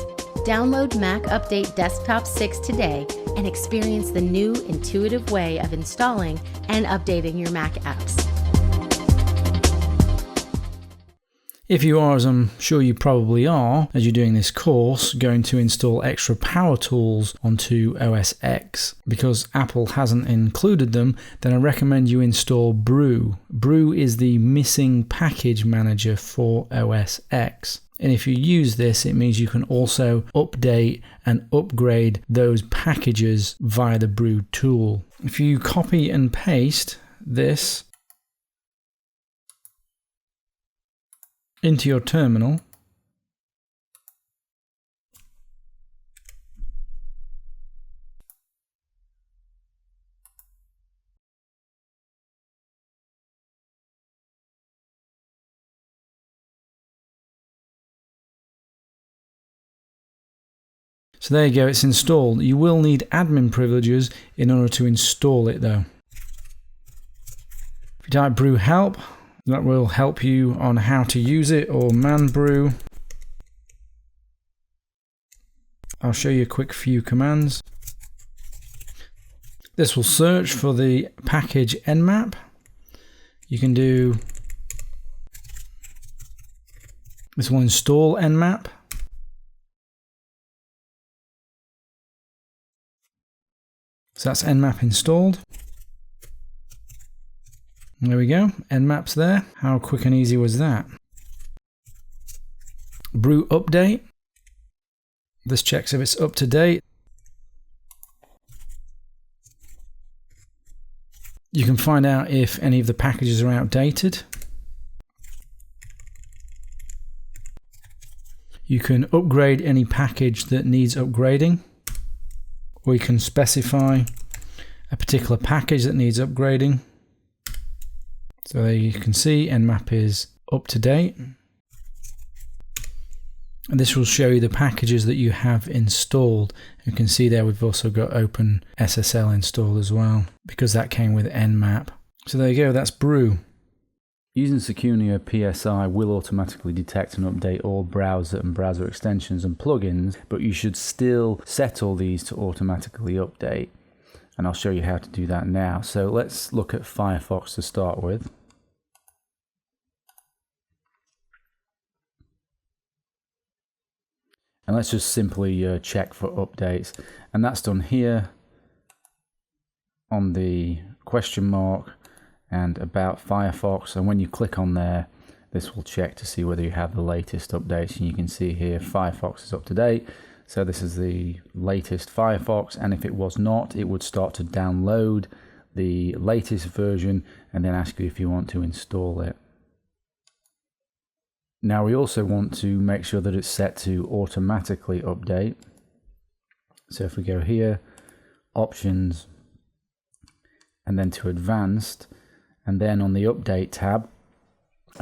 Download Mac Update Desktop 6 today and experience the new, intuitive way of installing and updating your Mac apps. If you are, as I'm sure you probably are, as you're doing this course, going to install extra power tools onto OS X, because Apple hasn't included them, then I recommend you install Brew. Brew is the missing package manager for OS X. And if you use this, it means you can also update and upgrade those packages via the Brew tool. If you copy and paste this into your terminal, so there you go, it's installed. You will need admin privileges in order to install it though. If you type brew help, that will help you on how to use it, or man brew. I'll show you a quick few commands. This will search for the package nmap. You can do, this will install nmap. So that's nmap installed. There we go, nmap's there. How quick and easy was that? Brew update. This checks if it's up to date. You can find out if any of the packages are outdated. You can upgrade any package that needs upgrading, or you can specify a particular package that needs upgrading. So there you can see nmap is up to date. And this will show you the packages that you have installed. You can see there we've also got OpenSSL installed as well, because that came with nmap. So there you go, that's Brew. Using Secunia PSI will automatically detect and update all browser and browser extensions and plugins, but you should still set all these to automatically update. And I'll show you how to do that now. So let's look at Firefox to start with. And let's just simply check for updates. And that's done here on the question mark and about Firefox. And when you click on there, this will check to see whether you have the latest updates. And you can see here Firefox is up to date. So this is the latest Firefox. And if it was not, it would start to download the latest version and then ask you if you want to install it. Now we also want to make sure that it's set to automatically update. So if we go here, options, and then to advanced, and then on the update tab,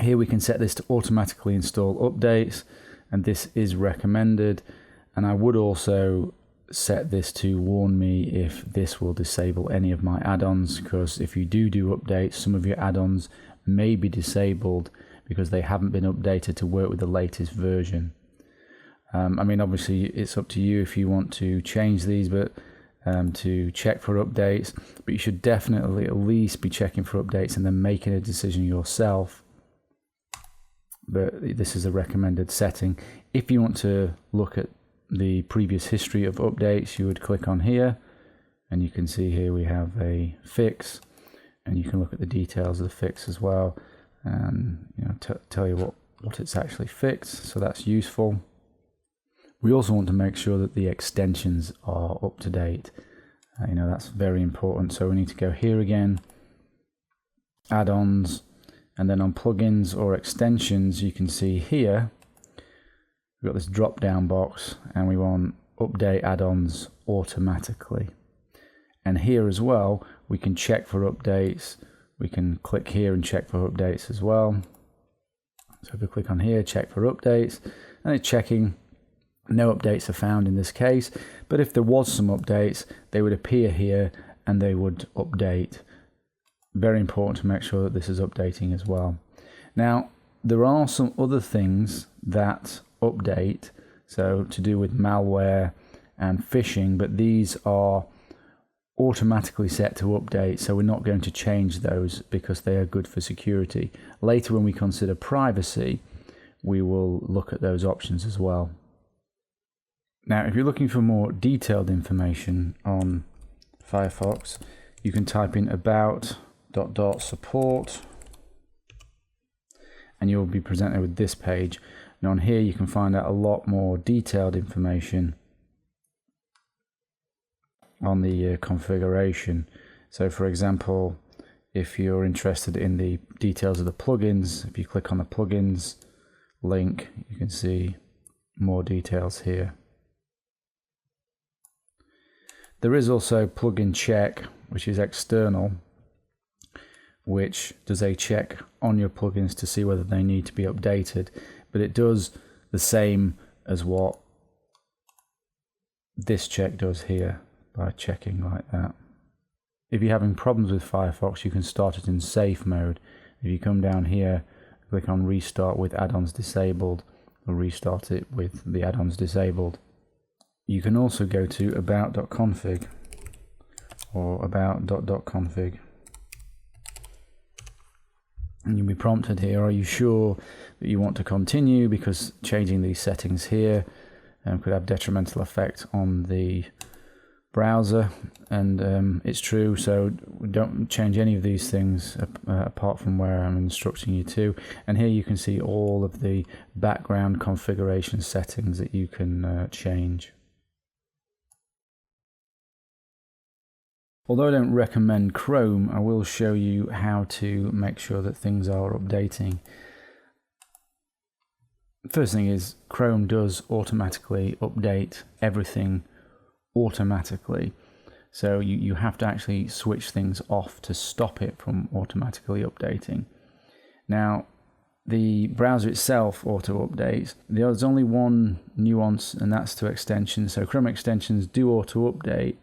here we can set this to automatically install updates, and this is recommended. And I would also set this to warn me if this will disable any of my add-ons, because if you do updates, some of your add-ons may be disabled because they haven't been updated to work with the latest version. I mean, obviously it's up to you if you want to change these, but to check for updates, but you should definitely at least be checking for updates and then making a decision yourself. But this is a recommended setting. If you want to look at the previous history of updates, you would click on here, and you can see here we have a fix, and you can look at the details of the fix as well, and tell you what it's actually fixed. So that's useful. We also want to make sure that the extensions are up to date. That's very important. So we need to go here again, add-ons, and then on plugins or extensions, you can see here we've got this drop down box, and we want update add-ons automatically. And here as well, we can check for updates. We can click here and check for updates as well. So if we click on here, check for updates, and it's checking. No updates are found in this case, but if there was some updates, they would appear here and they would update. Very important to make sure that this is updating as well. Now, there are some other things that update, so to do with malware and phishing, but these are automatically set to update, so we're not going to change those because they are good for security. Later when we consider privacy, we will look at those options as well. Now, if you're looking for more detailed information on Firefox, you can type in about.support, and you'll be presented with this page. And on here, you can find out a lot more detailed information on the configuration. So, for example, if you're interested in the details of the plugins, if you click on the plugins link, you can see more details here. There is also plugin check, which is external, which does a check on your plugins to see whether they need to be updated, but it does the same as what this check does here by checking like that. If you're having problems with Firefox, you can start it in safe mode. If you come down here, click on restart with add-ons disabled, or restart it with the add-ons disabled. You can also go to about.config or about.config, and you'll be prompted here, are you sure that you want to continue, because changing these settings here could have detrimental effect on the browser, and it's true, so don't change any of these things apart from where I'm instructing you to. And here you can see all of the background configuration settings that you can change. Although I don't recommend Chrome, I will show you how to make sure that things are updating. First thing is, Chrome does automatically update everything automatically. So you have to actually switch things off to stop it from automatically updating. Now, the browser itself auto-updates. There's only one nuance, and that's to extensions. So Chrome extensions do auto-update,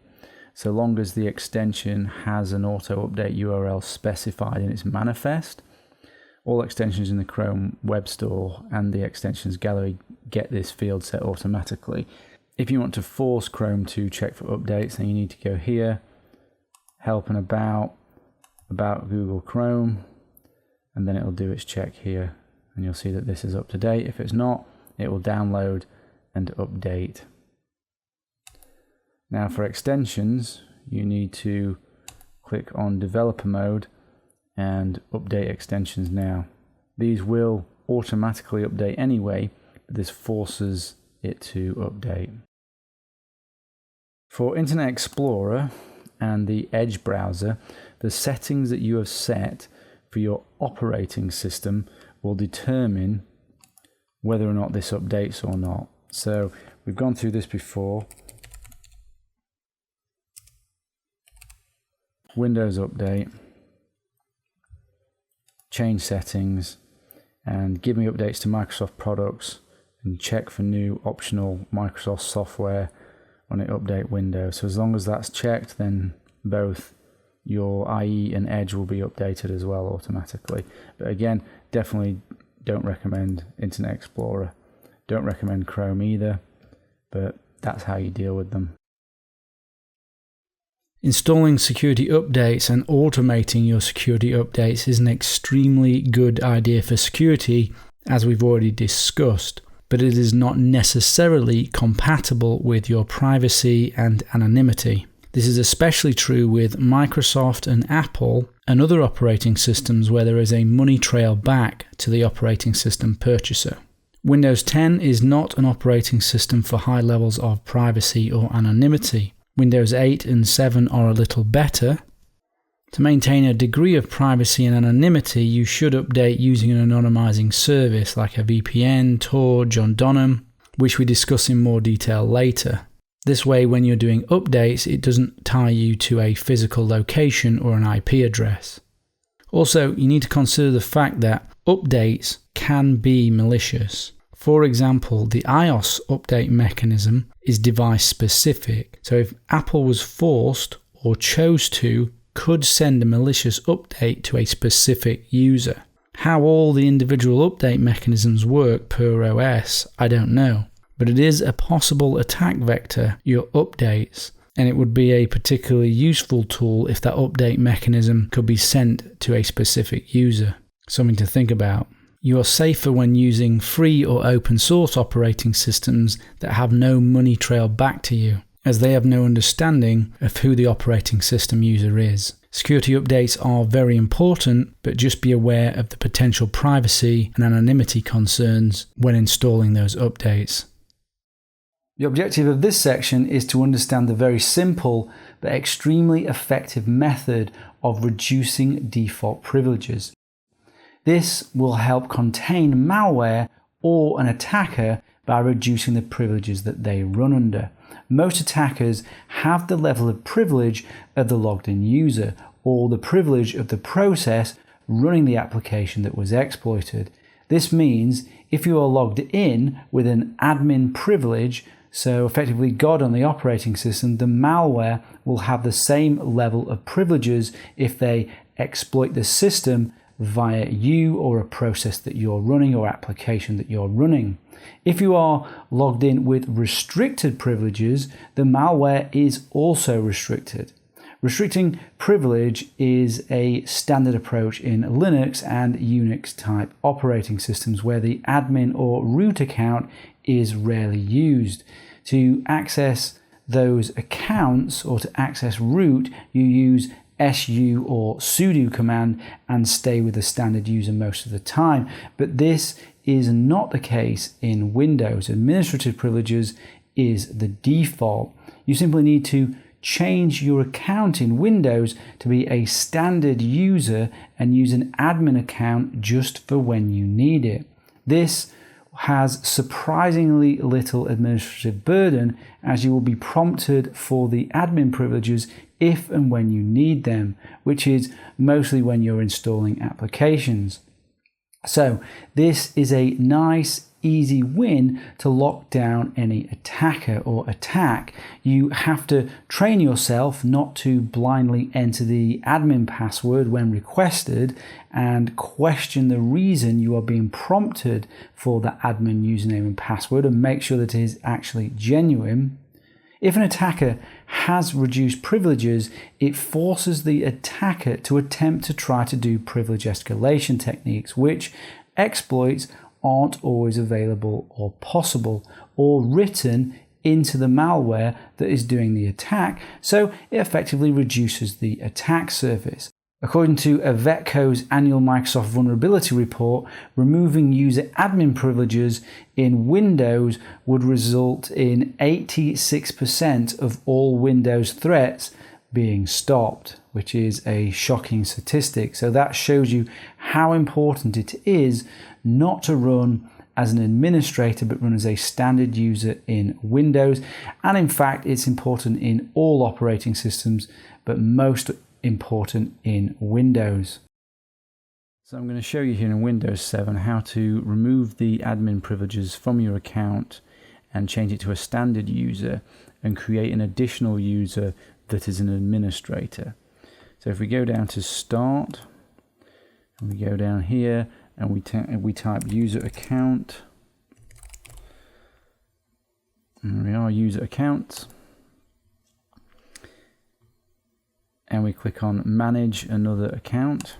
so long as the extension has an auto-update URL specified in its manifest. All extensions in the Chrome Web Store and the extensions gallery get this field set automatically. If you want to force Chrome to check for updates, then you need to go here, help and about Google Chrome, and then it'll do its check here, and you'll see that this is up to date. If it's not, it will download and update. Now for extensions, you need to click on developer mode and update extensions now. These will automatically update anyway, but this forces it to update. For Internet Explorer and the Edge browser, the settings that you have set for your operating system will determine whether or not this updates or not. So we've gone through this before. Windows Update, change settings, and give me updates to Microsoft products, and check for new optional Microsoft software when it update Windows. So as long as that's checked, then both your IE and Edge will be updated as well automatically. But again, definitely don't recommend Internet Explorer. Don't recommend Chrome either, but that's how you deal with them. Installing security updates and automating your security updates is an extremely good idea for security, as we've already discussed, but it is not necessarily compatible with your privacy and anonymity. This is especially true with Microsoft and Apple and other operating systems where there is a money trail back to the operating system purchaser. Windows 10 is not an operating system for high levels of privacy or anonymity. Windows 8 and 7 are a little better. To maintain a degree of privacy and anonymity, you should update using an anonymizing service like a VPN, Tor, John Donham, which we discuss in more detail later. This way, when you're doing updates, it doesn't tie you to a physical location or an IP address. Also, you need to consider the fact that updates can be malicious. For example, the iOS update mechanism is device specific. So if Apple was forced or chose to, could send a malicious update to a specific user. How all the individual update mechanisms work per OS, I don't know. But it is a possible attack vector, your updates, and it would be a particularly useful tool if that update mechanism could be sent to a specific user. Something to think about. You are safer when using free or open source operating systems that have no money trail back to you, as they have no understanding of who the operating system user is. Security updates are very important, but just be aware of the potential privacy and anonymity concerns when installing those updates. The objective of this section is to understand the very simple but extremely effective method of reducing default privileges. This will help contain malware or an attacker by reducing the privileges that they run under. Most attackers have the level of privilege of the logged in user or the privilege of the process running the application that was exploited. This means if you are logged in with an admin privilege, so effectively God on the operating system, the malware will have the same level of privileges if they exploit the system via you or a process that you're running or application that you're running. If you are logged in with restricted privileges, the malware is also restricted. Restricting privilege is a standard approach in Linux and Unix type operating systems where the admin or root account is rarely used. To access those accounts or to access root, you use su or sudo command and stay with the standard user most of the time. But this is not the case in Windows. Administrative privileges is the default. You simply need to change your account in Windows to be a standard user and use an admin account just for when you need it. This has surprisingly little administrative burden as you will be prompted for the admin privileges if and when you need them, which is mostly when you're installing applications. So this is a nice, easy win to lock down any attacker or attack. You have to train yourself not to blindly enter the admin password when requested and question the reason you are being prompted for the admin username and password and make sure that it is actually genuine. If an attacker has reduced privileges, it forces the attacker to attempt to try to do privilege escalation techniques, which exploits aren't always available or possible or written into the malware that is doing the attack, so it effectively reduces the attack surface. According to Iveco's annual Microsoft Vulnerability Report, removing user admin privileges in Windows would result in 86% of all Windows threats being stopped, which is a shocking statistic. So that shows you how important it is not to run as an administrator but run as a standard user in Windows. And in fact, it's important in all operating systems, but most important in Windows. So I'm going to show you here in Windows 7 how to remove the admin privileges from your account and change it to a standard user and create an additional user that is an administrator. So if we go down to Start, and we go down here and we type user account, and we are user accounts, and we click on manage another account.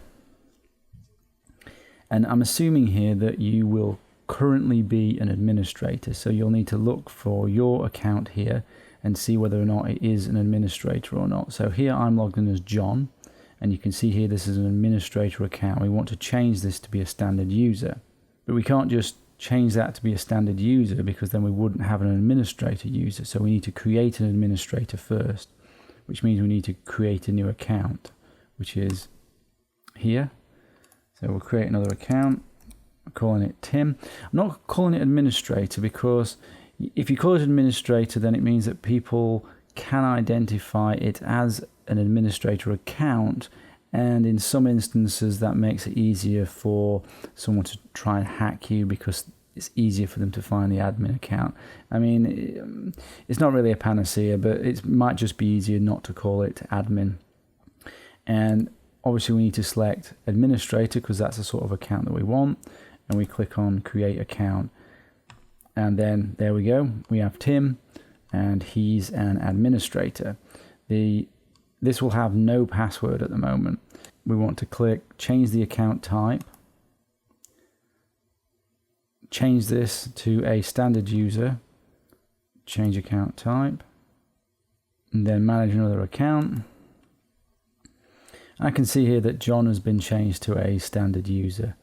And I'm assuming here that you will currently be an administrator, so you'll need to look for your account here and see whether or not it is an administrator or not. So here I'm logged in as John, and you can see here this is an administrator account. We want to change this to be a standard user, but we can't just change that to be a standard user because then we wouldn't have an administrator user. So we need to create an administrator first, which means we need to create a new account, which is here. So we'll create another account, I'm calling it Tim. I'm not calling it administrator because if you call it administrator, then it means that people can identify it as an administrator account, and in some instances that makes it easier for someone to try and hack you because it's easier for them to find the admin account. I mean, it's not really a panacea, but it might just be easier not to call it admin. And obviously we need to select administrator because that's the sort of account that we want, and we click on create account, and then there we go, we have Tim and he's an administrator. This will have no password at the moment. We want to click change the account type, change this to a standard user, change account type, and then manage another account. I can see here that John has been changed to a standard user.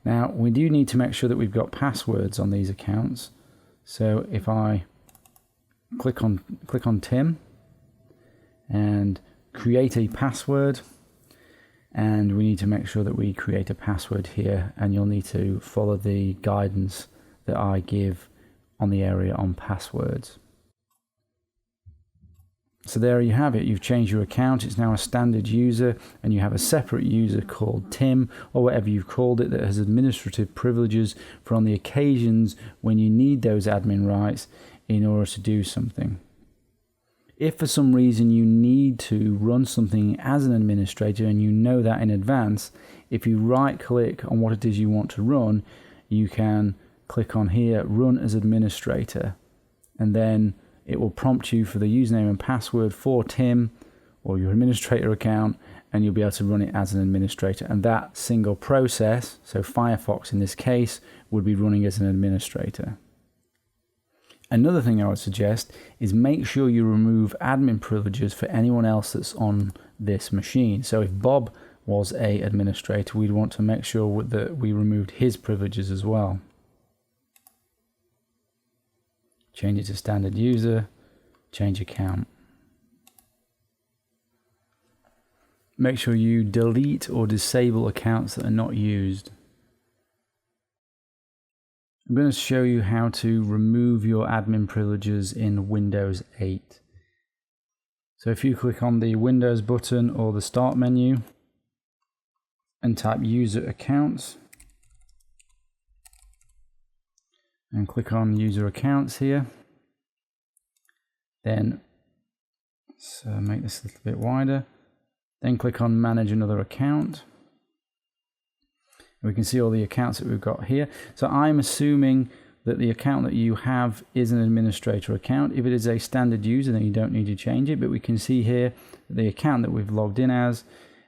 Now we do need to make sure that we've got passwords on these accounts. So if I click on Tim and create a password, and we need to make sure that we create a password here, and you'll need to follow the guidance that I give on the area on passwords. So there you have it, you've changed your account, it's now a standard user, and you have a separate user called Tim, or whatever you've called it, that has administrative privileges for on the occasions when you need those admin rights in order to do something. If for some reason you need to run something as an administrator and you know that in advance, if you right click on what it is you want to run, you can click on here, run as administrator, and then it will prompt you for the username and password for Tim or your administrator account, and you'll be able to run it as an administrator. And that single process, so Firefox in this case, would be running as an administrator. Another thing I would suggest is make sure you remove admin privileges for anyone else that's on this machine. So if Bob was an administrator, we'd want to make sure that we removed his privileges as well. Change it to standard user, change account. Make sure you delete or disable accounts that are not used. I'm going to show you how to remove your admin privileges in Windows 8. So if you click on the Windows button or the Start menu and type User Accounts and click on User Accounts here, then let's make this a little bit wider, then click on Manage Another Account. We can see all the accounts that we've got here. So I'm assuming that the account that you have is an administrator account. If it is a standard user, then you don't need to change it, but we can see here that the account that we've logged in as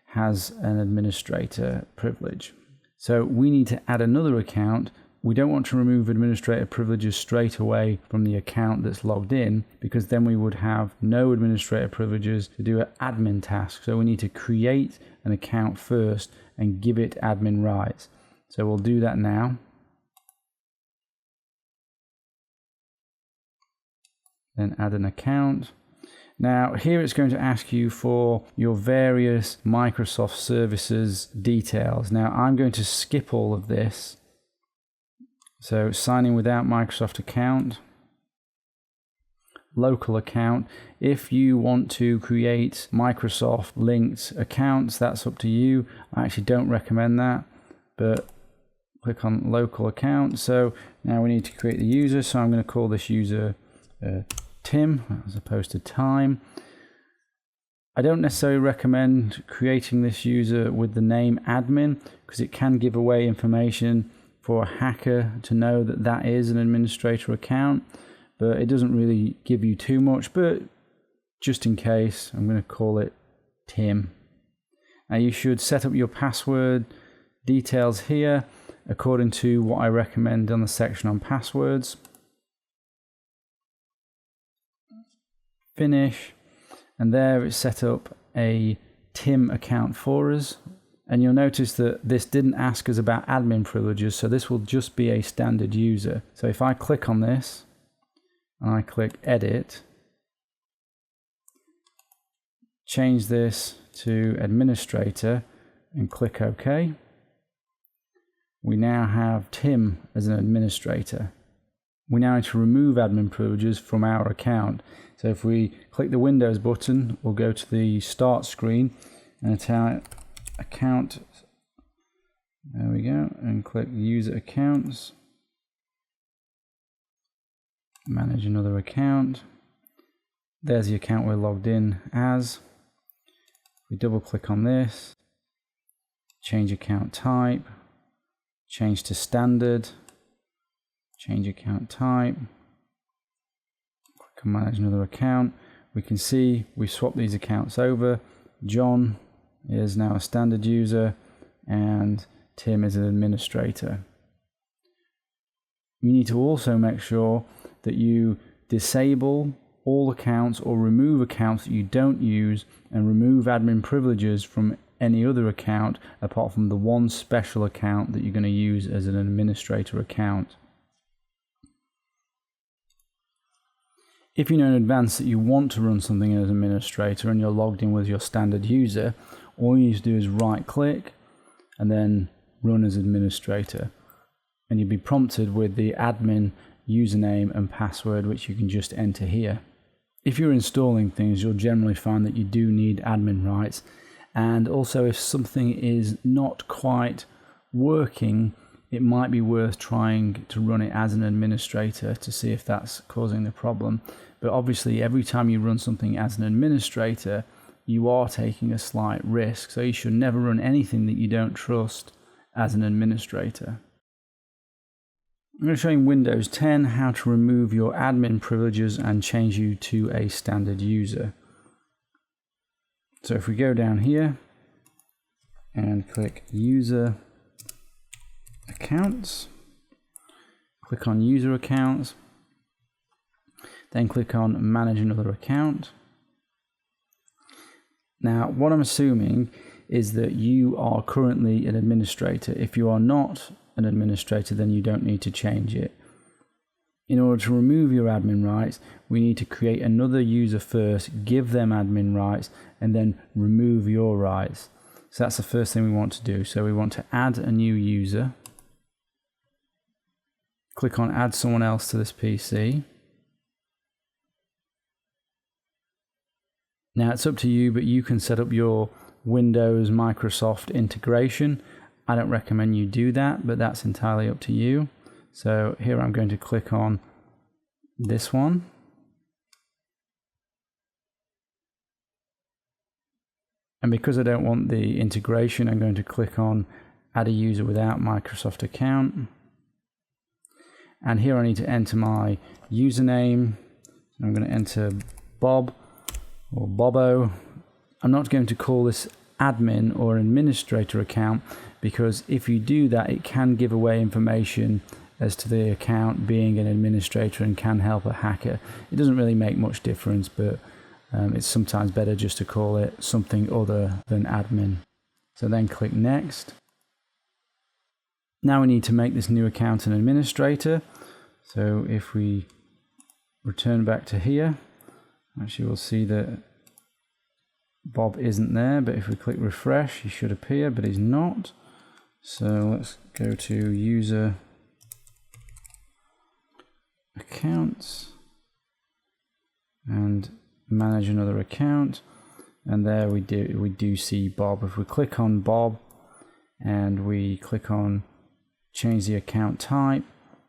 has an administrator privilege. So we need to add another account. We don't want to remove administrator privileges straight away from the account that's logged in, because then we would have no administrator privileges to do an admin task. So we need to create an account first and give it admin rights. So we'll do that now. Then add an account. Now here it's going to ask you for your various Microsoft services details. Now I'm going to skip all of this. So sign in without Microsoft account. local account. If you want to create Microsoft linked accounts, that's up to you. I actually don't recommend that, but click on local account. So now we need to create the user. So I'm going to call this user Tim as opposed to Time. I don't necessarily recommend creating this user with the name admin because it can give away information for a hacker to know that that is an administrator account, but it doesn't really give you too much. But just in case, I'm going to call it Tim. Now you should set up your password details here according to what I recommend on the section on passwords. Finish. And there it's set up a Tim account for us. And you'll notice that this didn't ask us about admin privileges, so this will just be a standard user. So if I click on this, and I click edit, change this to administrator, and click OK, we now have Tim as an administrator. We now need to remove admin privileges from our account. So if we click the Windows button, we'll go to the Start screen and account, there we go, and click User Accounts, Manage another account. There's the account we're logged in as. We double click on this, change account type, change to standard, change account type, click on manage another account. We can see we swapped these accounts over. John is now a standard user and Tim is an administrator. You need to also make sure that you disable all accounts or remove accounts that you don't use and remove admin privileges from any other account apart from the one special account that you're going to use as an administrator account. If you know in advance that you want to run something as an administrator and you're logged in with your standard user, all you need to do is right click and then run as administrator. And you'll be prompted with the admin username and password, which you can just enter here. If you're installing things, you'll generally find that you do need admin rights. And also if something is not quite working, it might be worth trying to run it as an administrator to see if that's causing the problem. But obviously every time you run something as an administrator, you are taking a slight risk. So you should never run anything that you don't trust as an administrator. I'm going to show you in Windows 10 how to remove your admin privileges and change you to a standard user. So if we go down here and click User Accounts, click on User Accounts, then click on Manage another account. Now, what I'm assuming is that you are currently an administrator. If you are not an administrator, then you don't need to change it. In order to remove your admin rights, we need to create another user first, give them admin rights, and then remove your rights. So that's the first thing we want to do. So we want to add a new user. Click on Add someone else to this PC. Now it's up to you, but you can set up your Windows Microsoft integration. I don't recommend you do that, but that's entirely up to you. So here I'm going to click on this one. And because I don't want the integration, I'm going to click on Add a user without Microsoft account. And here I need to enter my username. I'm going to enter Bob or Bobo. I'm not going to call this admin or administrator account because if you do that, it can give away information as to the account being an administrator and can help a hacker. It doesn't really make much difference, but it's sometimes better just to call it something other than admin. So then click Next. Now we need to make this new account an administrator. So if we return back to here, actually we'll see that Bob isn't there, but if we click refresh, he should appear, but he's not. So let's go to User Accounts, and manage another account. And there we do see Bob. If we click on Bob and we click on change the account type,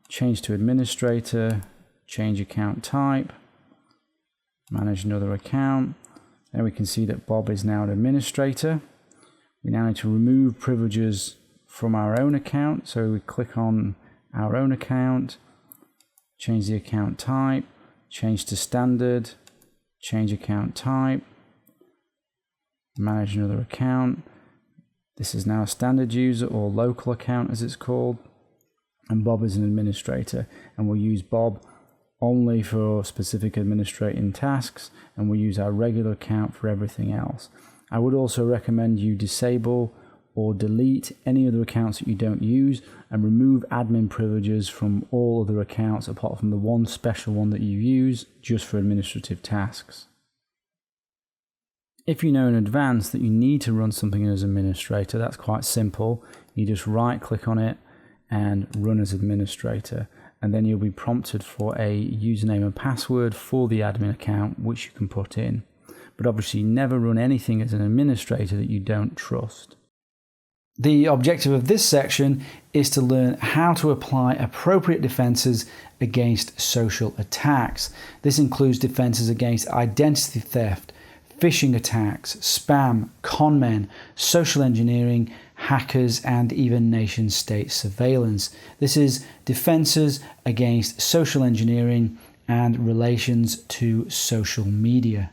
change to administrator, change account type, manage another account, then we can see that Bob is now an administrator. We now need to remove privileges from our own account. So we click on our own account, change the account type, change to standard, change account type, manage another account. This is now a standard user or local account as it's called, and Bob is an administrator, and we'll use Bob only for specific administrating tasks, and we'll use our regular account for everything else. I would also recommend you disable or delete any other accounts that you don't use, and remove admin privileges from all other accounts apart from the one special one that you use just for administrative tasks. If you know in advance that you need to run something as administrator, that's quite simple. You just right click on it and run as administrator, and then you'll be prompted for a username and password for the admin account which you can put in. But obviously never run anything as an administrator that you don't trust. The objective of this section is to learn how to apply appropriate defenses against social attacks. This includes defenses against identity theft, phishing attacks, spam, conmen, social engineering, hackers, and even nation-state surveillance. This is defenses against social engineering and relations to social media.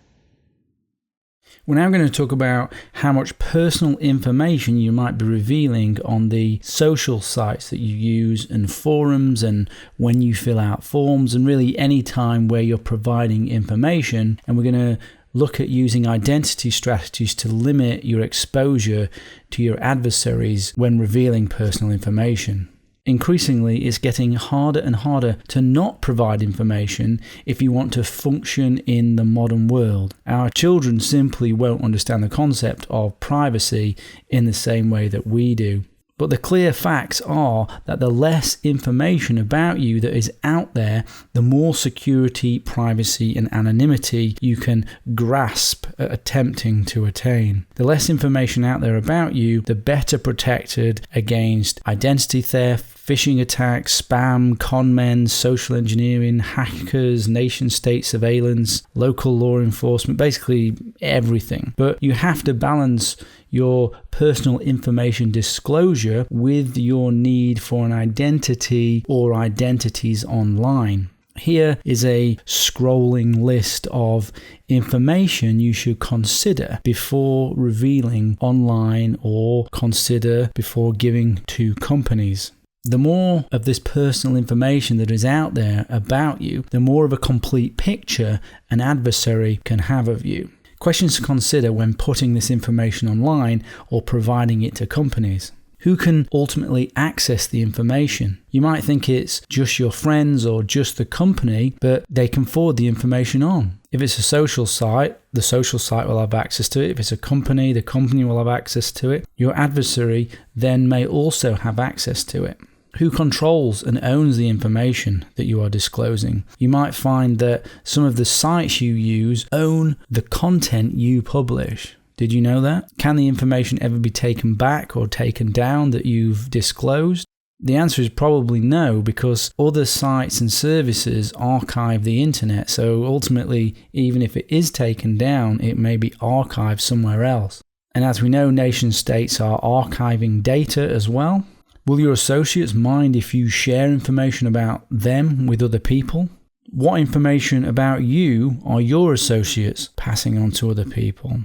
We're now going to talk about how much personal information you might be revealing on the social sites that you use and forums, and when you fill out forms, and really any time where you're providing information. And we're going to look at using identity strategies to limit your exposure to your adversaries when revealing personal information. Increasingly, it's getting harder and harder to not provide information if you want to function in the modern world. Our children simply won't understand the concept of privacy in the same way that we do. But the clear facts are that the less information about you that is out there, the more security, privacy, and anonymity you can grasp at attempting to attain. The less information out there about you, the better protected against identity theft, phishing attacks, spam, conmen, social engineering, hackers, nation-state surveillance, local law enforcement, basically everything. But you have to balance your personal information disclosure with your need for an identity or identities online. Here is a scrolling list of information you should consider before revealing online or consider before giving to companies. The more of this personal information that is out there about you, the more of a complete picture an adversary can have of you. Questions to consider when putting this information online or providing it to companies. Who can ultimately access the information? You might think it's just your friends or just the company, but they can forward the information on. If it's a social site, the social site will have access to it. If it's a company, the company will have access to it. Your adversary then may also have access to it. Who controls and owns the information that you are disclosing? You might find that some of the sites you use own the content you publish. Did you know that? Can the information ever be taken back or taken down that you've disclosed? The answer is probably no, because other sites and services archive the internet. So ultimately, even if it is taken down, it may be archived somewhere else. And as we know, nation states are archiving data as well. Will your associates mind if you share information about them with other people? What information about you are your associates passing on to other people?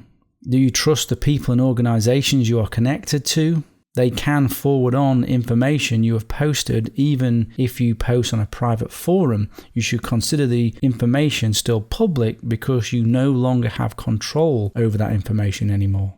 Do you trust the people and organizations you are connected to? They can forward on information you have posted. Even if you post on a private forum, you should consider the information still public because you no longer have control over that information anymore.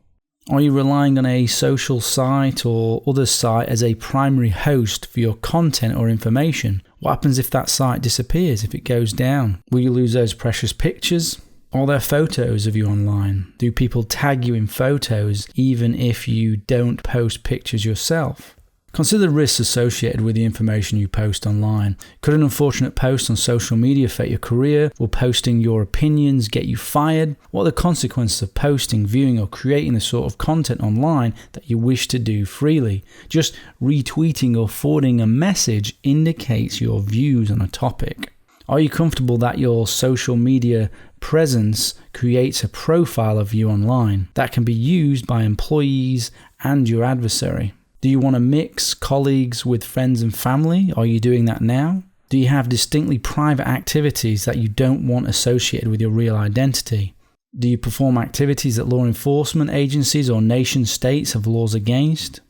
Are you relying on a social site or other site as a primary host for your content or information? What happens if that site disappears, if it goes down? Will you lose those precious pictures? Are there photos of you online? Do people tag you in photos even if you don't post pictures yourself? Consider the risks associated with the information you post online. Could an unfortunate post on social media affect your career? Will posting your opinions get you fired? What are the consequences of posting, viewing, or creating the sort of content online that you wish to do freely? Just retweeting or forwarding a message indicates your views on a topic. Are you comfortable that your social media presence creates a profile of you online that can be used by employees and your adversary? Do you want to mix colleagues with friends and family? Are you doing that now? Do you have distinctly private activities that you don't want associated with your real identity? Do you perform activities that law enforcement agencies or nation states have laws against?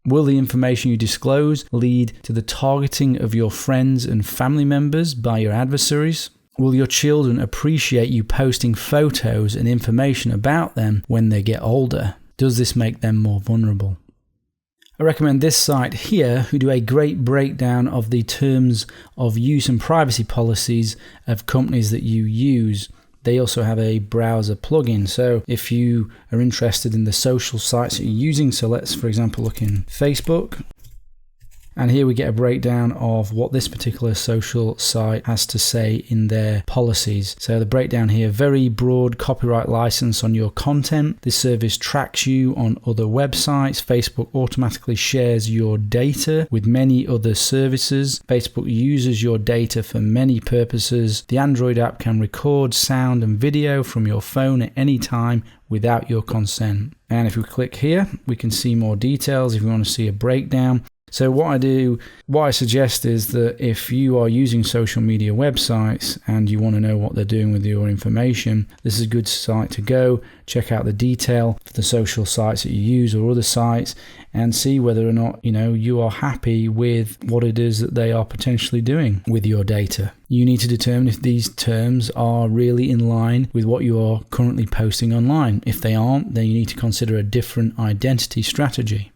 Will the information you disclose lead to the targeting of your friends and family members by your adversaries? Will your children appreciate you posting photos and information about them when they get older? Does this make them more vulnerable? I recommend this site here, who do a great breakdown of the terms of use and privacy policies of companies that you use. They also have a browser plugin. So if you are interested in the social sites that you're using, so let's, for example, look in Facebook. And here we get a breakdown of what this particular social site has to say in their policies. So the breakdown here, very broad copyright license on your content. This service tracks you on other websites. Facebook automatically shares your data with many other services. Facebook uses your data for many purposes. The Android app can record sound and video from your phone at any time without your consent. And if we click here, we can see more details if you want to see a breakdown. So what I suggest is that if you are using social media websites and you want to know what they're doing with your information, this is a good site to go. Check out the detail for the social sites that you use or other sites and see whether or not, you are happy with what it is that they are potentially doing with your data. You need to determine if these terms are really in line with what you are currently posting online. If they aren't, then you need to consider a different identity strategy.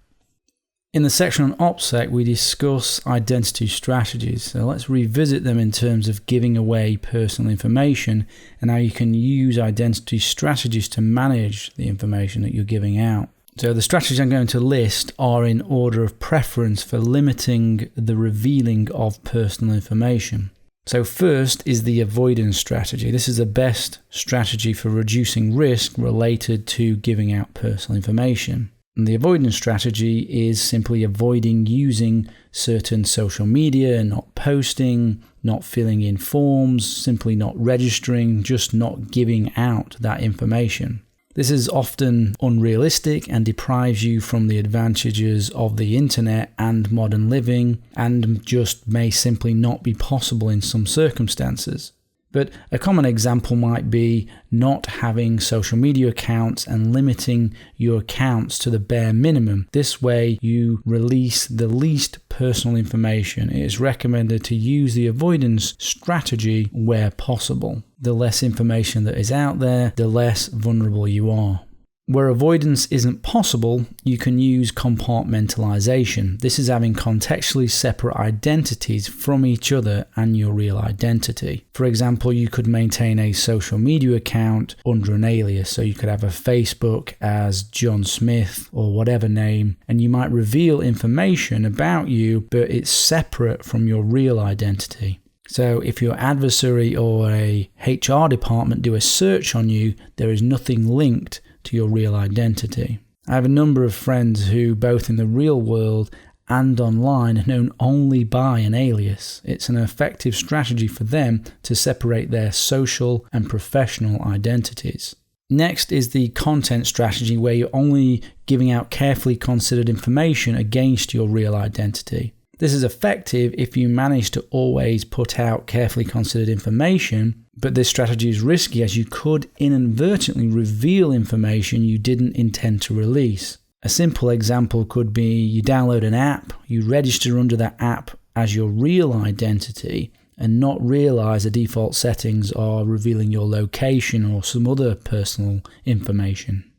In the section on OPSEC, we discuss identity strategies. So let's revisit them in terms of giving away personal information and how you can use identity strategies to manage the information that you're giving out. So the strategies I'm going to list are in order of preference for limiting the revealing of personal information. So first is the avoidance strategy. This is the best strategy for reducing risk related to giving out personal information. And the avoidance strategy is simply avoiding using certain social media, not posting, not filling in forms, simply not registering, just not giving out that information. This is often unrealistic and deprives you from the advantages of the internet and modern living, and just may simply not be possible in some circumstances. But a common example might be not having social media accounts and limiting your accounts to the bare minimum. This way you release the least personal information. It is recommended to use the avoidance strategy where possible. The less information that is out there, the less vulnerable you are. Where avoidance isn't possible, you can use compartmentalization. This is having contextually separate identities from each other and your real identity. For example, you could maintain a social media account under an alias. So you could have a Facebook as John Smith or whatever name, and you might reveal information about you, but it's separate from your real identity. So if your adversary or a HR department do a search on you, there is nothing linked to your real identity. I have a number of friends who, both in the real world and online, are known only by an alias. It's an effective strategy for them to separate their social and professional identities. Next is the content strategy, where you're only giving out carefully considered information against your real identity. This is effective if you manage to always put out carefully considered information, but this strategy is risky as you could inadvertently reveal information you didn't intend to release. A simple example could be you download an app, you register under that app as your real identity, and not realize the default settings are revealing your location or some other personal information.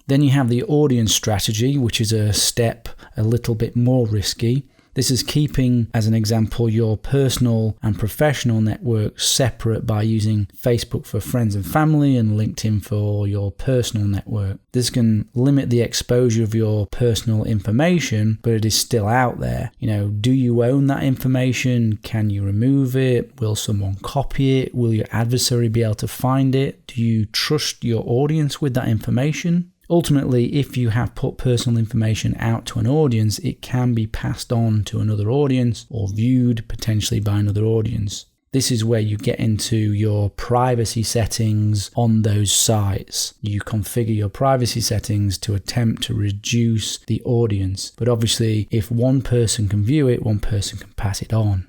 Then you have the audience strategy, which is a step a little bit more risky. This is keeping, as an example, your personal and professional networks separate by using Facebook for friends and family and LinkedIn for your personal network. This can limit the exposure of your personal information, but it is still out there. Do you own that information? Can you remove it? Will someone copy it? Will your adversary be able to find it? Do you trust your audience with that information? Ultimately, if you have put personal information out to an audience, it can be passed on to another audience or viewed potentially by another audience. This is where you get into your privacy settings on those sites. You configure your privacy settings to attempt to reduce the audience. But obviously, if one person can view it, one person can pass it on.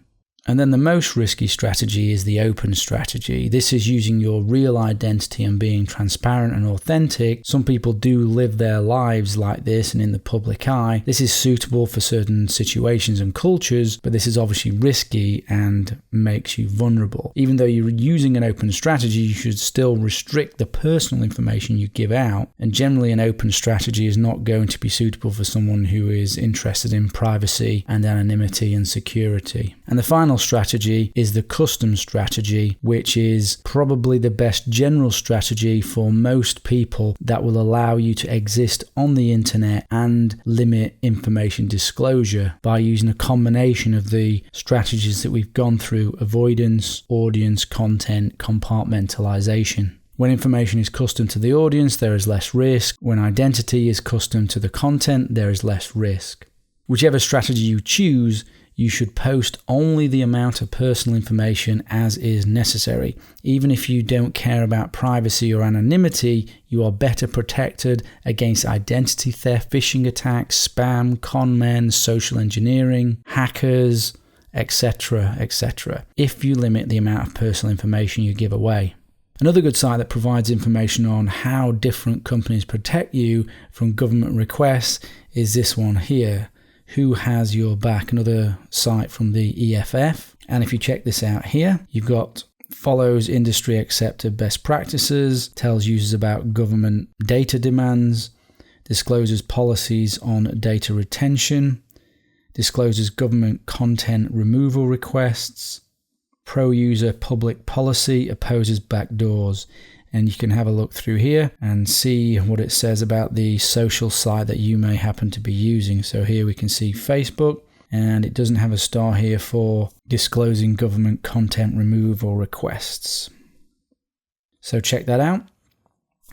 And then the most risky strategy is the open strategy. This is using your real identity and being transparent and authentic. Some people do live their lives like this and in the public eye. This is suitable for certain situations and cultures, but this is obviously risky and makes you vulnerable. Even though you're using an open strategy, you should still restrict the personal information you give out. And generally, an open strategy is not going to be suitable for someone who is interested in privacy and anonymity and security. And the final strategy is the custom strategy, which is probably the best general strategy for most people that will allow you to exist on the internet and limit information disclosure by using a combination of the strategies that we've gone through: avoidance, audience, content, compartmentalization. When information is custom to the audience, there is less risk. When identity is custom to the content, there is less risk. Whichever strategy you choose, you should post only the amount of personal information as is necessary. Even if you don't care about privacy or anonymity, you are better protected against identity theft, phishing attacks, spam, con men, social engineering, hackers, etc., etc., if you limit the amount of personal information you give away. Another good site that provides information on how different companies protect you from government requests is this one here. Who Has Your Back, another site from the EFF. And if you check this out here, you've got follows industry accepted best practices, tells users about government data demands, discloses policies on data retention, discloses government content removal requests, pro-user public policy, opposes backdoors. And you can have a look through here and see what it says about the social site that you may happen to be using. So here we can see Facebook, and it doesn't have a star here for disclosing government content removal requests. So check that out.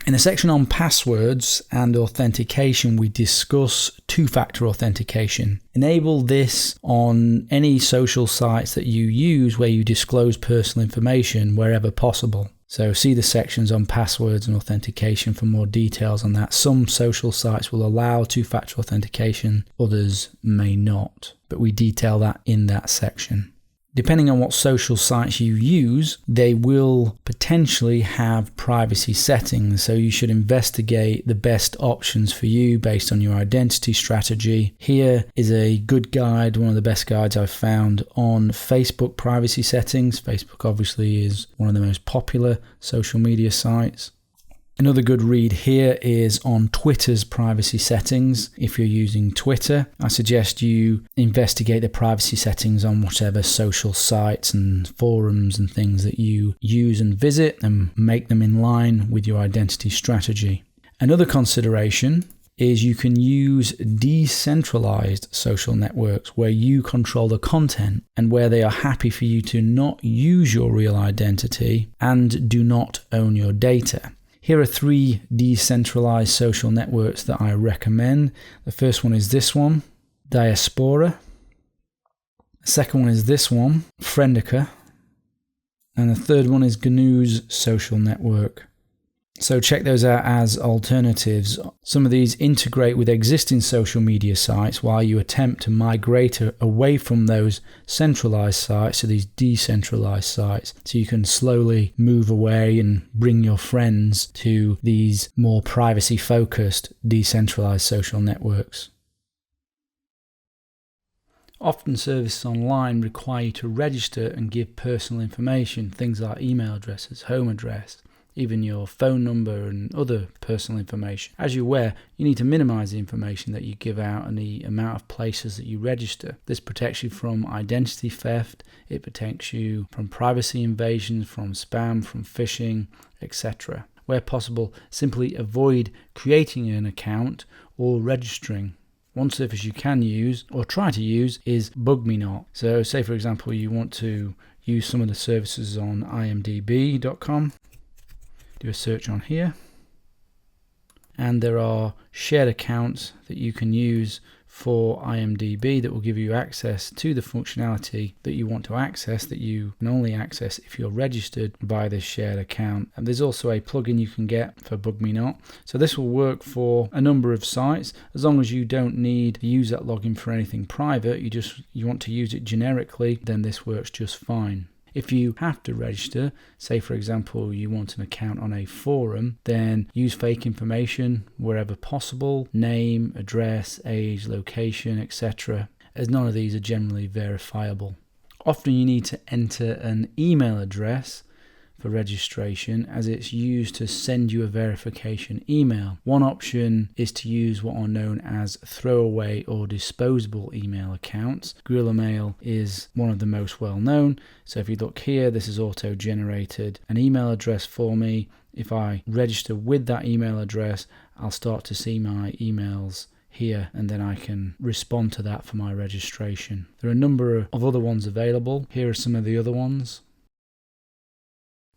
In the section on passwords and authentication, we discuss two-factor authentication. Enable this on any social sites that you use where you disclose personal information wherever possible. So see the sections on passwords and authentication for more details on that. Some social sites will allow two-factor authentication, others may not, but we detail that in that section. Depending on what social sites you use, they will potentially have privacy settings, so you should investigate the best options for you based on your identity strategy. Here is a good guide, one of the best guides I've found on Facebook privacy settings. Facebook obviously is one of the most popular social media sites. Another good read here is on Twitter's privacy settings. If you're using Twitter, I suggest you investigate the privacy settings on whatever social sites and forums and things that you use and visit, and make them in line with your identity strategy. Another consideration is you can use decentralized social networks where you control the content and where they are happy for you to not use your real identity and do not own your data. Here are 3 decentralized social networks that I recommend. The first one is this one, Diaspora. The second one is this one, Friendica. And the third one is GNU's social network. So check those out as alternatives. Some of these integrate with existing social media sites while you attempt to migrate away from those centralized sites to these decentralized sites. So you can slowly move away and bring your friends to these more privacy-focused decentralized social networks. Often services online require you to register and give personal information, things like email addresses, home address, even your phone number and other personal information. As you're aware, you need to minimize the information that you give out and the amount of places that you register. This protects you from identity theft, it protects you from privacy invasions, from spam, from phishing, etc. Where possible, simply avoid creating an account or registering. One service you can use or try to use is BugMeNot. So say for example you want to use some of the services on imdb.com. Do a search on here. And there are shared accounts that you can use for IMDb that will give you access to the functionality that you want to access, that you can only access if you're registered by this shared account. And there's also a plugin you can get for BugMeNot. So this will work for a number of sites as long as you don't need to use that login for anything private. You want to use it generically, then this works just fine. If you have to register, say for example you want an account on a forum, then use fake information wherever possible, name, address, age, location, etc., as none of these are generally verifiable. Often you need to enter an email address for registration as it's used to send you a verification email. One option is to use what are known as throwaway or disposable email accounts. Guerrilla Mail is one of the most well known. So if you look here, this is auto-generated an email address for me. If I register with that email address, I'll start to see my emails here, and then I can respond to that for my registration. There are a number of other ones available. Here are some of the other ones.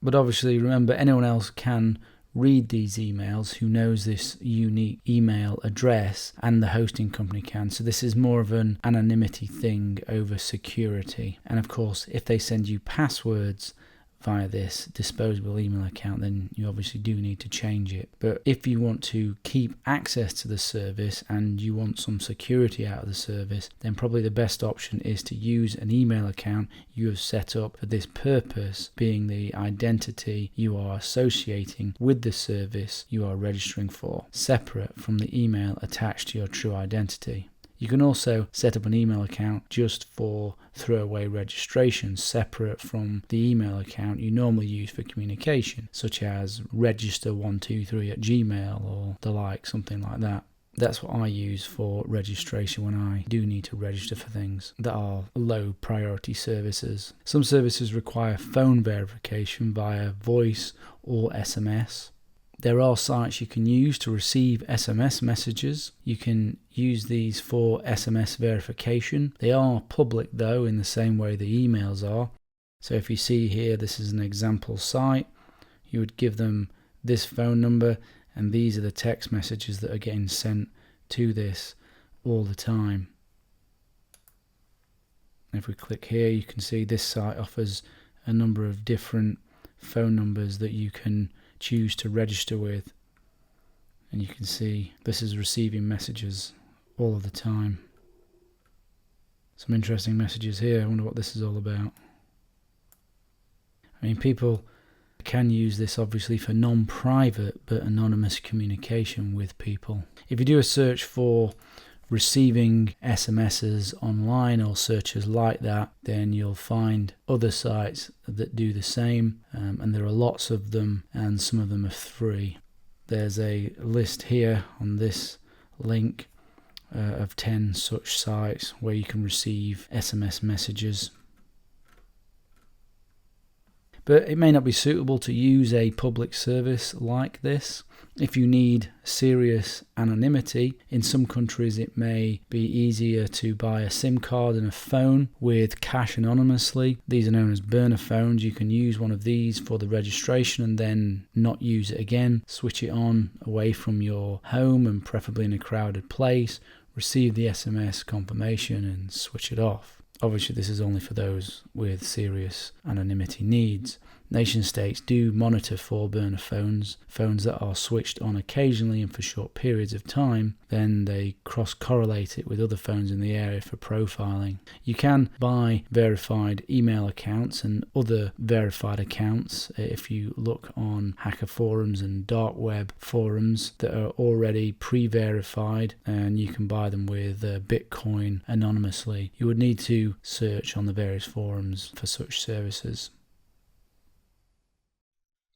But obviously, remember, anyone else can read these emails who knows this unique email address, and the hosting company can. So this is more of an anonymity thing over security. And of course, if they send you passwords via this disposable email account, then you obviously do need to change it. But if you want to keep access to the service and you want some security out of the service, then probably the best option is to use an email account you have set up for this purpose, being the identity you are associating with the service you are registering for, separate from the email attached to your true identity. You can also set up an email account just for throwaway registration, separate from the email account you normally use for communication, such as register123@gmail or the like, something like that. That's what I use for registration when I do need to register for things that are low priority services. Some services require phone verification via voice or SMS. There are sites you can use to receive SMS messages. You can use these for SMS verification. They are public though, in the same way the emails are. So if you see here, this is an example site. You would give them this phone number, and these are the text messages that are getting sent to this all the time. If we click here, you can see this site offers a number of different phone numbers that you can choose to register with, and you can see this is receiving messages all of the time. Some interesting messages here. I wonder what this is all about. I mean, people can use this obviously for non-private but anonymous communication with people. If you do a search for receiving SMSs online or searches like that, then you'll find other sites that do the same, and there are lots of them, and some of them are free. There's a list here on this link of 10 such sites where you can receive SMS messages. But it may not be suitable to use a public service like this. If you need serious anonymity, in some countries it may be easier to buy a SIM card and a phone with cash anonymously. These are known as burner phones. You can use one of these for the registration and then not use it again. Switch it on away from your home and preferably in a crowded place. Receive the SMS confirmation and switch it off. Obviously, this is only for those with serious anonymity needs. Nation states do monitor for burner phones that are switched on occasionally and for short periods of time. Then they cross-correlate it with other phones in the area for profiling. You can buy verified email accounts and other verified accounts if you look on hacker forums and dark web forums that are already pre-verified, and you can buy them with Bitcoin anonymously. You would need to search on the various forums for such services.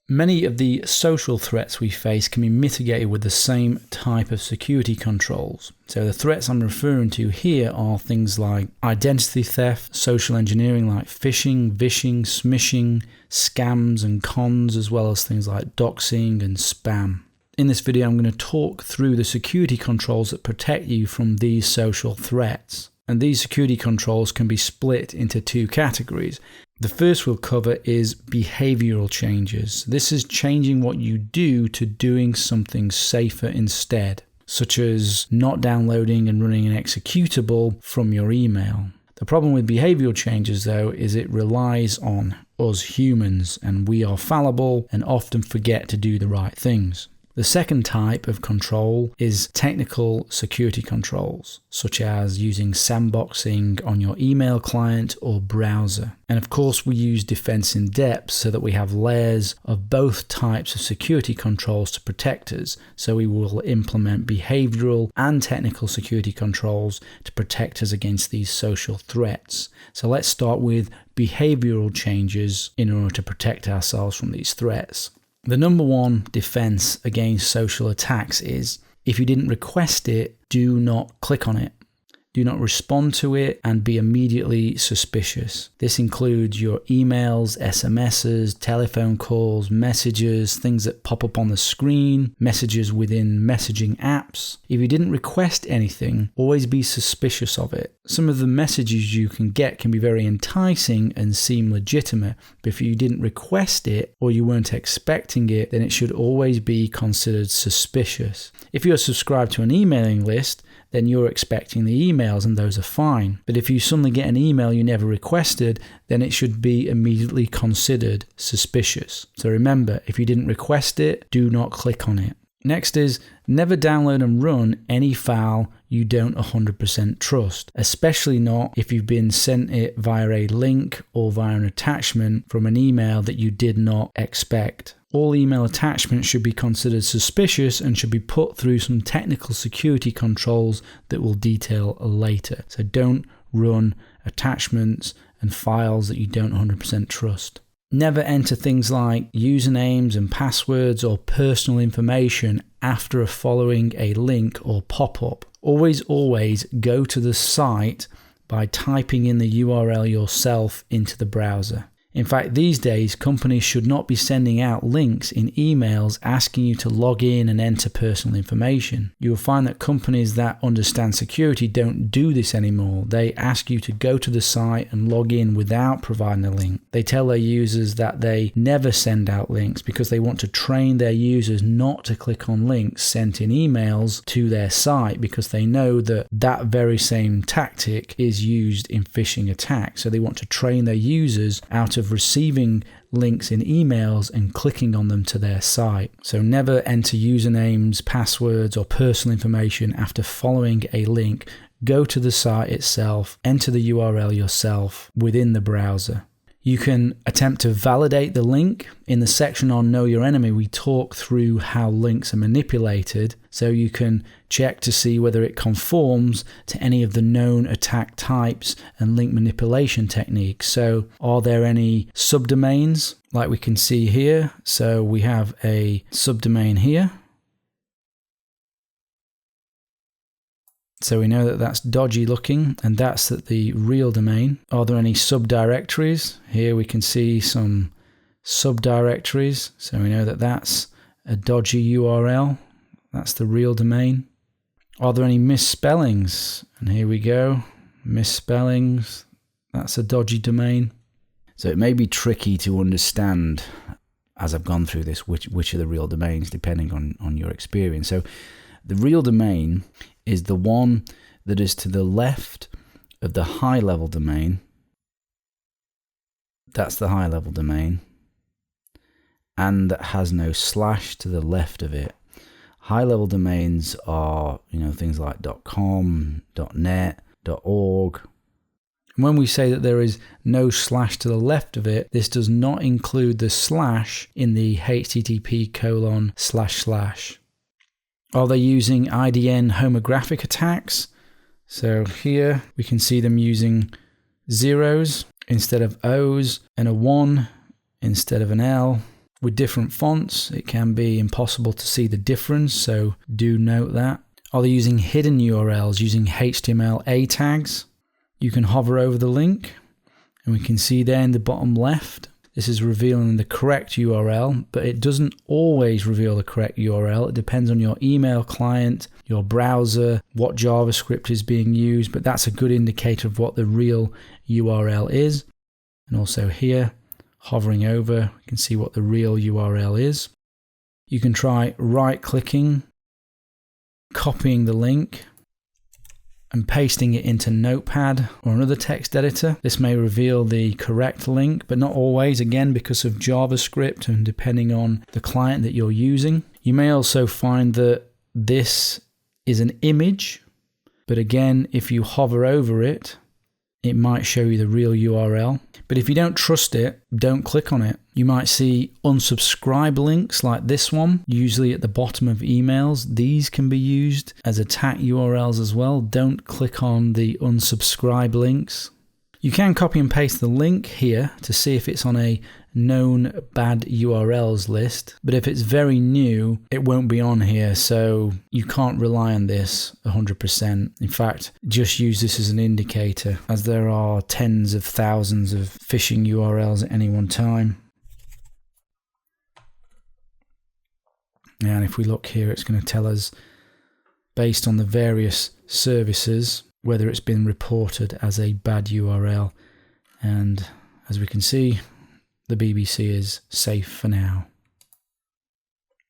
Many of the social threats we face can be mitigated with the same type of security controls. So the threats I'm referring to here are things like identity theft, social engineering like phishing, vishing, smishing, scams and cons, as well as things like doxing and spam. In this video, I'm going to talk through the security controls that protect you from these social threats. And these security controls can be split into two categories. The first we'll cover is behavioral changes. This is changing what you do to doing something safer instead, such as not downloading and running an executable from your email. The problem with behavioral changes, though, is it relies on us humans, and we are fallible and often forget to do the right things. The second type of control is technical security controls, such as using sandboxing on your email client or browser. And of course, we use defense in depth so that we have layers of both types of security controls to protect us. So we will implement behavioral and technical security controls to protect us against these social threats. So let's start with behavioral changes in order to protect ourselves from these threats. The number one defense against social attacks is, if you didn't request it, do not click on it. Do not respond to it and be immediately suspicious. This includes your emails, SMSs, telephone calls, messages, things that pop up on the screen, messages within messaging apps. If you didn't request anything, always be suspicious of it. Some of the messages you can get can be very enticing and seem legitimate, but if you didn't request it or you weren't expecting it, then it should always be considered suspicious. If you're subscribed to an emailing list, then you're expecting the emails and those are fine. But if you suddenly get an email you never requested, then it should be immediately considered suspicious. So remember, if you didn't request it, do not click on it. Next is, never download and run any file you don't 100% trust, especially not if you've been sent it via a link or via an attachment from an email that you did not expect. All email attachments should be considered suspicious and should be put through some technical security controls that we'll detail later. So don't run attachments and files that you don't 100% trust. Never enter things like usernames and passwords or personal information after following a link or pop-up. Always go to the site by typing in the URL yourself into the browser. In fact, these days, companies should not be sending out links in emails asking you to log in and enter personal information. You will find that companies that understand security don't do this anymore. They ask you to go to the site and log in without providing a link. They tell their users that they never send out links because they want to train their users not to click on links sent in emails to their site, because they know that that very same tactic is used in phishing attacks. So they want to train their users out of receiving links in emails and clicking on them to their site. So never enter usernames, passwords, or personal information after following a link. Go to the site itself, enter the URL yourself within the browser. You can attempt to validate the link. In the section on Know Your Enemy, we talk through how links are manipulated, so you can check to see whether it conforms to any of the known attack types and link manipulation techniques. So are there any subdomains like we can see here? So we have a subdomain here. So we know that that's dodgy looking, and that's the real domain. Are there any subdirectories? Here we can see some subdirectories. So we know that that's a dodgy URL. That's the real domain. Are there any misspellings? And here we go. Misspellings. That's a dodgy domain. So it may be tricky to understand as I've gone through this which are the real domains depending on your experience. So the real domain is the one that is to the left of the high-level domain. That's the high-level domain. And that has no slash to the left of it. High-level domains are, things like .com, .net, .org. And when we say that there is no slash to the left of it, this does not include the slash in the http://. Are they using IDN homographic attacks? So here we can see them using zeros instead of O's and a 1 instead of an L. With different fonts, it can be impossible to see the difference, so do note that. Are they using hidden URLs using HTML tags? You can hover over the link, and we can see there in the bottom left, this is revealing the correct URL, but it doesn't always reveal the correct URL. It depends on your email client, your browser, what JavaScript is being used, but that's a good indicator of what the real URL is. And also here, hovering over, you can see what the real URL is. You can try right-clicking, copying the link, and pasting it into Notepad or another text editor. This may reveal the correct link, but not always, again, because of JavaScript and depending on the client that you're using. You may also find that this is an image, but again, if you hover over it, it might show you the real URL. But if you don't trust it, don't click on it. You might see unsubscribe links like this one, usually at the bottom of emails. These can be used as attack URLs as well. Don't click on the unsubscribe links. You can copy and paste the link here to see if it's on a known bad URLs list, but if it's very new, it won't be on here, so you can't rely on this 100%. In fact, just use this as an indicator, as there are tens of thousands of phishing URLs at any one time. And if we look here, it's going to tell us, based on the various services, whether it's been reported as a bad URL. And as we can see, the BBC is safe for now.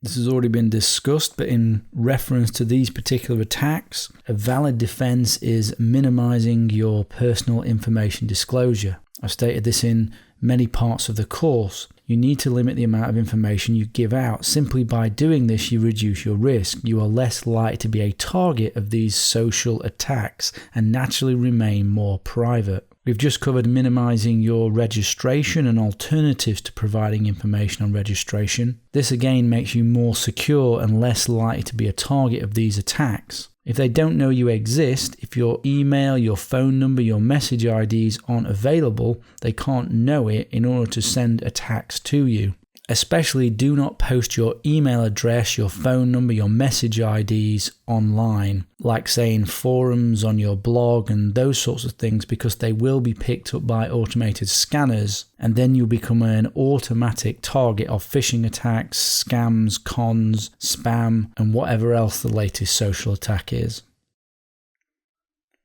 This has already been discussed, but in reference to these particular attacks, a valid defense is minimizing your personal information disclosure. I've stated this in many parts of the course. You need to limit the amount of information you give out. Simply by doing this, you reduce your risk. You are less likely to be a target of these social attacks and naturally remain more private. We've just covered minimizing your registration and alternatives to providing information on registration. This again makes you more secure and less likely to be a target of these attacks. If they don't know you exist, if your email, your phone number, your message IDs aren't available, they can't know it in order to send attacks to you. Especially do not post your email address, your phone number, your message IDs online, like saying forums on your blog and those sorts of things, because they will be picked up by automated scanners, and then you'll become an automatic target of phishing attacks, scams, cons, spam, and whatever else the latest social attack is.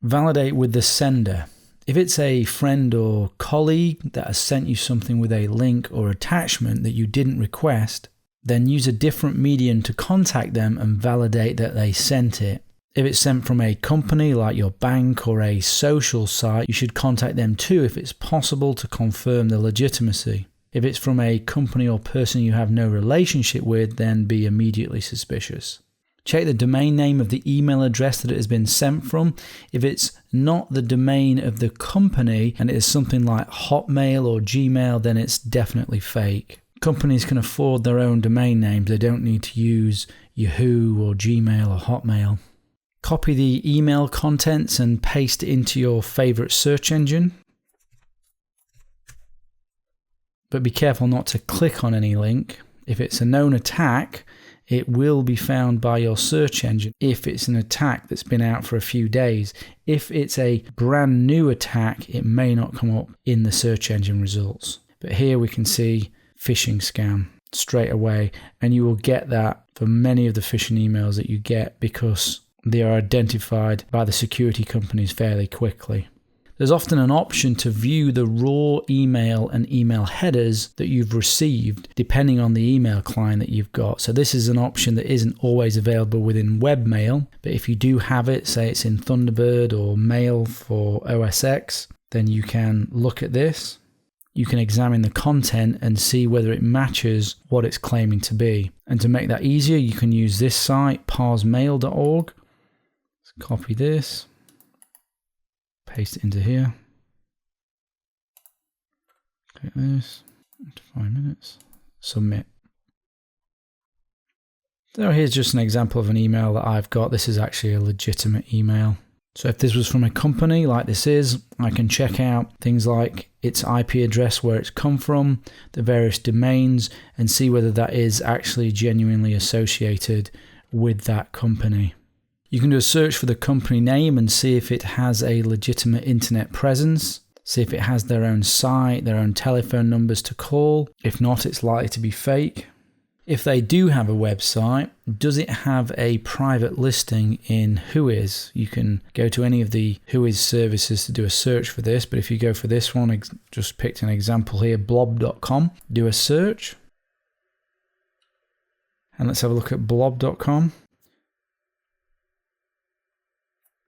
Validate with the sender. If it's a friend or colleague that has sent you something with a link or attachment that you didn't request, then use a different medium to contact them and validate that they sent it. If it's sent from a company like your bank or a social site, you should contact them too if it's possible to confirm the legitimacy. If it's from a company or person you have no relationship with, then be immediately suspicious. Check the domain name of the email address that it has been sent from. If it's not the domain of the company and it is something like Hotmail or Gmail, then it's definitely fake. Companies can afford their own domain names. They don't need to use Yahoo or Gmail or Hotmail. Copy the email contents and paste it into your favorite search engine. But be careful not to click on any link. If it's a known attack, it will be found by your search engine if it's an attack that's been out for a few days. If it's a brand new attack, it may not come up in the search engine results. But here we can see phishing scam straight away, and you will get that for many of the phishing emails that you get because they are identified by the security companies fairly quickly. There's often an option to view the raw email and email headers that you've received depending on the email client that you've got. So this is an option that isn't always available within webmail, but if you do have it, say it's in Thunderbird or Mail for OS X, then you can look at this. You can examine the content and see whether it matches what it's claiming to be. And to make that easier, you can use this site, parsemail.org. Let's copy this. Paste it into here. Click this. 5 minutes. Submit. So here's just an example of an email that I've got. This is actually a legitimate email. So if this was from a company like this is, I can check out things like its IP address, where it's come from, the various domains, and see whether that is actually genuinely associated with that company. You can do a search for the company name and see if it has a legitimate internet presence, see if it has their own site, their own telephone numbers to call. If not, it's likely to be fake. If they do have a website, does it have a private listing in Whois? You can go to any of the Whois services to do a search for this, but if you go for this one, just picked an example here, blob.com, do a search. And let's have a look at blob.com.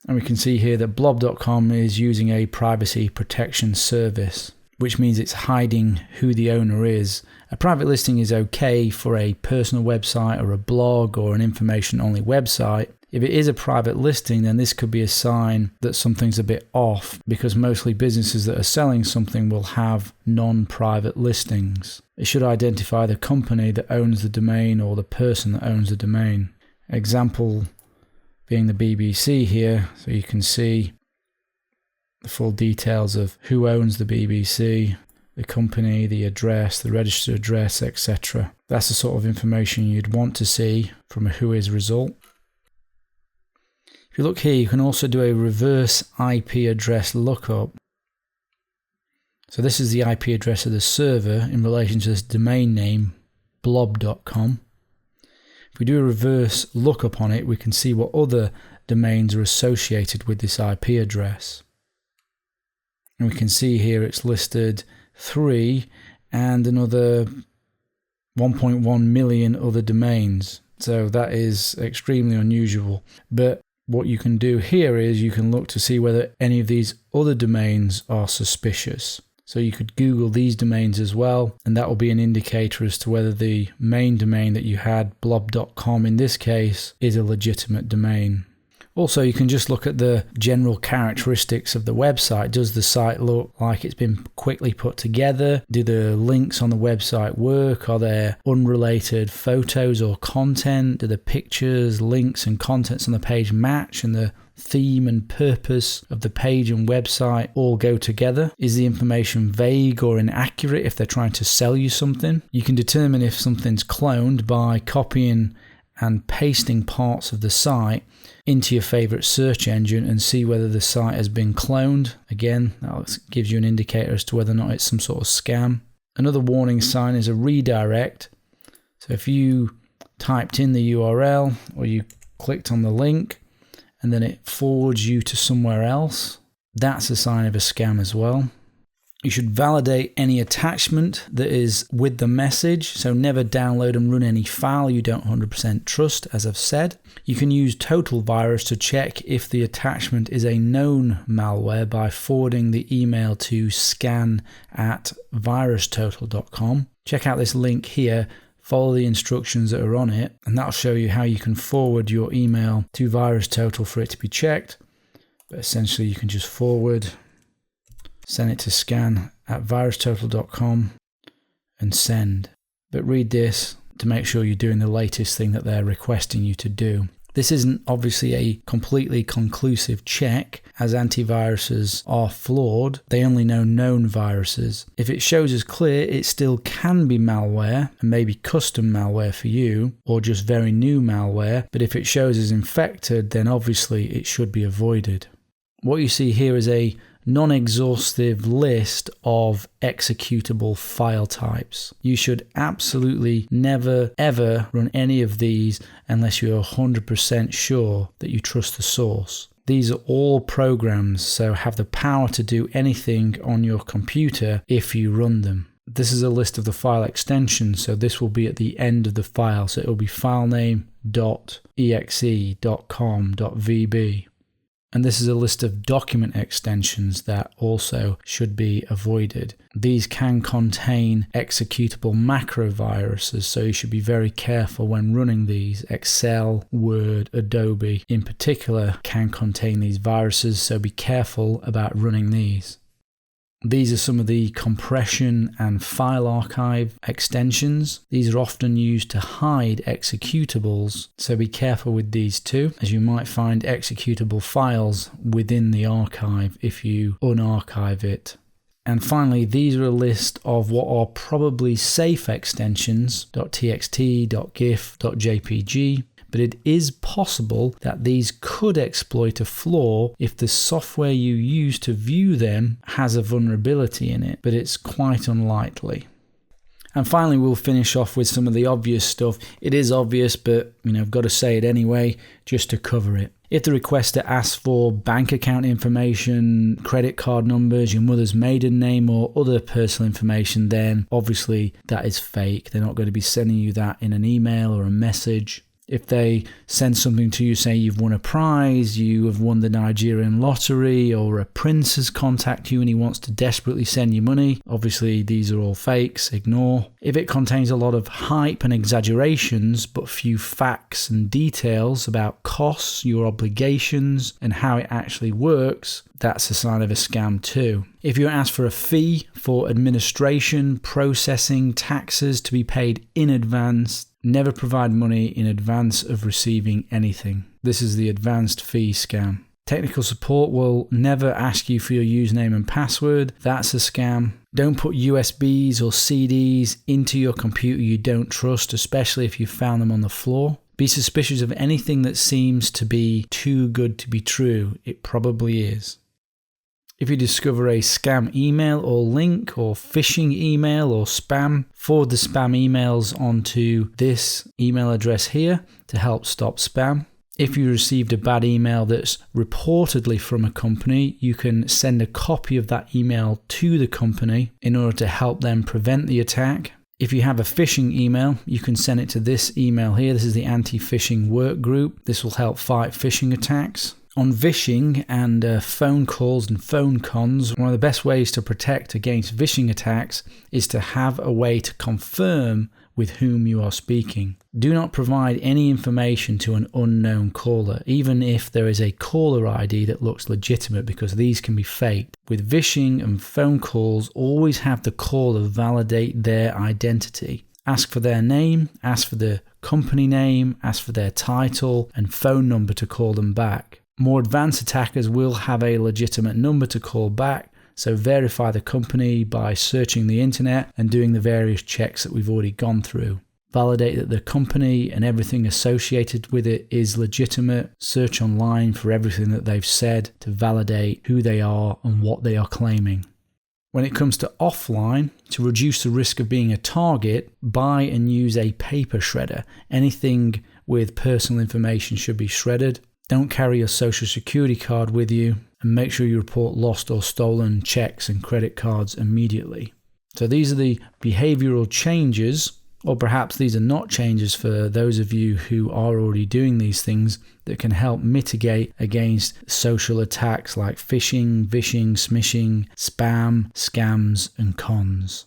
And we can see here that blob.com is using a privacy protection service, which means it's hiding who the owner is. A private listing is okay for a personal website or a blog or an information-only website. If it is a private listing, then this could be a sign that something's a bit off, because mostly businesses that are selling something will have non-private listings. It should identify the company that owns the domain or the person that owns the domain. Example being the BBC here, so you can see the full details of who owns the BBC, the company, the address, the registered address, etc. That's the sort of information you'd want to see from a Whois result. If you look here, you can also do a reverse IP address lookup. So this is the IP address of the server in relation to this domain name, blob.com. If we do a reverse lookup on it, we can see what other domains are associated with this IP address. And we can see here it's listed 3 and another 1.1 million other domains. So that is extremely unusual. But what you can do here is you can look to see whether any of these other domains are suspicious. So you could Google these domains as well, and that will be an indicator as to whether the main domain that you had, blob.com in this case, is a legitimate domain. Also, you can just look at the general characteristics of the website. Does the site look like it's been quickly put together? Do the links on the website work? Are there unrelated photos or content? Do the pictures, links and contents on the page match, and the theme and purpose of the page and website all go together? Is the information vague or inaccurate if they're trying to sell you something? You can determine if something's cloned by copying and pasting parts of the site into your favorite search engine and see whether the site has been cloned. Again, that gives you an indicator as to whether or not it's some sort of scam. Another warning sign is a redirect. So if you typed in the URL or you clicked on the link and then it forwards you to somewhere else, that's a sign of a scam as well. You should validate any attachment that is with the message, so never download and run any file you don't 100% trust, as I've said. You can use Total Virus to check if the attachment is a known malware by forwarding the email to scan@virustotal.com. Check out this link here, follow the instructions that are on it, and that'll show you how you can forward your email to VirusTotal for it to be checked. But essentially you can just forward, send it to scan@virustotal.com and send. But read this to make sure you're doing the latest thing that they're requesting you to do. This isn't obviously a completely conclusive check, as antiviruses are flawed. They only know known viruses. If it shows as clear, it still can be malware, and maybe custom malware for you, or just very new malware. But if it shows as infected, then obviously it should be avoided. What you see here is a non-exhaustive list of executable file types. You should absolutely never ever run any of these unless you're 100% sure that you trust the source. These are all programs, so have the power to do anything on your computer if you run them. This is a list of the file extensions, so this will be at the end of the file, so it will be filename.exe.com.vb. And this is a list of document extensions that also should be avoided. These can contain executable macro viruses, so you should be very careful when running these. Excel, Word, Adobe in particular can contain these viruses, so be careful about running these. These are some of the compression and file archive extensions. These are often used to hide executables, so be careful with these too, as you might find executable files within the archive if you unarchive it. And finally, these are a list of what are probably safe extensions, .txt, .gif, .jpg, but it is possible that these could exploit a flaw if the software you use to view them has a vulnerability in it, but it's quite unlikely. And finally, we'll finish off with some of the obvious stuff. It is obvious, but I've got to say it anyway, just to cover it. If the requester asks for bank account information, credit card numbers, your mother's maiden name, or other personal information, then obviously that is fake. They're not going to be sending you that in an email or a message. If they send something to you, say you've won a prize, you have won the Nigerian lottery, or a prince has contacted you and he wants to desperately send you money, obviously these are all fakes, ignore. If it contains a lot of hype and exaggerations, but few facts and details about costs, your obligations, and how it actually works, that's a sign of a scam too. If you ask for a fee for administration, processing, taxes to be paid in advance, never provide money in advance of receiving anything. This is the advanced fee scam. Technical support will never ask you for your username and password. That's a scam. Don't put USBs or CDs into your computer you don't trust, especially if you found them on the floor. Be suspicious of anything that seems to be too good to be true. It probably is. If you discover a scam email or link or phishing email or spam, forward the spam emails onto this email address here to help stop spam. If you received a bad email that's reportedly from a company, you can send a copy of that email to the company in order to help them prevent the attack. If you have a phishing email, you can send it to this email here. This is the anti-phishing work group. This will help fight phishing attacks. On vishing and phone calls and phone cons, one of the best ways to protect against vishing attacks is to have a way to confirm with whom you are speaking. Do not provide any information to an unknown caller, even if there is a caller ID that looks legitimate, because these can be faked. With vishing and phone calls, always have the caller validate their identity. Ask for their name, ask for the company name, ask for their title and phone number to call them back. More advanced attackers will have a legitimate number to call back, so verify the company by searching the internet and doing the various checks that we've already gone through. Validate that the company and everything associated with it is legitimate. Search online for everything that they've said to validate who they are and what they are claiming. When it comes to offline, to reduce the risk of being a target, buy and use a paper shredder. Anything with personal information should be shredded. Don't carry your social security card with you, and make sure you report lost or stolen checks and credit cards immediately. So these are the behavioral changes, or perhaps these are not changes for those of you who are already doing these things, that can help mitigate against social attacks like phishing, vishing, smishing, spam, scams, and cons.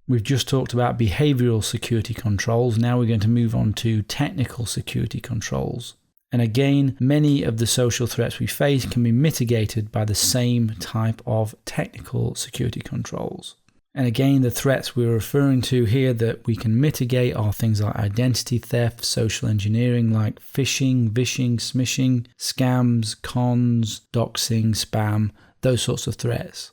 We've just talked about behavioral security controls. Now we're going to move on to technical security controls. And again, many of the social threats we face can be mitigated by the same type of technical security controls. And again, the threats we're referring to here that we can mitigate are things like identity theft, social engineering like phishing, vishing, smishing, scams, cons, doxing, spam, those sorts of threats.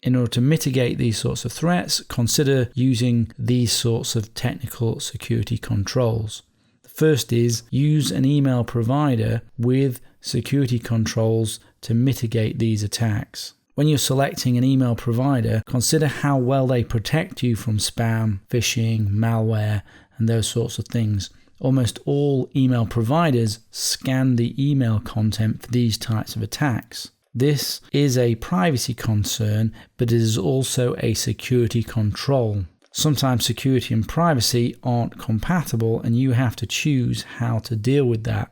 In order to mitigate these sorts of threats, consider using these sorts of technical security controls. The first is use an email provider with security controls to mitigate these attacks. When you're selecting an email provider, consider how well they protect you from spam, phishing, malware, and those sorts of things. Almost all email providers scan the email content for these types of attacks. This is a privacy concern, but it is also a security control. Sometimes security and privacy aren't compatible, and you have to choose how to deal with that.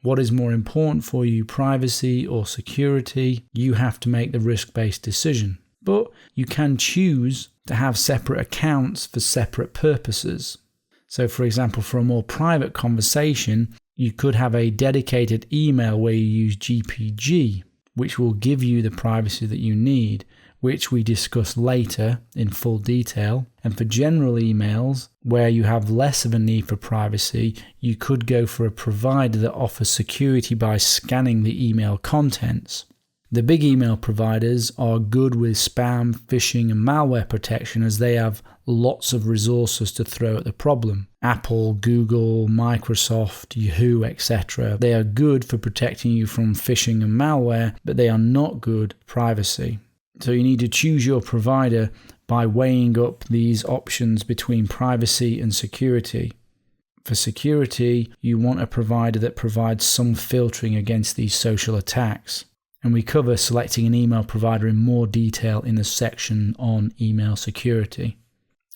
What is more important for you, privacy or security? You have to make the risk-based decision. But you can choose to have separate accounts for separate purposes. So for example, for a more private conversation, you could have a dedicated email where you use GPG. which will give you the privacy that you need, which we discuss later in full detail. And for general emails, where you have less of a need for privacy, you could go for a provider that offers security by scanning the email contents. The big email providers are good with spam, phishing, and malware protection, as they have lots of resources to throw at the problem. Apple, Google, Microsoft, Yahoo, etc. They are good for protecting you from phishing and malware, but they are not good for privacy. So you need to choose your provider by weighing up these options between privacy and security. For security, you want a provider that provides some filtering against these social attacks. And we cover selecting an email provider in more detail in the section on email security.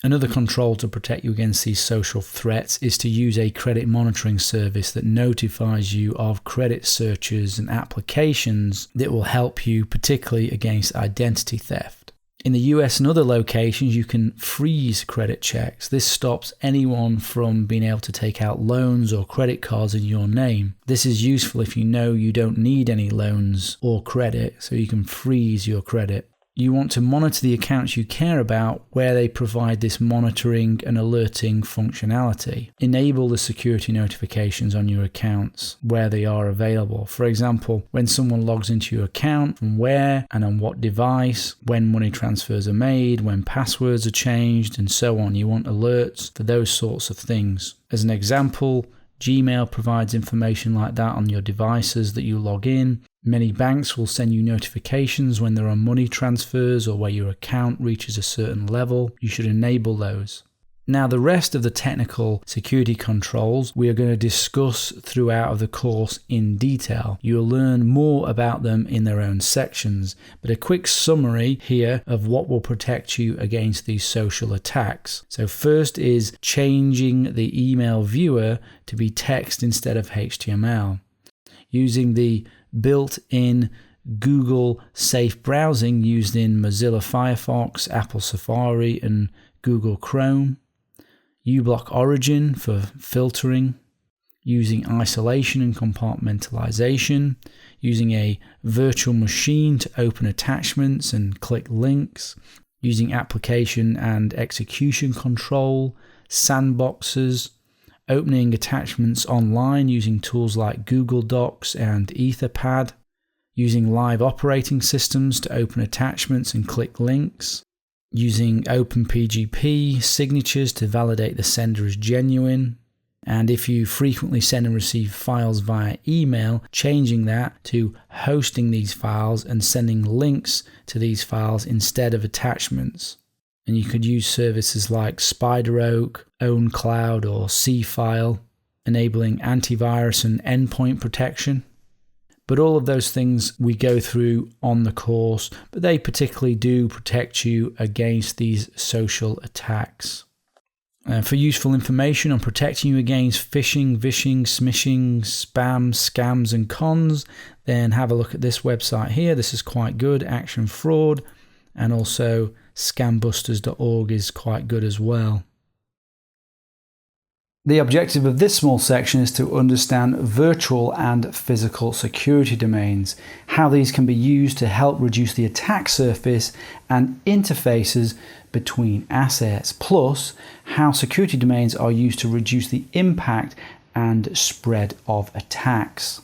Another control to protect you against these social threats is to use a credit monitoring service that notifies you of credit searches and applications that will help you, particularly against identity theft. In the US and other locations, you can freeze credit checks. This stops anyone from being able to take out loans or credit cards in your name. This is useful if you know you don't need any loans or credit, so you can freeze your credit. You want to monitor the accounts you care about where they provide this monitoring and alerting functionality. Enable the security notifications on your accounts where they are available. For example, when someone logs into your account, from where and on what device, when money transfers are made, when passwords are changed, and so on. You want alerts for those sorts of things. As an example, Gmail provides information like that on your devices that you log in. Many banks will send you notifications when there are money transfers or where your account reaches a certain level. You should enable those. Now, the rest of the technical security controls we are going to discuss throughout the course in detail. You'll learn more about them in their own sections, but a quick summary here of what will protect you against these social attacks. So first is changing the email viewer to be text instead of HTML. Using the built-in Google Safe Browsing used in Mozilla Firefox, Apple Safari, and Google Chrome. uBlock Origin for filtering. Using isolation and compartmentalization. Using a virtual machine to open attachments and click links. Using application and execution control. Sandboxes. Opening attachments online using tools like Google Docs and Etherpad, using live operating systems to open attachments and click links, using OpenPGP signatures to validate the sender is genuine, and if you frequently send and receive files via email, changing that to hosting these files and sending links to these files instead of attachments. And you could use services like SpiderOak, OwnCloud, or Cfile, enabling antivirus and endpoint protection. But all of those things we go through on the course, but they particularly do protect you against these social attacks. For useful information on protecting you against phishing, vishing, smishing, spam, scams, and cons, then have a look at this website here. This is quite good, Action Fraud, and also scambusters.org is quite good as well. The objective of this small section is to understand virtual and physical security domains, how these can be used to help reduce the attack surface and interfaces between assets, plus how security domains are used to reduce the impact and spread of attacks.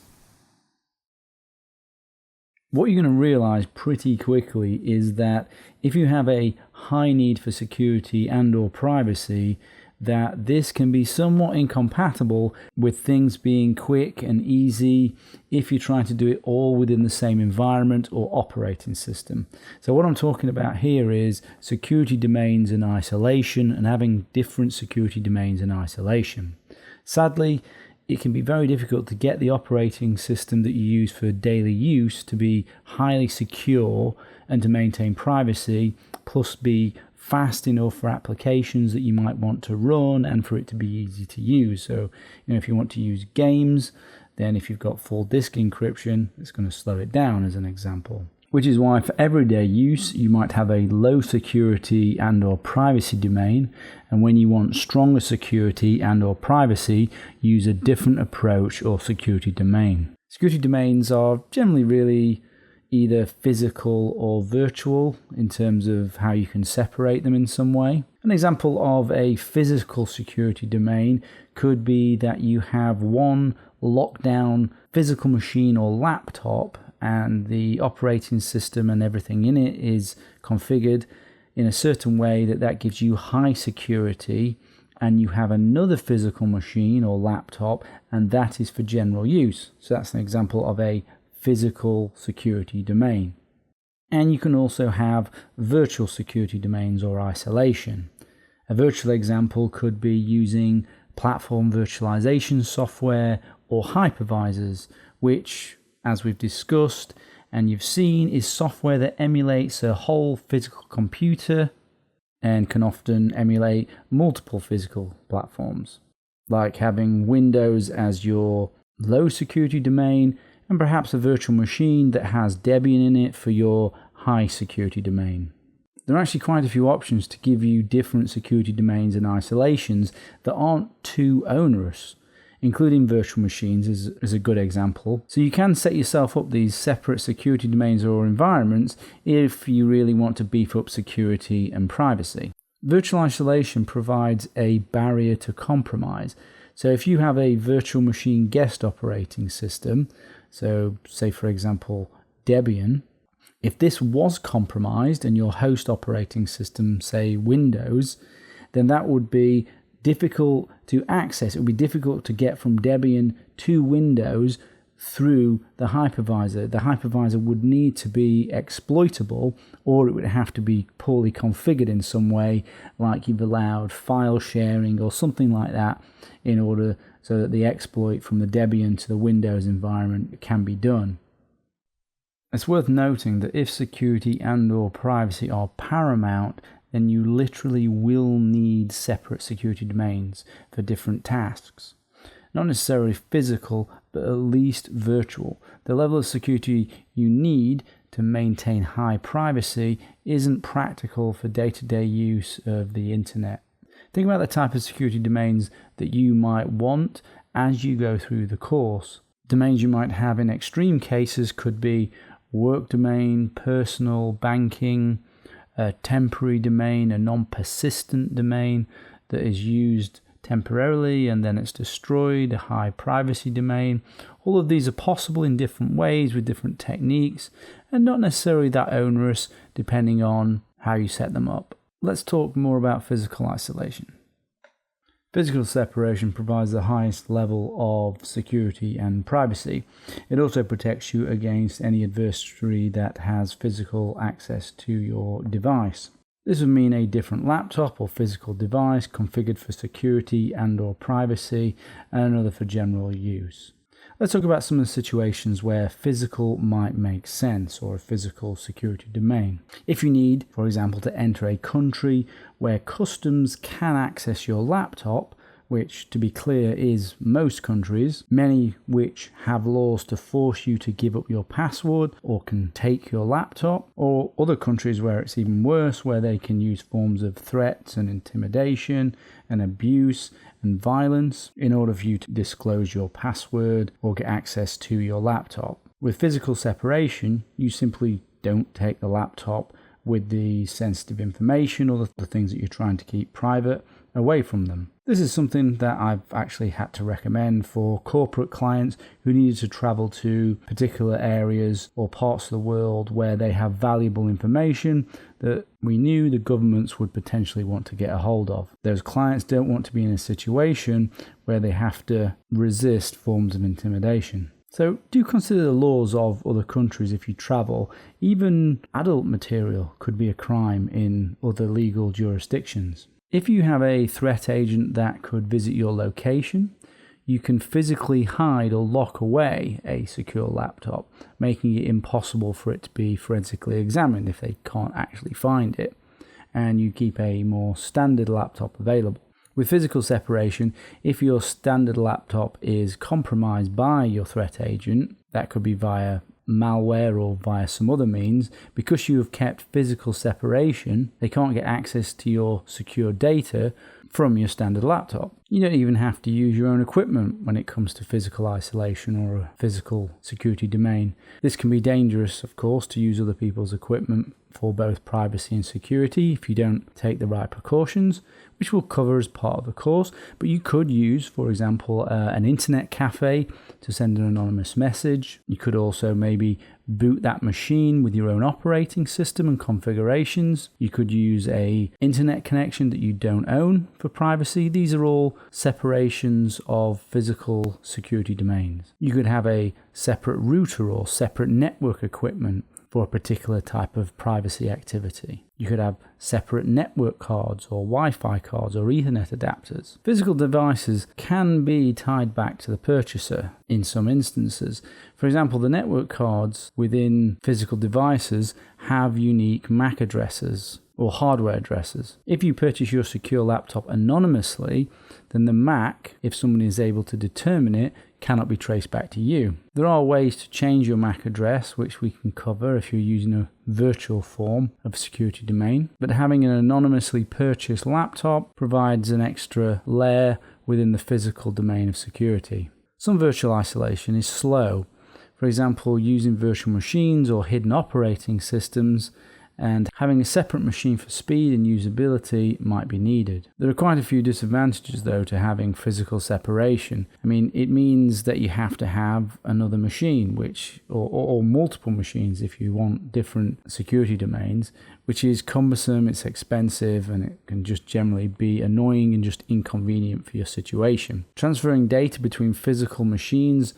What you're going to realize pretty quickly is that if you have a high need for security and or privacy, that this can be somewhat incompatible with things being quick and easy if you're trying to do it all within the same environment or operating system. So what I'm talking about here is security domains in isolation and having different security domains in isolation. Sadly, it can be very difficult to get the operating system that you use for daily use to be highly secure and to maintain privacy, plus be fast enough for applications that you might want to run and for it to be easy to use. So, if you want to use games, then if you've got full disk encryption, it's going to slow it down as an example. Which is why for everyday use, you might have a low security and or privacy domain. And when you want stronger security and or privacy, use a different approach or security domain. Security domains are generally really either physical or virtual in terms of how you can separate them in some way. An example of a physical security domain could be that you have one lockdown physical machine or laptop, and the operating system and everything in it is configured in a certain way that gives you high security, and you have another physical machine or laptop, and that is for general use. So that's an example of a physical security domain. And you can also have virtual security domains or isolation. A virtual example could be using platform virtualization software or hypervisors, which, as we've discussed and you've seen, is software that emulates a whole physical computer and can often emulate multiple physical platforms, like having Windows as your low security domain and perhaps a virtual machine that has Debian in it for your high security domain. There are actually quite a few options to give you different security domains and isolations that aren't too onerous. Including virtual machines is a good example. So you can set yourself up these separate security domains or environments if you really want to beef up security and privacy. Virtual isolation provides a barrier to compromise. So if you have a virtual machine guest operating system, so say for example Debian, if this was compromised and your host operating system, say Windows, then that would be difficult to access. It would be difficult to get from Debian to Windows through the hypervisor. The hypervisor would need to be exploitable, or it would have to be poorly configured in some way, like you've allowed file sharing or something like that, in order so that the exploit from the Debian to the Windows environment can be done. It's worth noting that if security and/or privacy are paramount, then you literally will need separate security domains for different tasks. Not necessarily physical, but at least virtual. The level of security you need to maintain high privacy isn't practical for day-to-day use of the internet. Think about the type of security domains that you might want as you go through the course. Domains you might have in extreme cases could be work domain, personal, banking, a temporary domain, a non-persistent domain that is used temporarily and then it's destroyed, a high privacy domain. All of these are possible in different ways with different techniques and not necessarily that onerous depending on how you set them up. Let's talk more about physical isolation. Physical separation provides the highest level of security and privacy. It also protects you against any adversary that has physical access to your device. This would mean a different laptop or physical device configured for security and/or privacy, and another for general use. Let's talk about some of the situations where physical might make sense, or a physical security domain. If you need, for example, to enter a country where customs can access your laptop, which, to be clear, is most countries, many which have laws to force you to give up your password or can take your laptop, or other countries where it's even worse, where they can use forms of threats and intimidation and abuse and violence in order for you to disclose your password or get access to your laptop. With physical separation, you simply don't take the laptop with the sensitive information or the things that you're trying to keep private away from them. This is something that I've actually had to recommend for corporate clients who needed to travel to particular areas or parts of the world where they have valuable information that we knew the governments would potentially want to get a hold of. Those clients don't want to be in a situation where they have to resist forms of intimidation. So do consider the laws of other countries if you travel. Even adult material could be a crime in other legal jurisdictions. If you have a threat agent that could visit your location, you can physically hide or lock away a secure laptop, making it impossible for it to be forensically examined if they can't actually find it, and you keep a more standard laptop available. With physical separation, if your standard laptop is compromised by your threat agent, that could be via malware or via some other means, because you have kept physical separation, they can't get access to your secure data from your standard laptop. You don't even have to use your own equipment when it comes to physical isolation or a physical security domain. This can be dangerous, of course, to use other people's equipment for both privacy and security if you don't take the right precautions, which we'll cover as part of the course. But you could use, for example, an internet cafe to send an anonymous message. You could also maybe boot that machine with your own operating system and configurations. You could use an internet connection that you don't own for privacy. These are all separations of physical security domains. You could have a separate router or separate network equipment for a particular type of privacy activity. You could have separate network cards or Wi-Fi cards or Ethernet adapters. Physical devices can be tied back to the purchaser in some instances. For example, the network cards within physical devices have unique MAC addresses or hardware addresses. If you purchase your secure laptop anonymously, then the MAC, if someone is able to determine it, cannot be traced back to you. There are ways to change your MAC address, which we can cover if you're using a virtual form of security domain, but having an anonymously purchased laptop provides an extra layer within the physical domain of security. Some virtual isolation is slow. For example, using virtual machines or hidden operating systems, and having a separate machine for speed and usability might be needed. There are quite a few disadvantages though to having physical separation. It means that you have to have another machine, or multiple machines if you want different security domains, which is cumbersome, it's expensive, and it can just generally be annoying and just inconvenient for your situation. Transferring data between physical machines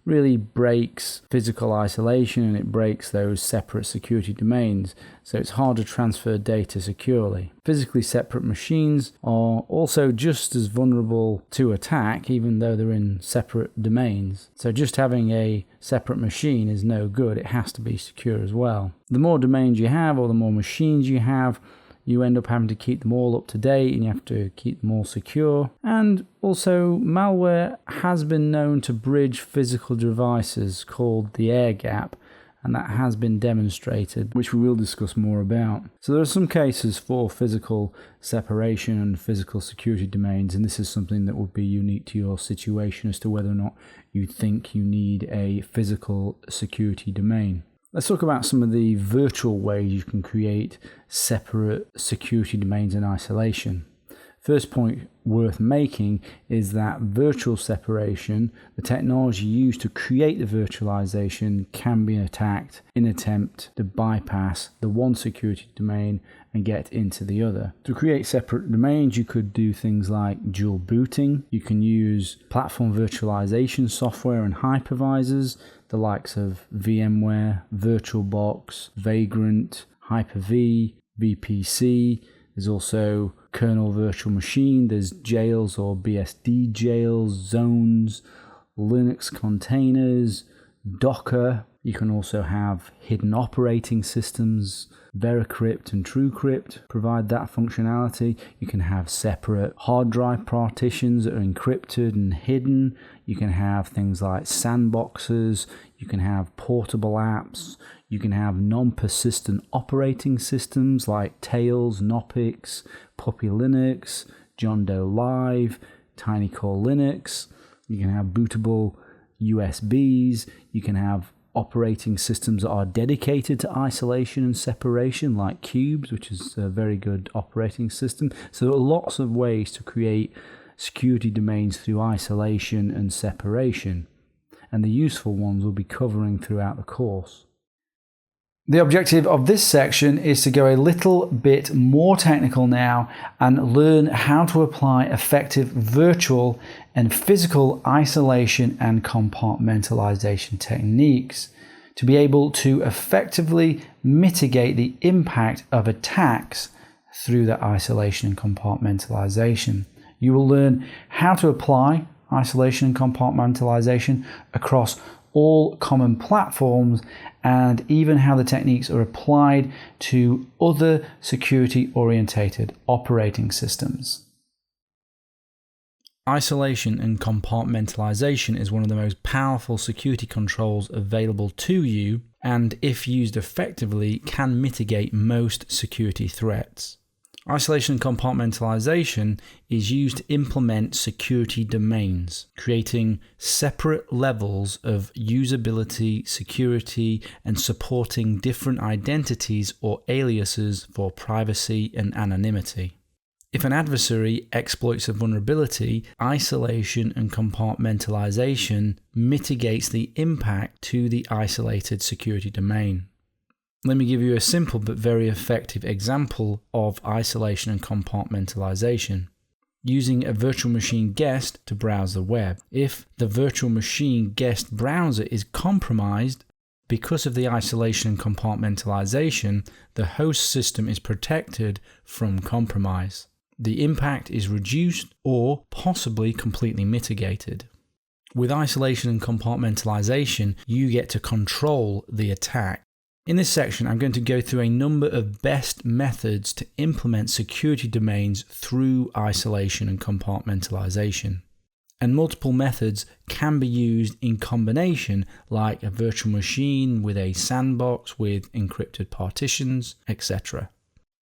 really breaks physical isolation, and it breaks those separate security domains, so it's hard to transfer data securely. Physically separate machines are also just as vulnerable to attack, even though they're in separate domains. So just having a separate machine is no good, it has to be secure as well. The more domains you have, or the more machines you have, you end up having to keep them all up to date, and you have to keep them all secure. And also, malware has been known to bridge physical devices called the air gap, and that has been demonstrated, which we will discuss more about. So there are some cases for physical separation and physical security domains, and this is something that would be unique to your situation as to whether or not you think you need a physical security domain. Let's talk about some of the virtual ways you can create separate security domains in isolation. First point worth making is that virtual separation, the technology used to create the virtualization, can be attacked in an attempt to bypass the one security domain and get into the other. To create separate domains, you could do things like dual booting. You can use platform virtualization software and hypervisors, the likes of VMware, VirtualBox, Vagrant, Hyper-V, VPC. There's also kernel virtual machine, there's jails or BSD jails, zones, Linux containers, Docker. You can also have hidden operating systems. Veracrypt and TrueCrypt provide that functionality. You can have separate hard drive partitions that are encrypted and hidden. You can have things like sandboxes. You can have portable apps. You can have non-persistent operating systems like Tails, Knoppix, Puppy Linux, John Doe Live, Tiny Core Linux. You can have bootable USBs. You can have operating systems that are dedicated to isolation and separation, like Cubes, which is a very good operating system. So there are lots of ways to create security domains through isolation and separation, and the useful ones we'll be covering throughout the course. The objective of this section is to go a little bit more technical now and learn how to apply effective virtual and physical isolation and compartmentalization techniques to be able to effectively mitigate the impact of attacks through that isolation and compartmentalization. You will learn how to apply isolation and compartmentalization across all common platforms, and even how the techniques are applied to other security-orientated operating systems. Isolation and compartmentalization is one of the most powerful security controls available to you, and if used effectively, can mitigate most security threats. Isolation and compartmentalization is used to implement security domains, creating separate levels of usability, security, and supporting different identities or aliases for privacy and anonymity. If an adversary exploits a vulnerability, isolation and compartmentalization mitigates the impact to the isolated security domain. Let me give you a simple but very effective example of isolation and compartmentalization. Using a virtual machine guest to browse the web. If the virtual machine guest browser is compromised, because of the isolation and compartmentalization, the host system is protected from compromise. The impact is reduced or possibly completely mitigated. With isolation and compartmentalization, you get to control the attack. In this section, I'm going to go through a number of best methods to implement security domains through isolation and compartmentalization. And multiple methods can be used in combination, like a virtual machine with a sandbox with encrypted partitions, etc.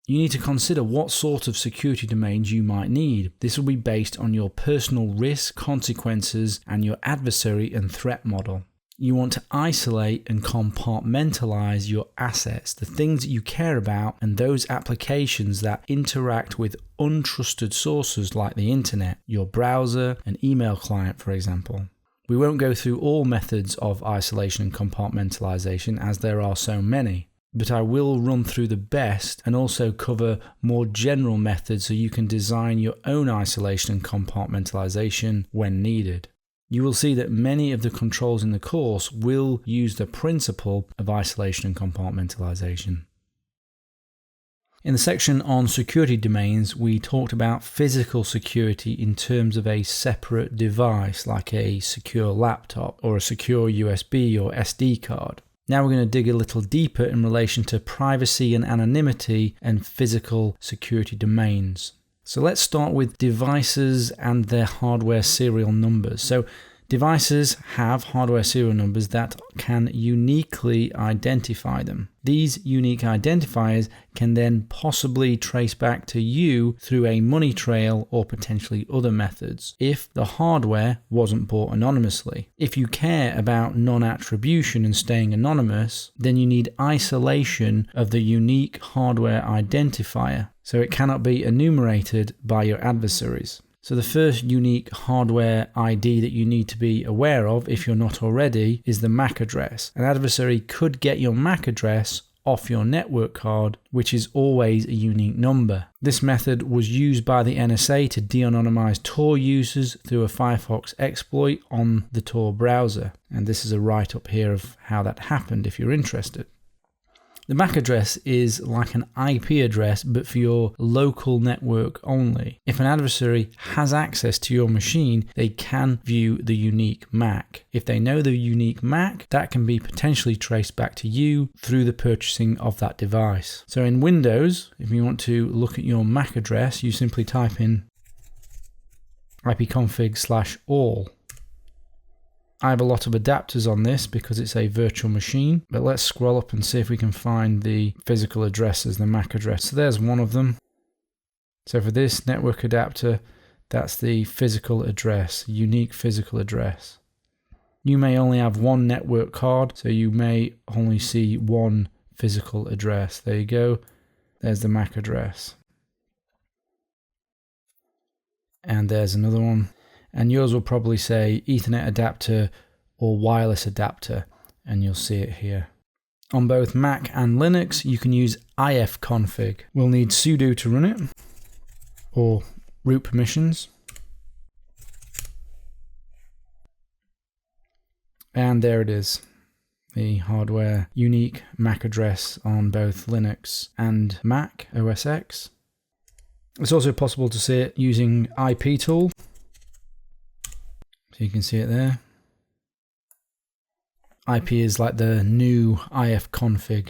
You need to consider what sort of security domains you might need. This will be based on your personal risk, consequences, and your adversary and threat model. You want to isolate and compartmentalize your assets, the things that you care about, and those applications that interact with untrusted sources like the internet, your browser, an email client, for example. We won't go through all methods of isolation and compartmentalization as there are so many, but I will run through the best and also cover more general methods so you can design your own isolation and compartmentalization when needed. You will see that many of the controls in the course will use the principle of isolation and compartmentalization. In the section on security domains, we talked about physical security in terms of a separate device like a secure laptop or a secure USB or SD card. Now we're going to dig a little deeper in relation to privacy and anonymity and physical security domains. So let's start with devices and their hardware serial numbers. So devices have hardware serial numbers that can uniquely identify them. These unique identifiers can then possibly trace back to you through a money trail or potentially other methods if the hardware wasn't bought anonymously. If you care about non-attribution and staying anonymous, then you need isolation of the unique hardware identifier, so it cannot be enumerated by your adversaries. So the first unique hardware ID that you need to be aware of, if you're not already, is the MAC address. An adversary could get your MAC address off your network card, which is always a unique number. This method was used by the NSA to de-anonymize Tor users through a Firefox exploit on the Tor browser. And this is a write-up here of how that happened if you're interested. The MAC address is like an IP address, but for your local network only. If an adversary has access to your machine, they can view the unique MAC. If they know the unique MAC, that can be potentially traced back to you through the purchasing of that device. So in Windows, if you want to look at your MAC address, you simply type in ipconfig/all. I have a lot of adapters on this because it's a virtual machine, but let's scroll up and see if we can find the physical address as the MAC address. So there's one of them. So for this network adapter, that's the physical address, unique physical address. You may only have one network card, so you may only see one physical address. There you go. There's the MAC address. And there's another one. And yours will probably say Ethernet adapter or wireless adapter, and you'll see it here. On both Mac and Linux, you can use ifconfig. We'll need sudo to run it, or root permissions. And there it is, the hardware unique MAC address on both Linux and Mac OS X. It's also possible to see it using IP tool. So you can see it there. IP is like the new ifconfig.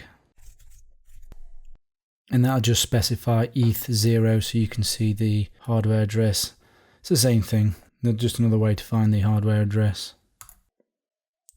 And that'll just specify ETH0 so you can see the hardware address. It's the same thing. Just another way to find the hardware address.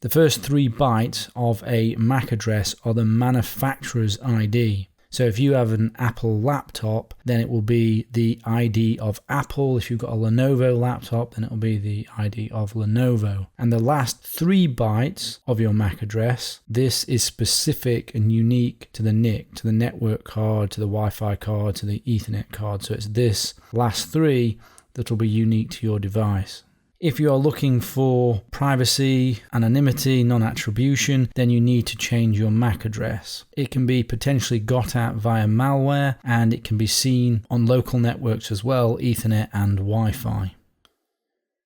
The first 3 bytes of a MAC address are the manufacturer's ID. So if you have an Apple laptop, then it will be the ID of Apple. If you've got a Lenovo laptop, then it will be the ID of Lenovo. And the last 3 bytes of your MAC address, this is specific and unique to the NIC, to the network card, to the Wi-Fi card, to the Ethernet card. So it's this last 3 that will be unique to your device. If you are looking for privacy, anonymity, non-attribution, then you need to change your MAC address. It can be potentially got at via malware, and it can be seen on local networks as well, Ethernet and Wi-Fi.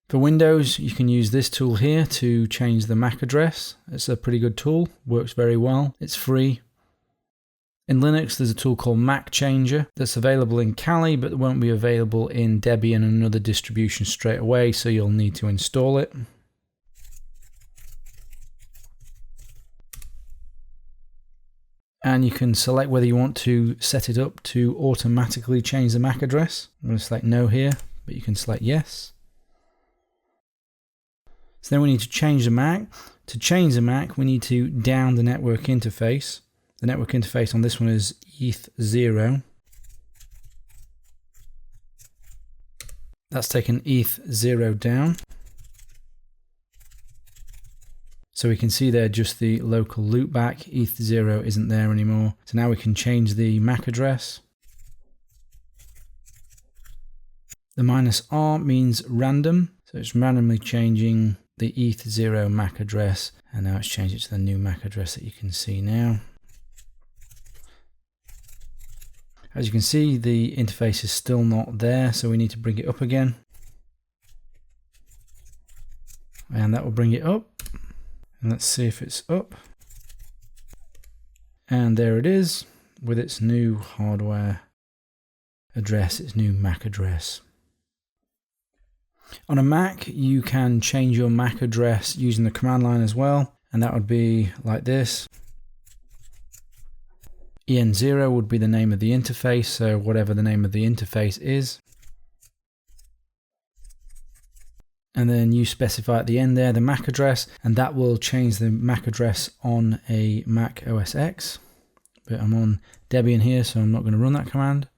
For Windows, you can use this tool here to change the MAC address. It's a pretty good tool, works very well, it's free. In Linux, there's a tool called Mac Changer that's available in Kali, but won't be available in Debian and another distribution straight away, so you'll need to install it. And you can select whether you want to set it up to automatically change the MAC address. I'm going to select no here, but you can select yes. So then we need to change the MAC. To change the MAC, we need to down the network interface. The network interface on this one is ETH0. That's taken ETH0 down. So we can see there just the local loopback. ETH0 isn't there anymore. So now we can change the MAC address. The -R means random. So it's randomly changing the ETH0 MAC address. And now it's changed it to the new MAC address that you can see now. As you can see, the interface is still not there, so we need to bring it up again. And that will bring it up. And let's see if it's up. And there it is, with its new hardware address, its new MAC address. On a Mac, you can change your MAC address using the command line as well, and that would be like this. EN0 would be the name of the interface, so whatever the name of the interface is. And then you specify at the end there the MAC address, and that will change the MAC address on a Mac OS X. But I'm on Debian here, so I'm not going to run that command.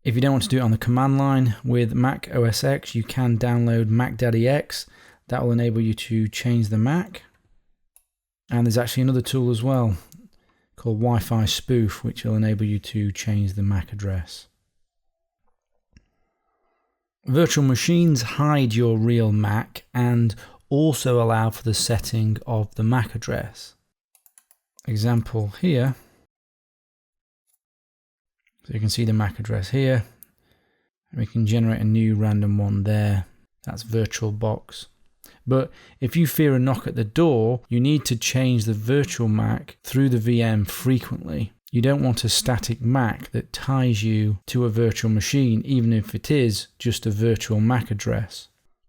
If you don't want to do it on the command line with Mac OS X, you can download MacDaddyX. That will enable you to change the MAC. And there's actually another tool as well called Wi-Fi Spoof, which will enable you to change the MAC address. Virtual machines hide your real MAC and also allow for the setting of the MAC address. Example here. So you can see the MAC address here. We can generate a new random one there. That's VirtualBox. But if you fear a knock at the door, you need to change the virtual MAC through the VM frequently. You don't want a static MAC that ties you to a virtual machine, even if it is just a virtual MAC address.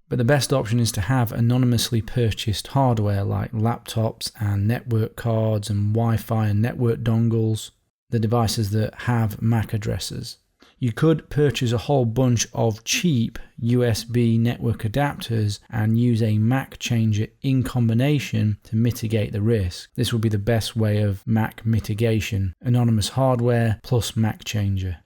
But the best option is to have anonymously purchased hardware like laptops and network cards and Wi-Fi and network dongles, the devices that have MAC addresses. You could purchase a whole bunch of cheap USB network adapters and use a MAC changer in combination to mitigate the risk. This would be the best way of MAC mitigation: anonymous hardware plus MAC changer.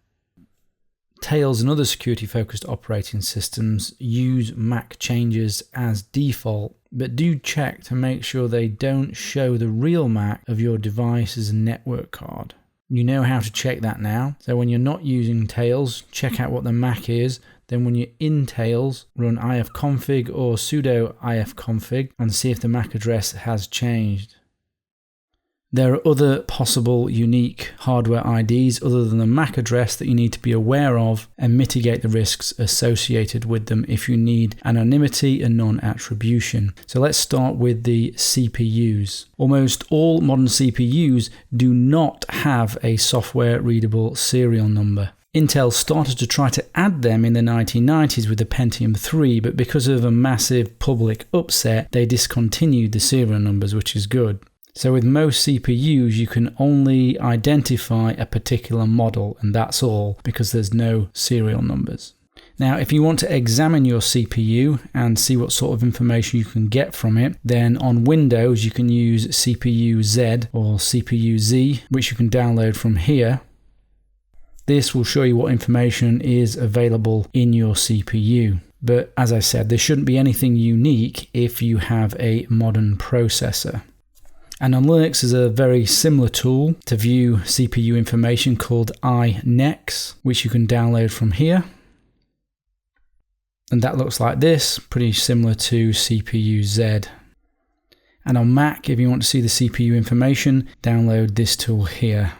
Tails and other security-focused operating systems use MAC changers as default, but do check to make sure they don't show the real MAC of your device's network card. You know how to check that now. So when you're not using Tails, check out what the MAC is. Then when you're in Tails, run ifconfig or sudo ifconfig and see if the MAC address has changed. There are other possible unique hardware IDs other than the MAC address that you need to be aware of and mitigate the risks associated with them if you need anonymity and non-attribution. So let's start with the CPUs. Almost all modern CPUs do not have a software readable serial number. Intel started to try to add them in the 1990s with the Pentium 3, but because of a massive public upset, they discontinued the serial numbers, which is good. So with most CPUs, you can only identify a particular model, and that's all, because there's no serial numbers. Now, if you want to examine your CPU and see what sort of information you can get from it, then on Windows you can use CPU-Z or CPU-Z, which you can download from here. This will show you what information is available in your CPU. But as I said, there shouldn't be anything unique if you have a modern processor. And on Linux there's a very similar tool to view CPU information called iNex, which you can download from here. And that looks like this, pretty similar to CPU-Z. And on Mac, if you want to see the CPU information, download this tool here.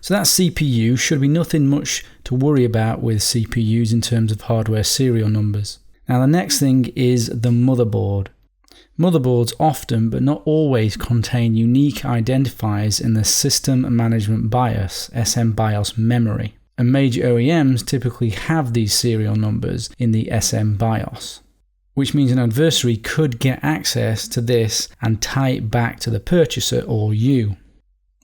So that CPU should be nothing much to worry about with CPUs in terms of hardware serial numbers. Now the next thing is the motherboard. Motherboards often, but not always, contain unique identifiers in the System Management BIOS, SMBIOS memory. And major OEMs typically have these serial numbers in the SMBIOS, which means an adversary could get access to this and tie it back to the purchaser or you.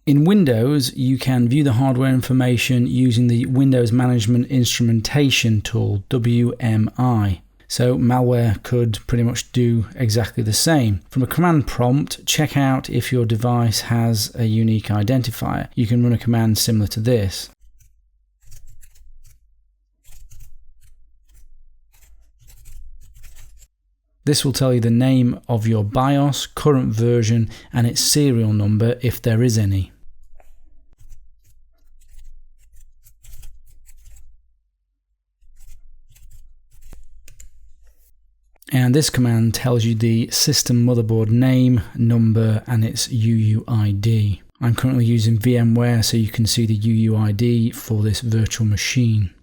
In Windows, you can view the hardware information using the Windows Management Instrumentation tool, WMI. So malware could pretty much do exactly the same. From a command prompt, check out if your device has a unique identifier. You can run a command similar to this. This will tell you the name of your BIOS, current version, and its serial number if there is any. And this command tells you the system motherboard name, number, and its UUID. I'm currently using VMware, so you can see the UUID for this virtual machine.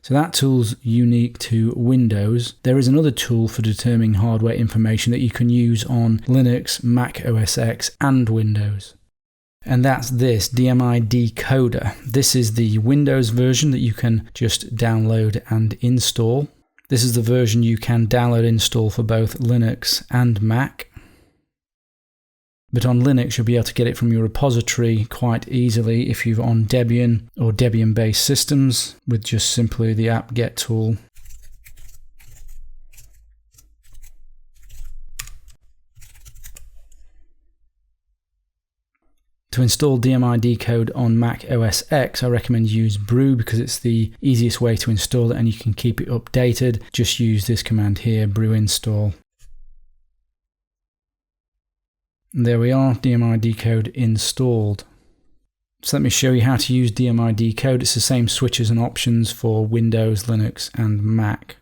So that tool's unique to Windows. There is another tool for determining hardware information that you can use on Linux, Mac OS X, and Windows. And that's this DMI Decoder. This is the Windows version that you can just download and install. This is the version you can download and install for both Linux and Mac. But on Linux, you'll be able to get it from your repository quite easily if you're on Debian or Debian-based systems with just simply the apt-get tool. To install DMI Decode on Mac OS X, I recommend use brew because it's the easiest way to install it and you can keep it updated. Just use this command here, brew install. And there we are, DMI Decode installed. So let me show you how to use DMI Decode. It's the same switches and options for Windows, Linux, and Mac.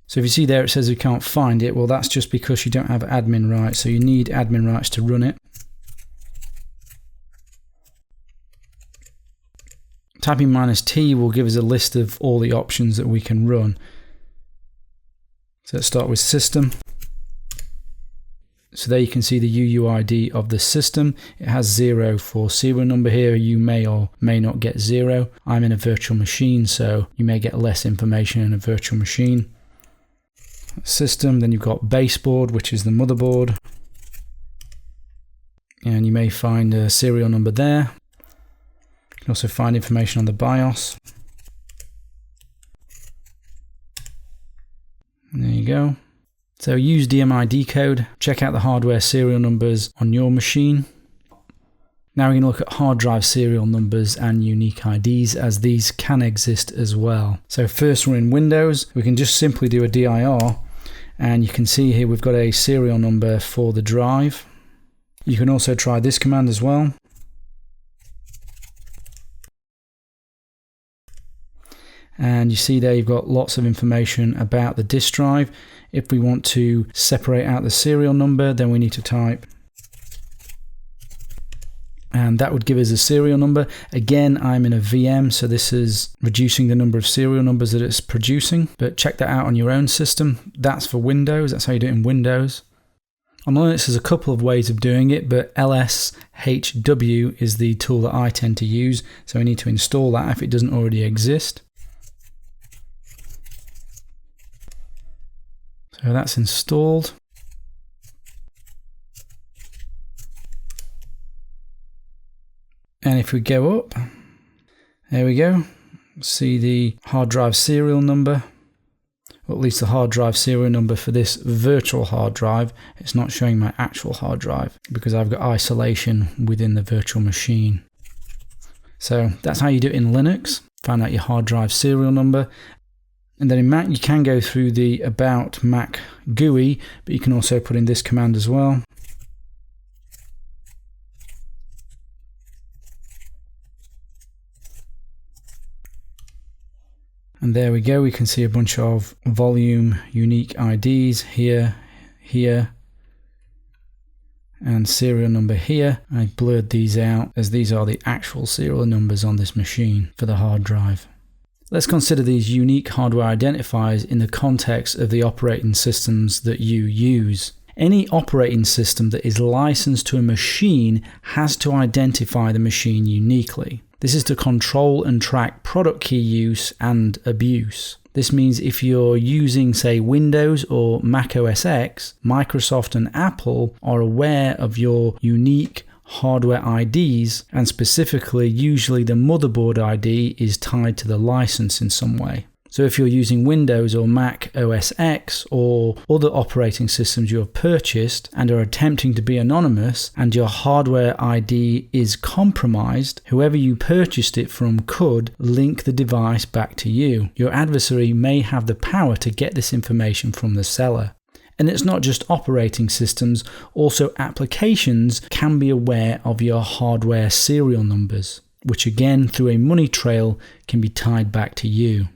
So if you see there it says you can't find it, well that's just because you don't have admin rights, so you need admin rights to run it. Typing -T will give us a list of all the options that we can run. So let's start with system. So there you can see the UUID of the system. It has 0 for serial number here. You may or may not get 0. I'm in a virtual machine, so you may get less information in a virtual machine. System, then you've got baseboard, which is the motherboard. And you may find a serial number there. You can also find information on the BIOS. And there you go. So use DMI Decode, check out the hardware serial numbers on your machine. Now we're going to look at hard drive serial numbers and unique IDs, as these can exist as well. So first we're in Windows, we can just simply do a dir, and you can see here we've got a serial number for the drive. You can also try this command as well. And you see there you've got lots of information about the disk drive. If we want to separate out the serial number, then we need to type, and that would give us a serial number. Again, I'm in a VM, so this is reducing the number of serial numbers that it's producing, but check that out on your own system. That's for Windows, that's how you do it in Windows. On Linux there's a couple of ways of doing it, but LSHW is the tool that I tend to use, so we need to install that if it doesn't already exist. So that's installed. And if we go up, there we go. see the hard drive serial number, or at least the hard drive serial number for this virtual hard drive. It's not showing my actual hard drive because I've got isolation within the virtual machine. So that's how you do it in Linux. Find out your hard drive serial number. And then in Mac, you can go through the About Mac GUI, but you can also put in this command as well. And there we go, we can see a bunch of volume unique IDs here, here, and serial number here. I blurred these out as these are the actual serial numbers on this machine for the hard drive. Let's consider these unique hardware identifiers in the context of the operating systems that you use. Any operating system that is licensed to a machine has to identify the machine uniquely. This is to control and track product key use and abuse. This means if you're using, say, Windows or Mac OS X, Microsoft and Apple are aware of your unique hardware IDs, and specifically, usually the motherboard ID is tied to the license in some way. So if you're using Windows or Mac OS X or other operating systems you have purchased and are attempting to be anonymous and your hardware ID is compromised, whoever you purchased it from could link the device back to you. Your adversary may have the power to get this information from the seller. And it's not just operating systems, also applications can be aware of your hardware serial numbers, which again, through a money trail, can be tied back to you.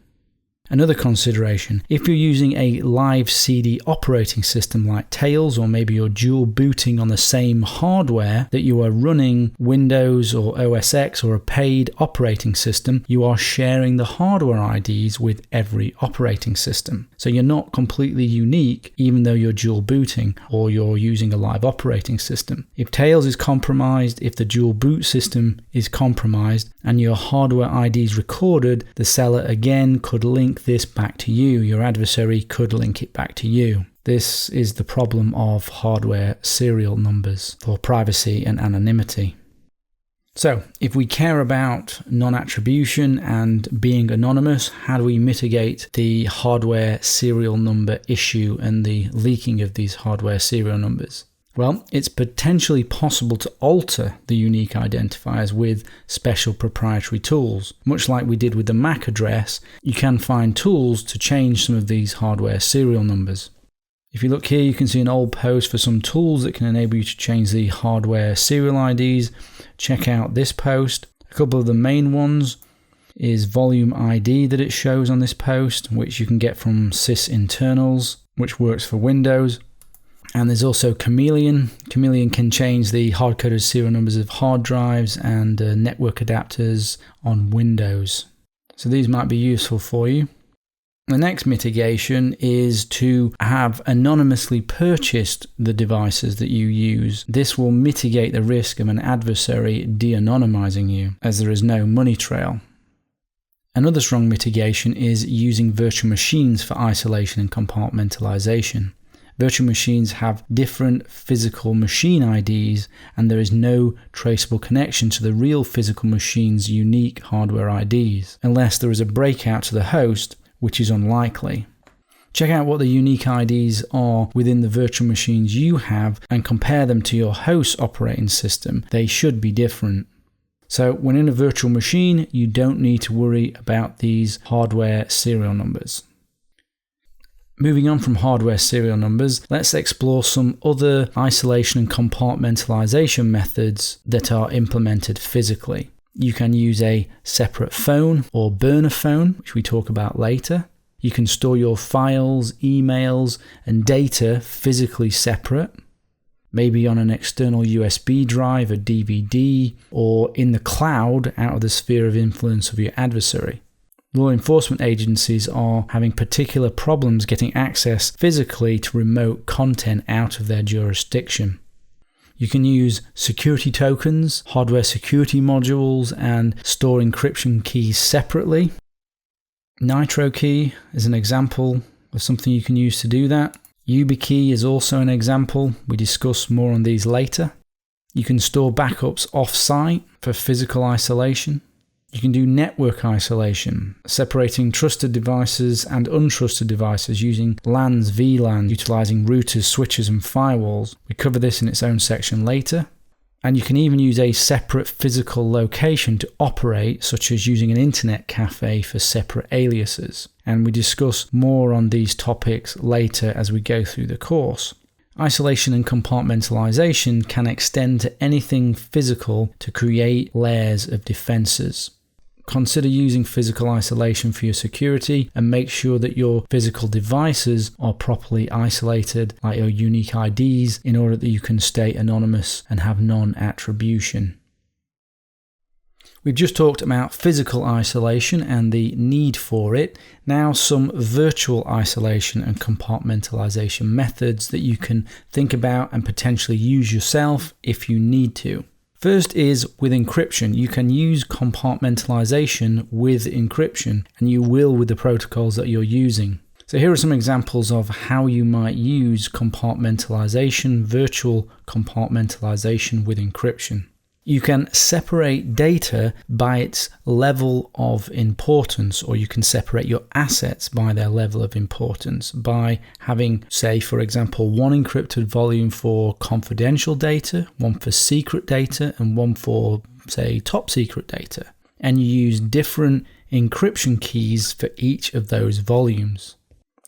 Another consideration, if you're using a live CD operating system like Tails, or maybe you're dual booting on the same hardware that you are running Windows or OS X or a paid operating system, you are sharing the hardware IDs with every operating system. So you're not completely unique even though you're dual booting or you're using a live operating system. If Tails is compromised, if the dual boot system is compromised and your hardware ID is recorded, the seller again could link this back to you. Your adversary could link it back to you. This is the problem of hardware serial numbers for privacy and anonymity. So, if we care about non-attribution and being anonymous, how do we mitigate the hardware serial number issue and the leaking of these hardware serial numbers? Well, it's potentially possible to alter the unique identifiers with special proprietary tools. Much like we did with the MAC address, you can find tools to change some of these hardware serial numbers. If you look here, you can see an old post for some tools that can enable you to change the hardware serial IDs. Check out this post. A couple of the main ones is volume ID that it shows on this post, which you can get from sysinternals, which works for Windows. And there's also Chameleon. Chameleon can change the hard-coded serial numbers of hard drives and network adapters on Windows. So these might be useful for you. The next mitigation is to have anonymously purchased the devices that you use. This will mitigate the risk of an adversary de-anonymizing you, as there is no money trail. Another strong mitigation is using virtual machines for isolation and compartmentalization. Virtual machines have different physical machine IDs, and there is no traceable connection to the real physical machine's unique hardware IDs, unless there is a breakout to the host, which is unlikely. Check out what the unique IDs are within the virtual machines you have and compare them to your host operating system. They should be different. So when in a virtual machine, you don't need to worry about these hardware serial numbers. Moving on from hardware serial numbers, let's explore some other isolation and compartmentalization methods that are implemented physically. You can use a separate phone or burner phone, which we talk about later. You can store your files, emails, and data physically separate, maybe on an external USB drive, a DVD, or in the cloud out of the sphere of influence of your adversary. Law enforcement agencies are having particular problems getting access physically to remote content out of their jurisdiction. You can use security tokens, hardware security modules, and store encryption keys separately. NitroKey is an example of something you can use to do that. YubiKey is also an example. We discuss more on these later. You can store backups off-site for physical isolation. You can do network isolation, separating trusted devices and untrusted devices using LANs, VLAN, utilizing routers, switches, and firewalls. We cover this in its own section later. And you can even use a separate physical location to operate, such as using an internet cafe for separate aliases. And we discuss more on these topics later as we go through the course. Isolation and compartmentalization can extend to anything physical to create layers of defenses. Consider using physical isolation for your security and make sure that your physical devices are properly isolated, like your unique IDs, in order that you can stay anonymous and have non-attribution. We've just talked about physical isolation and the need for it. Now some virtual isolation and compartmentalization methods that you can think about and potentially use yourself if you need to. First is with encryption. You can use compartmentalization with encryption, and you will with the protocols that you're using. So here are some examples of how you might use compartmentalization, virtual compartmentalization with encryption. You can separate data by its level of importance, or you can separate your assets by their level of importance by having, say, for example, one encrypted volume for confidential data, one for secret data, and one for, say, top secret data. And you use different encryption keys for each of those volumes.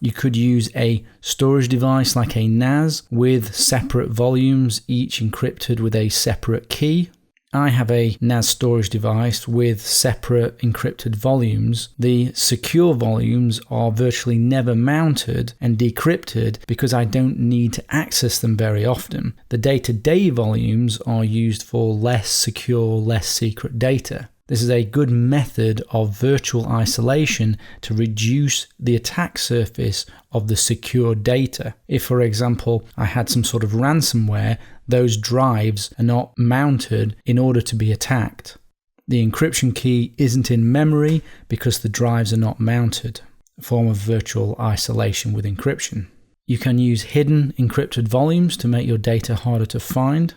You could use a storage device like a NAS with separate volumes, each encrypted with a separate key. I have a NAS storage device with separate encrypted volumes. The secure volumes are virtually never mounted and decrypted because I don't need to access them very often. The day-to-day volumes are used for less secure, less secret data. This is a good method of virtual isolation to reduce the attack surface of the secure data. If, for example, I had some sort of ransomware, those drives are not mounted in order to be attacked. The encryption key isn't in memory because the drives are not mounted, a form of virtual isolation with encryption. You can use hidden encrypted volumes to make your data harder to find.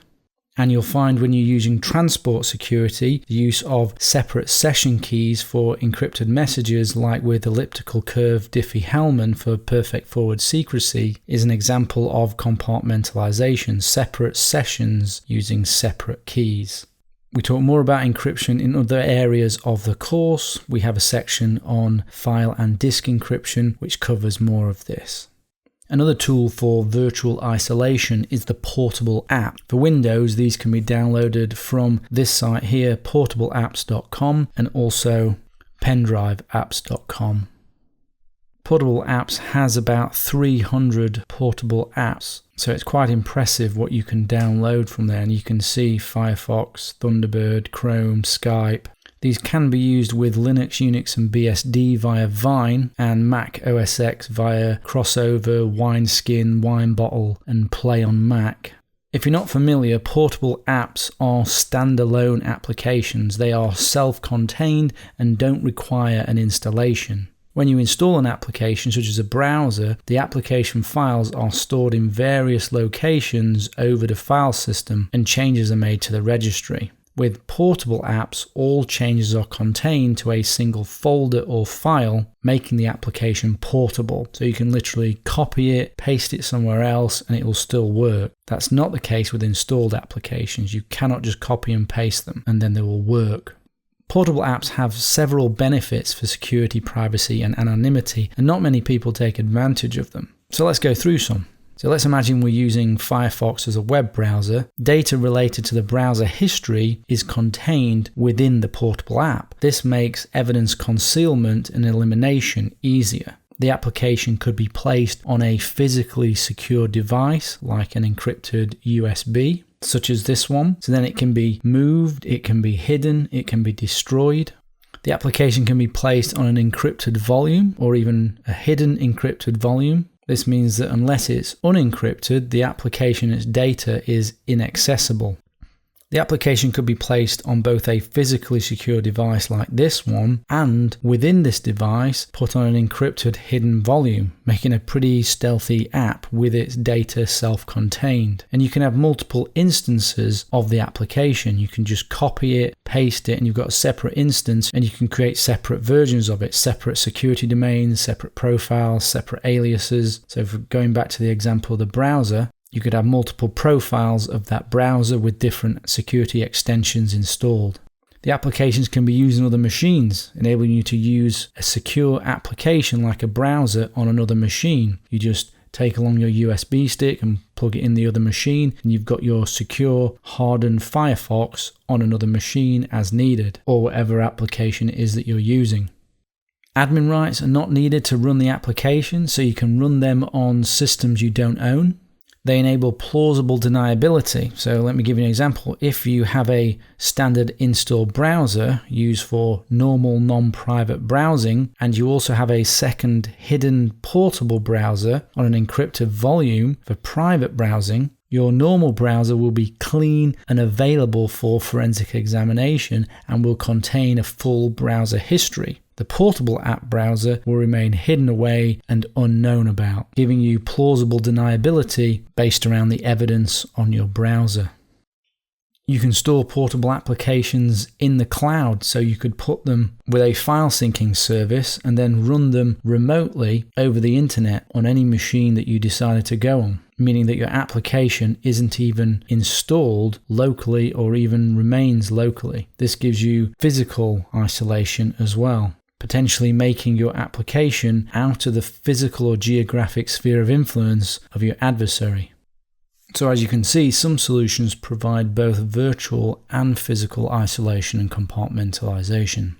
And you'll find when you're using transport security, the use of separate session keys for encrypted messages, like with elliptical curve Diffie-Hellman for perfect forward secrecy, is an example of compartmentalization, separate sessions using separate keys. We talk more about encryption in other areas of the course. We have a section on file and disk encryption, which covers more of this. Another tool for virtual isolation is the Portable app. For Windows, these can be downloaded from this site here, portableapps.com, and also pendriveapps.com. Portable Apps has about 300 portable apps, so it's quite impressive what you can download from there, and you can see Firefox, Thunderbird, Chrome, Skype. These can be used with Linux, Unix, and BSD via Vine, and Mac OS X via Crossover, Wineskin, Winebottle, and Play on Mac. If you're not familiar, portable apps are standalone applications. They are self-contained and don't require an installation. When you install an application, such as a browser, the application files are stored in various locations over the file system, and changes are made to the registry. With portable apps, all changes are contained to a single folder or file, making the application portable. So you can literally copy it, paste it somewhere else, and it will still work. That's not the case with installed applications. You cannot just copy and paste them, and then they will work. Portable apps have several benefits for security, privacy, and anonymity, and not many people take advantage of them. So let's go through some. So let's imagine we're using Firefox as a web browser. Data related to the browser history is contained within the portable app. This makes evidence concealment and elimination easier. The application could be placed on a physically secure device, like an encrypted USB, such as this one. So then it can be moved, it can be hidden, it can be destroyed. The application can be placed on an encrypted volume or even a hidden encrypted volume. This means that unless it's unencrypted, the application and its data is inaccessible. The application could be placed on both a physically secure device like this one and within this device put on an encrypted hidden volume, making a pretty stealthy app with its data self-contained. And you can have multiple instances of the application. You can just copy it, paste it, and you've got a separate instance, and you can create separate versions of it, separate security domains, separate profiles, separate aliases. So if we're going back to the example of the browser, you could have multiple profiles of that browser with different security extensions installed. The applications can be used on other machines, enabling you to use a secure application like a browser on another machine. You just take along your USB stick and plug it in the other machine, and you've got your secure, hardened Firefox on another machine as needed, or whatever application it is that you're using. Admin rights are not needed to run the application, so you can run them on systems you don't own. They enable plausible deniability. So let me give you an example. If you have a standard install browser used for normal non-private browsing, and you also have a second hidden portable browser on an encrypted volume for private browsing, your normal browser will be clean and available for forensic examination and will contain a full browser history. The portable app browser will remain hidden away and unknown about, giving you plausible deniability based around the evidence on your browser. You can store portable applications in the cloud, so you could put them with a file syncing service and then run them remotely over the internet on any machine that you decided to go on, meaning that your application isn't even installed locally or even remains locally. This gives you physical isolation as well, potentially making your application out of the physical or geographic sphere of influence of your adversary. So as you can see, some solutions provide both virtual and physical isolation and compartmentalization.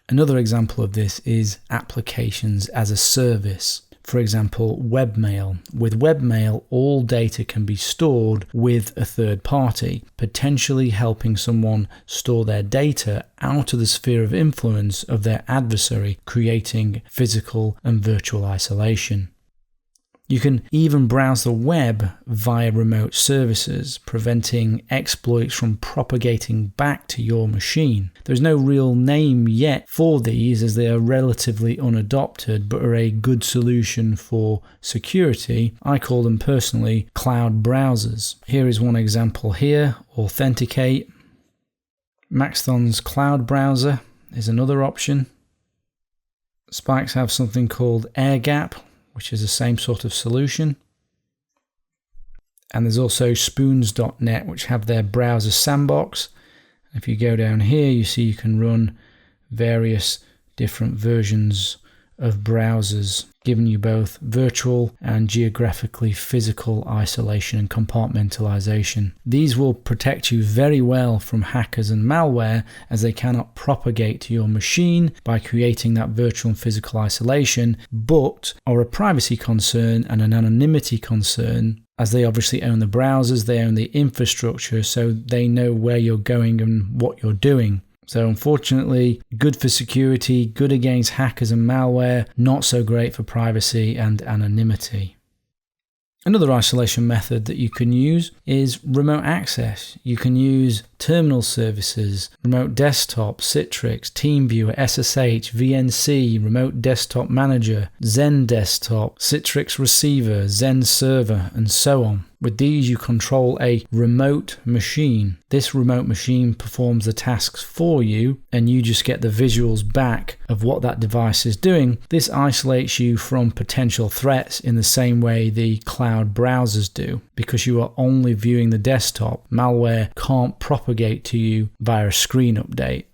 Another example of this is applications as a service. For example, webmail. With webmail, all data can be stored with a third party, potentially helping someone store their data out of the sphere of influence of their adversary, creating physical and virtual isolation. You can even browse the web via remote services, preventing exploits from propagating back to your machine. There's no real name yet for these, as they are relatively unadopted, but are a good solution for security. I call them personally cloud browsers. Here is one example here, Authenticate. Maxthon's cloud browser is another option. Spikes have something called AirGap, which is the same sort of solution. And there's also spoons.net, which have their browser sandbox. If you go down here, you see you can run various different versions of browsers, giving you both virtual and geographically physical isolation and compartmentalization. These will protect you very well from hackers and malware, as they cannot propagate to your machine by creating that virtual and physical isolation, but are a privacy concern and an anonymity concern, as they obviously own the browsers, they own the infrastructure, so they know where you're going and what you're doing. So unfortunately, good for security, good against hackers and malware, not so great for privacy and anonymity. Another isolation method that you can use is remote access. You can use terminal services, remote desktop, Citrix, TeamViewer, SSH, VNC, remote desktop manager, Zen desktop, Citrix receiver, Zen server, and so on. With these, you control a remote machine. This remote machine performs the tasks for you, and you just get the visuals back of what that device is doing. This isolates you from potential threats in the same way the cloud browsers do, because you are only viewing the desktop. Malware can't propagate to you via a screen update.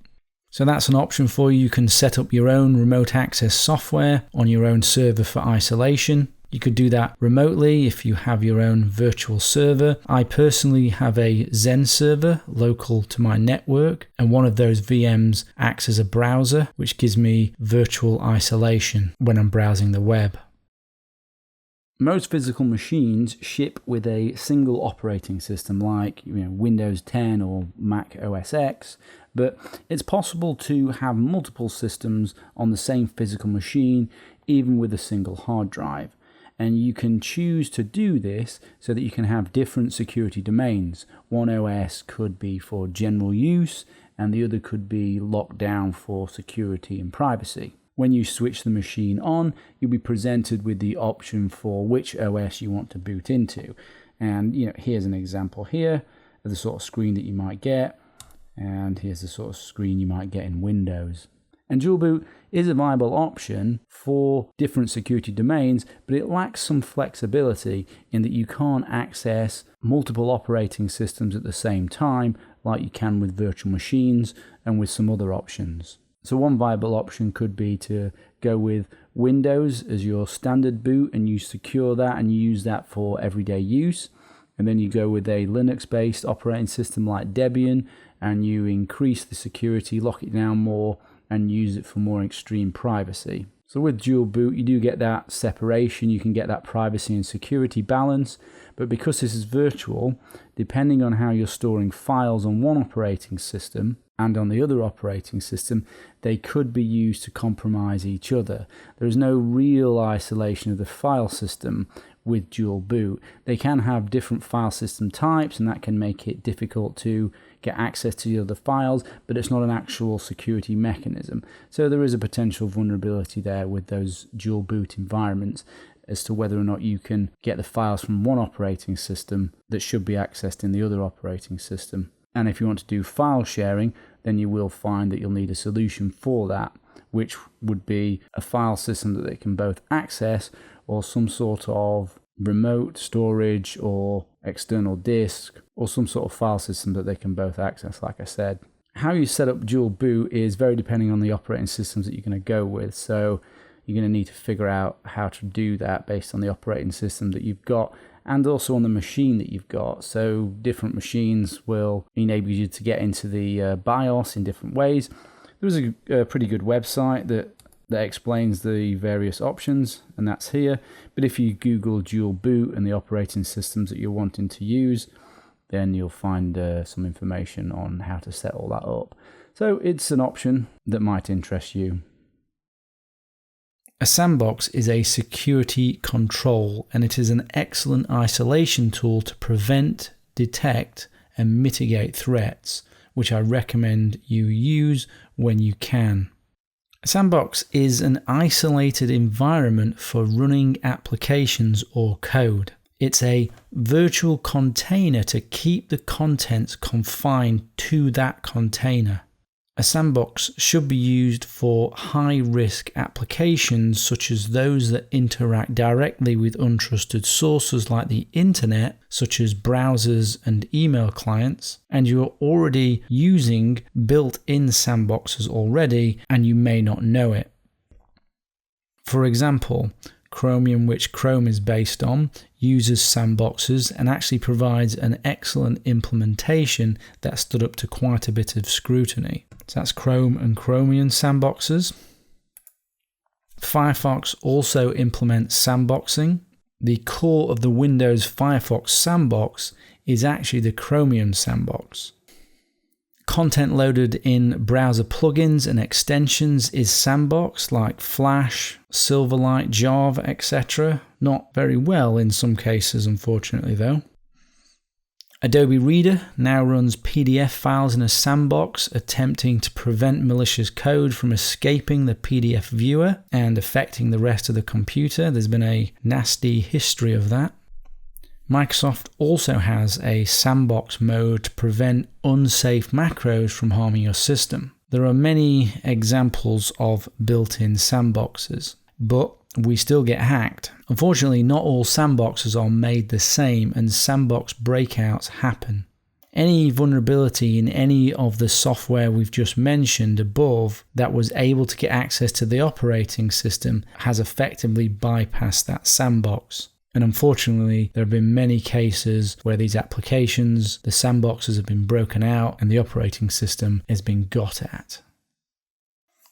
So that's an option for you. You can set up your own remote access software on your own server for isolation. You could do that remotely if you have your own virtual server. I personally have a Zen server local to my network, and one of those VMs acts as a browser, which gives me virtual isolation when I'm browsing the web. Most physical machines ship with a single operating system like Windows 10 or Mac OS X, but it's possible to have multiple systems on the same physical machine, even with a single hard drive. And you can choose to do this so that you can have different security domains. One OS could be for general use, and the other could be locked down for security and privacy. When you switch the machine on, you'll be presented with the option for which OS you want to boot into. And here's an example here of the sort of screen that you might get, and here's the sort of screen you might get in Windows. And dual boot is a viable option for different security domains, but it lacks some flexibility in that you can't access multiple operating systems at the same time like you can with virtual machines and with some other options. So one viable option could be to go with Windows as your standard boot, and you secure that and you use that for everyday use. And then you go with a Linux-based operating system like Debian, and you increase the security, lock it down more, and use it for more extreme privacy. So with dual boot, you do get that separation, you can get that privacy and security balance, but because this is virtual, depending on how you're storing files on one operating system and on the other operating system, they could be used to compromise each other. There is no real isolation of the file system with dual boot. They can have different file system types, and that can make it difficult to get access to the other files, but it's not an actual security mechanism. So there is a potential vulnerability there with those dual boot environments as to whether or not you can get the files from one operating system that should be accessed in the other operating system. And if you want to do file sharing, then you will find that you'll need a solution for that, which would be a file system that they can both access, or some sort of remote storage or external disk, or some sort of file system that they can both access, like I said. How you set up dual boot is very depending on the operating systems that you're going to go with. So you're going to need to figure out how to do that based on the operating system that you've got, and also on the machine that you've got. So different machines will enable you to get into the BIOS in different ways. There is a pretty good website that explains the various options, and that's here. But if you Google dual boot and the operating systems that you're wanting to use, then you'll find some information on how to set all that up. So it's an option that might interest you. A sandbox is a security control, and it is an excellent isolation tool to prevent, detect, and mitigate threats, which I recommend you use when you can. A sandbox is an isolated environment for running applications or code. It's a virtual container to keep the contents confined to that container. A sandbox should be used for high-risk applications such as those that interact directly with untrusted sources like the internet, such as browsers and email clients, and you are already using built-in sandboxes already and you may not know it. For example, Chromium, which Chrome is based on, uses sandboxes and actually provides an excellent implementation that stood up to quite a bit of scrutiny. So that's Chrome and Chromium sandboxes. Firefox also implements sandboxing. The core of the Windows Firefox sandbox is actually the Chromium sandbox. Content loaded in browser plugins and extensions is sandboxed, like Flash, Silverlight, Java, etc. Not very well in some cases, unfortunately, though. Adobe Reader now runs PDF files in a sandbox, attempting to prevent malicious code from escaping the PDF viewer and affecting the rest of the computer. There's been a nasty history of that. Microsoft also has a sandbox mode to prevent unsafe macros from harming your system. There are many examples of built-in sandboxes, but we still get hacked. Unfortunately, not all sandboxes are made the same, and sandbox breakouts happen. Any vulnerability in any of the software we've just mentioned above that was able to get access to the operating system has effectively bypassed that sandbox. And unfortunately, there have been many cases where these applications, the sandboxes have been broken out and the operating system has been got at.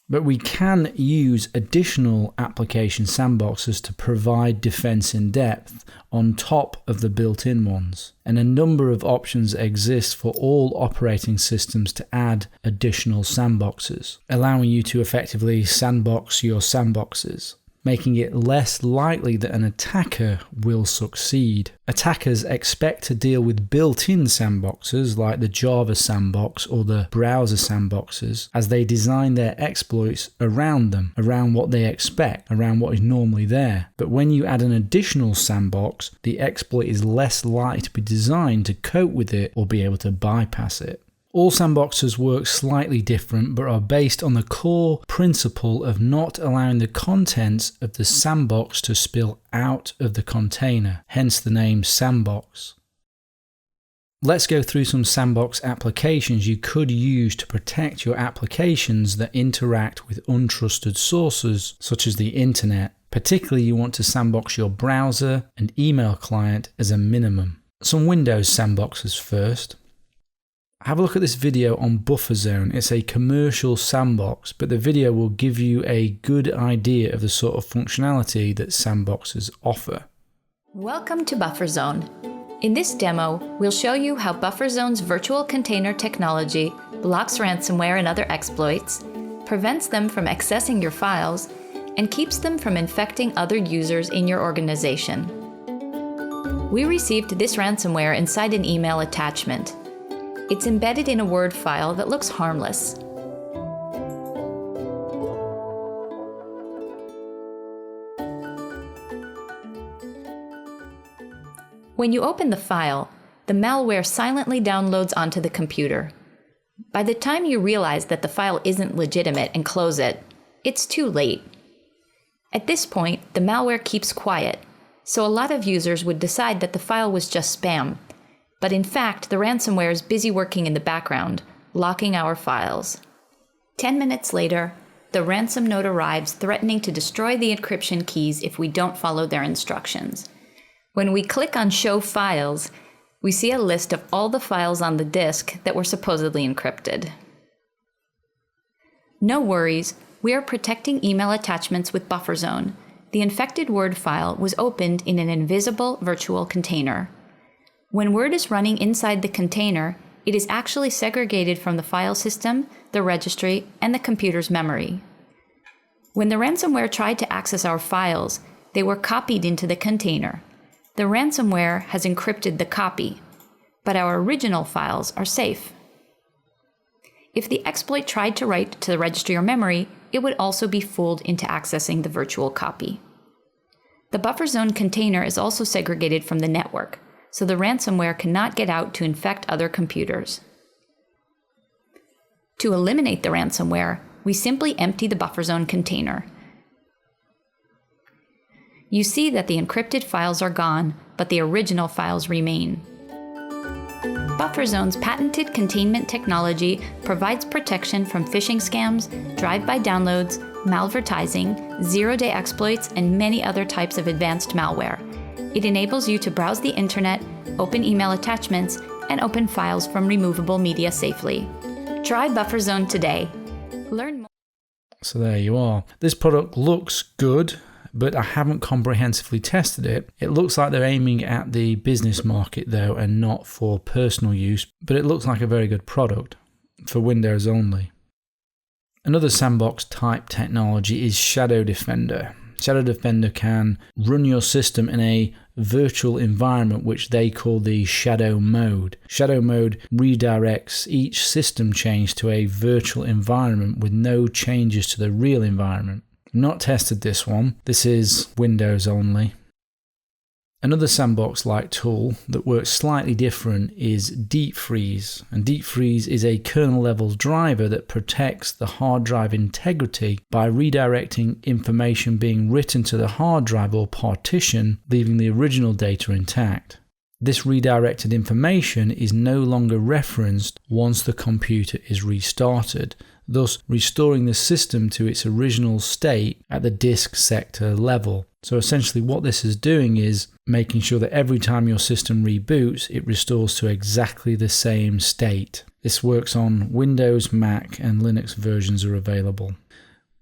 But we can use additional application sandboxes to provide defense in depth on top of the built-in ones. And a number of options exist for all operating systems to add additional sandboxes, allowing you to effectively sandbox your sandboxes. making it less likely that an attacker will succeed. Attackers expect to deal with built-in sandboxes like the Java sandbox or the browser sandboxes as they design their exploits around them, around what they expect, around what is normally there. But when you add an additional sandbox, the exploit is less likely to be designed to cope with it or be able to bypass it. All sandboxes work slightly different but are based on the core principle of not allowing the contents of the sandbox to spill out of the container, hence the name sandbox. Let's go through some sandbox applications you could use to protect your applications that interact with untrusted sources such as the internet. Particularly, you want to sandbox your browser and email client as a minimum. Some Windows sandboxes first. Have a look at this video on BufferZone. It's a commercial sandbox, but the video will give you a good idea of the sort of functionality that sandboxes offer. Welcome to BufferZone. In this demo, we'll show you how BufferZone's virtual container technology blocks ransomware and other exploits, prevents them from accessing your files, and keeps them from infecting other users in your organization. We received this ransomware inside an email attachment. It's embedded in a Word file that looks harmless. When you open the file, the malware silently downloads onto the computer. By the time you realize that the file isn't legitimate and close it, it's too late. At this point, the malware keeps quiet, so a lot of users would decide that the file was just spam. But in fact, the ransomware is busy working in the background, locking our files. 10 minutes later, the ransom note arrives threatening to destroy the encryption keys if we don't follow their instructions. When we click on Show Files, we see a list of all the files on the disk that were supposedly encrypted. No worries, we are protecting email attachments with BufferZone. The infected Word file was opened in an invisible virtual container. When Word is running inside the container, it is actually segregated from the file system, the registry, and the computer's memory. When the ransomware tried to access our files, they were copied into the container. The ransomware has encrypted the copy, but our original files are safe. If the exploit tried to write to the registry or memory, it would also be fooled into accessing the virtual copy. The BufferZone container is also segregated from the network, so the ransomware cannot get out to infect other computers. To eliminate the ransomware, we simply empty the BufferZone container. You see that the encrypted files are gone, but the original files remain. BufferZone's patented containment technology provides protection from phishing scams, drive-by downloads, malvertising, zero-day exploits, and many other types of advanced malware. It enables you to browse the internet, open email attachments, and open files from removable media safely. Try BufferZone today. Learn more. So there you are. This product looks good, but I haven't comprehensively tested it. It looks like they're aiming at the business market though, and not for personal use, but it looks like a very good product for Windows only. Another sandbox type technology is Shadow Defender. Shadow Defender can run your system in a virtual environment which they call the shadow mode. Shadow mode redirects each system change to a virtual environment with no changes to the real environment. Not tested this one. This is Windows only. Another sandbox-like tool that works slightly different is Deep Freeze. And Deep Freeze is a kernel-level driver that protects the hard drive integrity by redirecting information being written to the hard drive or partition, leaving the original data intact. This redirected information is no longer referenced once the computer is restarted, thus restoring the system to its original state at the disk sector level. So essentially what this is doing is making sure that every time your system reboots, it restores to exactly the same state. This works on Windows, Mac, and Linux versions are available.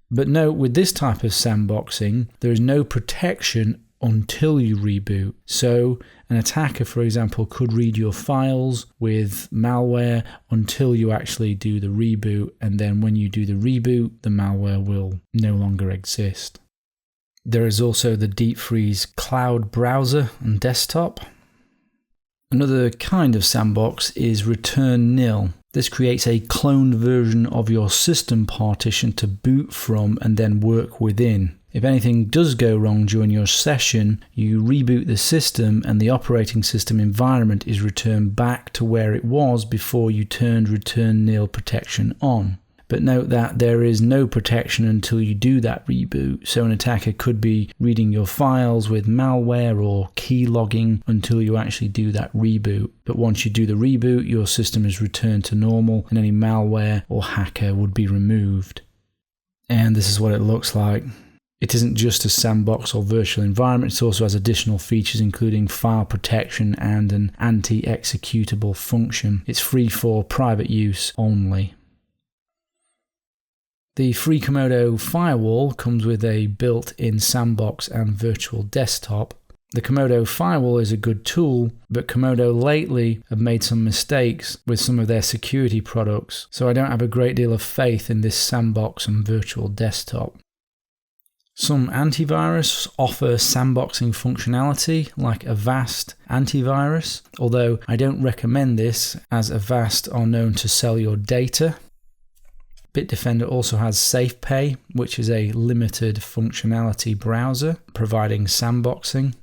But note, with this type of sandboxing, there is no protection until you reboot. So an attacker, for example, could read your files with malware until you actually do the reboot, and then when you do the reboot, the malware will no longer exist. There is also the Deep Freeze Cloud browser and desktop. Another kind of sandbox is return nil. This creates a cloned version of your system partition to boot from and then work within. If anything does go wrong during your session, you reboot the system and the operating system environment is returned back to where it was before you turned return nil protection on. But note that there is no protection until you do that reboot, so an attacker could be reading your files with malware or key logging until you actually do that reboot. But once you do the reboot, your system is returned to normal and any malware or hacker would be removed. And this is what it looks like. It isn't just a sandbox or virtual environment, it also has additional features including file protection and an anti-executable function. It's free for private use only. The free Komodo firewall comes with a built-in sandbox and virtual desktop. The Komodo firewall is a good tool, but Komodo lately have made some mistakes with some of their security products, so I don't have a great deal of faith in this sandbox and virtual desktop. Some antivirus offer sandboxing functionality like Avast antivirus, although I don't recommend this as Avast are known to sell your data. Bitdefender also has SafePay, which is a limited functionality browser providing sandboxing.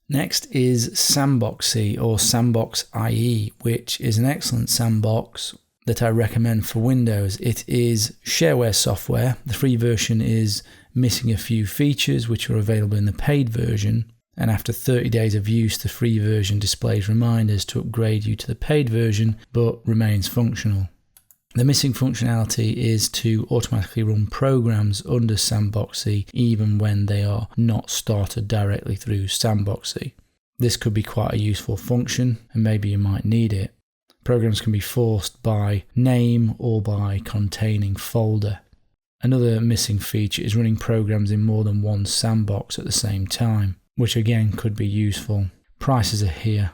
Next is Sandboxy or Sandbox.ie, which is an excellent sandbox that I recommend for Windows. It is shareware software. The free version is missing a few features which are available in the paid version, and after 30 days of use the free version displays reminders to upgrade you to the paid version but remains functional. The missing functionality is to automatically run programs under Sandboxy even when they are not started directly through Sandboxy. This could be quite a useful function and maybe you might need it. Programs can be forced by name or by containing folder. Another missing feature is running programs in more than one sandbox at the same time, which again could be useful. Prices are here.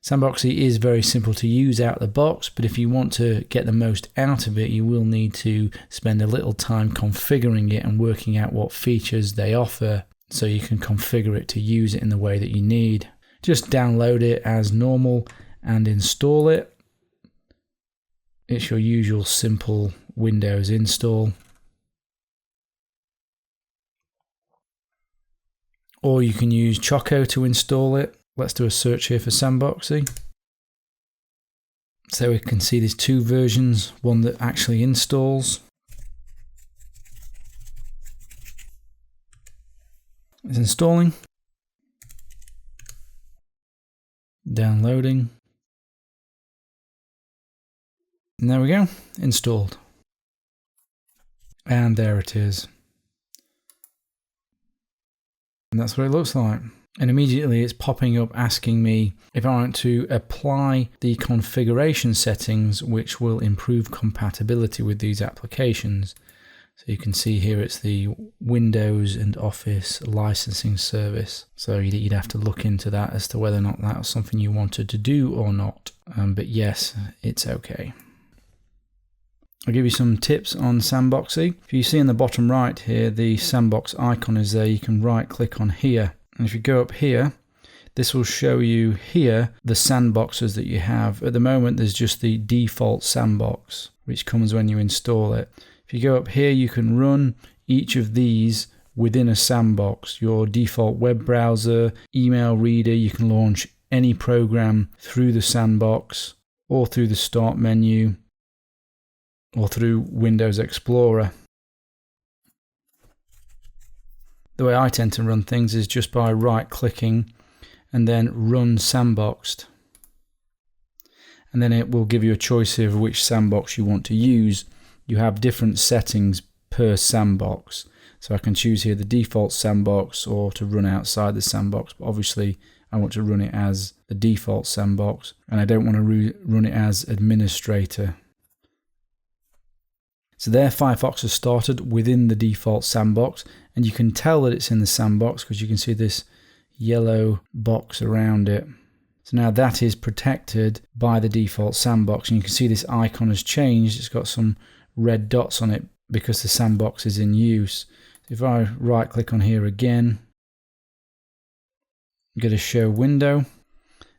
Sandboxy is very simple to use out of the box, but if you want to get the most out of it, you will need to spend a little time configuring it and working out what features they offer so you can configure it to use it in the way that you need. Just download it as normal and install it. It's your usual simple Windows install. Or you can use Choco to install it. Let's do a search here for Sandboxy. So we can see there's two versions, one that actually installs. It's installing. Downloading. And there we go, installed. And there it is. And that's what it looks like. And immediately it's popping up asking me if I want to apply the configuration settings which will improve compatibility with these applications. So you can see here it's the Windows and Office licensing service. So you'd have to look into that as to whether or not that was something you wanted to do or not. But yes, it's okay. I'll give you some tips on Sandboxy. If you see in the bottom right here, the sandbox icon is there. You can right click on here. And if you go up here, this will show you here the sandboxes that you have. At the moment, there's just the default sandbox, which comes when you install it. If you go up here, you can run each of these within a sandbox. Your default web browser, email reader, you can launch any program through the sandbox or through the start menu or through Windows Explorer. The way I tend to run things is just by right-clicking and then run sandboxed. And then it will give you a choice here of which sandbox you want to use. You have different settings per sandbox. So I can choose here the default sandbox or to run outside the sandbox. But obviously I want to run it as the default sandbox and I don't want to run it as administrator. So there Firefox has started within the default sandbox and you can tell that it's in the sandbox because you can see this yellow box around it. So now that is protected by the default sandbox and you can see this icon has changed. It's got some red dots on it because the sandbox is in use. If I right click on here again, go to show window.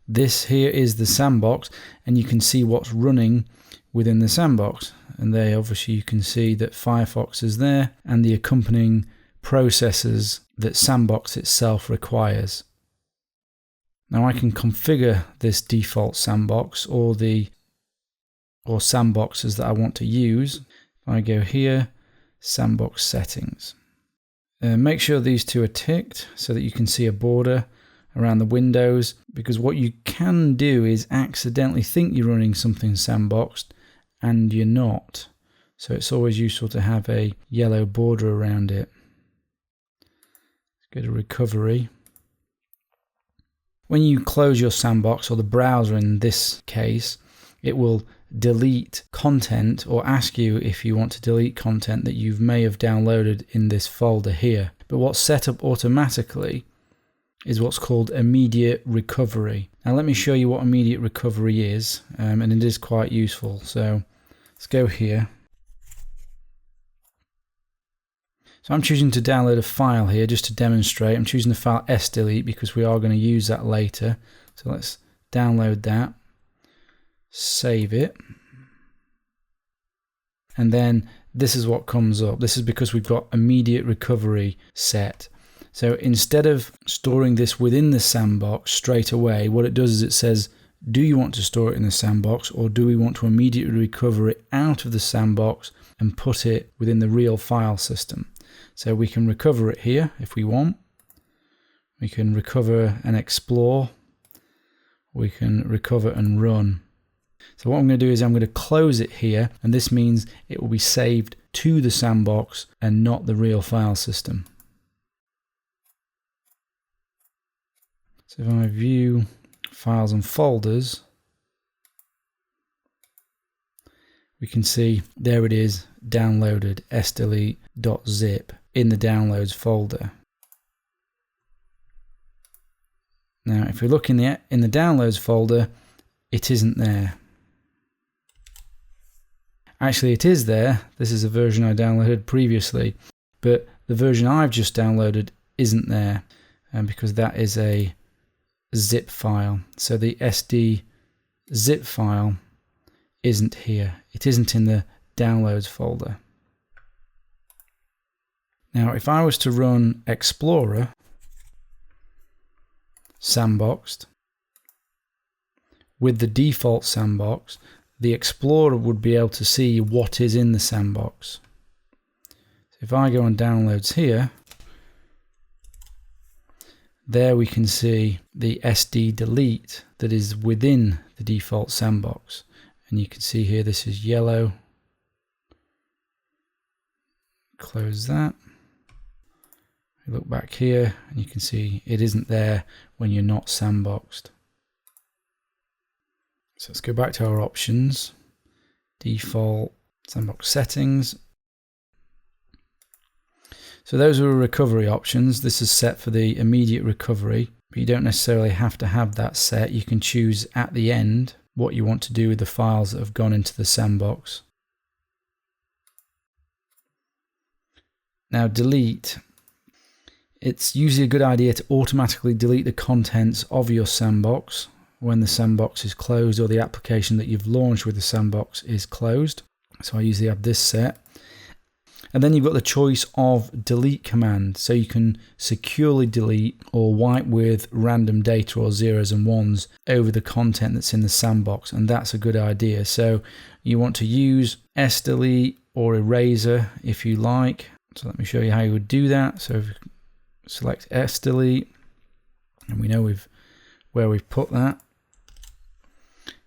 This here is the sandbox, and you can see what's running within the sandbox. And there, obviously, you can see that Firefox is there and the accompanying processes that Sandbox itself requires. Now I can configure this default sandbox or sandboxes that I want to use. If I go here, sandbox settings. Make sure these two are ticked so that you can see a border around the windows, because what you can do is accidentally think you're running something sandboxed and you're not. So it's always useful to have a yellow border around it. Let's go to recovery. When you close your sandbox, or the browser in this case, it will delete content or ask you if you want to delete content that you may have downloaded in this folder here. But what's set up automatically is what's called immediate recovery. Now let me show you what immediate recovery is, and it is quite useful. So let's go here. So I'm choosing to download a file here just to demonstrate. I'm choosing the file sdelete because we are going to use that later. So let's download that, save it, and then this is what comes up. This is because we've got immediate recovery set. So instead of storing this within the sandbox straight away, what it does is it says, do you want to store it in the sandbox, or do we want to immediately recover it out of the sandbox and put it within the real file system? So we can recover it here if we want. We can recover and explore. We can recover and run. So what I'm going to do is I'm going to close it here, and this means it will be saved to the sandbox and not the real file system. So if I view files and folders, we can see there it is, downloaded sdelete.zip in the downloads folder. Now if we look in the downloads folder, it isn't there. Actually it is there. This is a version I downloaded previously, but the version I've just downloaded isn't there, because that is a zip file. So the SD zip file isn't here. It isn't in the downloads folder. Now if I was to run Explorer sandboxed with the default sandbox, the Explorer would be able to see what is in the sandbox. So if I go on downloads here, there we can see the SD delete that is within the default sandbox. And you can see here this is yellow. Close that. We look back here and you can see it isn't there when you're not sandboxed. So let's go back to our options. Default sandbox settings. So those are recovery options. This is set for the immediate recovery, but you don't necessarily have to have that set. You can choose at the end what you want to do with the files that have gone into the sandbox. Now delete. It's usually a good idea to automatically delete the contents of your sandbox when the sandbox is closed or the application that you've launched with the sandbox is closed. So I usually have this set. And then you've got the choice of delete command, so you can securely delete or wipe with random data or zeros and ones over the content that's in the sandbox, and that's a good idea. So you want to use sdelete or eraser if you like. So let me show you how you would do that. So select sdelete, and we know where we've put that.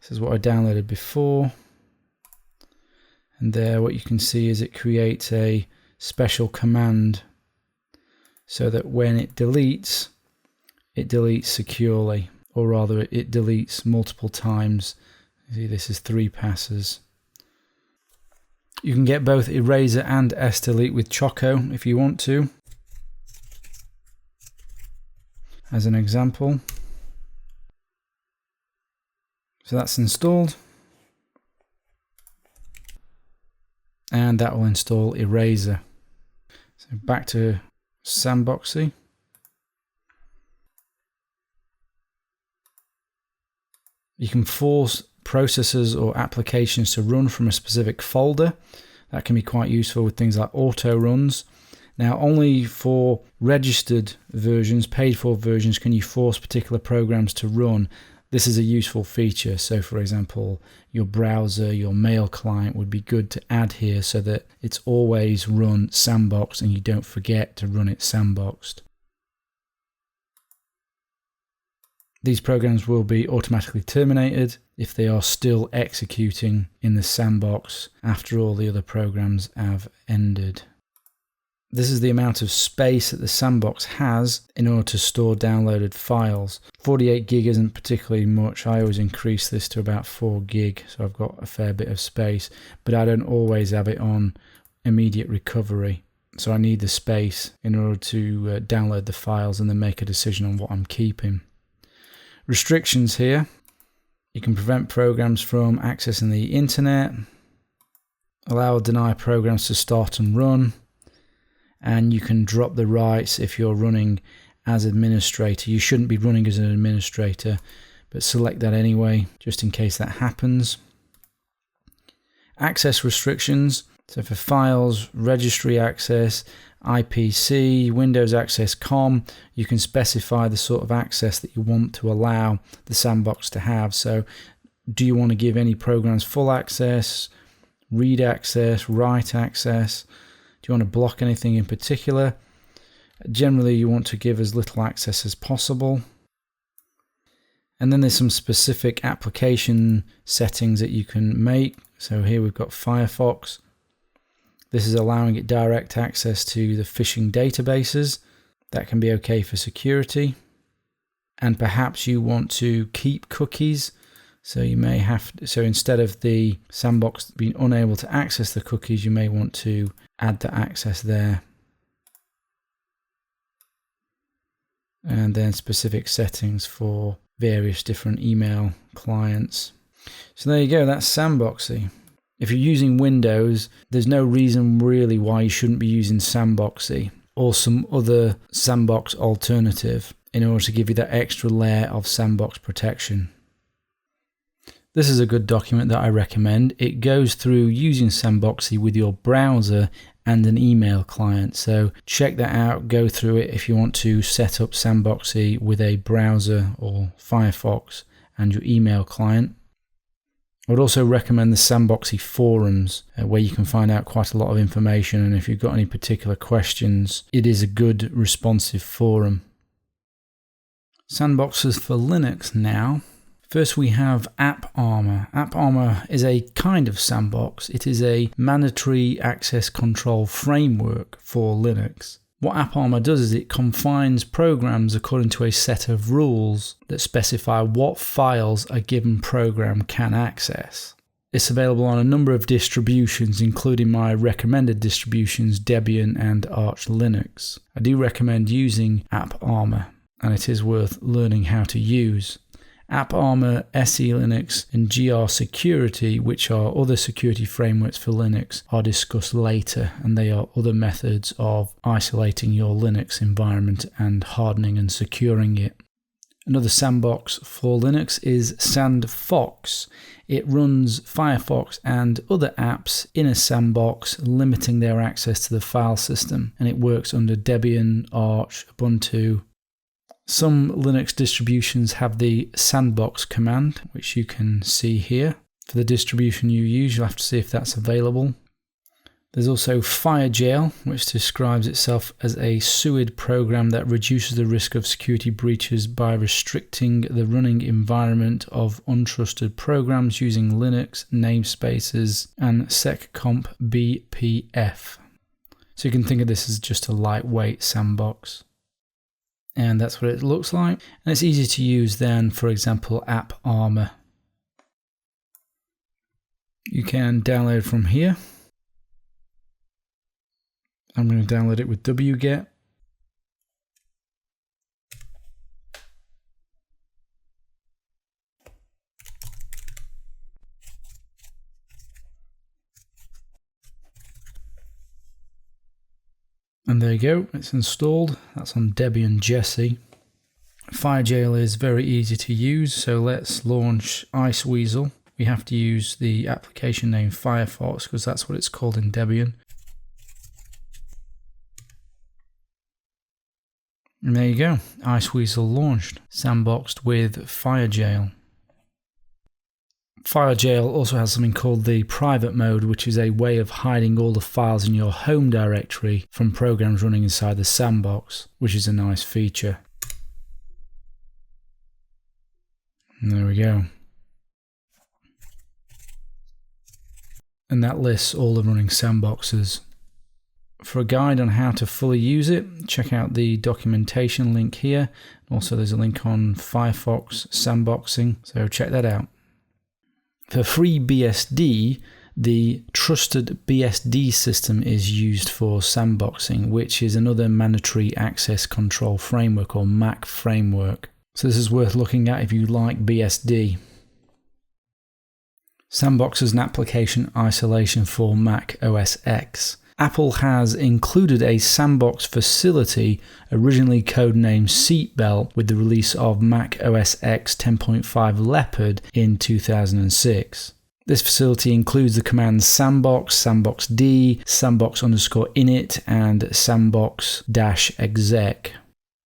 This is what I downloaded before. And there what you can see is it creates a special command so that when it deletes securely, or rather it deletes multiple times. See, this is 3 passes. You can get both eraser and sdelete with Choco if you want to. As an example. So that's installed. And that will install eraser. So back to Sandboxy. You can force processes or applications to run from a specific folder. That can be quite useful with things like auto runs. Now, only for registered versions, paid for versions, can you force particular programs to run. This is a useful feature. So, for example, your browser, your mail client would be good to add here so that it's always run sandboxed and you don't forget to run it sandboxed. These programs will be automatically terminated if they are still executing in the sandbox after all the other programs have ended. This is the amount of space that the sandbox has in order to store downloaded files. 48 gig isn't particularly much. I always increase this to about 4 gig, so I've got a fair bit of space, but I don't always have it on immediate recovery. So I need the space in order to download the files and then make a decision on what I'm keeping. Restrictions here. You can prevent programs from accessing the internet, allow or deny programs to start and run, and you can drop the rights if you're running as administrator. You shouldn't be running as an administrator, but select that anyway, just in case that happens. Access restrictions. So for files, registry access, IPC, Windows Access COM, you can specify the sort of access that you want to allow the sandbox to have. So do you want to give any programs full access, read access, write access? Do you want to block anything in particular? Generally, you want to give as little access as possible. And then there's some specific application settings that you can make. So here we've got Firefox. This is allowing it direct access to the phishing databases. That can be okay for security. And perhaps you want to keep cookies. So you may have to, so instead of the sandbox being unable to access the cookies, you may want to add the access there. And then specific settings for various different email clients. So there you go, that's Sandboxy. If you're using Windows, there's no reason really why you shouldn't be using Sandboxy or some other sandbox alternative in order to give you that extra layer of sandbox protection. This is a good document that I recommend. It goes through using Sandboxy with your browser and an email client. So check that out, go through it if you want to set up Sandboxy with a browser or Firefox and your email client. I would also recommend the Sandboxy forums where you can find out quite a lot of information, and if you've got any particular questions, it is a good responsive forum. Sandboxes for Linux now. First we have AppArmor. AppArmor is a kind of sandbox. It is a mandatory access control framework for Linux. What AppArmor does is it confines programs according to a set of rules that specify what files a given program can access. It's available on a number of distributions, including my recommended distributions, Debian and Arch Linux. I do recommend using AppArmor, and it is worth learning how to use. AppArmor, SE Linux, and GR Security, which are other security frameworks for Linux, are discussed later, and they are other methods of isolating your Linux environment and hardening and securing it. Another sandbox for Linux is SandFox. It runs Firefox and other apps in a sandbox, limiting their access to the file system, and it works under Debian, Arch, Ubuntu. Some Linux distributions have the sandbox command, which you can see here. For the distribution you use, you'll have to see if that's available. There's also FireJail, which describes itself as a SUID program that reduces the risk of security breaches by restricting the running environment of untrusted programs using Linux namespaces and seccomp BPF. So you can think of this as just a lightweight sandbox. And that's what it looks like. And it's easy to use then, for example, AppArmor. You can download from here. I'm going to download it with wget. And there you go, it's installed. That's on Debian Jessie. FireJail is very easy to use, so let's launch Iceweasel. We have to use the application name Firefox because that's what it's called in Debian. And there you go, Iceweasel launched, sandboxed with FireJail. FireJail also has something called the private mode, which is a way of hiding all the files in your home directory from programs running inside the sandbox, which is a nice feature. And there we go. And that lists all the running sandboxes. For a guide on how to fully use it, check out the documentation link here. Also, there's a link on Firefox sandboxing, so check that out. For FreeBSD, the Trusted BSD system is used for sandboxing, which is another mandatory access control framework or MAC framework. So this is worth looking at if you like BSD. Sandbox is an application isolation for Mac OS X. Apple has included a sandbox facility, originally codenamed Seatbelt, with the release of Mac OS X 10.5 Leopard in 2006. This facility includes the commands sandbox, sandboxd, sandbox_init, and sandbox-exec.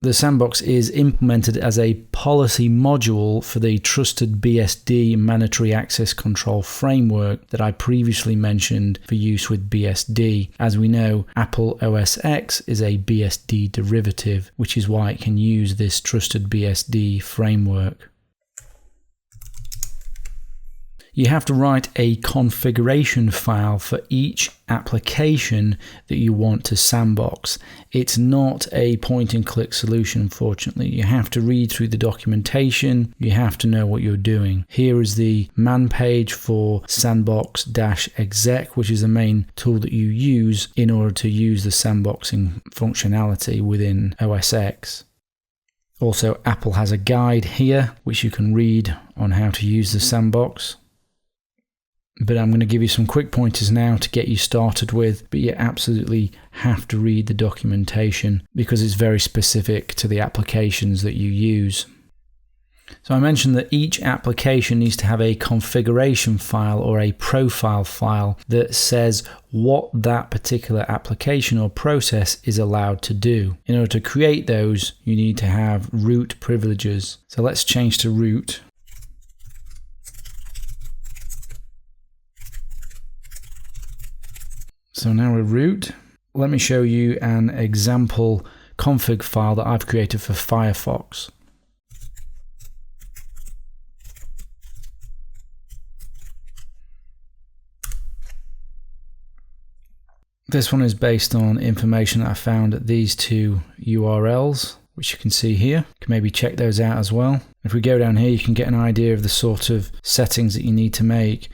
The sandbox is implemented as a policy module for the Trusted BSD mandatory access control framework that I previously mentioned for use with BSD. As we know, Apple OS X is a BSD derivative, which is why it can use this Trusted BSD framework. You have to write a configuration file for each application that you want to sandbox. It's not a point-and-click solution, unfortunately. You have to read through the documentation. You have to know what you're doing. Here is the man page for sandbox-exec, which is the main tool that you use in order to use the sandboxing functionality within OS X. Also, Apple has a guide here, which you can read on how to use the sandbox. But I'm going to give you some quick pointers now to get you started with, but you absolutely have to read the documentation because it's very specific to the applications that you use. So I mentioned that each application needs to have a configuration file or a profile file that says what that particular application or process is allowed to do. In order to create those, you need to have root privileges. So let's change to root. So now we're root. Let me show you an example config file that I've created for Firefox. This one is based on information that I found at these two URLs, which you can see here. You can maybe check those out as well. If we go down here, you can get an idea of the sort of settings that you need to make.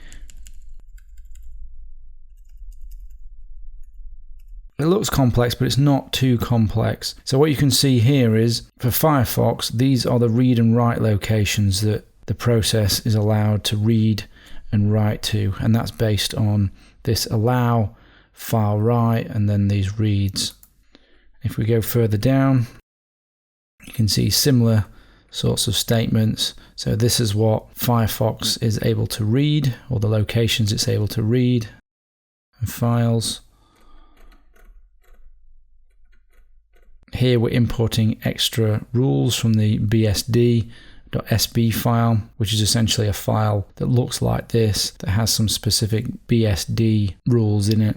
It looks complex, but it's not too complex. So what you can see here is, for Firefox, these are the read and write locations that the process is allowed to read and write to, and that's based on this allow, file write, and then these reads. If we go further down, you can see similar sorts of statements. So this is what Firefox is able to read, or the locations it's able to read, and files. Here we're importing extra rules from the bsd.sb file, which is essentially a file that looks like this, that has some specific BSD rules in it.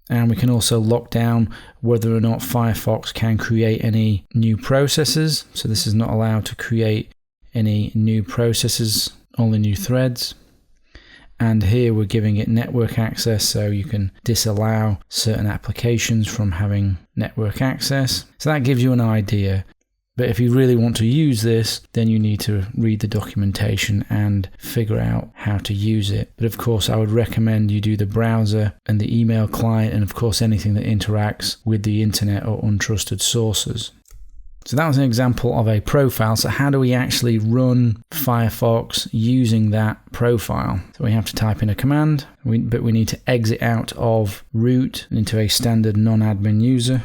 And we can also lock down whether or not Firefox can create any new processes. So this is not allowed to create any new processes, only new threads. And here we're giving it network access, so you can disallow certain applications from having network access. So that gives you an idea. But if you really want to use this, then you need to read the documentation and figure out how to use it. But of course, I would recommend you do the browser and the email client, and of course anything that interacts with the internet or untrusted sources. So that was an example of a profile. So how do we actually run Firefox using that profile? So we have to type in a command, but we need to exit out of root into a standard non-admin user.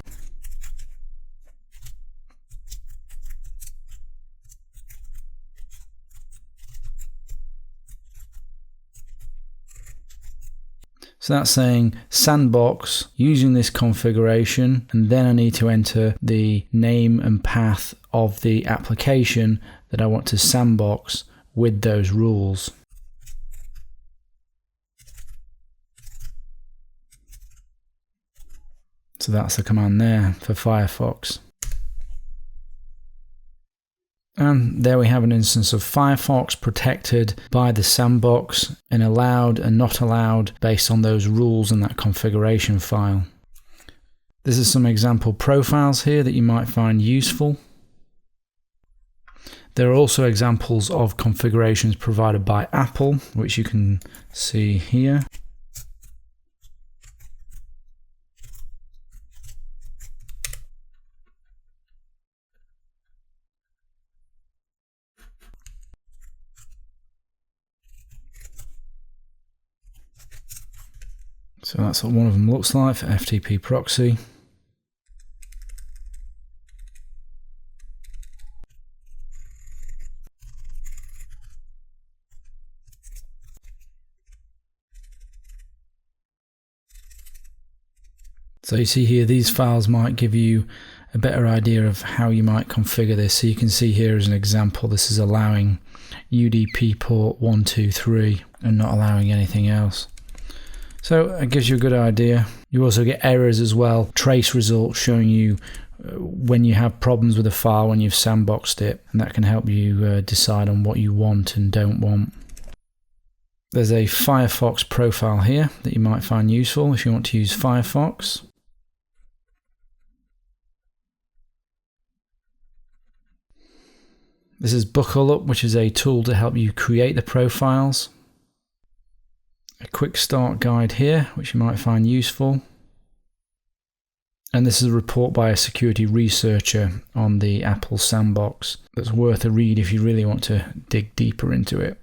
So that's saying sandbox using this configuration, and then I need to enter the name and path of the application that I want to sandbox with those rules. So that's the command there for Firefox. And there we have an instance of Firefox protected by the sandbox and allowed and not allowed based on those rules in that configuration file. This is some example profiles here that you might find useful. There are also examples of configurations provided by Apple, which you can see here. So that's what one of them looks like for FTP proxy. So you see here, these files might give you a better idea of how you might configure this. So you can see here as an example, this is allowing UDP port 123 and not allowing anything else. So it gives you a good idea. You also get errors as well, trace results showing you when you have problems with a file when you've sandboxed it, and that can help you decide on what you want and don't want. There's a Firefox profile here that you might find useful if you want to use Firefox. This is Buckle Up, which is a tool to help you create the profiles. A quick start guide here, which you might find useful. And this is a report by a security researcher on the Apple sandbox that's worth a read if you really want to dig deeper into it.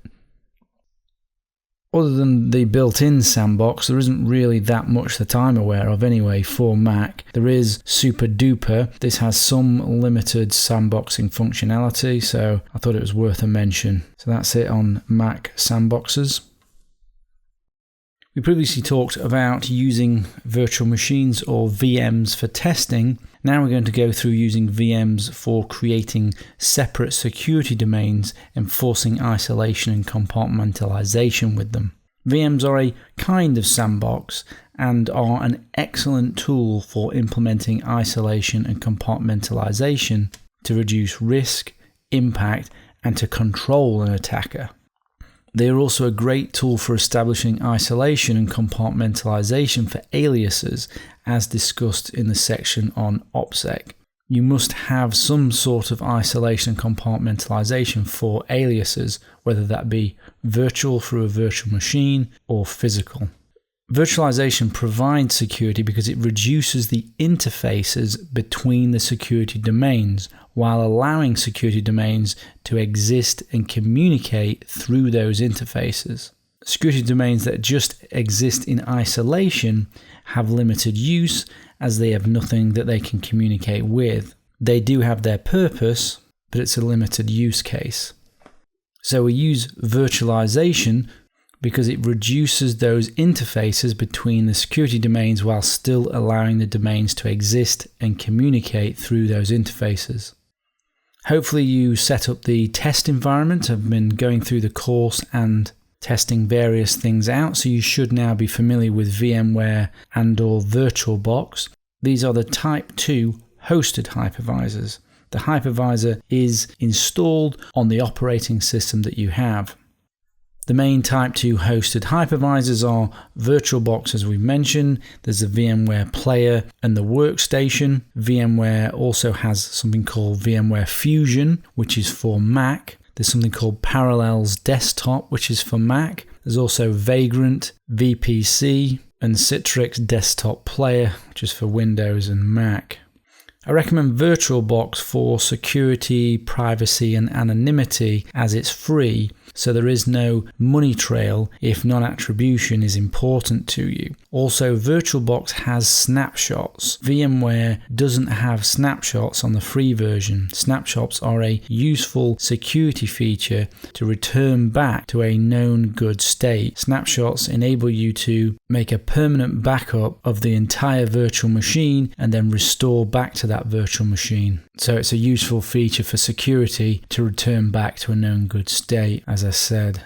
Other than the built-in sandbox, there isn't really that much that I'm aware of anyway for Mac. There is Super Duper. This has some limited sandboxing functionality, so I thought it was worth a mention. So that's it on Mac sandboxes. We previously talked about using virtual machines or VMs for testing. Now we're going to go through using VMs for creating separate security domains, enforcing isolation and compartmentalization with them. VMs are a kind of sandbox and are an excellent tool for implementing isolation and compartmentalization to reduce risk, impact, and to control an attacker. They are also a great tool for establishing isolation and compartmentalization for aliases, as discussed in the section on OPSEC. You must have some sort of isolation and compartmentalization for aliases, whether that be virtual through a virtual machine or physical. Virtualization provides security because it reduces the interfaces between the security domains while allowing security domains to exist and communicate through those interfaces. Security domains that just exist in isolation have limited use as they have nothing that they can communicate with. They do have their purpose, but it's a limited use case. So we use virtualization because it reduces those interfaces between the security domains while still allowing the domains to exist and communicate through those interfaces. Hopefully you set up the test environment. I've been going through the course and testing various things out, so you should now be familiar with VMware and/or VirtualBox. These are the Type 2 hosted hypervisors. The hypervisor is installed on the operating system that you have. The main Type 2 hosted hypervisors are VirtualBox, as we've mentioned. There's the VMware Player and the Workstation. VMware also has something called VMware Fusion, which is for Mac. There's something called Parallels Desktop, which is for Mac. There's also Vagrant, VPC, and Citrix Desktop Player, which is for Windows and Mac. I recommend VirtualBox for security, privacy, and anonymity as it's free, so there is no money trail if non-attribution is important to you. Also, VirtualBox has snapshots. VMware doesn't have snapshots on the free version. Snapshots are a useful security feature to return back to a known good state. Snapshots enable you to make a permanent backup of the entire virtual machine and then restore back to that virtual machine. So it's a useful feature for security to return back to a known good state, as I said.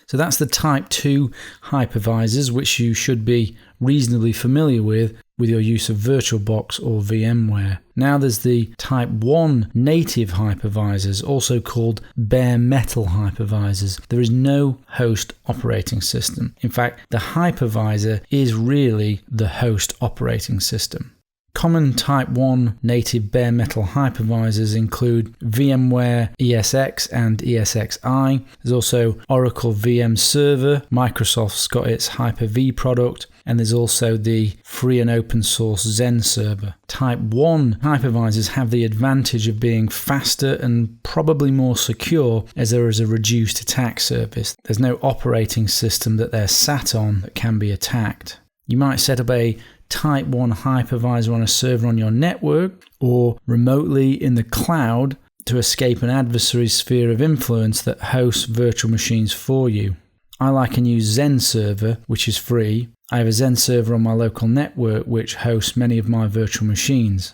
So that's the Type 2 hypervisors, which you should be reasonably familiar with your use of VirtualBox or VMware. Now there's the Type 1 native hypervisors, also called bare metal hypervisors. There is no host operating system. In fact, the hypervisor is really the host operating system. Common Type 1 native bare metal hypervisors include VMware ESX and ESXi. There's also Oracle VM Server. Microsoft's got its Hyper-V product. And there's also the free and open source Zen server. Type 1 hypervisors have the advantage of being faster and probably more secure as there is a reduced attack surface. There's no operating system that they're sat on that can be attacked. You might set up a Type 1 hypervisor on a server on your network or remotely in the cloud to escape an adversary's sphere of influence that hosts virtual machines for you. I like and use Zen server, which is free. I have a Zen server on my local network which hosts many of my virtual machines.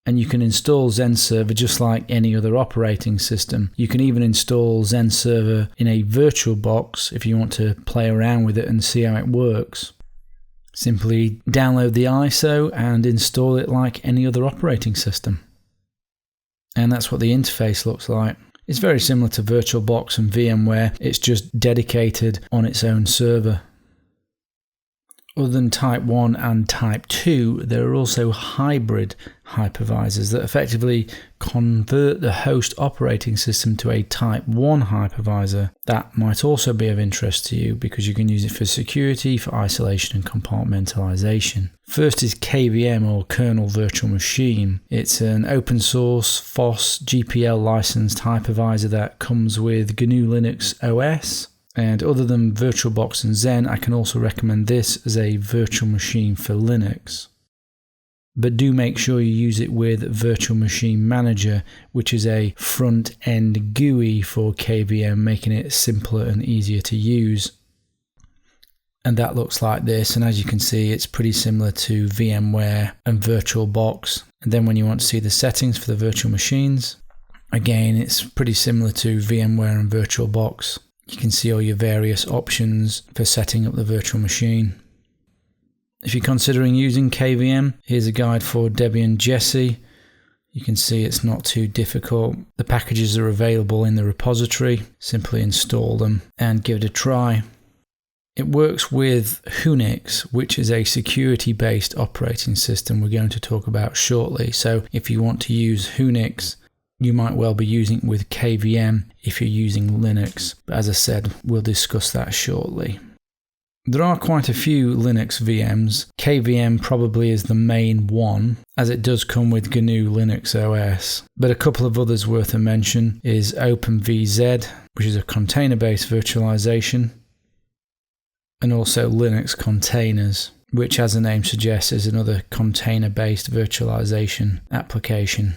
And you can install Zen server just like any other operating system. You can even install Zen server in a VirtualBox if you want to play around with it and see how it works. Simply download the ISO and install it like any other operating system. And that's what the interface looks like. It's very similar to VirtualBox and VMware, it's just dedicated on its own server. Other than Type 1 and Type 2, there are also hybrid hypervisors that effectively convert the host operating system to a Type 1 hypervisor. That might also be of interest to you because you can use it for security, for isolation and compartmentalization. First is KVM or Kernel Virtual Machine. It's an open source FOSS GPL licensed hypervisor that comes with GNU Linux OS. And other than VirtualBox and Zen, I can also recommend this as a virtual machine for Linux. But do make sure you use it with Virtual Machine Manager, which is a front-end GUI for KVM, making it simpler and easier to use. And that looks like this, and as you can see, it's pretty similar to VMware and VirtualBox. And then when you want to see the settings for the virtual machines, again, it's pretty similar to VMware and VirtualBox. You can see all your various options for setting up the virtual machine. If you're considering using KVM, here's a guide for Debbie and Jesse. You can see it's not too difficult. The packages are available in the repository. Simply install them and give it a try. It works with Unix, which is a security-based operating system we're going to talk about shortly. So if you want to use Unix, you might well be using it with KVM if you're using Linux, but as I said, we'll discuss that shortly. There are quite a few Linux VMs. KVM probably is the main one, as it does come with GNU Linux OS, but a couple of others worth a mention is OpenVZ, which is a container-based virtualization, and also Linux Containers, which as the name suggests is another container-based virtualization application.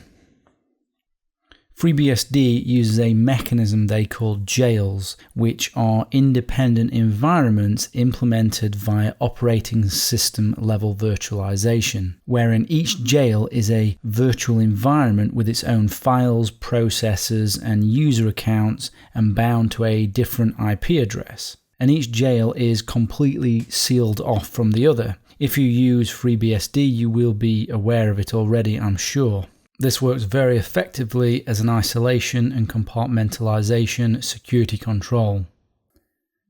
FreeBSD uses a mechanism they call jails, which are independent environments implemented via operating system level virtualization, wherein each jail is a virtual environment with its own files, processes, and user accounts and bound to a different IP address. And each jail is completely sealed off from the other. If you use FreeBSD, you will be aware of it already, I'm sure. This works very effectively as an isolation and compartmentalization security control.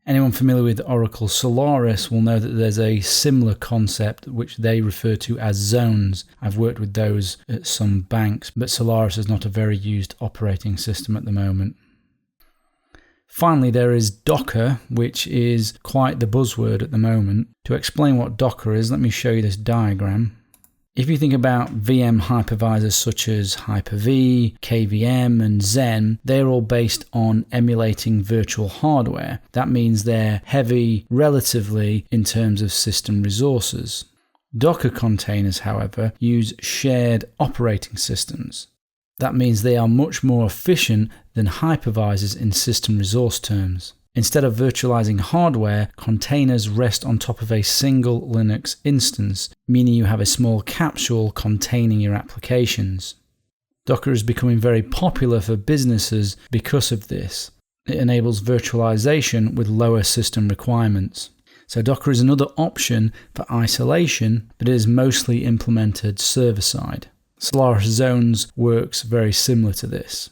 Anyone familiar with Oracle Solaris will know that there's a similar concept which they refer to as zones. I've worked with those at some banks, but Solaris is not a very used operating system at the moment. Finally, there is Docker, which is quite the buzzword at the moment. To explain what Docker is, let me show you this diagram. If you think about VM hypervisors such as Hyper-V, KVM, and Xen, they're all based on emulating virtual hardware. That means they're heavy relatively in terms of system resources. Docker containers, however, use shared operating systems. That means they are much more efficient than hypervisors in system resource terms. Instead of virtualizing hardware, containers rest on top of a single Linux instance, meaning you have a small capsule containing your applications. Docker is becoming very popular for businesses because of this. It enables virtualization with lower system requirements. So Docker is another option for isolation, but it is mostly implemented server-side. Solaris Zones works very similar to this.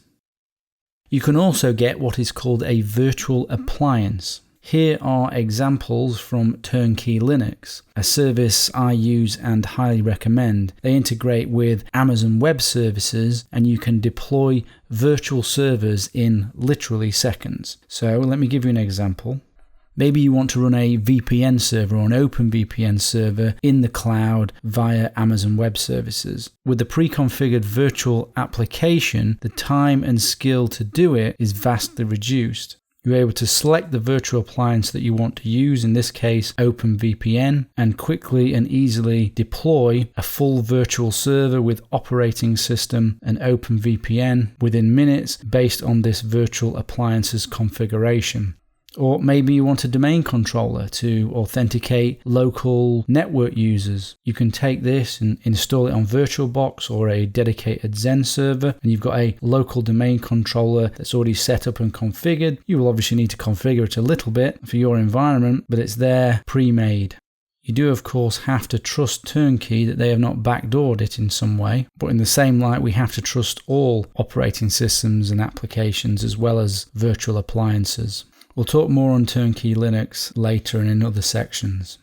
You can also get what is called a virtual appliance. Here are examples from Turnkey Linux, a service I use and highly recommend. They integrate with Amazon Web Services and you can deploy virtual servers in literally seconds. So let me give you an example. Maybe you want to run a VPN server or an OpenVPN server in the cloud via Amazon Web Services. With the pre-configured virtual application, the time and skill to do it is vastly reduced. You're able to select the virtual appliance that you want to use, in this case OpenVPN, and quickly and easily deploy a full virtual server with operating system and OpenVPN within minutes based on this virtual appliance's configuration. Or maybe you want a domain controller to authenticate local network users. You can take this and install it on VirtualBox or a dedicated Xen server, and you've got a local domain controller that's already set up and configured. You will obviously need to configure it a little bit for your environment, but it's there pre-made. You do, of course, have to trust Turnkey that they have not backdoored it in some way, but in the same light, we have to trust all operating systems and applications as well as virtual appliances. We'll talk more on Turnkey Linux later and in other sections.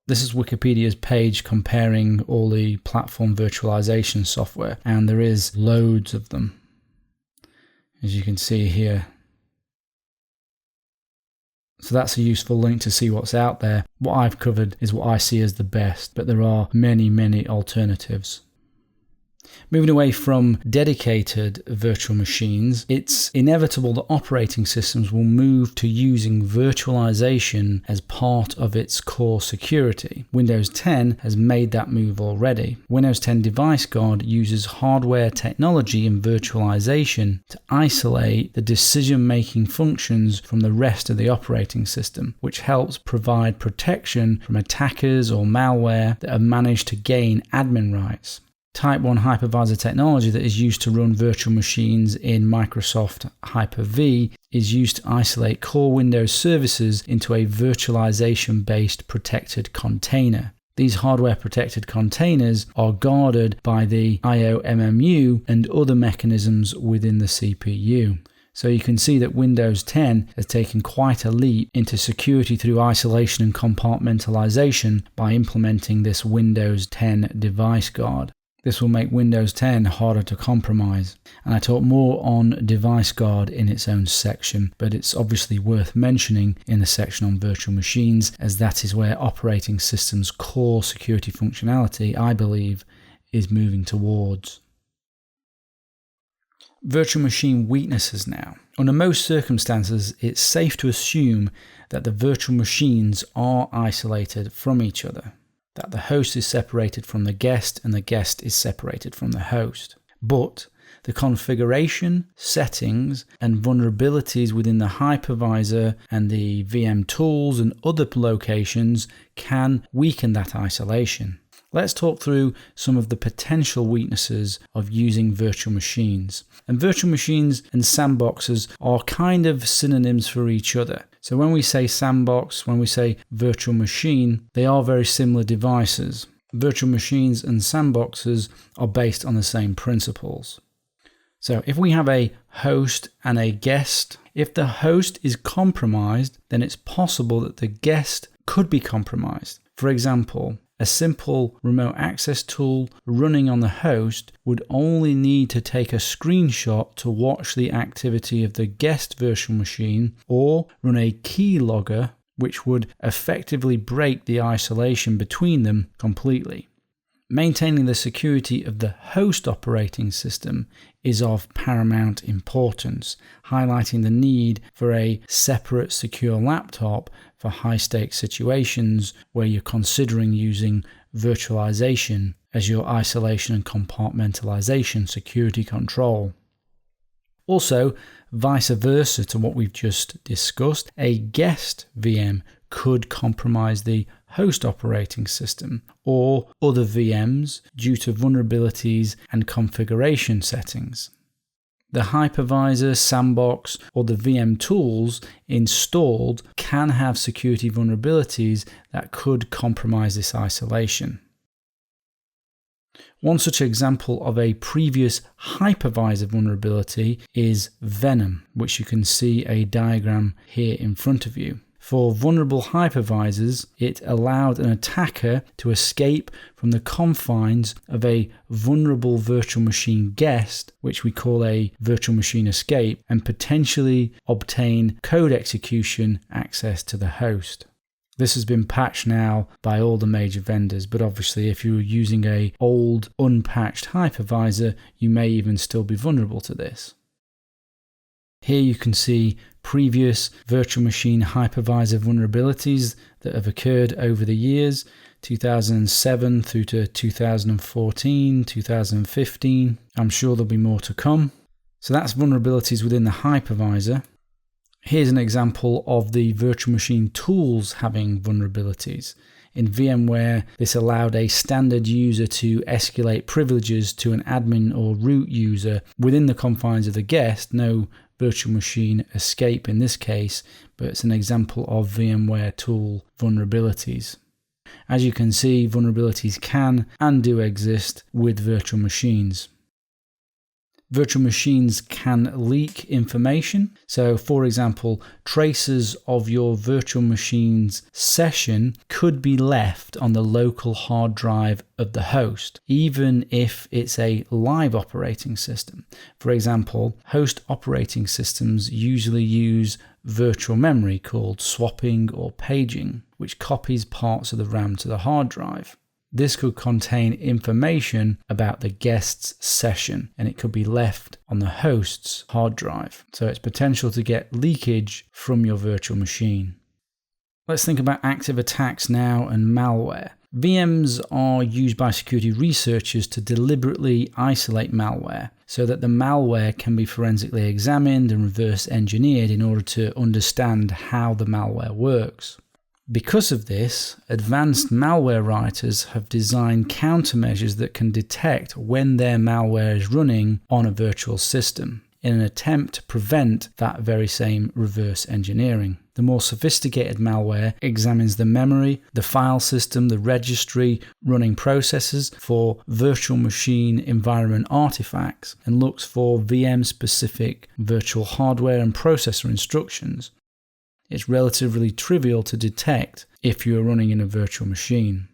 This is Wikipedia's page comparing all the platform virtualization software, and there is loads of them, as you can see here. So that's a useful link to see what's out there. What I've covered is what I see as the best, but there are many, many alternatives. Moving away from dedicated virtual machines, it's inevitable that operating systems will move to using virtualization as part of its core security. Windows 10 has made that move already. Windows 10 Device Guard uses hardware technology and virtualization to isolate the decision-making functions from the rest of the operating system, which helps provide protection from attackers or malware that have managed to gain admin rights. Type 1 hypervisor technology that is used to run virtual machines in Microsoft Hyper-V is used to isolate core Windows services into a virtualization-based protected container. These hardware-protected containers are guarded by the IOMMU and other mechanisms within the CPU. So you can see that Windows 10 has taken quite a leap into security through isolation and compartmentalization by implementing this Windows 10 Device Guard. This will make Windows 10 harder to compromise, and I talk more on Device Guard in its own section, but it's obviously worth mentioning in the section on virtual machines, as that is where operating systems' core security functionality, I believe, is moving towards. Virtual machine weaknesses now. Under most circumstances, it's safe to assume that the virtual machines are isolated from each other, that the host is separated from the guest and the guest is separated from the host. But the configuration, settings, and vulnerabilities within the hypervisor and the VM tools and other locations can weaken that isolation. Let's talk through some of the potential weaknesses of using virtual machines. And virtual machines and sandboxes are kind of synonyms for each other. So when we say sandbox, when we say virtual machine, they are very similar devices. Virtual machines and sandboxes are based on the same principles. So if we have a host and a guest, if the host is compromised, then it's possible that the guest could be compromised. For example, a simple remote access tool running on the host would only need to take a screenshot to watch the activity of the guest virtual machine, or run a keylogger, which would effectively break the isolation between them completely. Maintaining the security of the host operating system is of paramount importance, highlighting the need for a separate secure laptop for high-stakes situations where you're considering using virtualization as your isolation and compartmentalization security control. Also, vice versa to what we've just discussed, a guest VM could compromise the host operating system or other VMs due to vulnerabilities and configuration settings. The hypervisor, sandbox, or the VM tools installed can have security vulnerabilities that could compromise this isolation. One such example of a previous hypervisor vulnerability is Venom, which you can see a diagram here in front of you. For vulnerable hypervisors, it allowed an attacker to escape from the confines of a vulnerable virtual machine guest, which we call a virtual machine escape, and potentially obtain code execution access to the host. This has been patched now by all the major vendors, but obviously if you're using an old unpatched hypervisor, you may even still be vulnerable to this. Here you can see previous virtual machine hypervisor vulnerabilities that have occurred over the years, 2007 through to 2014, 2015. I'm sure there'll be more to come. So that's vulnerabilities within the hypervisor. Here's an example of the virtual machine tools having vulnerabilities. In VMware, this allowed a standard user to escalate privileges to an admin or root user within the confines of the guest. No virtual machine escape in this case, but it's an example of VMware tool vulnerabilities. As you can see, vulnerabilities can and do exist with virtual machines. Virtual machines can leak information. So, for example, traces of your virtual machine's session could be left on the local hard drive of the host, even if it's a live operating system. For example, host operating systems usually use virtual memory called swapping or paging, which copies parts of the RAM to the hard drive. This could contain information about the guest's session, and it could be left on the host's hard drive. So it's potential to get leakage from your virtual machine. Let's think about active attacks now and malware. VMs are used by security researchers to deliberately isolate malware so that the malware can be forensically examined and reverse engineered in order to understand how the malware works. Because of this, advanced malware writers have designed countermeasures that can detect when their malware is running on a virtual system in an attempt to prevent that very same reverse engineering. The more sophisticated malware examines the memory, the file system, the registry, running processes for virtual machine environment artifacts, and looks for VM-specific virtual hardware and processor instructions. It's relatively trivial to detect if you are running in a virtual machine.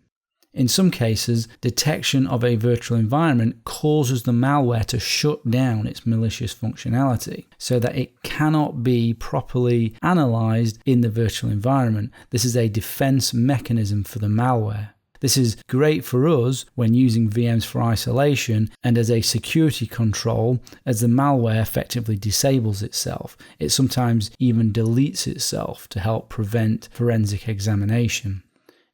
In some cases, detection of a virtual environment causes the malware to shut down its malicious functionality so that it cannot be properly analyzed in the virtual environment. This is a defense mechanism for the malware. This is great for us when using VMs for isolation and as a security control, as the malware effectively disables itself. It sometimes even deletes itself to help prevent forensic examination.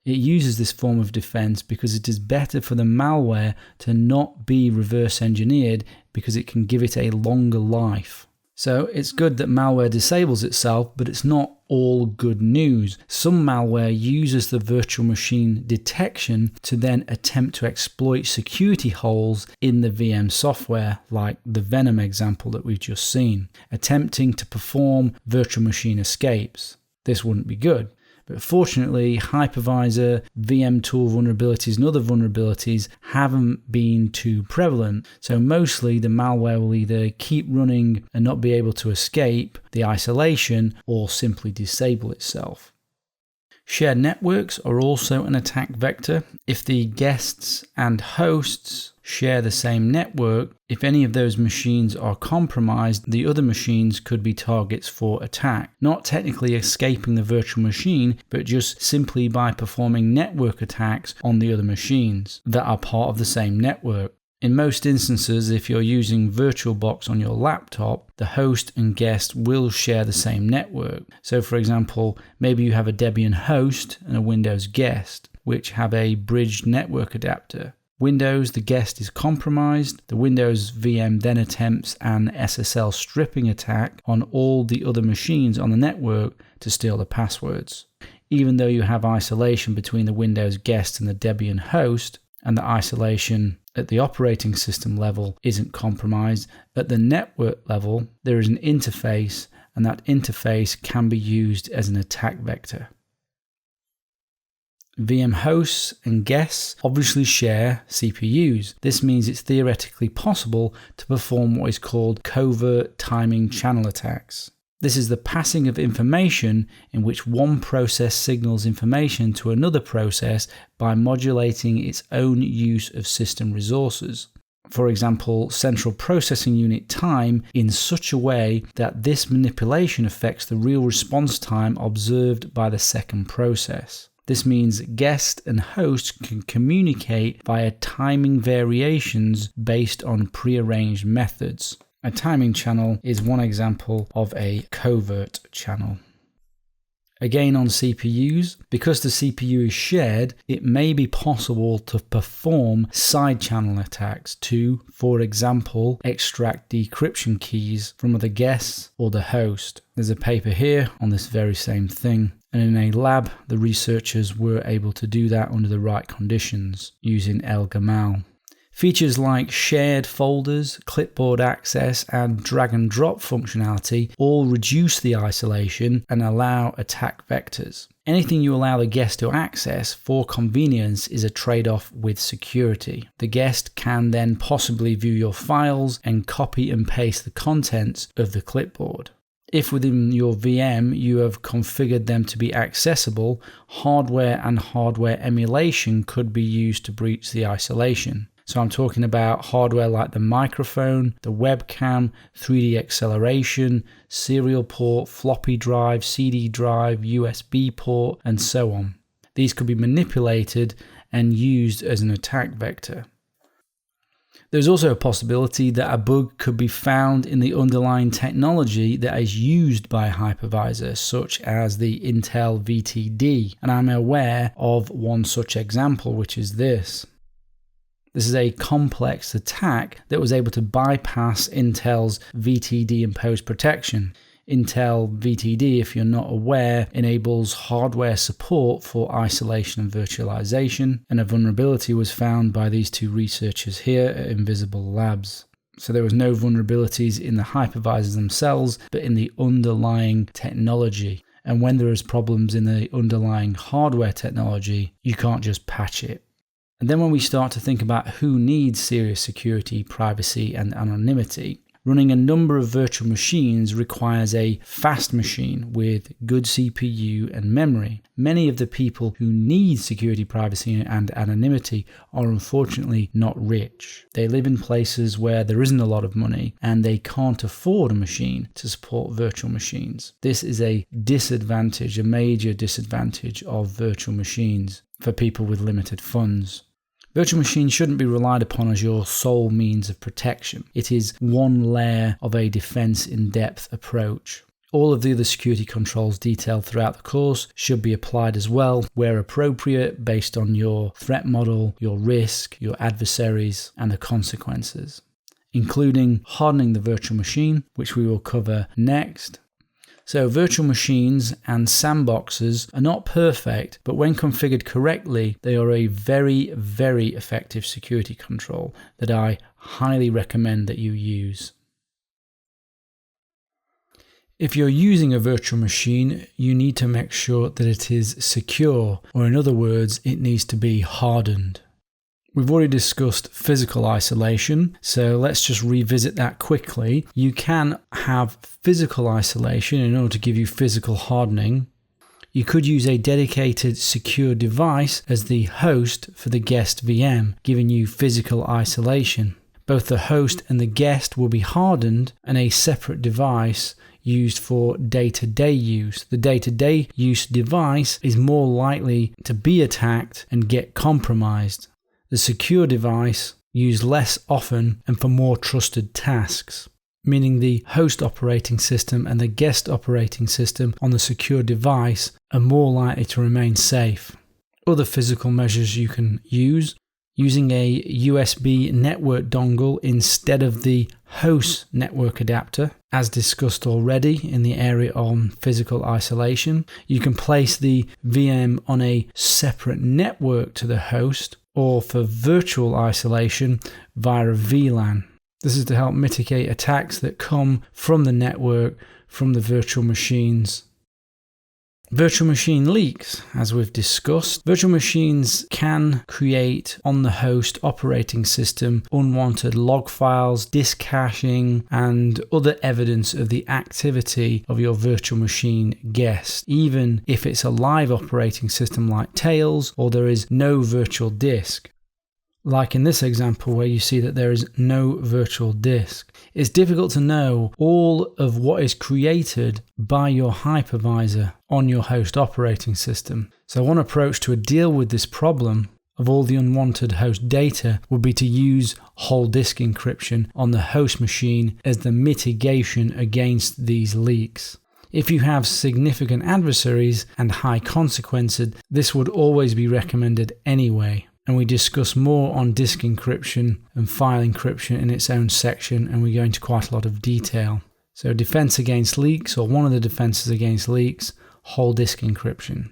It uses this form of defense because it is better for the malware to not be reverse engineered because it can give it a longer life. So it's good that malware disables itself, but it's not all good news. Some malware uses the virtual machine detection to then attempt to exploit security holes in the VM software, like the Venom example that we've just seen, attempting to perform virtual machine escapes. This wouldn't be good. But fortunately, hypervisor, VM tool vulnerabilities and other vulnerabilities haven't been too prevalent. So mostly the malware will either keep running and not be able to escape the isolation or simply disable itself. Shared networks are also an attack vector. If the guests and hosts share the same network, if any of those machines are compromised, the other machines could be targets for attack. Not technically escaping the virtual machine, but just simply by performing network attacks on the other machines that are part of the same network. In most instances, if you're using VirtualBox on your laptop, the host and guest will share the same network. So for example, maybe you have a Debian host and a Windows guest, which have a bridged network adapter. Windows, the guest is compromised. The Windows VM then attempts an SSL stripping attack on all the other machines on the network to steal the passwords. Even though you have isolation between the Windows guest and the Debian host, and the isolation at the operating system level isn't compromised, at the network level there is an interface, and that interface can be used as an attack vector. VM hosts and guests obviously share CPUs. This means it's theoretically possible to perform what is called covert timing channel attacks. This is the passing of information in which one process signals information to another process by modulating its own use of system resources. For example, central processing unit time in such a way that this manipulation affects the real response time observed by the second process. This means guest and host can communicate via timing variations based on prearranged methods. A timing channel is one example of a covert channel. Again on CPUs, because the CPU is shared, it may be possible to perform side channel attacks to, for example, extract decryption keys from other guests or the host. There's a paper here on this very same thing. And in a lab, the researchers were able to do that under the right conditions using El Gamal. Features like shared folders, clipboard access, and drag and drop functionality all reduce the isolation and allow attack vectors. Anything you allow the guest to access for convenience is a trade-off with security. The guest can then possibly view your files and copy and paste the contents of the clipboard. If within your VM you have configured them to be accessible, hardware and hardware emulation could be used to breach the isolation. So I'm talking about hardware like the microphone, the webcam, 3D acceleration, serial port, floppy drive, CD drive, USB port, and so on. These could be manipulated and used as an attack vector. There's also a possibility that a bug could be found in the underlying technology that is used by a hypervisor, such as the Intel VTD, and I'm aware of one such example, which is this. This is a complex attack that was able to bypass Intel's VTD imposed protection. Intel VTD, if you're not aware, enables hardware support for isolation and virtualization, and a vulnerability was found by these two researchers here at Invisible Labs. So there was no vulnerabilities in the hypervisors themselves, but in the underlying technology. And when there is problems in the underlying hardware technology, you can't just patch it. And then when we start to think about who needs serious security, privacy, and anonymity, running a number of virtual machines requires a fast machine with good CPU and memory. Many of the people who need security, privacy, and anonymity are unfortunately not rich. They live in places where there isn't a lot of money and they can't afford a machine to support virtual machines. This is a disadvantage, a major disadvantage of virtual machines for people with limited funds. Virtual machines shouldn't be relied upon as your sole means of protection. It is one layer of a defense in-depth approach. All of the other security controls detailed throughout the course should be applied as well, where appropriate, based on your threat model, your risk, your adversaries, and the consequences, including hardening the virtual machine, which we will cover next. So virtual machines and sandboxes are not perfect, but when configured correctly, they are a very, very effective security control that I highly recommend that you use. If you're using a virtual machine, you need to make sure that it is secure, or in other words, it needs to be hardened. We've already discussed physical isolation, so let's just revisit that quickly. You can have physical isolation in order to give you physical hardening. You could use a dedicated secure device as the host for the guest VM, giving you physical isolation. Both the host and the guest will be hardened and a separate device used for day-to-day use. The day-to-day use device is more likely to be attacked and get compromised. The secure device used less often and for more trusted tasks, meaning the host operating system and the guest operating system on the secure device are more likely to remain safe. Other physical measures you can use: using a USB network dongle instead of the host network adapter, as discussed already in the area on physical isolation. You can place the VM on a separate network to the host, or for virtual isolation via a VLAN. This is to help mitigate attacks that come from the network, from the virtual machines. Virtual machine leaks, as we've discussed. Virtual machines can create on the host operating system unwanted log files, disk caching, and other evidence of the activity of your virtual machine guest, even if it's a live operating system like Tails or there is no virtual disk. Like in this example where you see that there is no virtual disk. It's difficult to know all of what is created by your hypervisor on your host operating system. So one approach to deal with this problem of all the unwanted host data would be to use whole disk encryption on the host machine as the mitigation against these leaks. If you have significant adversaries and high consequences, this would always be recommended anyway. And we discuss more on disk encryption and file encryption in its own section, and we go into quite a lot of detail. So defense against leaks, or one of the defenses against leaks, whole disk encryption.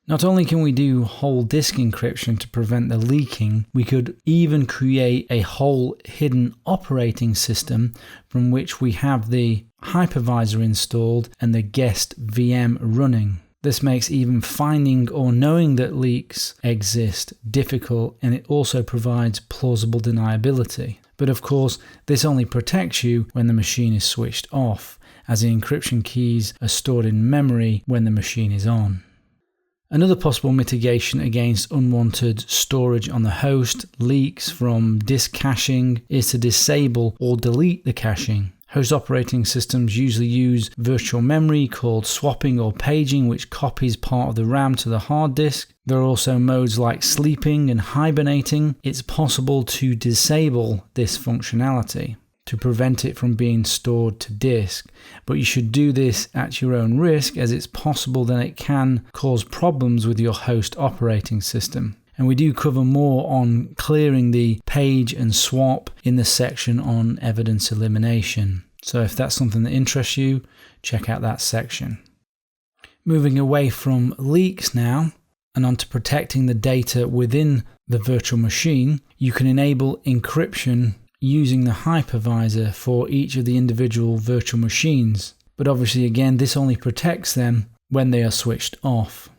Not only can we do whole disk encryption to prevent the leaking, we could even create a whole hidden operating system from which we have the hypervisor installed and the guest VM running. This makes even finding or knowing that leaks exist difficult, and it also provides plausible deniability. But of course, this only protects you when the machine is switched off, as the encryption keys are stored in memory when the machine is on. Another possible mitigation against unwanted storage on the host, leaks from disk caching, is to disable or delete the caching. Host operating systems usually use virtual memory called swapping or paging, which copies part of the RAM to the hard disk. There are also modes like sleeping and hibernating. It's possible to disable this functionality to prevent it from being stored to disk, but you should do this at your own risk, as it's possible that it can cause problems with your host operating system. And we do cover more on clearing the page and swap in the section on evidence elimination. So if that's something that interests you, check out that section. Moving away from leaks now and onto protecting the data within the virtual machine, you can enable encryption using the hypervisor for each of the individual virtual machines. But obviously again, this only protects them when they are switched off.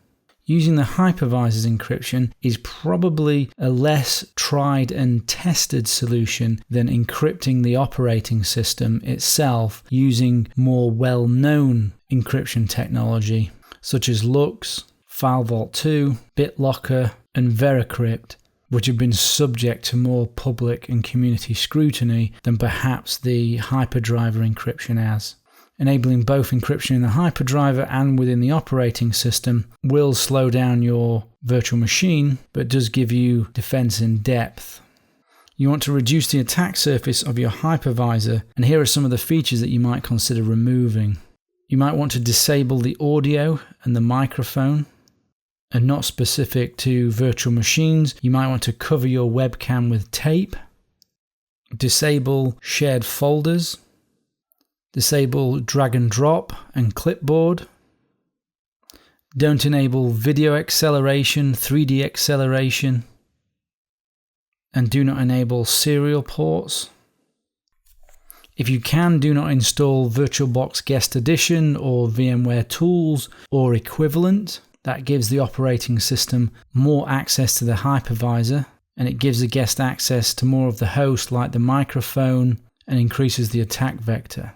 Using the hypervisor's encryption is probably a less tried and tested solution than encrypting the operating system itself using more well-known encryption technology such as Lux, FileVault 2, BitLocker, and Veracrypt, which have been subject to more public and community scrutiny than perhaps the hyperdriver encryption has. Enabling both encryption in the hyperdriver and within the operating system will slow down your virtual machine, but does give you defense in depth. You want to reduce the attack surface of your hypervisor, and here are some of the features that you might consider removing. You might want to disable the audio and the microphone, and not specific to virtual machines. You might want to cover your webcam with tape, disable shared folders, disable drag and drop and clipboard. Don't enable video acceleration, 3D acceleration, and do not enable serial ports. If you can, do not install VirtualBox Guest Edition or VMware Tools or equivalent. That gives the operating system more access to the hypervisor, and it gives the guest access to more of the host like the microphone and increases the attack vector.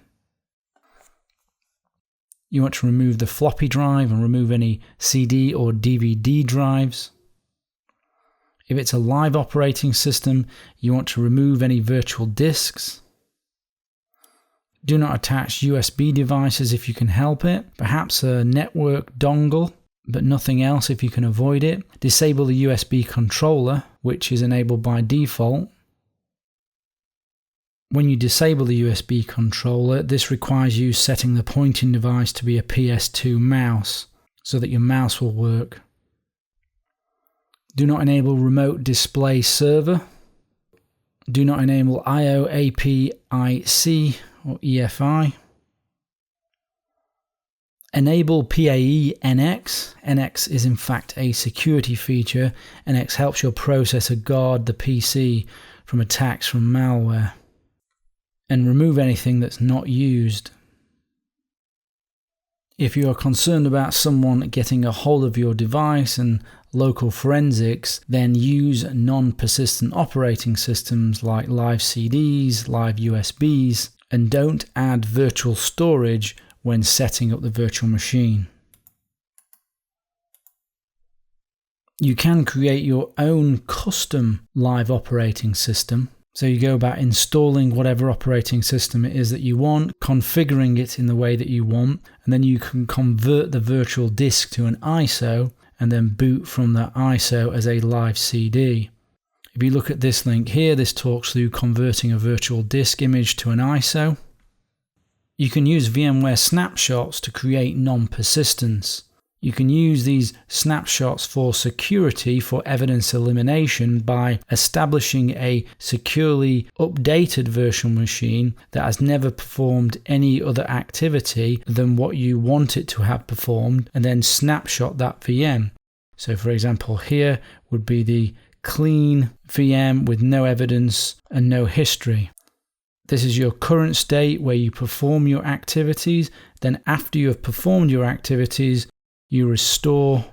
You want to remove the floppy drive and remove any CD or DVD drives. If it's a live operating system, you want to remove any virtual disks. Do not attach USB devices if you can help it. Perhaps a network dongle, but nothing else if you can avoid it. Disable the USB controller, which is enabled by default. When you disable the USB controller, this requires you setting the pointing device to be a PS2 mouse so that your mouse will work. Do not enable remote display server. Do not enable IO APIC or EFI. Enable PAE NX. NX is in fact a security feature. NX helps your processor guard the PC from attacks from malware. And remove anything that's not used. If you are concerned about someone getting a hold of your device and local forensics, then use non-persistent operating systems like live CDs, live USBs, and don't add virtual storage when setting up the virtual machine. You can create your own custom live operating system. So you go about installing whatever operating system it is that you want, configuring it in the way that you want, and then you can convert the virtual disk to an ISO and then boot from that ISO as a live CD. If you look at this link here, this talks through converting a virtual disk image to an ISO. You can use VMware snapshots to create non-persistence. You can use these snapshots for security for evidence elimination by establishing a securely updated virtual machine that has never performed any other activity than what you want it to have performed, and then snapshot that VM. So for example, here would be the clean VM with no evidence and no history. This is your current state where you perform your activities. Then after you have performed your activities, you restore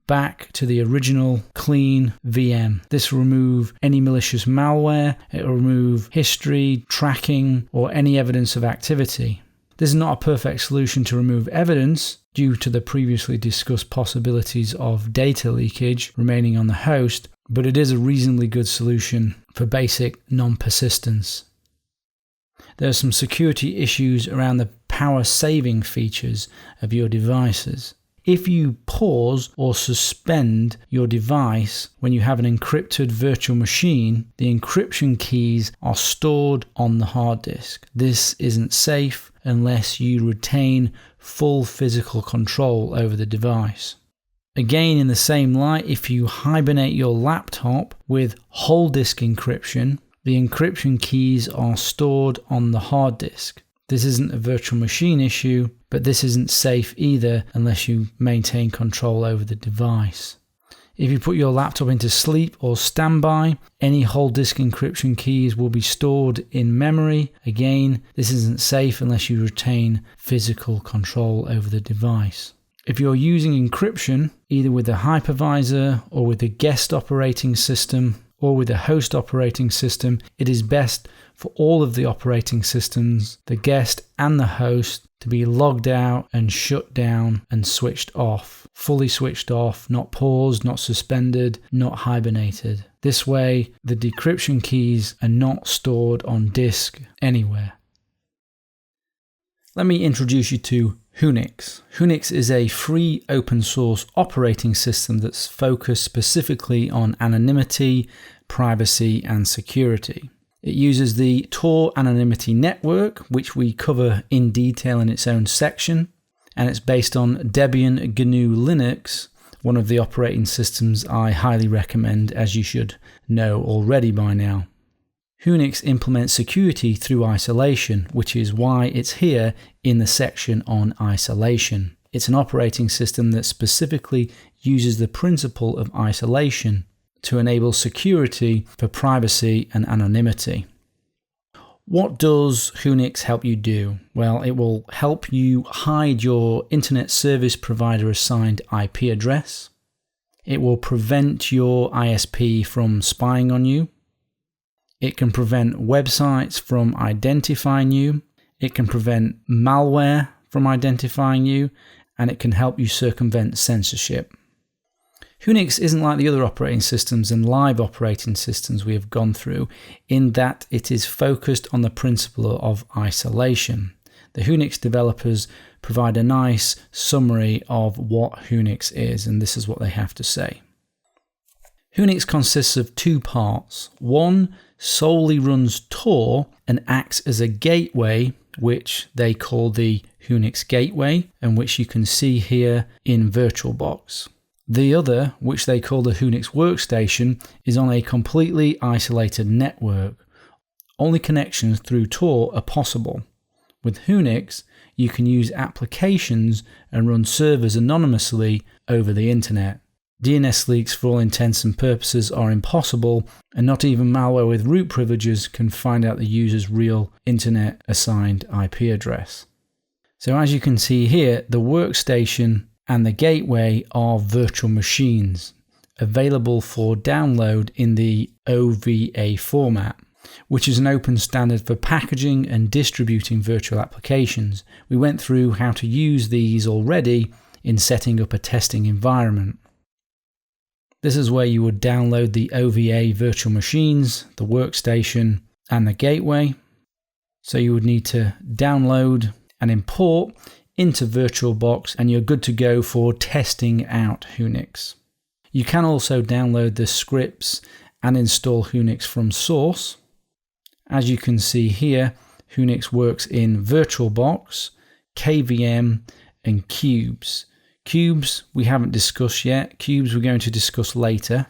back to the original clean VM. This will remove any malicious malware, it will remove history, tracking, or any evidence of activity. This is not a perfect solution to remove evidence due to the previously discussed possibilities of data leakage remaining on the host, but it is a reasonably good solution for basic non-persistence. There are some security issues around the power saving features of your devices. If you pause or suspend your device when you have an encrypted virtual machine, the encryption keys are stored on the hard disk. This isn't safe unless you retain full physical control over the device. Again, in the same light, if you hibernate your laptop with whole disk encryption, the encryption keys are stored on the hard disk. This isn't a virtual machine issue, but this isn't safe either unless you maintain control over the device. If you put your laptop into sleep or standby, any whole disk encryption keys will be stored in memory. Again, this isn't safe unless you retain physical control over the device. If you're using encryption, either with a hypervisor or with a guest operating system or with a host operating system, it is best for all of the operating systems, the guest and the host, to be logged out and shut down and switched off. Fully switched off, not paused, not suspended, not hibernated. This way, the decryption keys are not stored on disk anywhere. Let me introduce you to Unix. Unix is a free open source operating system that's focused specifically on anonymity, privacy, and security. It uses the Tor anonymity network, which we cover in detail in its own section, and it's based on Debian GNU Linux, one of the operating systems I highly recommend, as you should know already by now. Unix implements security through isolation, which is why it's here in the section on isolation. It's an operating system that specifically uses the principle of isolation to enable security for privacy and anonymity. What does Unix help you do? Well, it will help you hide your internet service provider assigned IP address. It will prevent your ISP from spying on you. It can prevent websites from identifying you. It can prevent malware from identifying you, and it can help you circumvent censorship. Unix isn't like the other operating systems and live operating systems we have gone through in that it is focused on the principle of isolation. The Unix developers provide a nice summary of what Unix is, and this is what they have to say. Unix consists of two parts. One solely runs Tor and acts as a gateway, which they call the Unix gateway, and which you can see here in VirtualBox. The other, which they call the Unix workstation, is on a completely isolated network. Only connections through Tor are possible. With Unix, you can use applications and run servers anonymously over the internet. DNS leaks for all intents and purposes are impossible, and not even malware with root privileges can find out the user's real internet assigned IP address. So as you can see here, the workstation and the gateway are virtual machines available for download in the OVA format, which is an open standard for packaging and distributing virtual applications. We went through how to use these already in setting up a testing environment. This is where you would download the OVA virtual machines, the workstation, and the gateway. So you would need to download and import into VirtualBox, and you're good to go for testing out Unix. You can also download the scripts and install Unix from source. As you can see here, Unix works in VirtualBox, KVM, and Cubes. Cubes we haven't discussed yet. Cubes we're going to discuss later.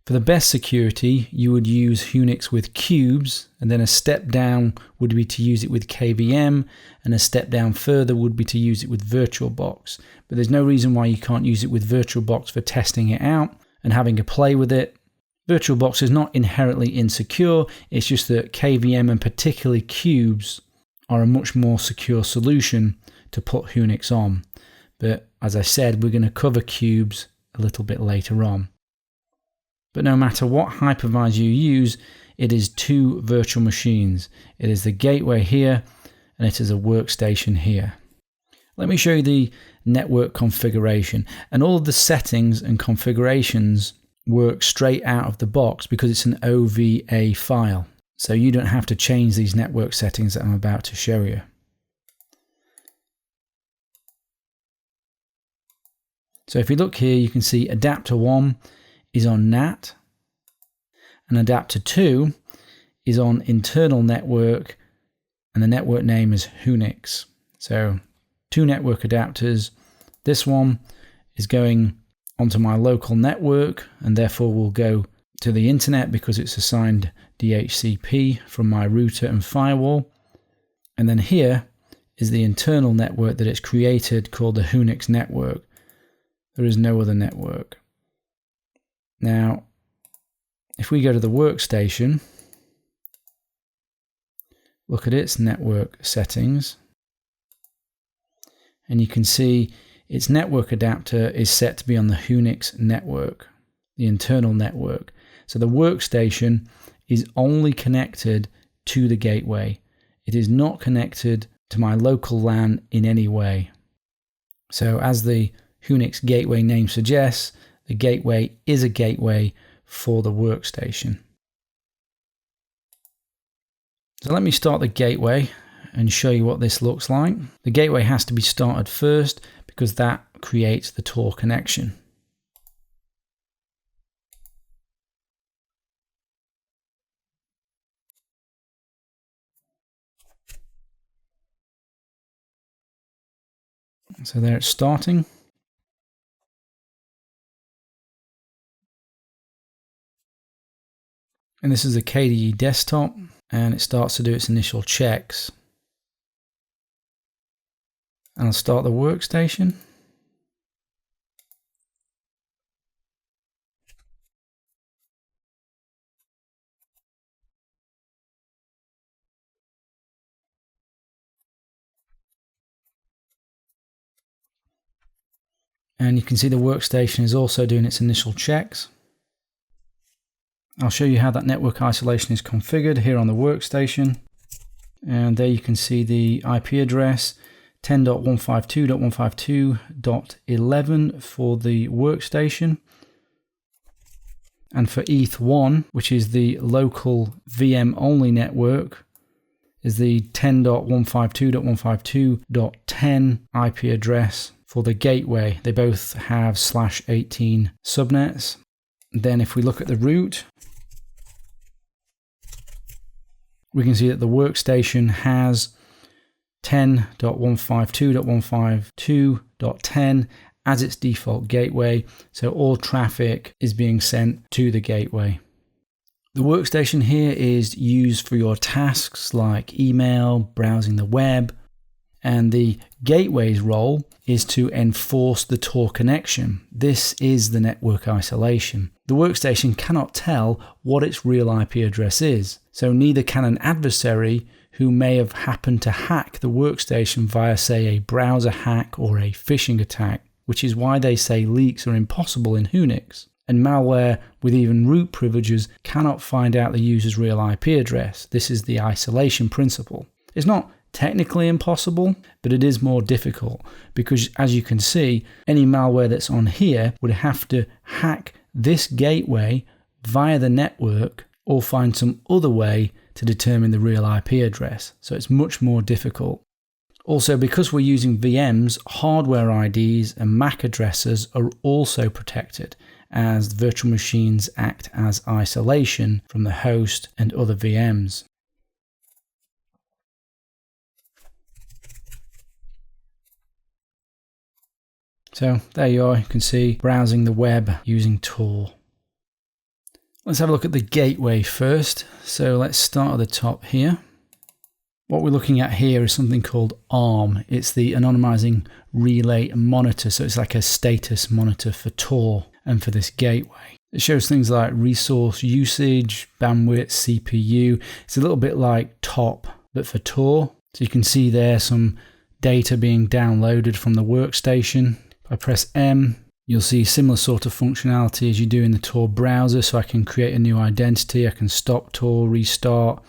For the best security, you would use Unix with Cubes, and then a step down would be to use it with KVM, and a step down further would be to use it with VirtualBox. But there's no reason why you can't use it with VirtualBox for testing it out and having a play with it. VirtualBox is not inherently insecure, it's just that KVM and particularly Cubes are a much more secure solution to put Unix on. But as I said, we're going to cover Cubes a little bit later on. But no matter what hypervisor you use, it is two virtual machines. It is the gateway here, and it is a workstation here. Let me show you the network configuration. And all of the settings and configurations work straight out of the box because it's an OVA file. So you don't have to change these network settings that I'm about to show you. So if you look here, you can see adapter 1 is on NAT, and adapter 2 is on internal network, and the network name is Unix. So two network adapters. This one is going onto my local network, and therefore will go to the internet because it's assigned DHCP from my router and firewall. And then here is the internal network that it's created called the Unix network. There is no other network. Now, if we go to the workstation, look at its network settings, and you can see its network adapter is set to be on the Unix network, the internal network. So the workstation is only connected to the gateway. It is not connected to my local LAN in any way. So as the Unix gateway name suggests, the gateway is a gateway for the workstation. So let me start the gateway and show you what this looks like. The gateway has to be started first because that creates the Tor connection. So there it's starting. And this is a KDE desktop, and it starts to do its initial checks. And I'll start the workstation. And you can see the workstation is also doing its initial checks. I'll show you how that network isolation is configured here on the workstation. And there you can see the IP address 10.152.152.11 for the workstation. And for ETH1, which is the local VM only network, is the 10.152.152.10 IP address for the gateway. They both have /18 subnets. Then if we look at the root, we can see that the workstation has 10.152.152.10 as its default gateway, so all traffic is being sent to the gateway. The workstation here is used for your tasks like email, browsing the web, and the gateway's role is to enforce the Tor connection. This is the network isolation. The workstation cannot tell what its real IP address is, so neither can an adversary who may have happened to hack the workstation via, say, a browser hack or a phishing attack, which is why they say leaks are impossible in Unix. And malware with even root privileges cannot find out the user's real IP address. This is the isolation principle. It's not technically impossible, but it is more difficult because, as you can see, any malware that's on here would have to hack this gateway via the network or find some other way to determine the real IP address. So it's much more difficult. Also, because we're using VMs, hardware IDs and MAC addresses are also protected, as virtual machines act as isolation from the host and other VMs. So there you are, you can see browsing the web using Tor. Let's have a look at the gateway first. So let's start at the top here. What we're looking at here is something called ARM. It's the anonymizing relay monitor. So it's like a status monitor for Tor and for this gateway. It shows things like resource usage, bandwidth, CPU. It's a little bit like TOP, but for Tor. So you can see there some data being downloaded from the workstation. If I press M, you'll see similar sort of functionality as you do in the Tor browser. So I can create a new identity. I can stop Tor, restart.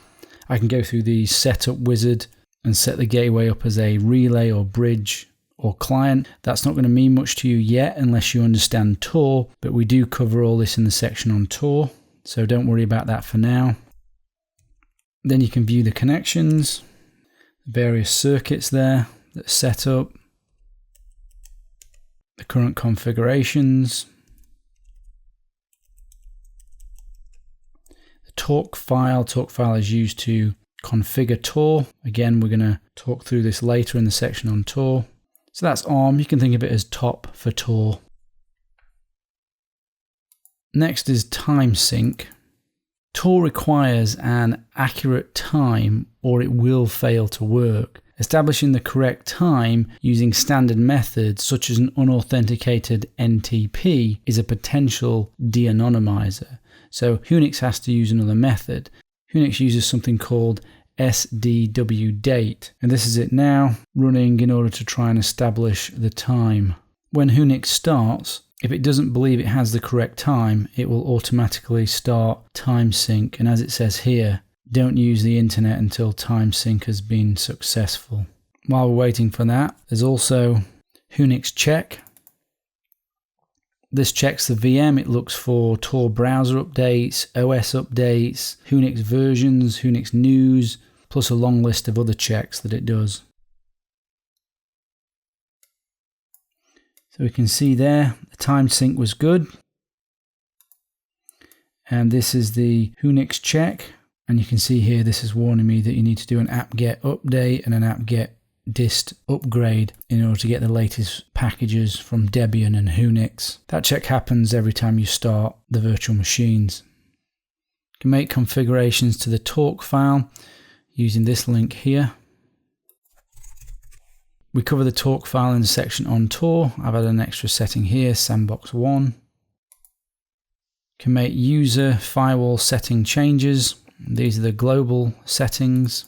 I can go through the setup wizard and set the gateway up as a relay or bridge or client. That's not going to mean much to you yet unless you understand Tor, but we do cover all this in the section on Tor, so don't worry about that for now. Then you can view the connections, various circuits there that are set up, the current configurations, Talk file is used to configure Tor. Again, we're going to talk through this later in the section on Tor. So that's ARM. You can think of it as TOP for Tor. Next is time sync. Tor requires an accurate time or it will fail to work. Establishing the correct time using standard methods such as an unauthenticated NTP is a potential de-anonymizer. So Unix has to use another method. Unix uses something called SDWDate, and this is it now running in order to try and establish the time. When Unix starts, if it doesn't believe it has the correct time, it will automatically start time sync, and as it says here, don't use the internet until time sync has been successful. While we're waiting for that, there's also Unix check. This checks the VM. It looks for Tor browser updates, OS updates, Unix versions, Unix news, plus a long list of other checks that it does. So we can see there, the time sync was good. And this is the Unix check. And you can see here, this is warning me that you need to do an apt-get update and an apt-get dist upgrade in order to get the latest packages from Debian and Unix. That check happens every time you start the virtual machines. You can make configurations to the talk file using this link here. We cover the talk file in the section on Tor. I've added an extra setting here, sandbox 1. You can make user firewall setting changes. These are the global settings.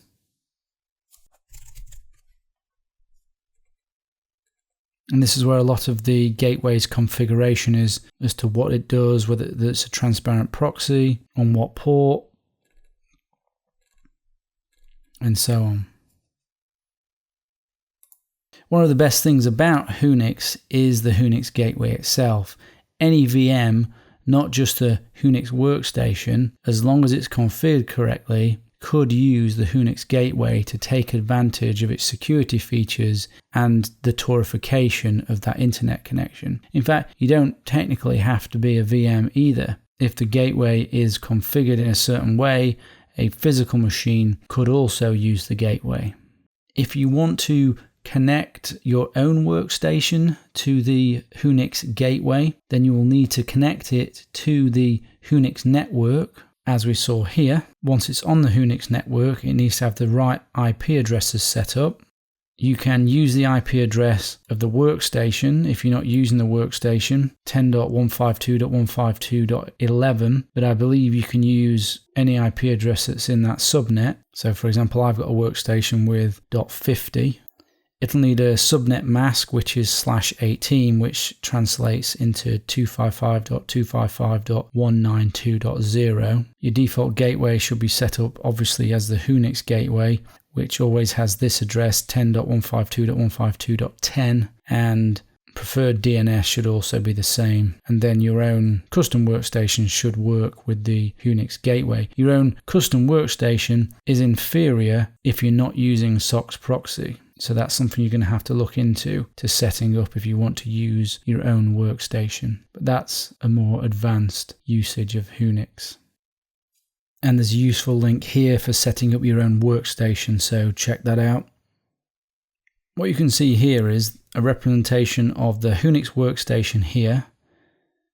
And this is where a lot of the gateway's configuration is as to what it does, whether it's a transparent proxy, on what port, and so on. One of the best things about Unix is the Unix gateway itself. Any VM, not just a Unix workstation, as long as it's configured correctly, could use the Unix gateway to take advantage of its security features and the Torification of that internet connection. In fact, you don't technically have to be a VM either. If the gateway is configured in a certain way, a physical machine could also use the gateway. If you want to connect your own workstation to the Unix gateway, then you will need to connect it to the Unix network, as we saw here. Once it's on the Unix network, it needs to have the right IP addresses set up. You can use the IP address of the workstation if you're not using the workstation, 10.152.152.11, but I believe you can use any IP address that's in that subnet. So for example, I've got a workstation with .50. It'll need a subnet mask, which is /18, which translates into 255.255.192.0. Your default gateway should be set up obviously as the Unix gateway, which always has this address, 10.152.152.10, and preferred DNS should also be the same. And then your own custom workstation should work with the Unix gateway. Your own custom workstation is inferior if you're not using SOX proxy. So that's something you're going to have to look into to setting up if you want to use your own workstation. But that's a more advanced usage of Unix. And there's a useful link here for setting up your own workstation, so check that out. What you can see here is a representation of the Unix workstation here,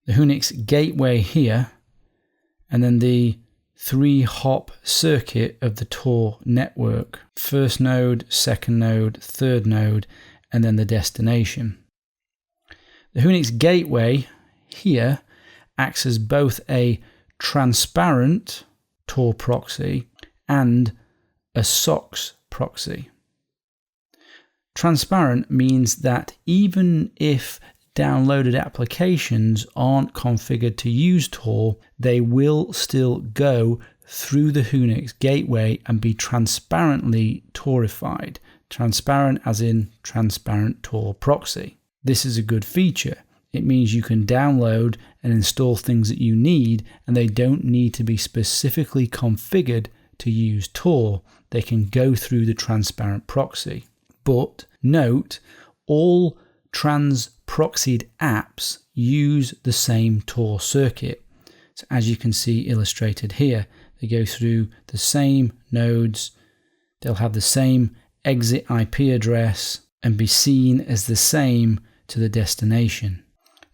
the Unix gateway here, and then the 3-hop circuit of the Tor network. First node, second node, third node, and then the destination. The Unix gateway here acts as both a transparent Tor proxy and a SOX proxy. Transparent means that even if downloaded applications aren't configured to use Tor, they will still go through the Unix gateway and be transparently Torified. Transparent as in transparent Tor proxy. This is a good feature. It means you can download and install things that you need, and they don't need to be specifically configured to use Tor. They can go through the transparent proxy. But note, all trans-proxied apps use the same Tor circuit. So as you can see illustrated here, they go through the same nodes, they'll have the same exit IP address, and be seen as the same to the destination.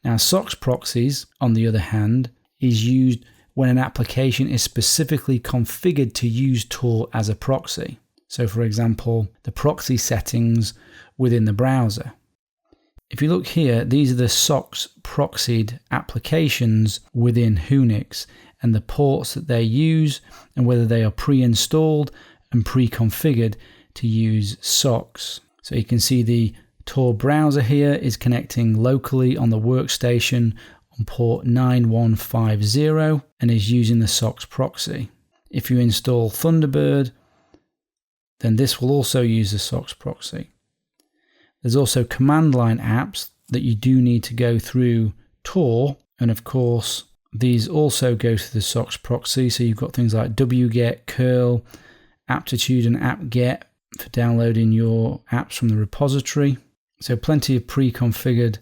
Now, SOX proxies, on the other hand, is used when an application is specifically configured to use Tor as a proxy. So, for example, the proxy settings within the browser. If you look here, these are the SOX proxied applications within Unix and the ports that they use and whether they are pre-installed and pre-configured to use SOX. So you can see the Tor browser here is connecting locally on the workstation on port 9150 and is using the SOX proxy. If you install Thunderbird, then this will also use the SOX proxy. There's also command line apps that you do need to go through Tor, and of course these also go through the SOX proxy. So you've got things like wget, curl, aptitude and apt-get for downloading your apps from the repository. So plenty of pre-configured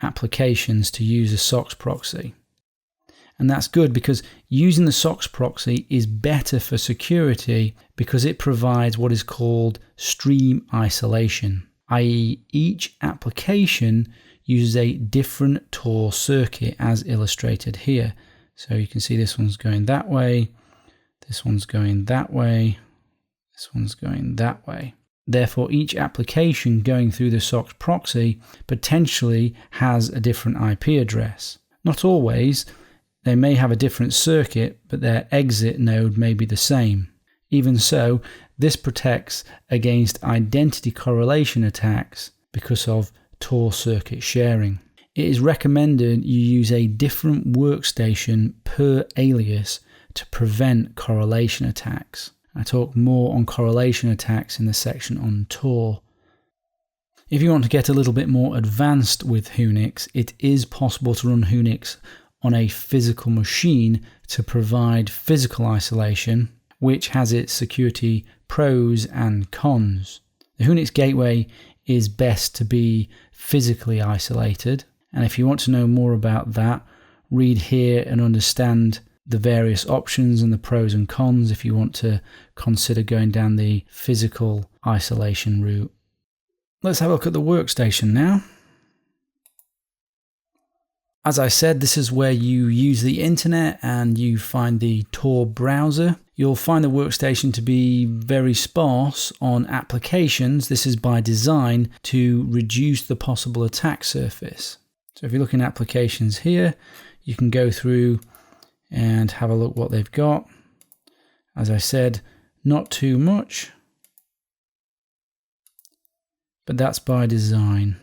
applications to use a SOX proxy. And that's good because using the SOX proxy is better for security because it provides what is called stream isolation, i.e. each application uses a different Tor circuit as illustrated here. So you can see this one's going that way, this one's going that way, this one's going that way. Therefore, each application going through the SOX proxy potentially has a different IP address. Not always. They may have a different circuit, but their exit node may be the same. Even so, this protects against identity correlation attacks because of Tor circuit sharing. It is recommended you use a different workstation per alias to prevent correlation attacks. I talk more on correlation attacks in the section on Tor. If you want to get a little bit more advanced with Unix, it is possible to run Unix on a physical machine to provide physical isolation, which has its security pros and cons. The Unix gateway is best to be physically isolated, and if you want to know more about that, read here and understand the various options and the pros and cons if you want to consider going down the physical isolation route. Let's have a look at the workstation now. As I said, this is where you use the internet and you find the Tor browser. You'll find the workstation to be very sparse on applications. This is by design to reduce the possible attack surface. So if you look in applications here, you can go through and have a look what they've got. As I said, not too much, but that's by design.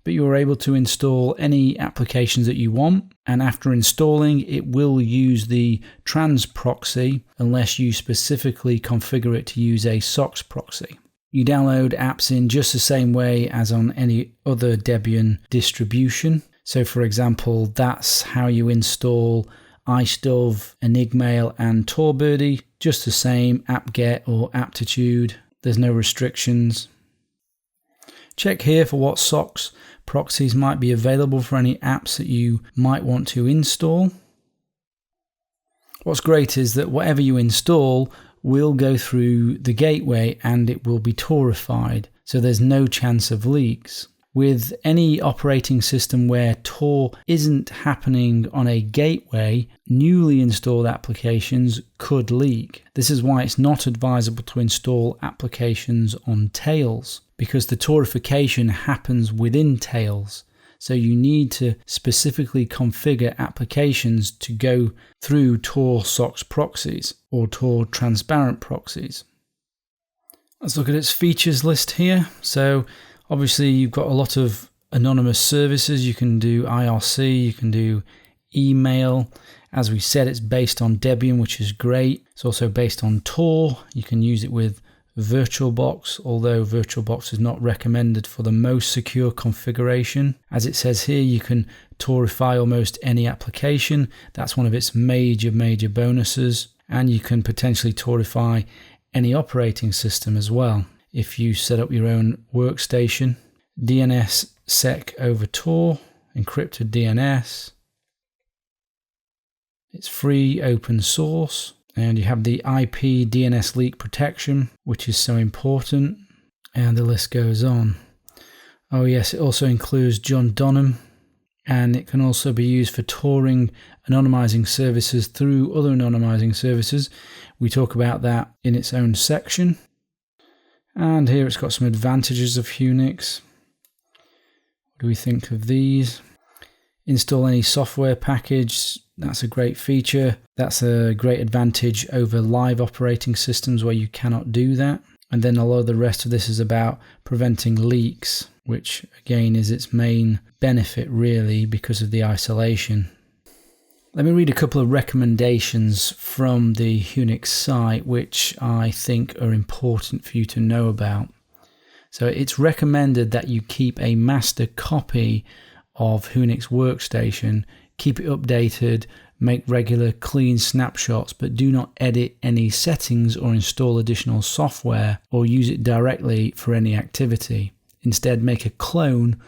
But you're able to install any applications that you want, and after installing it will use the trans proxy unless you specifically configure it to use a SOX proxy. You download apps in just the same way as on any other Debian distribution. So for example, that's how you install iStuff, Enigmail and TorBirdie, just the same, apt-get or aptitude. There's no restrictions. Check here for what SOX proxies might be available for any apps that you might want to install. What's great is that whatever you install will go through the gateway and it will be Torified, so there's no chance of leaks. With any operating system where Tor isn't happening on a gateway, newly installed applications could leak. This is why it's not advisable to install applications on tails, because the Torification happens within tails. So you need to specifically configure applications to go through Tor SOX proxies or Tor transparent proxies. Let's look at its features list here. So obviously you've got a lot of anonymous services. You can do IRC, you can do email. As we said, it's based on Debian, which is great. It's also based on Tor. You can use it with VirtualBox, although VirtualBox is not recommended for the most secure configuration. As it says here, you can Torify almost any application. That's one of its major bonuses. And you can potentially Torify any operating system as well. If you set up your own workstation, DNSSEC over Tor, encrypted DNS. It's free, open source. And you have the IP DNS leak protection, which is so important. And the list goes on. Oh yes, it also includes John Donham. And it can also be used for Toring anonymizing services through other anonymizing services. We talk about that in its own section. And here it's got some advantages of Unix. What do we think of these? Install any software package. That's a great feature. That's a great advantage over live operating systems where you cannot do that. And then a lot of the rest of this is about preventing leaks, which again is its main benefit really because of the isolation. Let me read a couple of recommendations from the Unix site which I think are important for you to know about. So it's recommended that you keep a master copy of Unix Workstation, keep it updated, make regular clean snapshots, but do not edit any settings or install additional software or use it directly for any activity. Instead, make a clone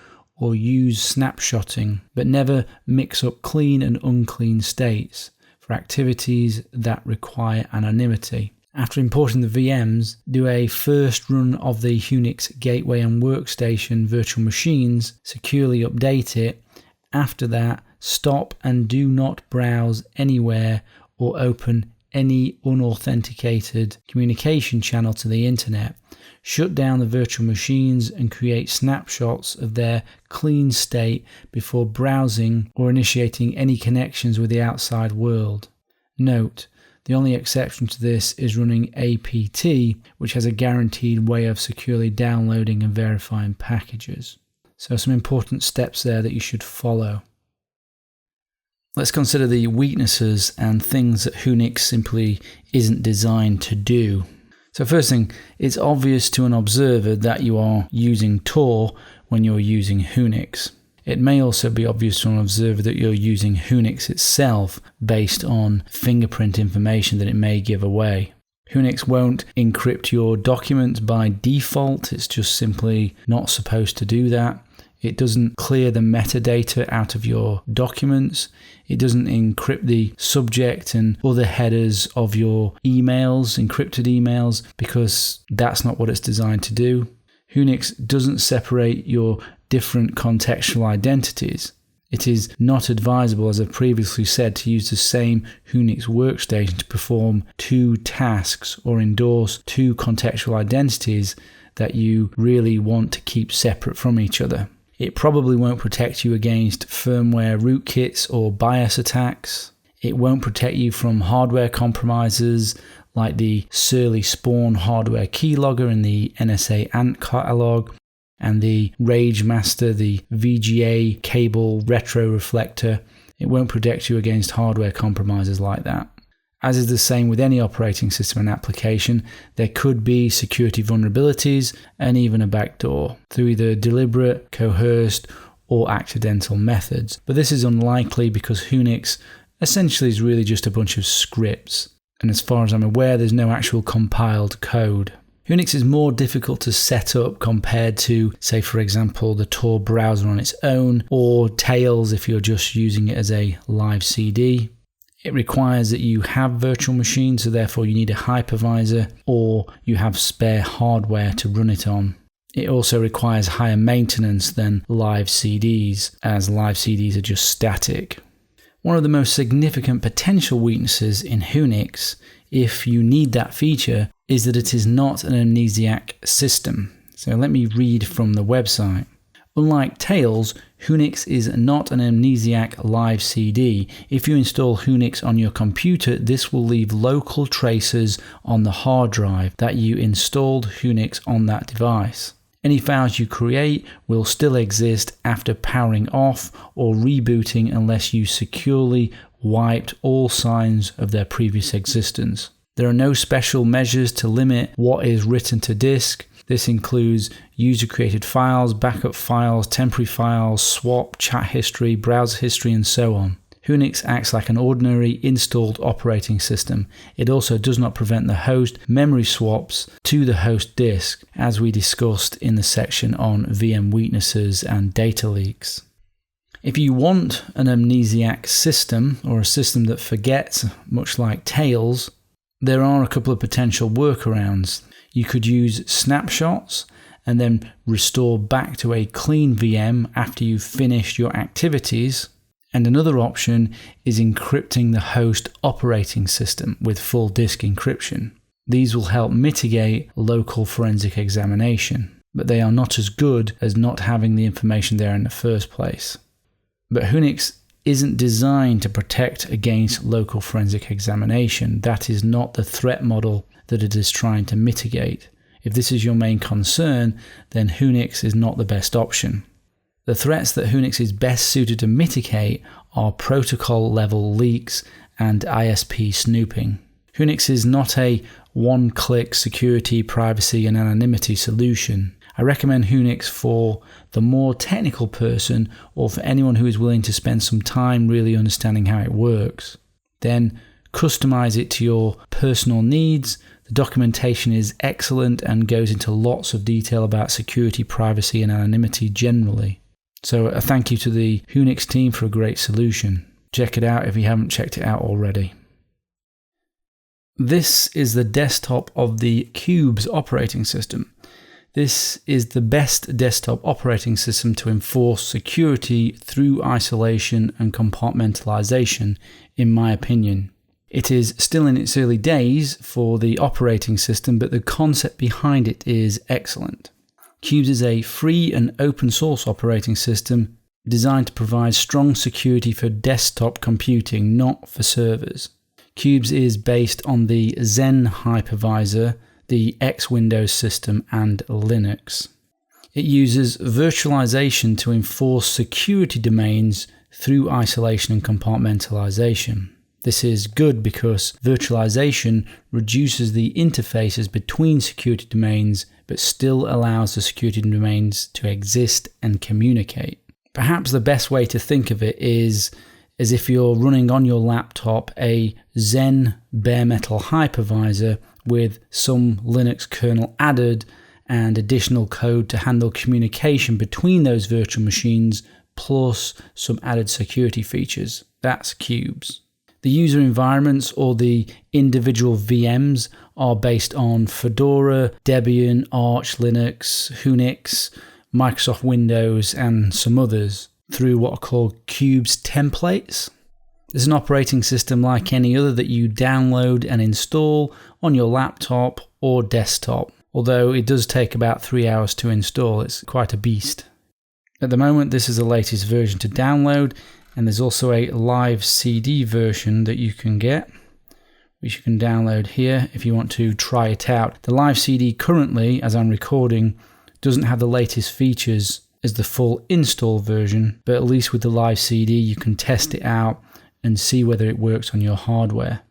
or use snapshotting, but never mix up clean and unclean states for activities that require anonymity. After importing the VMs, do a first run of the Unix gateway and workstation virtual machines, securely update it. After that, stop and do not browse anywhere or open any unauthenticated communication channel to the internet. Shut down the virtual machines and create snapshots of their clean state before browsing or initiating any connections with the outside world. Note, the only exception to this is running APT, which has a guaranteed way of securely downloading and verifying packages. So some important steps there that you should follow. Let's consider the weaknesses and things that Unix simply isn't designed to do. So first thing, it's obvious to an observer that you are using Tor when you're using Whonix. It may also be obvious to an observer that you're using Whonix itself based on fingerprint information that it may give away. Whonix won't encrypt your documents by default. It's just simply not supposed to do that. It doesn't clear the metadata out of your documents. It doesn't encrypt the subject and other headers of your emails, encrypted emails, because that's not what it's designed to do. Whonix doesn't separate your different contextual identities. It is not advisable, as I previously said, to use the same Whonix workstation to perform two tasks or endorse two contextual identities that you really want to keep separate from each other. It probably won't protect you against firmware rootkits or BIOS attacks. It won't protect you from hardware compromises like the Surly Spawn hardware keylogger in the NSA ANT catalog, and the RageMaster, the VGA cable retro reflector. It won't protect you against hardware compromises like that. As is the same with any operating system and application, there could be security vulnerabilities and even a backdoor through either deliberate, coerced, or accidental methods. But this is unlikely because Whonix essentially is really just a bunch of scripts. And as far as I'm aware, there's no actual compiled code. Whonix is more difficult to set up compared to, say, for example, the Tor browser on its own, or Tails if you're just using it as a live CD. It requires that you have virtual machines, so therefore you need a hypervisor, or you have spare hardware to run it on. It also requires higher maintenance than live CDs, as live CDs are just static. One of the most significant potential weaknesses in Whonix, if you need that feature, is that it is not an amnesiac system. So let me read from the website. Unlike Tails, Whonix is not an amnesiac live CD. If you install Whonix on your computer, this will leave local traces on the hard drive that you installed Whonix on that device. Any files you create will still exist after powering off or rebooting unless you securely wiped all signs of their previous existence. There are no special measures to limit what is written to disk. This includes user-created files, backup files, temporary files, swap, chat history, browser history, and so on. Whonix acts like an ordinary installed operating system. It also does not prevent the host memory swaps to the host disk, as we discussed in the section on VM weaknesses and data leaks. If you want an amnesiac system, or a system that forgets, much like Tails, there are a couple of potential workarounds. You could use snapshots and then restore back to a clean VM after you've finished your activities. And another option is encrypting the host operating system with full disk encryption. These will help mitigate local forensic examination, but they are not as good as not having the information there in the first place. But Whonix isn't designed to protect against local forensic examination. That is not the threat model that it is trying to mitigate. If this is your main concern, then Whonix is not the best option. The threats that Whonix is best suited to mitigate are protocol-level leaks and ISP snooping. Whonix is not a one-click security, privacy, and anonymity solution. I recommend Whonix for the more technical person or for anyone who is willing to spend some time really understanding how it works. Then customize it to your personal needs. The documentation is excellent and goes into lots of detail about security, privacy, and anonymity generally. So a thank you to the Whonix team for a great solution. Check it out if you haven't checked it out already. This is the desktop of the Qubes operating system. This is the best desktop operating system to enforce security through isolation and compartmentalization, in my opinion. It is still in its early days for the operating system, but the concept behind it is excellent. Qubes is a free and open source operating system designed to provide strong security for desktop computing, not for servers. Qubes is based on the Xen hypervisor, the X Windows system, and Linux. It uses virtualization to enforce security domains through isolation and compartmentalization. This is good because virtualization reduces the interfaces between security domains but still allows the security domains to exist and communicate. Perhaps the best way to think of it is as if you're running on your laptop a Xen bare metal hypervisor with some Linux kernel added and additional code to handle communication between those virtual machines plus some added security features. That's Qubes. The user environments or the individual VMs are based on Fedora, Debian, Arch Linux, Unix, Microsoft Windows, and some others through what are called Qubes templates. It's an operating system like any other that you download and install on your laptop or desktop, although it does take about 3 hours to install. It's quite a beast. At the moment, this is the latest version to download, and there's also a live CD version that you can get, which you can download here if you want to try it out. The live CD currently, as I'm recording, doesn't have the latest features as the full install version, but at least with the live CD you can test it out and see whether it works on your hardware.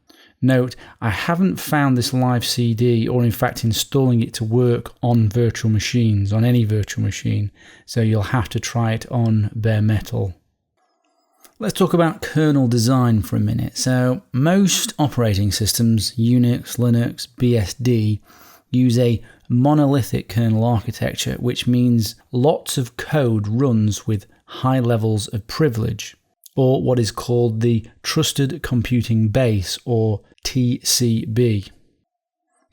Note, I haven't found this live CD, or in fact installing it, to work on virtual machines, on any virtual machine, so you'll have to try it on bare metal. Let's talk about kernel design for a minute. So most operating systems, Unix, Linux, BSD, use a monolithic kernel architecture, which means lots of code runs with high levels of privilege, or what is called the Trusted Computing Base, or TCB.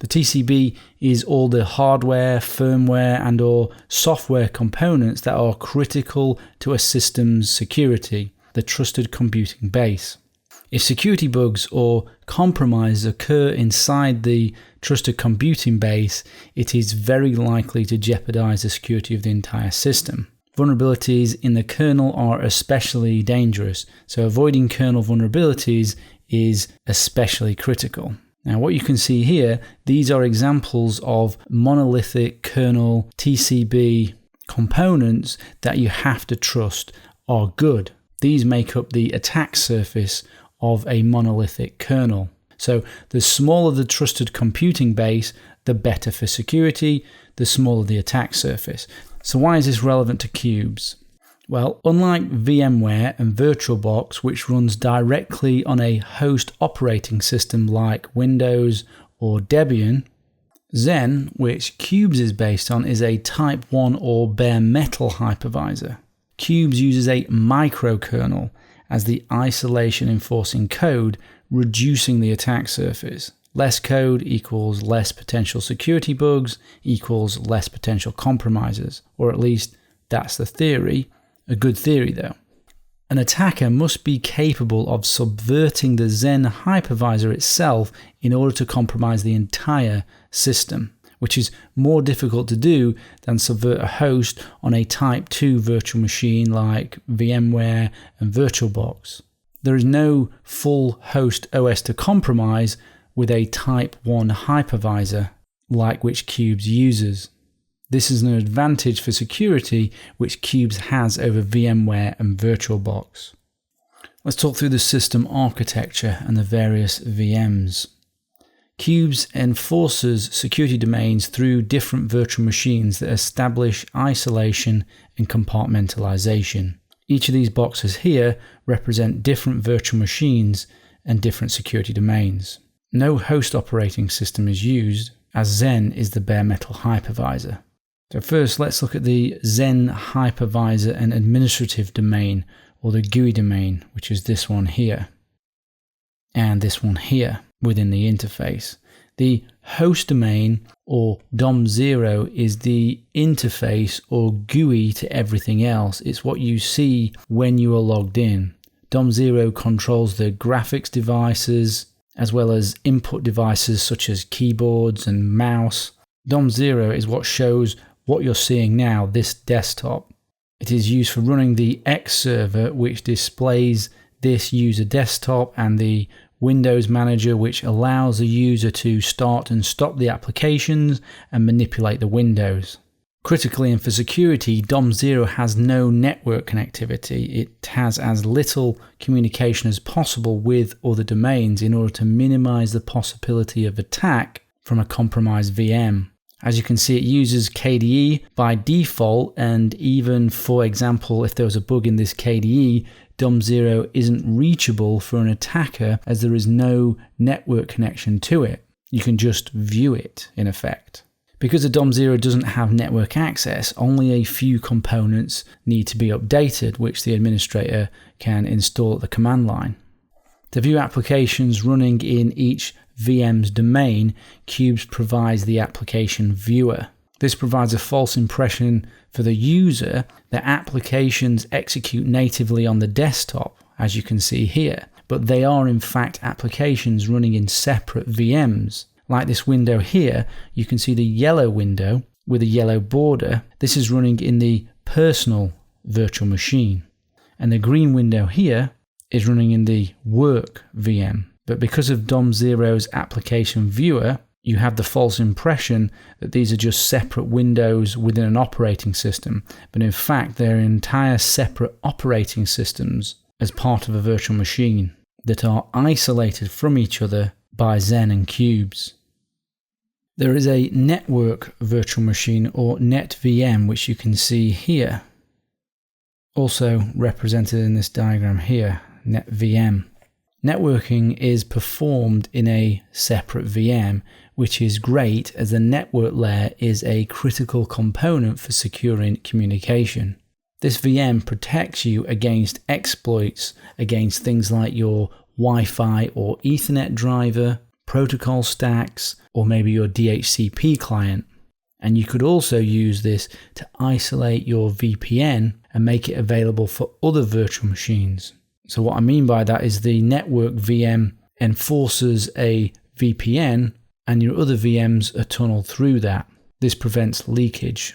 The TCB is all the hardware, firmware, and or software components that are critical to a system's security, the Trusted Computing Base. If security bugs or compromises occur inside the Trusted Computing Base, it is very likely to jeopardize the security of the entire system. Vulnerabilities in the kernel are especially dangerous, so avoiding kernel vulnerabilities is especially critical. Now, what you can see here, these are examples of monolithic kernel TCB components that you have to trust are good. These make up the attack surface of a monolithic kernel. So the smaller the trusted computing base, the better for security, the smaller the attack surface. So why is this relevant to Qubes? Well, unlike VMware and VirtualBox, which runs directly on a host operating system like Windows or Debian, Xen, which Qubes is based on, is a Type 1 or bare metal hypervisor. Qubes uses a microkernel as the isolation enforcing code, reducing the attack surface. Less code equals less potential security bugs equals less potential compromises, or at least that's the theory. A good theory though. An attacker must be capable of subverting the Xen hypervisor itself in order to compromise the entire system, which is more difficult to do than subvert a host on a Type 2 virtual machine like VMware and VirtualBox. There is no full host OS to compromise with a Type 1 hypervisor like which Qubes uses. This is an advantage for security which Qubes has over VMware and VirtualBox. Let's talk through the system architecture and the various VMs. Qubes enforces security domains through different virtual machines that establish isolation and compartmentalization. Each of these boxes here represent different virtual machines and different security domains. No host operating system is used, as Xen is the bare metal hypervisor. So first, let's look at the Xen hypervisor and administrative domain, or the GUI domain, which is this one here, and this one here within the interface. The host domain, or DOM0, is the interface or GUI to everything else. It's what you see when you are logged in. DOM0 controls the graphics devices, as well as input devices such as keyboards and mouse. DOM0 is what shows what you're seeing now, this desktop. It is used for running the X server, which displays this user desktop, and the Windows Manager, which allows the user to start and stop the applications and manipulate the windows. Critically, and for security, DOM0 has no network connectivity. It has as little communication as possible with other domains in order to minimize the possibility of attack from a compromised VM. As you can see, it uses KDE by default, and even, for example, if there was a bug in this KDE, DOM0 isn't reachable for an attacker as there is no network connection to it. You can just view it, in effect. Because the DOM0 doesn't have network access, only a few components need to be updated, which the administrator can install at the command line. To view applications running in each VM's domain, Qubes provides the application viewer. This provides a false impression for the user that applications execute natively on the desktop, as you can see here, but they are in fact applications running in separate VMs. Like this window here, you can see the yellow window with a yellow border. This is running in the personal virtual machine. And the green window here is running in the work VM. But because of DOM0's application viewer, you have the false impression that these are just separate windows within an operating system. But in fact, they're entire separate operating systems as part of a virtual machine that are isolated from each other by Xen and Qubes. There is a network virtual machine, or NetVM, which you can see here. Also represented in this diagram here, NetVM. Networking is performed in a separate VM, which is great as the network layer is a critical component for securing communication. This VM protects you against exploits, against things like your Wi-Fi or Ethernet driver, protocol stacks, or maybe your DHCP client. And you could also use this to isolate your VPN and make it available for other virtual machines. So what I mean by that is the network VM enforces a VPN and your other VMs are tunneled through that. This prevents leakage.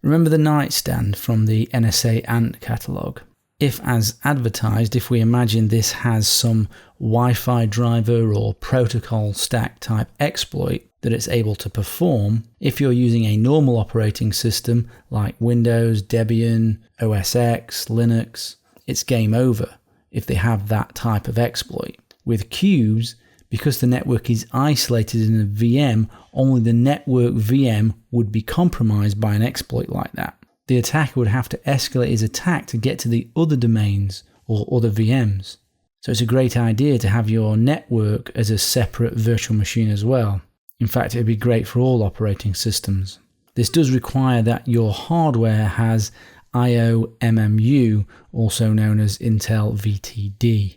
Remember the nightstand from the NSA Ant catalog? If, as advertised, if we imagine this has some Wi-Fi driver or protocol stack type exploit that it's able to perform, if you're using a normal operating system like Windows, Debian, OS X, Linux, it's game over if they have that type of exploit. With Qubes, because the network is isolated in a VM, only the network VM would be compromised by an exploit like that. The attacker would have to escalate his attack to get to the other domains or other VMs. So it's a great idea to have your network as a separate virtual machine as well. In fact, it would be great for all operating systems. This does require that your hardware has IOMMU, also known as Intel VTD.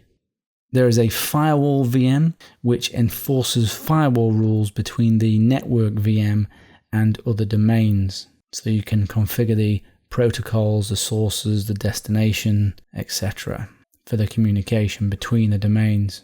There is a firewall VM which enforces firewall rules between the network VM and other domains. So you can configure the protocols, the sources, the destination, etc. for the communication between the domains.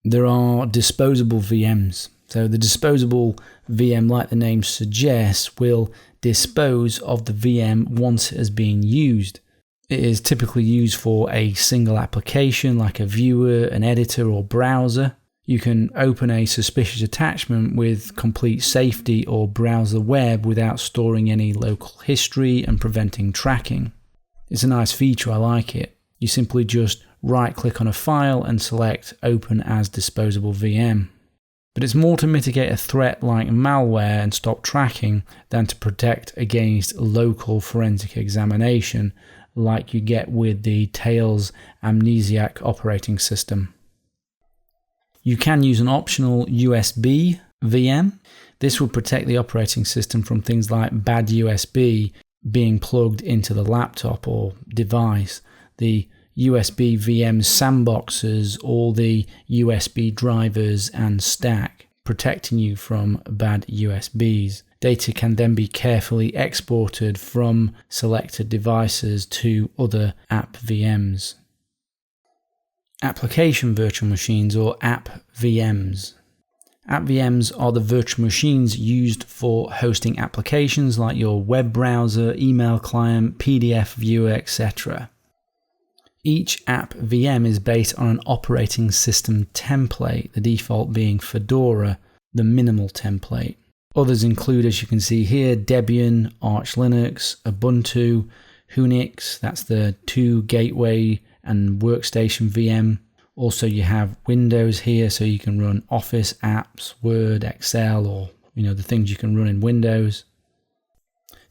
There are disposable VMs. So the disposable VM, like the name suggests, will dispose of the VM once it has been used. It is typically used for a single application like a viewer, an editor or browser. You can open a suspicious attachment with complete safety or browse the web without storing any local history and preventing tracking. It's a nice feature, I like it. You simply just right click on a file and select Open as Disposable VM. But it's more to mitigate a threat like malware and stop tracking than to protect against local forensic examination like you get with the Tails Amnesiac operating system. You can use an optional USB VM. This will protect the operating system from things like bad USB being plugged into the laptop or device. The USB VM sandboxes all the USB drivers and stack, protecting you from bad USBs. Data can then be carefully exported from selected devices to other app VMs. Application virtual machines, or app VMs. App VMs are the virtual machines used for hosting applications like your web browser, email client, PDF viewer, etc. Each app VM is based on an operating system template, the default being Fedora, the minimal template. Others include, as you can see here, Debian, Arch Linux, Ubuntu, Unix, that's the 2 gateway and workstation VM. Also you have Windows here, so you can run Office apps, Word, Excel, or the things you can run in Windows.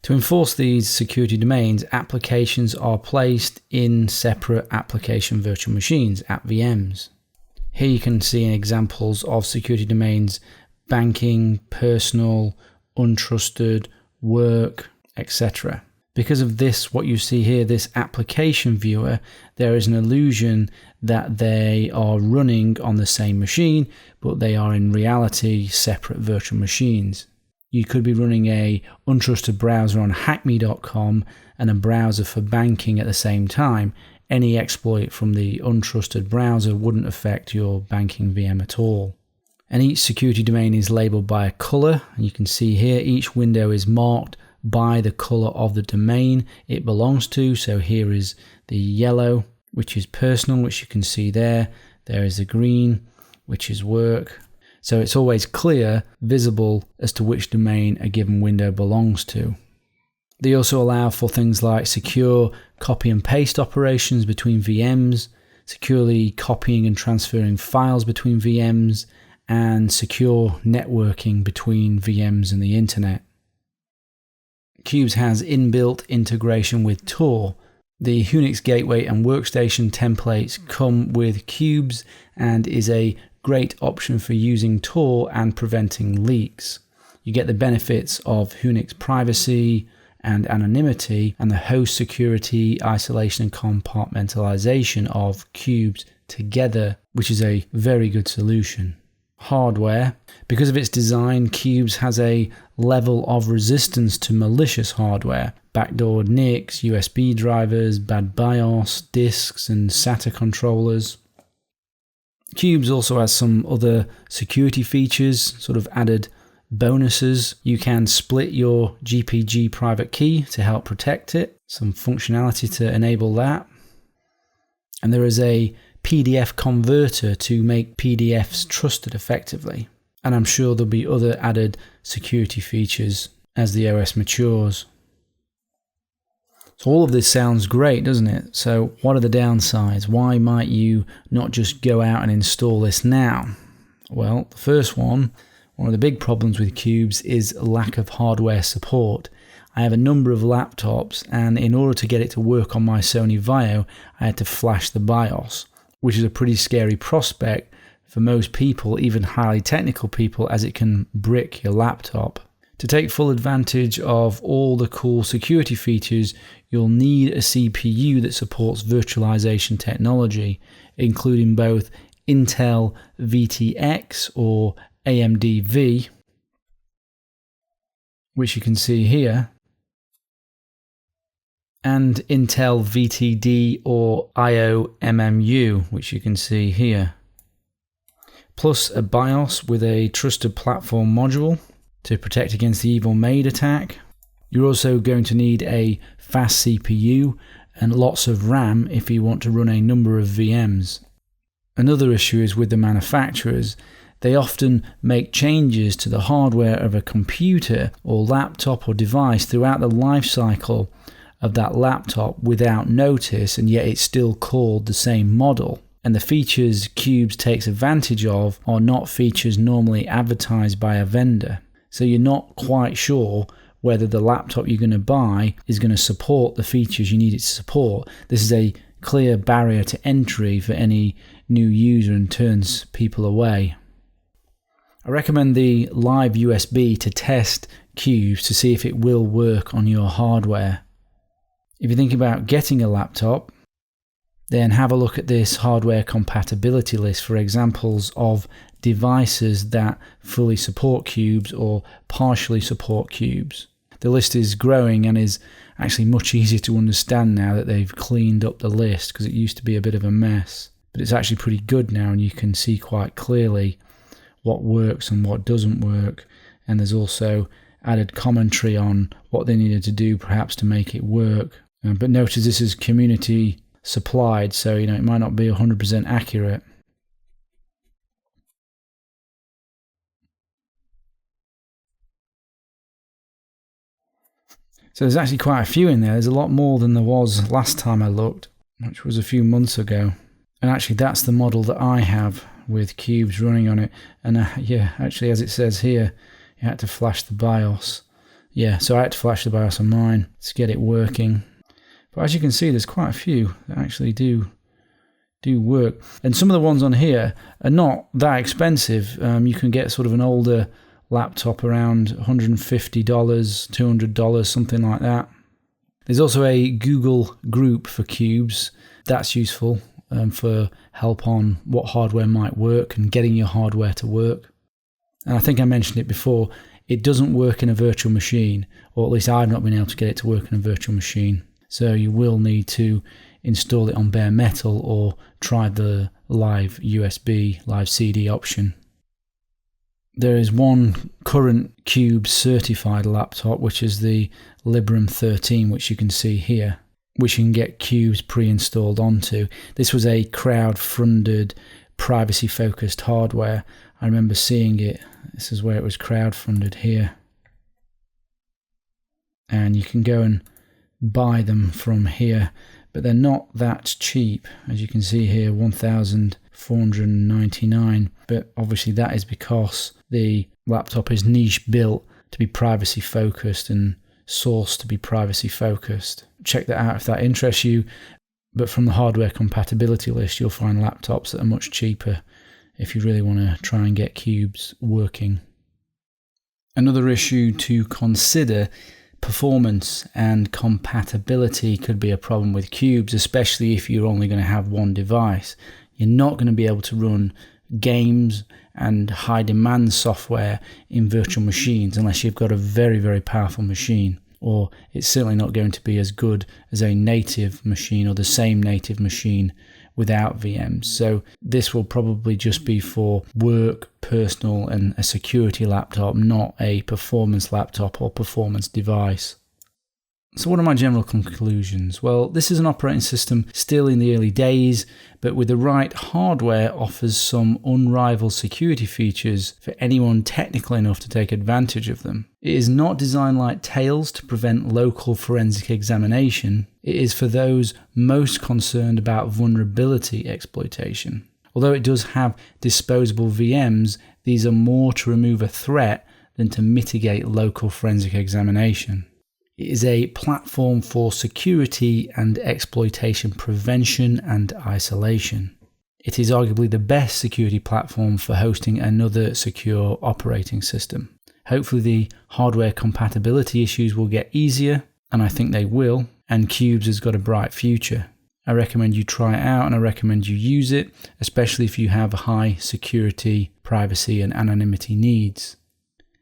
To enforce these security domains, applications are placed in separate application virtual machines, app VMs. Here you can see examples of security domains: banking, personal, untrusted, work, etc. Because of this, what you see here, this application viewer, there is an illusion that they are running on the same machine, but they are in reality separate virtual machines. You could be running a untrusted browser on hackme.com and a browser for banking at the same time. Any exploit from the untrusted browser wouldn't affect your banking VM at all. And each security domain is labeled by a color, and you can see here each window is marked by the color of the domain it belongs to. So here is the yellow, which is personal, which you can see there. There is the green, which is work. So it's always clear, visible as to which domain a given window belongs to. They also allow for things like secure copy and paste operations between VMs, securely copying and transferring files between VMs, and secure networking between VMs and the internet. Qubes has inbuilt integration with Tor. The Unix gateway and workstation templates come with Qubes and is a great option for using Tor and preventing leaks. You get the benefits of Unix privacy and anonymity and the host security, isolation and compartmentalization of Qubes together, which is a very good solution. Hardware. Because of its design, Qubes has a level of resistance to malicious hardware. Backdoor NICs, USB drivers, bad BIOS, disks and SATA controllers. Qubes also has some other security features, sort of added bonuses. You can split your GPG private key to help protect it, some functionality to enable that. And there is a PDF converter to make PDFs trusted effectively. And I'm sure there'll be other added security features as the OS matures. So all of this sounds great, doesn't it? So what are the downsides? Why might you not just go out and install this now? Well, the first one of the big problems with Qubes is lack of hardware support. I have a number of laptops, and in order to get it to work on my Sony Vaio, I had to flash the BIOS, which is a pretty scary prospect for most people, even highly technical people, as it can brick your laptop. To take full advantage of all the cool security features, you'll need a CPU that supports virtualization technology, including both Intel VTX or AMD V, which you can see here, and Intel VTD or IOMMU, which you can see here, plus a BIOS with a trusted platform module to protect against the Evil Maid attack. You're also going to need a fast CPU and lots of RAM if you want to run a number of VMs. Another issue is with the manufacturers. They often make changes to the hardware of a computer or laptop or device throughout the life cycle of that laptop without notice, and yet it's still called the same model. And the features Qubes takes advantage of are not features normally advertised by a vendor. So you're not quite sure whether the laptop you're going to buy is going to support the features you need it to support. This is a clear barrier to entry for any new user and turns people away. I recommend the live USB to test Qubes to see if it will work on your hardware. If you think about getting a laptop, then have a look at this hardware compatibility list for examples of devices that fully support Qubes or partially support Qubes. The list is growing and is actually much easier to understand now that they've cleaned up the list, because it used to be a bit of a mess. But it's actually pretty good now, and you can see quite clearly what works and what doesn't work. And there's also added commentary on what they needed to do perhaps to make it work. But notice this is community supplied, so it might not be 100% accurate. So there's actually quite a few in there. There's a lot more than there was last time I looked, which was a few months ago. And actually that's the model that I have with cubes running on it. And actually as it says here, you had to flash the BIOS. Yeah, so I had to flash the BIOS on mine to get it working. But as you can see, there's quite a few that actually do work. And some of the ones on here are not that expensive. You can get sort of an older laptop around $150, $200, something like that. There's also a Google group for cubes. That's useful for help on what hardware might work and getting your hardware to work. And I think I mentioned it before, it doesn't work in a virtual machine, or at least I've not been able to get it to work in a virtual machine. So you will need to install it on bare metal or try the live USB, live CD option. There is one current Cube certified laptop, which is the Librem 13, which you can see here, which you can get Cubes pre-installed onto. This was a crowd-funded, privacy-focused hardware. I remember seeing it. This is where it was crowd-funded here. And you can go and buy them from here, but they're not that cheap. As you can see here, $1,499. But obviously that is because the laptop is niche built to be privacy focused and sourced to be privacy focused. Check that out if that interests you. But from the hardware compatibility list, you'll find laptops that are much cheaper if you really want to try and get cubes working. Another issue to consider: performance and compatibility could be a problem with cubes, especially if you're only going to have one device. You're not going to be able to run games and high demand software in virtual machines unless you've got a very, very powerful machine, or it's certainly not going to be as good as a native machine or the same native machine without VMs. So this will probably just be for work, personal, and a security laptop, not a performance laptop or performance device. So what are my general conclusions? Well, this is an operating system still in the early days, but with the right hardware offers some unrivaled security features for anyone technical enough to take advantage of them. It is not designed like Tails to prevent local forensic examination. It is for those most concerned about vulnerability exploitation. Although it does have disposable VMs, these are more to remove a threat than to mitigate local forensic examination. It is a platform for security and exploitation prevention and isolation. It is arguably the best security platform for hosting another secure operating system. Hopefully the hardware compatibility issues will get easier, and I think they will, and Cubes has got a bright future. I recommend you try it out and I recommend you use it, especially if you have high security, privacy and anonymity needs.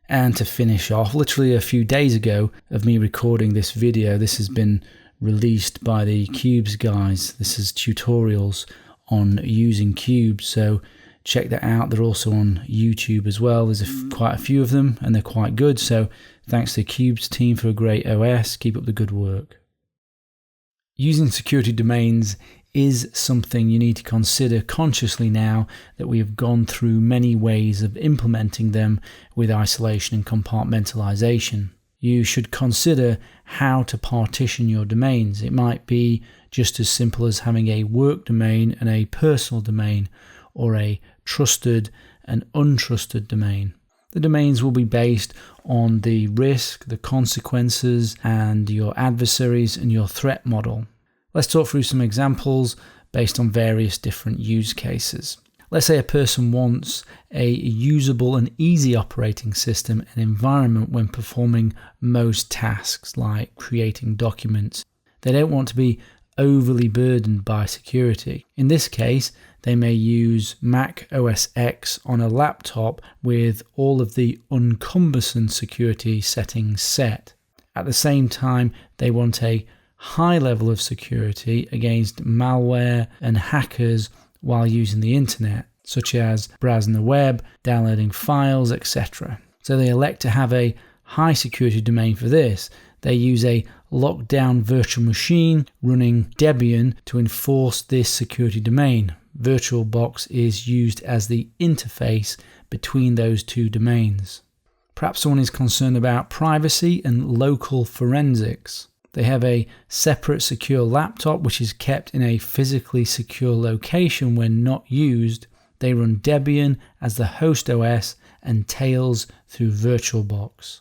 And to finish off, literally a few days ago of me recording this video, this has been released by the Cubes guys. This is tutorials on using Cubes, so check that out. They're also on YouTube as well. There's quite a few of them and they're quite good. So thanks to the Cubes team for a great OS. Keep up the good work. Using security domains is something you need to consider consciously now that we have gone through many ways of implementing them with isolation and compartmentalization. You should consider how to partition your domains. It might be just as simple as having a work domain and a personal domain, or a trusted and untrusted domain. The domains will be based on the risk, the consequences, and your adversaries and your threat model. Let's talk through some examples based on various different use cases. Let's say a person wants a usable and easy operating system and environment when performing most tasks like creating documents. They don't want to be overly burdened by security. In this case, they may use Mac OS X on a laptop with all of the uncumbersome security settings set. At the same time, they want a high level of security against malware and hackers while using the internet, such as browsing the web, downloading files, etc. So they elect to have a high security domain for this. They use a locked down virtual machine running Debian to enforce this security domain. VirtualBox is used as the interface between those two domains. Perhaps someone is concerned about privacy and local forensics. They have a separate secure laptop which is kept in a physically secure location when not used. They run Debian as the host OS and Tails through VirtualBox.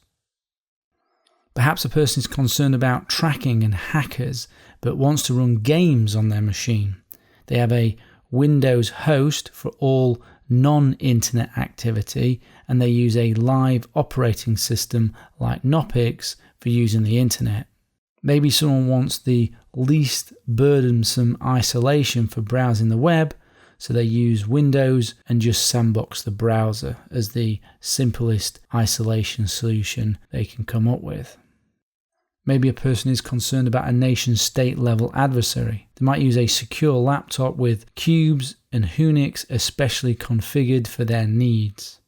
Perhaps a person is concerned about tracking and hackers but wants to run games on their machine. They have a Windows host for all non-internet activity, and they use a live operating system like Knoppix for using the internet. Maybe someone wants the least burdensome isolation for browsing the web, so they use Windows and just sandbox the browser as the simplest isolation solution they can come up with. Maybe a person is concerned about a nation-state level adversary. They might use a secure laptop with cubes and Unix especially configured for their needs.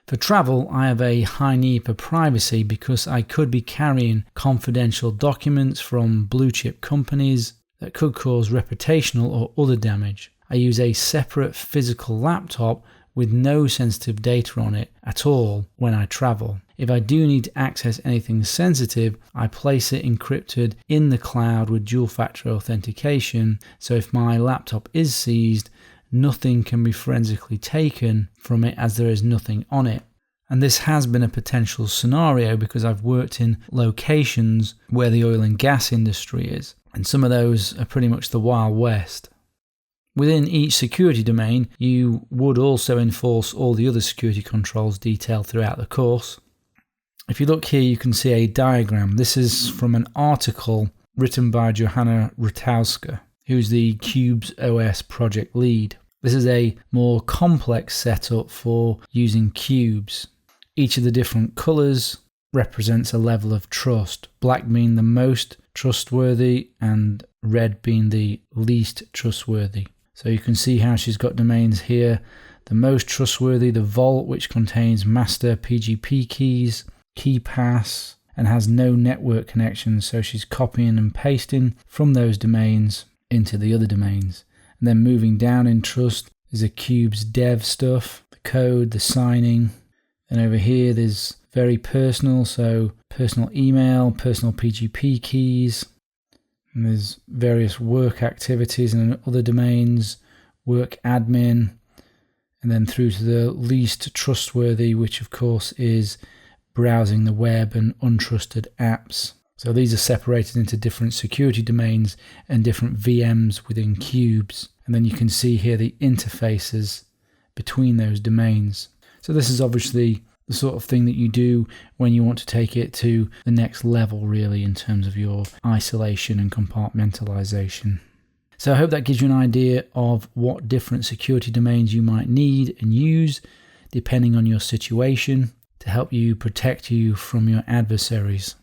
For travel, I have a high need for privacy because I could be carrying confidential documents from blue chip companies that could cause reputational or other damage. I use a separate physical laptop with no sensitive data on it at all when I travel. If I do need to access anything sensitive, I place it encrypted in the cloud with dual-factor authentication, so if my laptop is seized, nothing can be forensically taken from it as there is nothing on it. And this has been a potential scenario because I've worked in locations where the oil and gas industry is, and some of those are pretty much the Wild West. Within each security domain, you would also enforce all the other security controls detailed throughout the course. If you look here, you can see a diagram. This is from an article written by Johanna Rutowska, who's the Cubes OS project lead. This is a more complex setup for using cubes. Each of the different colours represents a level of trust, black being the most trustworthy and red being the least trustworthy. So you can see how she's got domains here. The most trustworthy, the vault, which contains master PGP keys, KeyPass, and has no network connections. So she's copying and pasting from those domains into the other domains. And then moving down in trust is the Cube's dev stuff, the code, the signing. And over here there's very personal, so personal email, personal PGP keys. And there's various work activities and other domains, work admin, and then through to the least trustworthy, which of course is browsing the web and untrusted apps. So these are separated into different security domains and different VMs within cubes. And then you can see here the interfaces between those domains. So this is obviously the sort of thing that you do when you want to take it to the next level, really, in terms of your isolation and compartmentalization. So I hope that gives you an idea of what different security domains you might need and use depending on your situation to help you protect you from your adversaries.